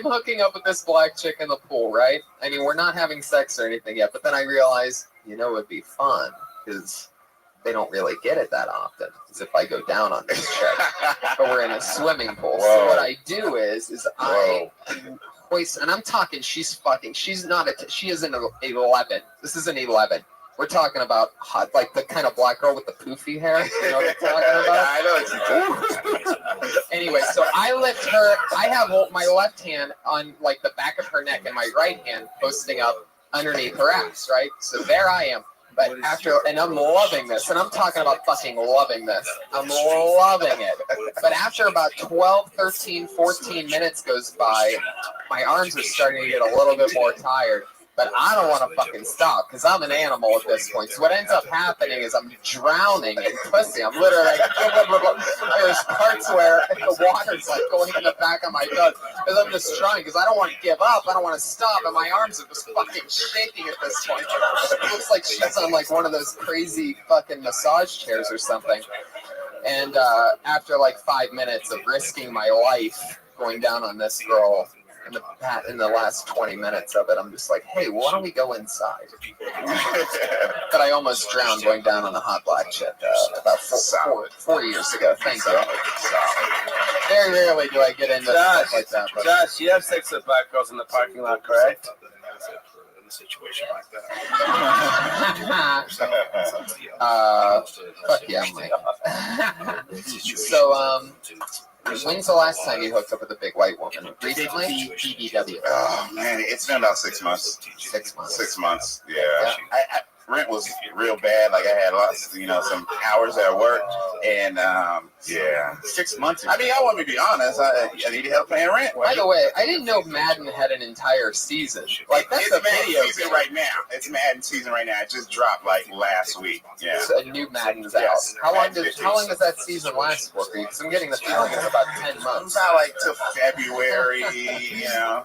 hooking up with this black chick in the pool, right? I mean, we're not having sex or anything yet, but then I realize, it would be fun because they don't really get it that often. As if I go down on this chick, but we're in a swimming pool. So what I do is I hoist, and I'm talking, she is an 11. This is an 11. We're talking about hot, like the kind of black girl with the poofy hair. You know what I'm talking about? I know. Anyway, so I lift her. I have my left hand on like the back of her neck and my right hand posting up underneath her ass, right? So there I am. But and I'm loving this, and I'm talking about fucking loving this. I'm loving it. But after about 12, 13, 14 minutes goes by, my arms are starting to get a little bit more tired. But I don't want to fucking stop because I'm an animal at this point. So what ends up happening is I'm drowning in pussy. I'm literally like, blah, blah, blah, blah. There's parts where the water's like going in the back of my gut because I'm just trying because I don't want to give up. I don't want to stop. And my arms are just fucking shaking at this point. It looks like she's on like one of those crazy fucking massage chairs or something. And after like 5 minutes of risking my life going down on this girl, in the last 20 minutes of it, I'm just like, hey, why don't we go inside? But I almost drowned going down on a hot black chick about 4 years ago. Thank you. Very rarely do I get into stuff like that. But. Josh, you have sex with black girls in the parking lot, correct? In a situation like that. Fuck yeah, Mike. So, when's the last time you hooked up with a big white woman? Recently? BBW. Oh, man, it's been about 6 months. 6 months. 6 months, yeah. Rent was real bad. Like, I had lots, some hours at work. And, 6 months. I mean, I want to be honest. I needed help paying rent. By the way, I didn't know Madden had an entire season. Like, that's a video season right now. It's Madden season right now. It just dropped, like, last week. Yeah. So a new Madden's out. How long does that season last for you? Because I'm getting the feeling it's about 10 months. About, like, till February, Yeah,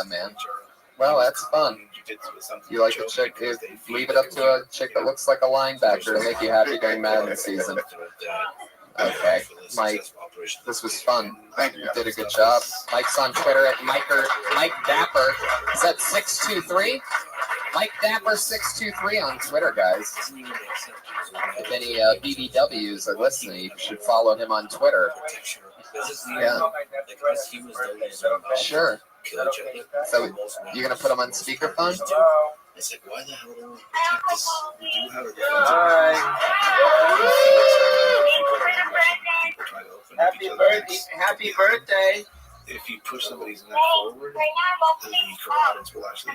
man. Well, that's fun. You like a chick, leave it up to a chick that looks like a linebacker to make you happy during Madden season. Okay, Mike, this was fun. Thank you. You did a good job. Mike's on Twitter at Mike Dapper. Is that 623? Mike Dapper623 on Twitter, guys. If any BBWs are listening, you should follow him on Twitter. Yeah. Sure. So you're gonna put him on speakerphone? I said, why the hell don't we protect this? We do have a Happy birthday. If you push somebody's neck forward, the carotids will actually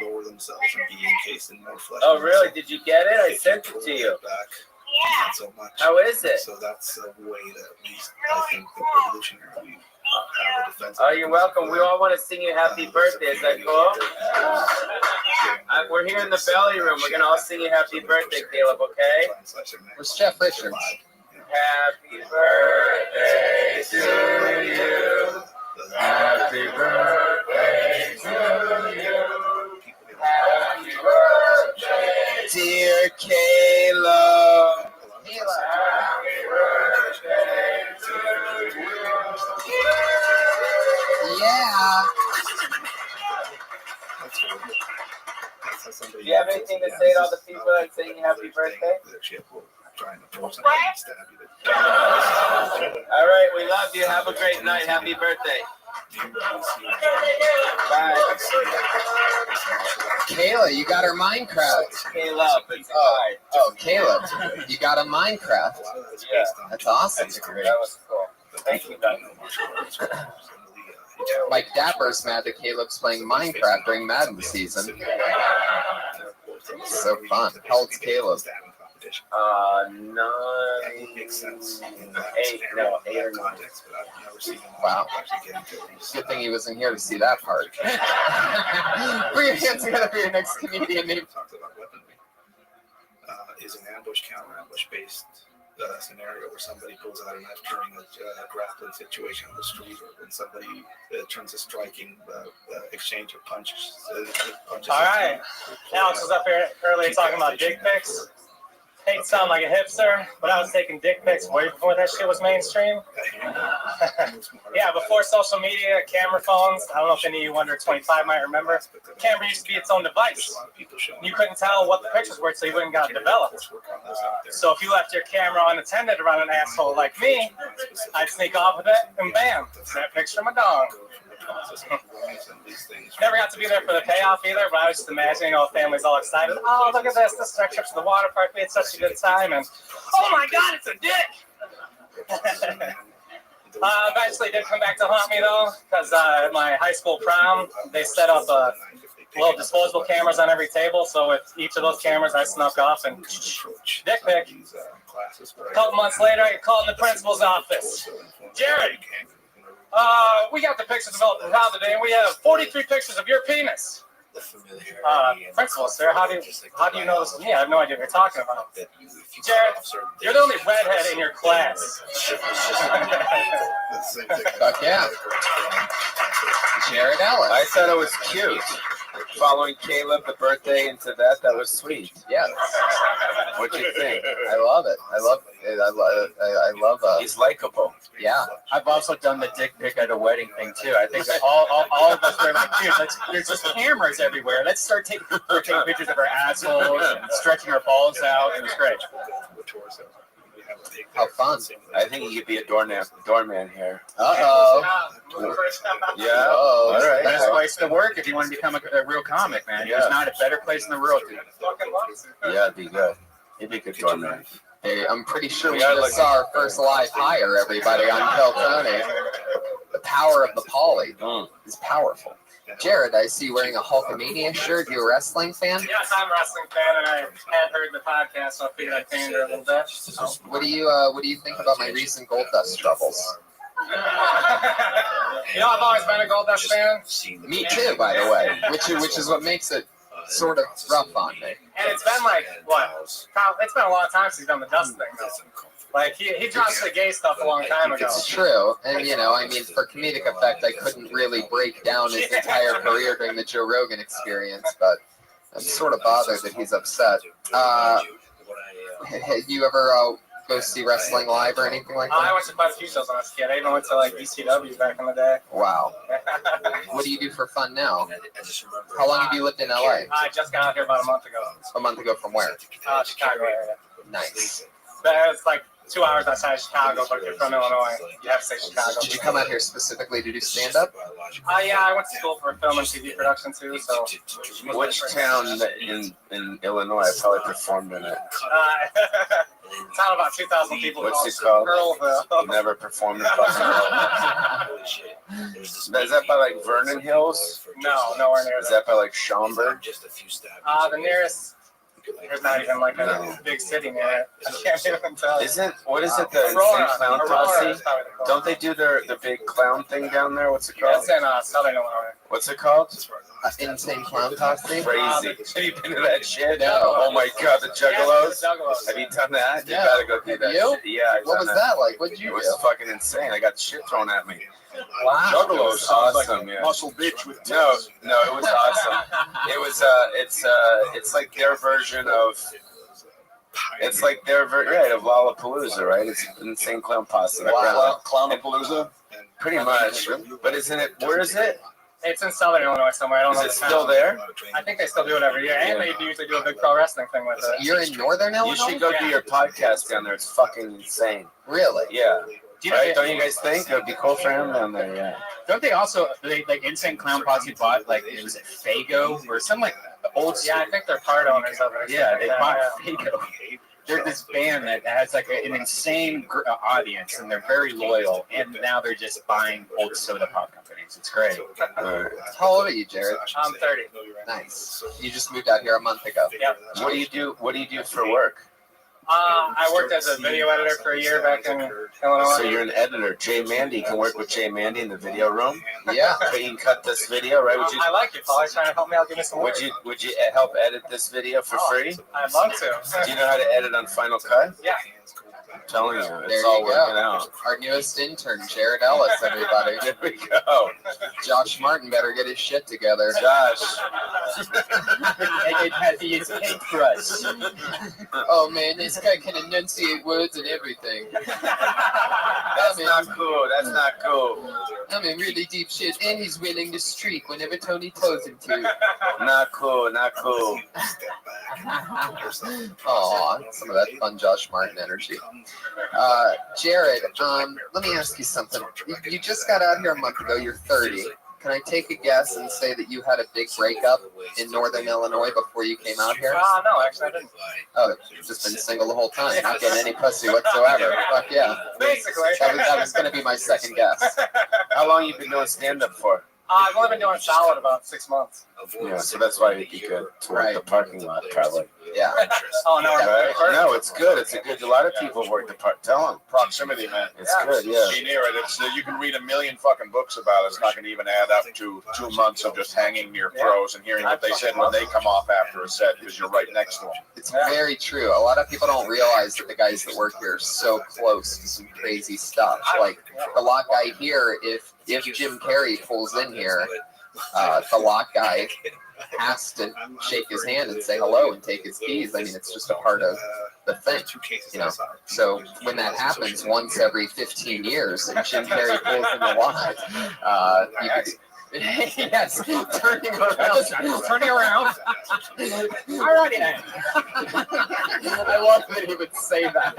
lower themselves and be encased in more flesh. Oh, really? Did you get it? I sent it to you. Not so much. How is it? So that's a way that at least I think the evolutionary have a defense. Oh, you're welcome. We all want to sing you happy birthday. Is that cool? We're here in the belly room. We're going to all sing you happy birthday, Caleb, okay? Where's Jeff Richards? Happy birthday to you. Happy birthday to you. Happy birthday, dear Caleb. Happy birthday to you. Yeah. Do you have anything to say to all the people that say happy birthday? All right, we love you. Have a great night. Happy birthday. Bye. Kayla, you got her Minecraft. Caleb, it's Caleb, you got a Minecraft. Yeah. That's awesome. That was cool. Thank you, guys. Mike Dapper's mad that Caleb's playing Minecraft during Madden season. So fun. How old's Caleb? 9, 8 or 9. Wow. Good thing he wasn't here to see that part. Bring your hands together for your next comedian name. Is an counter ambush based scenario where somebody pulls out a knife during a grappling situation on the street, or when somebody turns a striking exchange of punches. All right. Alex was up here earlier talking about dick pics. Hate to sound like a hipster, but I was taking dick pics way before that shit was mainstream. Yeah, before social media, camera phones. I don't know if any of you under 25 might remember. The camera used to be its own device. You couldn't tell what the pictures were until you went and got it developed. So if you left your camera unattended around an asshole like me, I'd sneak off with it and bam, snap a picture of my dog. Never got to be there for the payoff either, but I was just imagining all families all excited. Oh, look at this. This is our trip to the water park. We had such a good time. And oh my God, it's a dick. Eventually did come back to haunt me though, because at my high school prom, they set up little disposable cameras on every table. So with each of those cameras, I snuck off and dick pic. A couple months later, I called in the principal's office. Jared, we got the pictures developed in town today, and we have 43 pictures of your penis. Principal, sir, how do you know this is me? I have no idea what you're talking about. Jared, you're the only redhead in your class. Fuck yeah. Jared Ellis. I thought it was cute. Following Caleb, the birthday into that was sweet. Yes. What'd you think? I love it. I love He's likable. Yeah. I've also done the dick pic at a wedding thing too. I think that all of us were like, dude, there's just cameras everywhere. Let's start taking pictures of our assholes and stretching our balls out. It was great. How fun. I think he could be a doorman here. Uh-oh. Yeah. Oh, all right. Best place to work if you want to become a real comic, man. There's not a better place in the world, dude. Yeah, it'd be good. He'd be a good doorman. Hey, I'm pretty sure we just saw our first live hire, everybody, on Kel Tony. The power of the poly is powerful. Jared, I see you wearing a Hulkamania shirt. You a wrestling fan? Yes, I'm a wrestling fan, and I had heard the podcast, so I figured I'd came here a little bit. What do you think about my recent Gold Dust troubles? You know, I've always been a Gold Dust fan. Me too, by the way. Which is what makes it sort of rough on me. And it's been like, what? It's been a long time since he's done the Dust thing, though. Like, he dropped the gay stuff a long time ago. It's true. And, I mean, for comedic effect, I couldn't really break down his entire career during the Joe Rogan experience, but I'm sort of bothered that he's upset. You ever go see wrestling live or anything like I that? went to quite a few shows when I was a kid. I even went to like ECW back in the day. Wow. What do you do for fun now? How long have you lived in LA? I just got out here about a month ago. A month ago from where? Chicago area. Nice. But it's like 2 hours outside of Chicago, but if you're from Illinois, you have to say Chicago. Did you come out here specifically to do stand-up? Yeah, I went to school for film and TV production too, so. Which town in Illinois? I probably performed in it. Town about 2,000 people. What's it called? Earlville. Never performed in fucking Earlville. Is that by like Vernon Hills? No, nowhere near Is that by like Schaumburg? The nearest. There's not even like a big city near it. I can't even tell. What is it, the Insane Clown Posse? Don't they do the big clown thing down there? What's it called? That's in Southern Illinois. What's it called? Insane Clown Posse? Crazy. Have you been to that shit? No. Oh my god, the Juggalos? Yeah, the Juggalos. Have you done that? Yeah. You gotta go do that You? shit. Yeah. What was that like? What did you It do? was fucking insane. I got shit thrown at me. Wow. Juggalos sounds awesome, yeah. Muscle bitch with No, it was awesome. It was it's like their version of. It's like their version of Lollapalooza, right? It's Insane Clown Posse. Wow. Clownapalooza? Pretty much. But isn't it? Where is it? It's in Southern Illinois somewhere. I don't know. Is it still there? I think they still do it every year, and they usually do a big pro wrestling thing with it. You're in Northern Illinois? You should go do your podcast down there. It's fucking insane. Really? Yeah. Do you know, Right? Don't you guys think it would be cool for him down there? Yeah. don't they also, like Insane Clown Posse bought, like, was it Fago or some like old Yeah, I think they're part owners of it. Yeah, they bought Fago. They're this band that has like an insane audience, and they're very loyal. And now they're just buying old soda pop companies. It's great. How old are you, Jared? I'm 30. Nice. You just moved out here a month ago. Yep. What do you do? What do you do for work? I worked as a video editor for a year back in Illinois. So you're an editor. Jay Mandy, you can work with Jay Mandy in the video room. Yeah. But you can cut this video, right? Would you? I like you, Paul. You're trying to help me out. Give me some work. Would you help edit this video for free? I'd love to. Do you know how to edit on Final Cut? Yeah. I'm telling you, There it's all you working go. out. Our newest intern, Jared Ellis, everybody. There we go. Josh Martin better get his shit together. Josh. It has to use paintbrush. Oh man, this guy can enunciate words and everything. That's not cool. That's not cool. I'm in really deep shit, and he's willing to streak whenever Tony tells him to. Not cool. Not cool. Aw, some of that fun Josh Martin energy. Jared, let me ask you something. You just got out here a month ago. You're 30. Can I take a guess and say that you had a big breakup in Northern Illinois before you came out here? No, actually, I didn't. Oh, you've just been single the whole time, not getting any pussy whatsoever. Fuck yeah. Basically. That was going to be my second guess. How long you been doing stand-up for? I've only been doing solid about 6 months. Yeah, so that's why it'd be good to work the parking lot, probably. Yeah. Oh, no. Right? No, it's good. It's a good. A lot of people work the part. Tell them. Proximity, man. It's good, yeah. Be near it. It's, you can read a million fucking books about it. It's not going to even add up to 2 months of just hanging near pros and hearing what they said when they come off after a set because you're right next to them. It's very true. A lot of people don't realize that the guys that work here are so close to some crazy stuff. Like the lock guy here, if Jim Carrey pulls in here, the lock guy has to shake his hand and say hello and take his keys. I mean, it's just a part of the thing, you know. So when that happens once every 15 years and Jim Carrey pulls in the lock, you could, yes, turning around. Turning around. Alrighty then. I love that he would say that.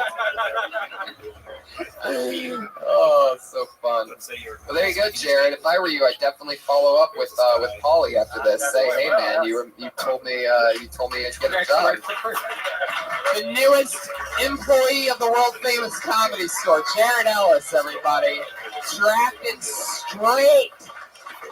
Oh, so fun. Well, there you go, Jared. If I were you, I'd definitely follow up with Paulie after this. Say, hey man, you told me I'd get a job. The newest employee of the world famous comedy store, Jared Ellis, everybody, drafted straight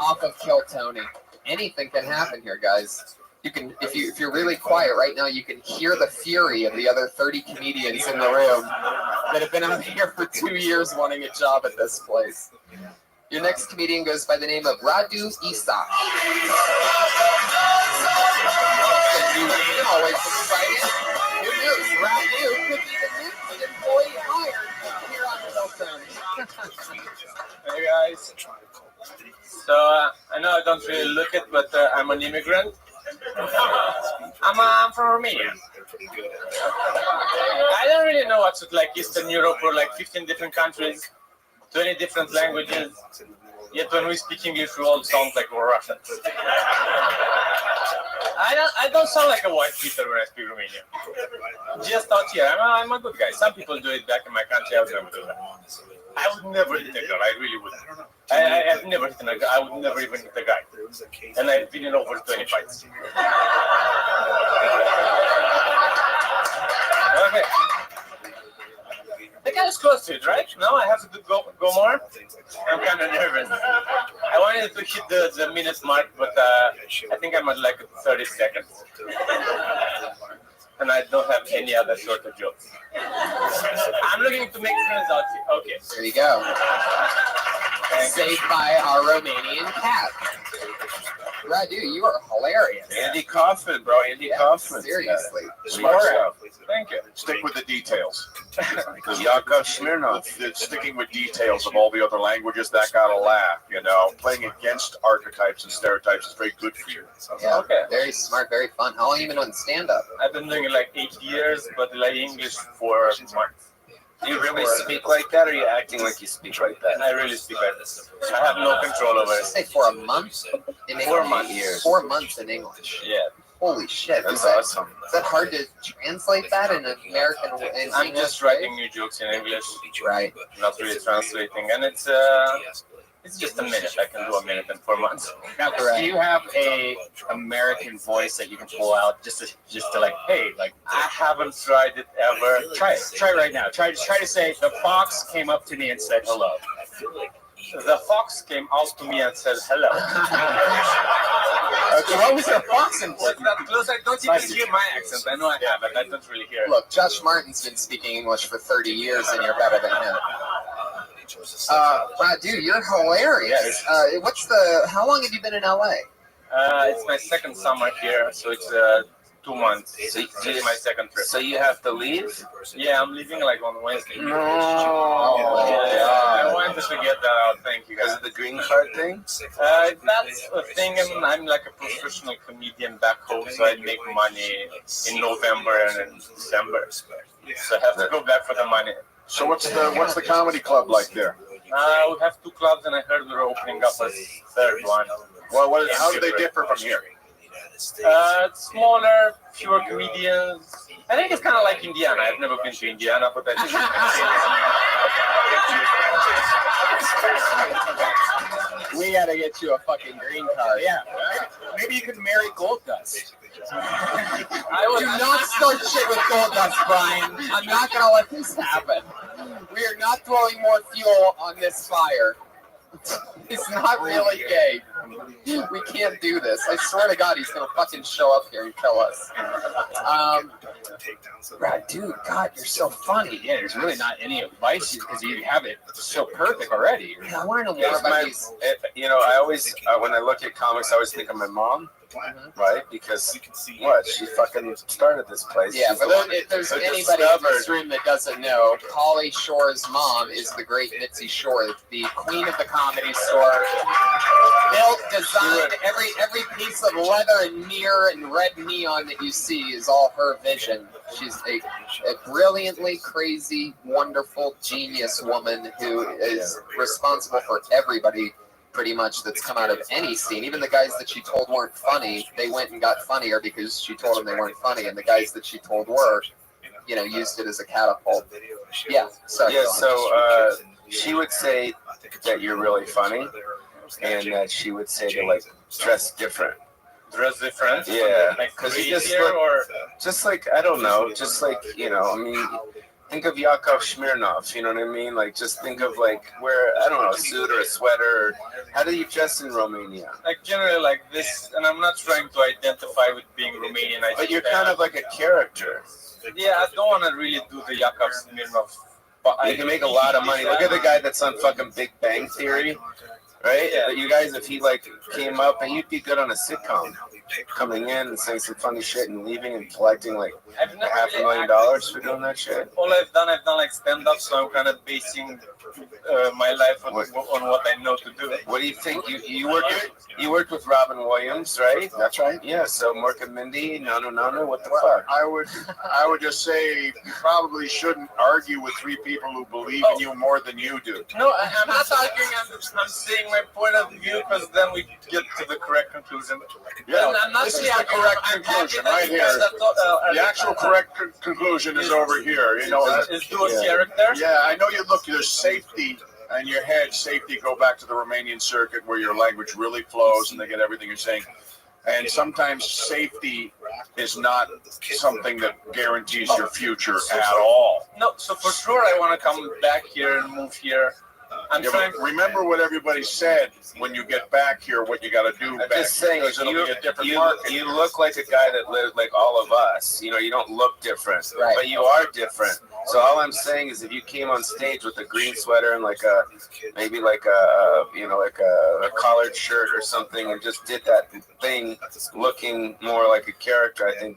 off of Kill Tony. Anything can happen here, guys. You can, if you're really quiet right now, you can hear the fury of the other 30 comedians in the room that have been out here for 2 years wanting a job at this place. Your next comedian goes by the name of Radu Isak. Always exciting. Who knows? Radu could be the next employee hired here on Kill Tony. Hey guys. So I know I don't really look it, but I'm an immigrant. I'm from Romania. pretty good at it. I don't really know what's like Eastern Europe or like 15 different countries, 20 different languages. Yet when we speak English, we all sound like we're Russians. I don't sound like a white Peter when I speak Romanian. Just out here, I'm a good guy. Some people do it back in my country. I would never do that. I would never hit a girl. I really wouldn't. I've never hit a girl. I would never even hit a guy. And I've been in over 20 fights. Okay. I got us close to it, right? Now I have to go more. I'm kind of nervous. I wanted to hit the minute mark, but I think I'm at like 30 seconds. And I don't have any other sort of jokes. I'm looking to make friends out here. Okay. There you go. Saved by our Romanian cat. Rabbi, you are hilarious. Andy Kaufman, bro. Andy Kaufman. Seriously. Smart stuff. Thank you. Stick with the details. Because Yakov Smirnov is sticking with details of all the other languages. That got a laugh, you know. Playing against archetypes and stereotypes is very good for you. Yeah, okay. Very smart, very fun. How long have you been on stand-up? I've been doing it like 8 years, but like English for months. Do you really speak like that, or are you acting like you speak like that? I really speak like this. I have no control over it. Say for a month in English? 4 months. 4 months in English. Yeah. Holy shit. That's awesome. Is that hard to translate that in American? I'm just writing new jokes in English. Right. Not really translating. And it's just a minute. I can do a minute in 4 months. Now, do you have a American voice that you can pull out just to like, hey, like, I haven't tried it ever. Try it. Try right now. Try to say, the fox came up to me and said hello. The fox came out to me and said hello. Okay, what was the fox important? That close. I don't even hear my accent. I know I have it. I don't really hear it. Look, Josh Martin's been speaking English for 30 years, and you're better than him. Dude, you're hilarious. How long have you been in LA? It's my second summer here, so it's 2 months. So it's my second trip. So you have to leave? Yeah, I'm leaving like on Wednesday. No. I wanted to get that out. Thank you guys. Because of the green card thing? That's a thing. I'm like a professional comedian back home, so I make money in November and in December. So I have to go back for the money. So what's the comedy club like there? We have 2 clubs, and I heard we're opening up a third one. Well, how do they differ from here? It's smaller, fewer comedians. I think it's kind of like Indiana. I've never been to Indiana, but I think we gotta get you a fucking green card. Yeah. Maybe you could marry Gold Dust. Do not start shit with Gold Dust, Brian. I'm not gonna let this happen. We are not throwing more fuel on this fire. It's not really gay. We can't do this. I swear to God, he's gonna fucking show up here and kill us. Dude, God, you're so funny. Yeah, there's really not any advice because you have it so perfect already. Yeah, I want to know more about these. You know, I always, when I look at comics, I always think of my mom. Right? Because what? She fucking started this place. Yeah, but if there's anybody in this room that doesn't know, Pauly Shore's mom is the great Mitzi Shore, the queen of the Comedy Store. Built, designed, every piece of leather and mirror and red neon that you see is all her vision. She's a brilliantly crazy, wonderful, genius woman who is responsible for everybody pretty much that's come out of any scene. Even the guys that she told weren't funny, they went and got funnier because she told them they weren't funny, and the guys that she told were, used it as a catapult. Yeah. So she would say that you're really funny, and that she would say to like dress different. Dress different? Yeah. Like because you just like I don't know, just like I mean. Think of Yakov Smirnov, you know what I mean? Like, just think of, like, I don't know, a suit or a sweater. How do you dress in Romania? Like, generally like this, and I'm not trying to identify with being Romanian. But you're kind of like a character. Yeah, I don't want to really do the Yakov Smirnov. You can make a lot of money. Look at the guy that's on fucking Big Bang Theory, right? Yeah. But you guys, if he, like, came up, and you'd be good on a sitcom. coming in and saying some funny shit and leaving and collecting like $500,000 for doing that shit? All I've done like stand-up, so I'm kind of basing my life on what I know to do. What do you think? You worked with Robin Williams, right? That's right. Yeah. So Mork and Mindy, no. What the fuck? I would just say you probably shouldn't argue with three people who believe in you more than you do. No, I'm not arguing. I'm saying my point of view because then we get to the correct conclusion. Yeah, I'm not this is saying the correct conclusion right here. The actual correct conclusion is over here. You know, is do a character. Yeah, I know you look. There's safety in your head. Safety. Go back to the Romanian circuit where your language really flows and they get everything you're saying. And sometimes safety is not something that guarantees your future at all. No, so for sure I want to come back here and move here. Remember what everybody said when you get back here, what you got to do back just saying, because it'll be a different market. You look like a guy that lived like all of us. You know, you don't look different, but you are different. So all I'm saying is if you came on stage with a green sweater and like a collared shirt or something and just did that thing looking more like a character, I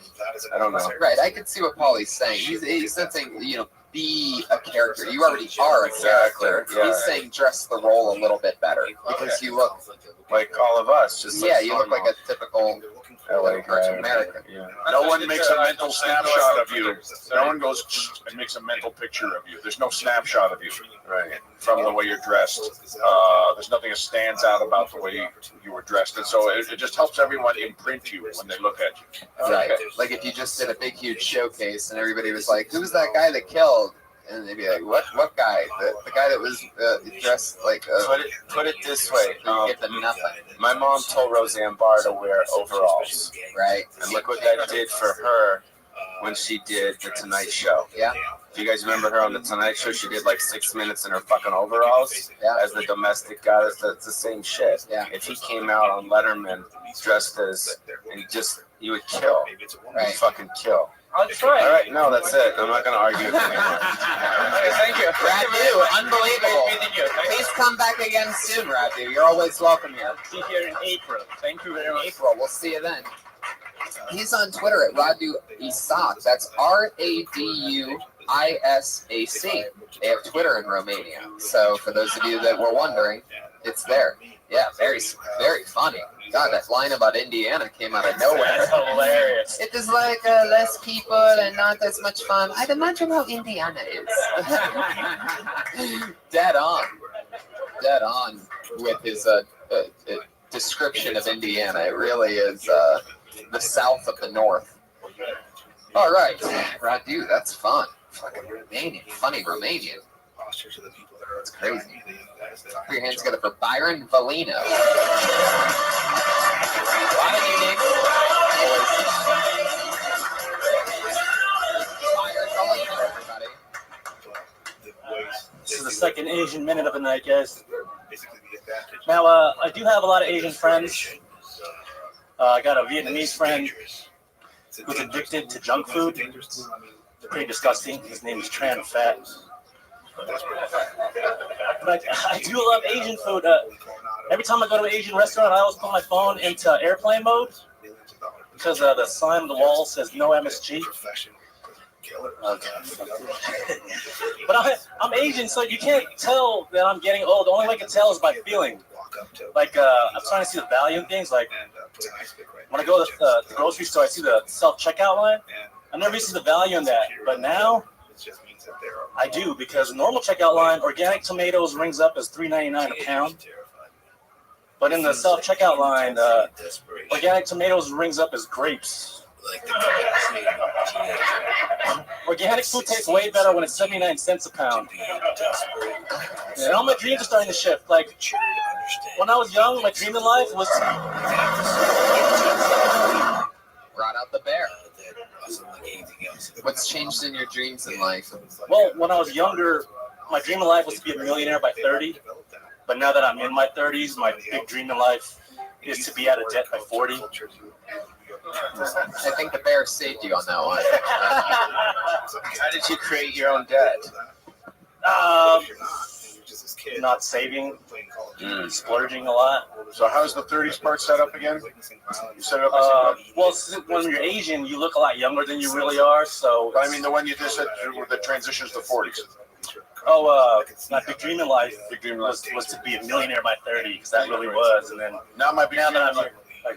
don't know. Right, I can see what Paulie's saying. He's not saying, be a character. You already are a character. Yeah. He's saying dress the role a little bit better because you look like all of us. You look like a typical American. Yeah. No one makes a mental snapshot of you. No one goes and makes a mental picture of you. There's no snapshot of you, right, from the way you're dressed. There's nothing that stands out about the way you were dressed, and so it just helps everyone imprint you when they look at you. Right. Like if you just did a big, huge showcase and everybody was like, "Who's that guy that killed?" And they'd be like, "What guy? The guy that was dressed like." Put it this way. Get the nothing. My mom told Roseanne Barr to wear overalls. Right. And look what that did for her when she did the Tonight Show. Yeah. Do you guys remember her on the Tonight Show? She did like 6 minutes in her fucking overalls as the domestic goddess. That's the same shit. Yeah. If he came out on Letterman dressed as, you would kill. Right. You'd fucking kill. I'll try. All right, no, that's it. I'm not going to argue with you anymore. Okay, thank you. Radu, unbelievable. Great meeting you. Please come back again soon, Radu. You're always welcome here. Be here in April. Thank you very much. April, we'll see you then. He's on Twitter at Radu Isac. That's RADU ISAC. They have Twitter in Romania. So for those of you that were wondering, it's there. Yeah, very, very funny. God, that line about Indiana came out of nowhere. That's hilarious. It is like less people and not as much fun. I'd imagine how Indiana is. Dead on with his description of Indiana. It really is the south of the north. All right, Radu, that's fun. Fucking Romanian, funny Romanian. It's crazy. Put your hands together for Byron Valino. A lot of new names. Byron Valino, everybody. This is the second Asian minute of the night, guys. Now, I do have a lot of Asian friends. I got a Vietnamese friend who's addicted to junk food. It's pretty disgusting. His name is Tran Fat. But I do love Asian food. Every time I go to an Asian restaurant, I always put my phone into airplane mode because the sign on the wall says no MSG. Okay. But I'm Asian, so you can't tell that I'm getting old. The only way I can tell is by feeling. Like, I'm starting to see the value in things. Like, when I go to the grocery store, I see the self-checkout line. I never used to see the value in that. But now, I do, because the normal checkout line, organic tomatoes rings up as $3.99 a pound. But in the self-checkout line, organic tomatoes rings up as grapes. Organic food tastes way better when it's 79 cents a pound. And all my dreams are starting to shift. Like, when I was young, my dream in life was... Brought out the bear. What's changed in your dreams in life? Well, when I was younger, my dream in life was to be a millionaire by 30. But now that I'm in my 30s, my big dream in life is to be out of debt by 40. I think the bear saved you on that one. How did you create your own debt? Not saving, splurging a lot. So how's the 30s part set up again? You set it up well, when you're Asian, you look a lot younger than you really are. So I mean, the one you just said that transitions to 40s. Oh, my big dream in life was to be a millionaire by 30, because that really was. And then now my big dream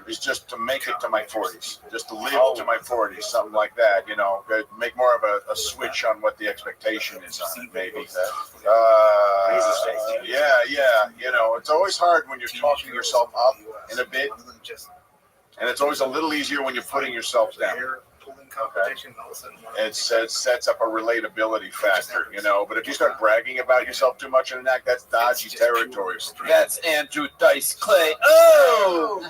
is just to make it to my 40s, just to live to my 40s, something like that. You know, make more of a switch on what the expectation is on it, maybe. Yeah. You know, it's always hard when you're talking yourself up in a bit, and it's always a little easier when you're putting yourself down. It sets up a relatability factor, you know. But if you start bragging about yourself too much in an act, that's dodgy territory. That's Andrew Dice Clay. Oh!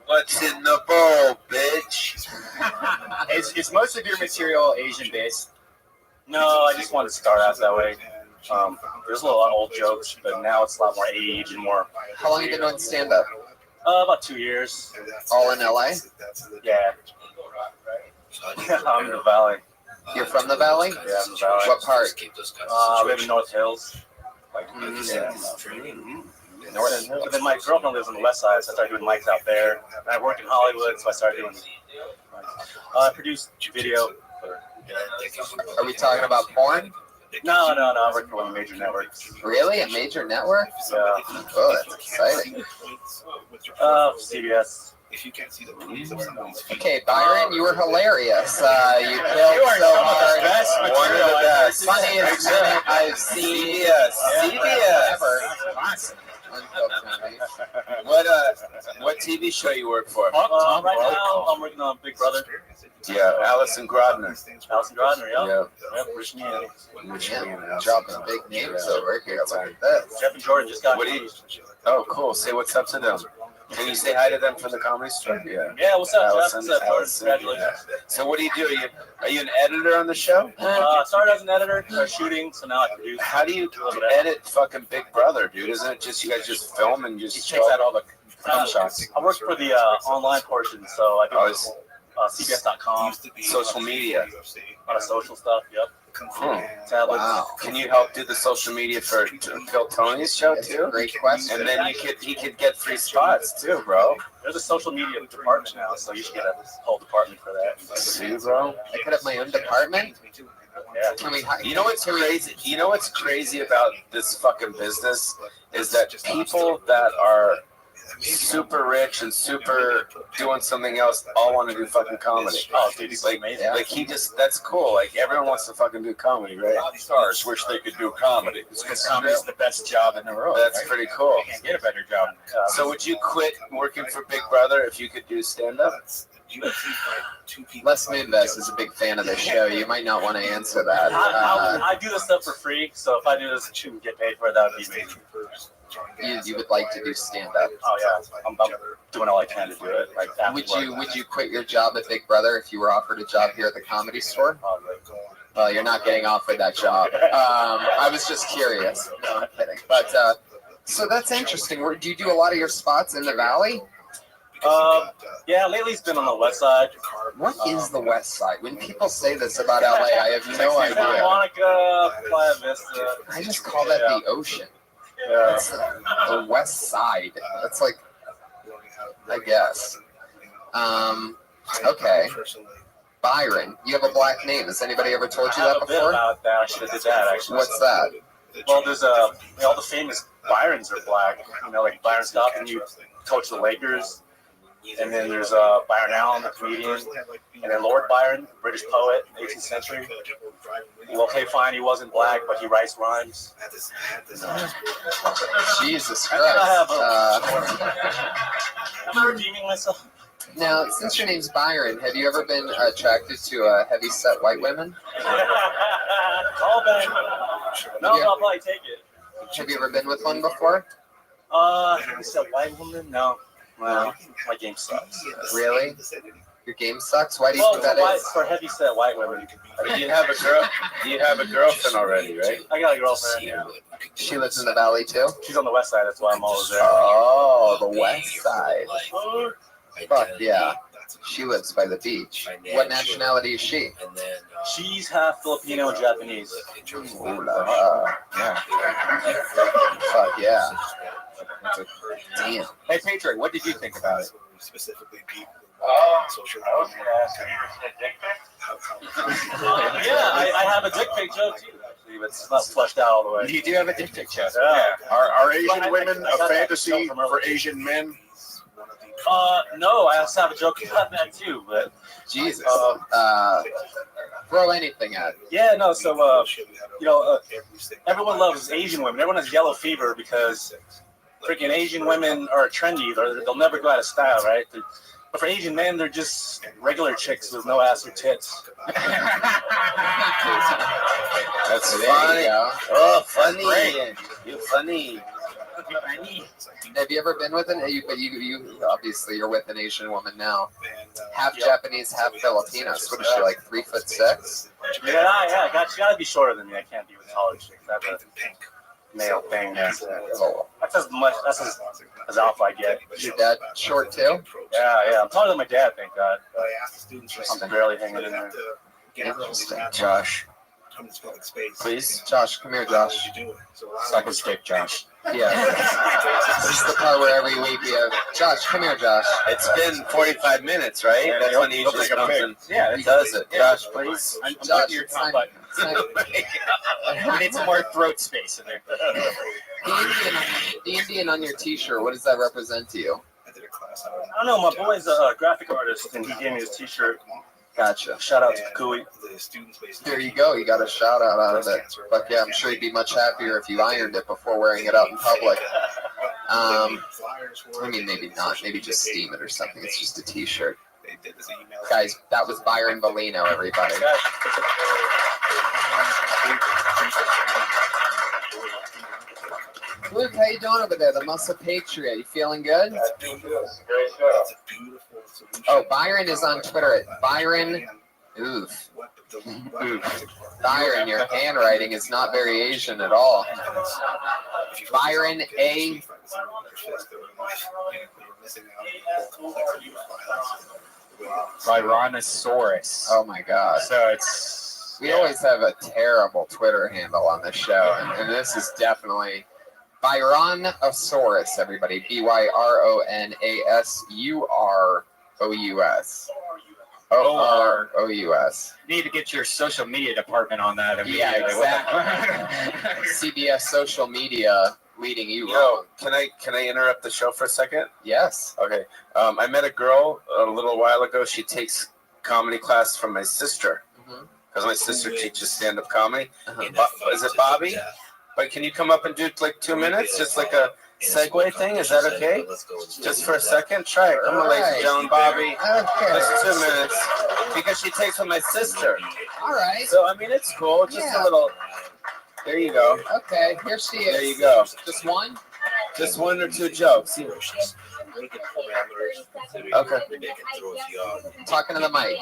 What's in the bowl, bitch? Is most of your material Asian based? No, I just wanted to start out that way. There's a lot of old jokes, but now it's a lot more age and more. How long have you been doing stand-up? About 2 years. All in LA? Yeah. I'm in the Valley. You're from the Valley? Yeah, I'm in the Valley. What part? I live in North Hills. North Hills. But then my girlfriend lives on the west side, so I started doing mics out there. And I work in Hollywood, so I started doing. I produced video. Are we talking about porn? No. I work for one of the major networks. Really? A major network? Yeah. Oh, that's exciting. CBS. If you can't see the release of somebody's feet. Okay, Byron, you were hilarious. You killed so hard. One of the best. Funniest minute I've seen. CBS. What TV show you work for? Right now, I'm working on Big Brother. Yeah, Allison Grodner. Yep. Rich man. Dropping big names over here. Look at this. Jeff and Jordan just got. Oh, cool. Say what's up to them. Can you say hi to them from the Comedy Store? Yeah. Yeah, what's up, Allison, Jeff? Allison, Congratulations. yeah. So what do? Are you an editor on the show? I started as an editor, shooting, so now I produce. How do you edit fucking Big Brother, dude? Isn't it just you guys just film and just takes out all the film shots? I work for the online portion, so I do CBS.com. Social media. A lot of social stuff, yep. Tablets. Wow. Can you help do the social media for Phil Tony's show too? Great question. And then he could get free spots too, bro. There's a social media department now, so you should get a whole department for that. See, bro? I could have my own department. Yeah. I mean, You know what's crazy? You know what's crazy about this fucking business is that people that are super rich and super doing something else all want to do fucking comedy. Oh, dude, he's like amazing. Like that's cool. Like everyone wants to fucking do comedy, right? Stars wish they could do comedy. Because comedy is the best job in the world. That's right? pretty cool. You can't get a better job. So would you quit working for Big Brother if you could do stand-up? Les Moonves is a big fan of this show. You might not want to answer that. I do this stuff for free, so if I do this and get paid for it, that would be amazing. You would like to do stand-up. Oh yeah, I'm doing all I can to do it. Like, Would you quit your job at Big Brother if you were offered a job here at the Comedy Store? Well, you're not getting offered that job. I was just curious. No, I'm kidding. But so that's interesting. Do you do a lot of your spots in the Valley? Yeah, lately it's been on the west side. What is the west side? When people say this about LA, I have no idea. Santa Monica, Playa Vista. I just call that the ocean. Yeah. It's the west side. That's like, I guess. Okay. Byron, you have a black name. Has anybody ever told you that before? About that. I should have did that actually. What's that? Well, there's all the famous Byrons are black. You know, like Byron Scott, and you coach the Lakers. And then there's Byron Allen, the comedian, and then Lord Byron, British poet, 18th century. Well, okay, fine, he wasn't black, but he writes rhymes. Jesus Christ. I'm redeeming myself. Now, since your name's Byron, have you ever been attracted to heavy-set white women? Call back. No, I'll probably take it. Have you ever been with one before? Heavy-set white woman? No. Well, my game sucks. Really? Your game sucks? Why do you think that is? For heavy-set white women. But you have a girlfriend already, right? I got a girlfriend, yeah. She lives in the Valley, too? She's on the west side, that's why I'm always there. Oh, the west side. Fuck yeah. She lives by the beach. What nationality is she? She's half Filipino and Japanese. Ooh la la. Yeah. Fuck yeah. Damn. Hey, Patriot, what did you think about it? Specifically, people. I was going to ask you, dick pic? Yeah, I have a dick pic joke too. Actually, but it's not fleshed out all the way. You do have a dick pic joke. Yeah. Are Asian women a fantasy for Asian men? No, I also have a joke about that too. But Jesus. Throw anything at it. yeah, no. So everyone loves Asian women. Everyone has yellow fever because freaking Asian women are trendy. They'll never go out of style, right? But for Asian men, they're just regular chicks with no ass or tits. That's funny. Oh, funny. You're funny. Have you ever been with you obviously you're with an Asian woman now. Half Japanese, half Filipino. So what is she, like 3'6"? Yeah. She gotta be shorter than me. I can't be with taller chicks. That's a male thing. That's as much. That's as alpha I get. Is your dad short too? Yeah. I'm taller than my dad, thank God. I'm barely hanging in there. Interesting. Josh. Please? Josh, come here, Josh. Suck his dick, Josh. Yeah. This is the part where every week we have Josh, come here, Josh. It's been 45 minutes, right? Yeah, That's when he usually comes in. Yeah, He does it. Josh, please. I'm Josh, your it's top not- button. We need some more throat space in there. The Indian on your t-shirt, what does that represent to you? I don't know. My boy's a graphic artist, and he gave me his T-shirt. Gotcha. Shout out to Kakui. There you go. You got a shout out of it. But yeah, I'm sure you'd be much happier if you ironed it before wearing it out in public. I mean, maybe not. Maybe just steam it or something. It's just a t-shirt. Guys, that was Byron Bellino, everybody. Luke, how you doing over there? The Muscle Patriot. You feeling good? Oh, Byron is on Twitter at Byron. Oof. Byron, your handwriting is not very Asian at all. Byron A. Tyrannosaurus. Oh my God. So it's. We always have a terrible Twitter handle on this show, and this is definitely Byronosaurus, everybody. BYRONASUROUS. OROUS. You need to get your social media department on that. Yeah, exactly. CBS social media leading you Yo, can I interrupt the show for a second? Yes. Okay. I met a girl a little while ago. She takes comedy class from my sister because my sister teaches stand-up comedy. Is it Bobby? But can you come up and do like 2 minutes, just like a segue thing? Is that okay? Just for a second? Try it. Come on, ladies and gentlemen, Bobby. Just 2 minutes. Because she takes from my sister. All right. So, I mean, it's cool. Just a little. There you go. Okay, here she is. There you go. Just one? Just 1 or 2 jokes. Okay. Talking to the mic.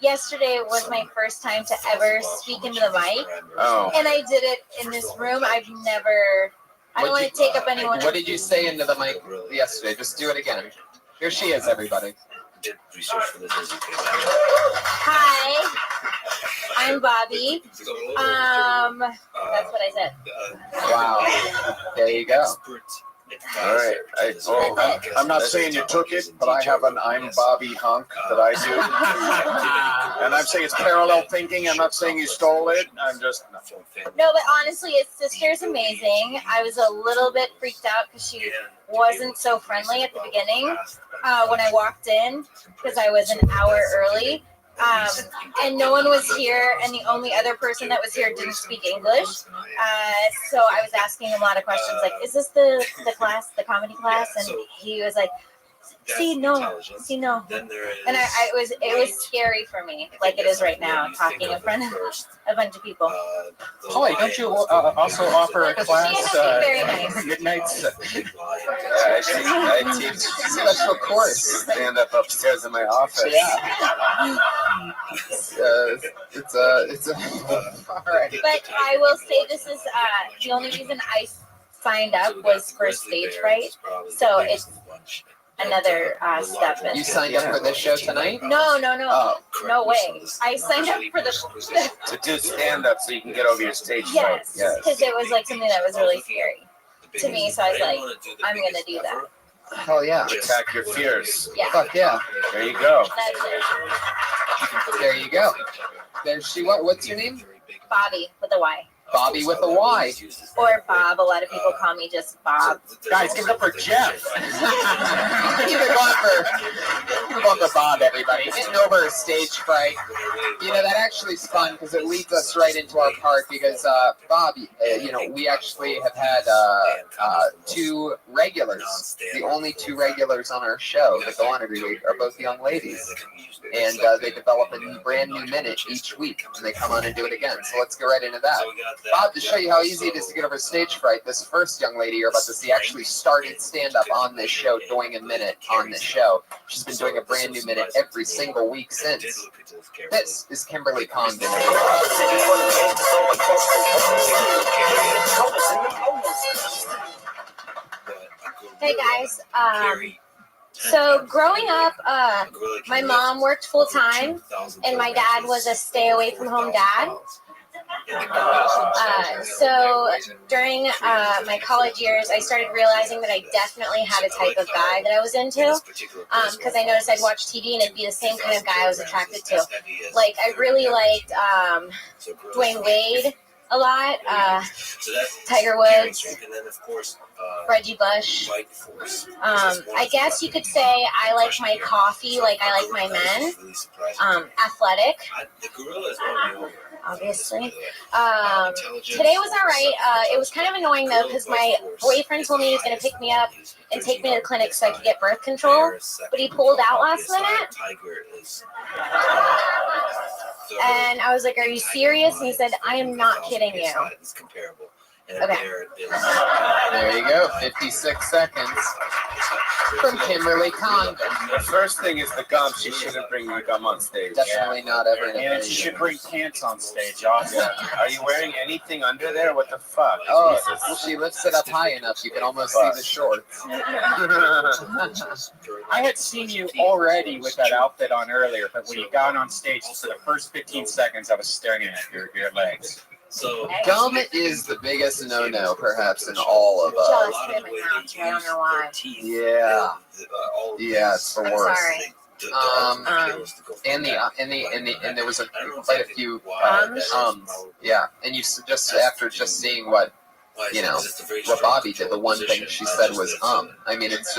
Yesterday was my first time to ever speak into the mic. Oh. And I did it in this room. I don't want to take up anyone. What did you say into the mic yesterday? Just do it again. Here she is, everybody. Hi, I'm Bobby. That's what I said. Wow. There you go. All right. I'm not saying you took it, but I have an I'm Bobby hunk that I do. And I'm saying it's parallel thinking. I'm not saying you stole it. I'm just. No, but honestly, his sister's amazing. I was a little bit freaked out because she wasn't so friendly at the beginning when I walked in because I was an hour early. And no one was here, and the only other person that was here didn't speak English. So I was asking him a lot of questions, like, "Is this the class, the comedy class?" And he was like, "See, no." And it was scary for me, like it is right now, talking in front of a bunch of people. Holly, don't you also offer a class? Very nice. Midnights. I teach special course. Stand up upstairs in my office. Yeah. It's all right. But I will say this is the only reason I signed up was for stage fright. So another step. You signed up for this show tonight? No, Oh. no way. I signed up for the To do stand up so you can get over your stage fright. yes, because it was like something that was really scary to me. So I was like, I'm gonna do that. Hell yeah. Attack your fears. Yeah. Fuck yeah. There you go. That's it. There you go. There's she. What's your name? Bobby with a Y. Bobby with a Y. Or Bob. A lot of people call me just Bob. Guys, give it up for Jeff. Keep it going for Bob, everybody. Getting over stage fright. You know, that actually is fun because it leads us right into our part because, Bob, you know, we actually have had two regulars. The only two regulars on our show that go on every week are both young ladies. And they develop a brand new minute each week, and they come on and do it again. So let's get right into that. Bob, to show you how easy it is to get over stage fright, this first young lady you're about to see actually started stand-up on this show, doing a minute on this show. She's been doing a brand new minute every single week since. This is Kimberly Condon. Hey guys. So growing up, my mom worked full time, and my dad was a stay away from home dad. So during my college years, I started realizing that I definitely had a type of guy that I was into, because I noticed I'd watch TV and it'd be the same kind of guy I was attracted to. Like, I really liked Dwayne Wade a lot, Tiger Woods, Reggie Bush. I guess you could say I like my coffee like I like my men. Athletic, obviously. Today was all right. It was kind of annoying though because my boyfriend told me he was going to pick me up and take me to the clinic so I could get birth control, but he pulled out last minute. And I was like, "Are you serious?" And he said, "I am not kidding you." Okay. There you go. 56 seconds from Kimberly Condon. The first thing is the gum. She shouldn't bring the gum on stage. Definitely not ever. And she should bring pants on stage. Awesome. Are you wearing anything under there? What the fuck? Oh, well, she lifts it up high enough you can almost see the shorts. I had seen you already with that outfit on earlier, but when you got on stage, for the first 15 seconds, I was staring at your legs. So gum is the biggest no-no, perhaps, in all of us. I don't know why. Yeah, it's the worst. Sorry. And there was quite a few yeah, and you just after just seeing what what Bobby did, the one thing she said was I mean, it's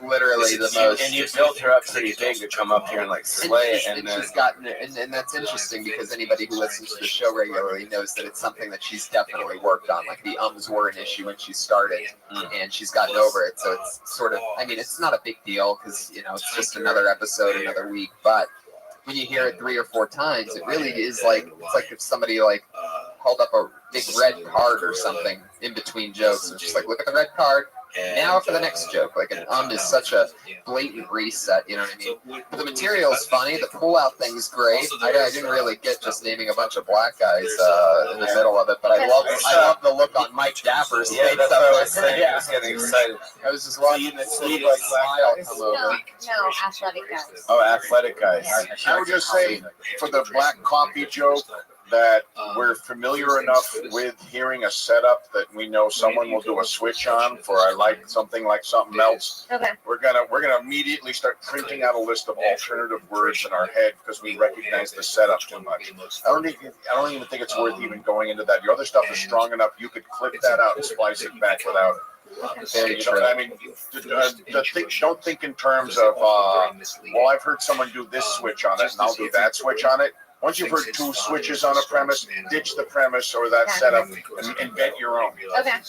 literally the most. And you built her up pretty big to come up here and like slay it. And she's gotten it, and that's interesting because anybody who listens to the show regularly knows that it's something that she's definitely worked on. Like the were an issue when she started, and she's gotten over it. So it's sort of, I mean, it's not a big deal because it's just another episode, another week, but when you hear it 3 or 4 times, it really is like, it's like if somebody like held up a big red card or something in between jokes and just like, look at the red card, now for the next joke. Like an is such a blatant reset, you know what I mean? But the material's funny, the pull-out thing's great. I didn't really get just naming a bunch of black guys in the middle of it, but I love the look on Mike Dapper's face. Yeah, that's what I was saying. I was getting excited. I was just watching the sweet like smile come over. No, athletic guys. Oh, athletic guys. I would just say for the black coffee joke that we're familiar enough with hearing a setup that we know someone will do a switch on for I like something like something else. Okay. We're gonna immediately start printing out a list of alternative words in our head because we recognize the setup too much. I don't even think it's worth even going into that. Your other stuff is strong enough. You could clip that out and splice it back without. Very true. I mean, don't think in terms of well, I've heard someone do this switch on it, and I'll do that switch on it. Once you've heard 2 switches on a premise, ditch the premise or that setup and invent your own. Okay.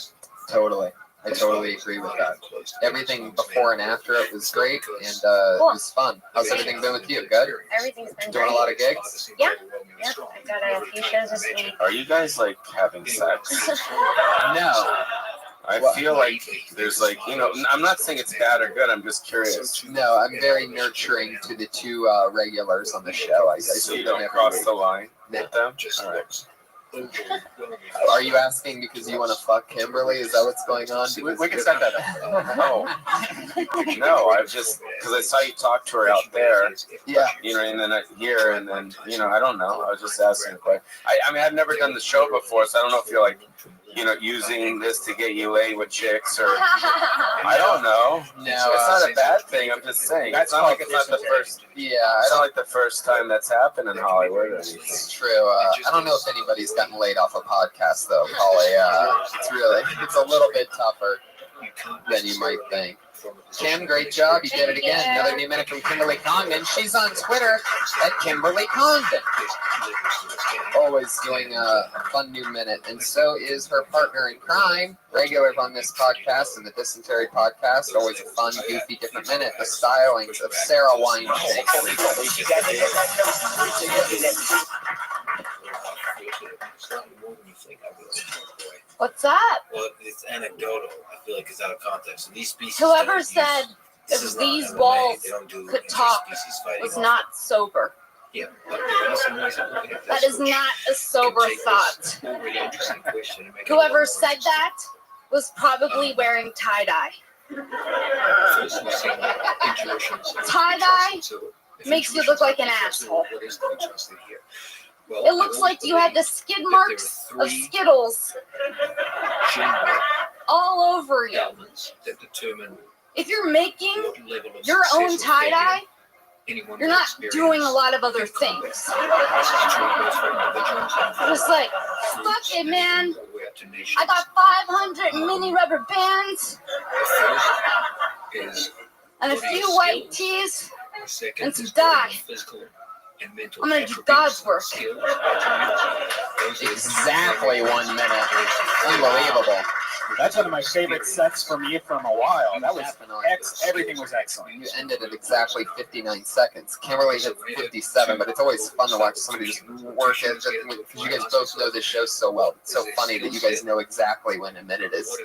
Totally. I totally agree with that. Everything before and after it was great, and it was fun. How's everything been with you? Good? Everything's been Doing great. a lot of gigs? Yeah. I got a few shows this week. Are you guys like having sex? No. I feel like there's like, I'm not saying it's bad or good. I'm just curious. No, I'm very nurturing to the 2 regulars on the show. I So see you them don't every cross week. the line No. with them? All right. Are you asking because you want to fuck Kimberly? Is that what's going on? We can set that up. No, I just because I saw you talk to her out there. Yeah. You know, and then here, and then I don't know. I was just asking a question. I mean, I've never done the show before, so I don't know if you're like, using this to get you laid with chicks or I don't know. No, it's not a bad thing. I'm just saying. It's not like it's not the first. Yeah, It's not like the first time that's happened in Hollywood. It's true. I don't know if anybody's gotten laid off a podcast though, Polly. It's a little bit tougher than you might think. Kim, great job. You did it again. Another new minute from Kimberly Condon. She's on Twitter at Kimberly Condon. Always doing a fun new minute. And so is her partner in crime, regular on this podcast and the Dysentery podcast. Always a fun, goofy, different minute. The stylings of Sarah Weinstein. What's up? Well, it's anecdotal. I feel like it's out of context. And these species. Whoever said if these walls could talk was not sober. Yeah. That is not a sober thought. Whoever said that was probably wearing tie-dye. Tie-dye makes you look like an asshole. It looks like you had the skid marks of Skittles all over you. If you're making your own tie-dye, you're not doing a lot of other things. Just like, fuck it, man. I got 500 mini rubber bands and a few white tees and some dye. I'm gonna do God's work. Exactly 1 minute. Unbelievable. That's one of my favorite sets for me from a while. That was everything was excellent. You ended at exactly 59 seconds. Kimberly hit 57, but it's always fun to watch somebody just work it because you guys both know this show so well. It's so funny that you guys know exactly when a minute is.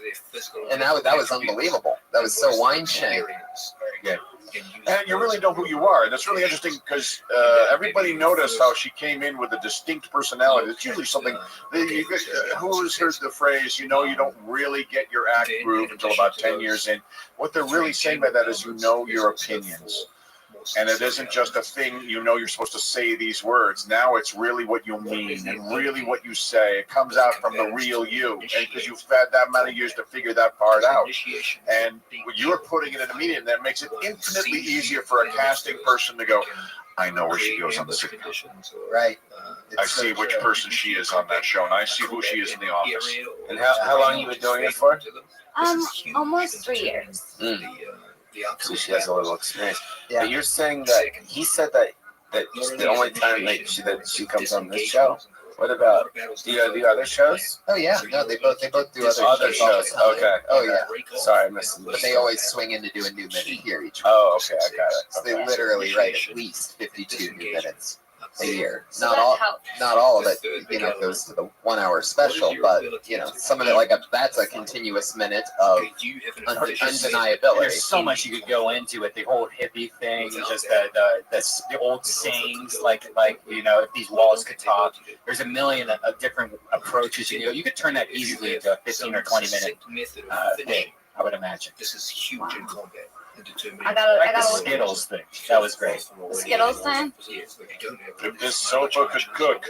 And that was unbelievable. That was so Weinstein. Yeah. And you really know who you are. And that's really interesting because everybody noticed how she came in with a distinct personality. It's usually something, who's heard the phrase, you don't really get your act groove until about 10 years in. What they're really saying by that is your opinions. And it isn't just a thing, you're supposed to say these words. Now it's really what you mean and really what you say. It comes out from the real you. And because you've had that many years to figure that part out. And you're putting it in a medium that makes it infinitely easier for a casting person to go, I know where she goes on the sitcom. Right. I see which person she is on that show, and I see who she is in the office. And how long you been doing it for? Almost 3 years. So she has a little experience. Yeah. But you're saying that he said that the only time that she comes on this show. What about do you do other shows? Oh yeah, no, they both do other shows. Okay. Oh yeah. Sorry, I missed them. But they always swing in to do a new minute here each week. Oh, okay, I got it. So they literally write at least 52 new minutes a year. Not all of it, goes to the 1 hour special, but some of it that's a continuous minute of undeniability. There's so much you could go into it. The whole hippie thing, just the old sayings, like if these walls could talk. There's a million of different approaches. You could turn that easily into a 15 or 20 minute thing, I would imagine. This is huge in combat. I gotta the Skittles thing. That was great. The Skittles thing? If this sofa could cook.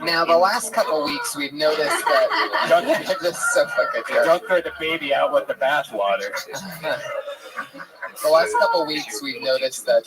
Now, the last couple weeks, we've noticed that this sofa could cook. Don't throw the baby out with the bathwater. The last couple weeks, we've noticed that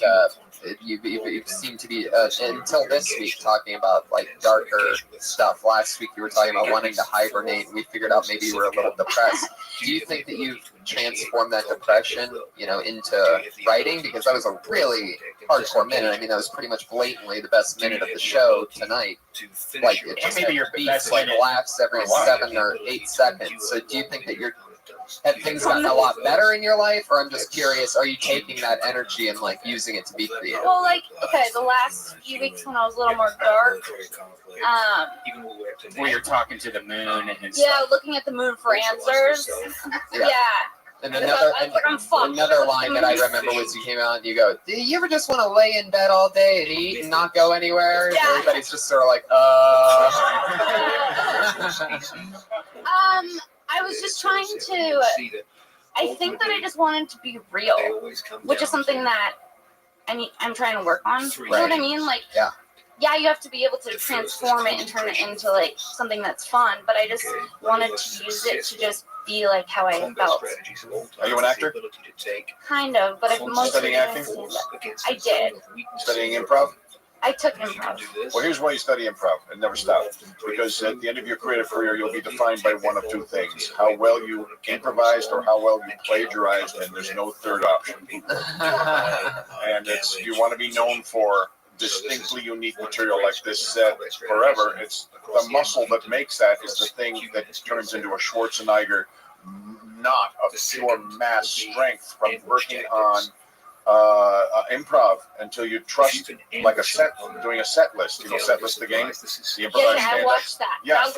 you seem to be, until this week, talking about darker stuff. Last week, you were talking about wanting to hibernate, and we figured out maybe you were a little depressed. Do you think that you've transformed that depression, into writing? Because that was a really hardcore minute. I mean, that was pretty much blatantly the best minute of the show tonight. It just maybe your best laughs every 7 or 8 seconds. So do you think that have things gotten a lot better in your life, or I'm just curious, are you taking that energy and using it to be creative? Well, the last few weeks when I was a little more dark, where you're talking to the moon and yeah, looking at the moon for answers. Yeah. And another line that I remember was you came out and you go, "Do you ever just want to lay in bed all day and eat and not go anywhere?" And everybody's just sort of like, I was just trying to. I think that I just wanted to be real, which is something that I'm trying to work on. You know what I mean? Like, yeah, you have to be able to transform it and turn it into like something that's fun. But I just wanted to use it to just be like how I felt. Are you an actor? Kind of, but I've mostly Studying acting? I did. Studying improv? I took improv. Well, here's why you study improv and never stop. Because at the end of your creative career, you'll be defined by one of two things: how well you improvised or how well you plagiarized, and there's no third option. And you want to be known for distinctly unique material like this set forever. It's the muscle that makes that is the thing that turns into a Schwarzenegger, not of pure mass strength from working on improv until you trust, like doing a set list. You know, set list the game, the improvised stand-up. I watched that. Yeah,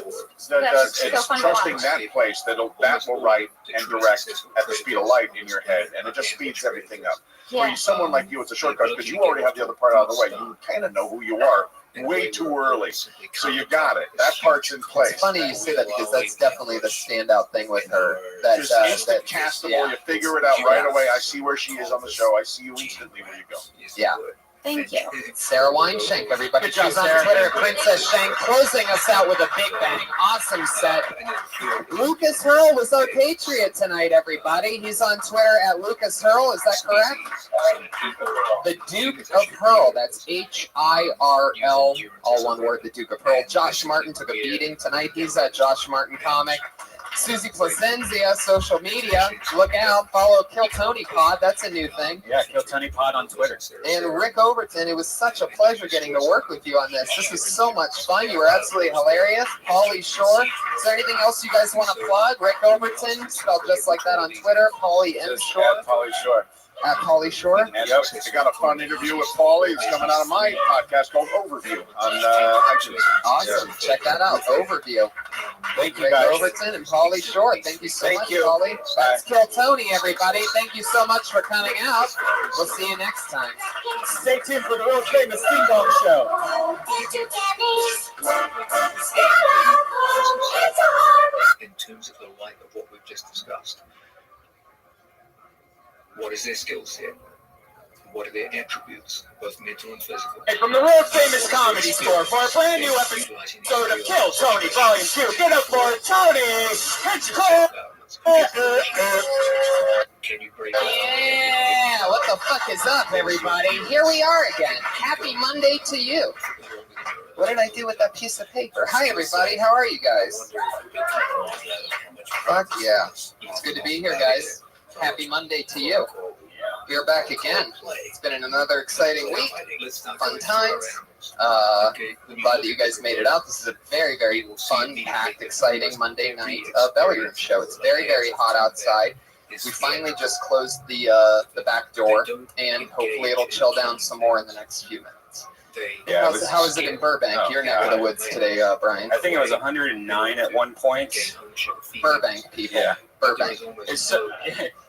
That's so fun to trusting watch. that place that will write and direct at the speed of light in your head, and it just speeds everything up. For someone like you, it's a shortcut because you already have the other part out of the way. You kind of know who you are way too early, so you got it. That part's in place. It's funny you say that because that's definitely the standout thing with her. That Just instant castable. You figure it out right away. I see where she is on the show. I see you instantly where you go. Yeah. Thank you. Sarah Weinshank, everybody. Good job, She's on Sarah. Twitter, Princess Shank, closing us out with a big bang. Awesome set. Lucas Hurl was our Patriot tonight, everybody. He's on Twitter at Lucas Hurl. Is that correct? The Duke of Hurl. That's HIRL, all one word, the Duke of Hurl. Josh Martin took a beating tonight. He's at Josh Martin Comic. Susie Placenzia, social media. Look out. Follow Kill Tony Pod. That's a new thing. Yeah, Kill Tony Pod on Twitter. And Rick Overton, it was such a pleasure getting to work with you on this. This was so much fun. You were absolutely hilarious. Pauly Shore. Is there anything else you guys want to plug? Rick Overton, spelled just like that on Twitter. Pauly M. Shore. Pauly Shore. At Pauly Shore. Yep, I got a fun interview with Pauly. It's coming out of my podcast called Overview on iTunes. Awesome. Check that out. Overview. Thank you, Rick guys. Overton and Pauly Shore. Thank you so much, Pauly. That's Kill Tony, everybody. Thank you so much for coming out. We'll see you next time. Stay tuned for the real famous Ding Dong Show. In terms of the light of what we've just discussed, what is their skill set? What are their attributes, both mental and physical? And from the world famous comedy store for a brand new episode of Kill Tony Volume 2. Get up for Tony Hitchcock. Yeah, what the fuck is up, everybody? Here we are again. Happy Monday to you. What did I do with that piece of paper? Hi, everybody. How are you guys? Fuck yeah. It's good to be here, guys. Happy Monday to you. We're back again. It's been another exciting week. Fun times. I'm glad that you guys made it out. This is a very, very fun, packed, exciting Monday night Belly Room show. It's very, very hot outside. We finally just closed the back door, and hopefully it'll chill down some more in the next few minutes. Yeah, How is it in Burbank? Your neck of the woods today, Brian. I think it was 109 at one point. Burbank, people. Yeah. Burbank.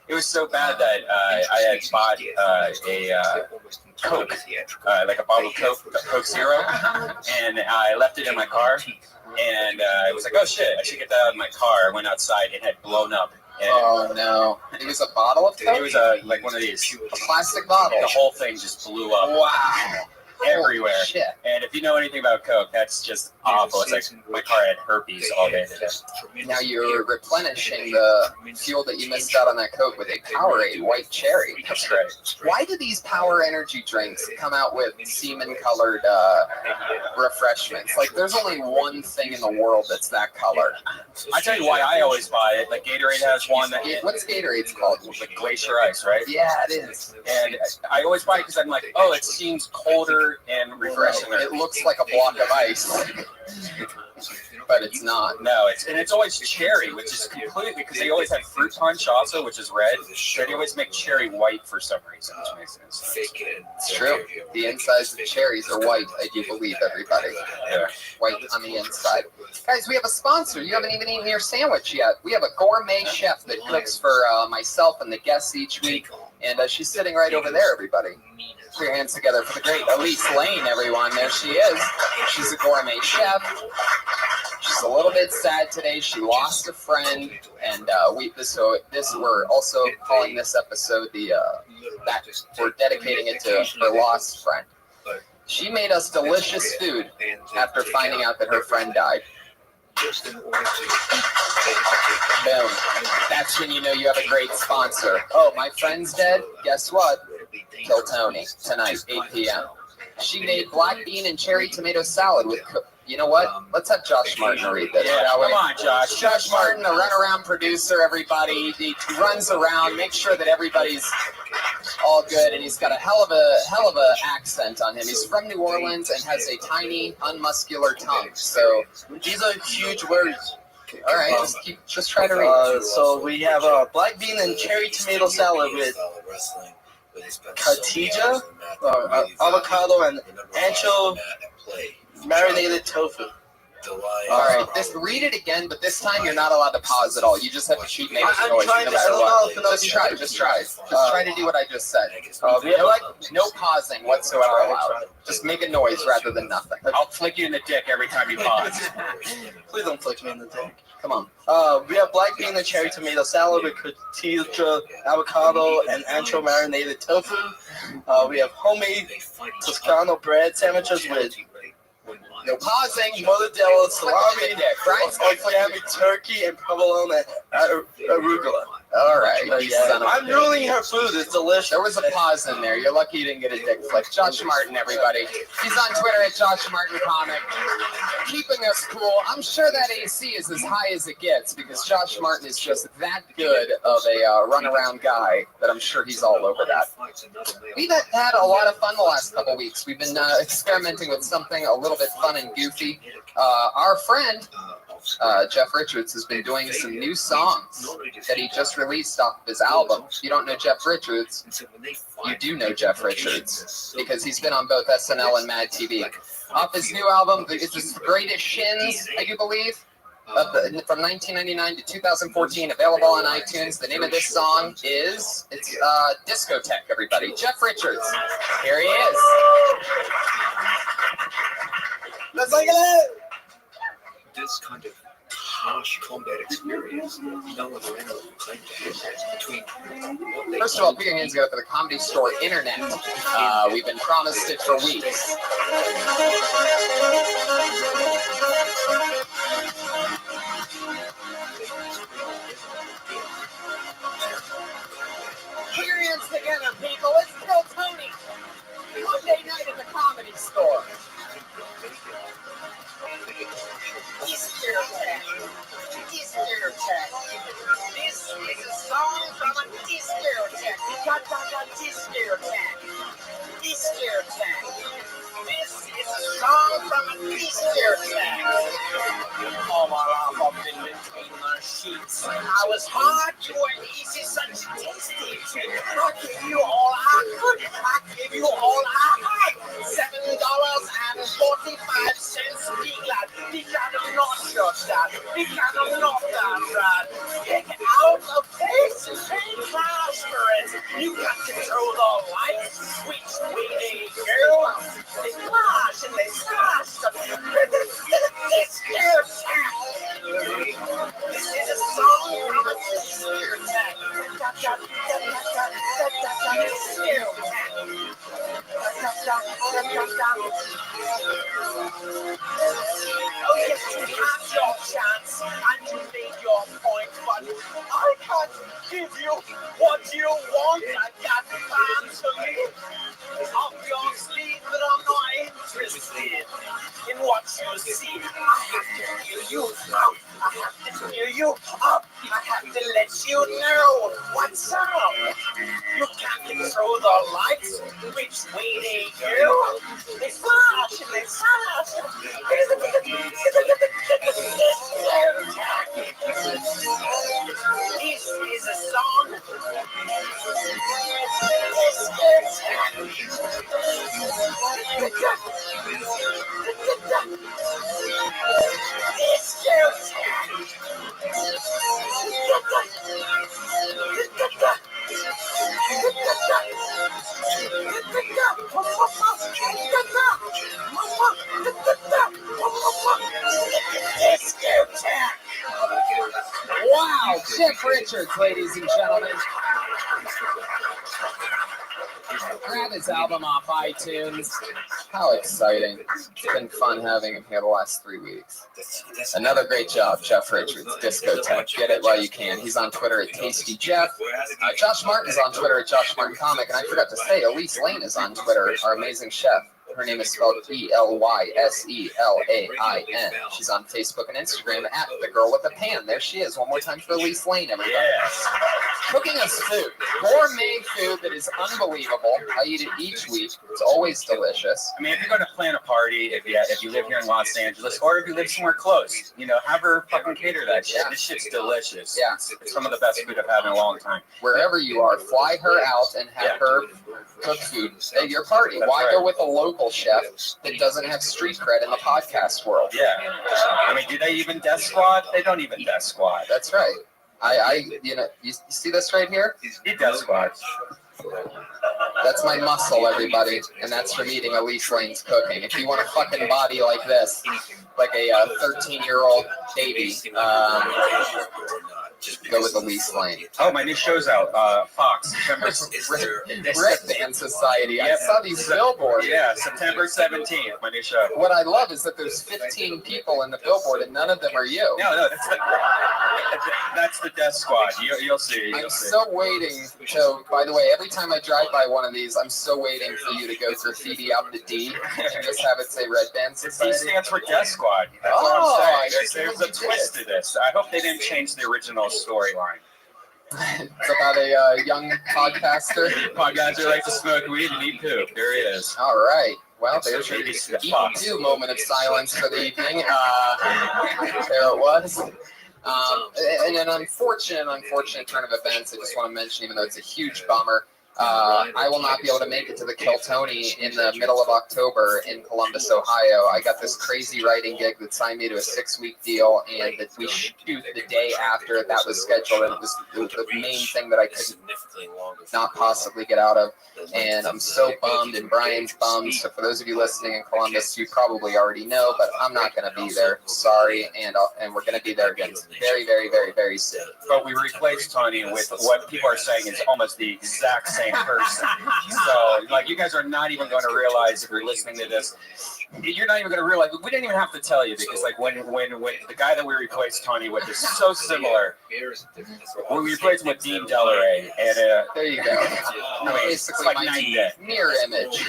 It was so bad that I had bought a Coke, like a bottle of Coke Zero, and I left it in my car. And I was like, oh shit, I should get that out of my car. I went outside, it had blown up. And oh no! It was a bottle of Coke? It was like one of these. A plastic bottle? The whole thing just blew up. Wow. Everywhere. Holy shit. And if you know anything about Coke, that's just awful. It's like my car had herpes all day today. Now you're replenishing the fuel that you missed out on that Coke with a Powerade White Cherry. That's right. Why do these power energy drinks come out with semen-colored refreshments? Like, there's only one thing in the world that's that color. I tell you why I always buy it. Like Gatorade has one. What's Gatorade's called? Like Glacier Ice, right? Yeah, it is. And I always buy it because I'm like, oh, it seems colder and refreshing. It looks like a block of ice. but it's not. No, it's always cherry, which is completely because they always have fruit punch also, which is red. But they always make cherry white for some reason, which makes sense. It's true. The insides of cherries are white. I do believe everybody. Yeah. White on the inside. Guys, we have a sponsor. You haven't even eaten your sandwich yet. We have a gourmet chef that cooks for myself and the guests each week, and she's sitting right over there. Everybody, put your hands together for the great Elise Lane. Everyone, there she is. She's a gourmet chef. She's a little bit sad today. She lost a friend, and we're also calling this episode we're dedicating it to her lost friend. She made us delicious food after finding out that her friend died. Boom. That's when you know you have a great sponsor. Oh, my friend's dead? Guess what? Kill Tony tonight, 8 p.m. She made black bean and cherry tomato salad with you know what? Let's have Josh Martin read this. Yeah, come on, Josh. Josh Martin, a runaround producer, everybody. He runs around, makes sure that everybody's all good, and he's got a hell of a accent on him. He's from New Orleans and has a tiny, unmuscular tongue. So these are huge words. All right, just try to read. So we have black bean and cherry tomato salad with Katija, avocado, and ancho marinated tofu. All right, read it again, but this time you're not allowed to pause at all. You just have to keep making noise. No matter what. Just try. Just try to do what I just said. No pausing whatsoever allowed. Just make a noise rather than nothing. I'll flick you in the dick every time you pause. Please don't flick me in the dick. Come on. We have black bean and cherry tomato salad with Katija, avocado, and ancho marinated tofu. We have homemade Toscano bread sandwiches with no pausing, mozzarella, salami, organic turkey, and provolone and arugula. All right, I'm ruining her food. It's delicious. There was a pause in there. You're lucky you didn't get a dick flick. Josh Martin, everybody. He's on Twitter at Josh Martin Comic. Keeping us cool. I'm sure that AC is as high as it gets because Josh Martin is just that good of a runaround guy that I'm sure he's all over that. We've had a lot of fun the last couple weeks. We've been experimenting with something a little bit fun and goofy. Our friend Jeff Richards has been doing some new songs that he just released off of his album. If you don't know Jeff Richards, you do know Jeff Richards because he's been on both SNL and Mad TV. Off his new album, it's The Greatest Shins, I do believe, from 1999 to 2014, available on iTunes. The name of this song is Discotheque, everybody. Jeff Richards, here he is. Let's like it. This kind of harsh combat experience, no other animal will claim to have between. First of all, put your hands together for the Comedy Store Internet. We've been promised it for weeks. Put your hands together, people. Let's kill Tony. Monday night at the Comedy Store. Discotheque. This is a song from a discotheque. Discotheque. This is a song from a discotheque. All my life I've been between the sheets. I was hard, you were easy, such a tasty treat. I gave you all I could. I gave you all I had. $7.45. Be glad. Be glad I'm not your dad. Be glad I'm not that rad. Get out of this and prosperous. You got to control the lights. Sweet, sweetie girl. They flash and they slash. This is a song from a discotheque. Oh yes, you had your chance and you made your point, but I can't give you what you want. I got fans to leave up your sleeve, but I'm not interested in what you see. I have to hear you out. I have to hear you up. I have to let you know what's up. You can't control the lights. Which way they go? They flash and they flash. Wow, Jeff Richards, ladies and gentlemen. Grab his album off iTunes. How exciting. It's been fun having him here the last 3 weeks. Another great job, Jeff Richards, Discotheque. Get it while you can. He's on Twitter at Tasty Jeff. Josh Martin's on Twitter at Josh Martin Comic. And I forgot to say, Elise Lane is on Twitter, our amazing chef. Her name is spelled ELYSELAIN. She's on Facebook and Instagram at The Girl with the Pan. There she is. One more time for Elise Lane, everybody. Yes. Cooking us food. Gourmet food that is unbelievable. I eat it each week. It's always delicious. I mean, if you're going to plan a party, if you live here in Los Angeles, or if you live somewhere close, have her fucking cater that shit. This shit's delicious. Yeah. It's some of the best food I've had in a long time. Wherever you are, fly her out and have her cook food at your party. That's Why right. go with a local chef that doesn't have street cred in the podcast world? Yeah. I mean, do they even death squad? They don't even death squad. That's right. You see this right here? He death squads. That's my muscle, everybody, and that's from eating Elise Lane's cooking. If you want a fucking body like this, like a 13-year-old baby, go with Elise Lane. Oh, my new show's out. Fox. Red Band Society. I saw these billboards. Yeah, September 17th, my new show. What I love is that there's 15 people in the billboard, and none of them are you. No, that's the death squad. You'll see. I'm so waiting to, by the way, every time I drive by one of these, I'm so waiting for you to go graffiti out the D and just have it say Red Band Society. D stands for Death Squad. That's all I'm saying. There's a twist to this. I hope they didn't change the original storyline. It's about a young podcaster. Podcaster likes to smoke weed and eat poop. There he is. All right. Well, there's your E2 moment of silence for the evening. There it was. And an unfortunate turn of events, I just want to mention, even though it's a huge bummer, I will not be able to make it to the Kiltony in the middle of October in Columbus, Ohio. I got this crazy writing gig that signed me to a 6-week deal, and that we shoot the day after that was scheduled, and it was the main thing that I could not possibly get out of. And I'm so bummed, and Brian's bummed. So for those of you listening in Columbus, you probably already know, but I'm not going to be there. Sorry, and we're going to be there again very, very, very, very soon. But we replaced Tony with what people are saying is almost the exact same person. So, you guys are not even going to realize if you're listening to this. You're not even going to realize. We didn't even have to tell you because, when the guy that we replaced Tony with is so similar. When we replaced him with Dean Delaray, and there you go. Basically, like my mirror image.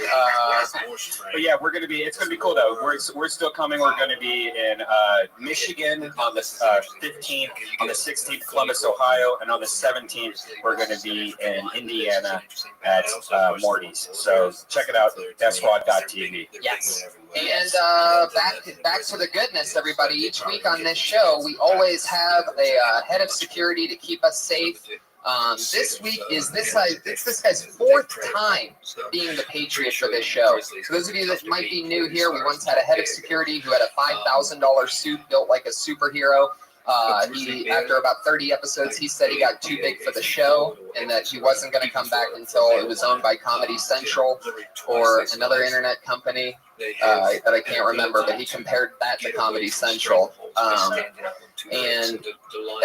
But yeah, it's going to be cool though. We're still coming. We're going to be in Michigan on the 15th, on the 16th, Columbus, Ohio, and on the 17th, we're going to be in Indiana at Morty's. So check it out, deathsquad.tv. Yes. And back to the goodness, everybody. Each week on this show, we always have a head of security to keep us safe. This week it's this guy's 4th time being the Patriot for this show. For those of you that might be new here, we once had a head of security who had a $5,000 suit built like a superhero. After about 30 episodes, he said he got too big for the show and that he wasn't going to come back until it was owned by Comedy Central or another internet company that I can't remember, but he compared that to Comedy Central. And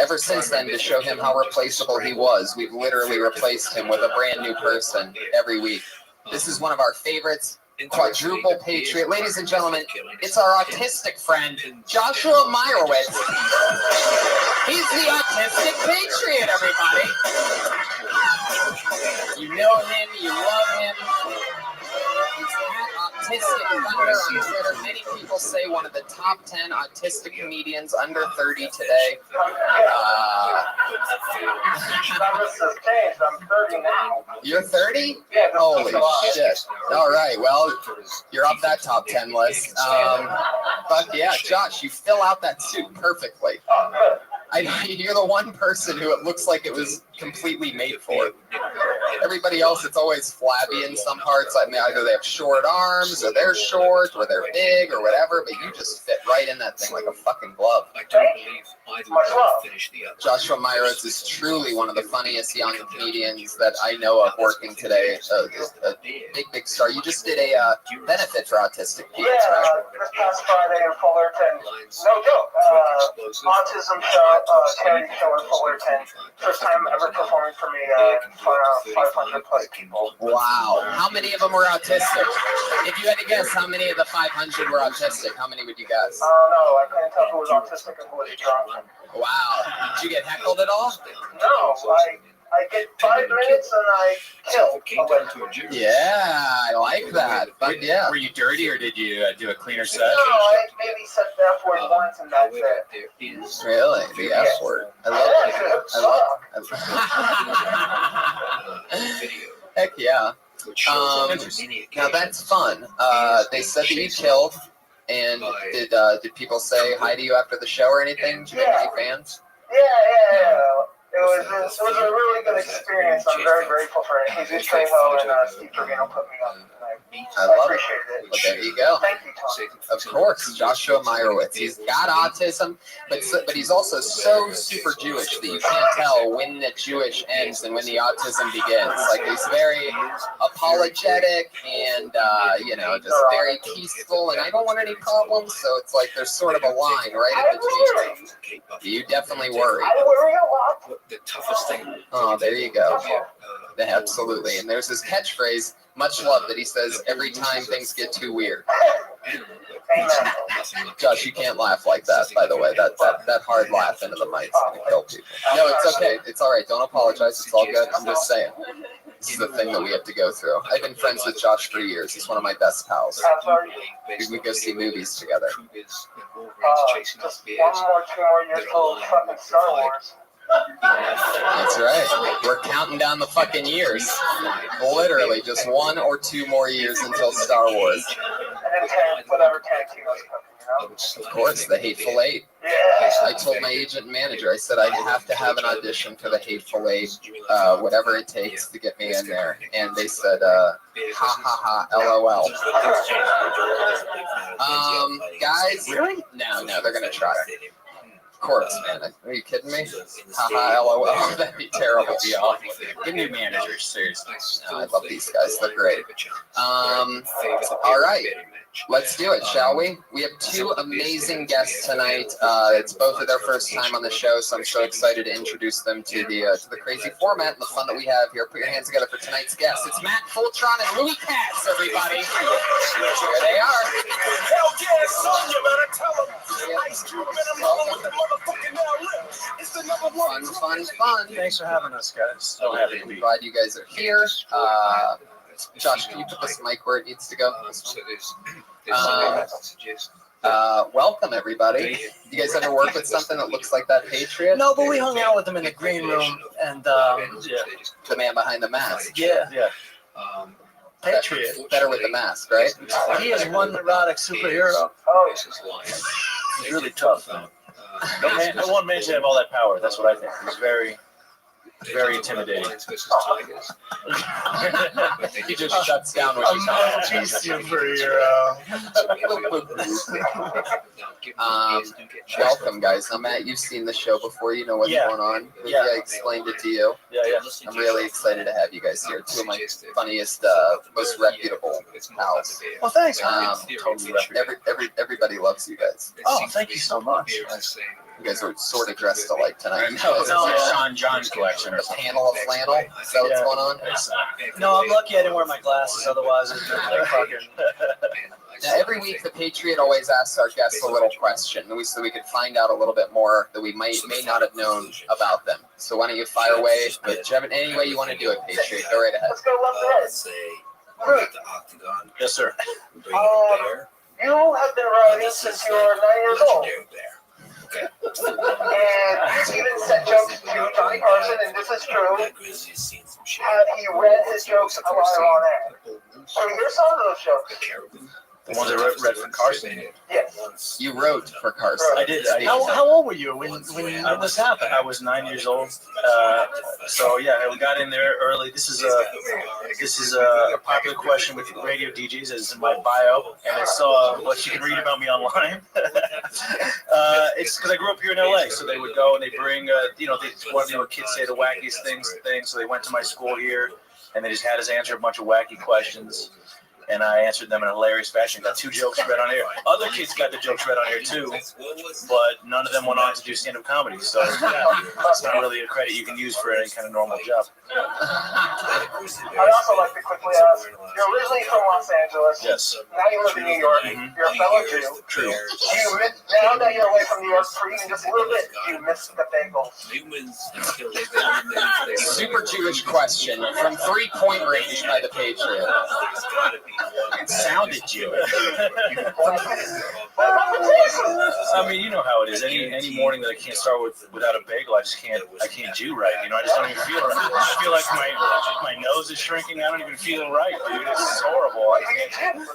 ever since then, to show him how replaceable he was, we've literally replaced him with a brand new person every week. This is one of our favorites. Quadruple Patriot. Ladies and gentlemen, it's our autistic friend, Joshua Meyerowitz. He's the autistic Patriot, everybody. You know him, you love him. He's at Autistic Thunder on Twitter. Many people say one of the top 10 autistic comedians under 30 today. I'm 30 now. You're 30? Holy shit. All right, well, you're up that top 10 list. But yeah, Josh, you fill out that suit perfectly. You're the one person who it looks like it was completely made for. Everybody else, it's always flabby in some parts. I mean, either they have short arms, or they're short, or they're big, or whatever. But you just fit right in that thing like a fucking glove. I don't believe either of them finished the other. Joshua Meyerowitz is truly one of the funniest young comedians that I know of working today. A big star. You just did a benefit for autistic kids, right? This past Friday in Fullerton. No joke. Autism charity show in Fullerton. First time ever performing for me in front of 500 plus people. Wow. How many of them were autistic? If you had to guess how many of the 500 were autistic, how many would you guess? I don't know. I couldn't tell who was autistic and who was drunk. Wow. Did you get heckled at all? No. I get 5 minutes and I kill. Yeah, I like that. But yeah. Were you dirty or did you do a cleaner set? No, I maybe said the F word once and that's it. Really? The F word. I love it. Heck yeah. Now that's fun. They said that you killed. And did people say hi to you after the show or anything? Did you make any fans? Yeah. It was a really good experience. I'm very grateful for it. Jesus Trejo and Steve Trevino put me on. I love appreciate it. Well, there you go. Thank you, Tom. Of course, Joshua Meyerowitz. He's got autism, but he's also so super Jewish that you can't tell when the Jewish ends and when the autism begins. Like he's very apologetic and just very peaceful. And I don't want any problems, so it's like there's sort of a line right in between. You definitely worry. I worry a lot. The toughest thing. Oh, there you go. Absolutely. And there's his catchphrase, much love, that he says every time things get too weird. Josh, you can't laugh like that, by the way. That hard laugh into the mic is going to kill people. No, it's okay. It's all right. Don't apologize. It's all good. I'm just saying. This is the thing that we have to go through. I've been friends with Josh for years. He's one of my best pals. We go see movies together. Just 1 more, 2 more years till fucking Star Wars. That's right. We're counting down the fucking years. Literally, just 1 or 2 more years until Star Wars. And then whatever Tarantino's cooking, Of course, the Hateful Eight. I told my agent and manager, I said I'd have to have an audition for the Hateful Eight, whatever it takes to get me in there. And they said, ha ha ha, LOL. Guys, really? No, they're gonna try. Of course, man. Are you kidding me? Haha, LOL. That'd be terrible. Be awful. Give me managers, seriously. No, I love these guys. They're great. All right. Let's do it, shall we? We have 2 amazing guests tonight. It's both of their first time on the show, so I'm so excited to introduce them to the crazy format and the fun that we have here. Put your hands together for tonight's guests. It's Matt Fultron and Louis Katz, everybody. Here they are. Hell yeah, son, you better tell them. Ice Cube and I'm rolling with the motherfucking now lip. It's the number 1. Fun. Thanks for having us, guys. So happy to be. Glad you guys are here. Josh, can you put this mic where it needs to go? Welcome, everybody. You guys ever work with something that looks like that Patriot? No, but we hung out with him in the green room, and the man behind the mask. Yeah. Patriot. Better with the mask, right? He is one neurotic superhero. Oh, he's really tough, though. No one man should have all that power. That's what I think. He's very intimidating. He just shuts down when you talk. Welcome, guys. I'm Matt. You've seen the show before. You know what's going on. I explained it to you. Yeah. I'm really excited to have you guys here. 2 of my funniest, most reputable pals. Well, thanks. Everybody loves you guys. Oh, thank you so much. You guys are sort of dressed alike tonight. It's like Sean John's collection. The panel of flannel. Is that what's going on? No, I'm lucky I didn't wear my glasses. Otherwise, it'd be fucking. Now, every week, the Patriot always asks our guests a little question, so we could find out a little bit more that we may not have known about them. So why don't you fire away? But any way you want to do it, Patriot, go right ahead. Let's go left ahead. Yes, sir. You have been writing since you were 9 years old. And you even said jokes to Johnny Carson, and this is true. Have he read his jokes while on air? So here's some of those jokes. The ones I read for Carson. Yes. You wrote for Carson. I did. How old were you when this happened? I was 9 years old. So yeah, we got in there early. This is a popular question with radio DJs. It's in my bio, and it's what you can read about me online. It's because I grew up here in LA, so they would go and they bring kids say the wackiest things. So they went to my school here, and they just had us answer a bunch of wacky questions. And I answered them in a hilarious fashion. Got 2 jokes read on air. Other kids got the jokes read on air too, but none of them went on to do stand-up comedy. So it's not really a credit you can use for any kind of normal job. I'd also like to quickly ask, you're originally from Los Angeles. Yes. Now you live in New York. You're a fellow Jew. True. Now that you're away from New York for even just a little bit, do you miss the bagels? Super Jewish question from 3-point range by the Patriot. It sounded Jewish. I mean, you know how it is. Any morning that I can't start without a bagel, I can't Jew right. You know, I just don't even feel right. I feel like my nose is shrinking. I don't even feel right, dude. It's horrible. I can't.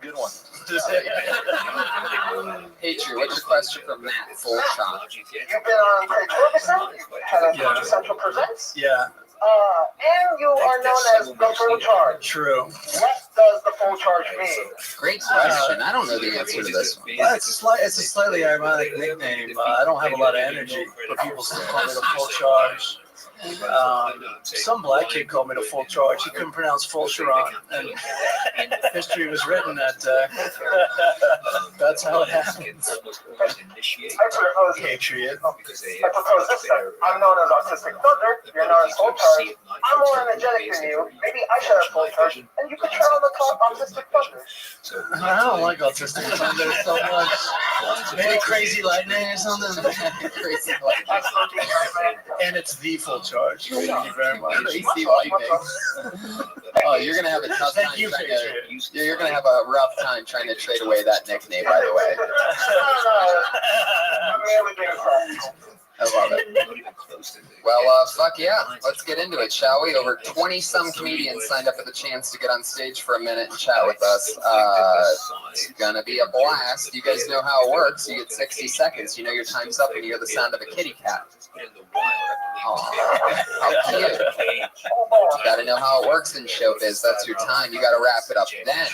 Good one. Patriot, what's your question from Matt Fulchon? You've been on Craig Ferguson. You've had a Georgia Central Presents. Yeah. And you are known as the Full Charge. True. What does the Full Charge mean? Great question. I don't know the answer to this one. It's a slightly ironic nickname. I don't have a lot of energy, but people still call me the Full Charge. Some black kid called me the Full Charge. He couldn't pronounce full Sharon, and history was written that that's how it happened. Patriot. I propose this. I'm known as Autistic Thunder. You're known as Full Charge. I'm more energetic than you. Maybe I should have Full Charge, and you could try on the Autistic Thunder. I don't like Autistic Thunder so much. Maybe Crazy Lightning or something. Crazy Lightning. And it's the Full Charge. Thank you very much. Crazy Lightning. Oh, you're gonna have a tough time. You're gonna have a rough time trying to trade away that nickname, by the way. I love it. Well, fuck yeah. Let's get into it, shall we? Over 20-some comedians signed up for the chance to get on stage for a minute and chat with us. It's gonna be a blast. You guys know how it works. You get 60 seconds. You know your time's up and you hear the sound of a kitty cat. Oh, how cute. You gotta know how it works in showbiz. That's your time. You gotta wrap it up then,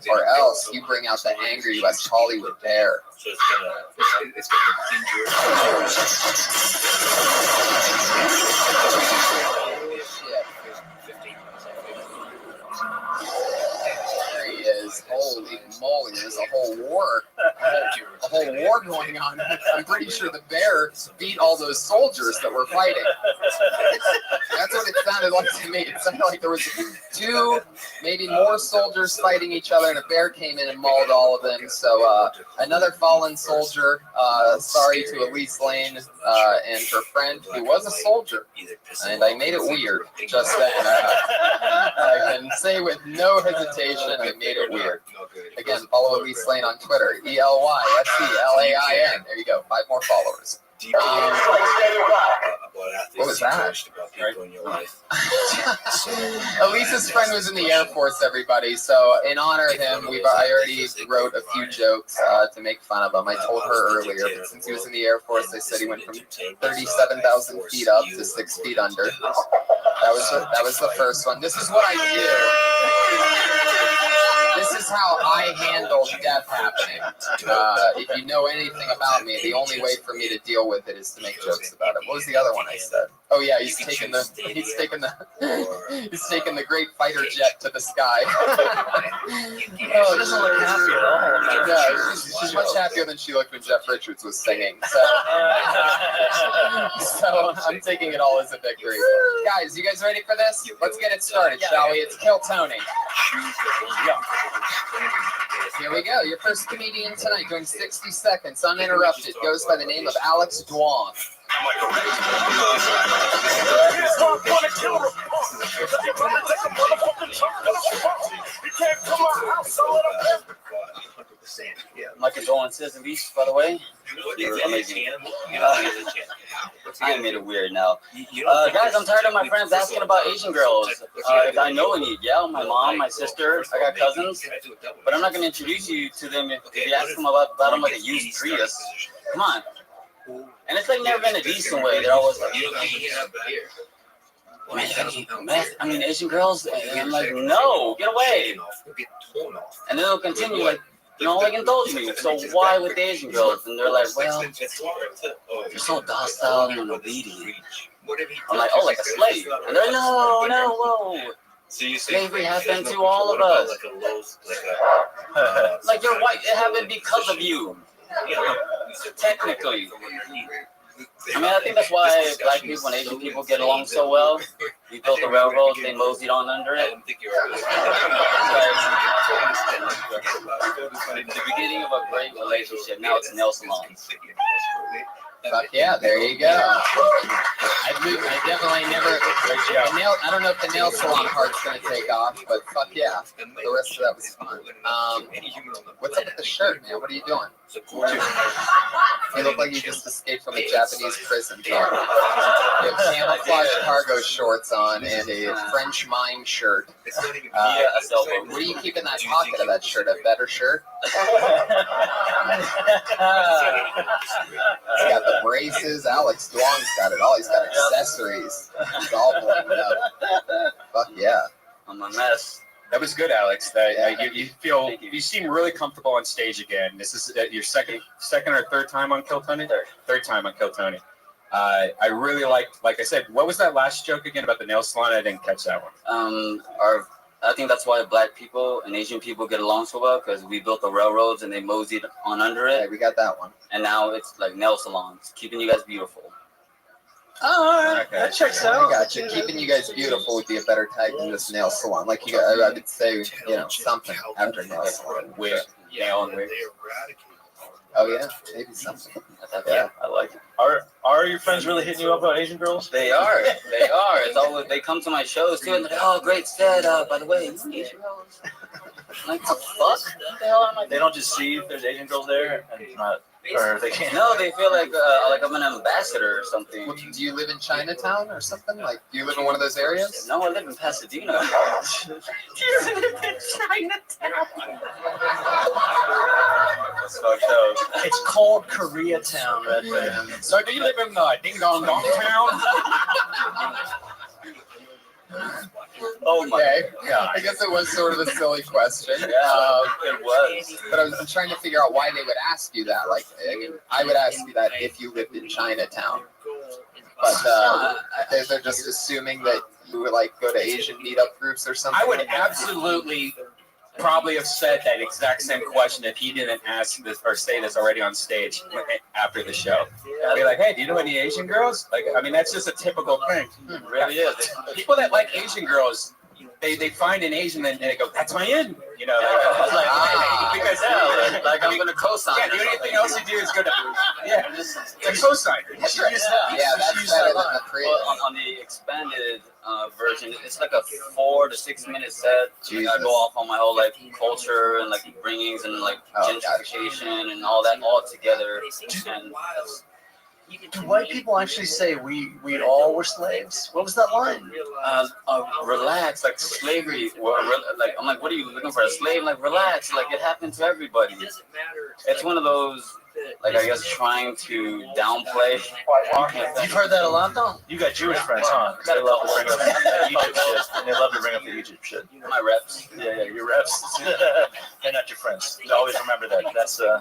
or else you bring out the angry West Hollywood bear. It's gonna There he is. Holy moly, there's a whole war. A whole war going on. I'm pretty sure the bear beat all those soldiers that were fighting. That's what it sounded like to me. It sounded like there was 2, maybe more soldiers fighting each other, and a bear came in and mauled all of them. So another fallen soldier. Sorry to Elise Lane and her friend who was a soldier. And I made it weird just then. I can say with no hesitation, I made it weird. Again, follow Elise Lane on Twitter. ELYSELAIN. There you go. 5 more followers. What was that? Elise's friend was in the Air Force, everybody. So in honor of him, I already wrote a few jokes to make fun of him. I told her earlier, but since he was in the Air Force, they said he went from 37,000 feet up to 6 feet under. That was the first one. This is what I do. This is how I handle death happening. If you know anything about me, the only way for me to deal with it is to make jokes about it. What was the other one I said? Oh yeah, he's taking the great fighter jet to the sky. Oh, it doesn't look happy at all. Yeah, she's much happier than she looked when Jeff Richards was singing. So I'm taking it all as a victory. Guys, you guys ready for this? Let's get it started, shall we? It's Kill Tony. Here we go. Your first comedian tonight doing 60 seconds uninterrupted goes by the name of Alex Dwan. My condolences and beasts, by the way. You're amazing. I made it weird now. Guys, I'm tired of my friends asking about Asian girls. If I know any, yeah, my mom, my sister, I got cousins, but I'm not going to introduce you to them if you ask them about them like a used Prius. Come on. And it's like never been a decent way. They're always like, I mean, Asian girls, and I'm like, no, get away. And then they'll continue like, like indulge me. So why with the Asian girls? And they're like, well, you're so docile and obedient. I'm like, oh, like a slave. And they're like, no, whoa. Slavery happened to all of us. Like you're white, it happened because of you. Technically. I mean, I think that's why black people and Asian people get along so well. We built the railroad, they moseyed on under it. Like the beginning of a great relationship. Now it's nail salons. Fuck yeah, there you go. I definitely never. I don't know if the nail salon part's gonna take off, but fuck yeah, the rest of that was fun. What's up with the shirt, man? What are you doing? You look like you just escaped from a Japanese prison. You have camouflage cargo shorts on and a French mime shirt. What do you keep in that pocket of that shirt? A better shirt? He's got the braces. Alex Duong's got it all. He's got accessories. He's all blinged up. Fuck yeah. I'm a mess. That was good, Alex. You seem really comfortable on stage again. This is your second or third time on Kill Tony? Third time on Kill Tony. I really liked, like I said, what was that last joke again about the nail salon? I didn't catch that one. I think that's why black people and Asian people get along so well, because we built the railroads and they moseyed on under it. Yeah, we got that one. And now it's like nail salons, keeping you guys beautiful. Oh, okay. That checks out. I got you. Keeping you guys beautiful would be a better tag than this nail salon. Like you, I would say, something after nail salon. Wig, nail and wig. Oh yeah, maybe something. Yeah, I like it. Are your friends really hitting you up about Asian girls? They are. It's always they come to my shows too, and they're like, oh, great set. By the way, Asian girls. I'm like, the fuck? What the hell am I? They don't just see if there's Asian girls there and not. Or they can't. No, they feel like I'm an ambassador or something. Well, do you live in Chinatown or something? Like, do you live in one of those areas? No, I live in Pasadena. Do you live in Chinatown? That's fucked up. It's called Koreatown, right there. So do you live in Ding Dong Dong Town? Oh my! Okay. Yeah, I guess it was sort of a silly question. It was. But I'm trying to figure out why they would ask you that. Like, I mean, I would ask you that if you lived in Chinatown. But they're just assuming that you would like go to Asian meetup groups or something. I would absolutely probably have said that exact same question if he didn't ask this or say this already on stage after the show. I'd be like, hey, do you know any Asian girls? Like, I mean, that's just a typical thing. It really is. People that like Asian girls, they find an Asian and they go, that's my in. You know, because like I'm gonna co-sign. Yeah, the only thing else you do is go to it's a co-signer. That's better than the pre. Well, on the expanded version, it's like a 4 to 6 minute set. I go off on my whole like culture and like bringings and like gentrification and all that all together. And do white people actually say we all were slaves? What was that line? Relax, like slavery. Like I'm like, what are you looking for? A slave? Like relax, like it happened to everybody. It's one of those, like I guess trying to downplay. You've heard that a lot, though. You got Jewish friends, huh? They love to bring up the Egypt shit. And they love to bring up the Egypt shit. My reps. Yeah, your reps. They're not your friends. Always remember that.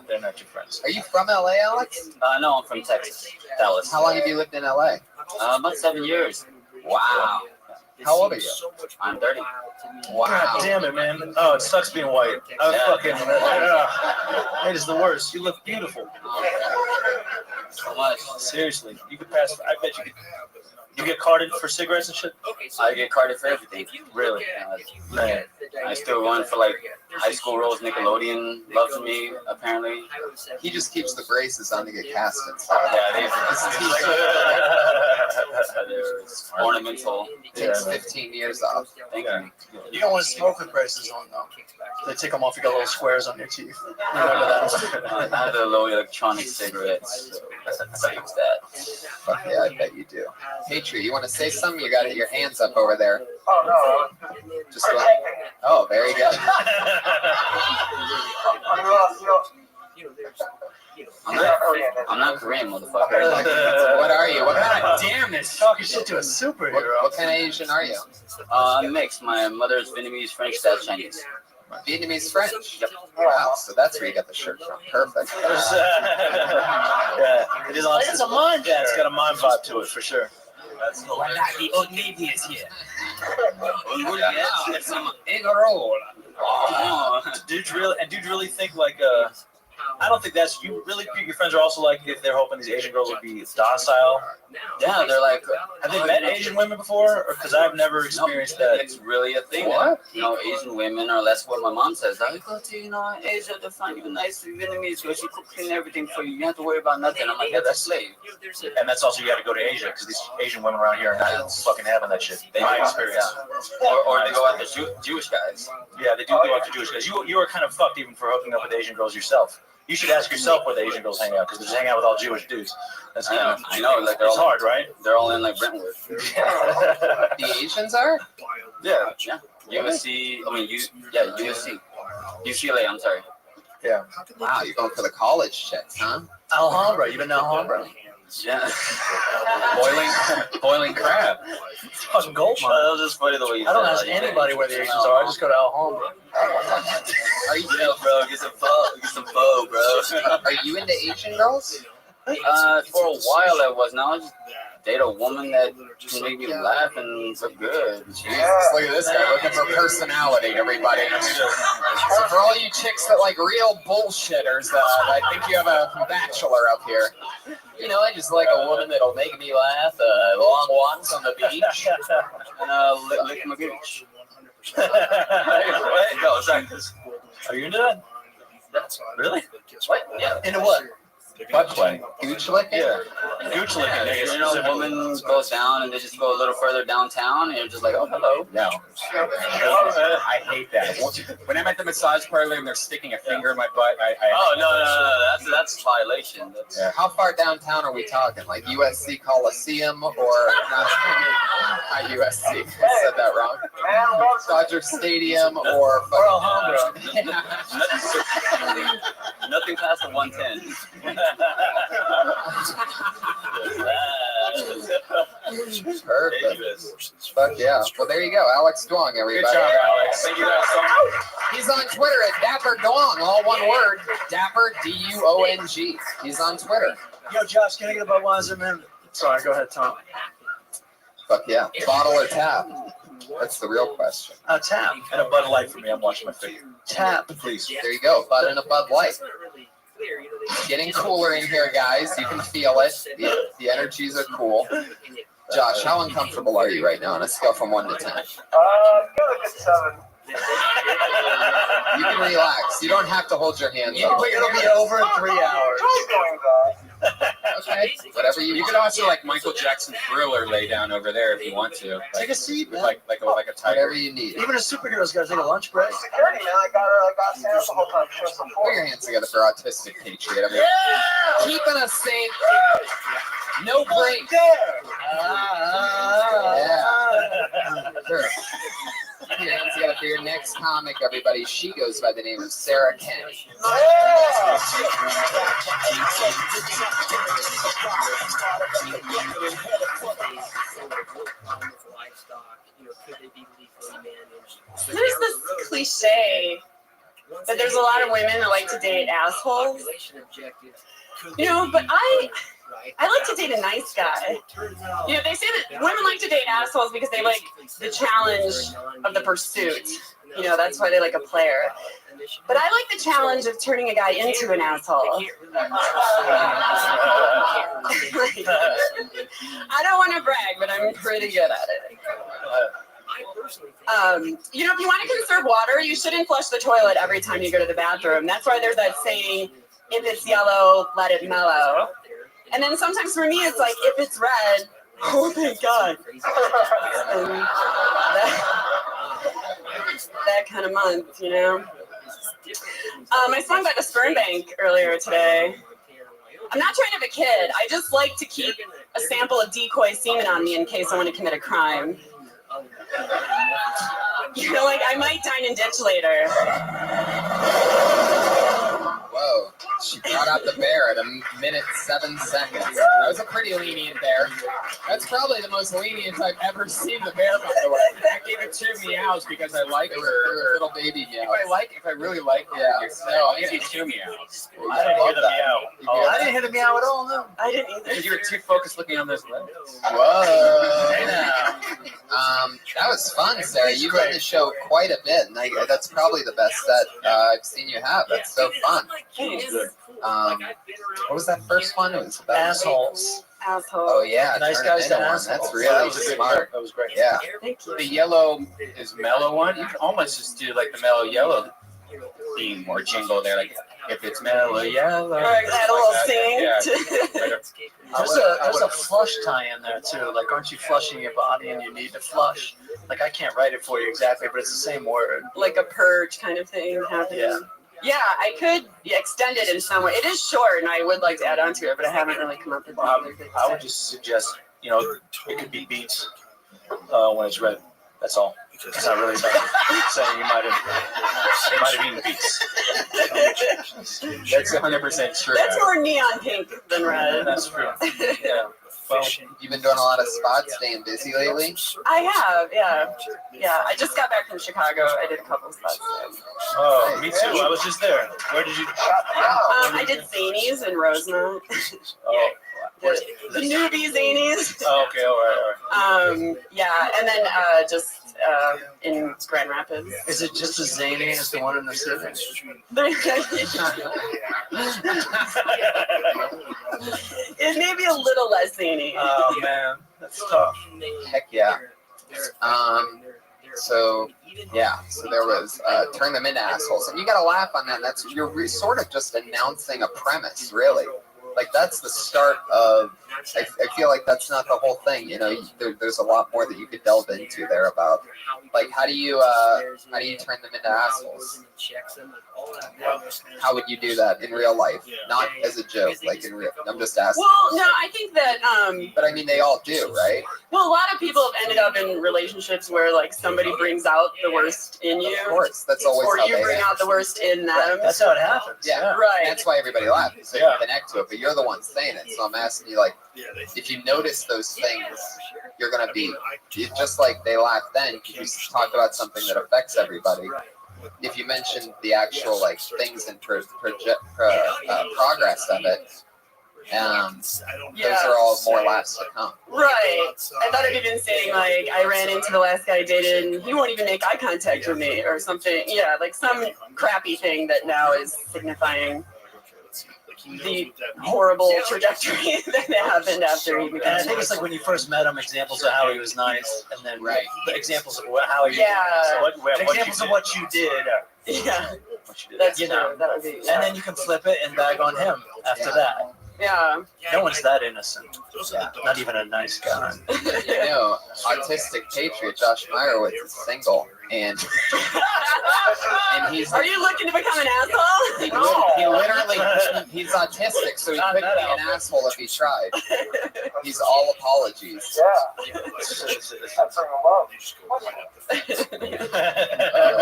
They're not your friends. Are you from LA, Alex? No, I'm from Texas, Dallas. How long have you lived in LA? About 7 years. Wow. How old are you? I'm 30. Wow. God damn it, man. Oh, it sucks being white. It is the worst. You look beautiful. So much. Seriously. You could pass. I bet you could. You get carded for cigarettes and shit? I get carded for everything. Really? Man. I still run for like high school roles. Nickelodeon loves me, apparently. He just keeps the braces on to get casted. Yeah, they're ornamental. Takes 15 years off. Thank you. You don't want to smoke with braces on though. They take them off. You got little squares on your teeth. Remember that? I have the low electronic cigarettes. So I use that. Fuck yeah, I bet you do. Patriot, you want to say something? You got your hands up over there. Oh no. Just go. Oh, very good. I'm not Korean, motherfucker. What are you? What kind of damn this talking shit to a superhero? What kind of Asian are you? Mixed. My mother's Vietnamese, French, dad's Chinese. Vietnamese French. Yep. Wow, so that's where you got the shirt from. Perfect. Yeah, it is. It's a mind. Yeah, it's got a mind vibe to it for sure. That's the old lady is here. It's some egg roll. Dudes really think like I don't think that's you. Really, your friends are also like if they're hoping these Asian girls would be docile. Yeah, they're like. Have they met Asian women before? Because I've never experienced that. It's really a thing. What? You know, Asian women, or that's what my mom says. I go to Asia to find you a nice Vietnamese girl. She cook clean everything for you. You don't have to worry about nothing. I'm like, yeah, that's slave. And that's also you got to go to Asia because these Asian women around here are not fucking having that shit. My experience. Or they go after Jewish guys. Yeah, they do go after Jewish guys. You are kind of fucked even for hooking up with Asian girls yourself. You should ask yourself where the Asian girls hang out because they just hang out with all Jewish dudes. That's kind of, I know, like it's hard, right? They're all in like Brentwood. The Asians are? Yeah. USC. I mean, USC. UCLA. I'm sorry. Yeah. Wow, you're going for the college chicks, huh? Alhambra. You've been to Alhambra? Yeah. Boiling crab. It's fucking gold mine. That was just funny the way you I don't said ask that. anybody where the Asians are. I just go to Alhambra. Are you, bro? Get some pho, bro. Are you into Asian girls? For a while I was. Now I just date a woman that can make me laugh and look good. Jesus, look at this guy looking for personality, everybody. So for all you chicks that like real bullshitters, I think you have a bachelor up here. You know, I just like a woman that'll make me laugh, long walks on the beach, and lick my gooch. No, sorry. Are you into that? Really? What? Yeah. Into what? Butt play. Gooch licking? Yeah. Gooch licking. You know, a woman goes down and they just go a little further downtown and you're just like, oh, hello. No. I hate that. When I'm at the massage parlor and they're sticking a finger in my butt, Oh, no. That's violation. Yeah. How far downtown are we talking? Like USC Coliseum or not USC? I said that wrong. Dodger Stadium or Alhambra. Nothing past the 110. Perfect. Fuck yeah. Well, there you go. Alex Duong, everybody. Good job, Alex. Thank you guys so much. He's on Twitter at Dapper Duong, all one word. Dapper, D-U-O-N-G. He's on Twitter. Yo, Josh, can I get a Budweiser, man? Sorry, go ahead, Tom. Fuck yeah. Bottle or tap? That's the real question. Tap. And a Bud Light for me. I'm watching my figure. Tap, please. There you go. Bud and a Bud Light. It's getting cooler in here, guys. You can feel it. The energies are cool. Josh, how uncomfortable are you right now on a scale from 1 to 10? Go like a 7. You can relax. You don't have to hold your hands up. It'll be over in 3 hours. Okay. Whatever you You want. could also like Michael Jackson Thriller lay down over there if you want to. Take a seat, man. Like a Whatever tiger. you need. Even a superhero's got to take a lunch break. Security, man. I got Sam's the whole time. Put your hands together for Autistic Patriot. Keeping us safe. No break. Yeah. Sure. Put your hands together for your next comic, everybody. She goes by the name of Sarah Kenny. There's this cliche that there's a lot of women that like to date assholes. You know, but I like to date a nice guy. You know, they say that women like to date assholes because they like the challenge of the pursuit. You know, that's why they like a player. But I like the challenge of turning a guy into an asshole. I don't want to brag, but I'm pretty good at it. You know, if you want to conserve water, you shouldn't flush the toilet every time you go to the bathroom. That's why there's that saying, if it's yellow, let it mellow. And then sometimes for me, it's like, if it's red, oh thank God. And that kind of month, you know. I swung by the sperm bank earlier today. I'm not trying to have a kid. I just like to keep a sample of decoy semen on me in case I want to commit a crime. You know, like I might dine and ditch later. Whoa, she brought out the bear at a minute 7 seconds. That was a pretty lenient bear. That's probably the most lenient I've ever seen the bear, by the way. I gave it 2 meows because I like her little baby meows. If I really like her. Yeah. No, I'll give you 2 meows. I didn't hear the meow. Oh, I didn't hear the meow at all, no. I didn't either. Because you were too focused looking on those legs. Whoa. Hey now. That was fun, Sarah. You've done the show quite a bit, and that's probably the best set I've seen you have. That's so fun. What was that first one? It was about assholes. Oh yeah, nice guys to assholes. That's really smart. That was great. Yeah. Thank you. The yellow is mellow one. You can almost just do like the mellow yellow theme or jingle there, like if it's mellow yellow. Or add a little sing. Yeah. There's a flush tie in there too. Like, aren't you flushing your body and you need to flush? Like, I can't write it for you exactly, but it's the same word. Like a purge kind of thing happening. Yeah. Yeah, I could extend it in some way. It is short, and I would like to add on to it, but I haven't really come up with other things. I would just suggest, you know, it could be beets when it's red. That's all. It's not really about saying you might have eaten beets. That's 100% true. That's more neon pink than red. That's true. Yeah. Well, you've been doing a lot of spots, staying busy lately? I have, yeah. Yeah, I just got back from Chicago. I did a couple of spots there. Oh, me too. I was just there. Where did you? I did Zanies in Rosemont. Oh. The newbie Zanies. Oh, okay, all right. Yeah, and then just in Grand Rapids. Is it just as zany as the one in the city? It may be a little less zany. Oh man, that's tough. Heck yeah. So there was turn them into assholes, and you got to laugh on that. You're sort of just announcing a premise, really. Like that's the start of. I feel like that's not the whole thing. You know, there's a lot more that you could delve into there about, like how do you turn them into assholes? How would you do that in real life? Not as a joke, like in real. I'm just asking. Well, no, I think that. But I mean, they all do, right? Well, a lot of people have ended up in relationships where like somebody brings out the worst in you. Of course, that's always or how you bring out the worst in them. Right. That's how it happens. Yeah, right. That's why everybody laughs. So you connect to it, but you're the one saying it. So I'm asking you, like, if you notice those things, you're gonna be just like they laugh then. You talk about something that affects everybody. If you mention the actual like things and progress of it, those are all more laughs to come. Right. I thought of even saying like I ran into the last guy I dated and he won't even make eye contact with me or something. Yeah, like some crappy thing that now is signifying the horrible trajectory that happened after he became. And I think it's like when you first met him, examples of how he was nice, and then the examples of how he examples of what you did. Yeah, that's true. That would be, and then you can flip it and bag on him after that. Yeah. No one's that innocent. Not even a nice guy. You know, autistic patriot Josh Meyerowitz is single, and he's. Are you looking to become an asshole? He literally, he's autistic, so he couldn't be an asshole if he tried. He's all apologies. Oh,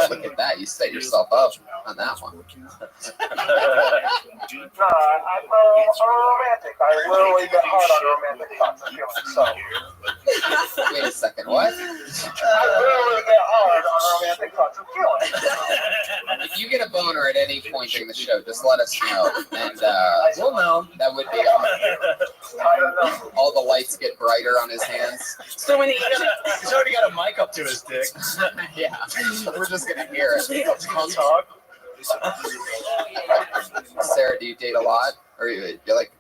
look at that! You set yourself up on that one. I'm romantic. I literally get hard on romantic thoughts. I feel so. Wait a second, what? I literally get hard on romantic thoughts. I'm feeling. If you get a boner at any point during the show, just let us know, and we'll know. That would be all the lights get brighter on his hands. So when he's already got a mic up to his dick. Yeah, we're just gonna hear it. Can't talk. Sarah, do you date a lot, or you're like?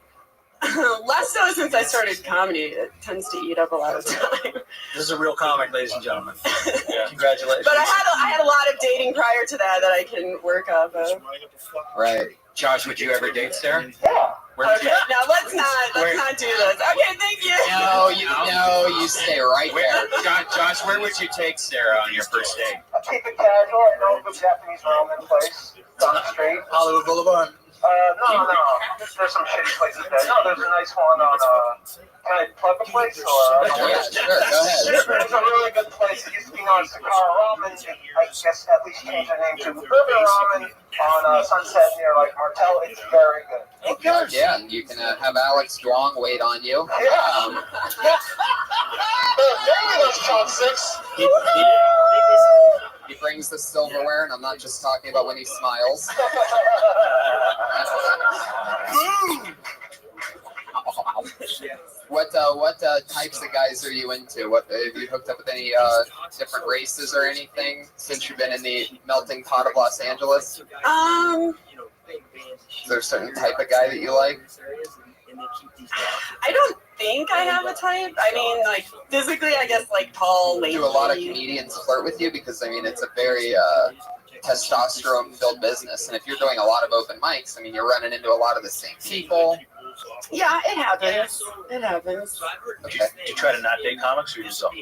Less so since I started comedy. It tends to eat up a lot of time. This is a real comic, ladies and gentlemen. Congratulations. But I had a lot of dating prior to that I can work off of. Right. Josh, would you ever date Sarah? Yeah. Where would Okay, you? now let's not do this. Okay, thank you. No, you stay right there. Josh, where would you take Sarah on your first date? I'll keep it casual. I know a good Japanese ramen place down the street. Hollywood Boulevard. No. There's some shitty places there. No, there's a nice one on, can I plug a place? Or, Yeah, sure, go ahead. There's a really good place. It used to be known as Sakara Ramen. I guess at least changed their name to Urban Ramen on Sunset near, like, Martel. It's very good. Okay. Yeah, you can have Alex Dwong wait on you. Yeah. Maybe those chopsticks. He brings the silverware, and I'm not just talking about when he smiles. What types of guys are you into? What have you hooked up with any different races or anything since you've been in the melting pot of Los Angeles? Is there a certain type of guy that you like? I don't think I have a type. I mean, like, physically, I guess, like, tall, lanky. Do a lot of comedians flirt with you? Because, I mean, it's a very testosterone-filled business. And if you're doing a lot of open mics, I mean, you're running into a lot of the same people. Yeah, it happens. It happens. Okay. Did you try to not date comics or yourself?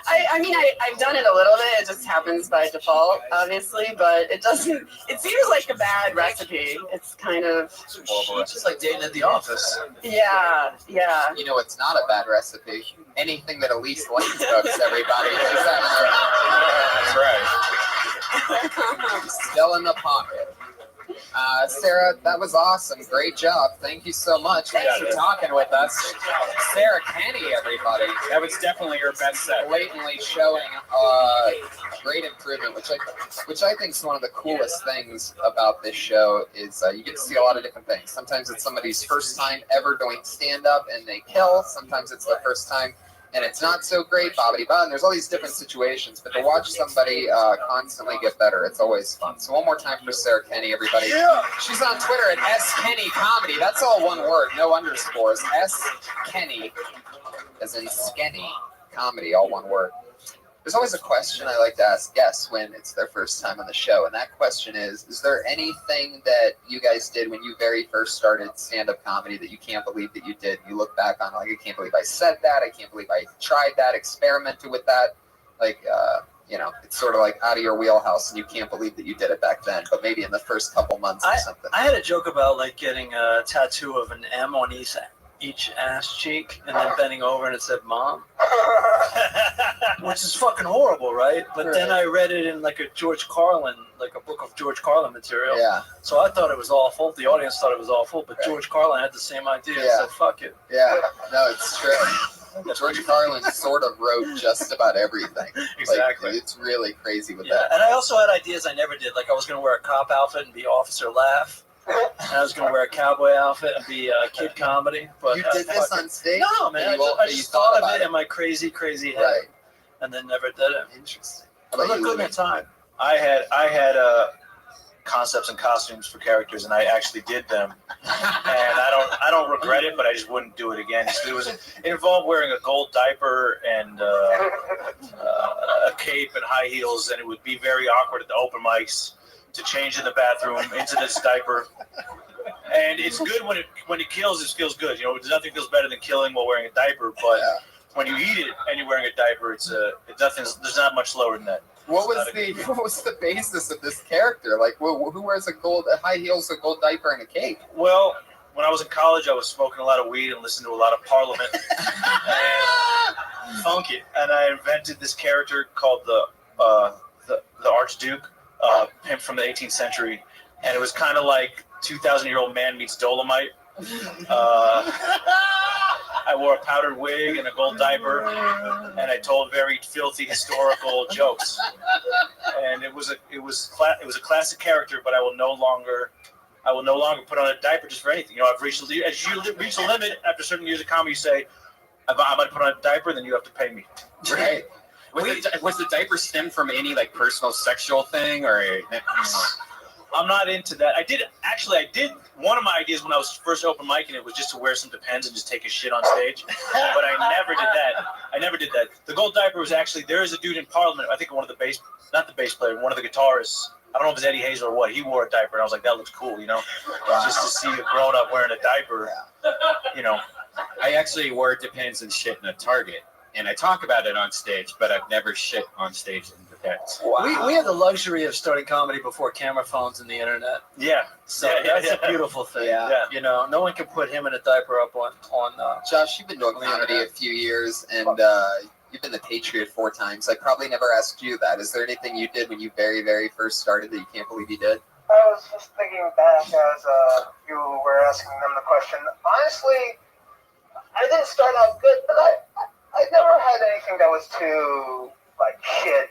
I mean, I've done it a little bit. It just happens by default, obviously, but it doesn't. It seems like a bad recipe. It's kind of. It's just like dating at the office. Yeah. You know, it's not a bad recipe. Anything that Elise likes cooks, everybody. That's right. Still in the pocket. Sarah, that was awesome. Great job. Thank you so much. Thanks for talking with us. Sarah Kenny, everybody. That was definitely your best set. Blatantly showing great improvement, which I think is one of the coolest things about this show is you get to see a lot of different things. Sometimes it's somebody's first time ever doing stand-up and they kill. Sometimes it's the first time and it's not so great, bobbity-ba, and there's all these different situations, but to watch somebody constantly get better, it's always fun. So one more time for Sarah Kenny, everybody. Yeah. She's on Twitter at SKenny Comedy. That's all one word, no underscores. SKenny, as in Skenny Comedy, all one word. There's always a question I like to ask guests when it's their first time on the show, and that question is there anything that you guys did when you very first started stand-up comedy that you can't believe that you did? You look back on, like, I can't believe I said that, I can't believe I tried that, experimented with that. Like, you know, it's sort of like out of your wheelhouse, and you can't believe that you did it back then, but maybe in the first couple months or something. I had a joke about, like, getting a tattoo of an M on each ass cheek and then bending over and it said mom, which is fucking horrible, right? But then I read it in like a George Carlin, like a book of George Carlin material. Yeah. So I thought it was awful. The audience thought it was awful, but George Carlin had the same idea. Yeah. So fuck it. Yeah, no, it's true. George Carlin sort of wrote just about everything. Exactly. Like, it's really crazy with Yeah. that. And I also had ideas I never did. Like I was going to wear a cop outfit and be Officer Laugh. And I was going to wear a cowboy outfit and be Kid Comedy. But You did this on stage? No, man. I just thought of it in my crazy crazy head. Right. And then never did it. Interesting. It was a good time. I had concepts and costumes for characters, and I actually did them. And I don't regret it, but I just wouldn't do it again. It involved wearing a gold diaper and a cape and high heels, and it would be very awkward at the open mics to change in the bathroom into this diaper. And it's good when it kills. It feels good. You know, nothing feels better than killing while wearing a diaper. But when you eat it and you're wearing a diaper, there's not much lower than that. What was the basis of this character? Like, who wears high heels, a gold diaper, and a cape? Well, when I was in college, I was smoking a lot of weed and listening to a lot of Parliament and funky. And I invented this character called the Archduke, pimp from the 18th century, and it was kind of like 2,000-year-old man meets Dolomite. I wore a powdered wig and a gold diaper, and I told very filthy historical jokes. And it was a classic character, but I will no longer put on a diaper just for anything. You know, I've reached as you reach a limit after certain years of comedy. You say, I'm going to put on a diaper, then you have to pay me. Right. Was the diaper stemmed from any like personal sexual thing or? I'm not into that. I did one of my ideas when I was first open micing it was just to wear some Depends and just take a shit on stage, but I never did that. The gold diaper was actually, there is a dude in Parliament, I think one of the not the bass player, one of the guitarists. I don't know if it's Eddie Hazel or what. He wore a diaper, and I was like, that looks cool, you know? Just to see a grown up wearing a diaper, you know. I actually wore Depends and shit in a Target, and I talk about it on stage, but I've never shit on stage in Depends. Wow. We had the luxury of starting comedy before camera phones and the internet. Yeah. So that's a beautiful thing. Yeah. You know, no one can put him in a diaper up on Josh, you've been doing comedy a few years, and you've been the Patriot 4 times. I probably never asked you that. Is there anything you did when you very, very first started that you can't believe you did? I was just thinking back as you were asking them the question. Honestly, I didn't start out good, but I never had anything that was too, like, shit.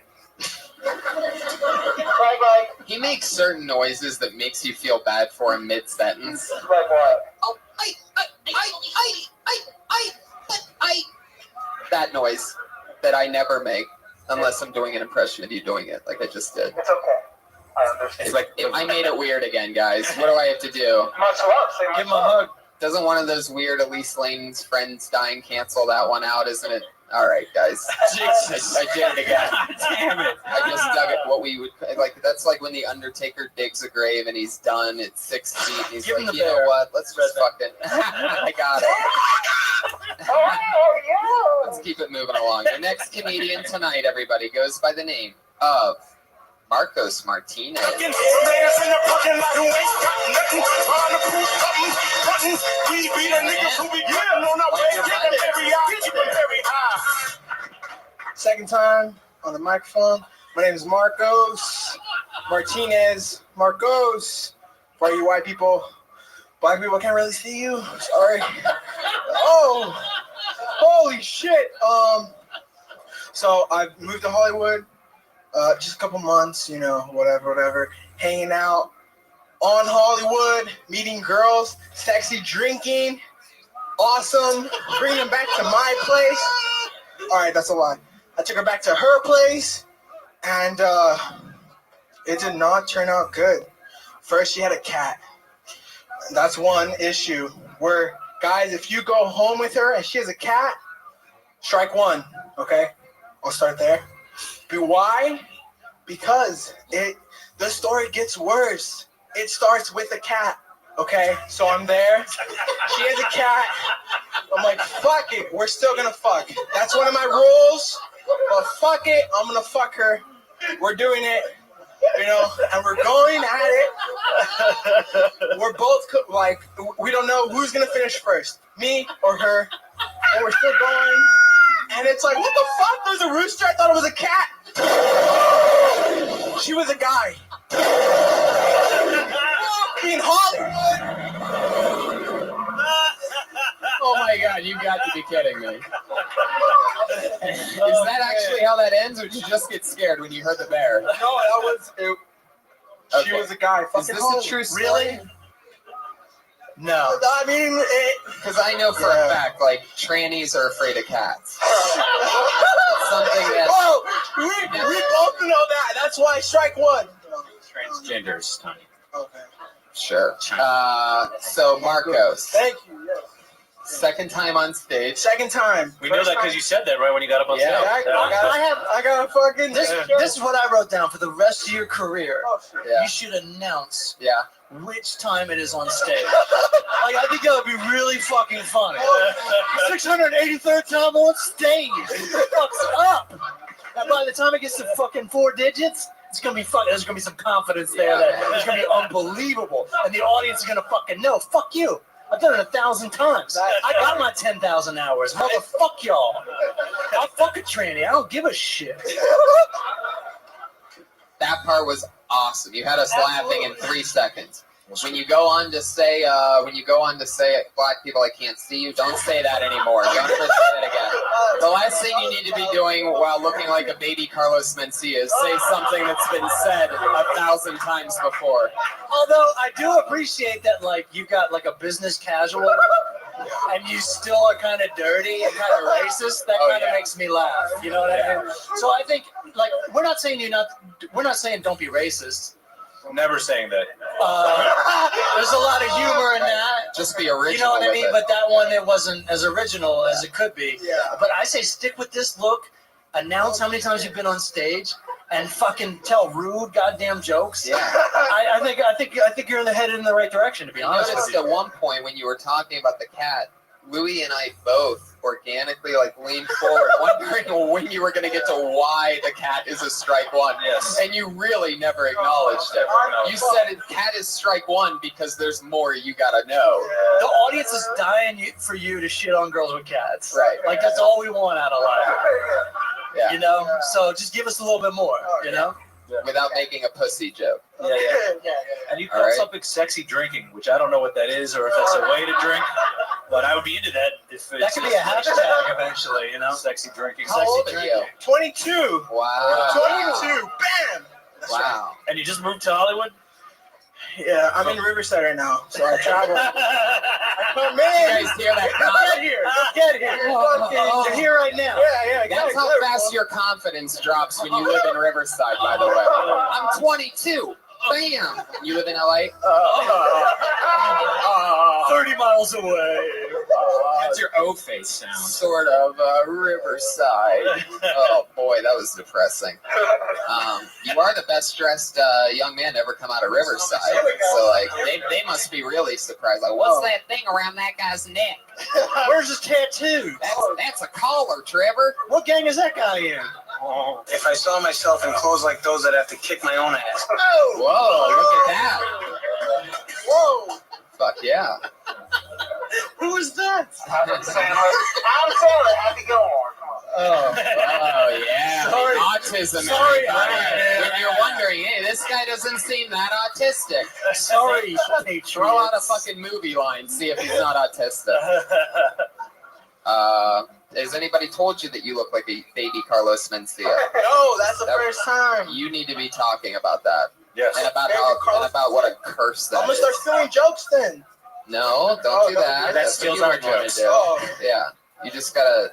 Like, he makes certain noises that makes you feel bad for him mid-sentence. Like what? Oh, that noise that I never make unless I'm doing an impression of you doing it, like I just did. It's okay. I understand. It's like, I made it weird again, guys. What do I have to do? Much love. Say Give him a hug. Doesn't one of those weird Elise Lane's Friends Dying cancel that one out, isn't it? All right, guys. Jesus. I did it again. Damn it. I just dug it. What we would like. That's like when the Undertaker digs a grave and he's done. It's 6 feet. And he's Give him like, the you know bear. what? Let's just fucking. I got it. Oh, yeah. Let's keep it moving along. The next comedian tonight, everybody, goes by the name of Marcos Martinez. Second time on the microphone. My name is Marcos Martinez. Marcos. For you white people, black people can't really see you. Sorry. Oh, holy shit. So I moved to Hollywood. Just a couple months, you know, whatever. Hanging out on Hollywood, meeting girls, sexy drinking. Awesome. Bring them back to my place. All right, that's a lie. I took her back to her place, and it did not turn out good. First, she had a cat. That's one issue. Where, guys, if you go home with her and she has a cat, strike one, okay? I'll start there. But why? Because the story gets worse. It starts with a cat, okay? So I'm there. She has a cat. I'm like, fuck it. We're still gonna fuck. That's one of my rules. But fuck it. I'm gonna fuck her. We're doing it. You know, and we're going at it. We're both like, we don't know who's gonna finish first, me or her. And we're still going. And it's like, what the fuck? There's a rooster. I thought it was a cat. She was a guy. In Hollywood. Oh my God, you got to be kidding me. Is that actually how that ends, or did you just get scared when you heard the bear? No, that was it. She was a guy. Is this a true story? Really? No. I mean, because I know for a fact, like, trannies are afraid of cats. Something that. Oh, we both know that. That's why strike one. Transgenders, Tony. Okay. Sure. So Marcos. Thank you. Yes. Second time on stage. Second time. We know that because you said that right when you got up on stage. I got a fucking. This is what I wrote down for the rest of your career. Yeah. You should announce which time it is on stage. Like, I think that would be really fucking funny. 683rd time on stage. It fucks up. And by the time it gets to fucking 4 digits, it's gonna be fucking. There's gonna be some confidence there that it's gonna be unbelievable, and the audience is gonna fucking know. Fuck you. I've done it 1,000 times. I got my 10,000 hours. Motherfuck y'all. I'll fuck a tranny. I don't give a shit. That part was awesome. You had us laughing in 3 seconds. When you go on to say, black people, I can't see you, don't say that anymore. Don't ever say it again. The last thing you need to be doing while looking like a baby Carlos Mencia is say something that's been said 1,000 times before. Although I do appreciate that, like, you got like a business casual, and you still are kind of dirty and kind of racist. That kind of makes me laugh. You know what I mean? So I think, like, we're not saying don't be racist. Never saying that. There's a lot of humor in that. Just be original. You know what I with mean? it. But that one, it wasn't as original as it could be. Yeah. But I say stick with this look. Announce how many times you've been on stage, and fucking tell rude goddamn jokes. Yeah. I think you're headed in the right direction. To be I honest with noticed you. at one point when you were talking about the cat, Louie and I both organically like leaned forward, wondering when you were going to get to why the cat is a strike one. Yes. And you really never acknowledged it. You said cat is strike one because there's more you got to know. The audience is dying for you to shit on girls with cats. Right. Like that's all we want out of life. Yeah. You know. So just give us a little bit more. You know. Without making a pussy joke. Yeah. And you call something sexy drinking, which I don't know what that is or if that's a way to drink, but I would be into that if That could be a hashtag eventually. You know. Sexy drinking. How old are you? 22. Wow. 22. Bam. That's right. Wow. And you just moved to Hollywood? Yeah, I'm in Riverside right now, so I travel. I come in. You guys hear that? Get here. Get here. You're here right now. Yeah. That's how fast your confidence drops when you live in Riverside, by the way. I'm 22. Bam. You live in LA? 30 miles away. That's your O face sound. Sort of Riverside. Oh boy, that was depressing. You are the best dressed young man to ever come out of Riverside. So like, they must be really surprised. Like, what's that thing around that guy's neck? Where's his tattoo? That's a collar, Trevor. What gang is that guy in? Oh, if I saw myself in clothes like those, I'd have to kick my own ass. Whoa, look at that. Whoa. Fuck yeah. Who is that? Adam Sandler. Happy Gilmore. Oh yeah. Sorry. Autism. Sorry, everybody. When you're wondering, hey, this guy doesn't seem that autistic. Sorry, Throw out a fucking movie line, see if he's not autistic. Has anybody told you that you look like a baby Carlos Mencia? No, that's the first time. You need to be talking about that. Yes. And about what a curse that I'm gonna is. start stealing jokes then. No, don't do that. That That's steals what you our were jokes. gonna do. Oh. Yeah, you just gotta,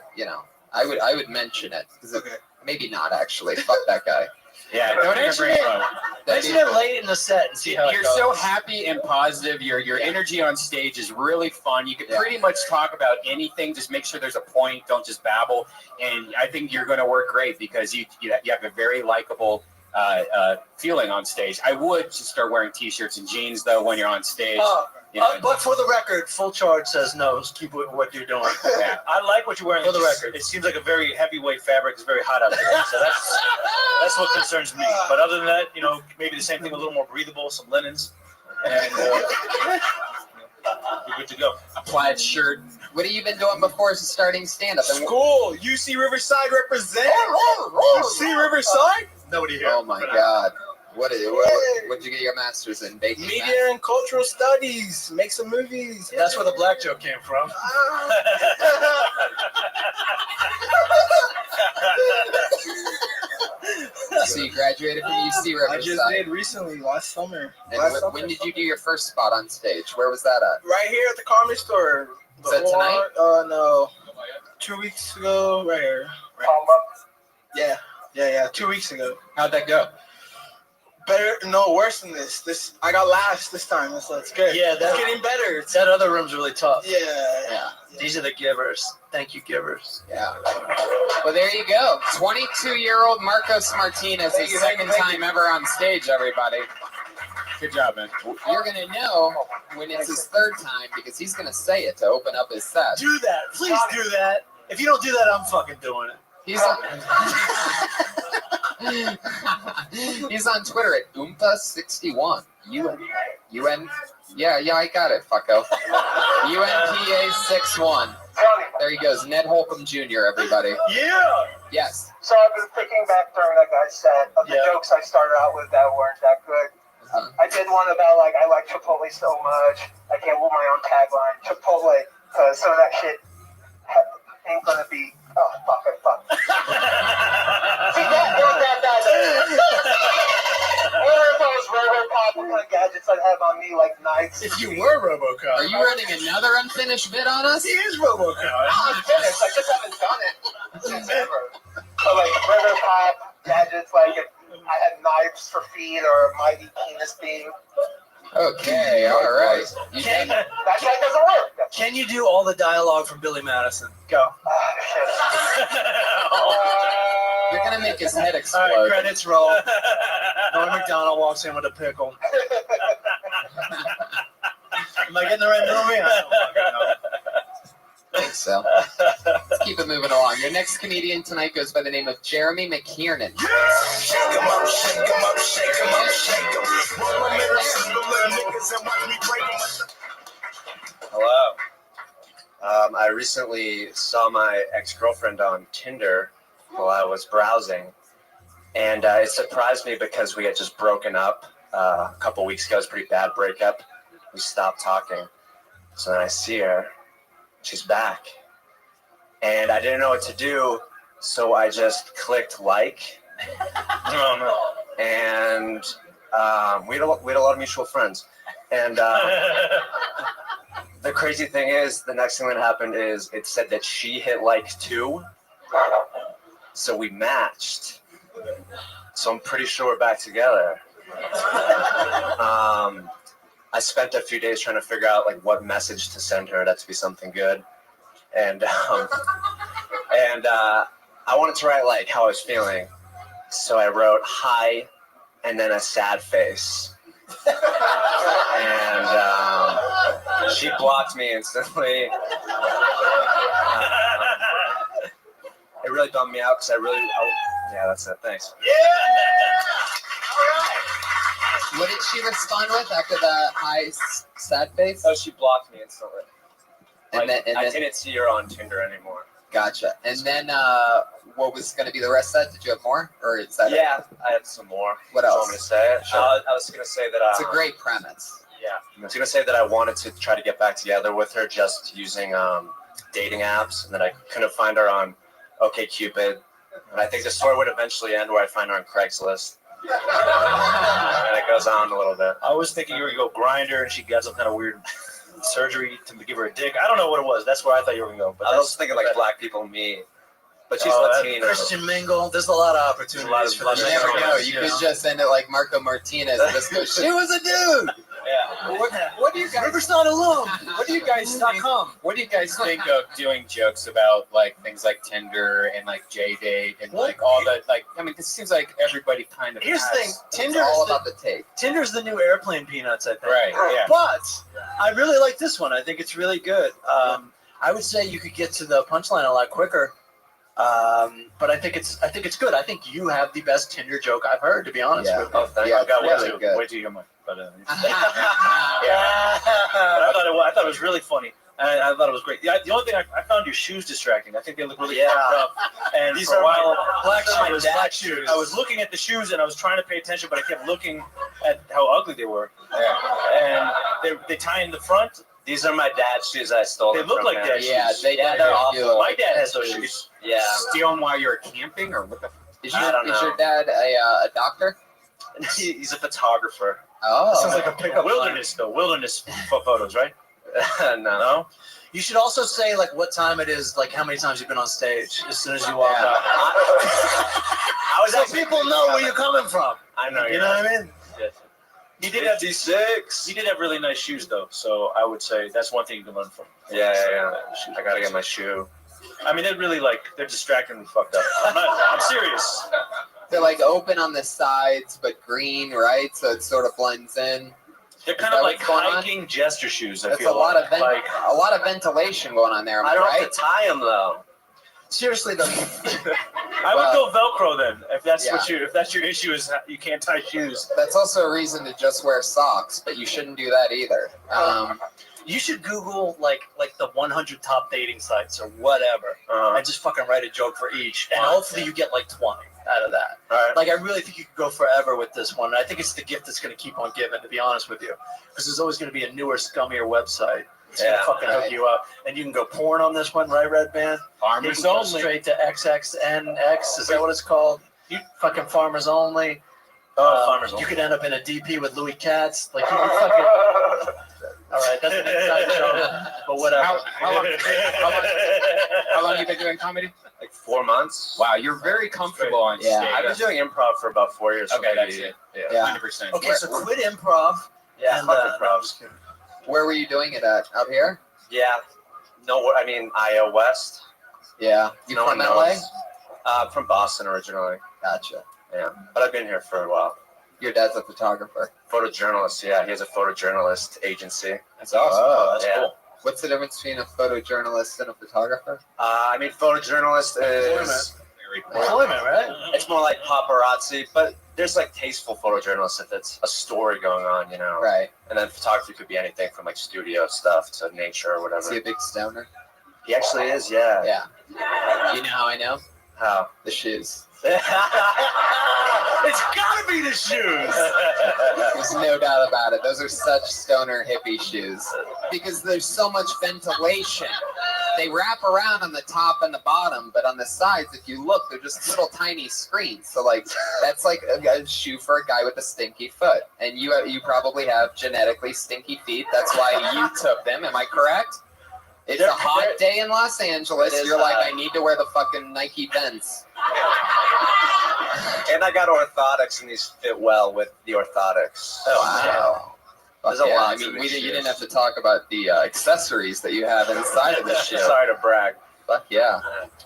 I would mention it because maybe not actually. Fuck that guy. Yeah, don't Mention mention it. it. Mention it late in the set and see how You're it goes. so happy and positive. Your energy on stage is really fun. You can pretty much talk about anything. Just make sure there's a point. Don't just babble. And I think you're going to work great because you have a very likable feeling on stage. I would just start wearing t-shirts and jeans though when you're on stage. But for the record, Full Charge says no. Keep what you're doing. Yeah. I like what you're wearing. For the record. It seems like a very heavyweight fabric. It's very hot out there. So that's what concerns me. But other than that, maybe the same thing, a little more breathable, some linens. And you're good to go. A plaid shirt. What have you been doing before starting stand-up? School. UC Riverside represent. UC Riverside. Nobody here. Oh my God. What'd you get your master's in? Baking? Media and cultural studies. Make some movies. That's where the black joke came from. So you graduated from UC Riverside. I just did recently, last summer. And when did you do your first spot on stage? Where was that at? Right here at the Comedy Store. Is that tonight? No. 2 weeks ago, right here. Yeah. 2 weeks ago. How'd that go? Worse than this. I got last this time, so it's good. Yeah, it's getting better. That other room's really tough. Yeah. These are the givers. Thank you, givers. Yeah. Well, there you go. 22-year-old Marcos Martinez, his second time ever on stage, everybody. Good job, man. You're going to know when it's his third time because he's going to say it to open up his set. Do that. Please do that. If you don't do that, I'm fucking doing it. He's on Twitter at Oompa61. UN. Yeah, I got it, fucko. UNPA61. There he goes. Ned Holcomb Jr., everybody. Yeah. Yes. So I've been thinking back during that guy's set of the jokes I started out with that weren't that good. I did one about I like Chipotle so much. I came with my own tagline, Chipotle, because some of that shit ain't gonna be. Oh, fuck. See, that. Or if I was RoboCop, what kind of gadgets I'd have on me, like knives. If you were RoboCop. Are you running another unfinished bit on us? He is RoboCop. I'm finished. I just haven't done it. Never. So, RoboCop, gadgets, I had knives for feet or a mighty penis being. Okay, all right. That guy doesn't work. Can you do all the dialogue from Billy Madison? Go. You're gonna make his head explode. All right, credits roll. Norm Macdonald walks in with a pickle. Am I getting the right movie? I don't fucking know. I think so. Let's keep it moving along. Your next comedian tonight goes by the name of Jeremy McKiernan. Shake 'em up, shake 'em up, shake 'em up, shake 'em. Roll 'em in a circle of niggas and watch me break 'em. Hello. I recently saw my ex-girlfriend on Tinder while I was browsing, and it surprised me because we had just broken up a couple weeks ago. It was a pretty bad breakup. We stopped talking. So then I see her. She's back. And I didn't know what to do, so I just clicked like. Oh, no. And we had a lot of mutual friends. And the crazy thing is, the next thing that happened is it said that she hit like too. So we matched. So I'm pretty sure we're back together. I spent a few days trying to figure out like what message to send her that to be something good. And I wanted to write like how I was feeling. So I wrote hi and then a sad face. And she blocked me instantly. It really bummed me out because yeah, that's it. Thanks. What did she respond with after the high sad face? Oh, she blocked me instantly. And then I didn't see her on Tinder anymore. Gotcha. And then what was going to be the rest of that? Did you have more? Or is that Yeah, I have some more. What Do you else? want me to say it? Sure. I was going to say that It's a great premise. Yeah. I was going to say that I wanted to try to get back together with her just using dating apps, and then I couldn't find her on OkCupid. And I think the story would eventually end where I find her on Craigslist. And it goes on a little bit. I was thinking you were going to go Grindr and she got some kind of weird surgery to give her a dick. I don't know what it was. That's where I thought you were going to go. But I was thinking like Black People Me. But she's Latina. Christian Mingle. There's a lot of opportunities for You never know. You could just end it like Marco Martinez. And just go, she was a dude. Yeah. What do you guys? River's not alone. What do you guys think? What do you guys think of doing jokes about like things like Tinder and like J-Date and like all the like? I mean, it seems like everybody kind of. Here's the thing. Tinder's all about the tape. Tinder's the new airplane peanuts, I think. Right. Yeah. But I really like this one. I think it's really good. I would say you could get to the punchline a lot quicker. But I think it's good. I think you have the best Tinder joke I've heard, to be honest with you. Oh, thank you. I got really one good. too. Wait till you hear mine. But yeah. I thought it was really funny. I thought it was great. The only thing I found your shoes distracting. I think they look really fucked up. And These for a are while, black shoes. I was looking at the shoes and I was trying to pay attention, but I kept looking at how ugly they were. Yeah. And they tie in the front. These are my dad's shoes I stole. They them look from like him. dad's Yeah, shoes. they're awful. My dad has those shoes. Yeah. Steal them while you're camping, or what the? Is I don't know. your dad a doctor? He's a photographer. Oh. That sounds like a pickup wilderness, though. Wilderness photos, right? No. You should also say like what time it is, like how many times you've been on stage as soon as you walk out. So people know where you're coming from. I know. You know what I mean? He did have 56. He did have really nice shoes, though. So I would say that's one thing you can learn from. Yeah. I gotta get my shoe. I mean, they're really they're distractingly fucked up. I'm serious. They're like open on the sides, but green, right? So it sort of blends in. They're kind of like hiking gesture shoes. I That's feel a lot of like a lot of ventilation going on there. Am I don't right? have to tie them though. Seriously though, I would go Velcro then if that's if that's your issue is you can't tie shoes. That's also a reason to just wear socks, but you shouldn't do that either. you should Google like the 100 top dating sites or whatever, and just fucking write a joke for each, and hopefully you get like 20 out of that. Right. Like I really think you could go forever with this one. And I think it's the gift that's going to keep on giving, to be honest with you, because there's always going to be a newer, scummier website. It's gonna fucking hook you up, and you can go porn on this one, right, Red Band? Farmers go only. straight to XXNX. Is that what it's called? You fucking farmers only. Farmers only. You could end up in a DP with Louis Katz. Like you can fucking. All right, that's an inside joke, but whatever. How long you been doing comedy? Like 4 months. Wow, you're very comfortable on stage. I've been doing improv for about 4 years. Okay, that's it. Yeah. 100%. Okay, so quit improv. Yeah, and, fuck improv. Where were you doing it at? Out here? Yeah. No, I mean, Io West. Yeah. You No from one LA? knows. From Boston originally. Gotcha. Yeah, but I've been here for a while. Your dad's a photographer. Photojournalist, yeah. He has a photojournalist agency. That's awesome. Oh, that's cool. What's the difference between a photojournalist and a photographer? I mean, photojournalist is Employment, right? It's more like paparazzi, but there's like tasteful photojournalists if it's a story going on, you know. Right. And then photography could be anything from like studio stuff to nature or whatever. Is he a big stoner? He actually is, yeah. Yeah. You know how I know? How? The shoes. It's gotta be the shoes. There's no doubt about it. Those are such stoner hippie shoes because there's so much ventilation. They wrap around on the top and the bottom, but on the sides, if you look, they're just little tiny screens. So like that's like a shoe for a guy with a stinky foot, and you probably have genetically stinky feet. That's why you took them. Am I correct? It's a hot day in Los Angeles. You're like, I need to wear the fucking Nike Vents. And I got orthotics, and these fit well with the orthotics. Oh, wow. There's a lot. I mean, you didn't have to talk about the accessories that you have inside of this shoe. Sorry to brag. Fuck yeah.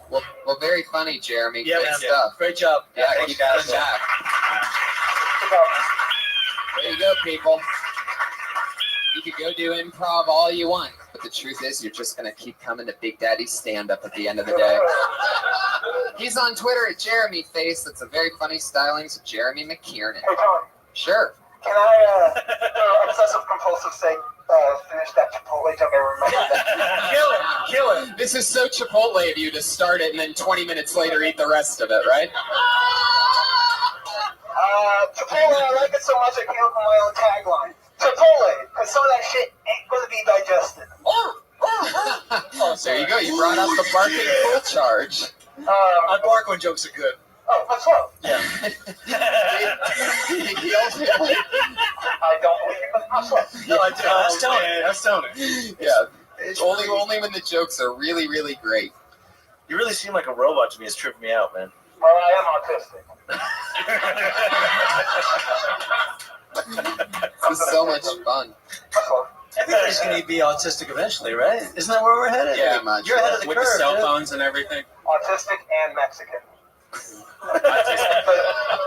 Well, very funny, Jeremy. Yeah, Great man. stuff. Great job. Yeah, thanks, keep coming guys. back. There you go, people. You could go do improv all you want, but the truth is you're just going to keep coming to Big Daddy stand-up at the end of the day. He's on Twitter at Jeremy Face. That's a very funny stylings of Jeremy McKiernan. Hey, Tom, Sure. can I, for obsessive compulsive sake, finish that Chipotle joke? I remember that. Kill it. This is so Chipotle of you to start it and then 20 minutes later eat the rest of it, right? Chipotle, I like it so much I came up with my own tagline. Chipotle, because some of that shit ain't going to be digested. There you go. You brought up the barking full charge. I bark when jokes are good. Oh, that's right. Yeah. I don't believe it, but I'm sorry. No, I do. That's Tony. Yeah. It's only when the jokes are really, really great. You really seem like a robot to me. It's tripping me out, man. Well, I am autistic. This is so much fun. Everybody's going to be autistic eventually, right? Isn't that where we're headed? Yeah, much. You're ahead of the With curve. the cell dude. phones and everything. Autistic and Mexican.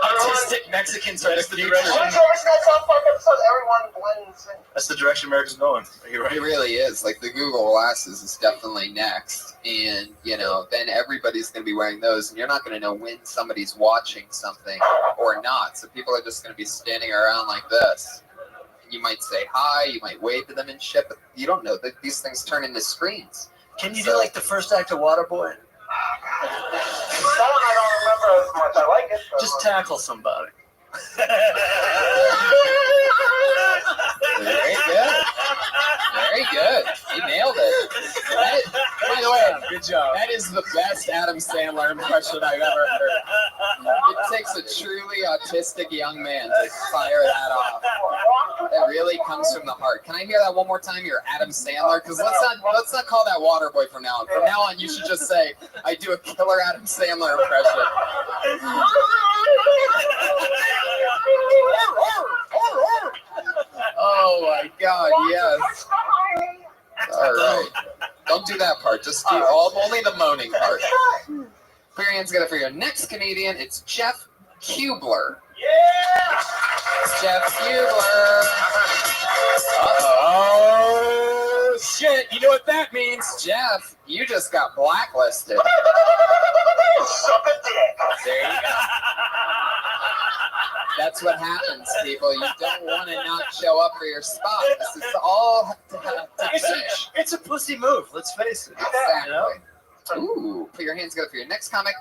Autistic Mexicans are the future. Once you ever see that South Park episode, everyone blends in. That's the direction America's going. Are you right? It really is. Like the Google Glasses is definitely next. And, then everybody's going to be wearing those. And you're not going to know when somebody's watching something or not. So people are just going to be standing around like this. And you might say hi, you might wave to them and shit, but you don't know that these things turn into screens. Can you do like the first act of Waterboy? That one I don't remember as much. I like it. Just tackle somebody. Very good. Very good. You nailed it. By the way, good job. That is the best Adam Sandler impression I've ever heard. It takes a truly autistic young man to fire that off. That really comes from the heart. Can I hear that one more time? You're Adam Sandler? Because let's not call that Waterboy from now on. From now on, you should just say, I do a killer Adam Sandler impression. Oh my God, yes. All right. Don't do that part. Just do only the moaning part. Put your hands together for your next comedian. It's Jeff Kubler. Yeah! It's Jeff Kubler. Oh, shit. You know what that means? Jeff, you just got blacklisted. Suck a dick. There you go. That's what happens, people. You don't want to not show up for your spot. This is all to teach. It's a pussy move. Let's face it. Exactly. Ooh, put your hands together for your next comic,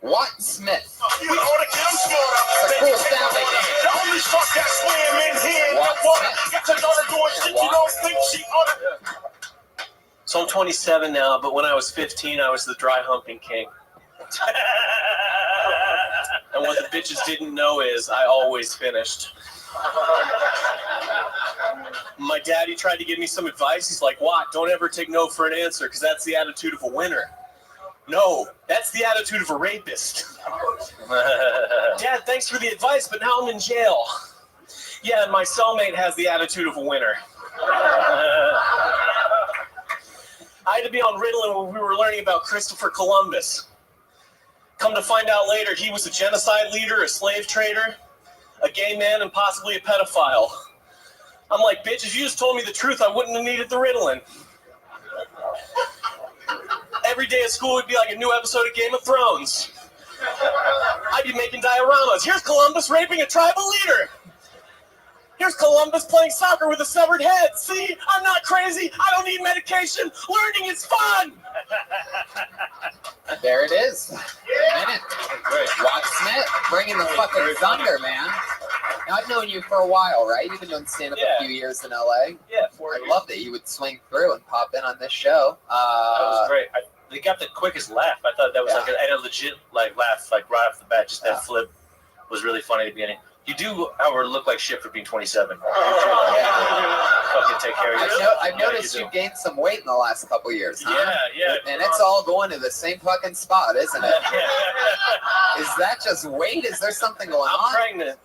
Watt Smith. We all the count It's a cool sounding name. the only fuck that swim in here. Watt Smith. Got your daughter doing shit you don't think she ought to. So I'm 27 now, but when I was 15, I was the dry humping king. And what the bitches didn't know is I always finished. My daddy tried to give me some advice. He's like, "What? Don't ever take no for an answer, because that's the attitude of a winner." No, that's the attitude of a rapist. Dad, thanks for the advice, but now I'm in jail. Yeah, and my cellmate has the attitude of a winner. I had to be on Ritalin when we were learning about Christopher Columbus. Come to find out later, he was a genocide leader, a slave trader, a gay man, and possibly a pedophile. I'm like, bitch, if you just told me the truth, I wouldn't have needed the Ritalin. Every day at school would be like a new episode of Game of Thrones. I'd be making dioramas. Here's Columbus raping a tribal leader. Here's Columbus playing soccer with a severed head. See, I'm not crazy. I don't need medication. Learning is fun. There it is. A minute. Watt Smith bringing the fucking thunder, man. Now, I've known you for a while, right? You've been doing stand-up a few years in LA. Yeah, 4 years. I love that you would swing through and pop in on this show. That was great. They got the quickest laugh. I thought that was like a legit laugh, like right off the bat. Just that flip was really funny at the beginning. You do, however, look like shit for being 27. Fucking take care of yourself. I've noticed you've gained some weight in the last couple years, huh? Yeah. And it's all going to the same fucking spot, isn't it? Is that just weight? Is there something going on? I'm pregnant.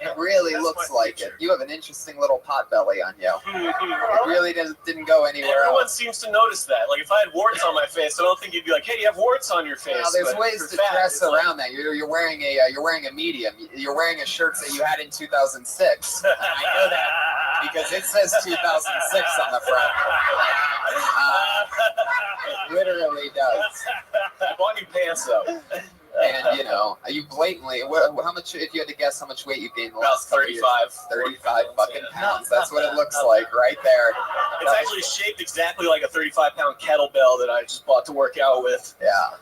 It really looks like it. You have an interesting little pot belly on you. It really didn't go anywhere Everyone else. seems to notice that. Like, if I had warts on my face, I don't think you'd be like, hey, you have warts on your face. Now, there's But ways for to fat, dress it's like- around that. You're wearing a medium. You're wearing a shirt that you had in 2006. And I know that because it says 2006 on the front. It literally does. I bought new pants though. And you blatantly. How much? If you had to guess, how much weight you gained in the About last couple years? 35 fucking pounds. That's what it looks like right there. It's actually shaped exactly like a 35-pound kettlebell that I just bought to work out with. Yeah.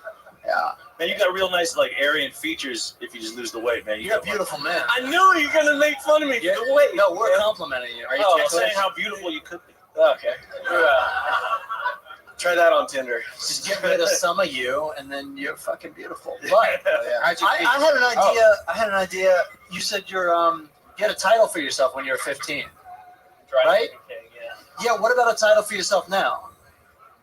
Man, you got real nice, like, Aryan features if you just lose the weight, man. You're a beautiful man. I knew you were going to make fun of me for the weight. No, we're complimenting you. Are you I'm saying how beautiful you could be. Okay. Try that on Tinder. Just get rid of some of you, and then you're fucking beautiful. But How'd you I had an idea. I had an idea. You said you had a title for yourself when you were 15, right? Yeah. What about a title for yourself now?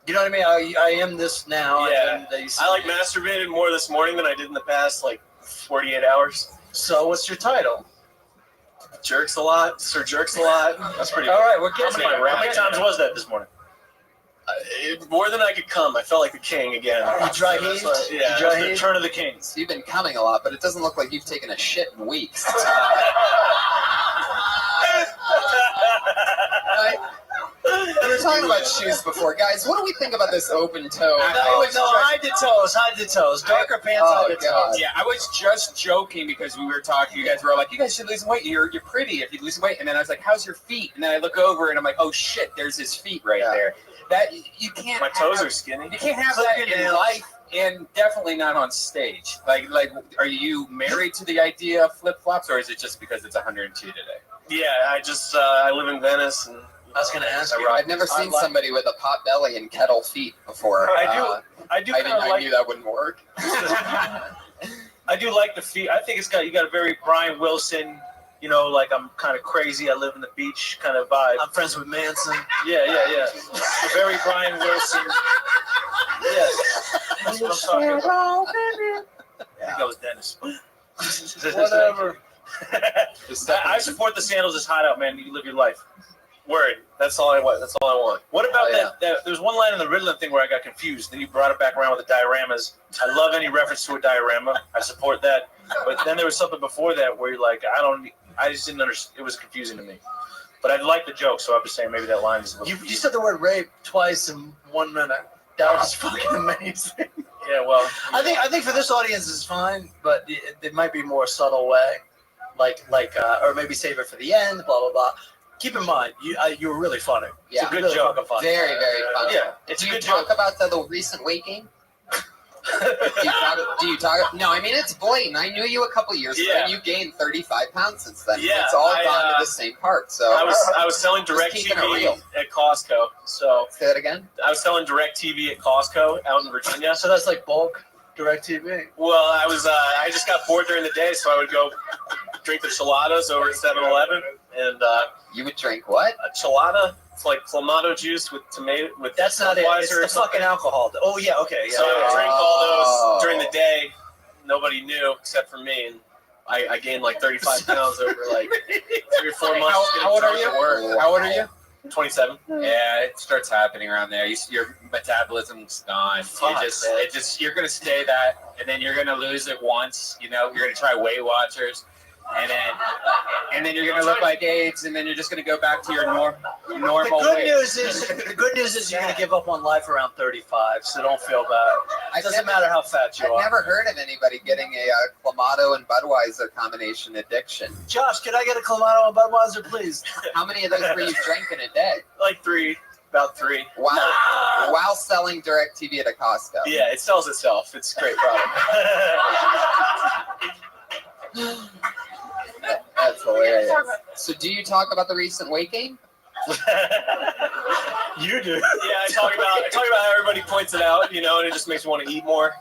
You know what I mean? I am this now. Yeah. I like masturbated more this morning than I did in the past, 48 hours. So what's your title? Jerks a lot. Sir Jerks a lot. That's pretty All good. right, we're getting How there. many times was that this morning? More than I could come. I felt like the king again. You dry heaved? Yeah, You dry it's the heaved? turn of the kings. You've been coming a lot, but it doesn't look like you've taken a shit in weeks. We were talking about shoes before, guys. What do we think about this open toe? Hide the toes. Darker pants, hide the toes. Yeah, I was just joking because we were talking. You guys were all like, "You guys should lose weight. You're pretty if you lose weight." And then I was like, "How's your feet?" And then I look over and I'm like, "Oh shit, there's his feet right there." That you can't. My toes are skinny. You can't have that in life, and definitely not on stage. Like, are you married to the idea of flip flops, or is it just because it's 102 today? Yeah, I live in Venice, and I was going to ask you. I've never seen somebody with a pot belly and kettle feet before. I knew that wouldn't work. I do like the feet. I think you got a very Brian Wilson, like I'm kind of crazy. I live in the beach kind of vibe. I'm friends with Manson. Yeah. A very Brian Wilson. Yeah. That's what I'm talking about. I think that was Dennis. Whatever. I support the sandals. It's hot out, man. You live your life. Word. That's all I want. What about that? There's one line in the Ritalin thing where I got confused. Then you brought it back around with the dioramas. I love any reference to a diorama. I support that. But then there was something before that where you're like, I just didn't understand. It was confusing to me. But I like the joke, so I'm just saying maybe that line is a little. You said the word rape twice in 1 minute. That was fucking amazing. Yeah, well. I think for this audience it's fine, but it might be more subtle way, or maybe save it for the end. Blah blah blah. Keep in mind, you were really funny. Yeah, it's a good joke. Funny. Very, very funny. Yeah, do you talk about the recent weight gain? Do you talk? No, I mean, it's blatant. I knew you a couple years ago, and you gained 35 pounds since then. Yeah, it's all gone to the same part. So I was selling DirecTV at Costco. So say that again. I was selling DirecTV at Costco out in Virginia. So that's like bulk DirecTV. Well, I just got bored during the day, so I would go drink the chiladas over at 7-Eleven, and you would drink what? A chelada. It's like clamato juice with tomato. With That's not it. It's the fucking alcohol. Oh yeah, okay. Yeah. So I would drink all those during the day. Nobody knew except for me, and I gained like 35 pounds over like 3 or 4 months. How old are you? How old are you? 27. Yeah, it starts happening around there. Your metabolism's gone. You're gonna stay that, and then you're gonna lose it once. You know, you're gonna try Weight Watchers, and then you're gonna look like AIDS, and then you're just gonna go back to your normal The good weight. news is you're gonna give up on life around 35, so don't feel bad. It doesn't matter how fat you I've are. never heard of anybody getting a Clamato and Budweiser combination addiction. Josh, can I get a Clamato and Budweiser, please? How many of those were you drinking a day? Like 3, about 3. While selling DirecTV at a Costco. Yeah, it sells itself. It's a great product. That's hilarious. So do you talk about the recent weight gain? You do. Yeah, I talk about how everybody points it out, you know, and it just makes me want to eat more.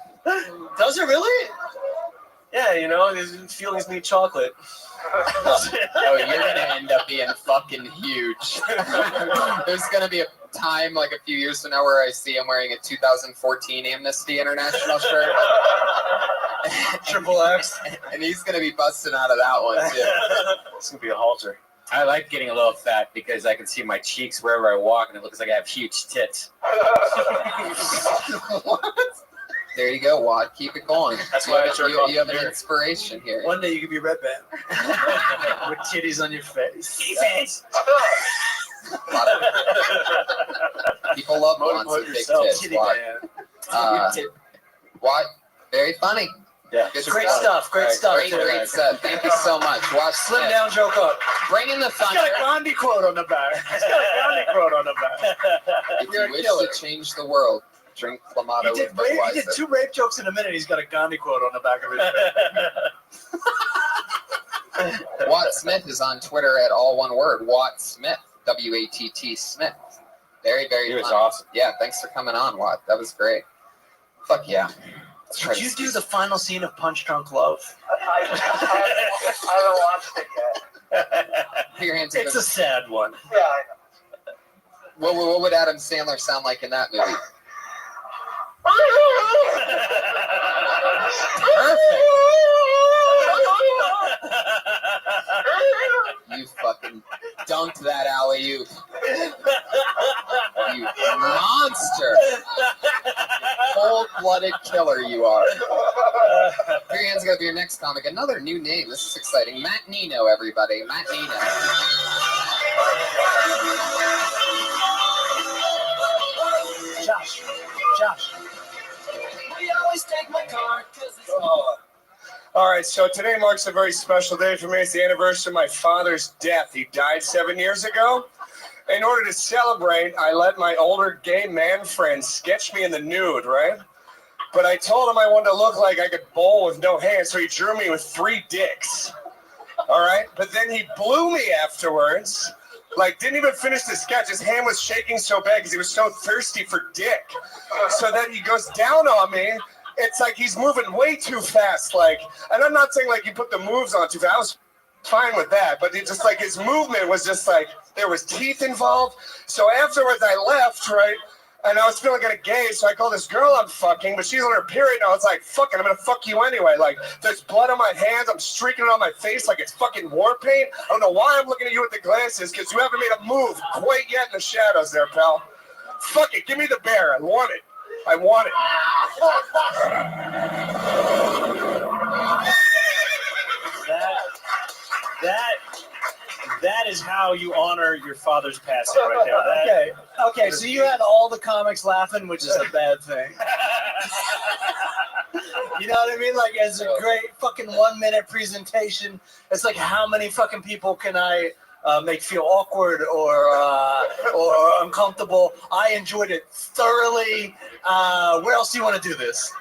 Does it really? Yeah, you know, these feelings need chocolate. Oh, you're gonna end up being fucking huge. There's gonna be a time, like a few years from now, where I see him wearing a 2014 Amnesty International shirt. Triple X. And he's gonna be busting out of that one too. It's gonna be a halter. I like getting a little fat because I can see my cheeks wherever I walk, and it looks like I have huge tits. There you go, Watt. Keep it going. That's why you have an inspiration here. One day you could be Red Band with titties on your face. People love lots of big tits. Watt. Watt, very funny. Yeah, great stuff. Great stuff. Great stuff. Thank you so much. Watt, slim down, joke up. Bring in the thunder. He's got a Gandhi quote on the back. If you wish to change the world, drink Clamato with He Budweiser. did 2 rape jokes in a minute. He's got a Gandhi quote on the back of his head. Watt Smith is on Twitter at all one word. Watt Smith. WATT Smith. Very, very He was funny. awesome. Yeah, thanks for coming on, Watt. That was great. Fuck yeah. Did you do the final scene of Punch Drunk Love? I haven't watched it yet. Put your hands It's a sad one. Yeah, I know. What would Adam Sandler sound like in that movie? You fucking dunked that alley-oop. You monster. Cold-blooded killer you are. Put your hands up for your next comic. Another new name. This is exciting. Matt Nino, everybody. Matt Nino. Josh. We always take my car because it's All right, so today marks a very special day for me. It's the anniversary of my father's death. He died 7 years ago. In order to celebrate, I let my older gay man friend sketch me in the nude, right? But I told him I wanted to look like I could bowl with no hands, so he drew me with 3 dicks. All right? But then he blew me afterwards. Like, didn't even finish the sketch. His hand was shaking so bad because he was so thirsty for dick. So then he goes down on me. It's like he's moving way too fast. Like, and I'm not saying like he put the moves on too fast. I was fine with that, but it just like his movement was just like there was teeth involved. So afterwards, I left, right, and I was feeling kind of gay. So I called this girl I'm fucking, but she's on her period. And I was like, "Fucking, I'm gonna fuck you anyway." Like, there's blood on my hands. I'm streaking it on my face like it's fucking war paint. I don't know why I'm looking at you with the glasses because you haven't made a move quite yet in the shadows, there, pal. Fuck it, give me the bear. I want it. I want it. That is how you honor your father's passing right there. Okay, so you had all the comics laughing, which is a bad thing. You know what I mean? Like, it's a great fucking 1-minute presentation. It's like, how many fucking people can I make feel awkward or uncomfortable? I enjoyed it thoroughly. Where else do you want to do this?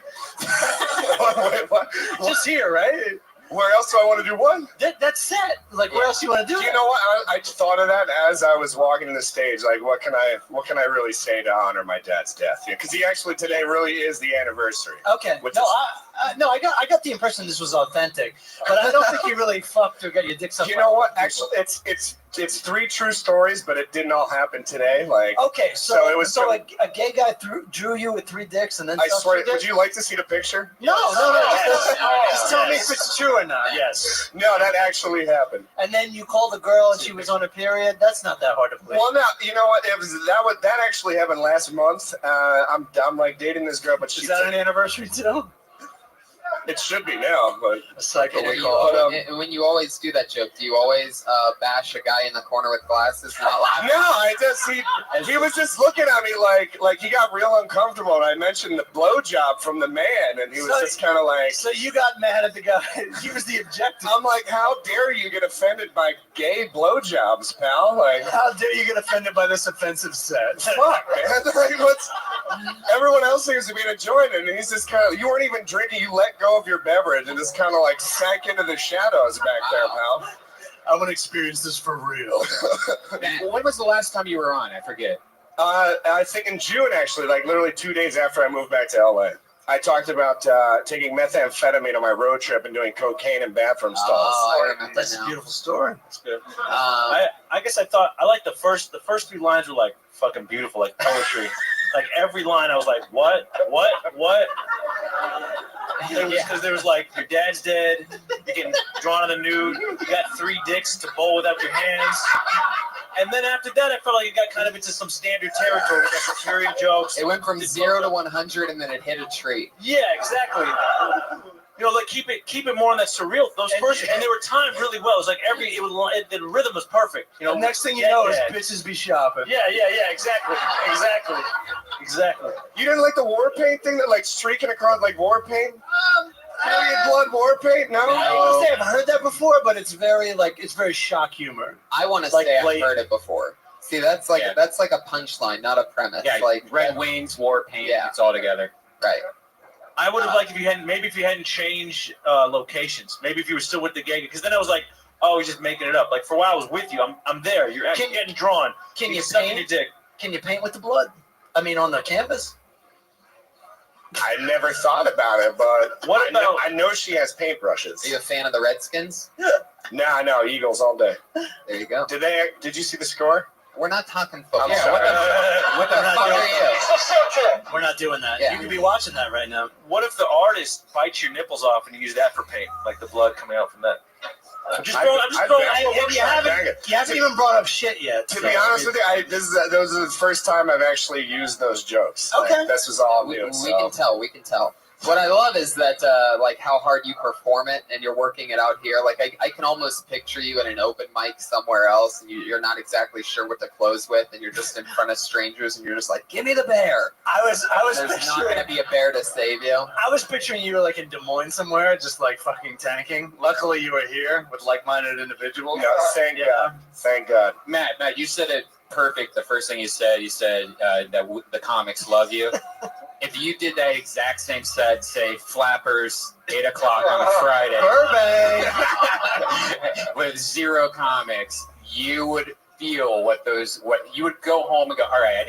What? Just here, right? Where else do I want to do what? That's set. Like, where else do you want to do it? You know what? I thought of that as I was walking the stage. Like, what can I really say to honor my dad's death? Because he actually today really is the anniversary. Okay. I got the impression this was authentic, but I don't think you really fucked or got your dick sucked. You know what? Actually, it's it's 3 true stories, but it didn't all happen today. Like, Okay, So it was- a gay guy drew you with 3 dicks and then I sucked swear, your dick? would you like to see the picture? No. Yes. Just tell me if it's true or not. Yes. No, that actually happened. And then you called the girl and she was on her period. That's not that hard to believe. Well, no, you know what? That actually happened last month. I'm like dating this girl, but Is that an anniversary too? It should be now, but a cycle And we you, call it. and when you always do that joke, do you always bash a guy in the corner with glasses, not laughing? No, I just he was just looking at me like he got real uncomfortable. And I mentioned the blowjob from the man, and he was just kind of like. So you got mad at the guy. He was the objective. I'm like, how dare you get offended by gay blowjobs, pal? Like, how dare you get offended by this offensive set? Fuck, man. Like, what's everyone else seems to be enjoying it, and he's just kind of. You weren't even drinking. You let go of your beverage and just kind of like sank into the shadows back there, pal. I want to experience this for real. When was the last time you were on? I forget. I think in June, actually, like literally 2 days after I moved back to LA. I talked about taking methamphetamine on my road trip and doing cocaine in bathroom stalls. Oh, I remember That's now. a beautiful story. That's good. I guess I thought I like the first 3 lines were like fucking beautiful, like poetry. Like every line, I was like, what? Because there was like, your dad's dead, you're getting drawn on the nude, you got 3 dicks to bowl without your hands. And then after that, I felt like it got kind of into some standard territory. We got some period jokes. It went from 0 to 100 and then it hit a tree. Yeah, exactly. You know, like keep it more on that surreal. Those first, and they were timed really well. It was like the rhythm was perfect. You know, The next thing you know is bitches be shopping. Yeah, exactly. You didn't like the war paint thing that like streaking across like war paint? Period blood war paint? No. I want to say I've heard that before, but it's very shock humor. I want to Like say I've blatant. heard it before. See, that's like a punchline, not a premise. Yeah, like Red Wings, war paint. Yeah. It's all together. Right. I would have liked if you hadn't changed locations. Maybe if you were still with the gang, because then I was like, oh, he's just making it up. Like for a while I was with you. I'm there. You're actually getting drawn. Can you sucking paint? your dick? Can you paint with the blood? I mean, on the campus? I never thought about it, but What about- I know she has paintbrushes. Are you a fan of the Redskins? No, Eagles all day. There you go. Did you see the score? We're not talking football. I'm sorry. What the fuck are you? We're not doing that. Yeah. You could be watching that right now. What if the artist bites your nipples off and you use that for paint, like the blood coming out from that? I'm just throwing. You haven't even brought up shit yet. To be honest with you, this is the first time I've actually used those jokes. Okay. Like, this was all We new. can tell. We can tell. What I love is that, like, how hard you perform it, and you're working it out here. Like, I can almost picture you at an open mic somewhere else, and you're not exactly sure what to close with, and you're just in front of strangers, and you're just like, "Give me the bear." I was There's not going to be a bear to save you. I was picturing you like in Des Moines somewhere, just like fucking tanking. Luckily, you were here with like-minded individuals. Yeah, thank God. Thank God. Matt, you said it perfect. The first thing you said that the comics love you. If you did that exact same set, say Flappers, 8 o'clock on a Friday, with 0 comics, you would feel what you would go home and go, all right, I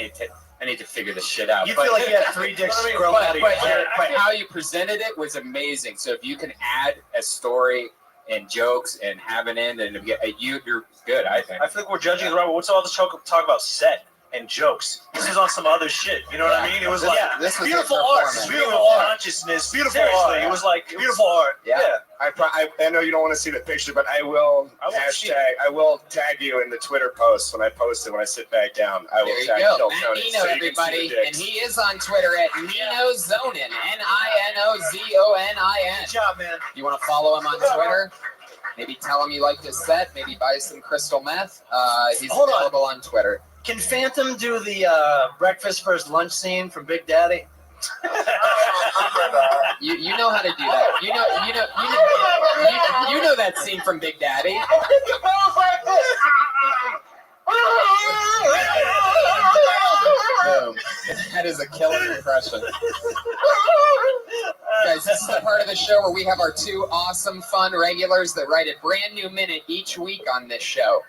need to figure this shit out. You feel like you had 3 dicks growing out of your head. But how you presented it was amazing. So if you can add a story and jokes and have an end, and you're good, I think. I feel like we're judging the right. What's all this talk about set and jokes? This is on some other shit. You know what I mean? It was like this was beautiful a art, performance. beautiful consciousness, beautiful art. It was like beautiful art. Yeah. I know you don't want to see the picture, but I will tag you in the Twitter post when I sit back down. I will There you tag go. Kill Matt Tony Nino, so you can see everybody. the dicks. And he is on Twitter at Nino Zonin. NINOZONIN. Good job, man. You want to follow him on Twitter? Maybe tell him you like his set. Maybe buy some crystal meth. He's available on Twitter. Can Phantom do the breakfast versus lunch scene from Big Daddy? You know how to do that. You know that scene from Big Daddy. Boom. That is a killer impression. Guys, this is the part of the show where we have our 2 awesome, fun regulars that write a brand new minute each week on this show.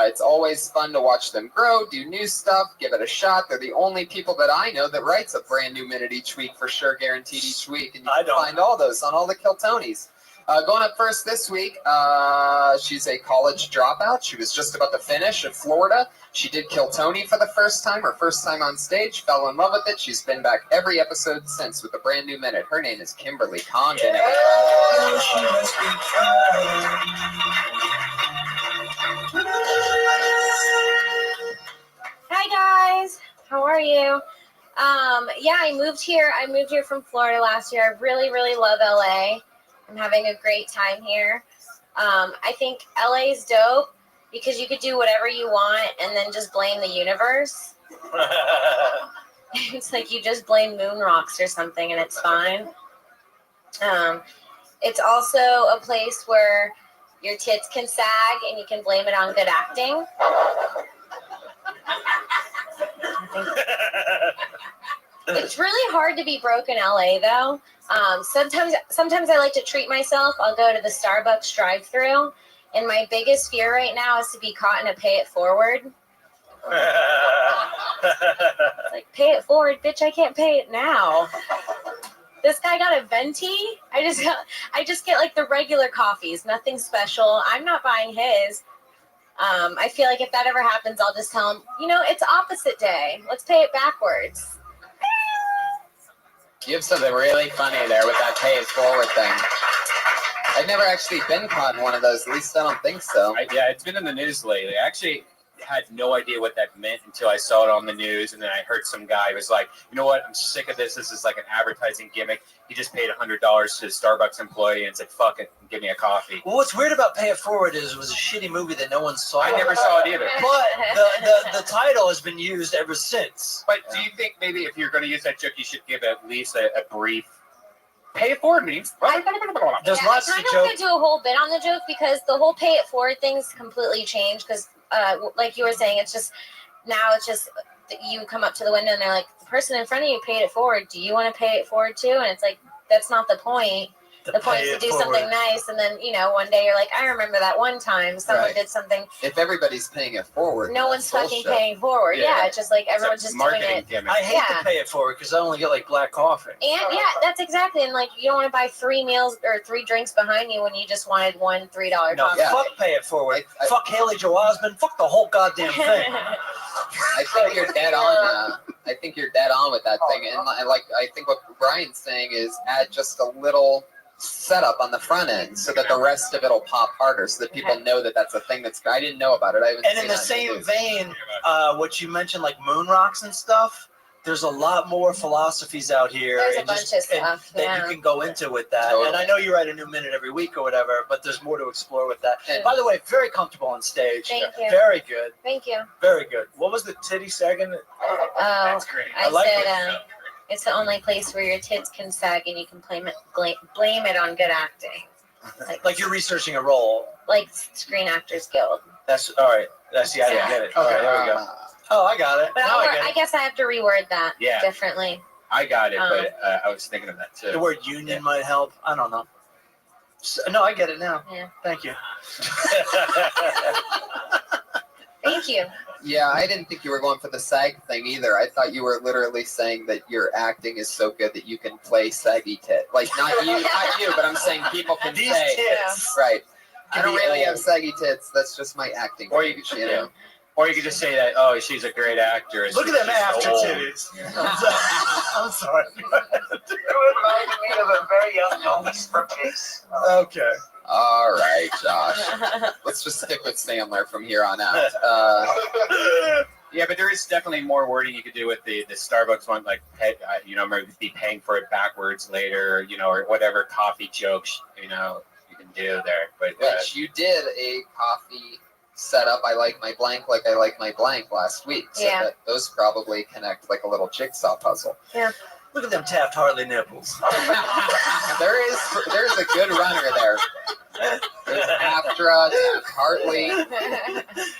It's always fun to watch them grow, do new stuff, give it a shot. They're the only people that I know that writes a brand new minute each week for sure, guaranteed each week. And you can find all those on all the Kill Tonys. Going up first this week, she's a college dropout. She was just about to finish in Florida. She did kill Tony for the first time, her first time on stage, fell in love with it. She's been back every episode since with a brand new minute. Her name is Kimberly Condon. Hi guys, how are you? Yeah, I moved here. I moved here from Florida last year. I really, really love LA. I'm having a great time here. I think LA is dope because you could do whatever you want and then just blame the universe. It's like you just blame moon rocks or something and it's fine. It's also a place where your tits can sag and you can blame it on good acting. It's really hard to be broke in LA though. Sometimes I like to treat myself. I'll go to the Starbucks drive-thru, and my biggest fear right now is to be caught in a pay it forward. It's like, pay it forward, bitch, I can't pay it now. This guy got a venti. I just get like the regular coffees, nothing special. I'm not buying his. I feel like if that ever happens, I'll just tell him, it's opposite day. Let's pay it backwards. You have something really funny there with that pay it forward thing. I've never actually been caught in one of those. At least I don't think so. Yeah, it's been in the news lately. I actually had no idea what that meant until I saw it on the news, and then I heard some guy was like, "You know what? I'm sick of this. This is like an advertising gimmick." He just paid $100 to a Starbucks employee and said, "Fuck it, give me a coffee." Well, what's weird about Pay It Forward is it was a shitty movie that no one saw. I never saw it either. But the title has been used ever since. But do you think maybe if you're going to use that joke, you should give at least a brief pay it forward means? There's lots I of kind of jokes. want to do a whole bit on the joke because the whole pay it forward thing's completely changed because, like you were saying, it's just you come up to the window and they're like, the person in front of you paid it forward. Do you want to pay it forward too? And it's like, that's not the point. The point is to do something nice, and then one day you're like, I remember that one time someone did something. If everybody's paying it forward, no one's fucking paying forward. Yeah, it's just like everyone's just doing it. I hate to pay it forward because I only get like black coffee. And yeah, that's exactly. And like, you don't want to buy 3 meals or 3 drinks behind you when you just wanted one $3 No, coffee. fuck pay it forward. Fuck Haley Joel Osment. Fuck the whole goddamn thing. I think you're dead on. I think you're dead on with that thing, and I think what Brian's saying is add just a little setup on the front end so that the rest of it'll pop harder, so that people know that that's a thing that's. I didn't know about it. I haven't. And in the same vein, what you mentioned, like moon rocks and stuff. There's a lot more philosophies out here. There's a bunch of stuff that you can go into with that. Totally. And I know you write a new minute every week or whatever, but there's more to explore with that. And by the way, very comfortable on stage. Thank you. Very good. Thank you. Very good. What was the titty sagging? That's great. I like said it. it's the only place where your tits can sag and you can blame it on good acting. Like you're researching a role. Like Screen Actors Guild. That's all right. I didn't get it. Okay, there we go. Oh, I got it. But Now I guess I have to reword that differently. I got it, but I was thinking of that too. The word union might help. I don't know. No, I get it now. Yeah. Thank you. Thank you. Yeah, I didn't think you were going for the SAG thing either. I thought you were literally saying that your acting is so good that you can play saggy tit. Like not you, but I'm saying people can These say tits. Right. I can don't be really old. have saggy tits. That's just my acting. Or you know. Or you could just say that, oh, she's a great actor. Look at them She's after old. titties. I'm sorry. You reminded me of a very young Elvis from Kiss. Okay. All right, Josh. Let's just stick with Sandler from here on out. Yeah, but there is definitely more wording you could do with the Starbucks one, like, maybe be paying for it backwards later, or whatever coffee jokes, you can do there. But Which you did a coffee setup. I like my blank like I like my blank last week. So that those probably connect like a little jigsaw puzzle. Yeah. Look at them Taft-Hartley nipples. There's a good runner there. There's Aftra, Taft-Hartley.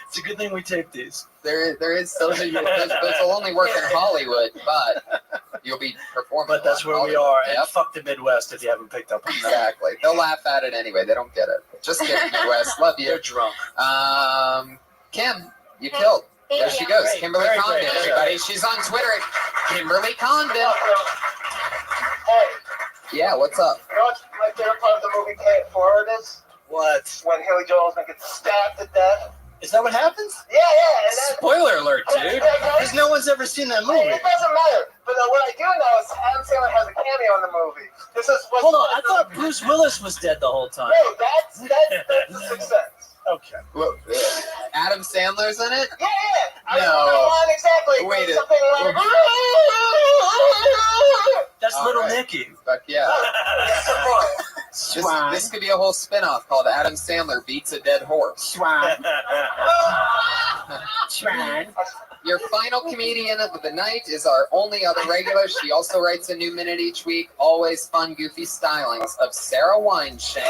It's a good thing we taped these. There is those will only work in Hollywood, but you'll be performing. But that's where we are. Yep. And fuck the Midwest if you haven't picked up on that. Exactly. They'll laugh at it anyway. They don't get it. Just kidding, Midwest. Love you. They're drunk. Kim, you killed. Thank There you. she goes. Great. Kimberly Very Condon, great. everybody. She's on Twitter at Kimberly Condon. Hey, Yeah, what's up? You know what's my favorite part of the movie Pay It Forward is? What? When Haley Joel Osment gets stabbed to death. Is that what happens? Yeah, yeah. And then, Spoiler alert, dude. Because no one's ever seen that movie. It doesn't matter. But what I do know is Adam Sandler has a cameo in the movie. This is what. Hold on, I thought Bruce Willis was dead the whole time. No, that's a success. Okay. Well, Adam Sandler's in it? Yeah, yeah. No. Exactly. Wait a Something like. That's All Little right. Nicky. Fuck yeah. This could be a whole spin-off called Adam Sandler Beats a Dead Horse. Your final comedian of the night is our only other regular. She also writes a new minute each week. Always fun, goofy stylings of Sarah Weinstein.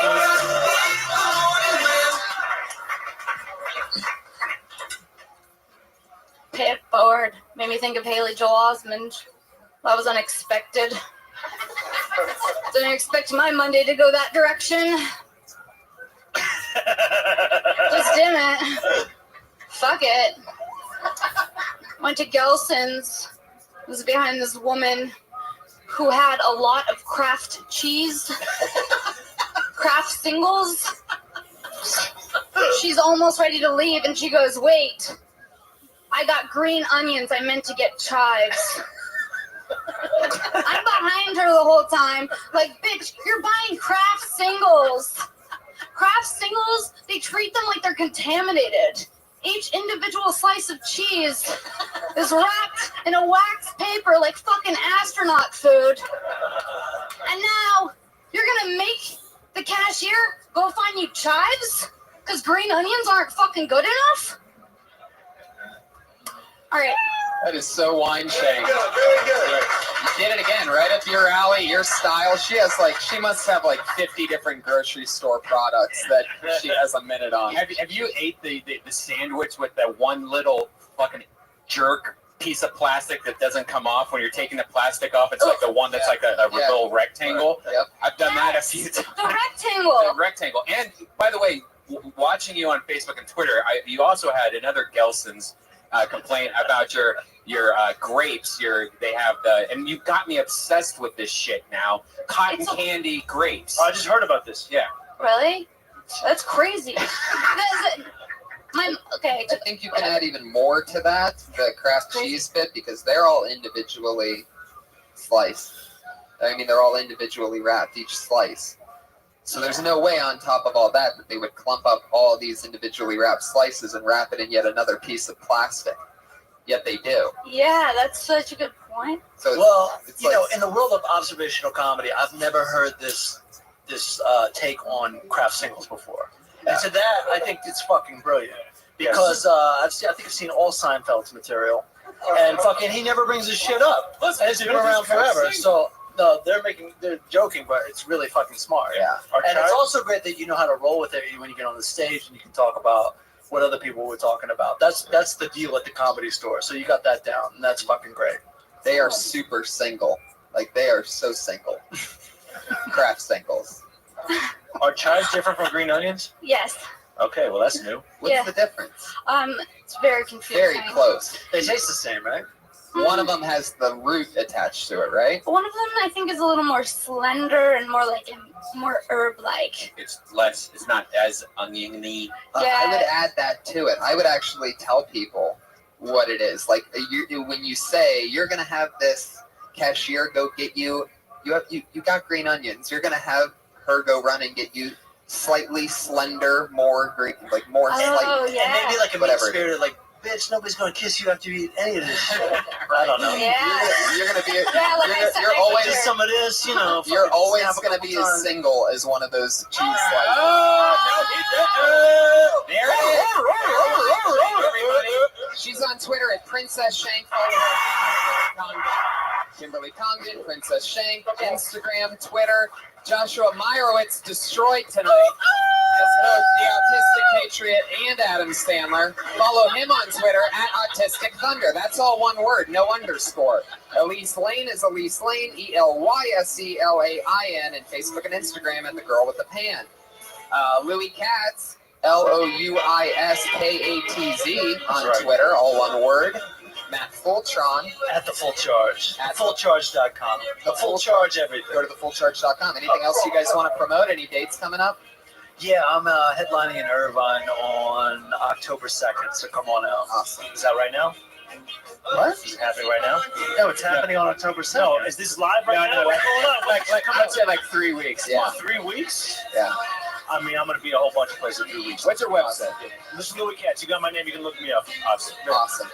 Pay It Forward made me think of Haley Joel Osment. That was unexpected. Didn't expect my Monday to go that direction. Just didn't. Fuck it. Went to Gelson's. Was behind this woman who had a lot of Kraft cheese. Kraft singles. She's almost ready to leave and she goes, wait. I got green onions. I meant to get chives. I'm behind her the whole time. Like, bitch, you're buying Kraft singles. Kraft singles, they treat them like they're contaminated. Each individual slice of cheese is wrapped in a wax paper like fucking astronaut food. And now you're gonna make the cashier go find you chives? Because green onions aren't fucking good enough? All right. That is so Weinstein. Very good. You did it again, right up your alley, your style. She must have like 50 different grocery store products that she has a minute on. Have you ate the sandwich with that one little fucking jerk piece of plastic that doesn't come off when you're taking the plastic off? It's like the one that's like a little rectangle. Yep. I've done that a few times. The rectangle. The rectangle. And by the way, watching you on Facebook and Twitter, you also had another Gelson's complaint about your grapes. They have and you've got me obsessed with this shit now. Cotton candy grapes. Oh, I just heard about this. Yeah. Really? That's crazy. Okay. I think you can add even more to that, the Kraft cheese bit, because they're all individually sliced. I mean, they're all individually wrapped, each slice. So there's no way on top of all that they would clump up all these individually wrapped slices and wrap it in yet another piece of plastic. Yet they do. Yeah, that's such a good point. So well, it's you know, in the world of observational comedy, I've never heard this take on Kraft singles before. Yeah. And to that, I think it's fucking brilliant. Because I think I've seen all Seinfeld's material. And fucking he never brings his shit up. And it's been around forever. So no, they're joking, but it's really fucking smart. Yeah. And it's also great that you know how to roll with it when you get on the stage and you can talk about what other people were talking about. That's the deal at the Comedy Store. So you got that down, and that's fucking great. They are super single. Like, they are so single. Kraft singles. Are chives different from green onions? Yes. Okay, well that's new. What's the difference? It's very confusing. Very close. They taste the same, right? One of them has the root attached to it, right? One of them, I think, is a little more slender and more herb-like. It's not as oniony. I would add that to it. I would actually tell people what it is. Like, when you say you're going to have this cashier go get you got green onions, you're going to have her go run and get you slightly slender, more green, like more slight. And maybe like a mean-spirited, like, bitch, nobody's going to kiss you after you eat any of this shit. I don't know. Yeah. You're going to be, you're always some of this, you know. You're always going to be as single as one of those cheese slices. There it is. She's on Twitter at Princess Shank. Kimberly Congdon, Princess Shank, Instagram, Twitter. Joshua Meyerowitz destroyed tonight as both the Autistic Patriot and Adam Sandler. Follow him on Twitter at Autistic Thunder. That's all one word, no underscore. Elise Lane is Elise Lane, ELYSELAIN, and Facebook and Instagram at The Girl with the Pan. Louis Katz, LOUISKATZ on Twitter, all one word. Matt Fulltron. At the Full Charge. At fullcharge.com. The Full Charge everything. Go to thefullcharge.com. Anything else you guys want to promote? Any dates coming up? Yeah, I'm headlining in Irvine on October 2nd, so come on out. Awesome. Is that right now? What? Is it happening right now? No, it's happening on October 2nd. No, is this live right now? No. Hold on. I'd say like 3 weeks. Yeah. 3 weeks? Yeah. I mean, I'm going to be a whole bunch of places in 3 weeks. What's your website? Listen to Louis Katz. You got my name. You can look me up. Awesome.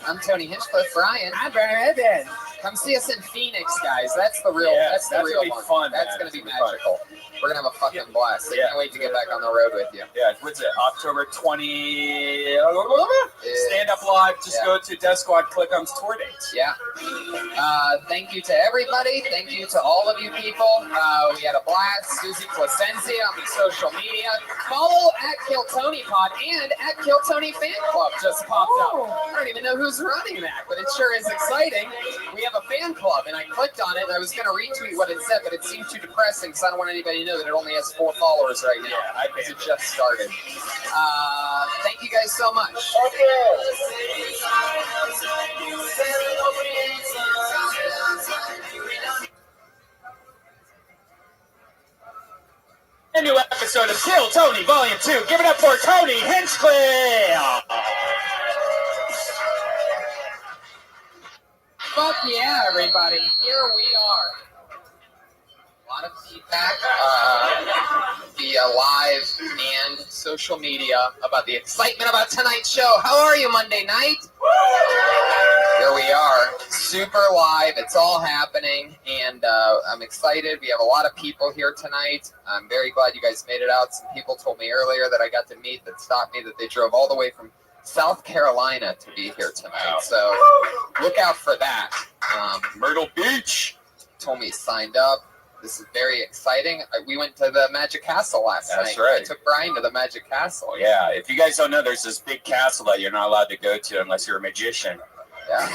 I'm Tony Hinchcliffe. Brian. I'm Brian Redden. Come see us in Phoenix, guys. That's the real. Yeah, that's the that's real gonna be one. fun, That's man. going to be It's gonna be magical. We're going to have a fucking blast. I can't wait to get back on the road with you. Yeah, what's it? October 20. Stand up live. Just go to Death Squad. Click on tour dates. Yeah. Thank you to everybody. Thank you to all of you people. We had a blast. Susie Placencia on the social media. Follow at Kill Tony Pod and at Kill Tony Fan Club just popped up. I don't even know who's running that, but it sure is exciting. We have a fan club, and I clicked on it, and I was going to retweet what it said, but it seemed too depressing because I don't want anybody to know that it only has 4 followers right now. Yeah, because it just started. Thank you guys so much. A new episode of Kill Tony Volume 2. Give it up for Tony Hinchcliffe. Fuck yeah, everybody. Here we are. A lot of feedback via live and social media about the excitement about tonight's show. How are you Monday night? Here we are, super live. It's all happening, and I'm excited. We have a lot of people here tonight. I'm very glad you guys made it out. Some people told me earlier that I got to meet that stopped me, that they drove all the way from South Carolina to be here tonight. So look out for that. Myrtle Beach told me signed up. This is very exciting. We went to the Magic Castle last night. That's right. I took Brian to the Magic Castle. Yeah, if you guys don't know, there's this big castle that you're not allowed to go to unless you're a magician. Yeah.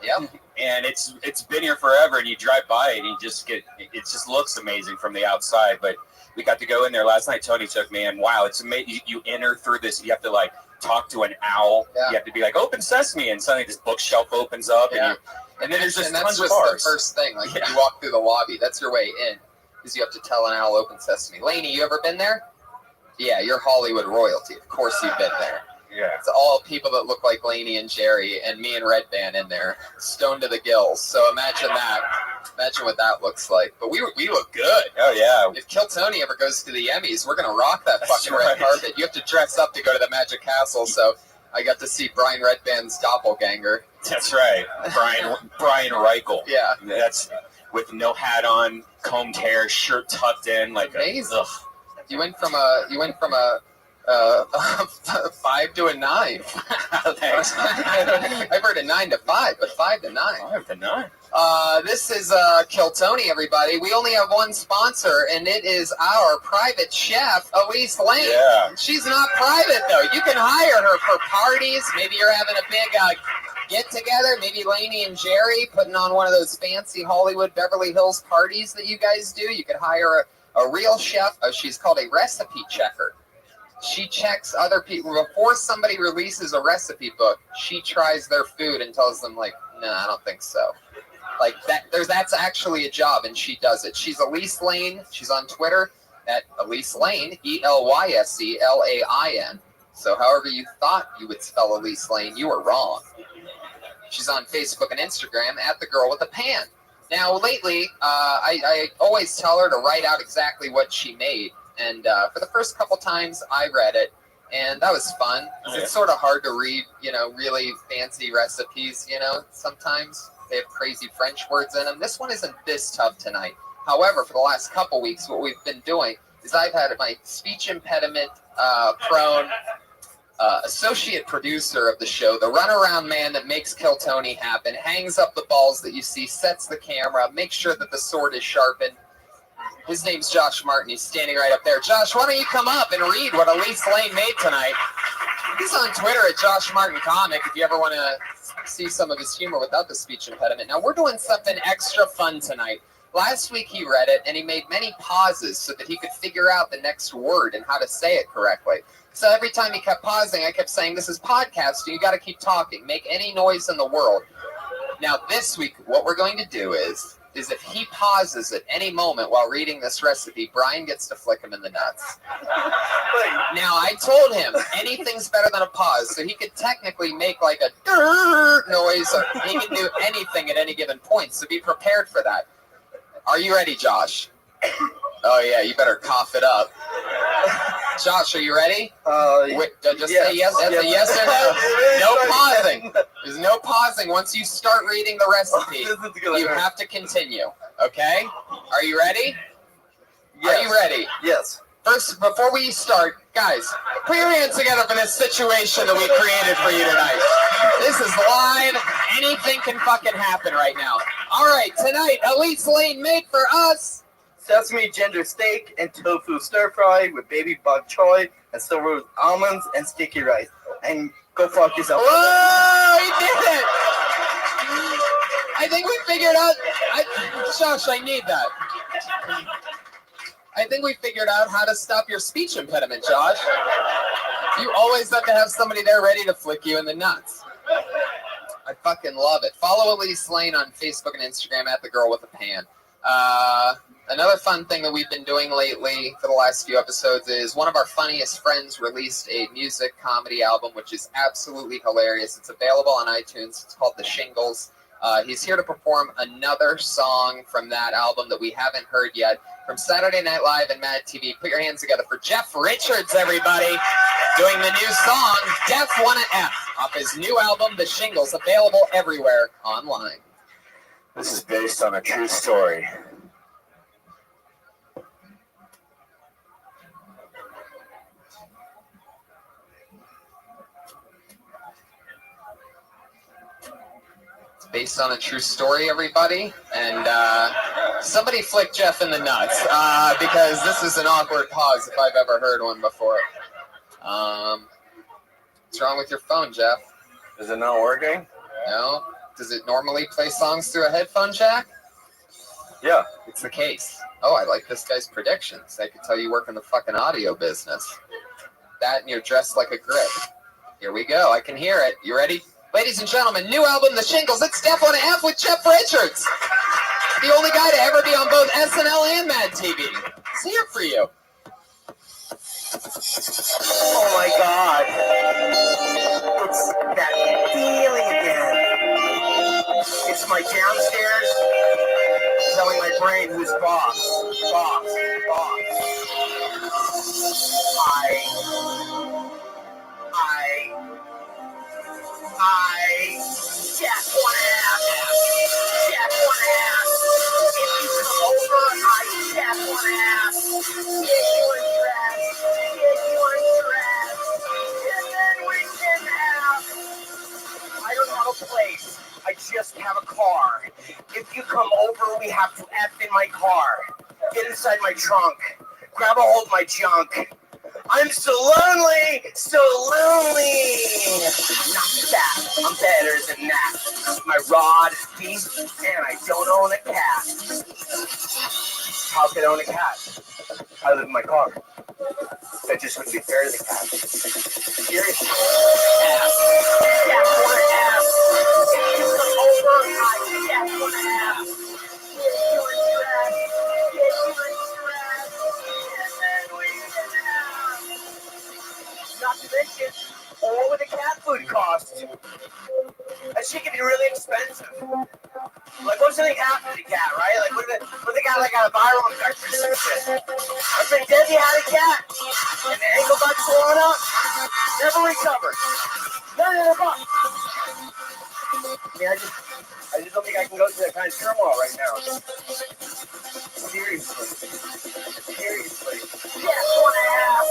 Yep. And it's been here forever, and you drive by it, and you just get, it just looks amazing from the outside. But we got to go in there last night. Tony took me, and wow, it's amazing. You enter through this. You have to like talk to an owl. Yeah. You have to be like, open sesame, and suddenly this bookshelf opens up, and then there's just that's tons just of bars. the first thing. Like if you walk through the lobby, that's your way in, because you have to tell an owl open sesame. Lainey, you ever been there? Yeah, you're Hollywood royalty. Of course you've been there. Yeah. It's all people that look like Lainey and Jerry and me and Red Band in there, stoned to the gills. So imagine that. Imagine what that looks like. But we look good. Oh, yeah. If Kill Tony ever goes to the Emmys, we're going to rock that fucking red carpet. You have to dress up to go to the Magic Castle. So I got to see Brian Red Band's doppelganger. That's right. Brian Reichel. Yeah. That's with no hat on, combed hair, shirt tucked in. Like amazing. You went from a 5 to a 9. Thanks. I've heard a 9 to 5, but 5 to 9. 5 to 9. This is Kill Tony, everybody. We only have one sponsor, and it is our private chef, Elise Lane. Yeah. She's not private, though. You can hire her for parties. Maybe you're having a big get-together. Maybe Lainey and Jerry putting on one of those fancy Hollywood Beverly Hills parties that you guys do. You could hire a real chef. She's called a recipe checker. She checks other people before somebody releases a recipe book. She tries their food and tells them, like, no, I don't think so. Like that. That's actually a job, and she does it. She's Elise Lane. She's on Twitter at Elise Lane, ELYSELAIN. So, however you thought you would spell Elise Lane, you were wrong. She's on Facebook and Instagram at the Girl with the Pan. Now, lately, I always tell her to write out exactly what she made. And for the first couple times, I read it, and that was fun. It's sort of hard to read, really fancy recipes, sometimes. They have crazy French words in them. This one isn't this tough tonight. However, for the last couple weeks, what we've been doing is I've had my speech impediment prone associate producer of the show, the runaround man that makes Kill Tony happen, hangs up the balls that you see, sets the camera, makes sure that the sword is sharpened. His name's Josh Martin. He's standing right up there. Josh, why don't you come up and read what Elise Lane made tonight? He's on Twitter at Josh Martin Comic if you ever want to see some of his humor without the speech impediment. Now, we're doing something extra fun tonight. Last week he read it, and he made many pauses so that he could figure out the next word and how to say it correctly. So every time he kept pausing, I kept saying, this is podcasting, you got to keep talking, make any noise in the world. Now this week, what we're going to do is if he pauses at any moment while reading this recipe, Brian gets to flick him in the nuts. Now, I told him anything's better than a pause, so he could technically make like a noise, or he can do anything at any given point, so be prepared for that. Are you ready, Josh? Oh, yeah, you better cough it up. Josh, are you ready? Wait, just say yes. That's a yes or no. No pausing. There's no pausing. Once you start reading the recipe, you have to continue. Okay? Are you ready? Yes. Are you ready? Yes. First, before we start, guys, put your hands together for this situation that we created for you tonight. This is live. Anything can fucking happen right now. All right, tonight, Elise Lane made for us sesame ginger steak and tofu stir fry with baby bok choy and silver almonds and sticky rice. And go fuck yourself. Whoa, he did it! I think we figured out. Josh, I need that. I think we figured out how to stop your speech impediment, Josh. You always have to have somebody there ready to flick you in the nuts. I fucking love it. Follow Elise Lane on Facebook and Instagram at The Girl with the Pan. Another fun thing that we've been doing lately for the last few episodes is one of our funniest friends released a music comedy album, which is absolutely hilarious. It's available on iTunes. It's called The Shingles. He's here to perform another song from that album that we haven't heard yet. From Saturday Night Live and Mad TV, put your hands together for Jeff Richards, everybody, doing the new song, Def Wanna F, off his new album, The Shingles, available everywhere online. This is based on a true story. Based on a true story, everybody, and somebody flick Jeff in the nuts, because this is an awkward pause if I've ever heard one before. What's wrong with your phone, Jeff? Is it not working? No? Does it normally play songs through a headphone jack? Yeah. It's the case. Oh, I like this guy's predictions. I could tell you work in the fucking audio business. That and you're dressed like a grip. Here we go. I can hear it. You ready? Ladies and gentlemen, new album, The Shingles. It's Def Wanna F with Jeff Richards. The only guy to ever be on both SNL and Mad TV. It's here for you. Oh my God. It's that feeling again. It's my downstairs telling my brain who's boss. Boss. Boss. I just wanna have just wanna have. If you come over, I just wanna have. Get you undressed, and then we can have. I don't have a place. I just have a car. If you come over, we have to F in my car. Get inside my trunk. Grab a hold of my junk. I'm so lonely, so lonely. Not that, I'm better than that. My rod is deep, and I don't own a cat. How could I own a cat? I live in my car. That just wouldn't be fair to the cat. Seriously. Ass. Yeah, wanna ass. If you come over, I just wanna ass. Get you undressed. Get you undressed. And then we can have. Not to mention, all of the cat food costs. That shit can be really expensive. Like, what's something happen to the cat, right? Like, what if the cat like got a viral infection or some shit? My friend Debbie had a cat, and the ankle got swollen up, never recovered. None of the bucks. I mean, I just don't think I can go through that kind of turmoil right now. Seriously. Seriously. Yeah, wanna have.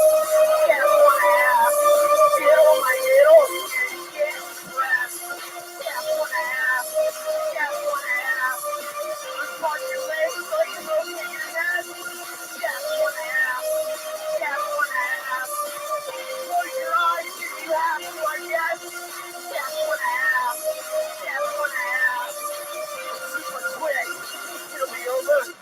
Yeah, wanna have. Get on my middle. Get stressed. Yeah, wanna have. Yeah, wanna have. Uncross your legs so you rotate your head. Yeah, wanna have. Yeah, wanna have. Close your eyes if you have to, I guess. Yeah, wanna have. Yeah, wanna have. Super quick. It'll be over.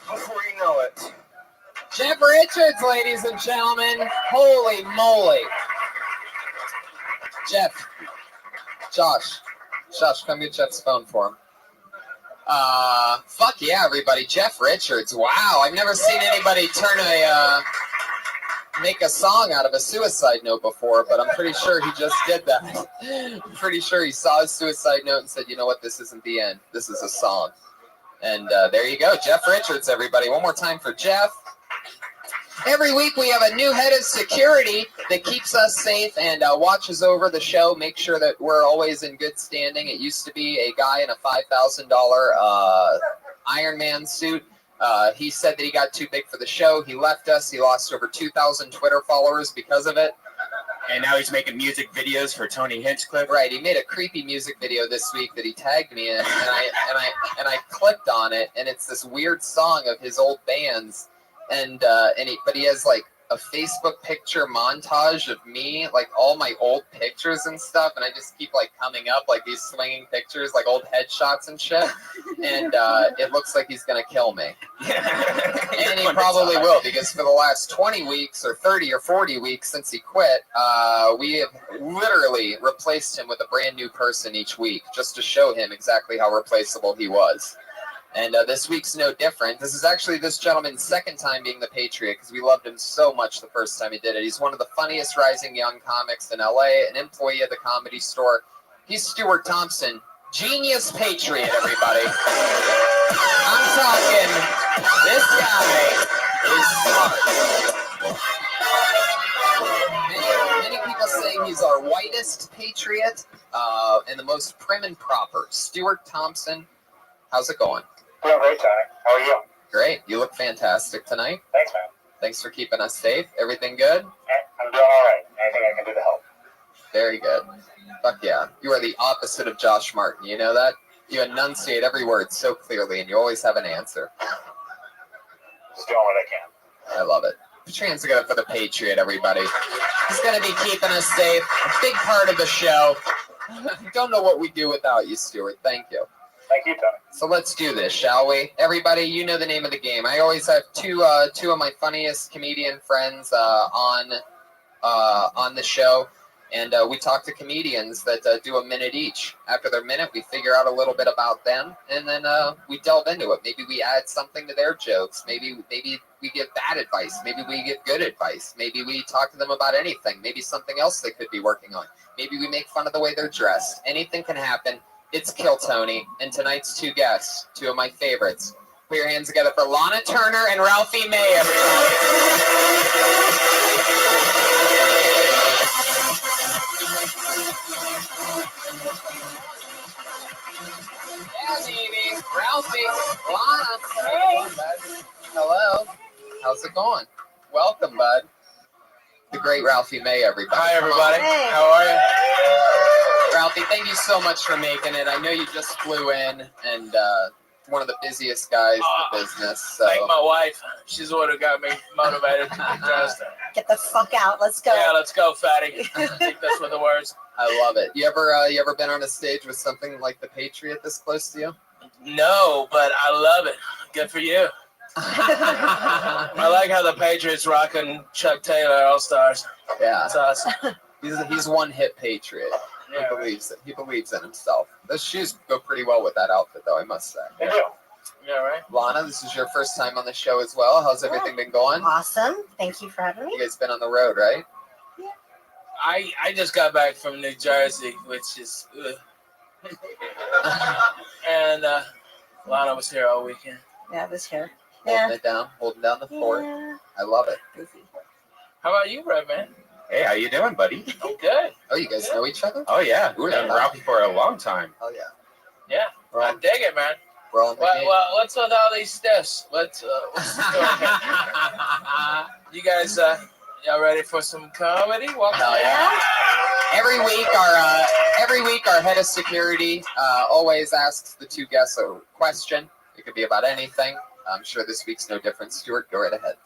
Richards, ladies and gentlemen. Holy moly. Jeff. Josh, come get Jeff's phone for him. Fuck yeah, everybody. Jeff Richards. Wow, I've never seen anybody make a song out of a suicide note before, but I'm pretty sure he just did that. I'm pretty sure he saw his suicide note and said, you know what, this isn't the end. This is a song. And there you go. Jeff Richards, everybody. One more time for Jeff. Every week we have a new head of security that keeps us safe and watches over the show, make sure that we're always in good standing. It used to be a guy in a $5,000 Iron Man suit. He said that he got too big for the show. He left us. He lost over 2,000 Twitter followers because of it. And now he's making music videos for Tony Hinchcliffe. Right, he made a creepy music video this week that he tagged me in, and I clicked on it, and it's this weird song of his old bands. But he has like a Facebook picture montage of me, like all my old pictures and stuff, and I just keep like coming up like these swinging pictures, like old headshots and shit. And it looks like he's gonna kill me. And he probably will, because for the last 20 weeks or 30 or 40 weeks since he quit, we have literally replaced him with a brand new person each week just to show him exactly how replaceable he was. And this week's no different. This is actually this gentleman's second time being the Patriot because we loved him so much the first time he did it. He's one of the funniest rising young comics in LA, an employee of the Comedy Store. He's Stuart Thompson, genius Patriot, everybody. I'm talking, this guy is smart. Many people say he's our whitest Patriot and the most prim and proper. Stuart Thompson, how's it going? Doing great, Tony. How are you? Great. You look fantastic tonight. Thanks, man. Thanks for keeping us safe. Everything good? I'm doing all right. Anything I can do to help? Very good. Fuck yeah. You are the opposite of Josh Martin. You know that? You enunciate every word so clearly, and you always have an answer. Just doing what I can. I love it. Put your hands together for the Patriot, everybody. He's going to be keeping us safe. A big part of the show. Don't know what we do without you, Stuart. Thank you. Thank you, Tony. So let's do this, shall we? Everybody, you know the name of the game. I always have two of my funniest comedian friends on the show, and we talk to comedians that do a minute each. After their minute, we figure out a little bit about them, and then we delve into it. Maybe we add something to their jokes. Maybe we give bad advice. Maybe we give good advice. Maybe we talk to them about anything. Maybe something else they could be working on. Maybe we make fun of the way they're dressed. Anything can happen. It's Kill Tony, and tonight's two guests, two of my favorites. Put your hands together for Lana Turner and Ralphie May. Yeah, baby. Ralphie, Lana. Hey. Hello. How's it going? Welcome, bud. The great Ralphie May, everybody. Hi, everybody. Hey. How are you? Ralphie, thank you so much for making it. I know you just flew in, and one of the busiest guys in the business. So. Thank my wife. She's the one who got me motivated. Get the fuck out. Let's go. Yeah, let's go, fatty. I think that's what the words. I love it. You ever been on a stage with something like the Patriot this close to you? No, but I love it. Good for you. I like how the Patriots rocking Chuck Taylor All-Stars. Yeah. That's awesome. He's one hit Patriot. Yeah. He believes it. He believes in himself. Those shoes go pretty well with that outfit, though, I must say. They do. Yeah, right. Lana, this is your first time on the show as well. How's everything been going? Awesome. Thank you for having me. You guys been on the road, right? I just got back from New Jersey, which is and Lana was here all weekend. Yeah, I was here. Holding down the fort. Yeah. I love it. How about you, Red Man? Hey, how you doing, buddy? I'm good. Oh, you guys know each other? Oh yeah, Ooh, we've known Ralphie for a long time. Oh yeah. Yeah, I dig it, man. We're on the game. Well, what's with all these stiffs? What's the story? You guys, y'all ready for some comedy? Hell yeah. Every week, our head of security always asks the two guests a question. It could be about anything. I'm sure this week's no different. Stuart, go right ahead.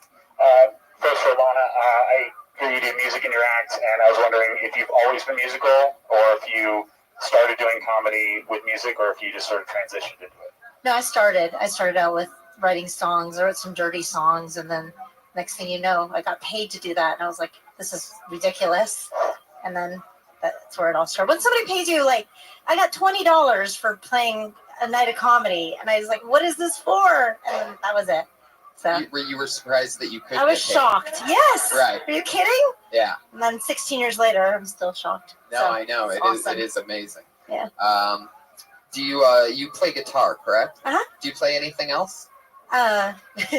First for Lana, I hear you do music in your act, and I was wondering if you've always been musical, or if you started doing comedy with music, or if you just sort of transitioned into it. No, I started out with writing songs. I wrote some dirty songs, and then next thing you know, I got paid to do that, and I was like, this is ridiculous. And then that's where it all started. When somebody pays you, like, I got $20 for playing a night of comedy, and I was like, what is this for? And then that was it. So You were surprised that you could. I was get paid. shocked. Yes. Right. Are you kidding? Yeah. And then 16 years later, I'm still shocked. No, So, I know it's it is. awesome. It is amazing. Yeah. Do you you play guitar, correct? Uh-huh. Do you play anything else? Do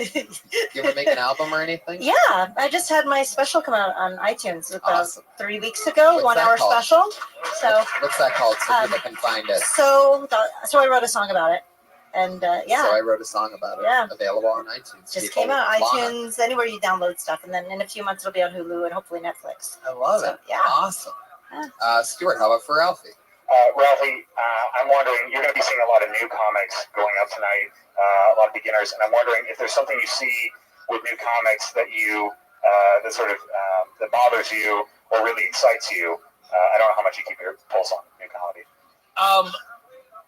you ever make an album or anything? Yeah, I just had my special come out on iTunes about Awesome. 3 weeks ago. What's 1 that hour called? special. So What's that called? So people can find it. So I wrote a song about it, and yeah. So I wrote a song about it. Yeah. Available on iTunes. Just People came out on want it. iTunes, anywhere you download stuff, and then in a few months it'll be on Hulu and hopefully Netflix. I love it. Yeah. Awesome. Yeah. Stuart, how about for Ralphie? Ralphie, I'm wondering, you're going to be seeing a lot of new comics going up tonight, a lot of beginners, and I'm wondering if there's something you see with new comics that you, that sort of, that bothers you or really excites you. I don't know how much you keep your pulse on new comedy.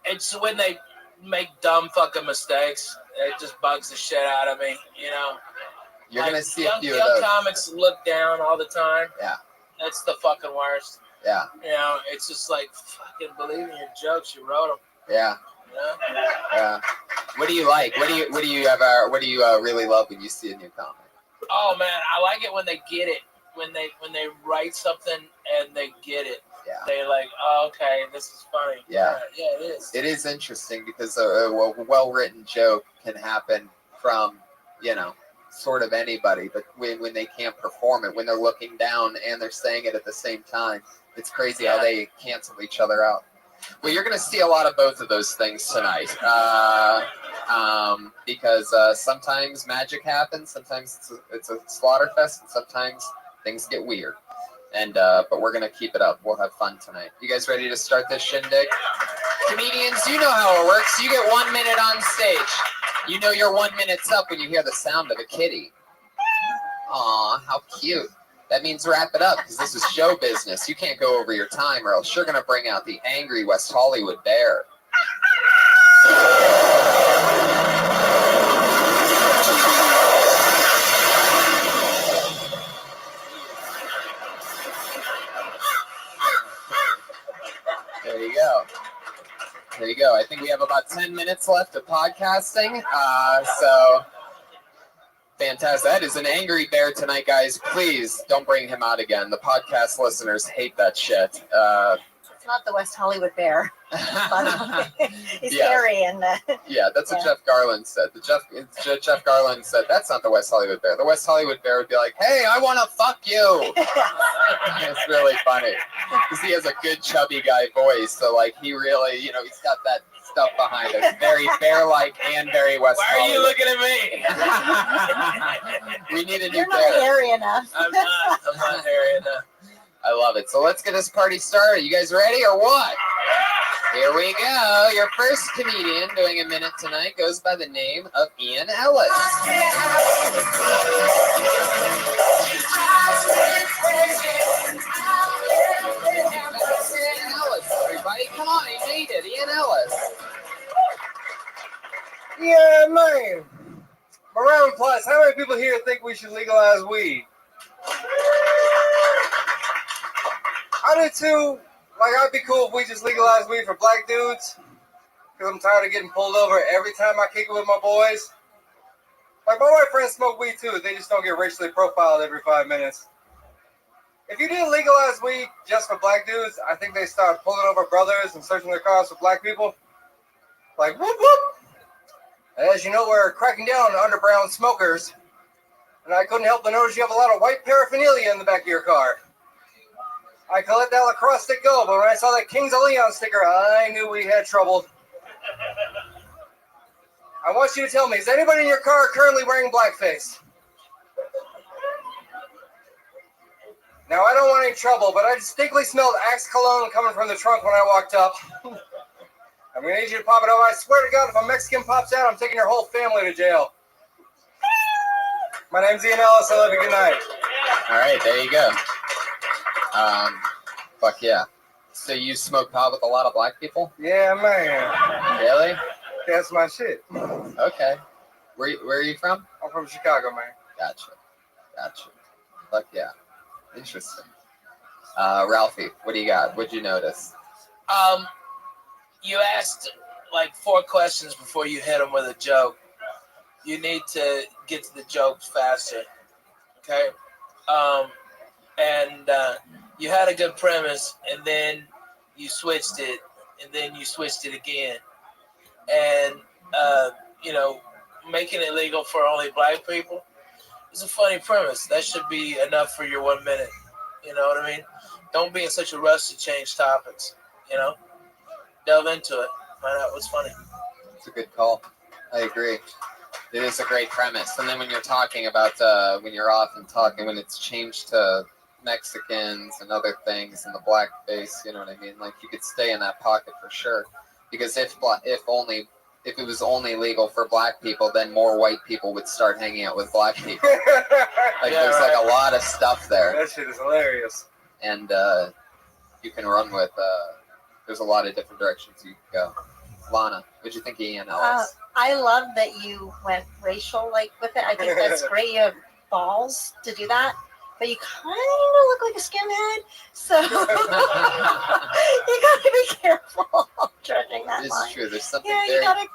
It's when they make dumb fucking mistakes. It just bugs the shit out of me, you know. You're Like, going to see young, a few of young those. comics look down all the time. Yeah. That's the fucking worst. Yeah. You know, it's just like, fucking believe in your jokes. You wrote them. Yeah. You know? Yeah. What do you like? What do you really love when you see a new comic? Oh man, I like it when they get it. When they write something and they get it. Yeah. They like, oh, okay, this is funny. Yeah. Yeah, it is. It is interesting because a well-written joke can happen from, sort of anybody, but when they can't perform it, when they're looking down and they're saying it at the same time, it's crazy how they cancel each other out. Well, you're going to see a lot of both of those things tonight, because sometimes magic happens, sometimes it's a slaughter fest, and sometimes things get weird. And but we're going to keep it up. We'll have fun tonight. You guys ready to start this shindig? Comedians, you know how it works. You get 1 minute on stage. You know your 1 minute's up when you hear the sound of a kitty. Aw, how cute. That means wrap it up, because this is show business. You can't go over your time, or else you're going to bring out the angry West Hollywood bear. There you go. There you go. I think we have about 10 minutes left of podcasting. So fantastic. That is an angry bear tonight, guys. Please don't bring him out again. The podcast listeners hate that shit. It's not the West Hollywood bear. He's Yeah. scary and Yeah, that's what Jeff Garland said. Jeff Garland said, that's not the West Hollywood bear. The West Hollywood bear would be like, hey, I want to fuck you. It's really funny. Because he has a good chubby guy voice. So, like, he really, he's got that stuff behind us. Very bear-like and very West Why are you Hollywood. looking at me? We need a new you're not bear. hairy enough. I'm not hairy enough. I love it. So let's get this party started. You guys ready or what? Here we go. Your first comedian doing a minute tonight goes by the name of Ian Ellis. Ian Ellis, everybody. Come on, he made it. Ian Ellis. Yeah, man. Maroon Plus, how many people here think we should legalize weed? I do too. Like, I'd be cool if we just legalized weed for black dudes. Because I'm tired of getting pulled over every time I kick it with my boys. Like, my white friends smoke weed too. They just don't get racially profiled every 5 minutes. If you didn't legalize weed just for black dudes, I think they start pulling over brothers and searching their cars for black people. Like, whoop, whoop. As you know, we're cracking down on underground smokers. And I couldn't help but notice you have a lot of white paraphernalia in the back of your car. I could let that lacrosse stick go, but when I saw that Kings of Leon sticker, I knew we had trouble. I want you to tell me, is anybody in your car currently wearing blackface? Now, I don't want any trouble, but I distinctly smelled Axe cologne coming from the trunk when I walked up. I'm going to need you to pop it up. I swear to God, if a Mexican pops out, I'm taking your whole family to jail. My name's Ian Ellis. I love you. Good night. All right, there you go. Fuck yeah. So you smoke pot with a lot of black people? Yeah, man. Really? That's my shit. Okay. Where are you from? I'm from Chicago, man. Gotcha. Gotcha. Fuck yeah. Interesting. Ralphie, what do you got? What'd you notice? You asked like 4 questions before you hit them with a joke. You need to get to the jokes faster. Okay? You had a good premise, and then you switched it, and then you switched it again. And, making it legal for only black people is a funny premise. That should be enough for your 1 minute. You know what I mean? Don't be in such a rush to change topics, Delve into it. Find out what's funny. It's a good call. I agree. It is a great premise. And then when you're talking about, when you're off and talking, when it's changed to Mexicans and other things and the blackface, you know what I mean? Like, you could stay in that pocket for sure. Because if it was only legal for black people, then more white people would start hanging out with black people. There's like a lot of stuff there. That shit is hilarious. And you can run with, there's a lot of different directions you can go. Lana, what'd you think of Ian Ellis? I love that you went racial with it. I think that's great. You have balls to do that. But you kind of look like a skinhead, so you gotta be careful treading that line. It's true. There's something Yeah, you gotta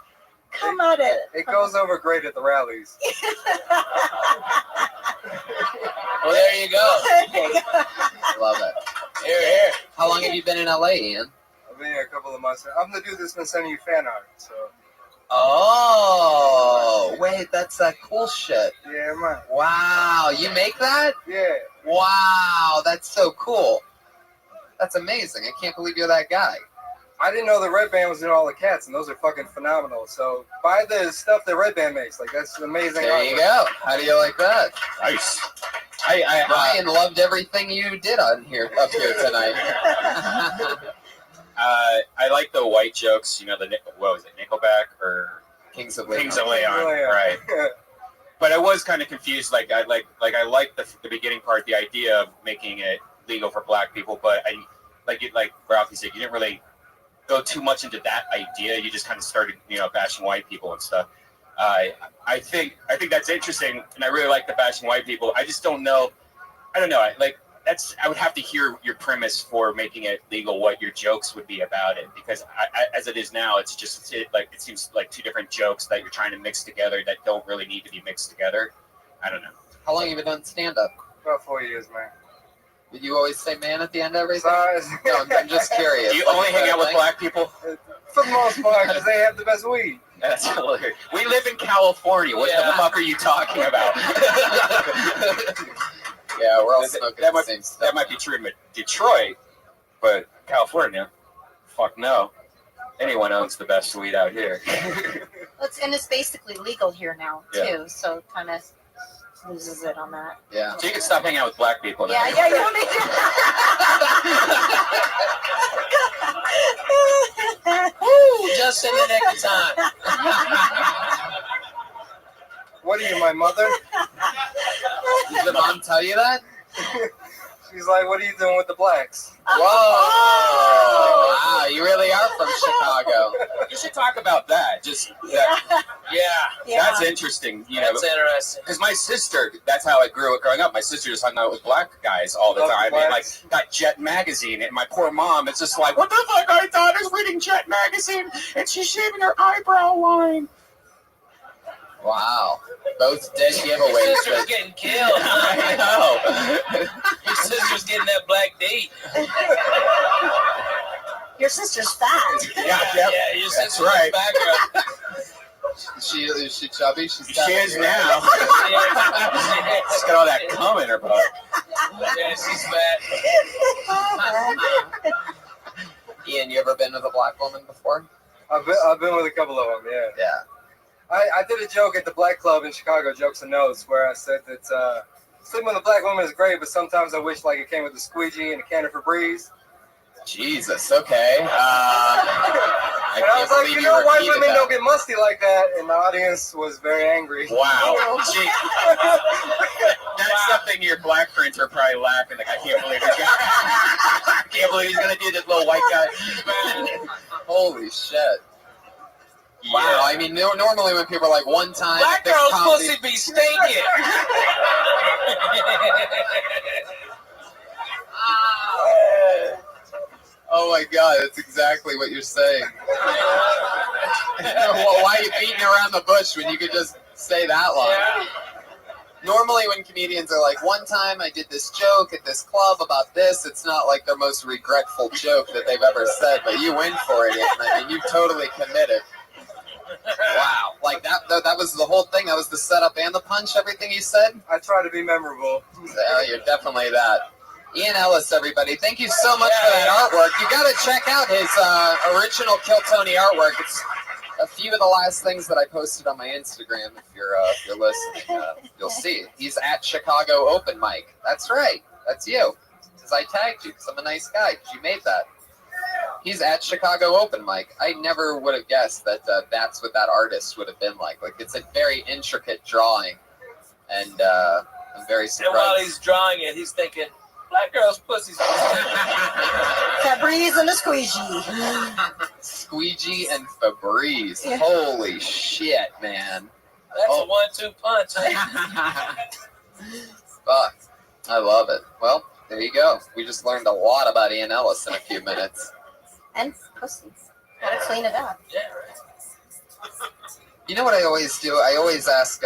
come at it. It goes over great at the rallies. Well, there you go. Love it. Here. How long have you been in LA, Ian? I've been here a couple of months. I'm the dude that's been sending you fan art, so. Oh, wait, that's that cool shit. Yeah, man. Wow, you make that? Yeah. Wow, that's so cool. That's amazing. I can't believe you're that guy. I didn't know the Red Band was in all the cats, and those are fucking phenomenal. So buy the stuff that Red Band makes. That's amazing. There you go. How do you like that? Nice. Ryan loved everything you did up here tonight. I like the white jokes. What was it, Nickelback or Kings of Leon? Kings of Leon, right? But I was kind of confused. I like the beginning part, the idea of making it legal for black people. But like Ralphie said, you didn't really go too much into that idea. You just kind of started, bashing white people and stuff. I think that's interesting, and I really like the bashing white people. I just don't know. I don't know. I would have to hear your premise for making it legal, what your jokes would be about it, because as it is now, it seems like 2 different jokes that you're trying to mix together that don't really need to be mixed together. I don't know. How long have you been doing stand-up? About 4 years, man. Did you always say man at the end of everything? No, I'm just curious. Do you only hang out with black people? For the most part, because they have the best weed. That's hilarious. We live in California. What the fuck are you talking about? Yeah, we're all smoking the same stuff. That might be true in Detroit, but California, fuck no. Anyone owns the best weed out here. And it's basically legal here now too, Yeah. so kind of loses it on that. Yeah. So you can stop hanging out with black people now. Yeah, you don't need Woo, just in the nick of time. What are you, my mother? Did your mom tell you that? She's like, what are you doing with the blacks? Whoa! Wow, you really are from Chicago. You should talk about that. That's interesting. That's interesting. Because my sister, that's how I grew up growing up. My sister just hung out with black guys all the time. And got Jet Magazine. And my poor mom, it's just like, what the fuck? I thought I was reading Jet Magazine. And she's shaving her eyebrow line. Wow. Both dead giveaways. Your sister's getting killed. I know. Your sister's getting that black date. Your sister's fat. Yeah, your that's sister's right. background. Is she chubby? She is now. She's got all that cum in her butt. Yeah, she's fat. Ian, you ever been with a black woman before? I've been with a couple of them, yeah. Yeah. I did a joke at the Black Club in Chicago, Jokes and Notes, where I said that sleeping with a black woman is great, but sometimes I wish it came with a squeegee and a can of Febreze. Jesus, okay. And I was like, white women don't get musty like that, and the audience was very angry. Wow. Gee. That's something your black friends are probably laughing. Like, I can't believe he's gonna do this little white guy. Holy shit. Wow, I mean, normally when people are like one time, Black this girl's comedy- pussy be stinking. Oh my God, that's exactly what you're saying. Well, why are you beating around the bush when you could just say that line? Normally when comedians are like, one time I did this joke at this club about this, it's not like their most regretful joke that they've ever said, but you went for it, and I mean, you totally committed. Wow, like that was the whole thing, that was the setup and the punch, everything you said? I try to be memorable. Yeah, you're definitely that. Ian Ellis, everybody, thank you so much for that artwork. You got to check out his original Kill Tony artwork. It's a few of the last things that I posted on my Instagram. If you're listening, you'll see. He's at Chicago Open Mic. That's right. That's you. Because I tagged you. Because I'm a nice guy. Because you made that. He's at Chicago Open Mic. I never would have guessed that that's what that artist would have been like. Like, it's a very intricate drawing, and I'm very surprised. And while he's drawing it, he's thinking, black girl's pussy's Febreze and a squeegee. Squeegee and Febreze. Yeah. Holy shit, man. That's a 1-2 punch. Fuck. I love it. Well, there you go. We just learned a lot about Ian Ellis in a few minutes. And pussy. Gotta clean it up. Yeah, right. You know what I always do? I always ask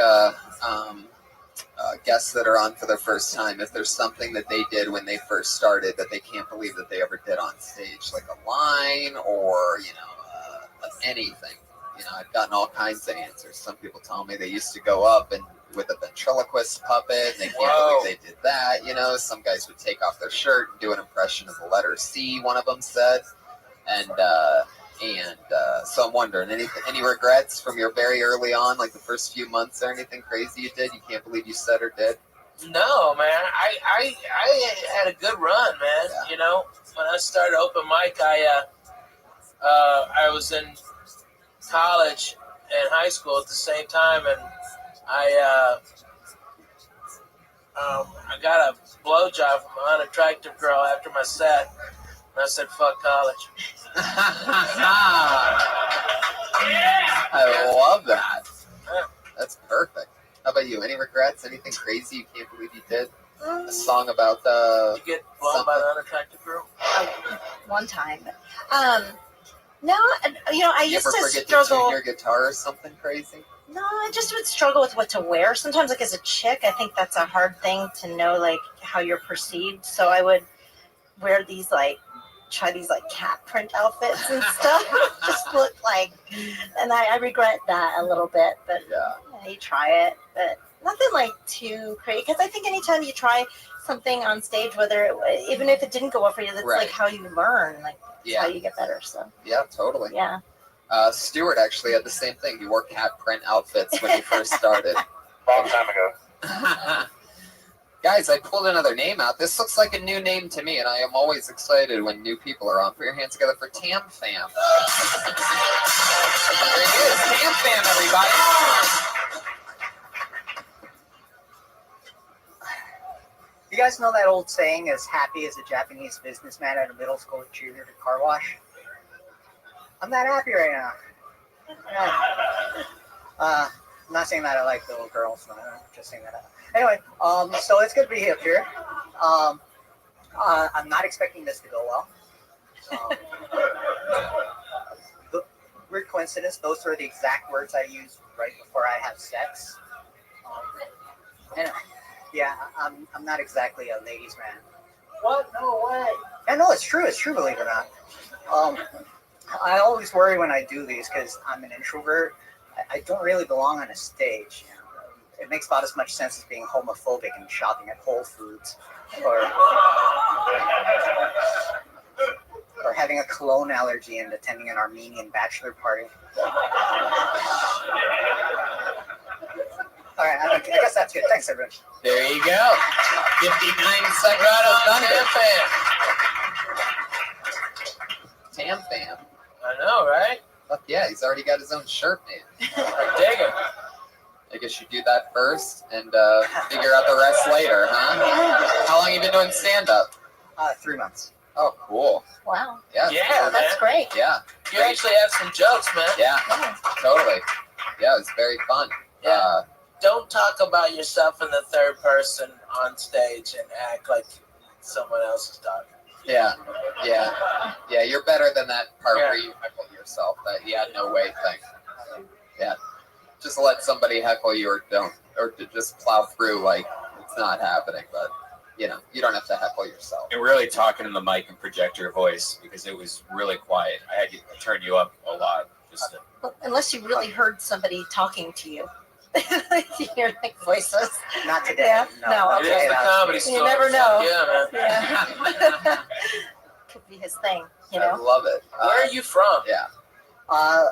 guests that are on for their first time if there's something that they did when they first started that they can't believe that they ever did on stage, like a line or, anything. I've gotten all kinds of answers. Some people tell me they used to go up and with a ventriloquist puppet, and they can't believe they did that. Some guys would take off their shirt and do an impression of the letter C, one of them said. And so I'm wondering, any regrets from your very early on, like the first few months or anything crazy you did? You can't believe you said or did? No, man. I had a good run, man. Yeah. When I started open mic, I was in college and high school at the same time, and I got a blowjob from an unattractive girl after my set, and I said, "Fuck college." I love that. That's perfect. How about you? Any regrets? Anything crazy you can't believe you did? A song about you get blown by an unattractive girl? One time. No, I you used ever to forget to tune struggle. your guitar or something crazy? No, I just would struggle with what to wear. Sometimes, like as a chick, I think that's a hard thing to know, like how you're perceived. So I would wear these try these cat print outfits and stuff. Just look like, and I regret that a little bit. But yeah, you try it, but nothing like too crazy. Because I think anytime you try something on stage, even if it didn't go well for you, that's like how you learn, how you get better. So yeah, totally. Yeah. Stuart actually had the same thing. He wore cat print outfits when he first started. Long time ago. Guys, I pulled another name out. This looks like a new name to me, and I am always excited when new people are on. Put your hands together for Tam Fam. There it is, Tam Fam, everybody. You guys know that old saying, as happy as a Japanese businessman at a middle school junior car wash? I'm not happy right now. I'm not saying that I like little girls, no, I'm just saying that. Anyway, so it's good to be up here. I'm not expecting this to go well. Weird coincidence, those are the exact words I use right before I have sex. Anyway, yeah, I'm not exactly a ladies' man. What? No way. Yeah, no, it's true, believe it or not. I always worry when I do these because I'm an introvert. I don't really belong on a stage. It makes about as much sense as being homophobic and shopping at Whole Foods, or having a cologne allergy and attending an Armenian bachelor party. All right, I guess that's good. Thanks, everyone. There you go. 59 Sacramento Thunder. Tam Fam. I know, right? Fuck yeah, he's already got his own shirt made. I dig it. I guess you do that first and figure out the rest later, huh? How long have you been doing stand-up? 3 months. Oh, cool. Wow. Yeah. Yeah, That's great. Yeah. You actually have some jokes, man. Yeah. Totally. Yeah, it's very fun. Yeah. Don't talk about yourself in the third person on stage and act like someone else is talking. Yeah. You're better than that part where you heckle yourself. That no way thing. Yeah. Just let somebody heckle you or don't, or to just plow through like it's not happening. But you don't have to heckle yourself. And really talking in the mic and project your voice because it was really quiet. I had to turn you up a lot. Just to, Well, unless you really heard somebody talking to you. You hear like voices. Not today. Yeah. No. Okay. It is the comedy You store. never know. Yeah, man. Yeah. Could be his thing. I love it. Where are you from? Yeah.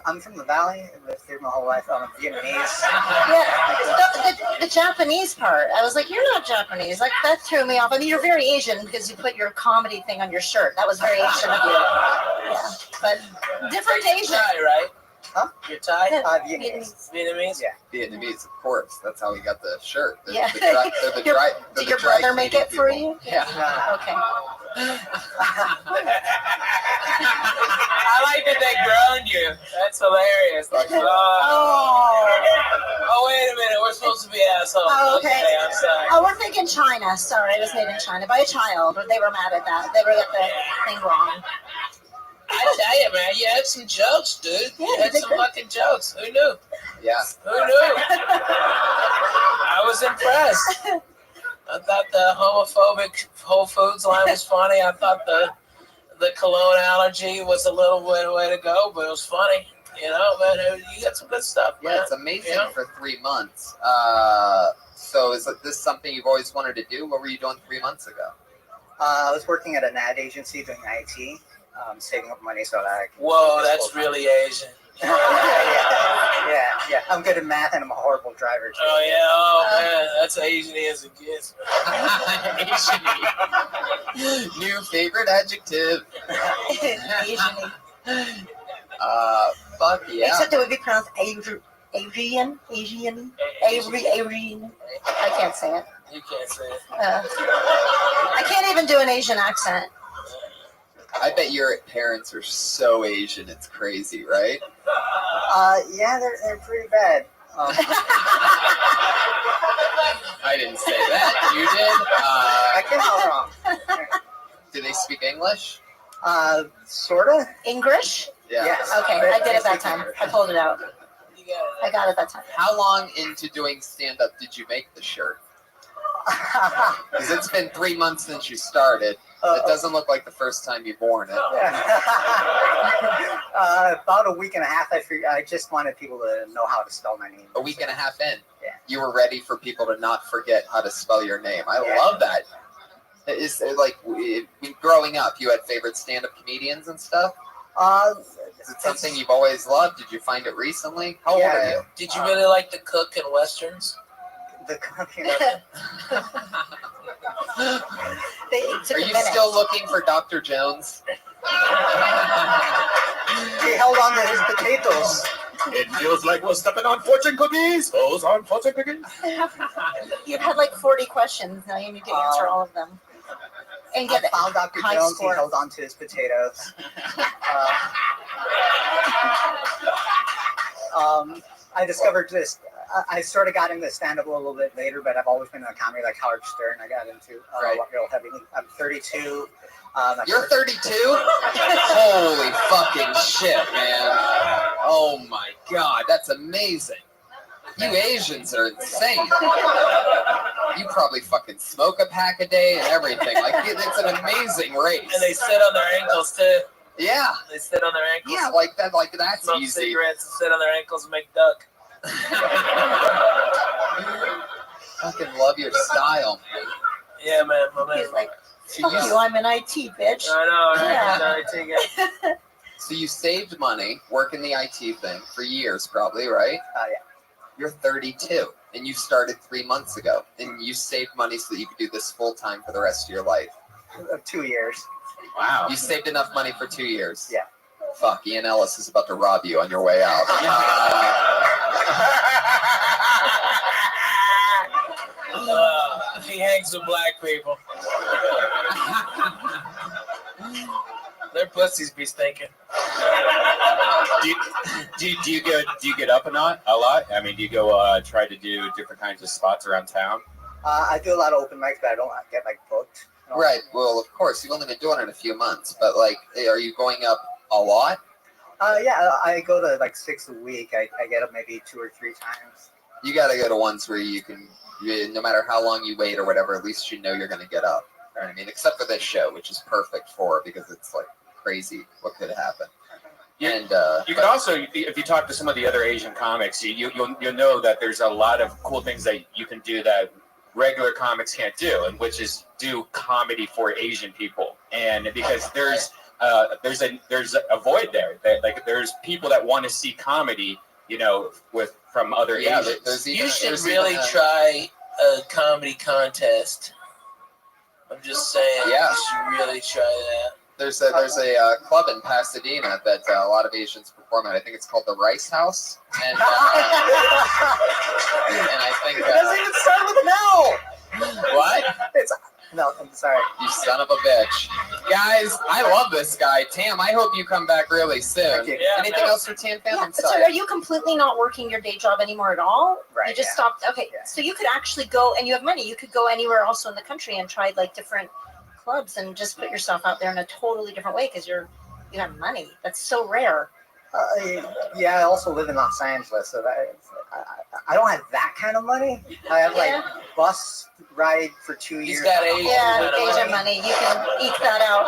I'm from the Valley. I've lived here my whole life. I'm Vietnamese. Yeah, the Japanese part. I was like, you're not Japanese. Like that threw me off. I mean, you're very Asian because you put your comedy thing on your shirt. That was very Asian of you. Yeah, but different Asian. Thai, right? Huh? You're Thai? Vietnamese. Vietnamese? Yeah. Vietnamese, of course. That's how we got the shirt. Did Yeah. Your brother make it for you? Yeah. Okay. I like that they groaned you. That's hilarious. Like, oh, wait a minute. We're supposed to be assholes. Oh, okay. I'm sorry. Oh, we're thinking China. Sorry, it was made in China by a child. They were mad at that. They were got the thing wrong. I tell you, man, you had some jokes, dude. Yeah, You had some fucking jokes. Who knew? Yeah. Who knew? I was impressed. I thought the homophobic Whole Foods line was funny. I thought the cologne allergy was a little way to go, but it was funny. You know, man, you got some good stuff, man. Yeah, it's amazing for 3 months. So is this something you've always wanted to do? What were you doing 3 months ago? I was working at an ad agency doing IT, saving up money so that I can. Whoa, that's really Asian. Yeah. I'm good at math and I'm a horrible driver too. Oh yeah, man, that's Asian as it gets. Asian. New favorite adjective. Asian. Fuck yeah. Except it would be pronounced Asian. I can't say it. You can't say it. I can't even do an Asian accent. I bet your parents are so Asian, it's crazy, right? Yeah, they're pretty bad. I didn't say that. You did? I came out wrong. Do they speak English? Sorta. English? Yeah. Yes. Okay, I did it that time. I pulled it out. I got it that time. How long into doing stand-up did you make the shirt? Because it's been 3 months since you started. It doesn't look like the first time you've worn it. About a week and a half. I just wanted people to know how to spell my name. A week and a half in. Yeah. You were ready for people to not forget how to spell your name. I love that. Is like growing up, you had favorite stand-up comedians and stuff? Is it something you've always loved? Did you find it recently? How old are you? Did you really like the cook and westerns? The cook and Are you still looking for Dr. Jones? He held on to his potatoes. It feels like we're stepping on fortune cookies. Those on fortune cookies. You've had like 40 questions. Now you need to answer all of them. And get I found Dr. high Jones. score. He held on to his potatoes. I discovered this. I sort of got into stand-up a little bit later, but I've always been in a comedy like Howard Stern. I got into real heavy. I'm 32. You're 32? Holy fucking shit, man. Oh my god, that's amazing. You Asians are insane. You probably fucking smoke a pack a day and everything. Like, it's an amazing race. And they sit on their ankles too. Yeah. They sit on their ankles. Yeah, like that's smoke easy. cigarettes and sit on their ankles and make duck. Fucking love your style, man. Yeah, man. My man. He's like, fuck you, I'm an IT bitch. I know, right? Yeah. Yeah. So you saved money working the IT thing for years, probably, right? Yeah. You're 32, and you started 3 months ago, and you saved money so that you could do this full time for the rest of your life. 2 years. Wow. You saved enough money for 2 years. Yeah. Fuck, Ian Ellis is about to rob you on your way out. He hangs with black people. Their pussies be stinking. Do you get up a lot? I mean, do you go try to do different kinds of spots around town? I do a lot of open mics, but I don't get like booked. Right. Well, of course, you've only been doing it a few months, but like, are you going up a lot? Yeah, I go to like 6 a week. I get up maybe 2 or 3 times. You got to go to ones where you can, no matter how long you wait or whatever, at least you know you're going to get up. You know what I mean? Except for this show, which is perfect for it because it's like crazy what could happen. And you can also, if you talk to some of the other Asian comics, you'll know that there's a lot of cool things that you can do that regular comics can't do, and which is do comedy for Asian people. And because there's a void there. Like there's people that want to see comedy, from other Asians. You should really try a comedy contest. I'm just saying. Yeah. You should really try that. There's a club in Pasadena that a lot of Asians perform at. I think it's called the Rice House, and I think It doesn't even start with an L. What? No, I'm sorry. You son of a bitch, guys! I love this guy, Tam. I hope you come back really soon. Yeah, Anything else for Tam? I'm So sorry. are you completely not working your day job anymore at all? Right. You just stopped. Okay. So you could actually go, and you have money. You could go anywhere also in the country and try like different clubs and just put yourself out there in a totally different way because you have money. That's so rare. Yeah, I also live in Los Angeles, so I don't have that kind of money. I have like bus ride for 2 years. He's got Asian money. You can eke that out.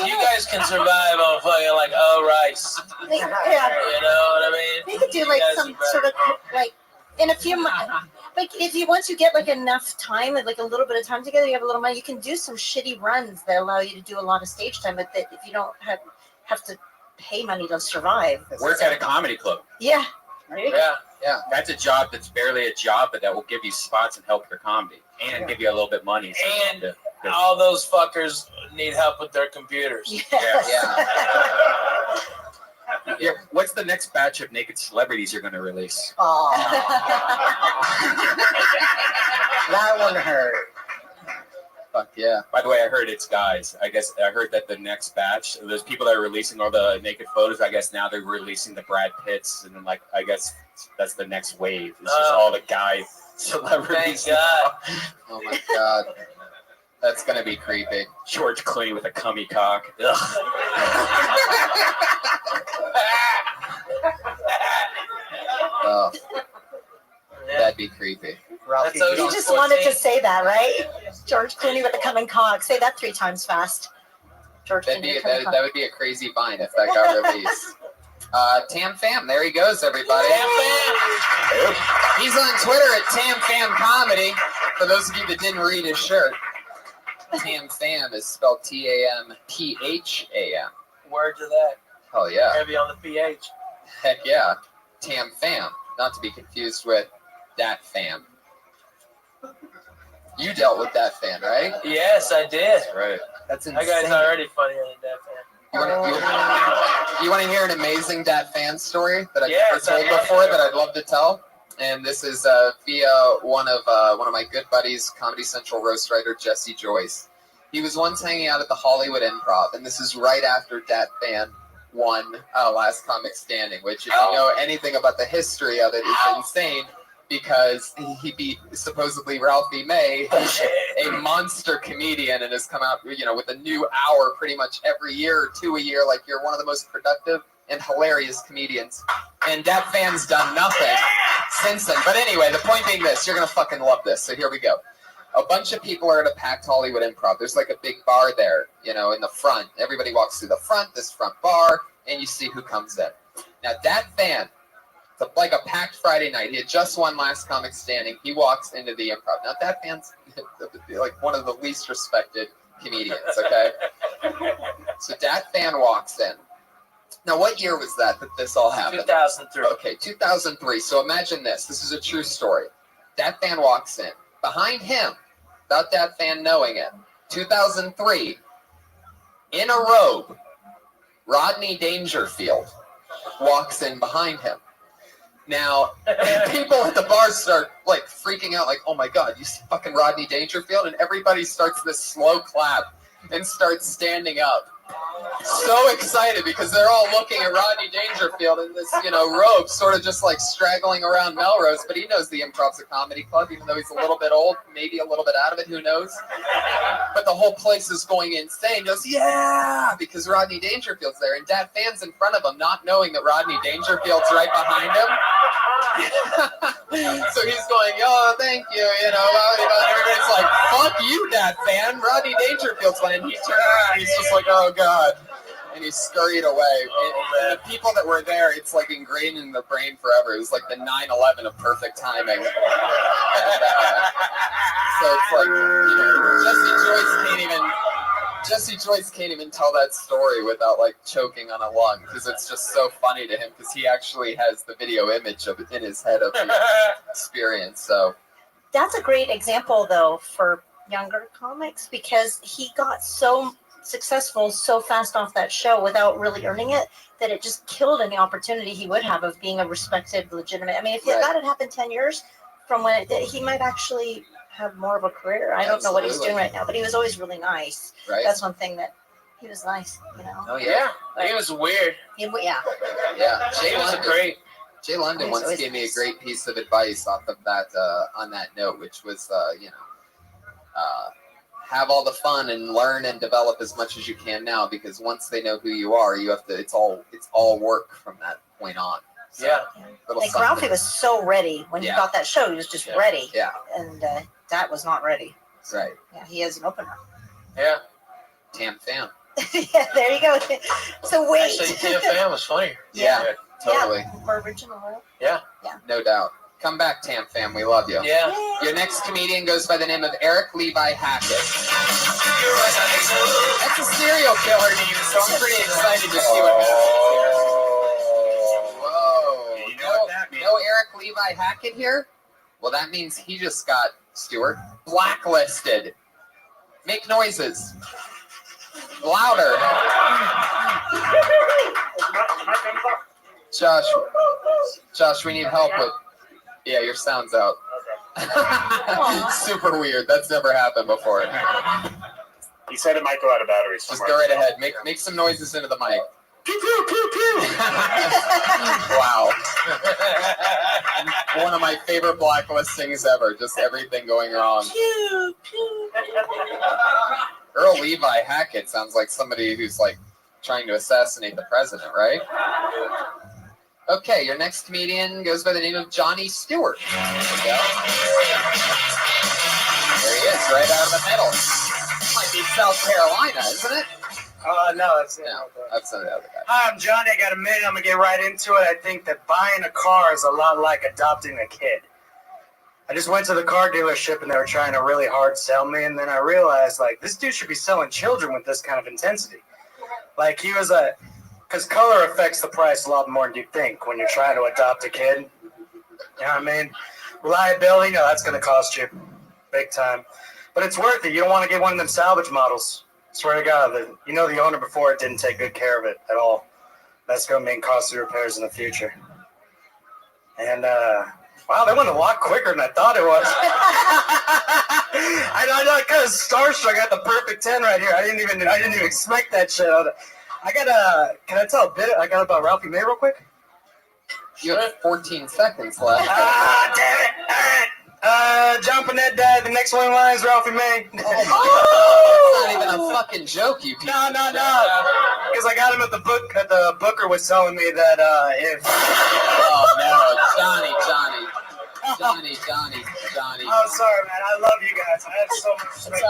You guys can survive on fucking like rice. Yeah. You know what I mean? You could do like some sort of like in a few months. Like once you get like enough time, like a little bit of time together, you have a little money. You can do some shitty runs that allow you to do a lot of stage time, but that if you don't have to pay money to survive. Work at a comedy club. Yeah. Yeah. That's a job that's barely a job, but that will give you spots and help your comedy and give you a little bit money. So And all those fuckers need help with their computers. Yeah. What's the next batch of naked celebrities you're going to release? Oh. That one hurt. Fuck yeah. By the way, I heard it's guys. I guess I heard that the next batch, those people that are releasing all the naked photos, I guess now they're releasing the Brad Pitts, and then I guess that's the next wave. It's just all the guy celebrities. Thank God. Oh my God. That's gonna be creepy. George Clooney with a cummy cock. Ugh. Oh. That'd be creepy. You just wanted to say that, right? George Clooney with the coming cock. Say that 3 times fast. George That'd Clooney. be, that would be a crazy vine if that got released. Tam Fam, there he goes, everybody. Tam Fam. He's on Twitter at Tam Fam Comedy. For those of you that didn't read his shirt, Tam Fam is spelled TAMPHAM. Word to that. Oh yeah. Heavy on the PH. Heck yeah. Tam Fam, not to be confused with Dat Fam. You dealt with Dat Fan, right? Yes, I did. Right. That's insane. That guy's already funnier than Dat Fan. You want to hear an amazing Dat Fan story that I've Yes, never told I'd love before to. that I'd love to tell? And this is via one of my good buddies, Comedy Central roast writer Jesse Joyce. He was once hanging out at the Hollywood Improv, and this is right after Dat Fan won Last Comic Standing, which if you know anything about the history of it is insane. Because he beat supposedly Ralphie May, a monster comedian, and has come out, with a new hour pretty much every year or 2 a year. Like you're one of the most productive and hilarious comedians. And Dat Fan's done nothing since then. But anyway, the point being this, you're gonna fucking love this. So here we go. A bunch of people are at a packed Hollywood Improv. There's like a big bar there, in the front. Everybody walks through the front, this front bar, and you see who comes in. Now Dat Fan. It's like a packed Friday night. He had just won Last Comic Standing. He walks into the Improv. Now, Dat Fan's like one of the least respected comedians, okay? So Dat Fan walks in. Now, what year was that this all happened? 2003. Okay, 2003. So imagine this. This is a true story. Dat Fan walks in. Behind him, without Dat Fan knowing it, 2003, in a robe, Rodney Dangerfield walks in behind him. Now, people at the bar start like freaking out, like, "Oh my God, you see fucking Rodney Dangerfield!" And everybody starts this slow clap and starts standing up so excited because they're all looking at Rodney Dangerfield in this, robe, sort of just like straggling around Melrose. But he knows the Improv's a comedy club, even though he's a little bit old, maybe a little bit out of it, who knows? But the whole place is going insane. He goes, yeah, because Rodney Dangerfield's there, and Dad fans in front of him, not knowing that Rodney Dangerfield's right behind him. So he's going, oh, thank you, everybody's like, fuck you, Dad fan. Rodney Dangerfield's playing. He turned around and he's just like, oh, God. And he scurried away. And the people that were there, it's like ingrained in their brain forever. It was like the 9/11 of perfect timing. And, so it's like, Jesse Joyce can't even tell that story without like choking on a lung because it's just so funny to him because he actually has the video image of it in his head of the experience. So that's a great example though for younger comics because he got so successful so fast off that show without really earning it that it just killed any opportunity he would have of being a respected, legitimate. I mean, if that had happened 10 years from when it did, he might actually have more of a career. I don't know what he's doing right now, but he was always really nice. Right. That's one thing that he was nice, Oh yeah, he was weird. Yeah. Jay was London, great. Jay London once gave me a great piece of advice off of that on that note, which was have all the fun and learn and develop as much as you can now because once they know who you are, you have to. It's all work from that point on. So, like Ralphie was so ready when he got that show. He was just ready. Yeah. And that was not ready. Right. Yeah, he has an opener. Yeah. Tam Fam. Yeah, there you go. So wait. Actually, Tam Fam was funny. Yeah, totally. Yeah, more original, right? Yeah. No doubt. Come back, Tam Fam. We love you. Yeah. Your next comedian goes by the name of Eric Levi Hackett. That's a serial killer name, so I'm pretty excited to see what happens. Whoa. No Eric Levi Hackett here? Well, that means he just got, Stuart, blacklisted. Make noises. Louder. Josh, we need help with... Yeah, your sound's out. Super weird. That's never happened before. He said it might go out of batteries. Just go right ahead. Make some noises into the mic. Pew, pew, pew, pew. Wow. One of my favorite blacklistings ever. Just everything going wrong. Pew, pew. Earl Levi Hackett sounds like somebody who's like trying to assassinate the president, right? Okay, your next comedian goes by the name of Johnny Stewart. There we go. There he is, right out of the middle. Might be South Carolina, isn't it? No, that's it. No, that's not the other guy. Hi, I'm Johnny. I got a minute. I'm going to get right into it. I think that buying a car is a lot like adopting a kid. I just went to the car dealership and they were trying to really hard sell me. And then I realized, this dude should be selling children with this kind of intensity. He was because color affects the price a lot more than you think when you're trying to adopt a kid. You know what I mean? Reliability, that's going to cost you big time. But it's worth it. You don't want to get one of them salvage models. Swear to God, the owner before it didn't take good care of it at all. That's going to mean costly repairs in the future. And, wow, they went a lot quicker than I thought it was. I kind of starstruck. I got the perfect 10 right here. I didn't even expect that shit. Can I tell a bit I got about Ralphie May real quick? You have 14 seconds left. Damn it. All right. Jumping that the next one in line is Ralphie May. That's not even a fucking joke, you people. No. Because I got him at the booker was telling me that if... Oh, no. Johnny. Oh, sorry, man. I love you guys. I have so much respect.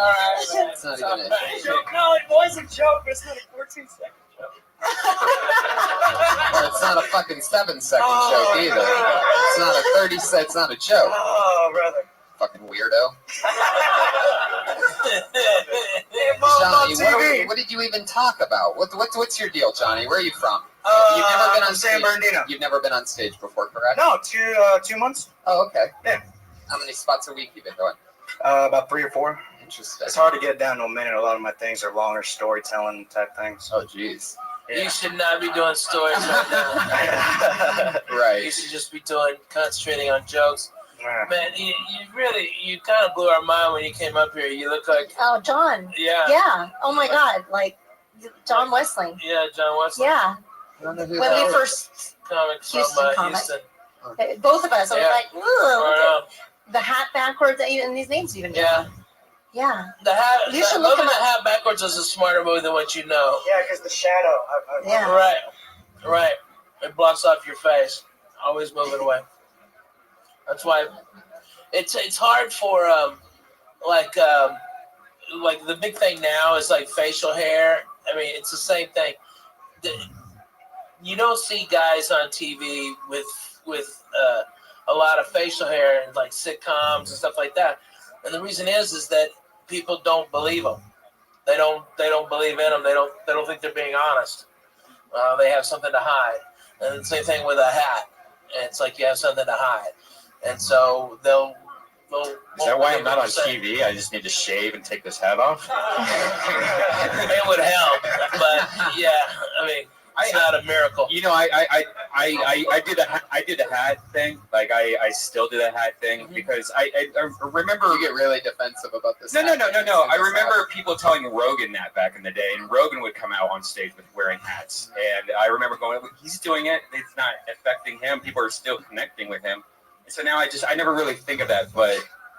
It's not even a joke. No, it was a joke, but it's not a 14-second joke. Well, it's not a fucking 7-second joke either. It's not a 30 set. It's not a joke. Oh, brother. Fucking weirdo. Johnny, what did you even talk about? What's your deal, Johnny? Where are you from? You've never been on San stage. Bernardino. You've never been on stage before, correct? No, 2 months. Oh, okay. Yeah. How many spots a week you been doing? About 3 or 4. Interesting. It's hard to get down to a minute. A lot of my things are longer storytelling type things. Oh, jeez. Yeah. You should not be doing stories right now. Right. You should just be concentrating on jokes. Yeah. Man, you kind of blew our mind when you came up here. You look like... Oh, John. Yeah. Yeah. Oh, my God. John Westling. Yeah, John Wesley. Yeah. I don't know who When that we is. first Comic Houston from comic. Houston. Both of us. I was Yeah. like, look at the hat backwards, and these names even. Yeah. Yeah. The hat. You should look moving him the hat backwards is a smarter move than what you know. Yeah, because the shadow. Yeah. Right. It blocks off your face. Always move it away. That's why it's hard for like the big thing now is like facial hair. I mean, it's the same thing. You don't see guys on TV with a lot of facial hair in like sitcoms and stuff like that. And the reason is that people don't believe them. They don't believe in them. They don't think they're being honest. They have something to hide. And the same thing with a hat. It's like you have something to hide. And so they'll Is that why I'm not on TV? I just need to shave and take this hat off? It would help, but yeah, I mean, it's not a miracle. You know, I did a hat thing. Like I still do the hat thing because I remember. You get really defensive about this. No. I remember people telling Rogan that back in the day, and Rogan would come out on stage with wearing hats, and I remember going, "He's doing it. It's not affecting him. People are still connecting with him." And so now I never really think of that, but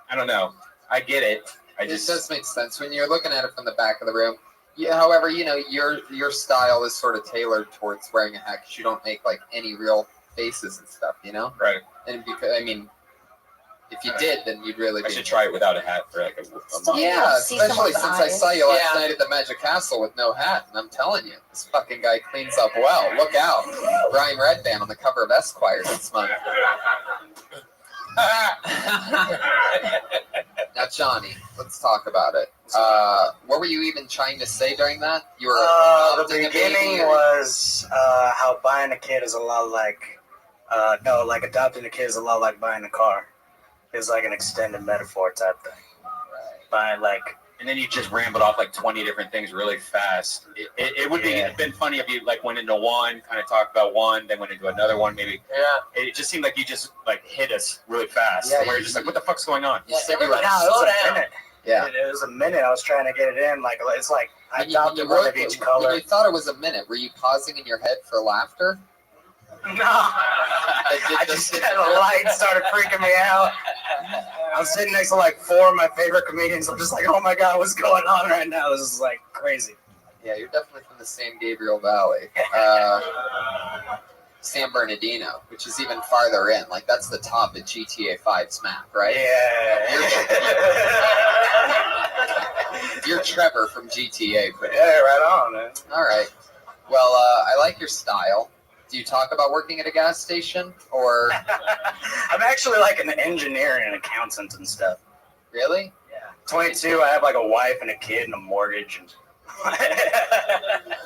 I don't know. I get it. It does make sense when you're looking at it from the back of the room. Yeah, however, you know, your style is sort of tailored towards wearing a hat because you don't make like any real faces and stuff, you know? Right. And because I mean, if you did, then you'd really. I should try it without a hat for like a month. Yeah, especially since I saw you last night at the Magic Castle with no hat, and I'm telling you, this fucking guy cleans up well. Look out, Brian Redband on the cover of Esquire this month. Now, Johnny, let's talk about it. What were you even trying to say during that? You were the beginning was how buying a kid is a lot like adopting a kid is a lot like buying a car. It's like an extended metaphor type thing. Buying and then you just rambled off like 20 different things really fast. It would have been funny if you like went into one, kind of talked about one, then went into another one, maybe. Yeah. It just seemed like you just like hit us really fast. Yeah, and we're just like, what the fuck's going on? Yeah, it was a minute. Yeah. It was a minute. I was trying to get it in. Like it's like I When you adopted one wrote of each it, color. when you thought it was a minute, were you pausing in your head for laughter? No. I just had a light started freaking me out. I'm sitting next to like four of my favorite comedians. I'm just like, oh my god, what's going on right now? This is like crazy. Yeah, you're definitely from the San Gabriel Valley. San Bernardino, which is even farther in. Like, that's the top of GTA 5's map, right? Yeah. You're Trevor from GTA. Yeah, right on, man. All right. Well, I like your style. Do you talk about working at a gas station, or? I'm actually like an engineer and an accountant and stuff. Really? Yeah. 22, I have like a wife and a kid and a mortgage. And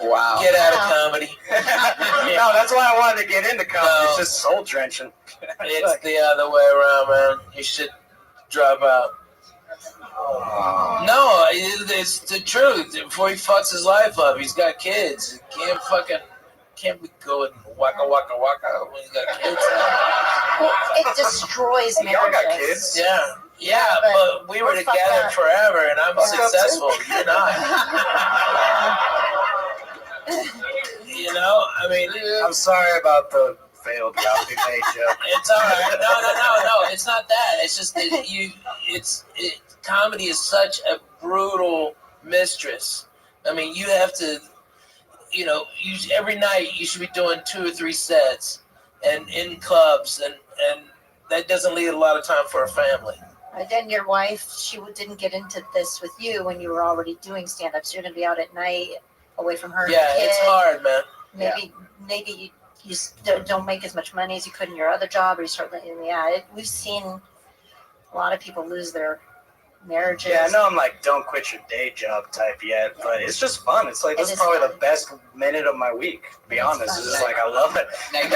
wow. Get out of comedy. No, that's why I wanted to get into comedy. It's just soul drenching. It's the other way around, man. You should drop out. No, it's the truth. Before he fucks his life up, he's got kids. Can't be going waka waka waka when he's got kids. Well, it destroys marriages. Y'all got kids? Yeah, but we were together forever, and I'm successful. You're not. You know, I mean, I'm sorry about the failed copy page joke. It's all right. No. It's not that. It's just that comedy is such a brutal mistress. I mean, you have to, you know, every night you should be doing 2 or 3 sets, and in clubs, and that doesn't leave a lot of time for a family. And then your wife, she didn't get into this with you when you were already doing stand-ups. You're going to be out at night, away from her. Yeah, it's hard, man. Maybe you don't make as much money as you could in your other job, or you start letting. We've seen a lot of people lose their marriages. Yeah, I know I'm like, don't quit your day job type yet, but it's just fun. It's like, this is probably the best minute of my week, to be honest. It's just like, I love it. Now,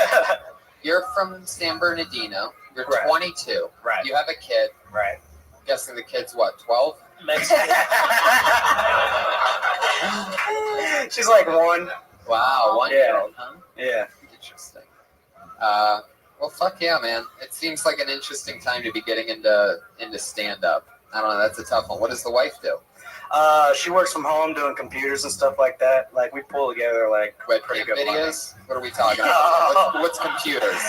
you're from San Bernardino. You're 22. Right. You have a kid. Right. I'm guessing the kid's what, 12? She's like 1. Wow, 1-year-old, huh? Yeah. Interesting. Well, fuck yeah, man. It seems like an interesting time to be getting into stand-up. I don't know, that's a tough one. What does the wife do? She works from home doing computers and stuff like that. Like we pull together like pretty good videos. What are we talking about? What's computers?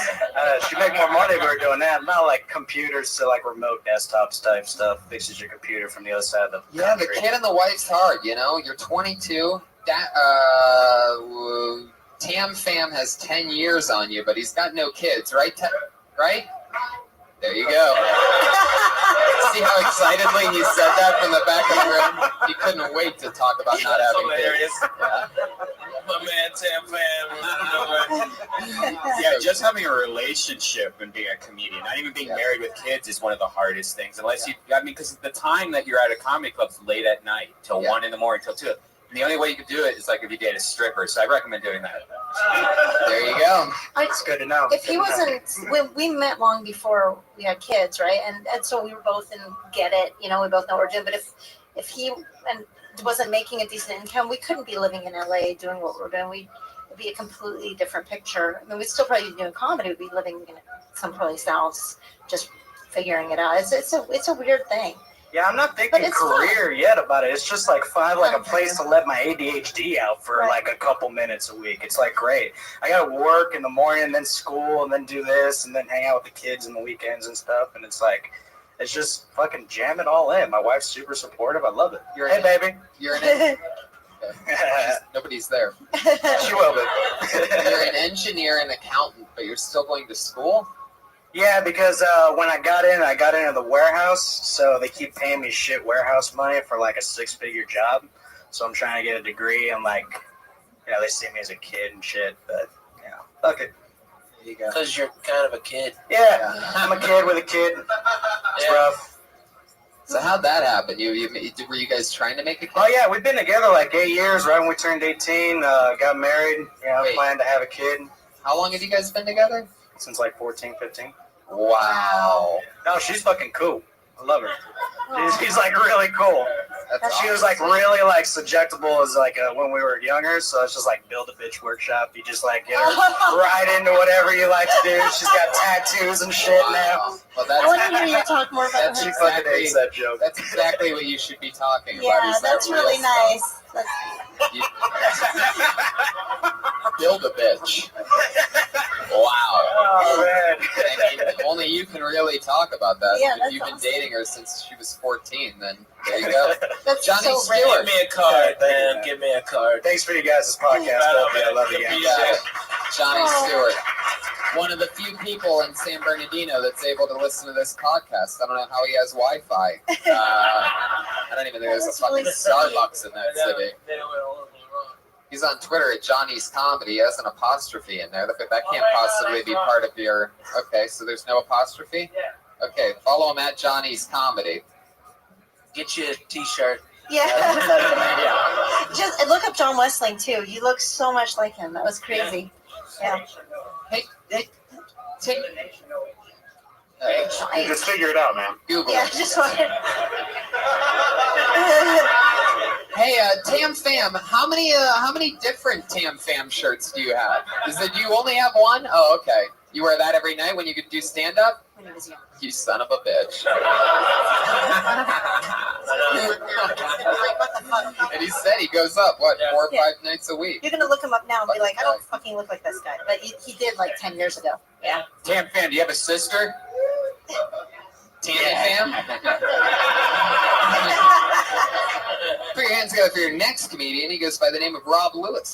She make more money if we were doing that. Not like computers, so like remote desktops type stuff. Fixes your computer from the other side of the Yeah, the country. kid and the wife's hard. You know, you're 22. That Tam Fam has 10 years on you, but he's got no kids, right? Right? There you go. See how excitedly he said that from the back of the room? He couldn't wait to talk about not having kids. Yeah. My man Tam Fam. Yeah, just having a relationship and being a comedian, not even being married with kids, is one of the hardest things. Unless because the time that you're at a comedy club's late at night till 1 in the morning till 2. And the only way you could do it is like if you date a stripper. So I recommend doing that. There you go. It's good to know. If he wasn't, we met long before we had kids, right? And so we were both in get it, you know, we both know what we're doing. But if he wasn't making a decent income, we couldn't be living in LA doing what we're doing. It'd be a completely different picture. I mean, we'd still probably be doing comedy. We'd be living in someplace else, just figuring it out. It's a weird thing. Yeah, I'm not thinking career yet about it. It's just like find like a place to let my ADHD out for like a couple minutes a week. It's like great. I gotta work in the morning and then school and then do this and then hang out with the kids on the weekends and stuff. And it's like, it's just fucking jam it all in. My wife's super supportive. I love it. Hey, baby. You're an nobody's there. She will be. You're an engineer and accountant, but you're still going to school? Yeah, because when I got into the warehouse, so they keep paying me shit warehouse money for like a 6-figure job. So I'm trying to get a degree. I'm like, you know, they see me as a kid and shit, but, you know, fuck it. There you go. Because you're kind of a kid. Yeah, I'm a kid with a kid. It's rough. So how'd that happen? Were you guys trying to make a kid? Oh, yeah, we've been together like 8 years, right when we turned 18, got married, you know, planned to have a kid. How long have you guys been together? Since like 14, 15. Wow. No, she's fucking cool. I love her. She's like really cool. She was like really like subjectable as like when we were younger, so it's just like build a bitch workshop. You just like get her right into whatever you like to do. She's got tattoos and shit now. Well, I want to hear you talk more about She her. fucking hates that joke. That's exactly what you should be talking about. Yeah, is that that's real really stuff. nice. Build a bitch. Wow. Oh, man. I mean, only you can really talk about that. Yeah, If that's you've been awesome. dating her since she was 14, then there you go. That's Johnny so Stewart. Give me a card, man. Give me a card. Thanks for you guys' podcast. I love you guys. Yeah. Johnny Stewart. One of the few people in San Bernardino that's able to listen to this podcast. I don't know how he has Wi-Fi. I don't even think there's a fucking Starbucks in that city. He's on Twitter at Johnny's Comedy. He has an apostrophe in there. That can't possibly be part of your... Okay, so there's no apostrophe? Yeah. Okay, follow him at Johnny's Comedy. Get you a t-shirt. Yeah. Just look up John Westling too. You look so much like him. That was crazy. Yeah. Hey, take... Just figure it out, man. Google. Yeah, just wanted. Hey, Tam Fam, how many different Tam Fam shirts do you have? Do you only have one? Oh, okay. You wear that every night when you could do stand-up? When he was young. You son of a bitch. And he said he goes up, 4 or 5 nights a week? You're gonna look him up now and be like, I don't fucking look like this guy, but he did like 10 years ago. Yeah. Tam Fam, do you have a sister? Tam Fam? Put your hands together for your next comedian. He goes by the name of Rob Lewis.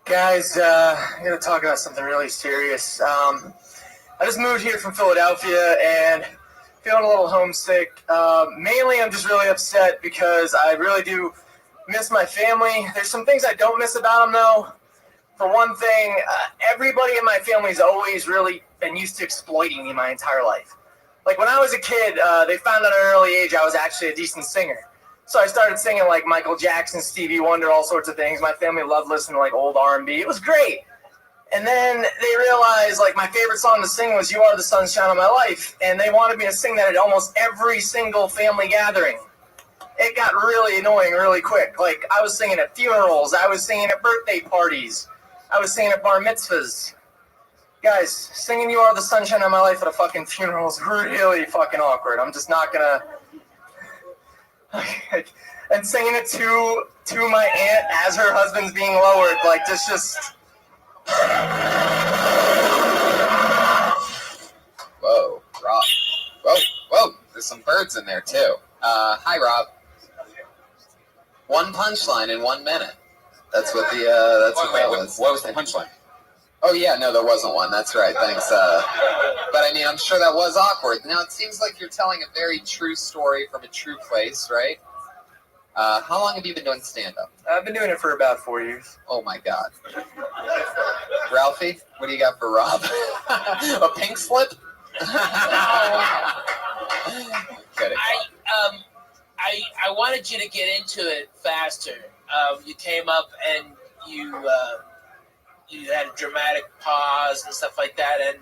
Guys, I'm going to talk about something really serious. I just moved here from Philadelphia and feeling a little homesick. Mainly, I'm just really upset because I really do miss my family. There's some things I don't miss about them, though. For one thing, everybody in my family's always really been used to exploiting me my entire life. Like, when I was a kid, they found out at an early age I was actually a decent singer. So I started singing, like, Michael Jackson, Stevie Wonder, all sorts of things. My family loved listening to, like, old R&B. It was great. And then they realized, like, my favorite song to sing was You Are the Sunshine of My Life. And they wanted me to sing that at almost every single family gathering. it got really annoying really quick. Like, I was singing at funerals, I was singing at birthday parties, I was singing at bar mitzvahs. Guys, singing You Are the Sunshine of My Life at a fucking funeral is really fucking awkward. I'm just not gonna... and singing it to my aunt as her husband's being lowered, like, this just... Whoa, Rob. Whoa, there's some birds in there, too. Hi, Rob. One punchline in 1 minute. That's what that was. What was the punchline? Oh, yeah, no, there wasn't one. That's right. Thanks. But, I mean, I'm sure that was awkward. Now, it seems like you're telling a very true story from a true place, right? How long have you been doing stand-up? I've been doing it for about 4 years. Oh, my God. Ralphie, what do you got for Rob? A pink slip? Kidding. I wanted you to get into it faster. You came up and you had a dramatic pause and stuff like that, and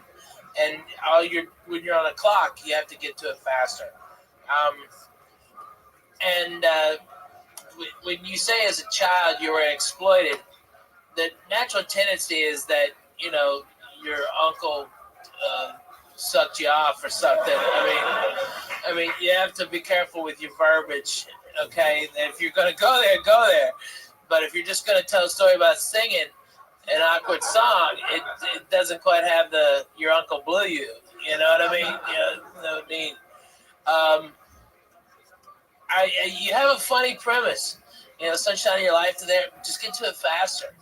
when you're on a clock, you have to get to it faster. When you say as a child you were exploited, the natural tendency is that your uncle sucked you off or something. I mean, you have to be careful with your verbiage. Okay, if you're gonna go there, go there. But if you're just gonna tell a story about singing an awkward song, it doesn't quite have your uncle blew you. You know what I mean? You know what I mean? You have a funny premise. Sunshine of Your Life to there. Just get to it faster.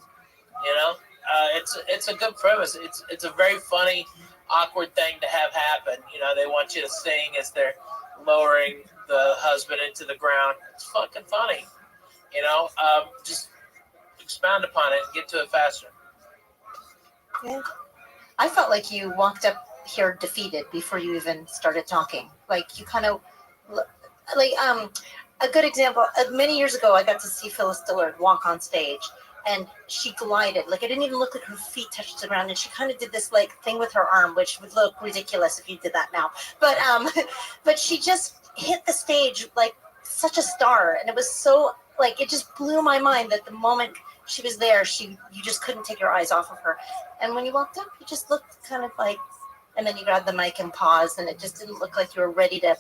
It's a good premise. It's a very funny, awkward thing to have happen. They want you to sing as they're lowering the husband into the ground. It's fucking funny. Just expound upon it and get to it faster. Yeah. I felt like you walked up here defeated before you even started talking. Like you kind of, a good example. Many years ago, I got to see Phyllis Dillard walk on stage, and she glided. Like, it didn't even look like her feet touched the ground, and she kind of did this thing with her arm, which would look ridiculous if you did that now. But but she just hit the stage like such a star, and it was so it just blew my mind that the moment she was there, you just couldn't take your eyes off of her. And when you walked up, you just looked kind of and then you grabbed the mic and paused, and it just didn't look like you were ready to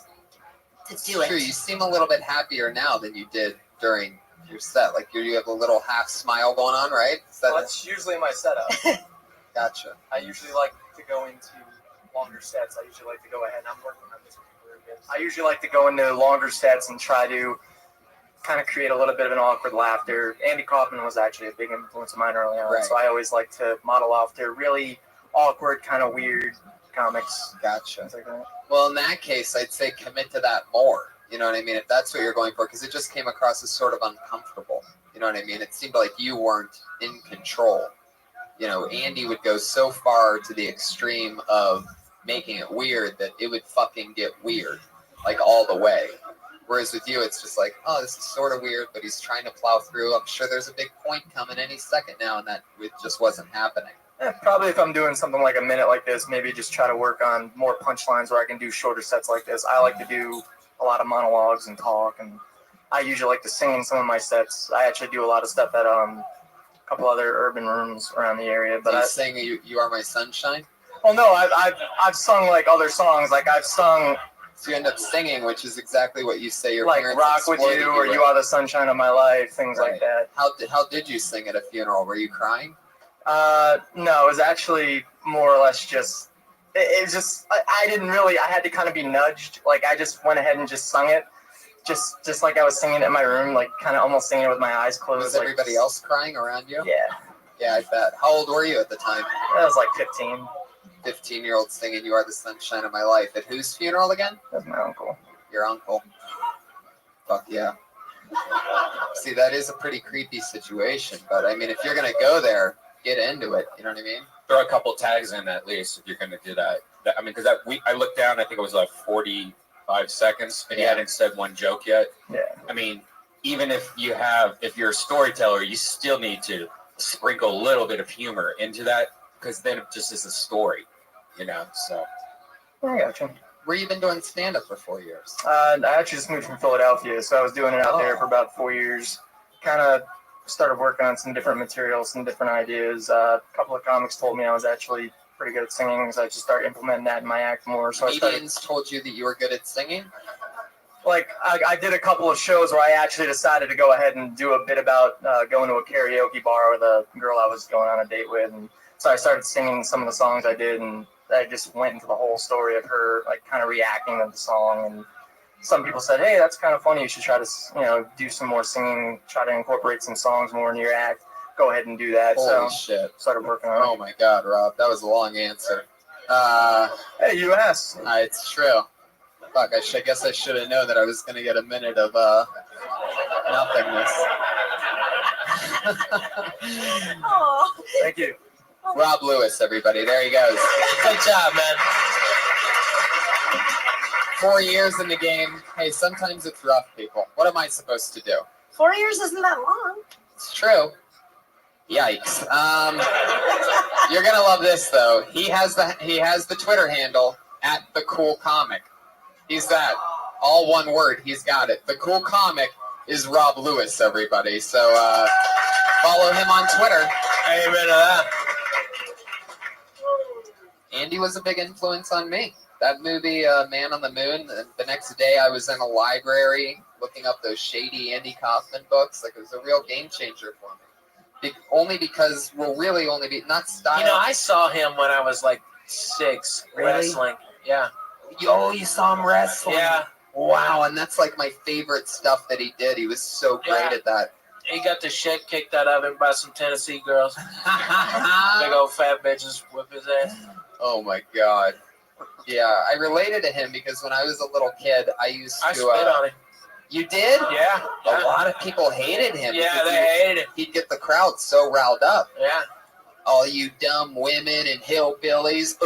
do it. Sure, you seem a little bit happier now than you did during your set. Like you have a little half smile going on, right? That's usually my setup. Gotcha. I usually like to go into longer sets. I usually like to go ahead. I'm working on this really good. I usually like to go into longer sets and try to kind of create a little bit of an awkward laughter. Andy Kaufman was actually a big influence of mine early on, right. So I always like to model off their really awkward, kind of weird comics. Gotcha. Like that. Well, in that case, I'd say commit to that more. You know what I mean? If that's what you're going for, because it just came across as sort of uncomfortable. You know what I mean? It seemed like you weren't in control. Andy would go so far to the extreme of making it weird that it would fucking get weird, all the way. Whereas with you, it's just oh, this is sort of weird, but he's trying to plow through. I'm sure there's a big point coming any second now, and that it just wasn't happening. Probably if I'm doing something like a minute like this, maybe just try to work on more punchlines where I can do shorter sets like this. I like to do a lot of monologues and talk, and I usually like to sing in some of my sets. I actually do a lot of stuff at a couple other urban rooms around the area. But I sing "You Are My Sunshine." Well, no, I've sung other songs. I've sung. So you end up singing, which is exactly what you say your parents Rock With You or You Are the Sunshine of My Life, things like that. How did you sing at a funeral? Were you crying? No, it was actually more or less just, it was just, I didn't really, I had to kind of be nudged. I just went ahead and just sung it. Just like I was singing it in my room, kind of almost singing it with my eyes closed. Was everybody else crying around you? Yeah. Yeah, I bet. How old were you at the time? I was 15. 15-year-old singing "You Are the Sunshine of My Life." At whose funeral again? That's my uncle. Your uncle. Fuck yeah. See, that is a pretty creepy situation, but I mean, if you're gonna go there, get into it. You know what I mean? Throw a couple tags in at least if you're gonna do that. Because I looked down, I think it was 45 seconds, and he hadn't said one joke yet. Yeah. I mean, even if you're a storyteller, you still need to sprinkle a little bit of humor into that, because then it just is a story. So. I gotcha. where you been doing stand-up for 4 years? I actually just moved from Philadelphia, so I was doing it out there for about 4 years. Kind of started working on some different materials, some different ideas. A couple of comics told me I was actually pretty good at singing, so I just started implementing that in my act more. So Comedians told you that you were good at singing? Like, I did a couple of shows where I actually decided to go ahead and do a bit about going to a karaoke bar with a girl I was going on a date with, and so I started singing some of the songs I did, and I just went into the whole story of her, like, kind of reacting to the song. And some people said, hey, that's kind of funny. You should try to, do some more singing, try to incorporate some songs more into your act. Go ahead and do that. Holy shit. Started working on it. Oh, my God, Rob. That was a long answer. Hey, you asked. It's true. Fuck, I guess I should have known that I was going to get a minute of nothingness. Thank you. Rob Lewis, everybody. There he goes. Good job, man. 4 years in the game. Hey, sometimes it's rough, people. What am I supposed to do? 4 years isn't that long. It's true. Yikes. You're gonna love this though. He has the Twitter handle @thecoolcomic. He's that. All one word. He's got it. The Cool Comic is Rob Lewis, everybody. So follow him on Twitter. Amen to that. Andy was a big influence on me. That movie, Man on the Moon, the next day I was in a library looking up those shady Andy Kaufman books. Like, it was a real game changer for me. Only because, not style. I saw him when I was like 6, wrestling. Yeah. You saw him wrestling? Yeah. Wow, and that's like my favorite stuff that he did. He was so great at that. He got the shit kicked out of him by some Tennessee girls. Big old fat bitches whip his ass. Oh my God. Yeah, I related to him because when I was a little kid, I spit on him. You did? Yeah. A lot of people hated him. Yeah, they hated him. He'd get the crowd so riled up. Yeah. All you dumb women and hillbillies.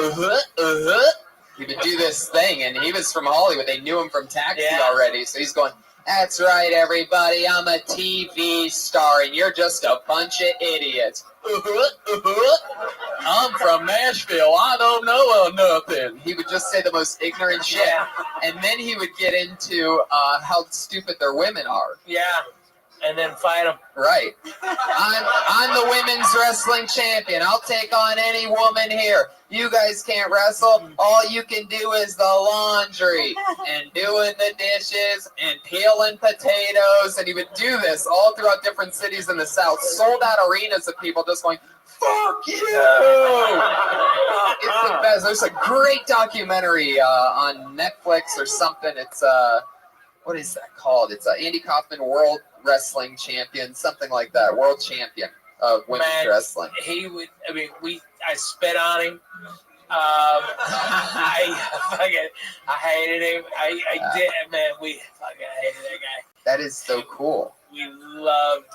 He would do this thing, and he was from Hollywood. They knew him from Taxi already, so he's going, that's right, everybody. I'm a TV star, and you're just a bunch of idiots. I'm from Nashville. I don't know nothing. He would just say the most ignorant shit. Yeah. And then he would get into how stupid their women are. Yeah. And then fight them. Right. I'm the women's wrestling champion. I'll take on any woman here. You guys can't wrestle. All you can do is the laundry and doing the dishes and peeling potatoes. And he would do this all throughout different cities in the South. Sold out arenas of people just going, fuck you! It's the best. There's a great documentary on Netflix or something. It's, what is that called? It's Andy Kaufman World Wrestling Champion, something like that. World Champion of women's wrestling. He would, I spit on him. I hated him. I did, man. We fucking hated that guy. That is so cool. We loved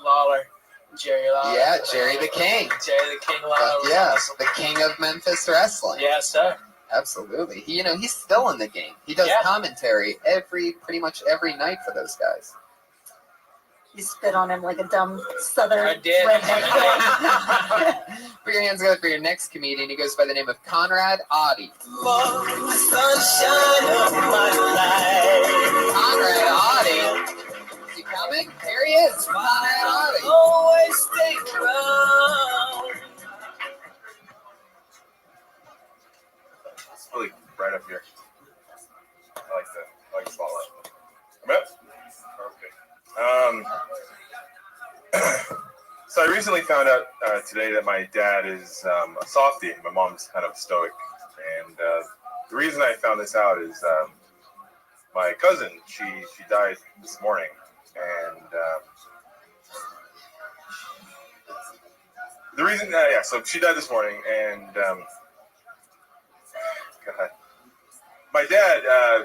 Lawler, Jerry Lawler. Yeah, Jerry the King. Jerry the King Lawler. Yeah, the king of Memphis wrestling. Yes, sir. Absolutely. He's still in the game. He does commentary pretty much every night for those guys. You spit on him like a dumb southern I did. Put your hands together for your next comedian. He goes by the name of Conrad Audi. Sunshine of my life. Conrad Audi. Is he coming? There he is. Conrad Audi. Always stay around. It's really right up here. I like the spotlight. I'm up? Okay. So I recently found out today that my dad is a softie. My mom's kind of stoic. And the reason I found this out is my cousin, she died this morning. And the reason, so she died this morning. And God. My dad,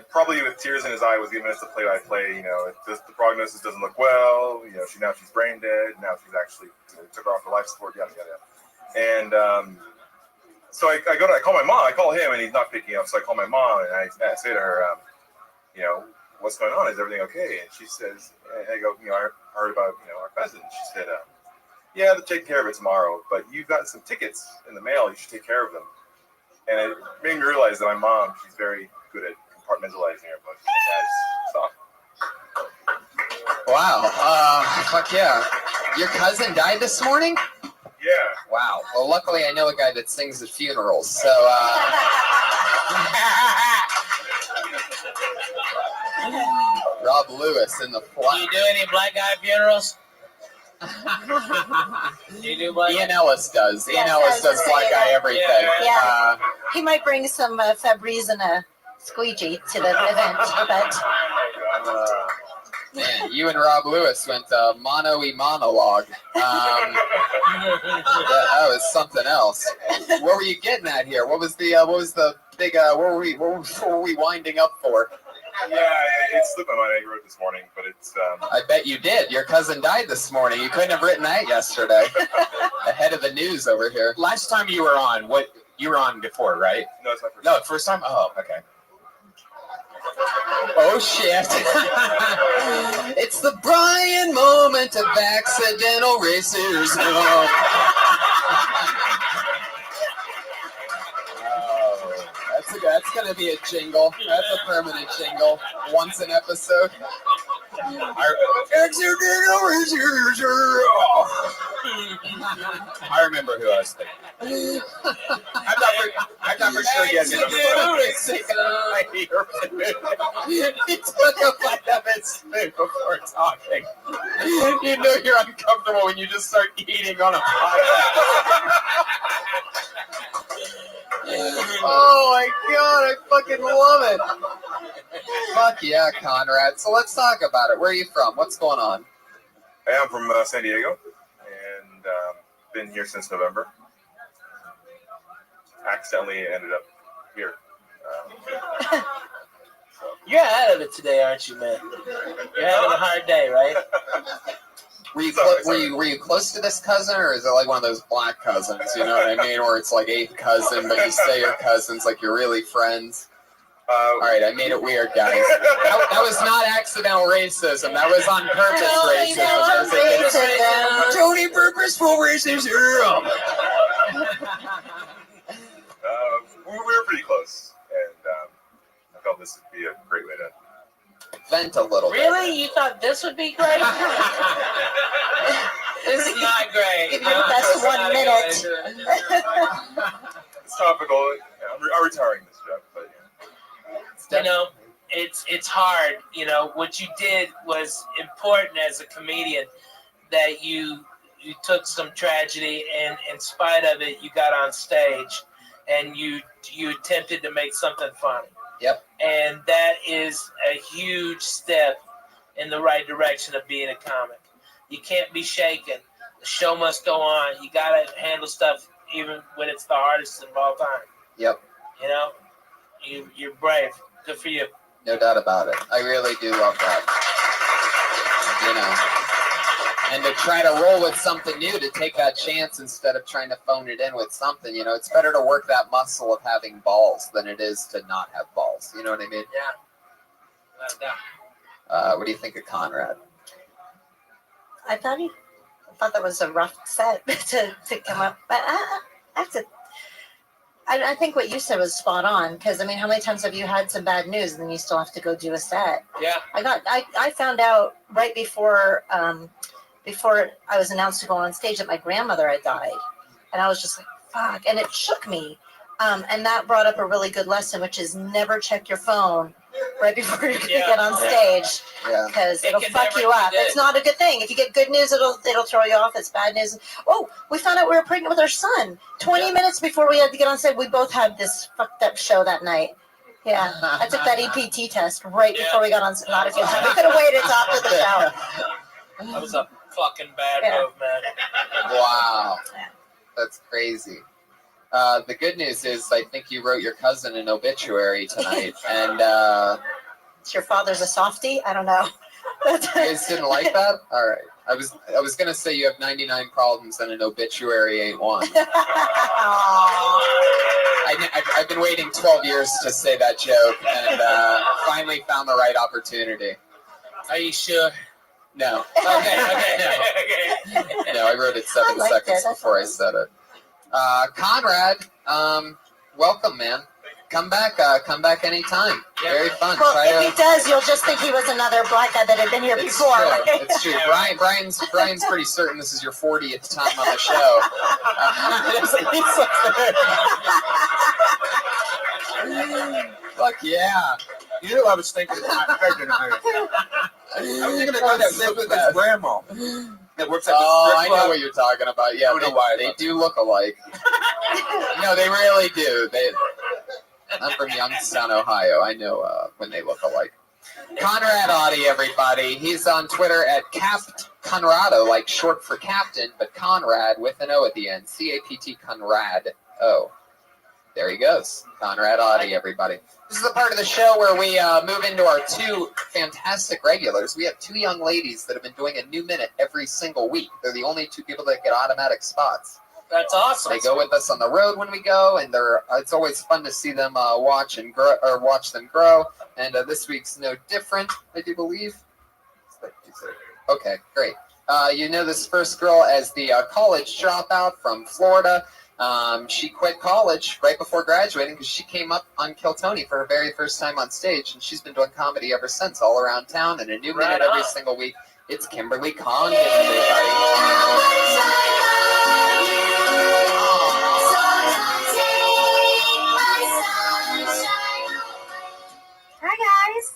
probably with tears in his eye, was giving us the play-by-play. The prognosis doesn't look well. She's brain dead. Now she's actually took her off her life support. Yada yada. And so I call my mom. I call him, and he's not picking up. So I call my mom, and I say to her, what's going on? Is everything okay? And she says, I go, I heard about our cousin. She said, yeah, they'll take care of it tomorrow. But you've gotten some tickets in the mail. You should take care of them. And it made me realize that my mom, she's very good at compartmentalizing her emotions. That's soft. Wow. Fuck yeah. Your cousin died this morning? Yeah. Wow. Well, luckily I know a guy that sings at funerals, so Rob Lewis in the flat. Do you do any black guy funerals? You do black Ian Ellis does. Yes, Ian Ellis does black guy everything. Yeah. He might bring some Febreze and a squeegee to the event, but Man, you and Rob Lewis went mono-y monologue. That was something else. What were you getting at here? What was the big? What were we winding up for? Yeah, it slipped my mind. I wrote it this morning, but it's. I bet you did. Your cousin died this morning. You couldn't have written that yesterday. Ahead of the news over here. Last time you were on, you were on before, right? No, it's my first. No, first time. Oh, okay. Oh shit! It's the Brian moment of accidental racism. That's gonna be a jingle. That's a permanent jingle. Once an episode. Accidental racism. I remember who I was thinking. I'm not for sure yet. He took a bite of his food before talking. You know you're uncomfortable when you just start eating on a podcast. Oh my god, I fucking love it. Fuck yeah, Conrad. So let's talk about it. Where are you from? What's going on? I am from San Diego, and been here since November. Accidentally ended up here. You're out of it today, aren't you, man? You're having a hard day, right? Were you close to this cousin, or is it like one of those black cousins? You know what I mean? Or it's like eighth cousin, but you say you're cousins, like you're really friends. All right, I made it weird, guys. That was not accidental racism. That was on purpose racism. Tony purposeful racism. We were pretty close, and I felt this would be a great way to vent a little bit. Really? You thought this would be great? This is not great. give your best 1 minute. It's topical. Yeah, I'm retiring this job, but yeah. You know, it's hard. You know, what you did was important as a comedian, that you took some tragedy, and in spite of it, you got on stage and you attempted to make something funny. Yep. And that is a huge step in the right direction of being a comic. You can't be shaken. The show must go on. You got to handle stuff even when it's the hardest of all time. Yep. You know, you're brave. Good for you. No doubt about it. I really do love that. You know, and to try to roll with something new, to take that chance instead of trying to phone it in with something, you know, it's better to work that muscle of having balls than it is to not have balls. You know what I mean? Yeah. What do you think of Conrad? I thought that was a rough set to come up, but I think what you said was spot on, because I mean, how many times have you had some bad news and then you still have to go do a set? Yeah. I found out right before I was announced to go on stage that my grandmother had died, and I was just like, fuck, and it shook me. And that brought up a really good lesson, which is never check your phone right before you get on stage, because it'll fuck you up. It's not a good thing. If you get good news, it'll throw you off. It's bad news. Oh, we found out we were pregnant with our son 20 minutes before we had to get on stage. We both had this fucked up show that night. Yeah, I took that EPT test right before we got on stage. Not a good time. We could have waited till after the show. That was a fucking bad move, man. Wow. That's crazy. The good news is I think you wrote your cousin an obituary tonight, and your father's a softie? I don't know. You guys didn't like that? All right. I was gonna say you have 99 problems and an obituary ain't one. I've been waiting 12 years to say that joke, and finally found the right opportunity. Are you sure? No. Okay. No, I wrote it 7 seconds before I said it. Conrad, welcome, man. Come back anytime. Very fun. Well, if he does, you'll just think he was another black guy that had been here It's before. true. It's true. Brian's pretty certain this is your 40th time on the show. Fuck yeah. You know, I was thinking about pregnant. I was thinking about that live with his grandma. That works at the strip I know club. what you're talking about. Yeah, I don't know why. they do look alike. No, they really do. I'm from Youngstown, Ohio. I know when they look alike. Conrad Audie, everybody. He's on Twitter at Capt Conrado, like short for captain, but Conrad with an O at the end. C-A-P-T Conrad O. There he goes. Conrad Audie, everybody. This is the part of the show where we move into our two fantastic regulars. We have two young ladies that have been doing a new minute every single week. They're the only two people that get automatic spots. That's awesome. They go with us on the road when we go, and it's always fun to see them watch them grow. And this week's no different, I do believe. Okay, great. You know this first girl as the college dropout from Florida. She quit college right before graduating because she came up on Kill Tony for her very first time on stage, and she's been doing comedy ever since, all around town, and a new minute every single week. It's Kimberly Condon, everybody. Hi guys.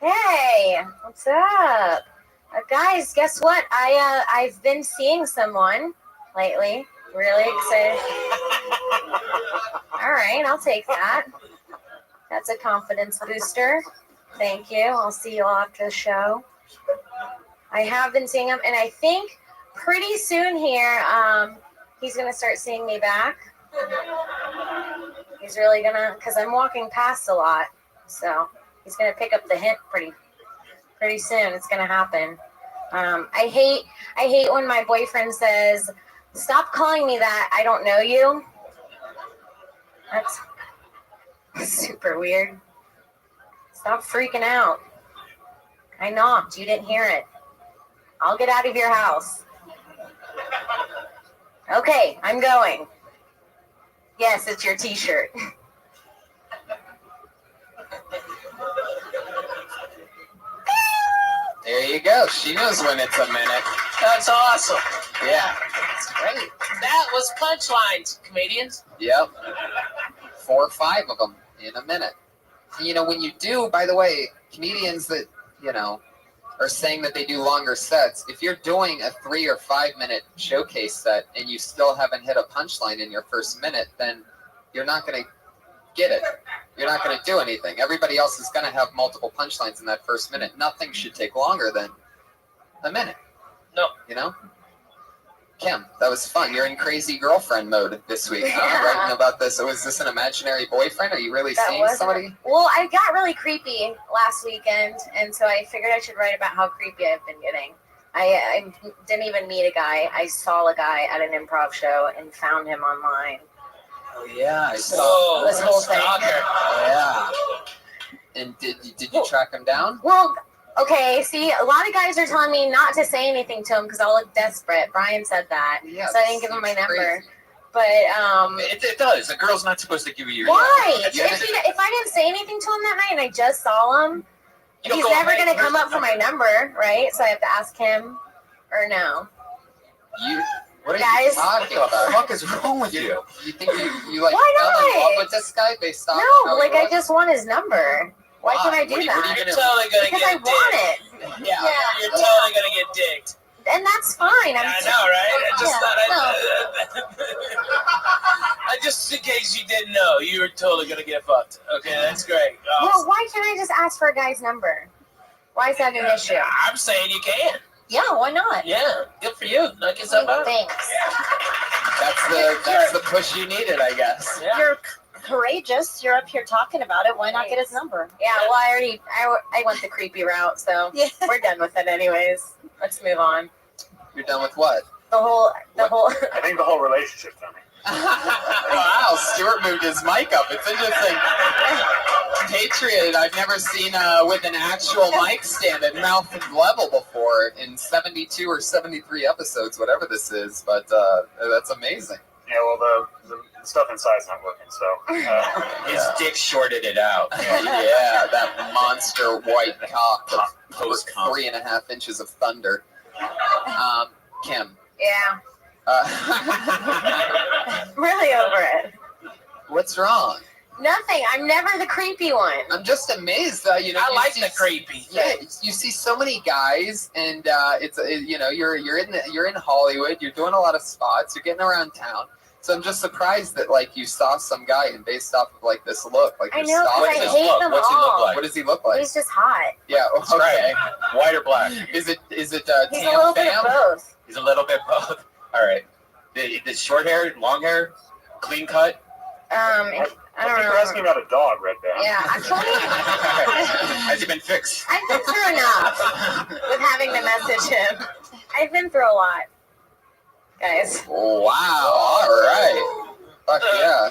Hey, what's up? Guys, guess what? I've been seeing someone lately. Really excited. All right, I'll take that. That's a confidence booster. Thank you. I'll see you all after the show. I have been seeing him, and I think pretty soon here, he's gonna start seeing me back. He's really gonna, because I'm walking past a lot, so he's gonna pick up the hint pretty soon. It's gonna happen. I hate when my boyfriend says, "Stop calling me that. I don't know you." That's super weird. Stop freaking out. I knocked. You didn't hear it. I'll get out of your house. Okay, I'm going. Yes, it's your t-shirt. There you go. She knows when it's a minute. That's awesome. Yeah. That's great. That was punchlines, comedians. Yep. 4 or 5 of them in a minute. You know, when you do, by the way, comedians that, are saying that they do longer sets, if you're doing a 3 or 5 minute showcase set and you still haven't hit a punchline in your first minute, then you're not going to get it. You're not going to do anything. Everybody else is going to have multiple punchlines in that first minute. Nothing should take longer than a minute. No. Kim, that was fun. You're in crazy girlfriend mode this week, huh? Writing about this. So is this an imaginary boyfriend? Are you really seeing somebody? Well, I got really creepy last weekend, and so I figured I should write about how creepy I've been getting. I didn't even meet a guy. I saw a guy at an improv show and found him online. Oh, yeah. I saw this whole thing. Oh, yeah. And did you track him down? Well, okay, see, a lot of guys are telling me not to say anything to him because I'll look desperate. Brian said that, so I didn't give him my number. Crazy. But it does. A girl's not supposed to give you your why? number. If I didn't say anything to him that night and I just saw him, he's never going to come up for my number, right? So I have to ask him, or no? What are Guys? you talking about? What the fuck is wrong with you? You think you like Why fell in not? love with this guy based on No, like I just want his number. Why can't I do that? You're totally gonna because get I want it. Yeah, you're totally gonna get dicked. And that's fine. I know, right? I just thought I just in case you didn't know, you were totally gonna get fucked. Okay, that's great. Well, why can't I just ask for a guy's number? Why is that an issue? I'm saying you can. Yeah, why not? Yeah, good for you. Knock yourself out. Thanks. That's the push you needed, I guess. Yeah. You're courageous. You're up here talking about it. Why not get his number? Yeah, well, I went the creepy route, so we're done with it anyways. Let's move on. You're done with what? The whole. I think the whole relationship's done. Wow, Stuart moved his mic up. It's interesting. Patriot, I've never seen with an actual mic stand at mouth level before in 72 or 73 episodes, whatever this is, but that's amazing. Yeah, Yeah, well, the stuff inside's not working, so. His dick shorted it out. Yeah, that monster white cock with 3.5 inches of thunder. Kim. Yeah. Really over it. What's wrong? Nothing. I'm never the creepy one. I'm just amazed that I like the creepy. Yeah, you see so many guys, and you're in Hollywood. You're doing a lot of spots. You're getting around town. So I'm just surprised that like you saw some guy and based off of like this look, like I you're know, 'cause I hate them What's he look all. like? What does he look like? He's just hot. Yeah, okay. White or black? Is it He's a Tam little bit Fam? of both. He's a little bit both. All right. The short hair, long hair, clean cut. I don't think know. you're asking about a dog, Red Band. Yeah, actually, Has he been fixed? I've been through enough with having to message him. I've been through a lot, guys. Wow. All right. Fuck yeah.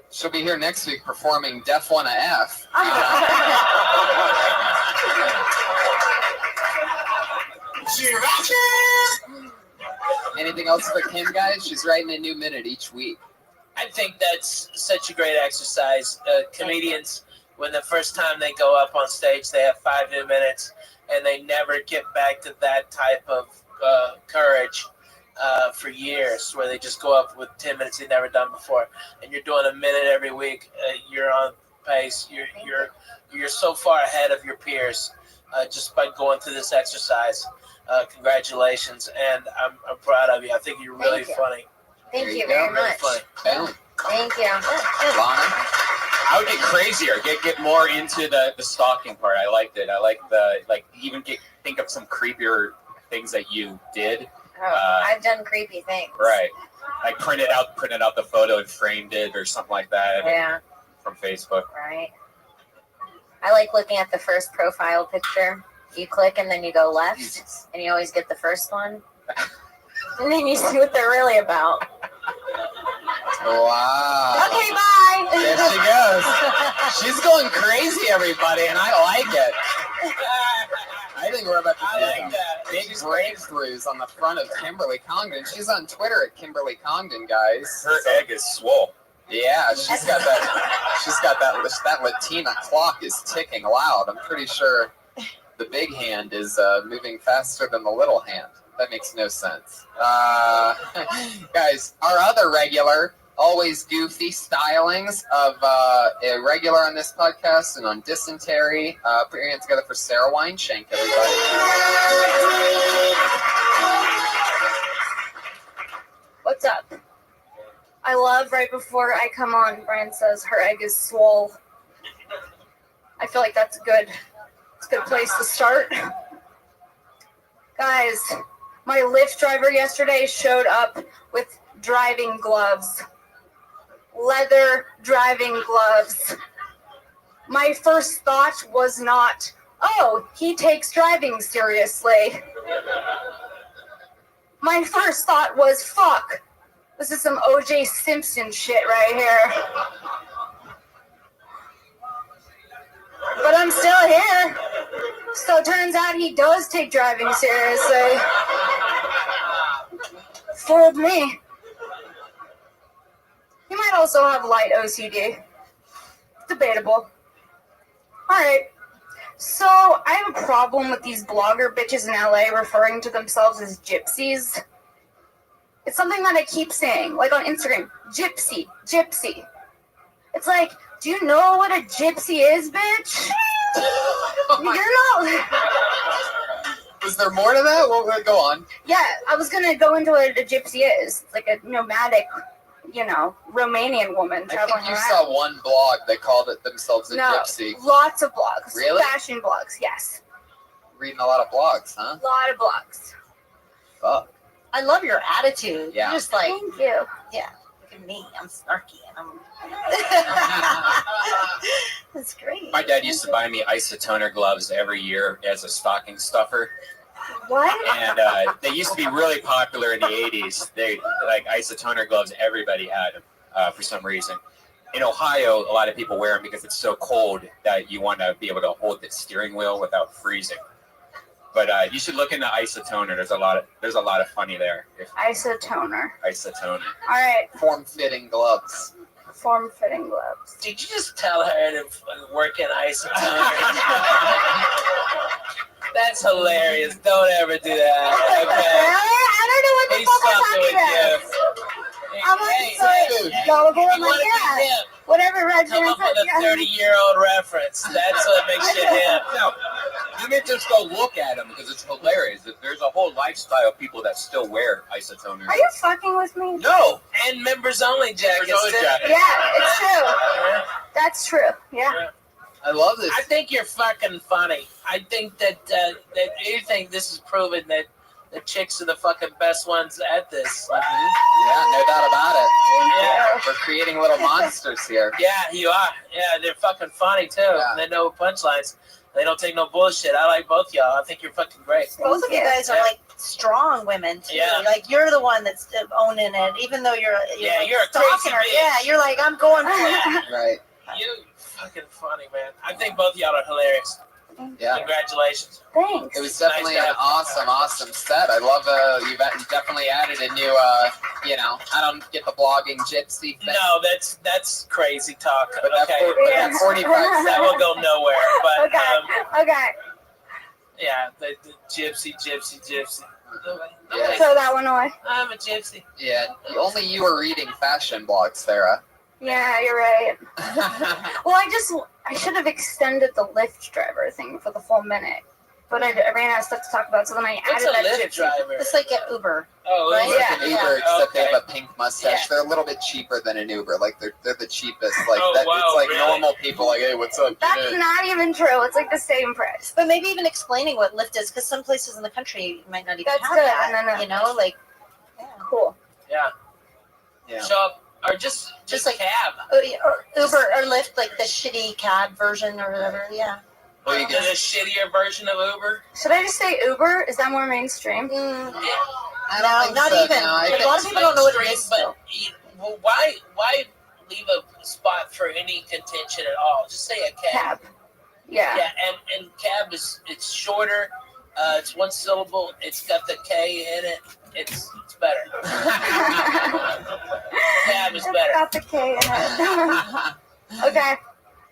She'll be here next week performing Def Wanna F. Anything else for Kim, guys? She's writing a new minute each week. I think that's such a great exercise. Comedians, when the first time they go up on stage, they have 5 new minutes, and they never get back to that type of courage for years, where they just go up with 10 minutes they've never done before. And you're doing a minute every week. You're on pace. You're so far ahead of your peers just by going through this exercise. Congratulations, and I'm proud of you. I think you're really funny. Thank you go. very Really much. funny. Thank you. Lana? I would get crazier, get more into the stalking part. I liked it. I like even think of some creepier things that you did. Oh, I've done creepy things. Right. Like printed out the photo and framed it or something like that. Yeah. From Facebook. Right. I like looking at the first profile picture. You click and then you go left, and you always get the first one. And then you see what they're really about. Wow. Okay, bye. There she goes. She's going crazy, everybody, and I like it. I think we're about to see big breakthroughs on the front of Kimberly Congdon. She's on Twitter at Kimberly Congdon, guys. Her egg is swole. Yeah, she's got that. That Latina clock is ticking loud. I'm pretty sure the big hand is moving faster than the little hand. That makes no sense. Guys, our other regular, always goofy stylings of a regular on this podcast and on Dysentery. Put your hands together for Sarah Wineshank, everybody. What's up? I love right before I come on, Brian says her egg is swole. I feel like it's a good place to start. Guys, my Lyft driver yesterday showed up with driving gloves. Leather driving gloves. My first thought was not, oh, he takes driving seriously. My first thought was, fuck, this is some O.J. Simpson shit right here. But I'm still here. So it turns out he does take driving seriously. Fooled me. He might also have light OCD. Debatable. Alright. So I have a problem with these blogger bitches in LA referring to themselves as gypsies. It's something that I keep saying, like on Instagram, gypsy, gypsy. It's like, do you know what a gypsy is, bitch? You're not. Was there more to that? Well, go on. Yeah, I was gonna go into what a gypsy is. It's like a nomadic, Romanian woman I traveling think you around. saw one blog that called it themselves a No, gypsy. lots of blogs. Really? Fashion blogs, yes. Reading a lot of blogs, huh? Lot of blogs. Fuck. I love your attitude. Yeah. You're just like, Thank you. yeah, look at me. I'm snarky and I'm. That's great. My dad used to buy me isotoner gloves every year as a stocking stuffer. What? And they used to be really popular in the 80s. They like isotoner gloves. Everybody had them for some reason. In Ohio, a lot of people wear them because it's so cold that you want to be able to hold the steering wheel without freezing. But you should look into isotoner. There's a lot of funny there. Isotoner. Isotoner. All right. Form-fitting gloves. Form-fitting gloves. Did you just tell her to work in isotoner? That's hilarious. Don't ever do that. Okay. I don't know what the He's fuck fucking we're talking with about. you. I'm like so gullible. I'm like, yeah. Whatever Red Come Band up with a 30-year-old reference. That's what makes you hip. No, you may just go look at them because it's hilarious. There's a whole lifestyle of people that still wear isotoners. Are you fucking with me? No, and members only jackets. Yeah, it's true. That's true. Yeah. I love this. I think you're fucking funny. I think that you think this is proven that the chicks are the fucking best ones at this. Yeah, no doubt about it. Yeah. We're creating little monsters here. Yeah, you are. Yeah, they're fucking funny too. Yeah. They know punchlines. They don't take no bullshit. I like both y'all. I think you're fucking great. Both of you guys are like strong women too. Yeah. Like you're the one that's owning it, even though you're Yeah, like you're a stalking crazy her. bitch. Yeah, you're like I'm going for it. Right. You fucking funny, man. I think both of y'all are hilarious. Yeah. Congratulations. Thanks. It was definitely Nice an job. awesome set. I love you've definitely added a new I don't get the blogging gypsy thing. No, that's crazy talk. But Okay. that 45 that will go nowhere. But Okay. yeah, the gypsy. Yeah. Throw that one away. I'm a gypsy. Yeah, only you are reading fashion blogs, Sarah. Yeah, you're right. Well, I should have extended the Lyft driver thing for the full minute, but I ran out of stuff to talk about, so then I What's added a that Lyft shit. driver? It's like an Uber. Oh, right? Like Yeah. an Uber, except they Okay. have a pink mustache. Yeah. They're a little bit cheaper than an Uber. Like they're the cheapest. Like Oh, that. wow, It's like really? normal people. Like, hey, what's up? That's not even true. It's like the same price. But maybe even explaining what Lyft is, because some places in the country might not even That's have good. that. And then, you know, like Cool. Yeah. Yeah. So, or just like cab. or Uber or Lyft, like the shitty cab version or whatever. Yeah. Well, you There's a shittier version of Uber. Should I just say Uber? Is that more mainstream? I don't think not so. even. No, I A think lot of people don't know what it is. But well, why leave a spot for any contention at all? Just say a cab. Yeah. Yeah, and cab it's shorter. It's one syllable. It's got the K in it. It's better. Cab is better. Got the K in it. Okay.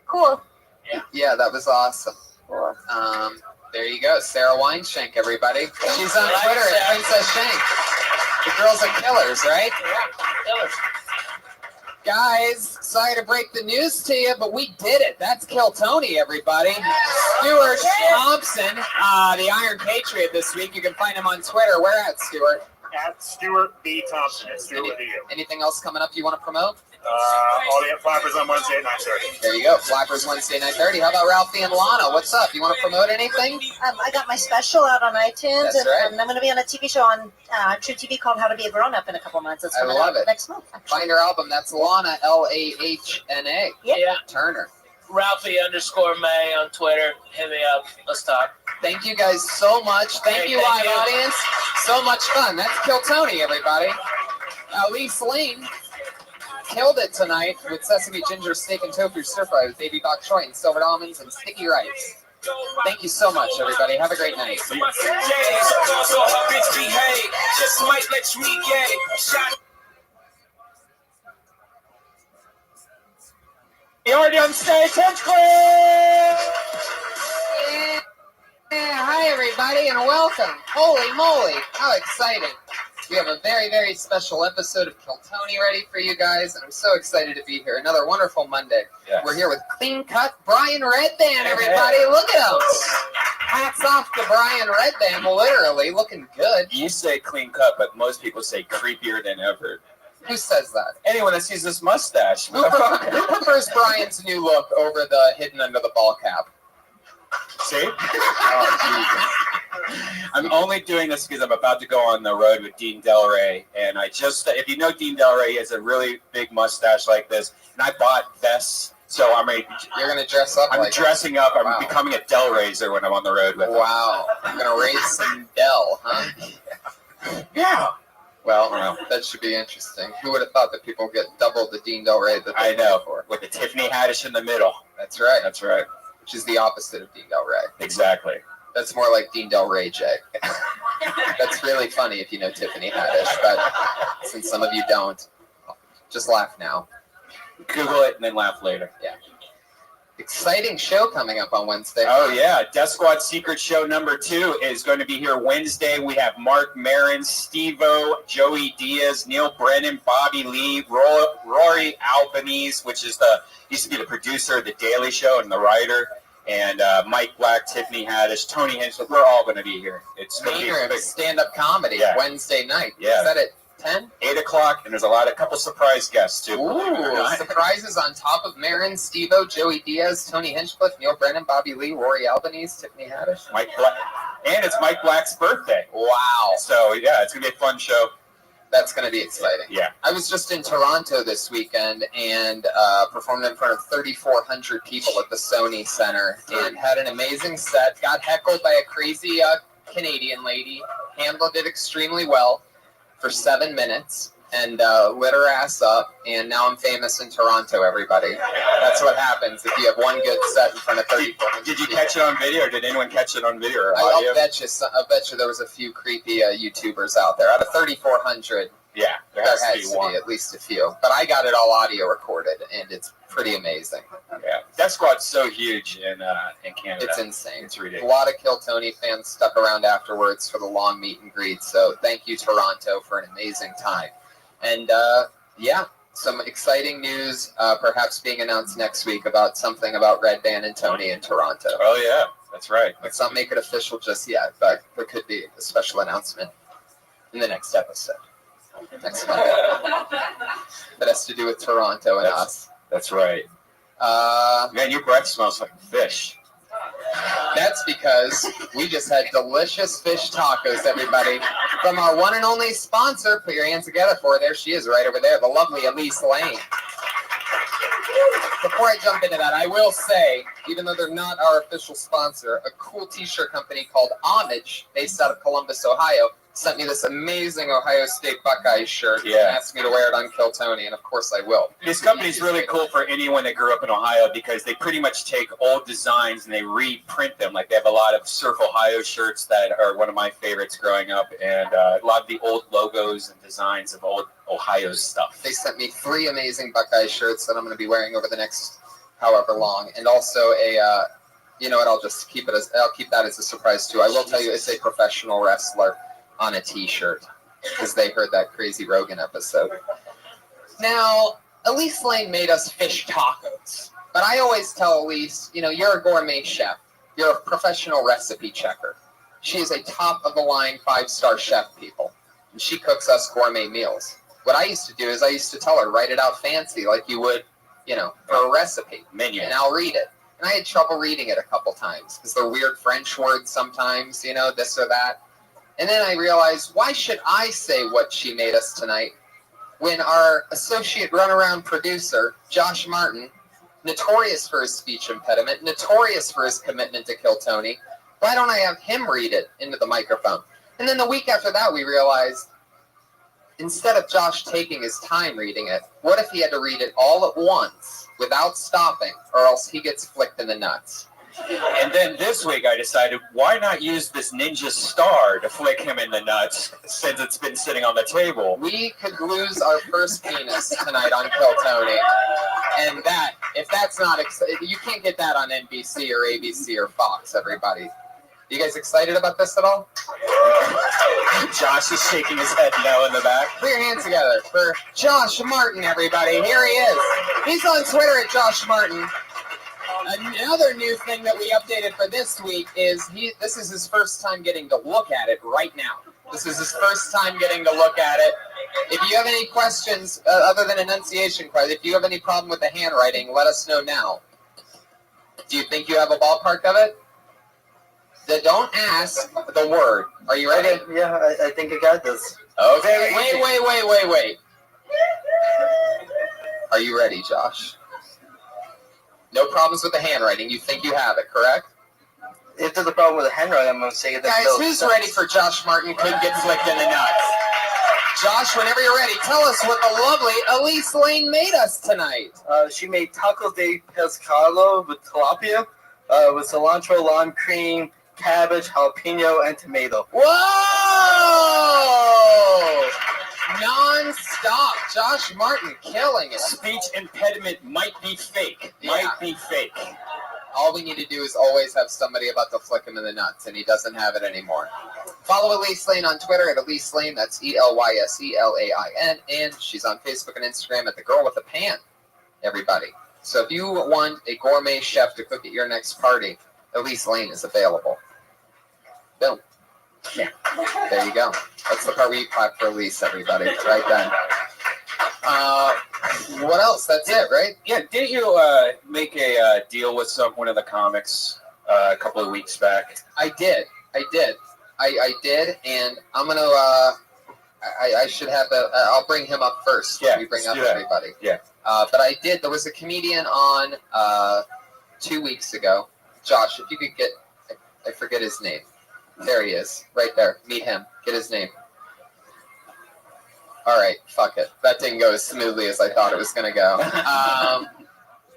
Cool. Yeah, that was awesome. Cool. There you go, Sarah Weinshank, everybody. She's on Like Twitter at Sarah. Princess Shank. The girls are killers, right? Yeah, killers. Guys, sorry to break the news to you, but we did it. That's Kill Tony, everybody. Stuart Thompson, the Iron Patriot this week. You can find him on Twitter. Where at, Stuart? At Stuart B. Thompson. At Stuart with you. Anything else coming up you want to promote? All the Flappers on Wednesday at 9:30. There you go. Flappers Wednesday, 9:30. How about Ralphie and Lana? What's up? You want to promote anything? I got my special out on iTunes, That's and right. I'm going to be on a TV show on True TV called How to Be a Grown Up in a couple months. It's I coming love out it. next month. Actually. Find her album. That's Lana, Lahna. Yeah. Turner. Ralphie_May on Twitter. Hit me up. Let's talk. Thank you guys so much. Thank Hey, you, thank live you. audience. So much fun. That's Kill Tony, everybody. Lee Sleen killed it tonight with sesame ginger steak and tofu stir fry with baby bok choy and silvered almonds and sticky rice. Thank you so much, everybody. Have a great night. The already on stage, Hinge Clip! Yeah, hi everybody and welcome. Holy moly, how exciting. We have a very, very special episode of Kill Tony ready for you guys, and I'm so excited to be here. Another wonderful Monday. Yes. We're here with Clean Cut Brian Redband, everybody. Look at him. Hats off to Brian Redband, literally, looking good. You say clean cut, but most people say creepier than ever. Who says that? Anyone that sees this mustache. Who prefers Brian's new look over the hidden under the ball cap? See? Oh, I'm only doing this because I'm about to go on the road with Dean Del Rey, and if you know Dean Del Rey, he has a really big mustache like this, and I bought vests, so You're gonna dress up. I'm like dressing up. I'm Wow. becoming a Del Raiser when I'm on the road with him. Wow, I'm gonna raise some Dell, huh? Yeah. Well, that should be interesting. Who would have thought that people get double the Dean Del Rey that I they know. pay for? With the Tiffany Haddish in the middle. That's right. That's right. Which is the opposite of Dean Del Rey. Exactly. That's more like Dean Del Rey, Jay. That's really funny if you know Tiffany Haddish, but since some of you don't, just laugh now. Google it and then laugh later. Yeah. Exciting show coming up on Wednesday. Oh, yeah. Death Squad Secret Show number 2 is going to be here Wednesday. We have Mark Maron, Steve-O, Joey Diaz, Neil Brennan, Bobby Lee, Rory Albanese, which is used to be the producer of The Daily Show and the writer, and Mike Black, Tiffany Haddish, Tony Hinchcliffe. We're all going to be here. It's going to be Main big. stand-up comedy Wednesday night. Yeah. Is that at 10? 8 o'clock, and there's a couple surprise guests, too. Ooh, surprises on top of Marin, Steve-O, Joey Diaz, Tony Hinchcliffe, Neil Brennan, Bobby Lee, Rory Albanese, Tiffany Haddish. Mike Black. And it's Mike Black's birthday. Wow. So, yeah, it's going to be a fun show. That's going to be exciting. Yeah. I was just in Toronto this weekend and performed in front of 3,400 people at the Sony Center and had an amazing set. Got heckled by a crazy Canadian lady. Handled it extremely well for 7 minutes and lit her ass up, and now I'm famous in Toronto, everybody. That's what happens if you have one good set in front of 3,400 Did you people. catch it on video, or did anyone catch it on video or audio? I'll bet you there was a few creepy YouTubers out there. Out of 3,400, yeah, there has to be one. at least a few. But I got it all audio recorded, and it's pretty amazing. Yeah, Death Squad's so huge in Canada. It's insane. It's A ridiculous. lot of Kill Tony fans stuck around afterwards for the long meet and greet. So thank you, Toronto, for an amazing time. And some exciting news perhaps being announced next week about something about Red Band and Tony in Toronto. Oh, yeah, that's right. Let's not make it official just yet, but there could be a special announcement in the next episode. Next Monday. That has to do with Toronto and us. That's right. Man, your breath smells like fish. That's because we just had delicious fish tacos, everybody, from our one and only sponsor. Put your hands together for her. There she is, right over there, the lovely Elise Lane. Before I jump into that, I will say, even though they're not our official sponsor, a cool t-shirt company called Homage, based out of Columbus, Ohio, sent me this amazing Ohio State Buckeyes shirt and asked me to wear it on Kill Tony, and of course I will. This company's really cool for anyone that grew up in Ohio because they pretty much take old designs and they reprint them. Like they have a lot of Surf Ohio shirts that are one of my favorites growing up, and a lot of the old logos and designs of old Ohio stuff. They sent me 3 amazing Buckeye shirts that I'm going to be wearing over the next however long, and also a, you know what? I'll keep that as a surprise too. I will tell you, it's a professional wrestler on a t-shirt because they heard that crazy Rogan episode. Now, Elise Lane made us fish tacos, but I always tell Elise, you know, you're a gourmet chef. You're a professional recipe checker. She is a top-of-the-line 5-star chef, people, and she cooks us gourmet meals. What I used to do is I used to tell her, write it out fancy like you would, you know, for a recipe. Menu. And I'll read it. And I had trouble reading it a couple times because they're weird French words sometimes, you know, this or that. And then I realized, why should I say what she made us tonight when our associate runaround producer, Josh Martin, notorious for his speech impediment, notorious for his commitment to Kill Tony, why don't I have him read it into the microphone? And then the week after that, we realized, instead of Josh taking his time reading it, what if he had to read it all at once without stopping, or else he gets flicked in the nuts? And then this week I decided, why not use this ninja star to flick him in the nuts since it's been sitting on the table? We could lose our first penis tonight on Kill Tony. And that, if that's not, you can't get that on NBC or ABC or Fox, everybody. You guys excited about this at all? Josh is shaking his head no in the back. Put your hands together for Josh Martin, everybody. Here he is. He's on Twitter at Josh Martin. Another new thing that we updated for this week is this is his first time getting to look at it right now. This is his first time getting to look at it. If you have any questions, other than enunciation questions, if you have any problem with the handwriting, let us know now. Do you think you have a ballpark of it? Don't ask the word. Are you ready? Yeah, I think I got this. Okay, wait. Are you ready, Josh? No problems with the handwriting. You think you have it, correct? If there's a problem with the handwriting, I'm going to say that. Guys, who's ready for Josh Martin could get flicked in the nuts? Josh, whenever you're ready, tell us what the lovely Elise Lane made us tonight. She made tacos de pescado with tilapia, with cilantro, lime cream, cabbage, jalapeno, and tomato. Whoa! Non-stop. Josh Martin killing it. Speech impediment might be fake. Might be fake. All we need to do is always have somebody about to flick him in the nuts, and he doesn't have it anymore. Follow Elise Lane on Twitter at Elise Lane. That's ELYSELAIN. And she's on Facebook and Instagram at The Girl with the Pan, everybody. So if you want a gourmet chef to cook at your next party, Elise Lane is available. Boom. Yeah. There you go. That's the part where you clap for Elise, everybody. Right then. What else? That's it, right? Yeah, didn't you make a deal with one of the comics a couple of weeks back? I did, and I'm gonna. I should have I'll bring him up first. Yeah, we bring let's up do that. everybody. Yeah. But I did. There was a comedian on 2 weeks ago. Josh, if you could get, I forget his name. There he is, right there. Meet him. Get his name. All right, fuck it. That didn't go as smoothly as I thought it was going to go.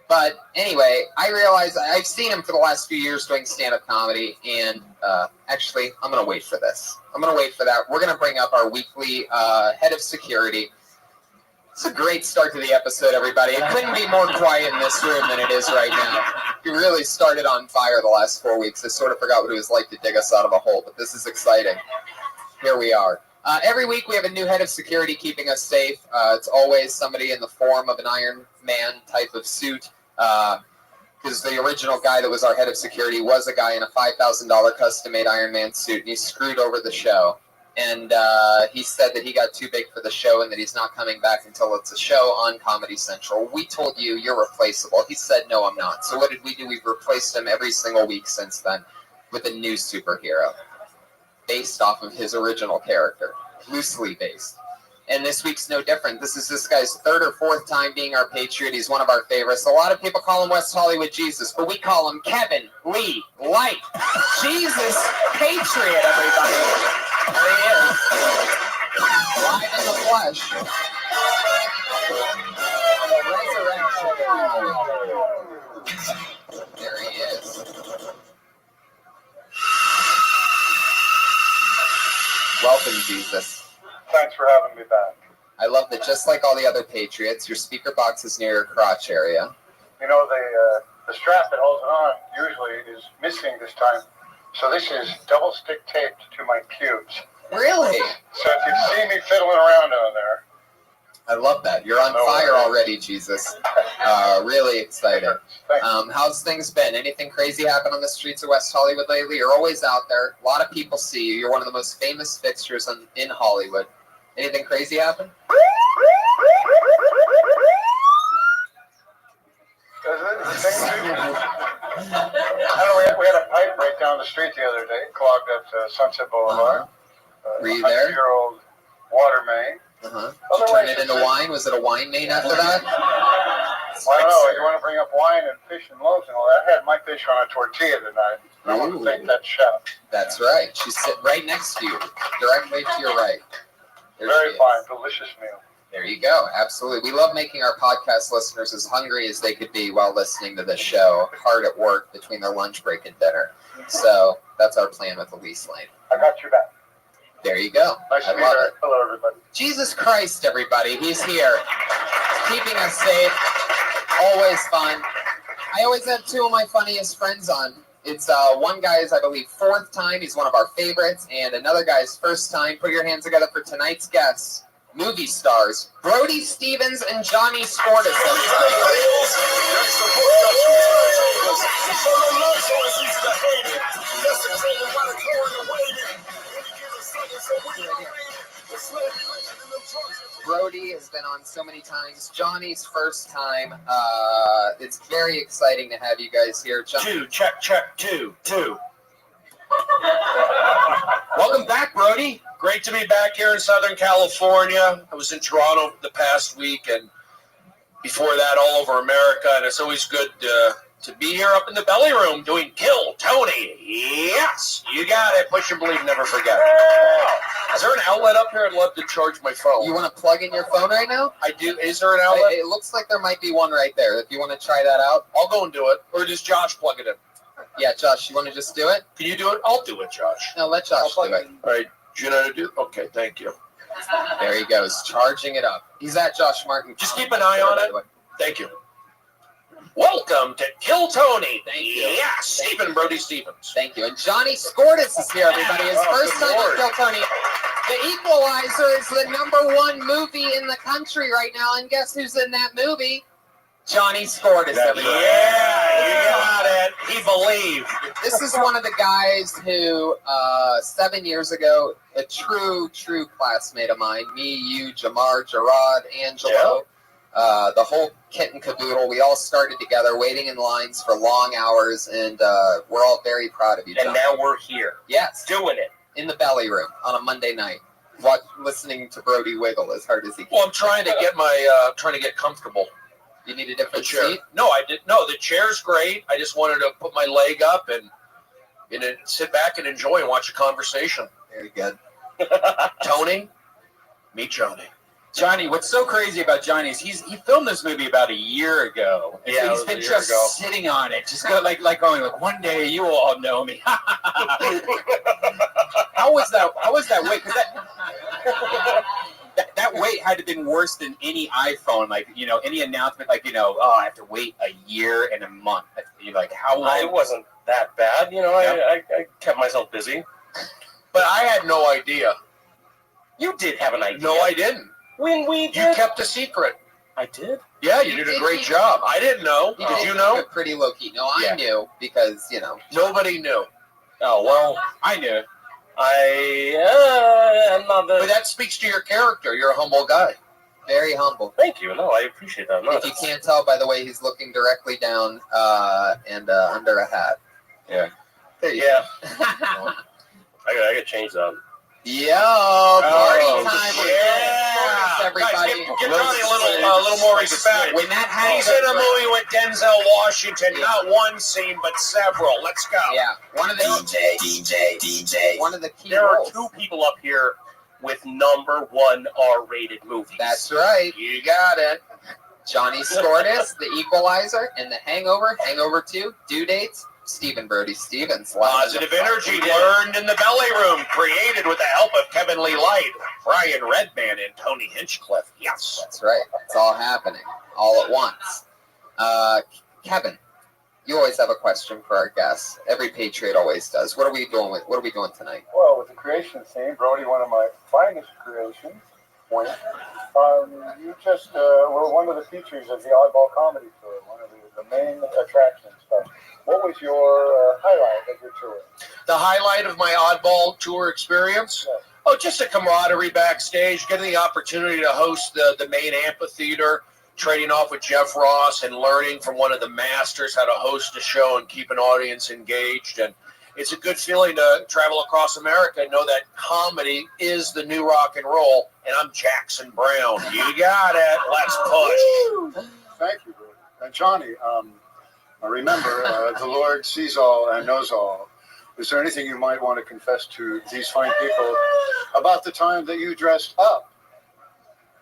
But anyway, I realized I've seen him for the last few years doing stand-up comedy, and actually, I'm going to wait for this. I'm going to wait for that. We're going to bring up our weekly head of security. It's a great start to the episode, everybody. It couldn't be more quiet in this room than it is right now. We really started on fire the last 4 weeks. I sort of forgot what it was like to dig us out of a hole, but this is exciting. Here we are. Every week we have a new head of security keeping us safe. It's always somebody in the form of an Iron Man type of suit. Because the original guy that was our head of security was a guy in a $5,000 custom-made Iron Man suit, and he screwed over the show. And he said that he got too big for the show and that he's not coming back until it's a show on Comedy Central. We told you, you're replaceable. He said, no, I'm not. So what did we do? We've replaced him every single week since then with a new superhero based off of his original character, loosely based. And this week's no different. This is this guy's third or fourth time being our Patriot. He's one of our favorites. A lot of people call him West Hollywood Jesus, but we call him Kevin Lee Light. Jesus Patriot, everybody. There he is. Live in the flesh. Resurrection. There he is. Welcome, Jesus. Thanks for having me back. I love that just like all the other Patriots, your speaker box is near your crotch area. You know, the strap that holds it on usually is missing this time. So this is double stick taped to my pubes. Really? So if you see me fiddling around on there. I love that. You're on fire already, Jesus. Really excited. How's things been? Anything crazy happen on the streets of West Hollywood lately? You're always out there. A lot of people see you. You're one of the most famous fixtures in Hollywood. Anything crazy happen? We had a pipe break down the street the other day, clogged up Sunset Boulevard. Were you there? 100-year-old water main. Did you turn it into wine? Was it a wine main after that? Well, I don't know. You want to bring up wine and fish and loaves and all that? I had my fish on a tortilla tonight. I want to thank that chef. That's right. She's sitting right next to you, directly to your right. Very fine, delicious meal. There you go. Absolutely. We love making our podcast listeners as hungry as they could be while listening to this show, hard at work between their lunch break and dinner. So that's our plan with Elise Lane. I got your back. There you go. Nice to meet you. Hello, everybody. Jesus Christ, everybody. He's here. Keeping us safe. Always fun. I always have two of my funniest friends on. It's one guy's, I believe, fourth time. He's one of our favorites. And another guy's first time. Put your hands together for tonight's guests. Movie stars, Brody Stevens and Johnny Sportis. Brody has been on so many times. Johnny's first time. It's very exciting to have you guys here. Two. Welcome back, Brody. Great to be back here in Southern California. I was in Toronto the past week, and before that, all over America. And it's always good to be here up in the belly room doing Kill Tony. Yes, you got it. Push and believe, never forget. Is there an outlet up here? I'd love to charge my phone. You want to plug in your phone right now? I do. Is there an outlet? It looks like there might be one right there. If you want to try that out, I'll go and do it. Or does Josh plug it in? Yeah, Josh, you want to just do it? Can you do it? I'll do it, Josh. No, let Josh do it. All right, do you know how to do? Okay, thank you. There he goes, charging it up. He's at Josh Martin. Just keep an eye on it. Thank you. Welcome to Kill Tony. Thank you. Yeah, Stephen Brody Stevens. Thank you. And Johnny Skordas is here, everybody. His first good time on Lord. Kill Tony. The Equalizer is the #1 movie in the country right now, and guess who's in that movie? Johnny Skordas, everybody. Yeah, you got it. He believed. This is one of the guys who, 7 years ago, a true classmate of mine, me, you, Jamar, Gerard, Angelo, the whole kit and caboodle, we all started together waiting in lines for long hours, and we're all very proud of you, John. And now we're here. Yes. Doing it. In the belly room on a Monday night, listening to Brody wiggle as hard as he can. Well, I'm trying to get comfortable. You need a different chair. seat? No, I did. No, the chair's great. I just wanted to put my leg up and sit back and enjoy and watch a conversation. Very good. Tony, meet Johnny. Johnny, what's so crazy about Johnny is he filmed this movie about a year ago. And Yeah, so it he's was been a year just ago. sitting on it, just going like one day you will all know me. How was that wait? 'Cause that wait had to have been worse than any iPhone, any announcement, I have to wait a year and a month. You're like, how long? It wasn't that bad, I kept myself busy. But I had no idea. You did have an idea. No, I didn't. When we You did. kept a secret. I did? Yeah, you did a great job. I didn't know. He Did did you know? keep it pretty low key. No, I Yeah. knew because Nobody knew. Oh, well, I knew. I'm not But that speaks to your character. You're a humble guy. very humble. Thank you. No, I appreciate that. No, If you can't tell by the way he's looking directly down and under a hat. Yeah. Yeah. I gotta change that. Yo, party time! Yeah. Everybody. Guys, give Johnny a little more respect. When that hat He's in a movie with Denzel Washington. Not one scene, but several. Let's go. Yeah, one of the DJ. One of the key There are roles. 2 people up here with #1 R-rated movies. That's right. You got it. Johnny Skordas, The Equalizer, and The Hangover, Hangover 2, Due Dates, Stephen Brody Stevens. Positive energy learned in the belly room, created with the help of Kevin Lee Light, Brian Redman, and Tony Hinchcliffe. Yes. That's right. It's all happening all at once. Kevin, you always have a question for our guests. Every Patriot always does. What are we doing tonight? Well, with the creation theme, Brody, one of my finest creations, you just were one of the features of the Oddball Comedy Tour, one of the main attractions. What was your highlight of your tour? The highlight of my oddball tour experience? Yes. Oh, just a camaraderie backstage, getting the opportunity to host the main amphitheater, trading off with Jeff Ross and learning from one of the masters how to host a show and keep an audience engaged. And it's a good feeling to travel across America and know that comedy is the new rock and roll. And I'm Jackson Brown. You got it. Let's push. Thank you, Brody. And Johnny, remember, the Lord sees all and knows all. Is there anything you might want to confess to these fine people about the time that you dressed up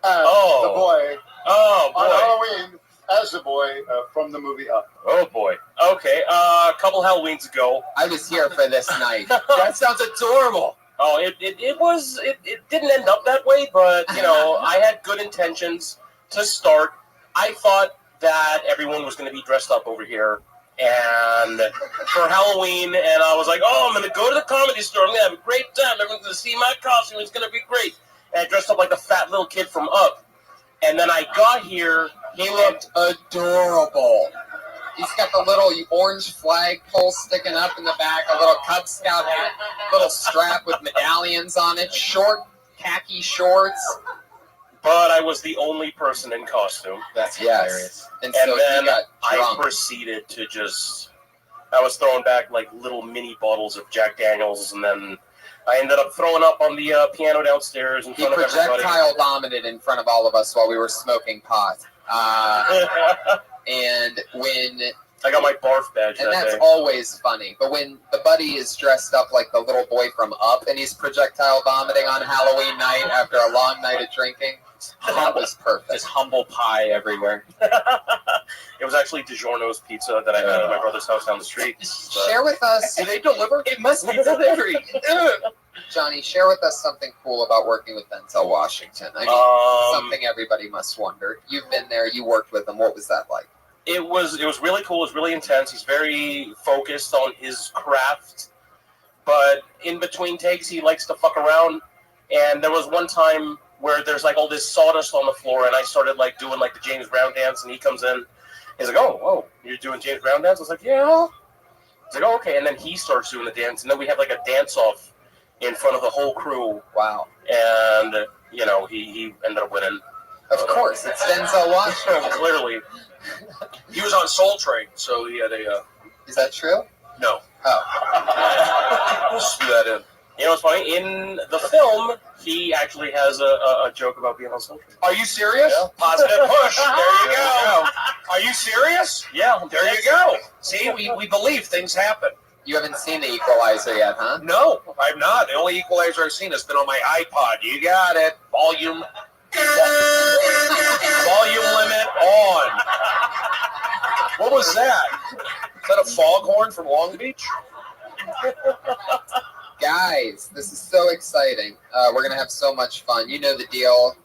as the boy on Halloween as the boy from the movie Up? Oh, boy. Okay, a couple Halloweens ago. I was here for this night. That sounds adorable. Oh, it didn't end up that way, but, I had good intentions to start. I thought that everyone was going to be dressed up over here and for Halloween, and I was like, I'm going to go to the comedy store. I'm going to have a great time. Everyone's going to see my costume. It's going to be great. And I dressed up like a fat little kid from Up. And then I got here. He looked adorable. He's got the little orange flagpole sticking up in the back, a little Cub Scout hat, little strap with medallions on it, short khaki shorts. But I was the only person in costume. That's hilarious. And so then you got I drunk. proceeded to I was throwing back like little mini bottles of Jack Daniels, and then I ended up throwing up on the piano downstairs in He front of everybody. projectile vomited in front of all of us while we were smoking pot. And when... I got my barf badge and that that's day. always funny. But when the buddy is dressed up like the little boy from Up and he's projectile vomiting on Halloween night after a long night of drinking, that was perfect. Just humble pie everywhere. It was actually DiGiorno's pizza that I had at my brother's house down the street. Share with us. Do they deliver? It must be delivery. Johnny, share with us something cool about working with Denzel Washington. I mean, something everybody must wonder. You've been there. You worked with him. What was that like? It was really cool. It was really intense. He's very focused on his craft, but in between takes, he likes to fuck around. And there was one time where there's like all this sawdust on the floor, and I started like doing like the James Brown dance, and he comes in. He's like, "Oh, you're doing James Brown dance?" I was like, "Yeah." He's like, "Oh, okay." And then he starts doing the dance, and then we have like a dance-off in front of the whole crew. Wow. And, you know, he ended up winning. Of course, it's Denzel Washington. Clearly. He was on Soul Train, so he had a... Is that true? No. Oh. We'll just do that in. You know what's funny? In the film, he actually has a joke about being on Soul Train. Are you serious? Yeah. Positive push. There you go. Are you serious? Yeah. There you go. See, we believe things happen. You haven't seen The Equalizer yet, huh? No, I've not. The only Equalizer I've seen has been on my iPod. You got it. Volume limit on. What was that? Is that a foghorn from Long Beach? Guys, this is so exciting. We're going to have so much fun. You know the deal.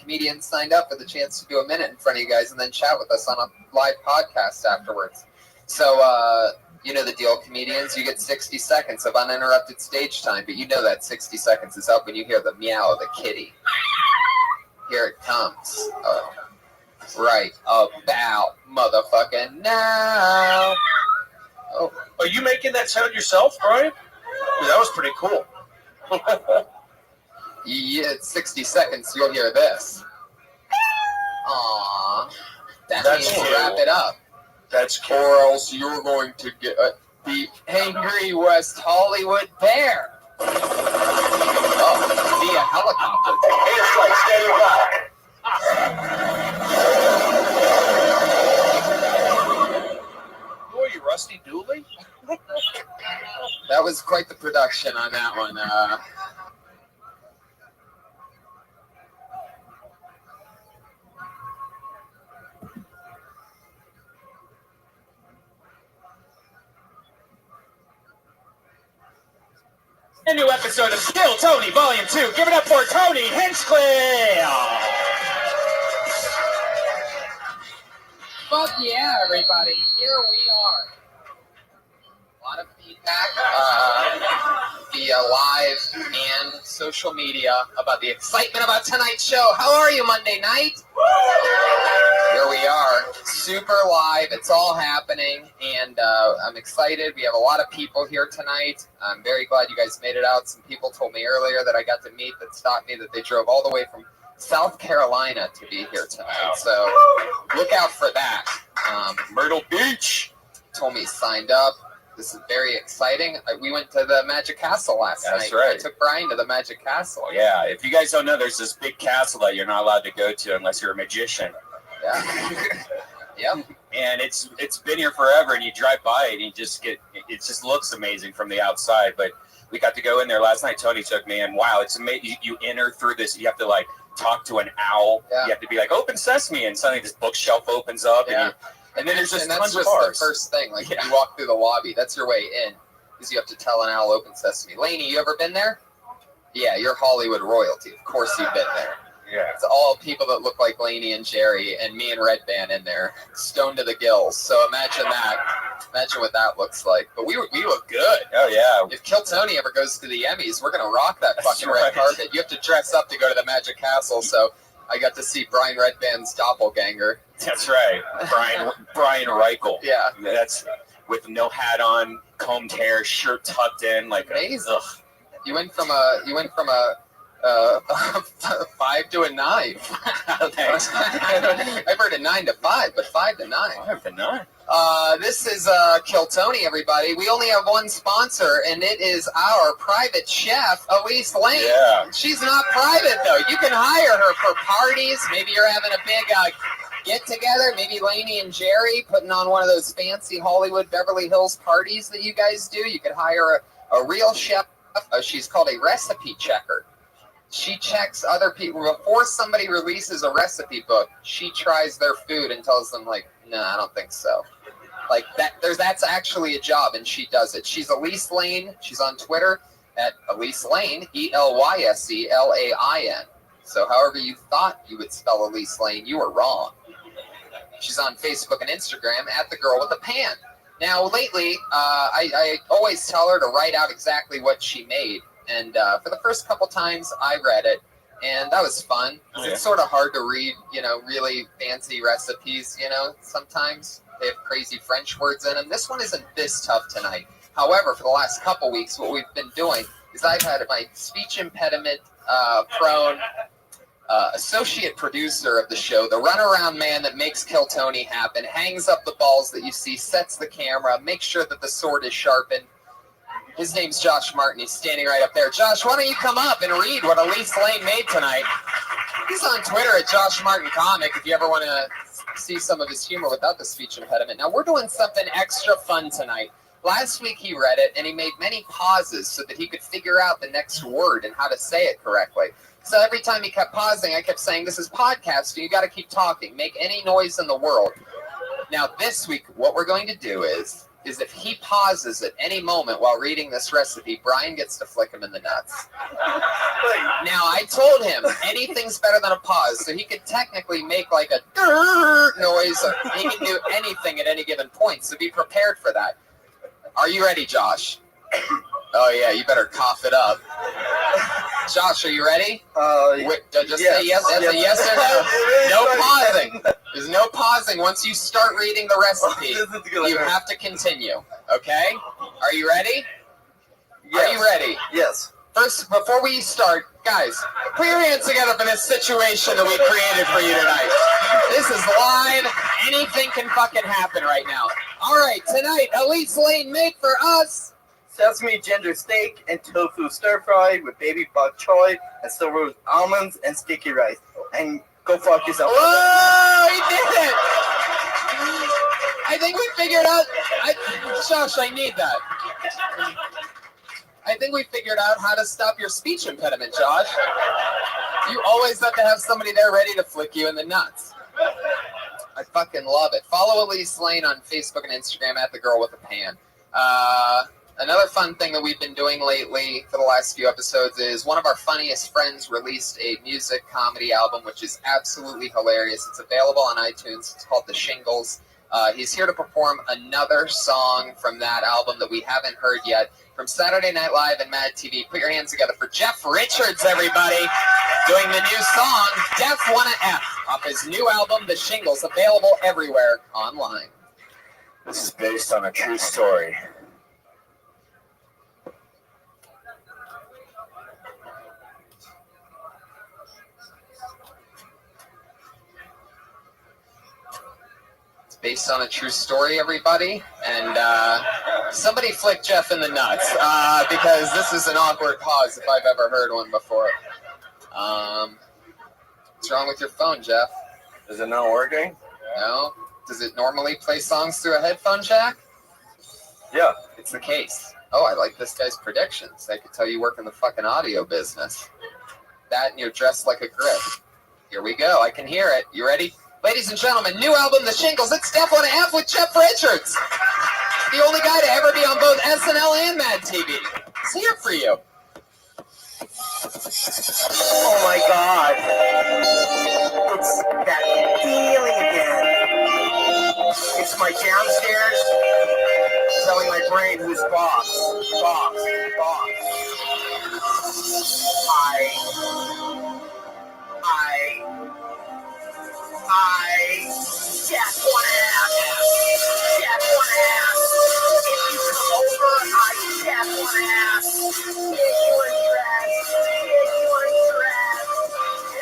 Comedians signed up for the chance to do a minute in front of you guys and then chat with us on a live podcast afterwards. So, you know the deal, comedians. You get 60 seconds of uninterrupted stage time, but you know that 60 seconds is up when you hear the meow of the kitty. Here it comes. Right about motherfucking now. Oh, are you making that sound yourself, Brian? That was pretty cool. Yeah, it's 60 seconds. You'll hear this. Aww. That That's means cute. wrap it up. That's cute. Or else you're going to get the angry West Hollywood bear. Oh, via helicopter. Who are you, Rusty Dooley? That was quite the production on that one. A new episode of Kill Tony Volume 2. Give it up for Tony Hinchcliffe. Fuck yeah, everybody. Here we are. A lot of feedback via live and social media about the excitement about tonight's show. How are you Monday night? Here we are. Super live. It's all happening. And I'm excited. We have a lot of people here tonight. I'm very glad you guys made it out. Some people told me earlier that I got to meet that stopped me that they drove all the way from South Carolina to be here tonight. So look out for that. Myrtle Beach told me he signed up. This is very exciting. We went to the Magic Castle last night. That's right. I took Brian to the Magic Castle. Yeah, if you guys don't know, there's this big castle that you're not allowed to go to unless you're a magician. Yeah. Yep. And it's been here forever, and you drive by it, and it just looks amazing from the outside. But we got to go in there last night. Tony took me, and wow, it's amazing. You enter through this. You have to like talk to an owl. Yeah. You have to be like, "Open sesame," and suddenly this bookshelf opens up, Yeah. and then there's just that's tons of just cars. the first thing. Like when you walk through the lobby, that's your way in. Is you have to tell an owl open sesame. Lainey, you ever been there? Yeah, you're Hollywood royalty. Of course you've been there. Yeah. It's all people that look like Lainey and Jerry and me and Red Band in there, stoned to the gills. So imagine that. Imagine what that looks like. But we look good. Oh, yeah. If Kill Tony ever goes to the Emmys, we're going to rock that That's fucking red right. carpet. You have to dress up to go to the Magic Castle. So I got to see Brian Red Band's doppelganger. That's right. Brian Reichel. Yeah. That's with no hat on, combed hair, shirt tucked in, like Amazing. Ugh. You went from a 5 to a 9. Thanks. I've heard a 9 to 5, but 5 to 9. 5 to 9. This is Kill Tony, everybody. We only have one sponsor, and it is our private chef, Elise Lane. Yeah. She's not private, though. You can hire her for parties. Maybe you're having a big get-together. Maybe Lainey and Jerry putting on one of those fancy Hollywood Beverly Hills parties that you guys do. You could hire a real chef. She's called a recipe checker. She checks other people before somebody releases a recipe book. She tries their food and tells them like No, I don't think so. Like that, that's actually a job, and she does it. She's Elise Lane. She's on Twitter at Elise Lane, ELYSELAIN. So however you thought you would spell Elise Lane, you were wrong. She's on Facebook and Instagram at the girl with the pan. Now lately, I always tell her to write out exactly what she made, and for the first couple times I read it, and that was fun. It's sort of hard to read, really fancy recipes. Sometimes they have crazy French words in them. This one isn't this tough tonight. However, for the last couple weeks, what we've been doing is I've had my speech impediment prone associate producer of the show, the runaround man that makes Kill Tony happen, hangs up the balls that you see, sets the camera, makes sure that the sword is sharpened. His name's Josh Martin. He's standing right up there. Josh, why don't you come up and read what Elise Lane made tonight? He's on Twitter at Josh Martin Comic if you ever want to see some of his humor without the speech impediment. Now, we're doing something extra fun tonight. Last week he read it, and he made many pauses so that he could figure out the next word and how to say it correctly. So every time he kept pausing, I kept saying, this is podcasting. You got to keep talking. Make any noise in the world. Now, this week, what we're going to do is if he pauses at any moment while reading this recipe, Brian gets to flick him in the nuts. Now, I told him anything's better than a pause, so he could technically make like a noise. He can do anything at any given point, so be prepared for that. Are you ready, Josh? Oh, yeah, you better cough it up. Josh, are you ready? Just say yes. Yes or no. No pausing. There's no pausing. Once you start reading the recipe, you have to continue. Okay? Are you ready? Yes. Are you ready? Yes. First, before we start, guys, put your hands together for this situation that we created for you tonight. This is live. Anything can fucking happen right now. All right, tonight, Elise Lane made for us sesame ginger steak and tofu stir fry with baby bok choy and still roast almonds and sticky rice. And go fuck yourself. Whoa, he did it! I think we figured out. Josh, I need that. I think we figured out how to stop your speech impediment, Josh. You always have to have somebody there ready to flick you in the nuts. I fucking love it. Follow Elise Lane on Facebook and Instagram at the girl with the pan. Another fun thing that we've been doing lately for the last few episodes is one of our funniest friends released a music comedy album, which is absolutely hilarious. It's available on iTunes. It's called The Shingles. He's here to perform another song from that album that we haven't heard yet. From Saturday Night Live and Mad TV, put your hands together for Jeff Richards, everybody, doing the new song, Def Wanna F, off his new album, The Shingles, available everywhere online. This is based on a true story. Based on a true story, everybody, and somebody flick Jeff in the nuts, because this is an awkward pause if I've ever heard one before. What's wrong with your phone, Jeff? Is it not working? No? Does it normally play songs through a headphone jack? Yeah. It's the case. Oh, I like this guy's predictions. I could tell you work in the fucking audio business. That and you're dressed like a grip. Here we go. I can hear it. You ready? Ladies and gentlemen, new album, The Shingles. It's Def Wanna F with Jeff Richards. The only guy to ever be on both SNL and Mad TV. It's here for you. Oh my God. It's that feeling again. It's my downstairs telling my brain who's boss. Boss. Boss. I just wanna have if you come over, I just wanna have get you undressed,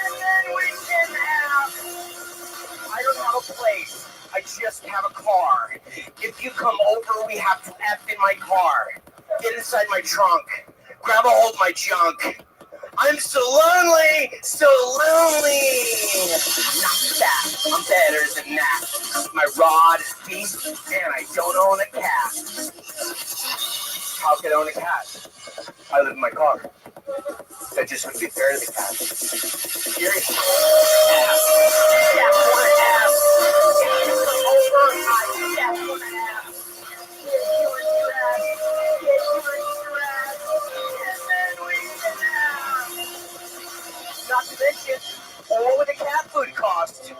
and then we can have. I don't have a place. I just have a car. If you come over, we have to F in my car. Get inside my trunk. Grab a hold of my junk. I'm so lonely, so lonely. Not that, I'm better than that. My rod is deep, and I don't own a cat. How could I own a cat? I live in my car. That just wouldn't be fair to the cat. Seriously. Ass. Yeah, I want to ask. If you come over, what would the cat food cost?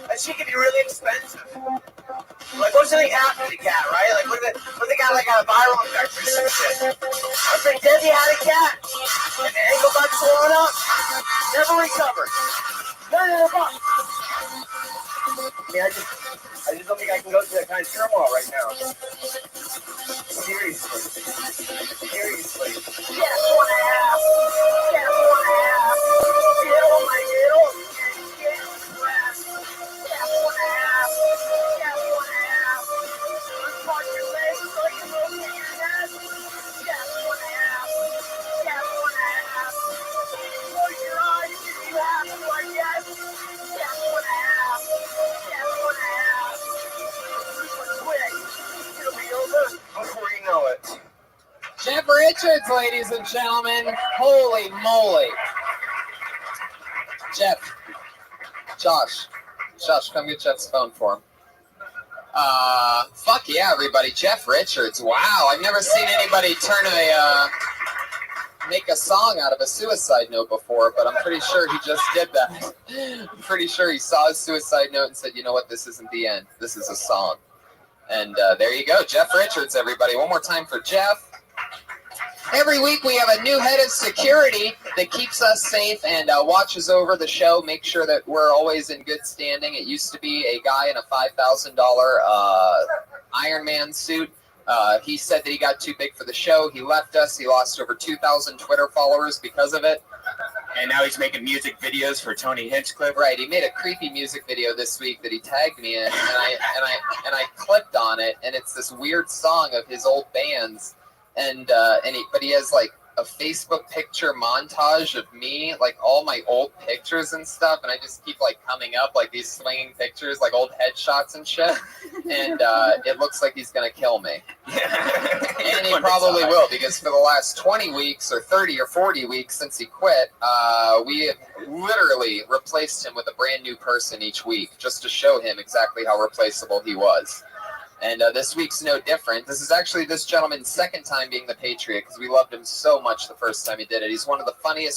That shit could be really expensive. Like, what if something happened to the cat, right? Like, what if the cat like got a viral infection or some shit? What if Desi had a cat and the ankle got swollen up, never recovered? None of the bucks. I mean, I just don't think I can go through that kind of turmoil right now. Seriously. Yes, 1.5. Yes, 1.5. Get on my heel. Get pressed. Yes, 1.5. Yes, 1.5. Uncross your legs so you rotate your head. Yes, 1.5. Yes, 1.5. Close your eyes if you have to, I guess. Yes, 1.5. Yes, 1.5. Super quick. It'll be over before you know it. Jeff Richards, ladies and gentlemen. Holy moly. Jeff. Josh, come get Jeff's phone for him. Fuck yeah, everybody. Jeff Richards. Wow, I've never seen anybody make a song out of a suicide note before, but I'm pretty sure he just did that. I'm pretty sure he saw his suicide note and said, you know what, this isn't the end. This is a song. And there you go. Jeff Richards, everybody. One more time for Jeff. Every week we have a new head of security that keeps us safe and watches over the show, makes sure that we're always in good standing. It used to be a guy in a $5,000 Iron Man suit. He said that he got too big for the show. He left us. He lost over 2,000 Twitter followers because of it. And now he's making music videos for Tony Hinchcliffe. Right. He made a creepy music video this week that he tagged me in, and I clicked on it, and it's this weird song of his old bands. But he has like a Facebook picture montage of me, like all my old pictures and stuff, and I just keep like coming up like these swinging pictures, like old headshots and shit. And it looks like he's gonna kill me. And he probably will, because for the last 20 weeks or 30 or 40 weeks since he quit, we have literally replaced him with a brand new person each week just to show him exactly how replaceable he was. And this week's no different. This is actually this gentleman's second time being the Patriot because we loved him so much the first time he did it. He's one of the funniest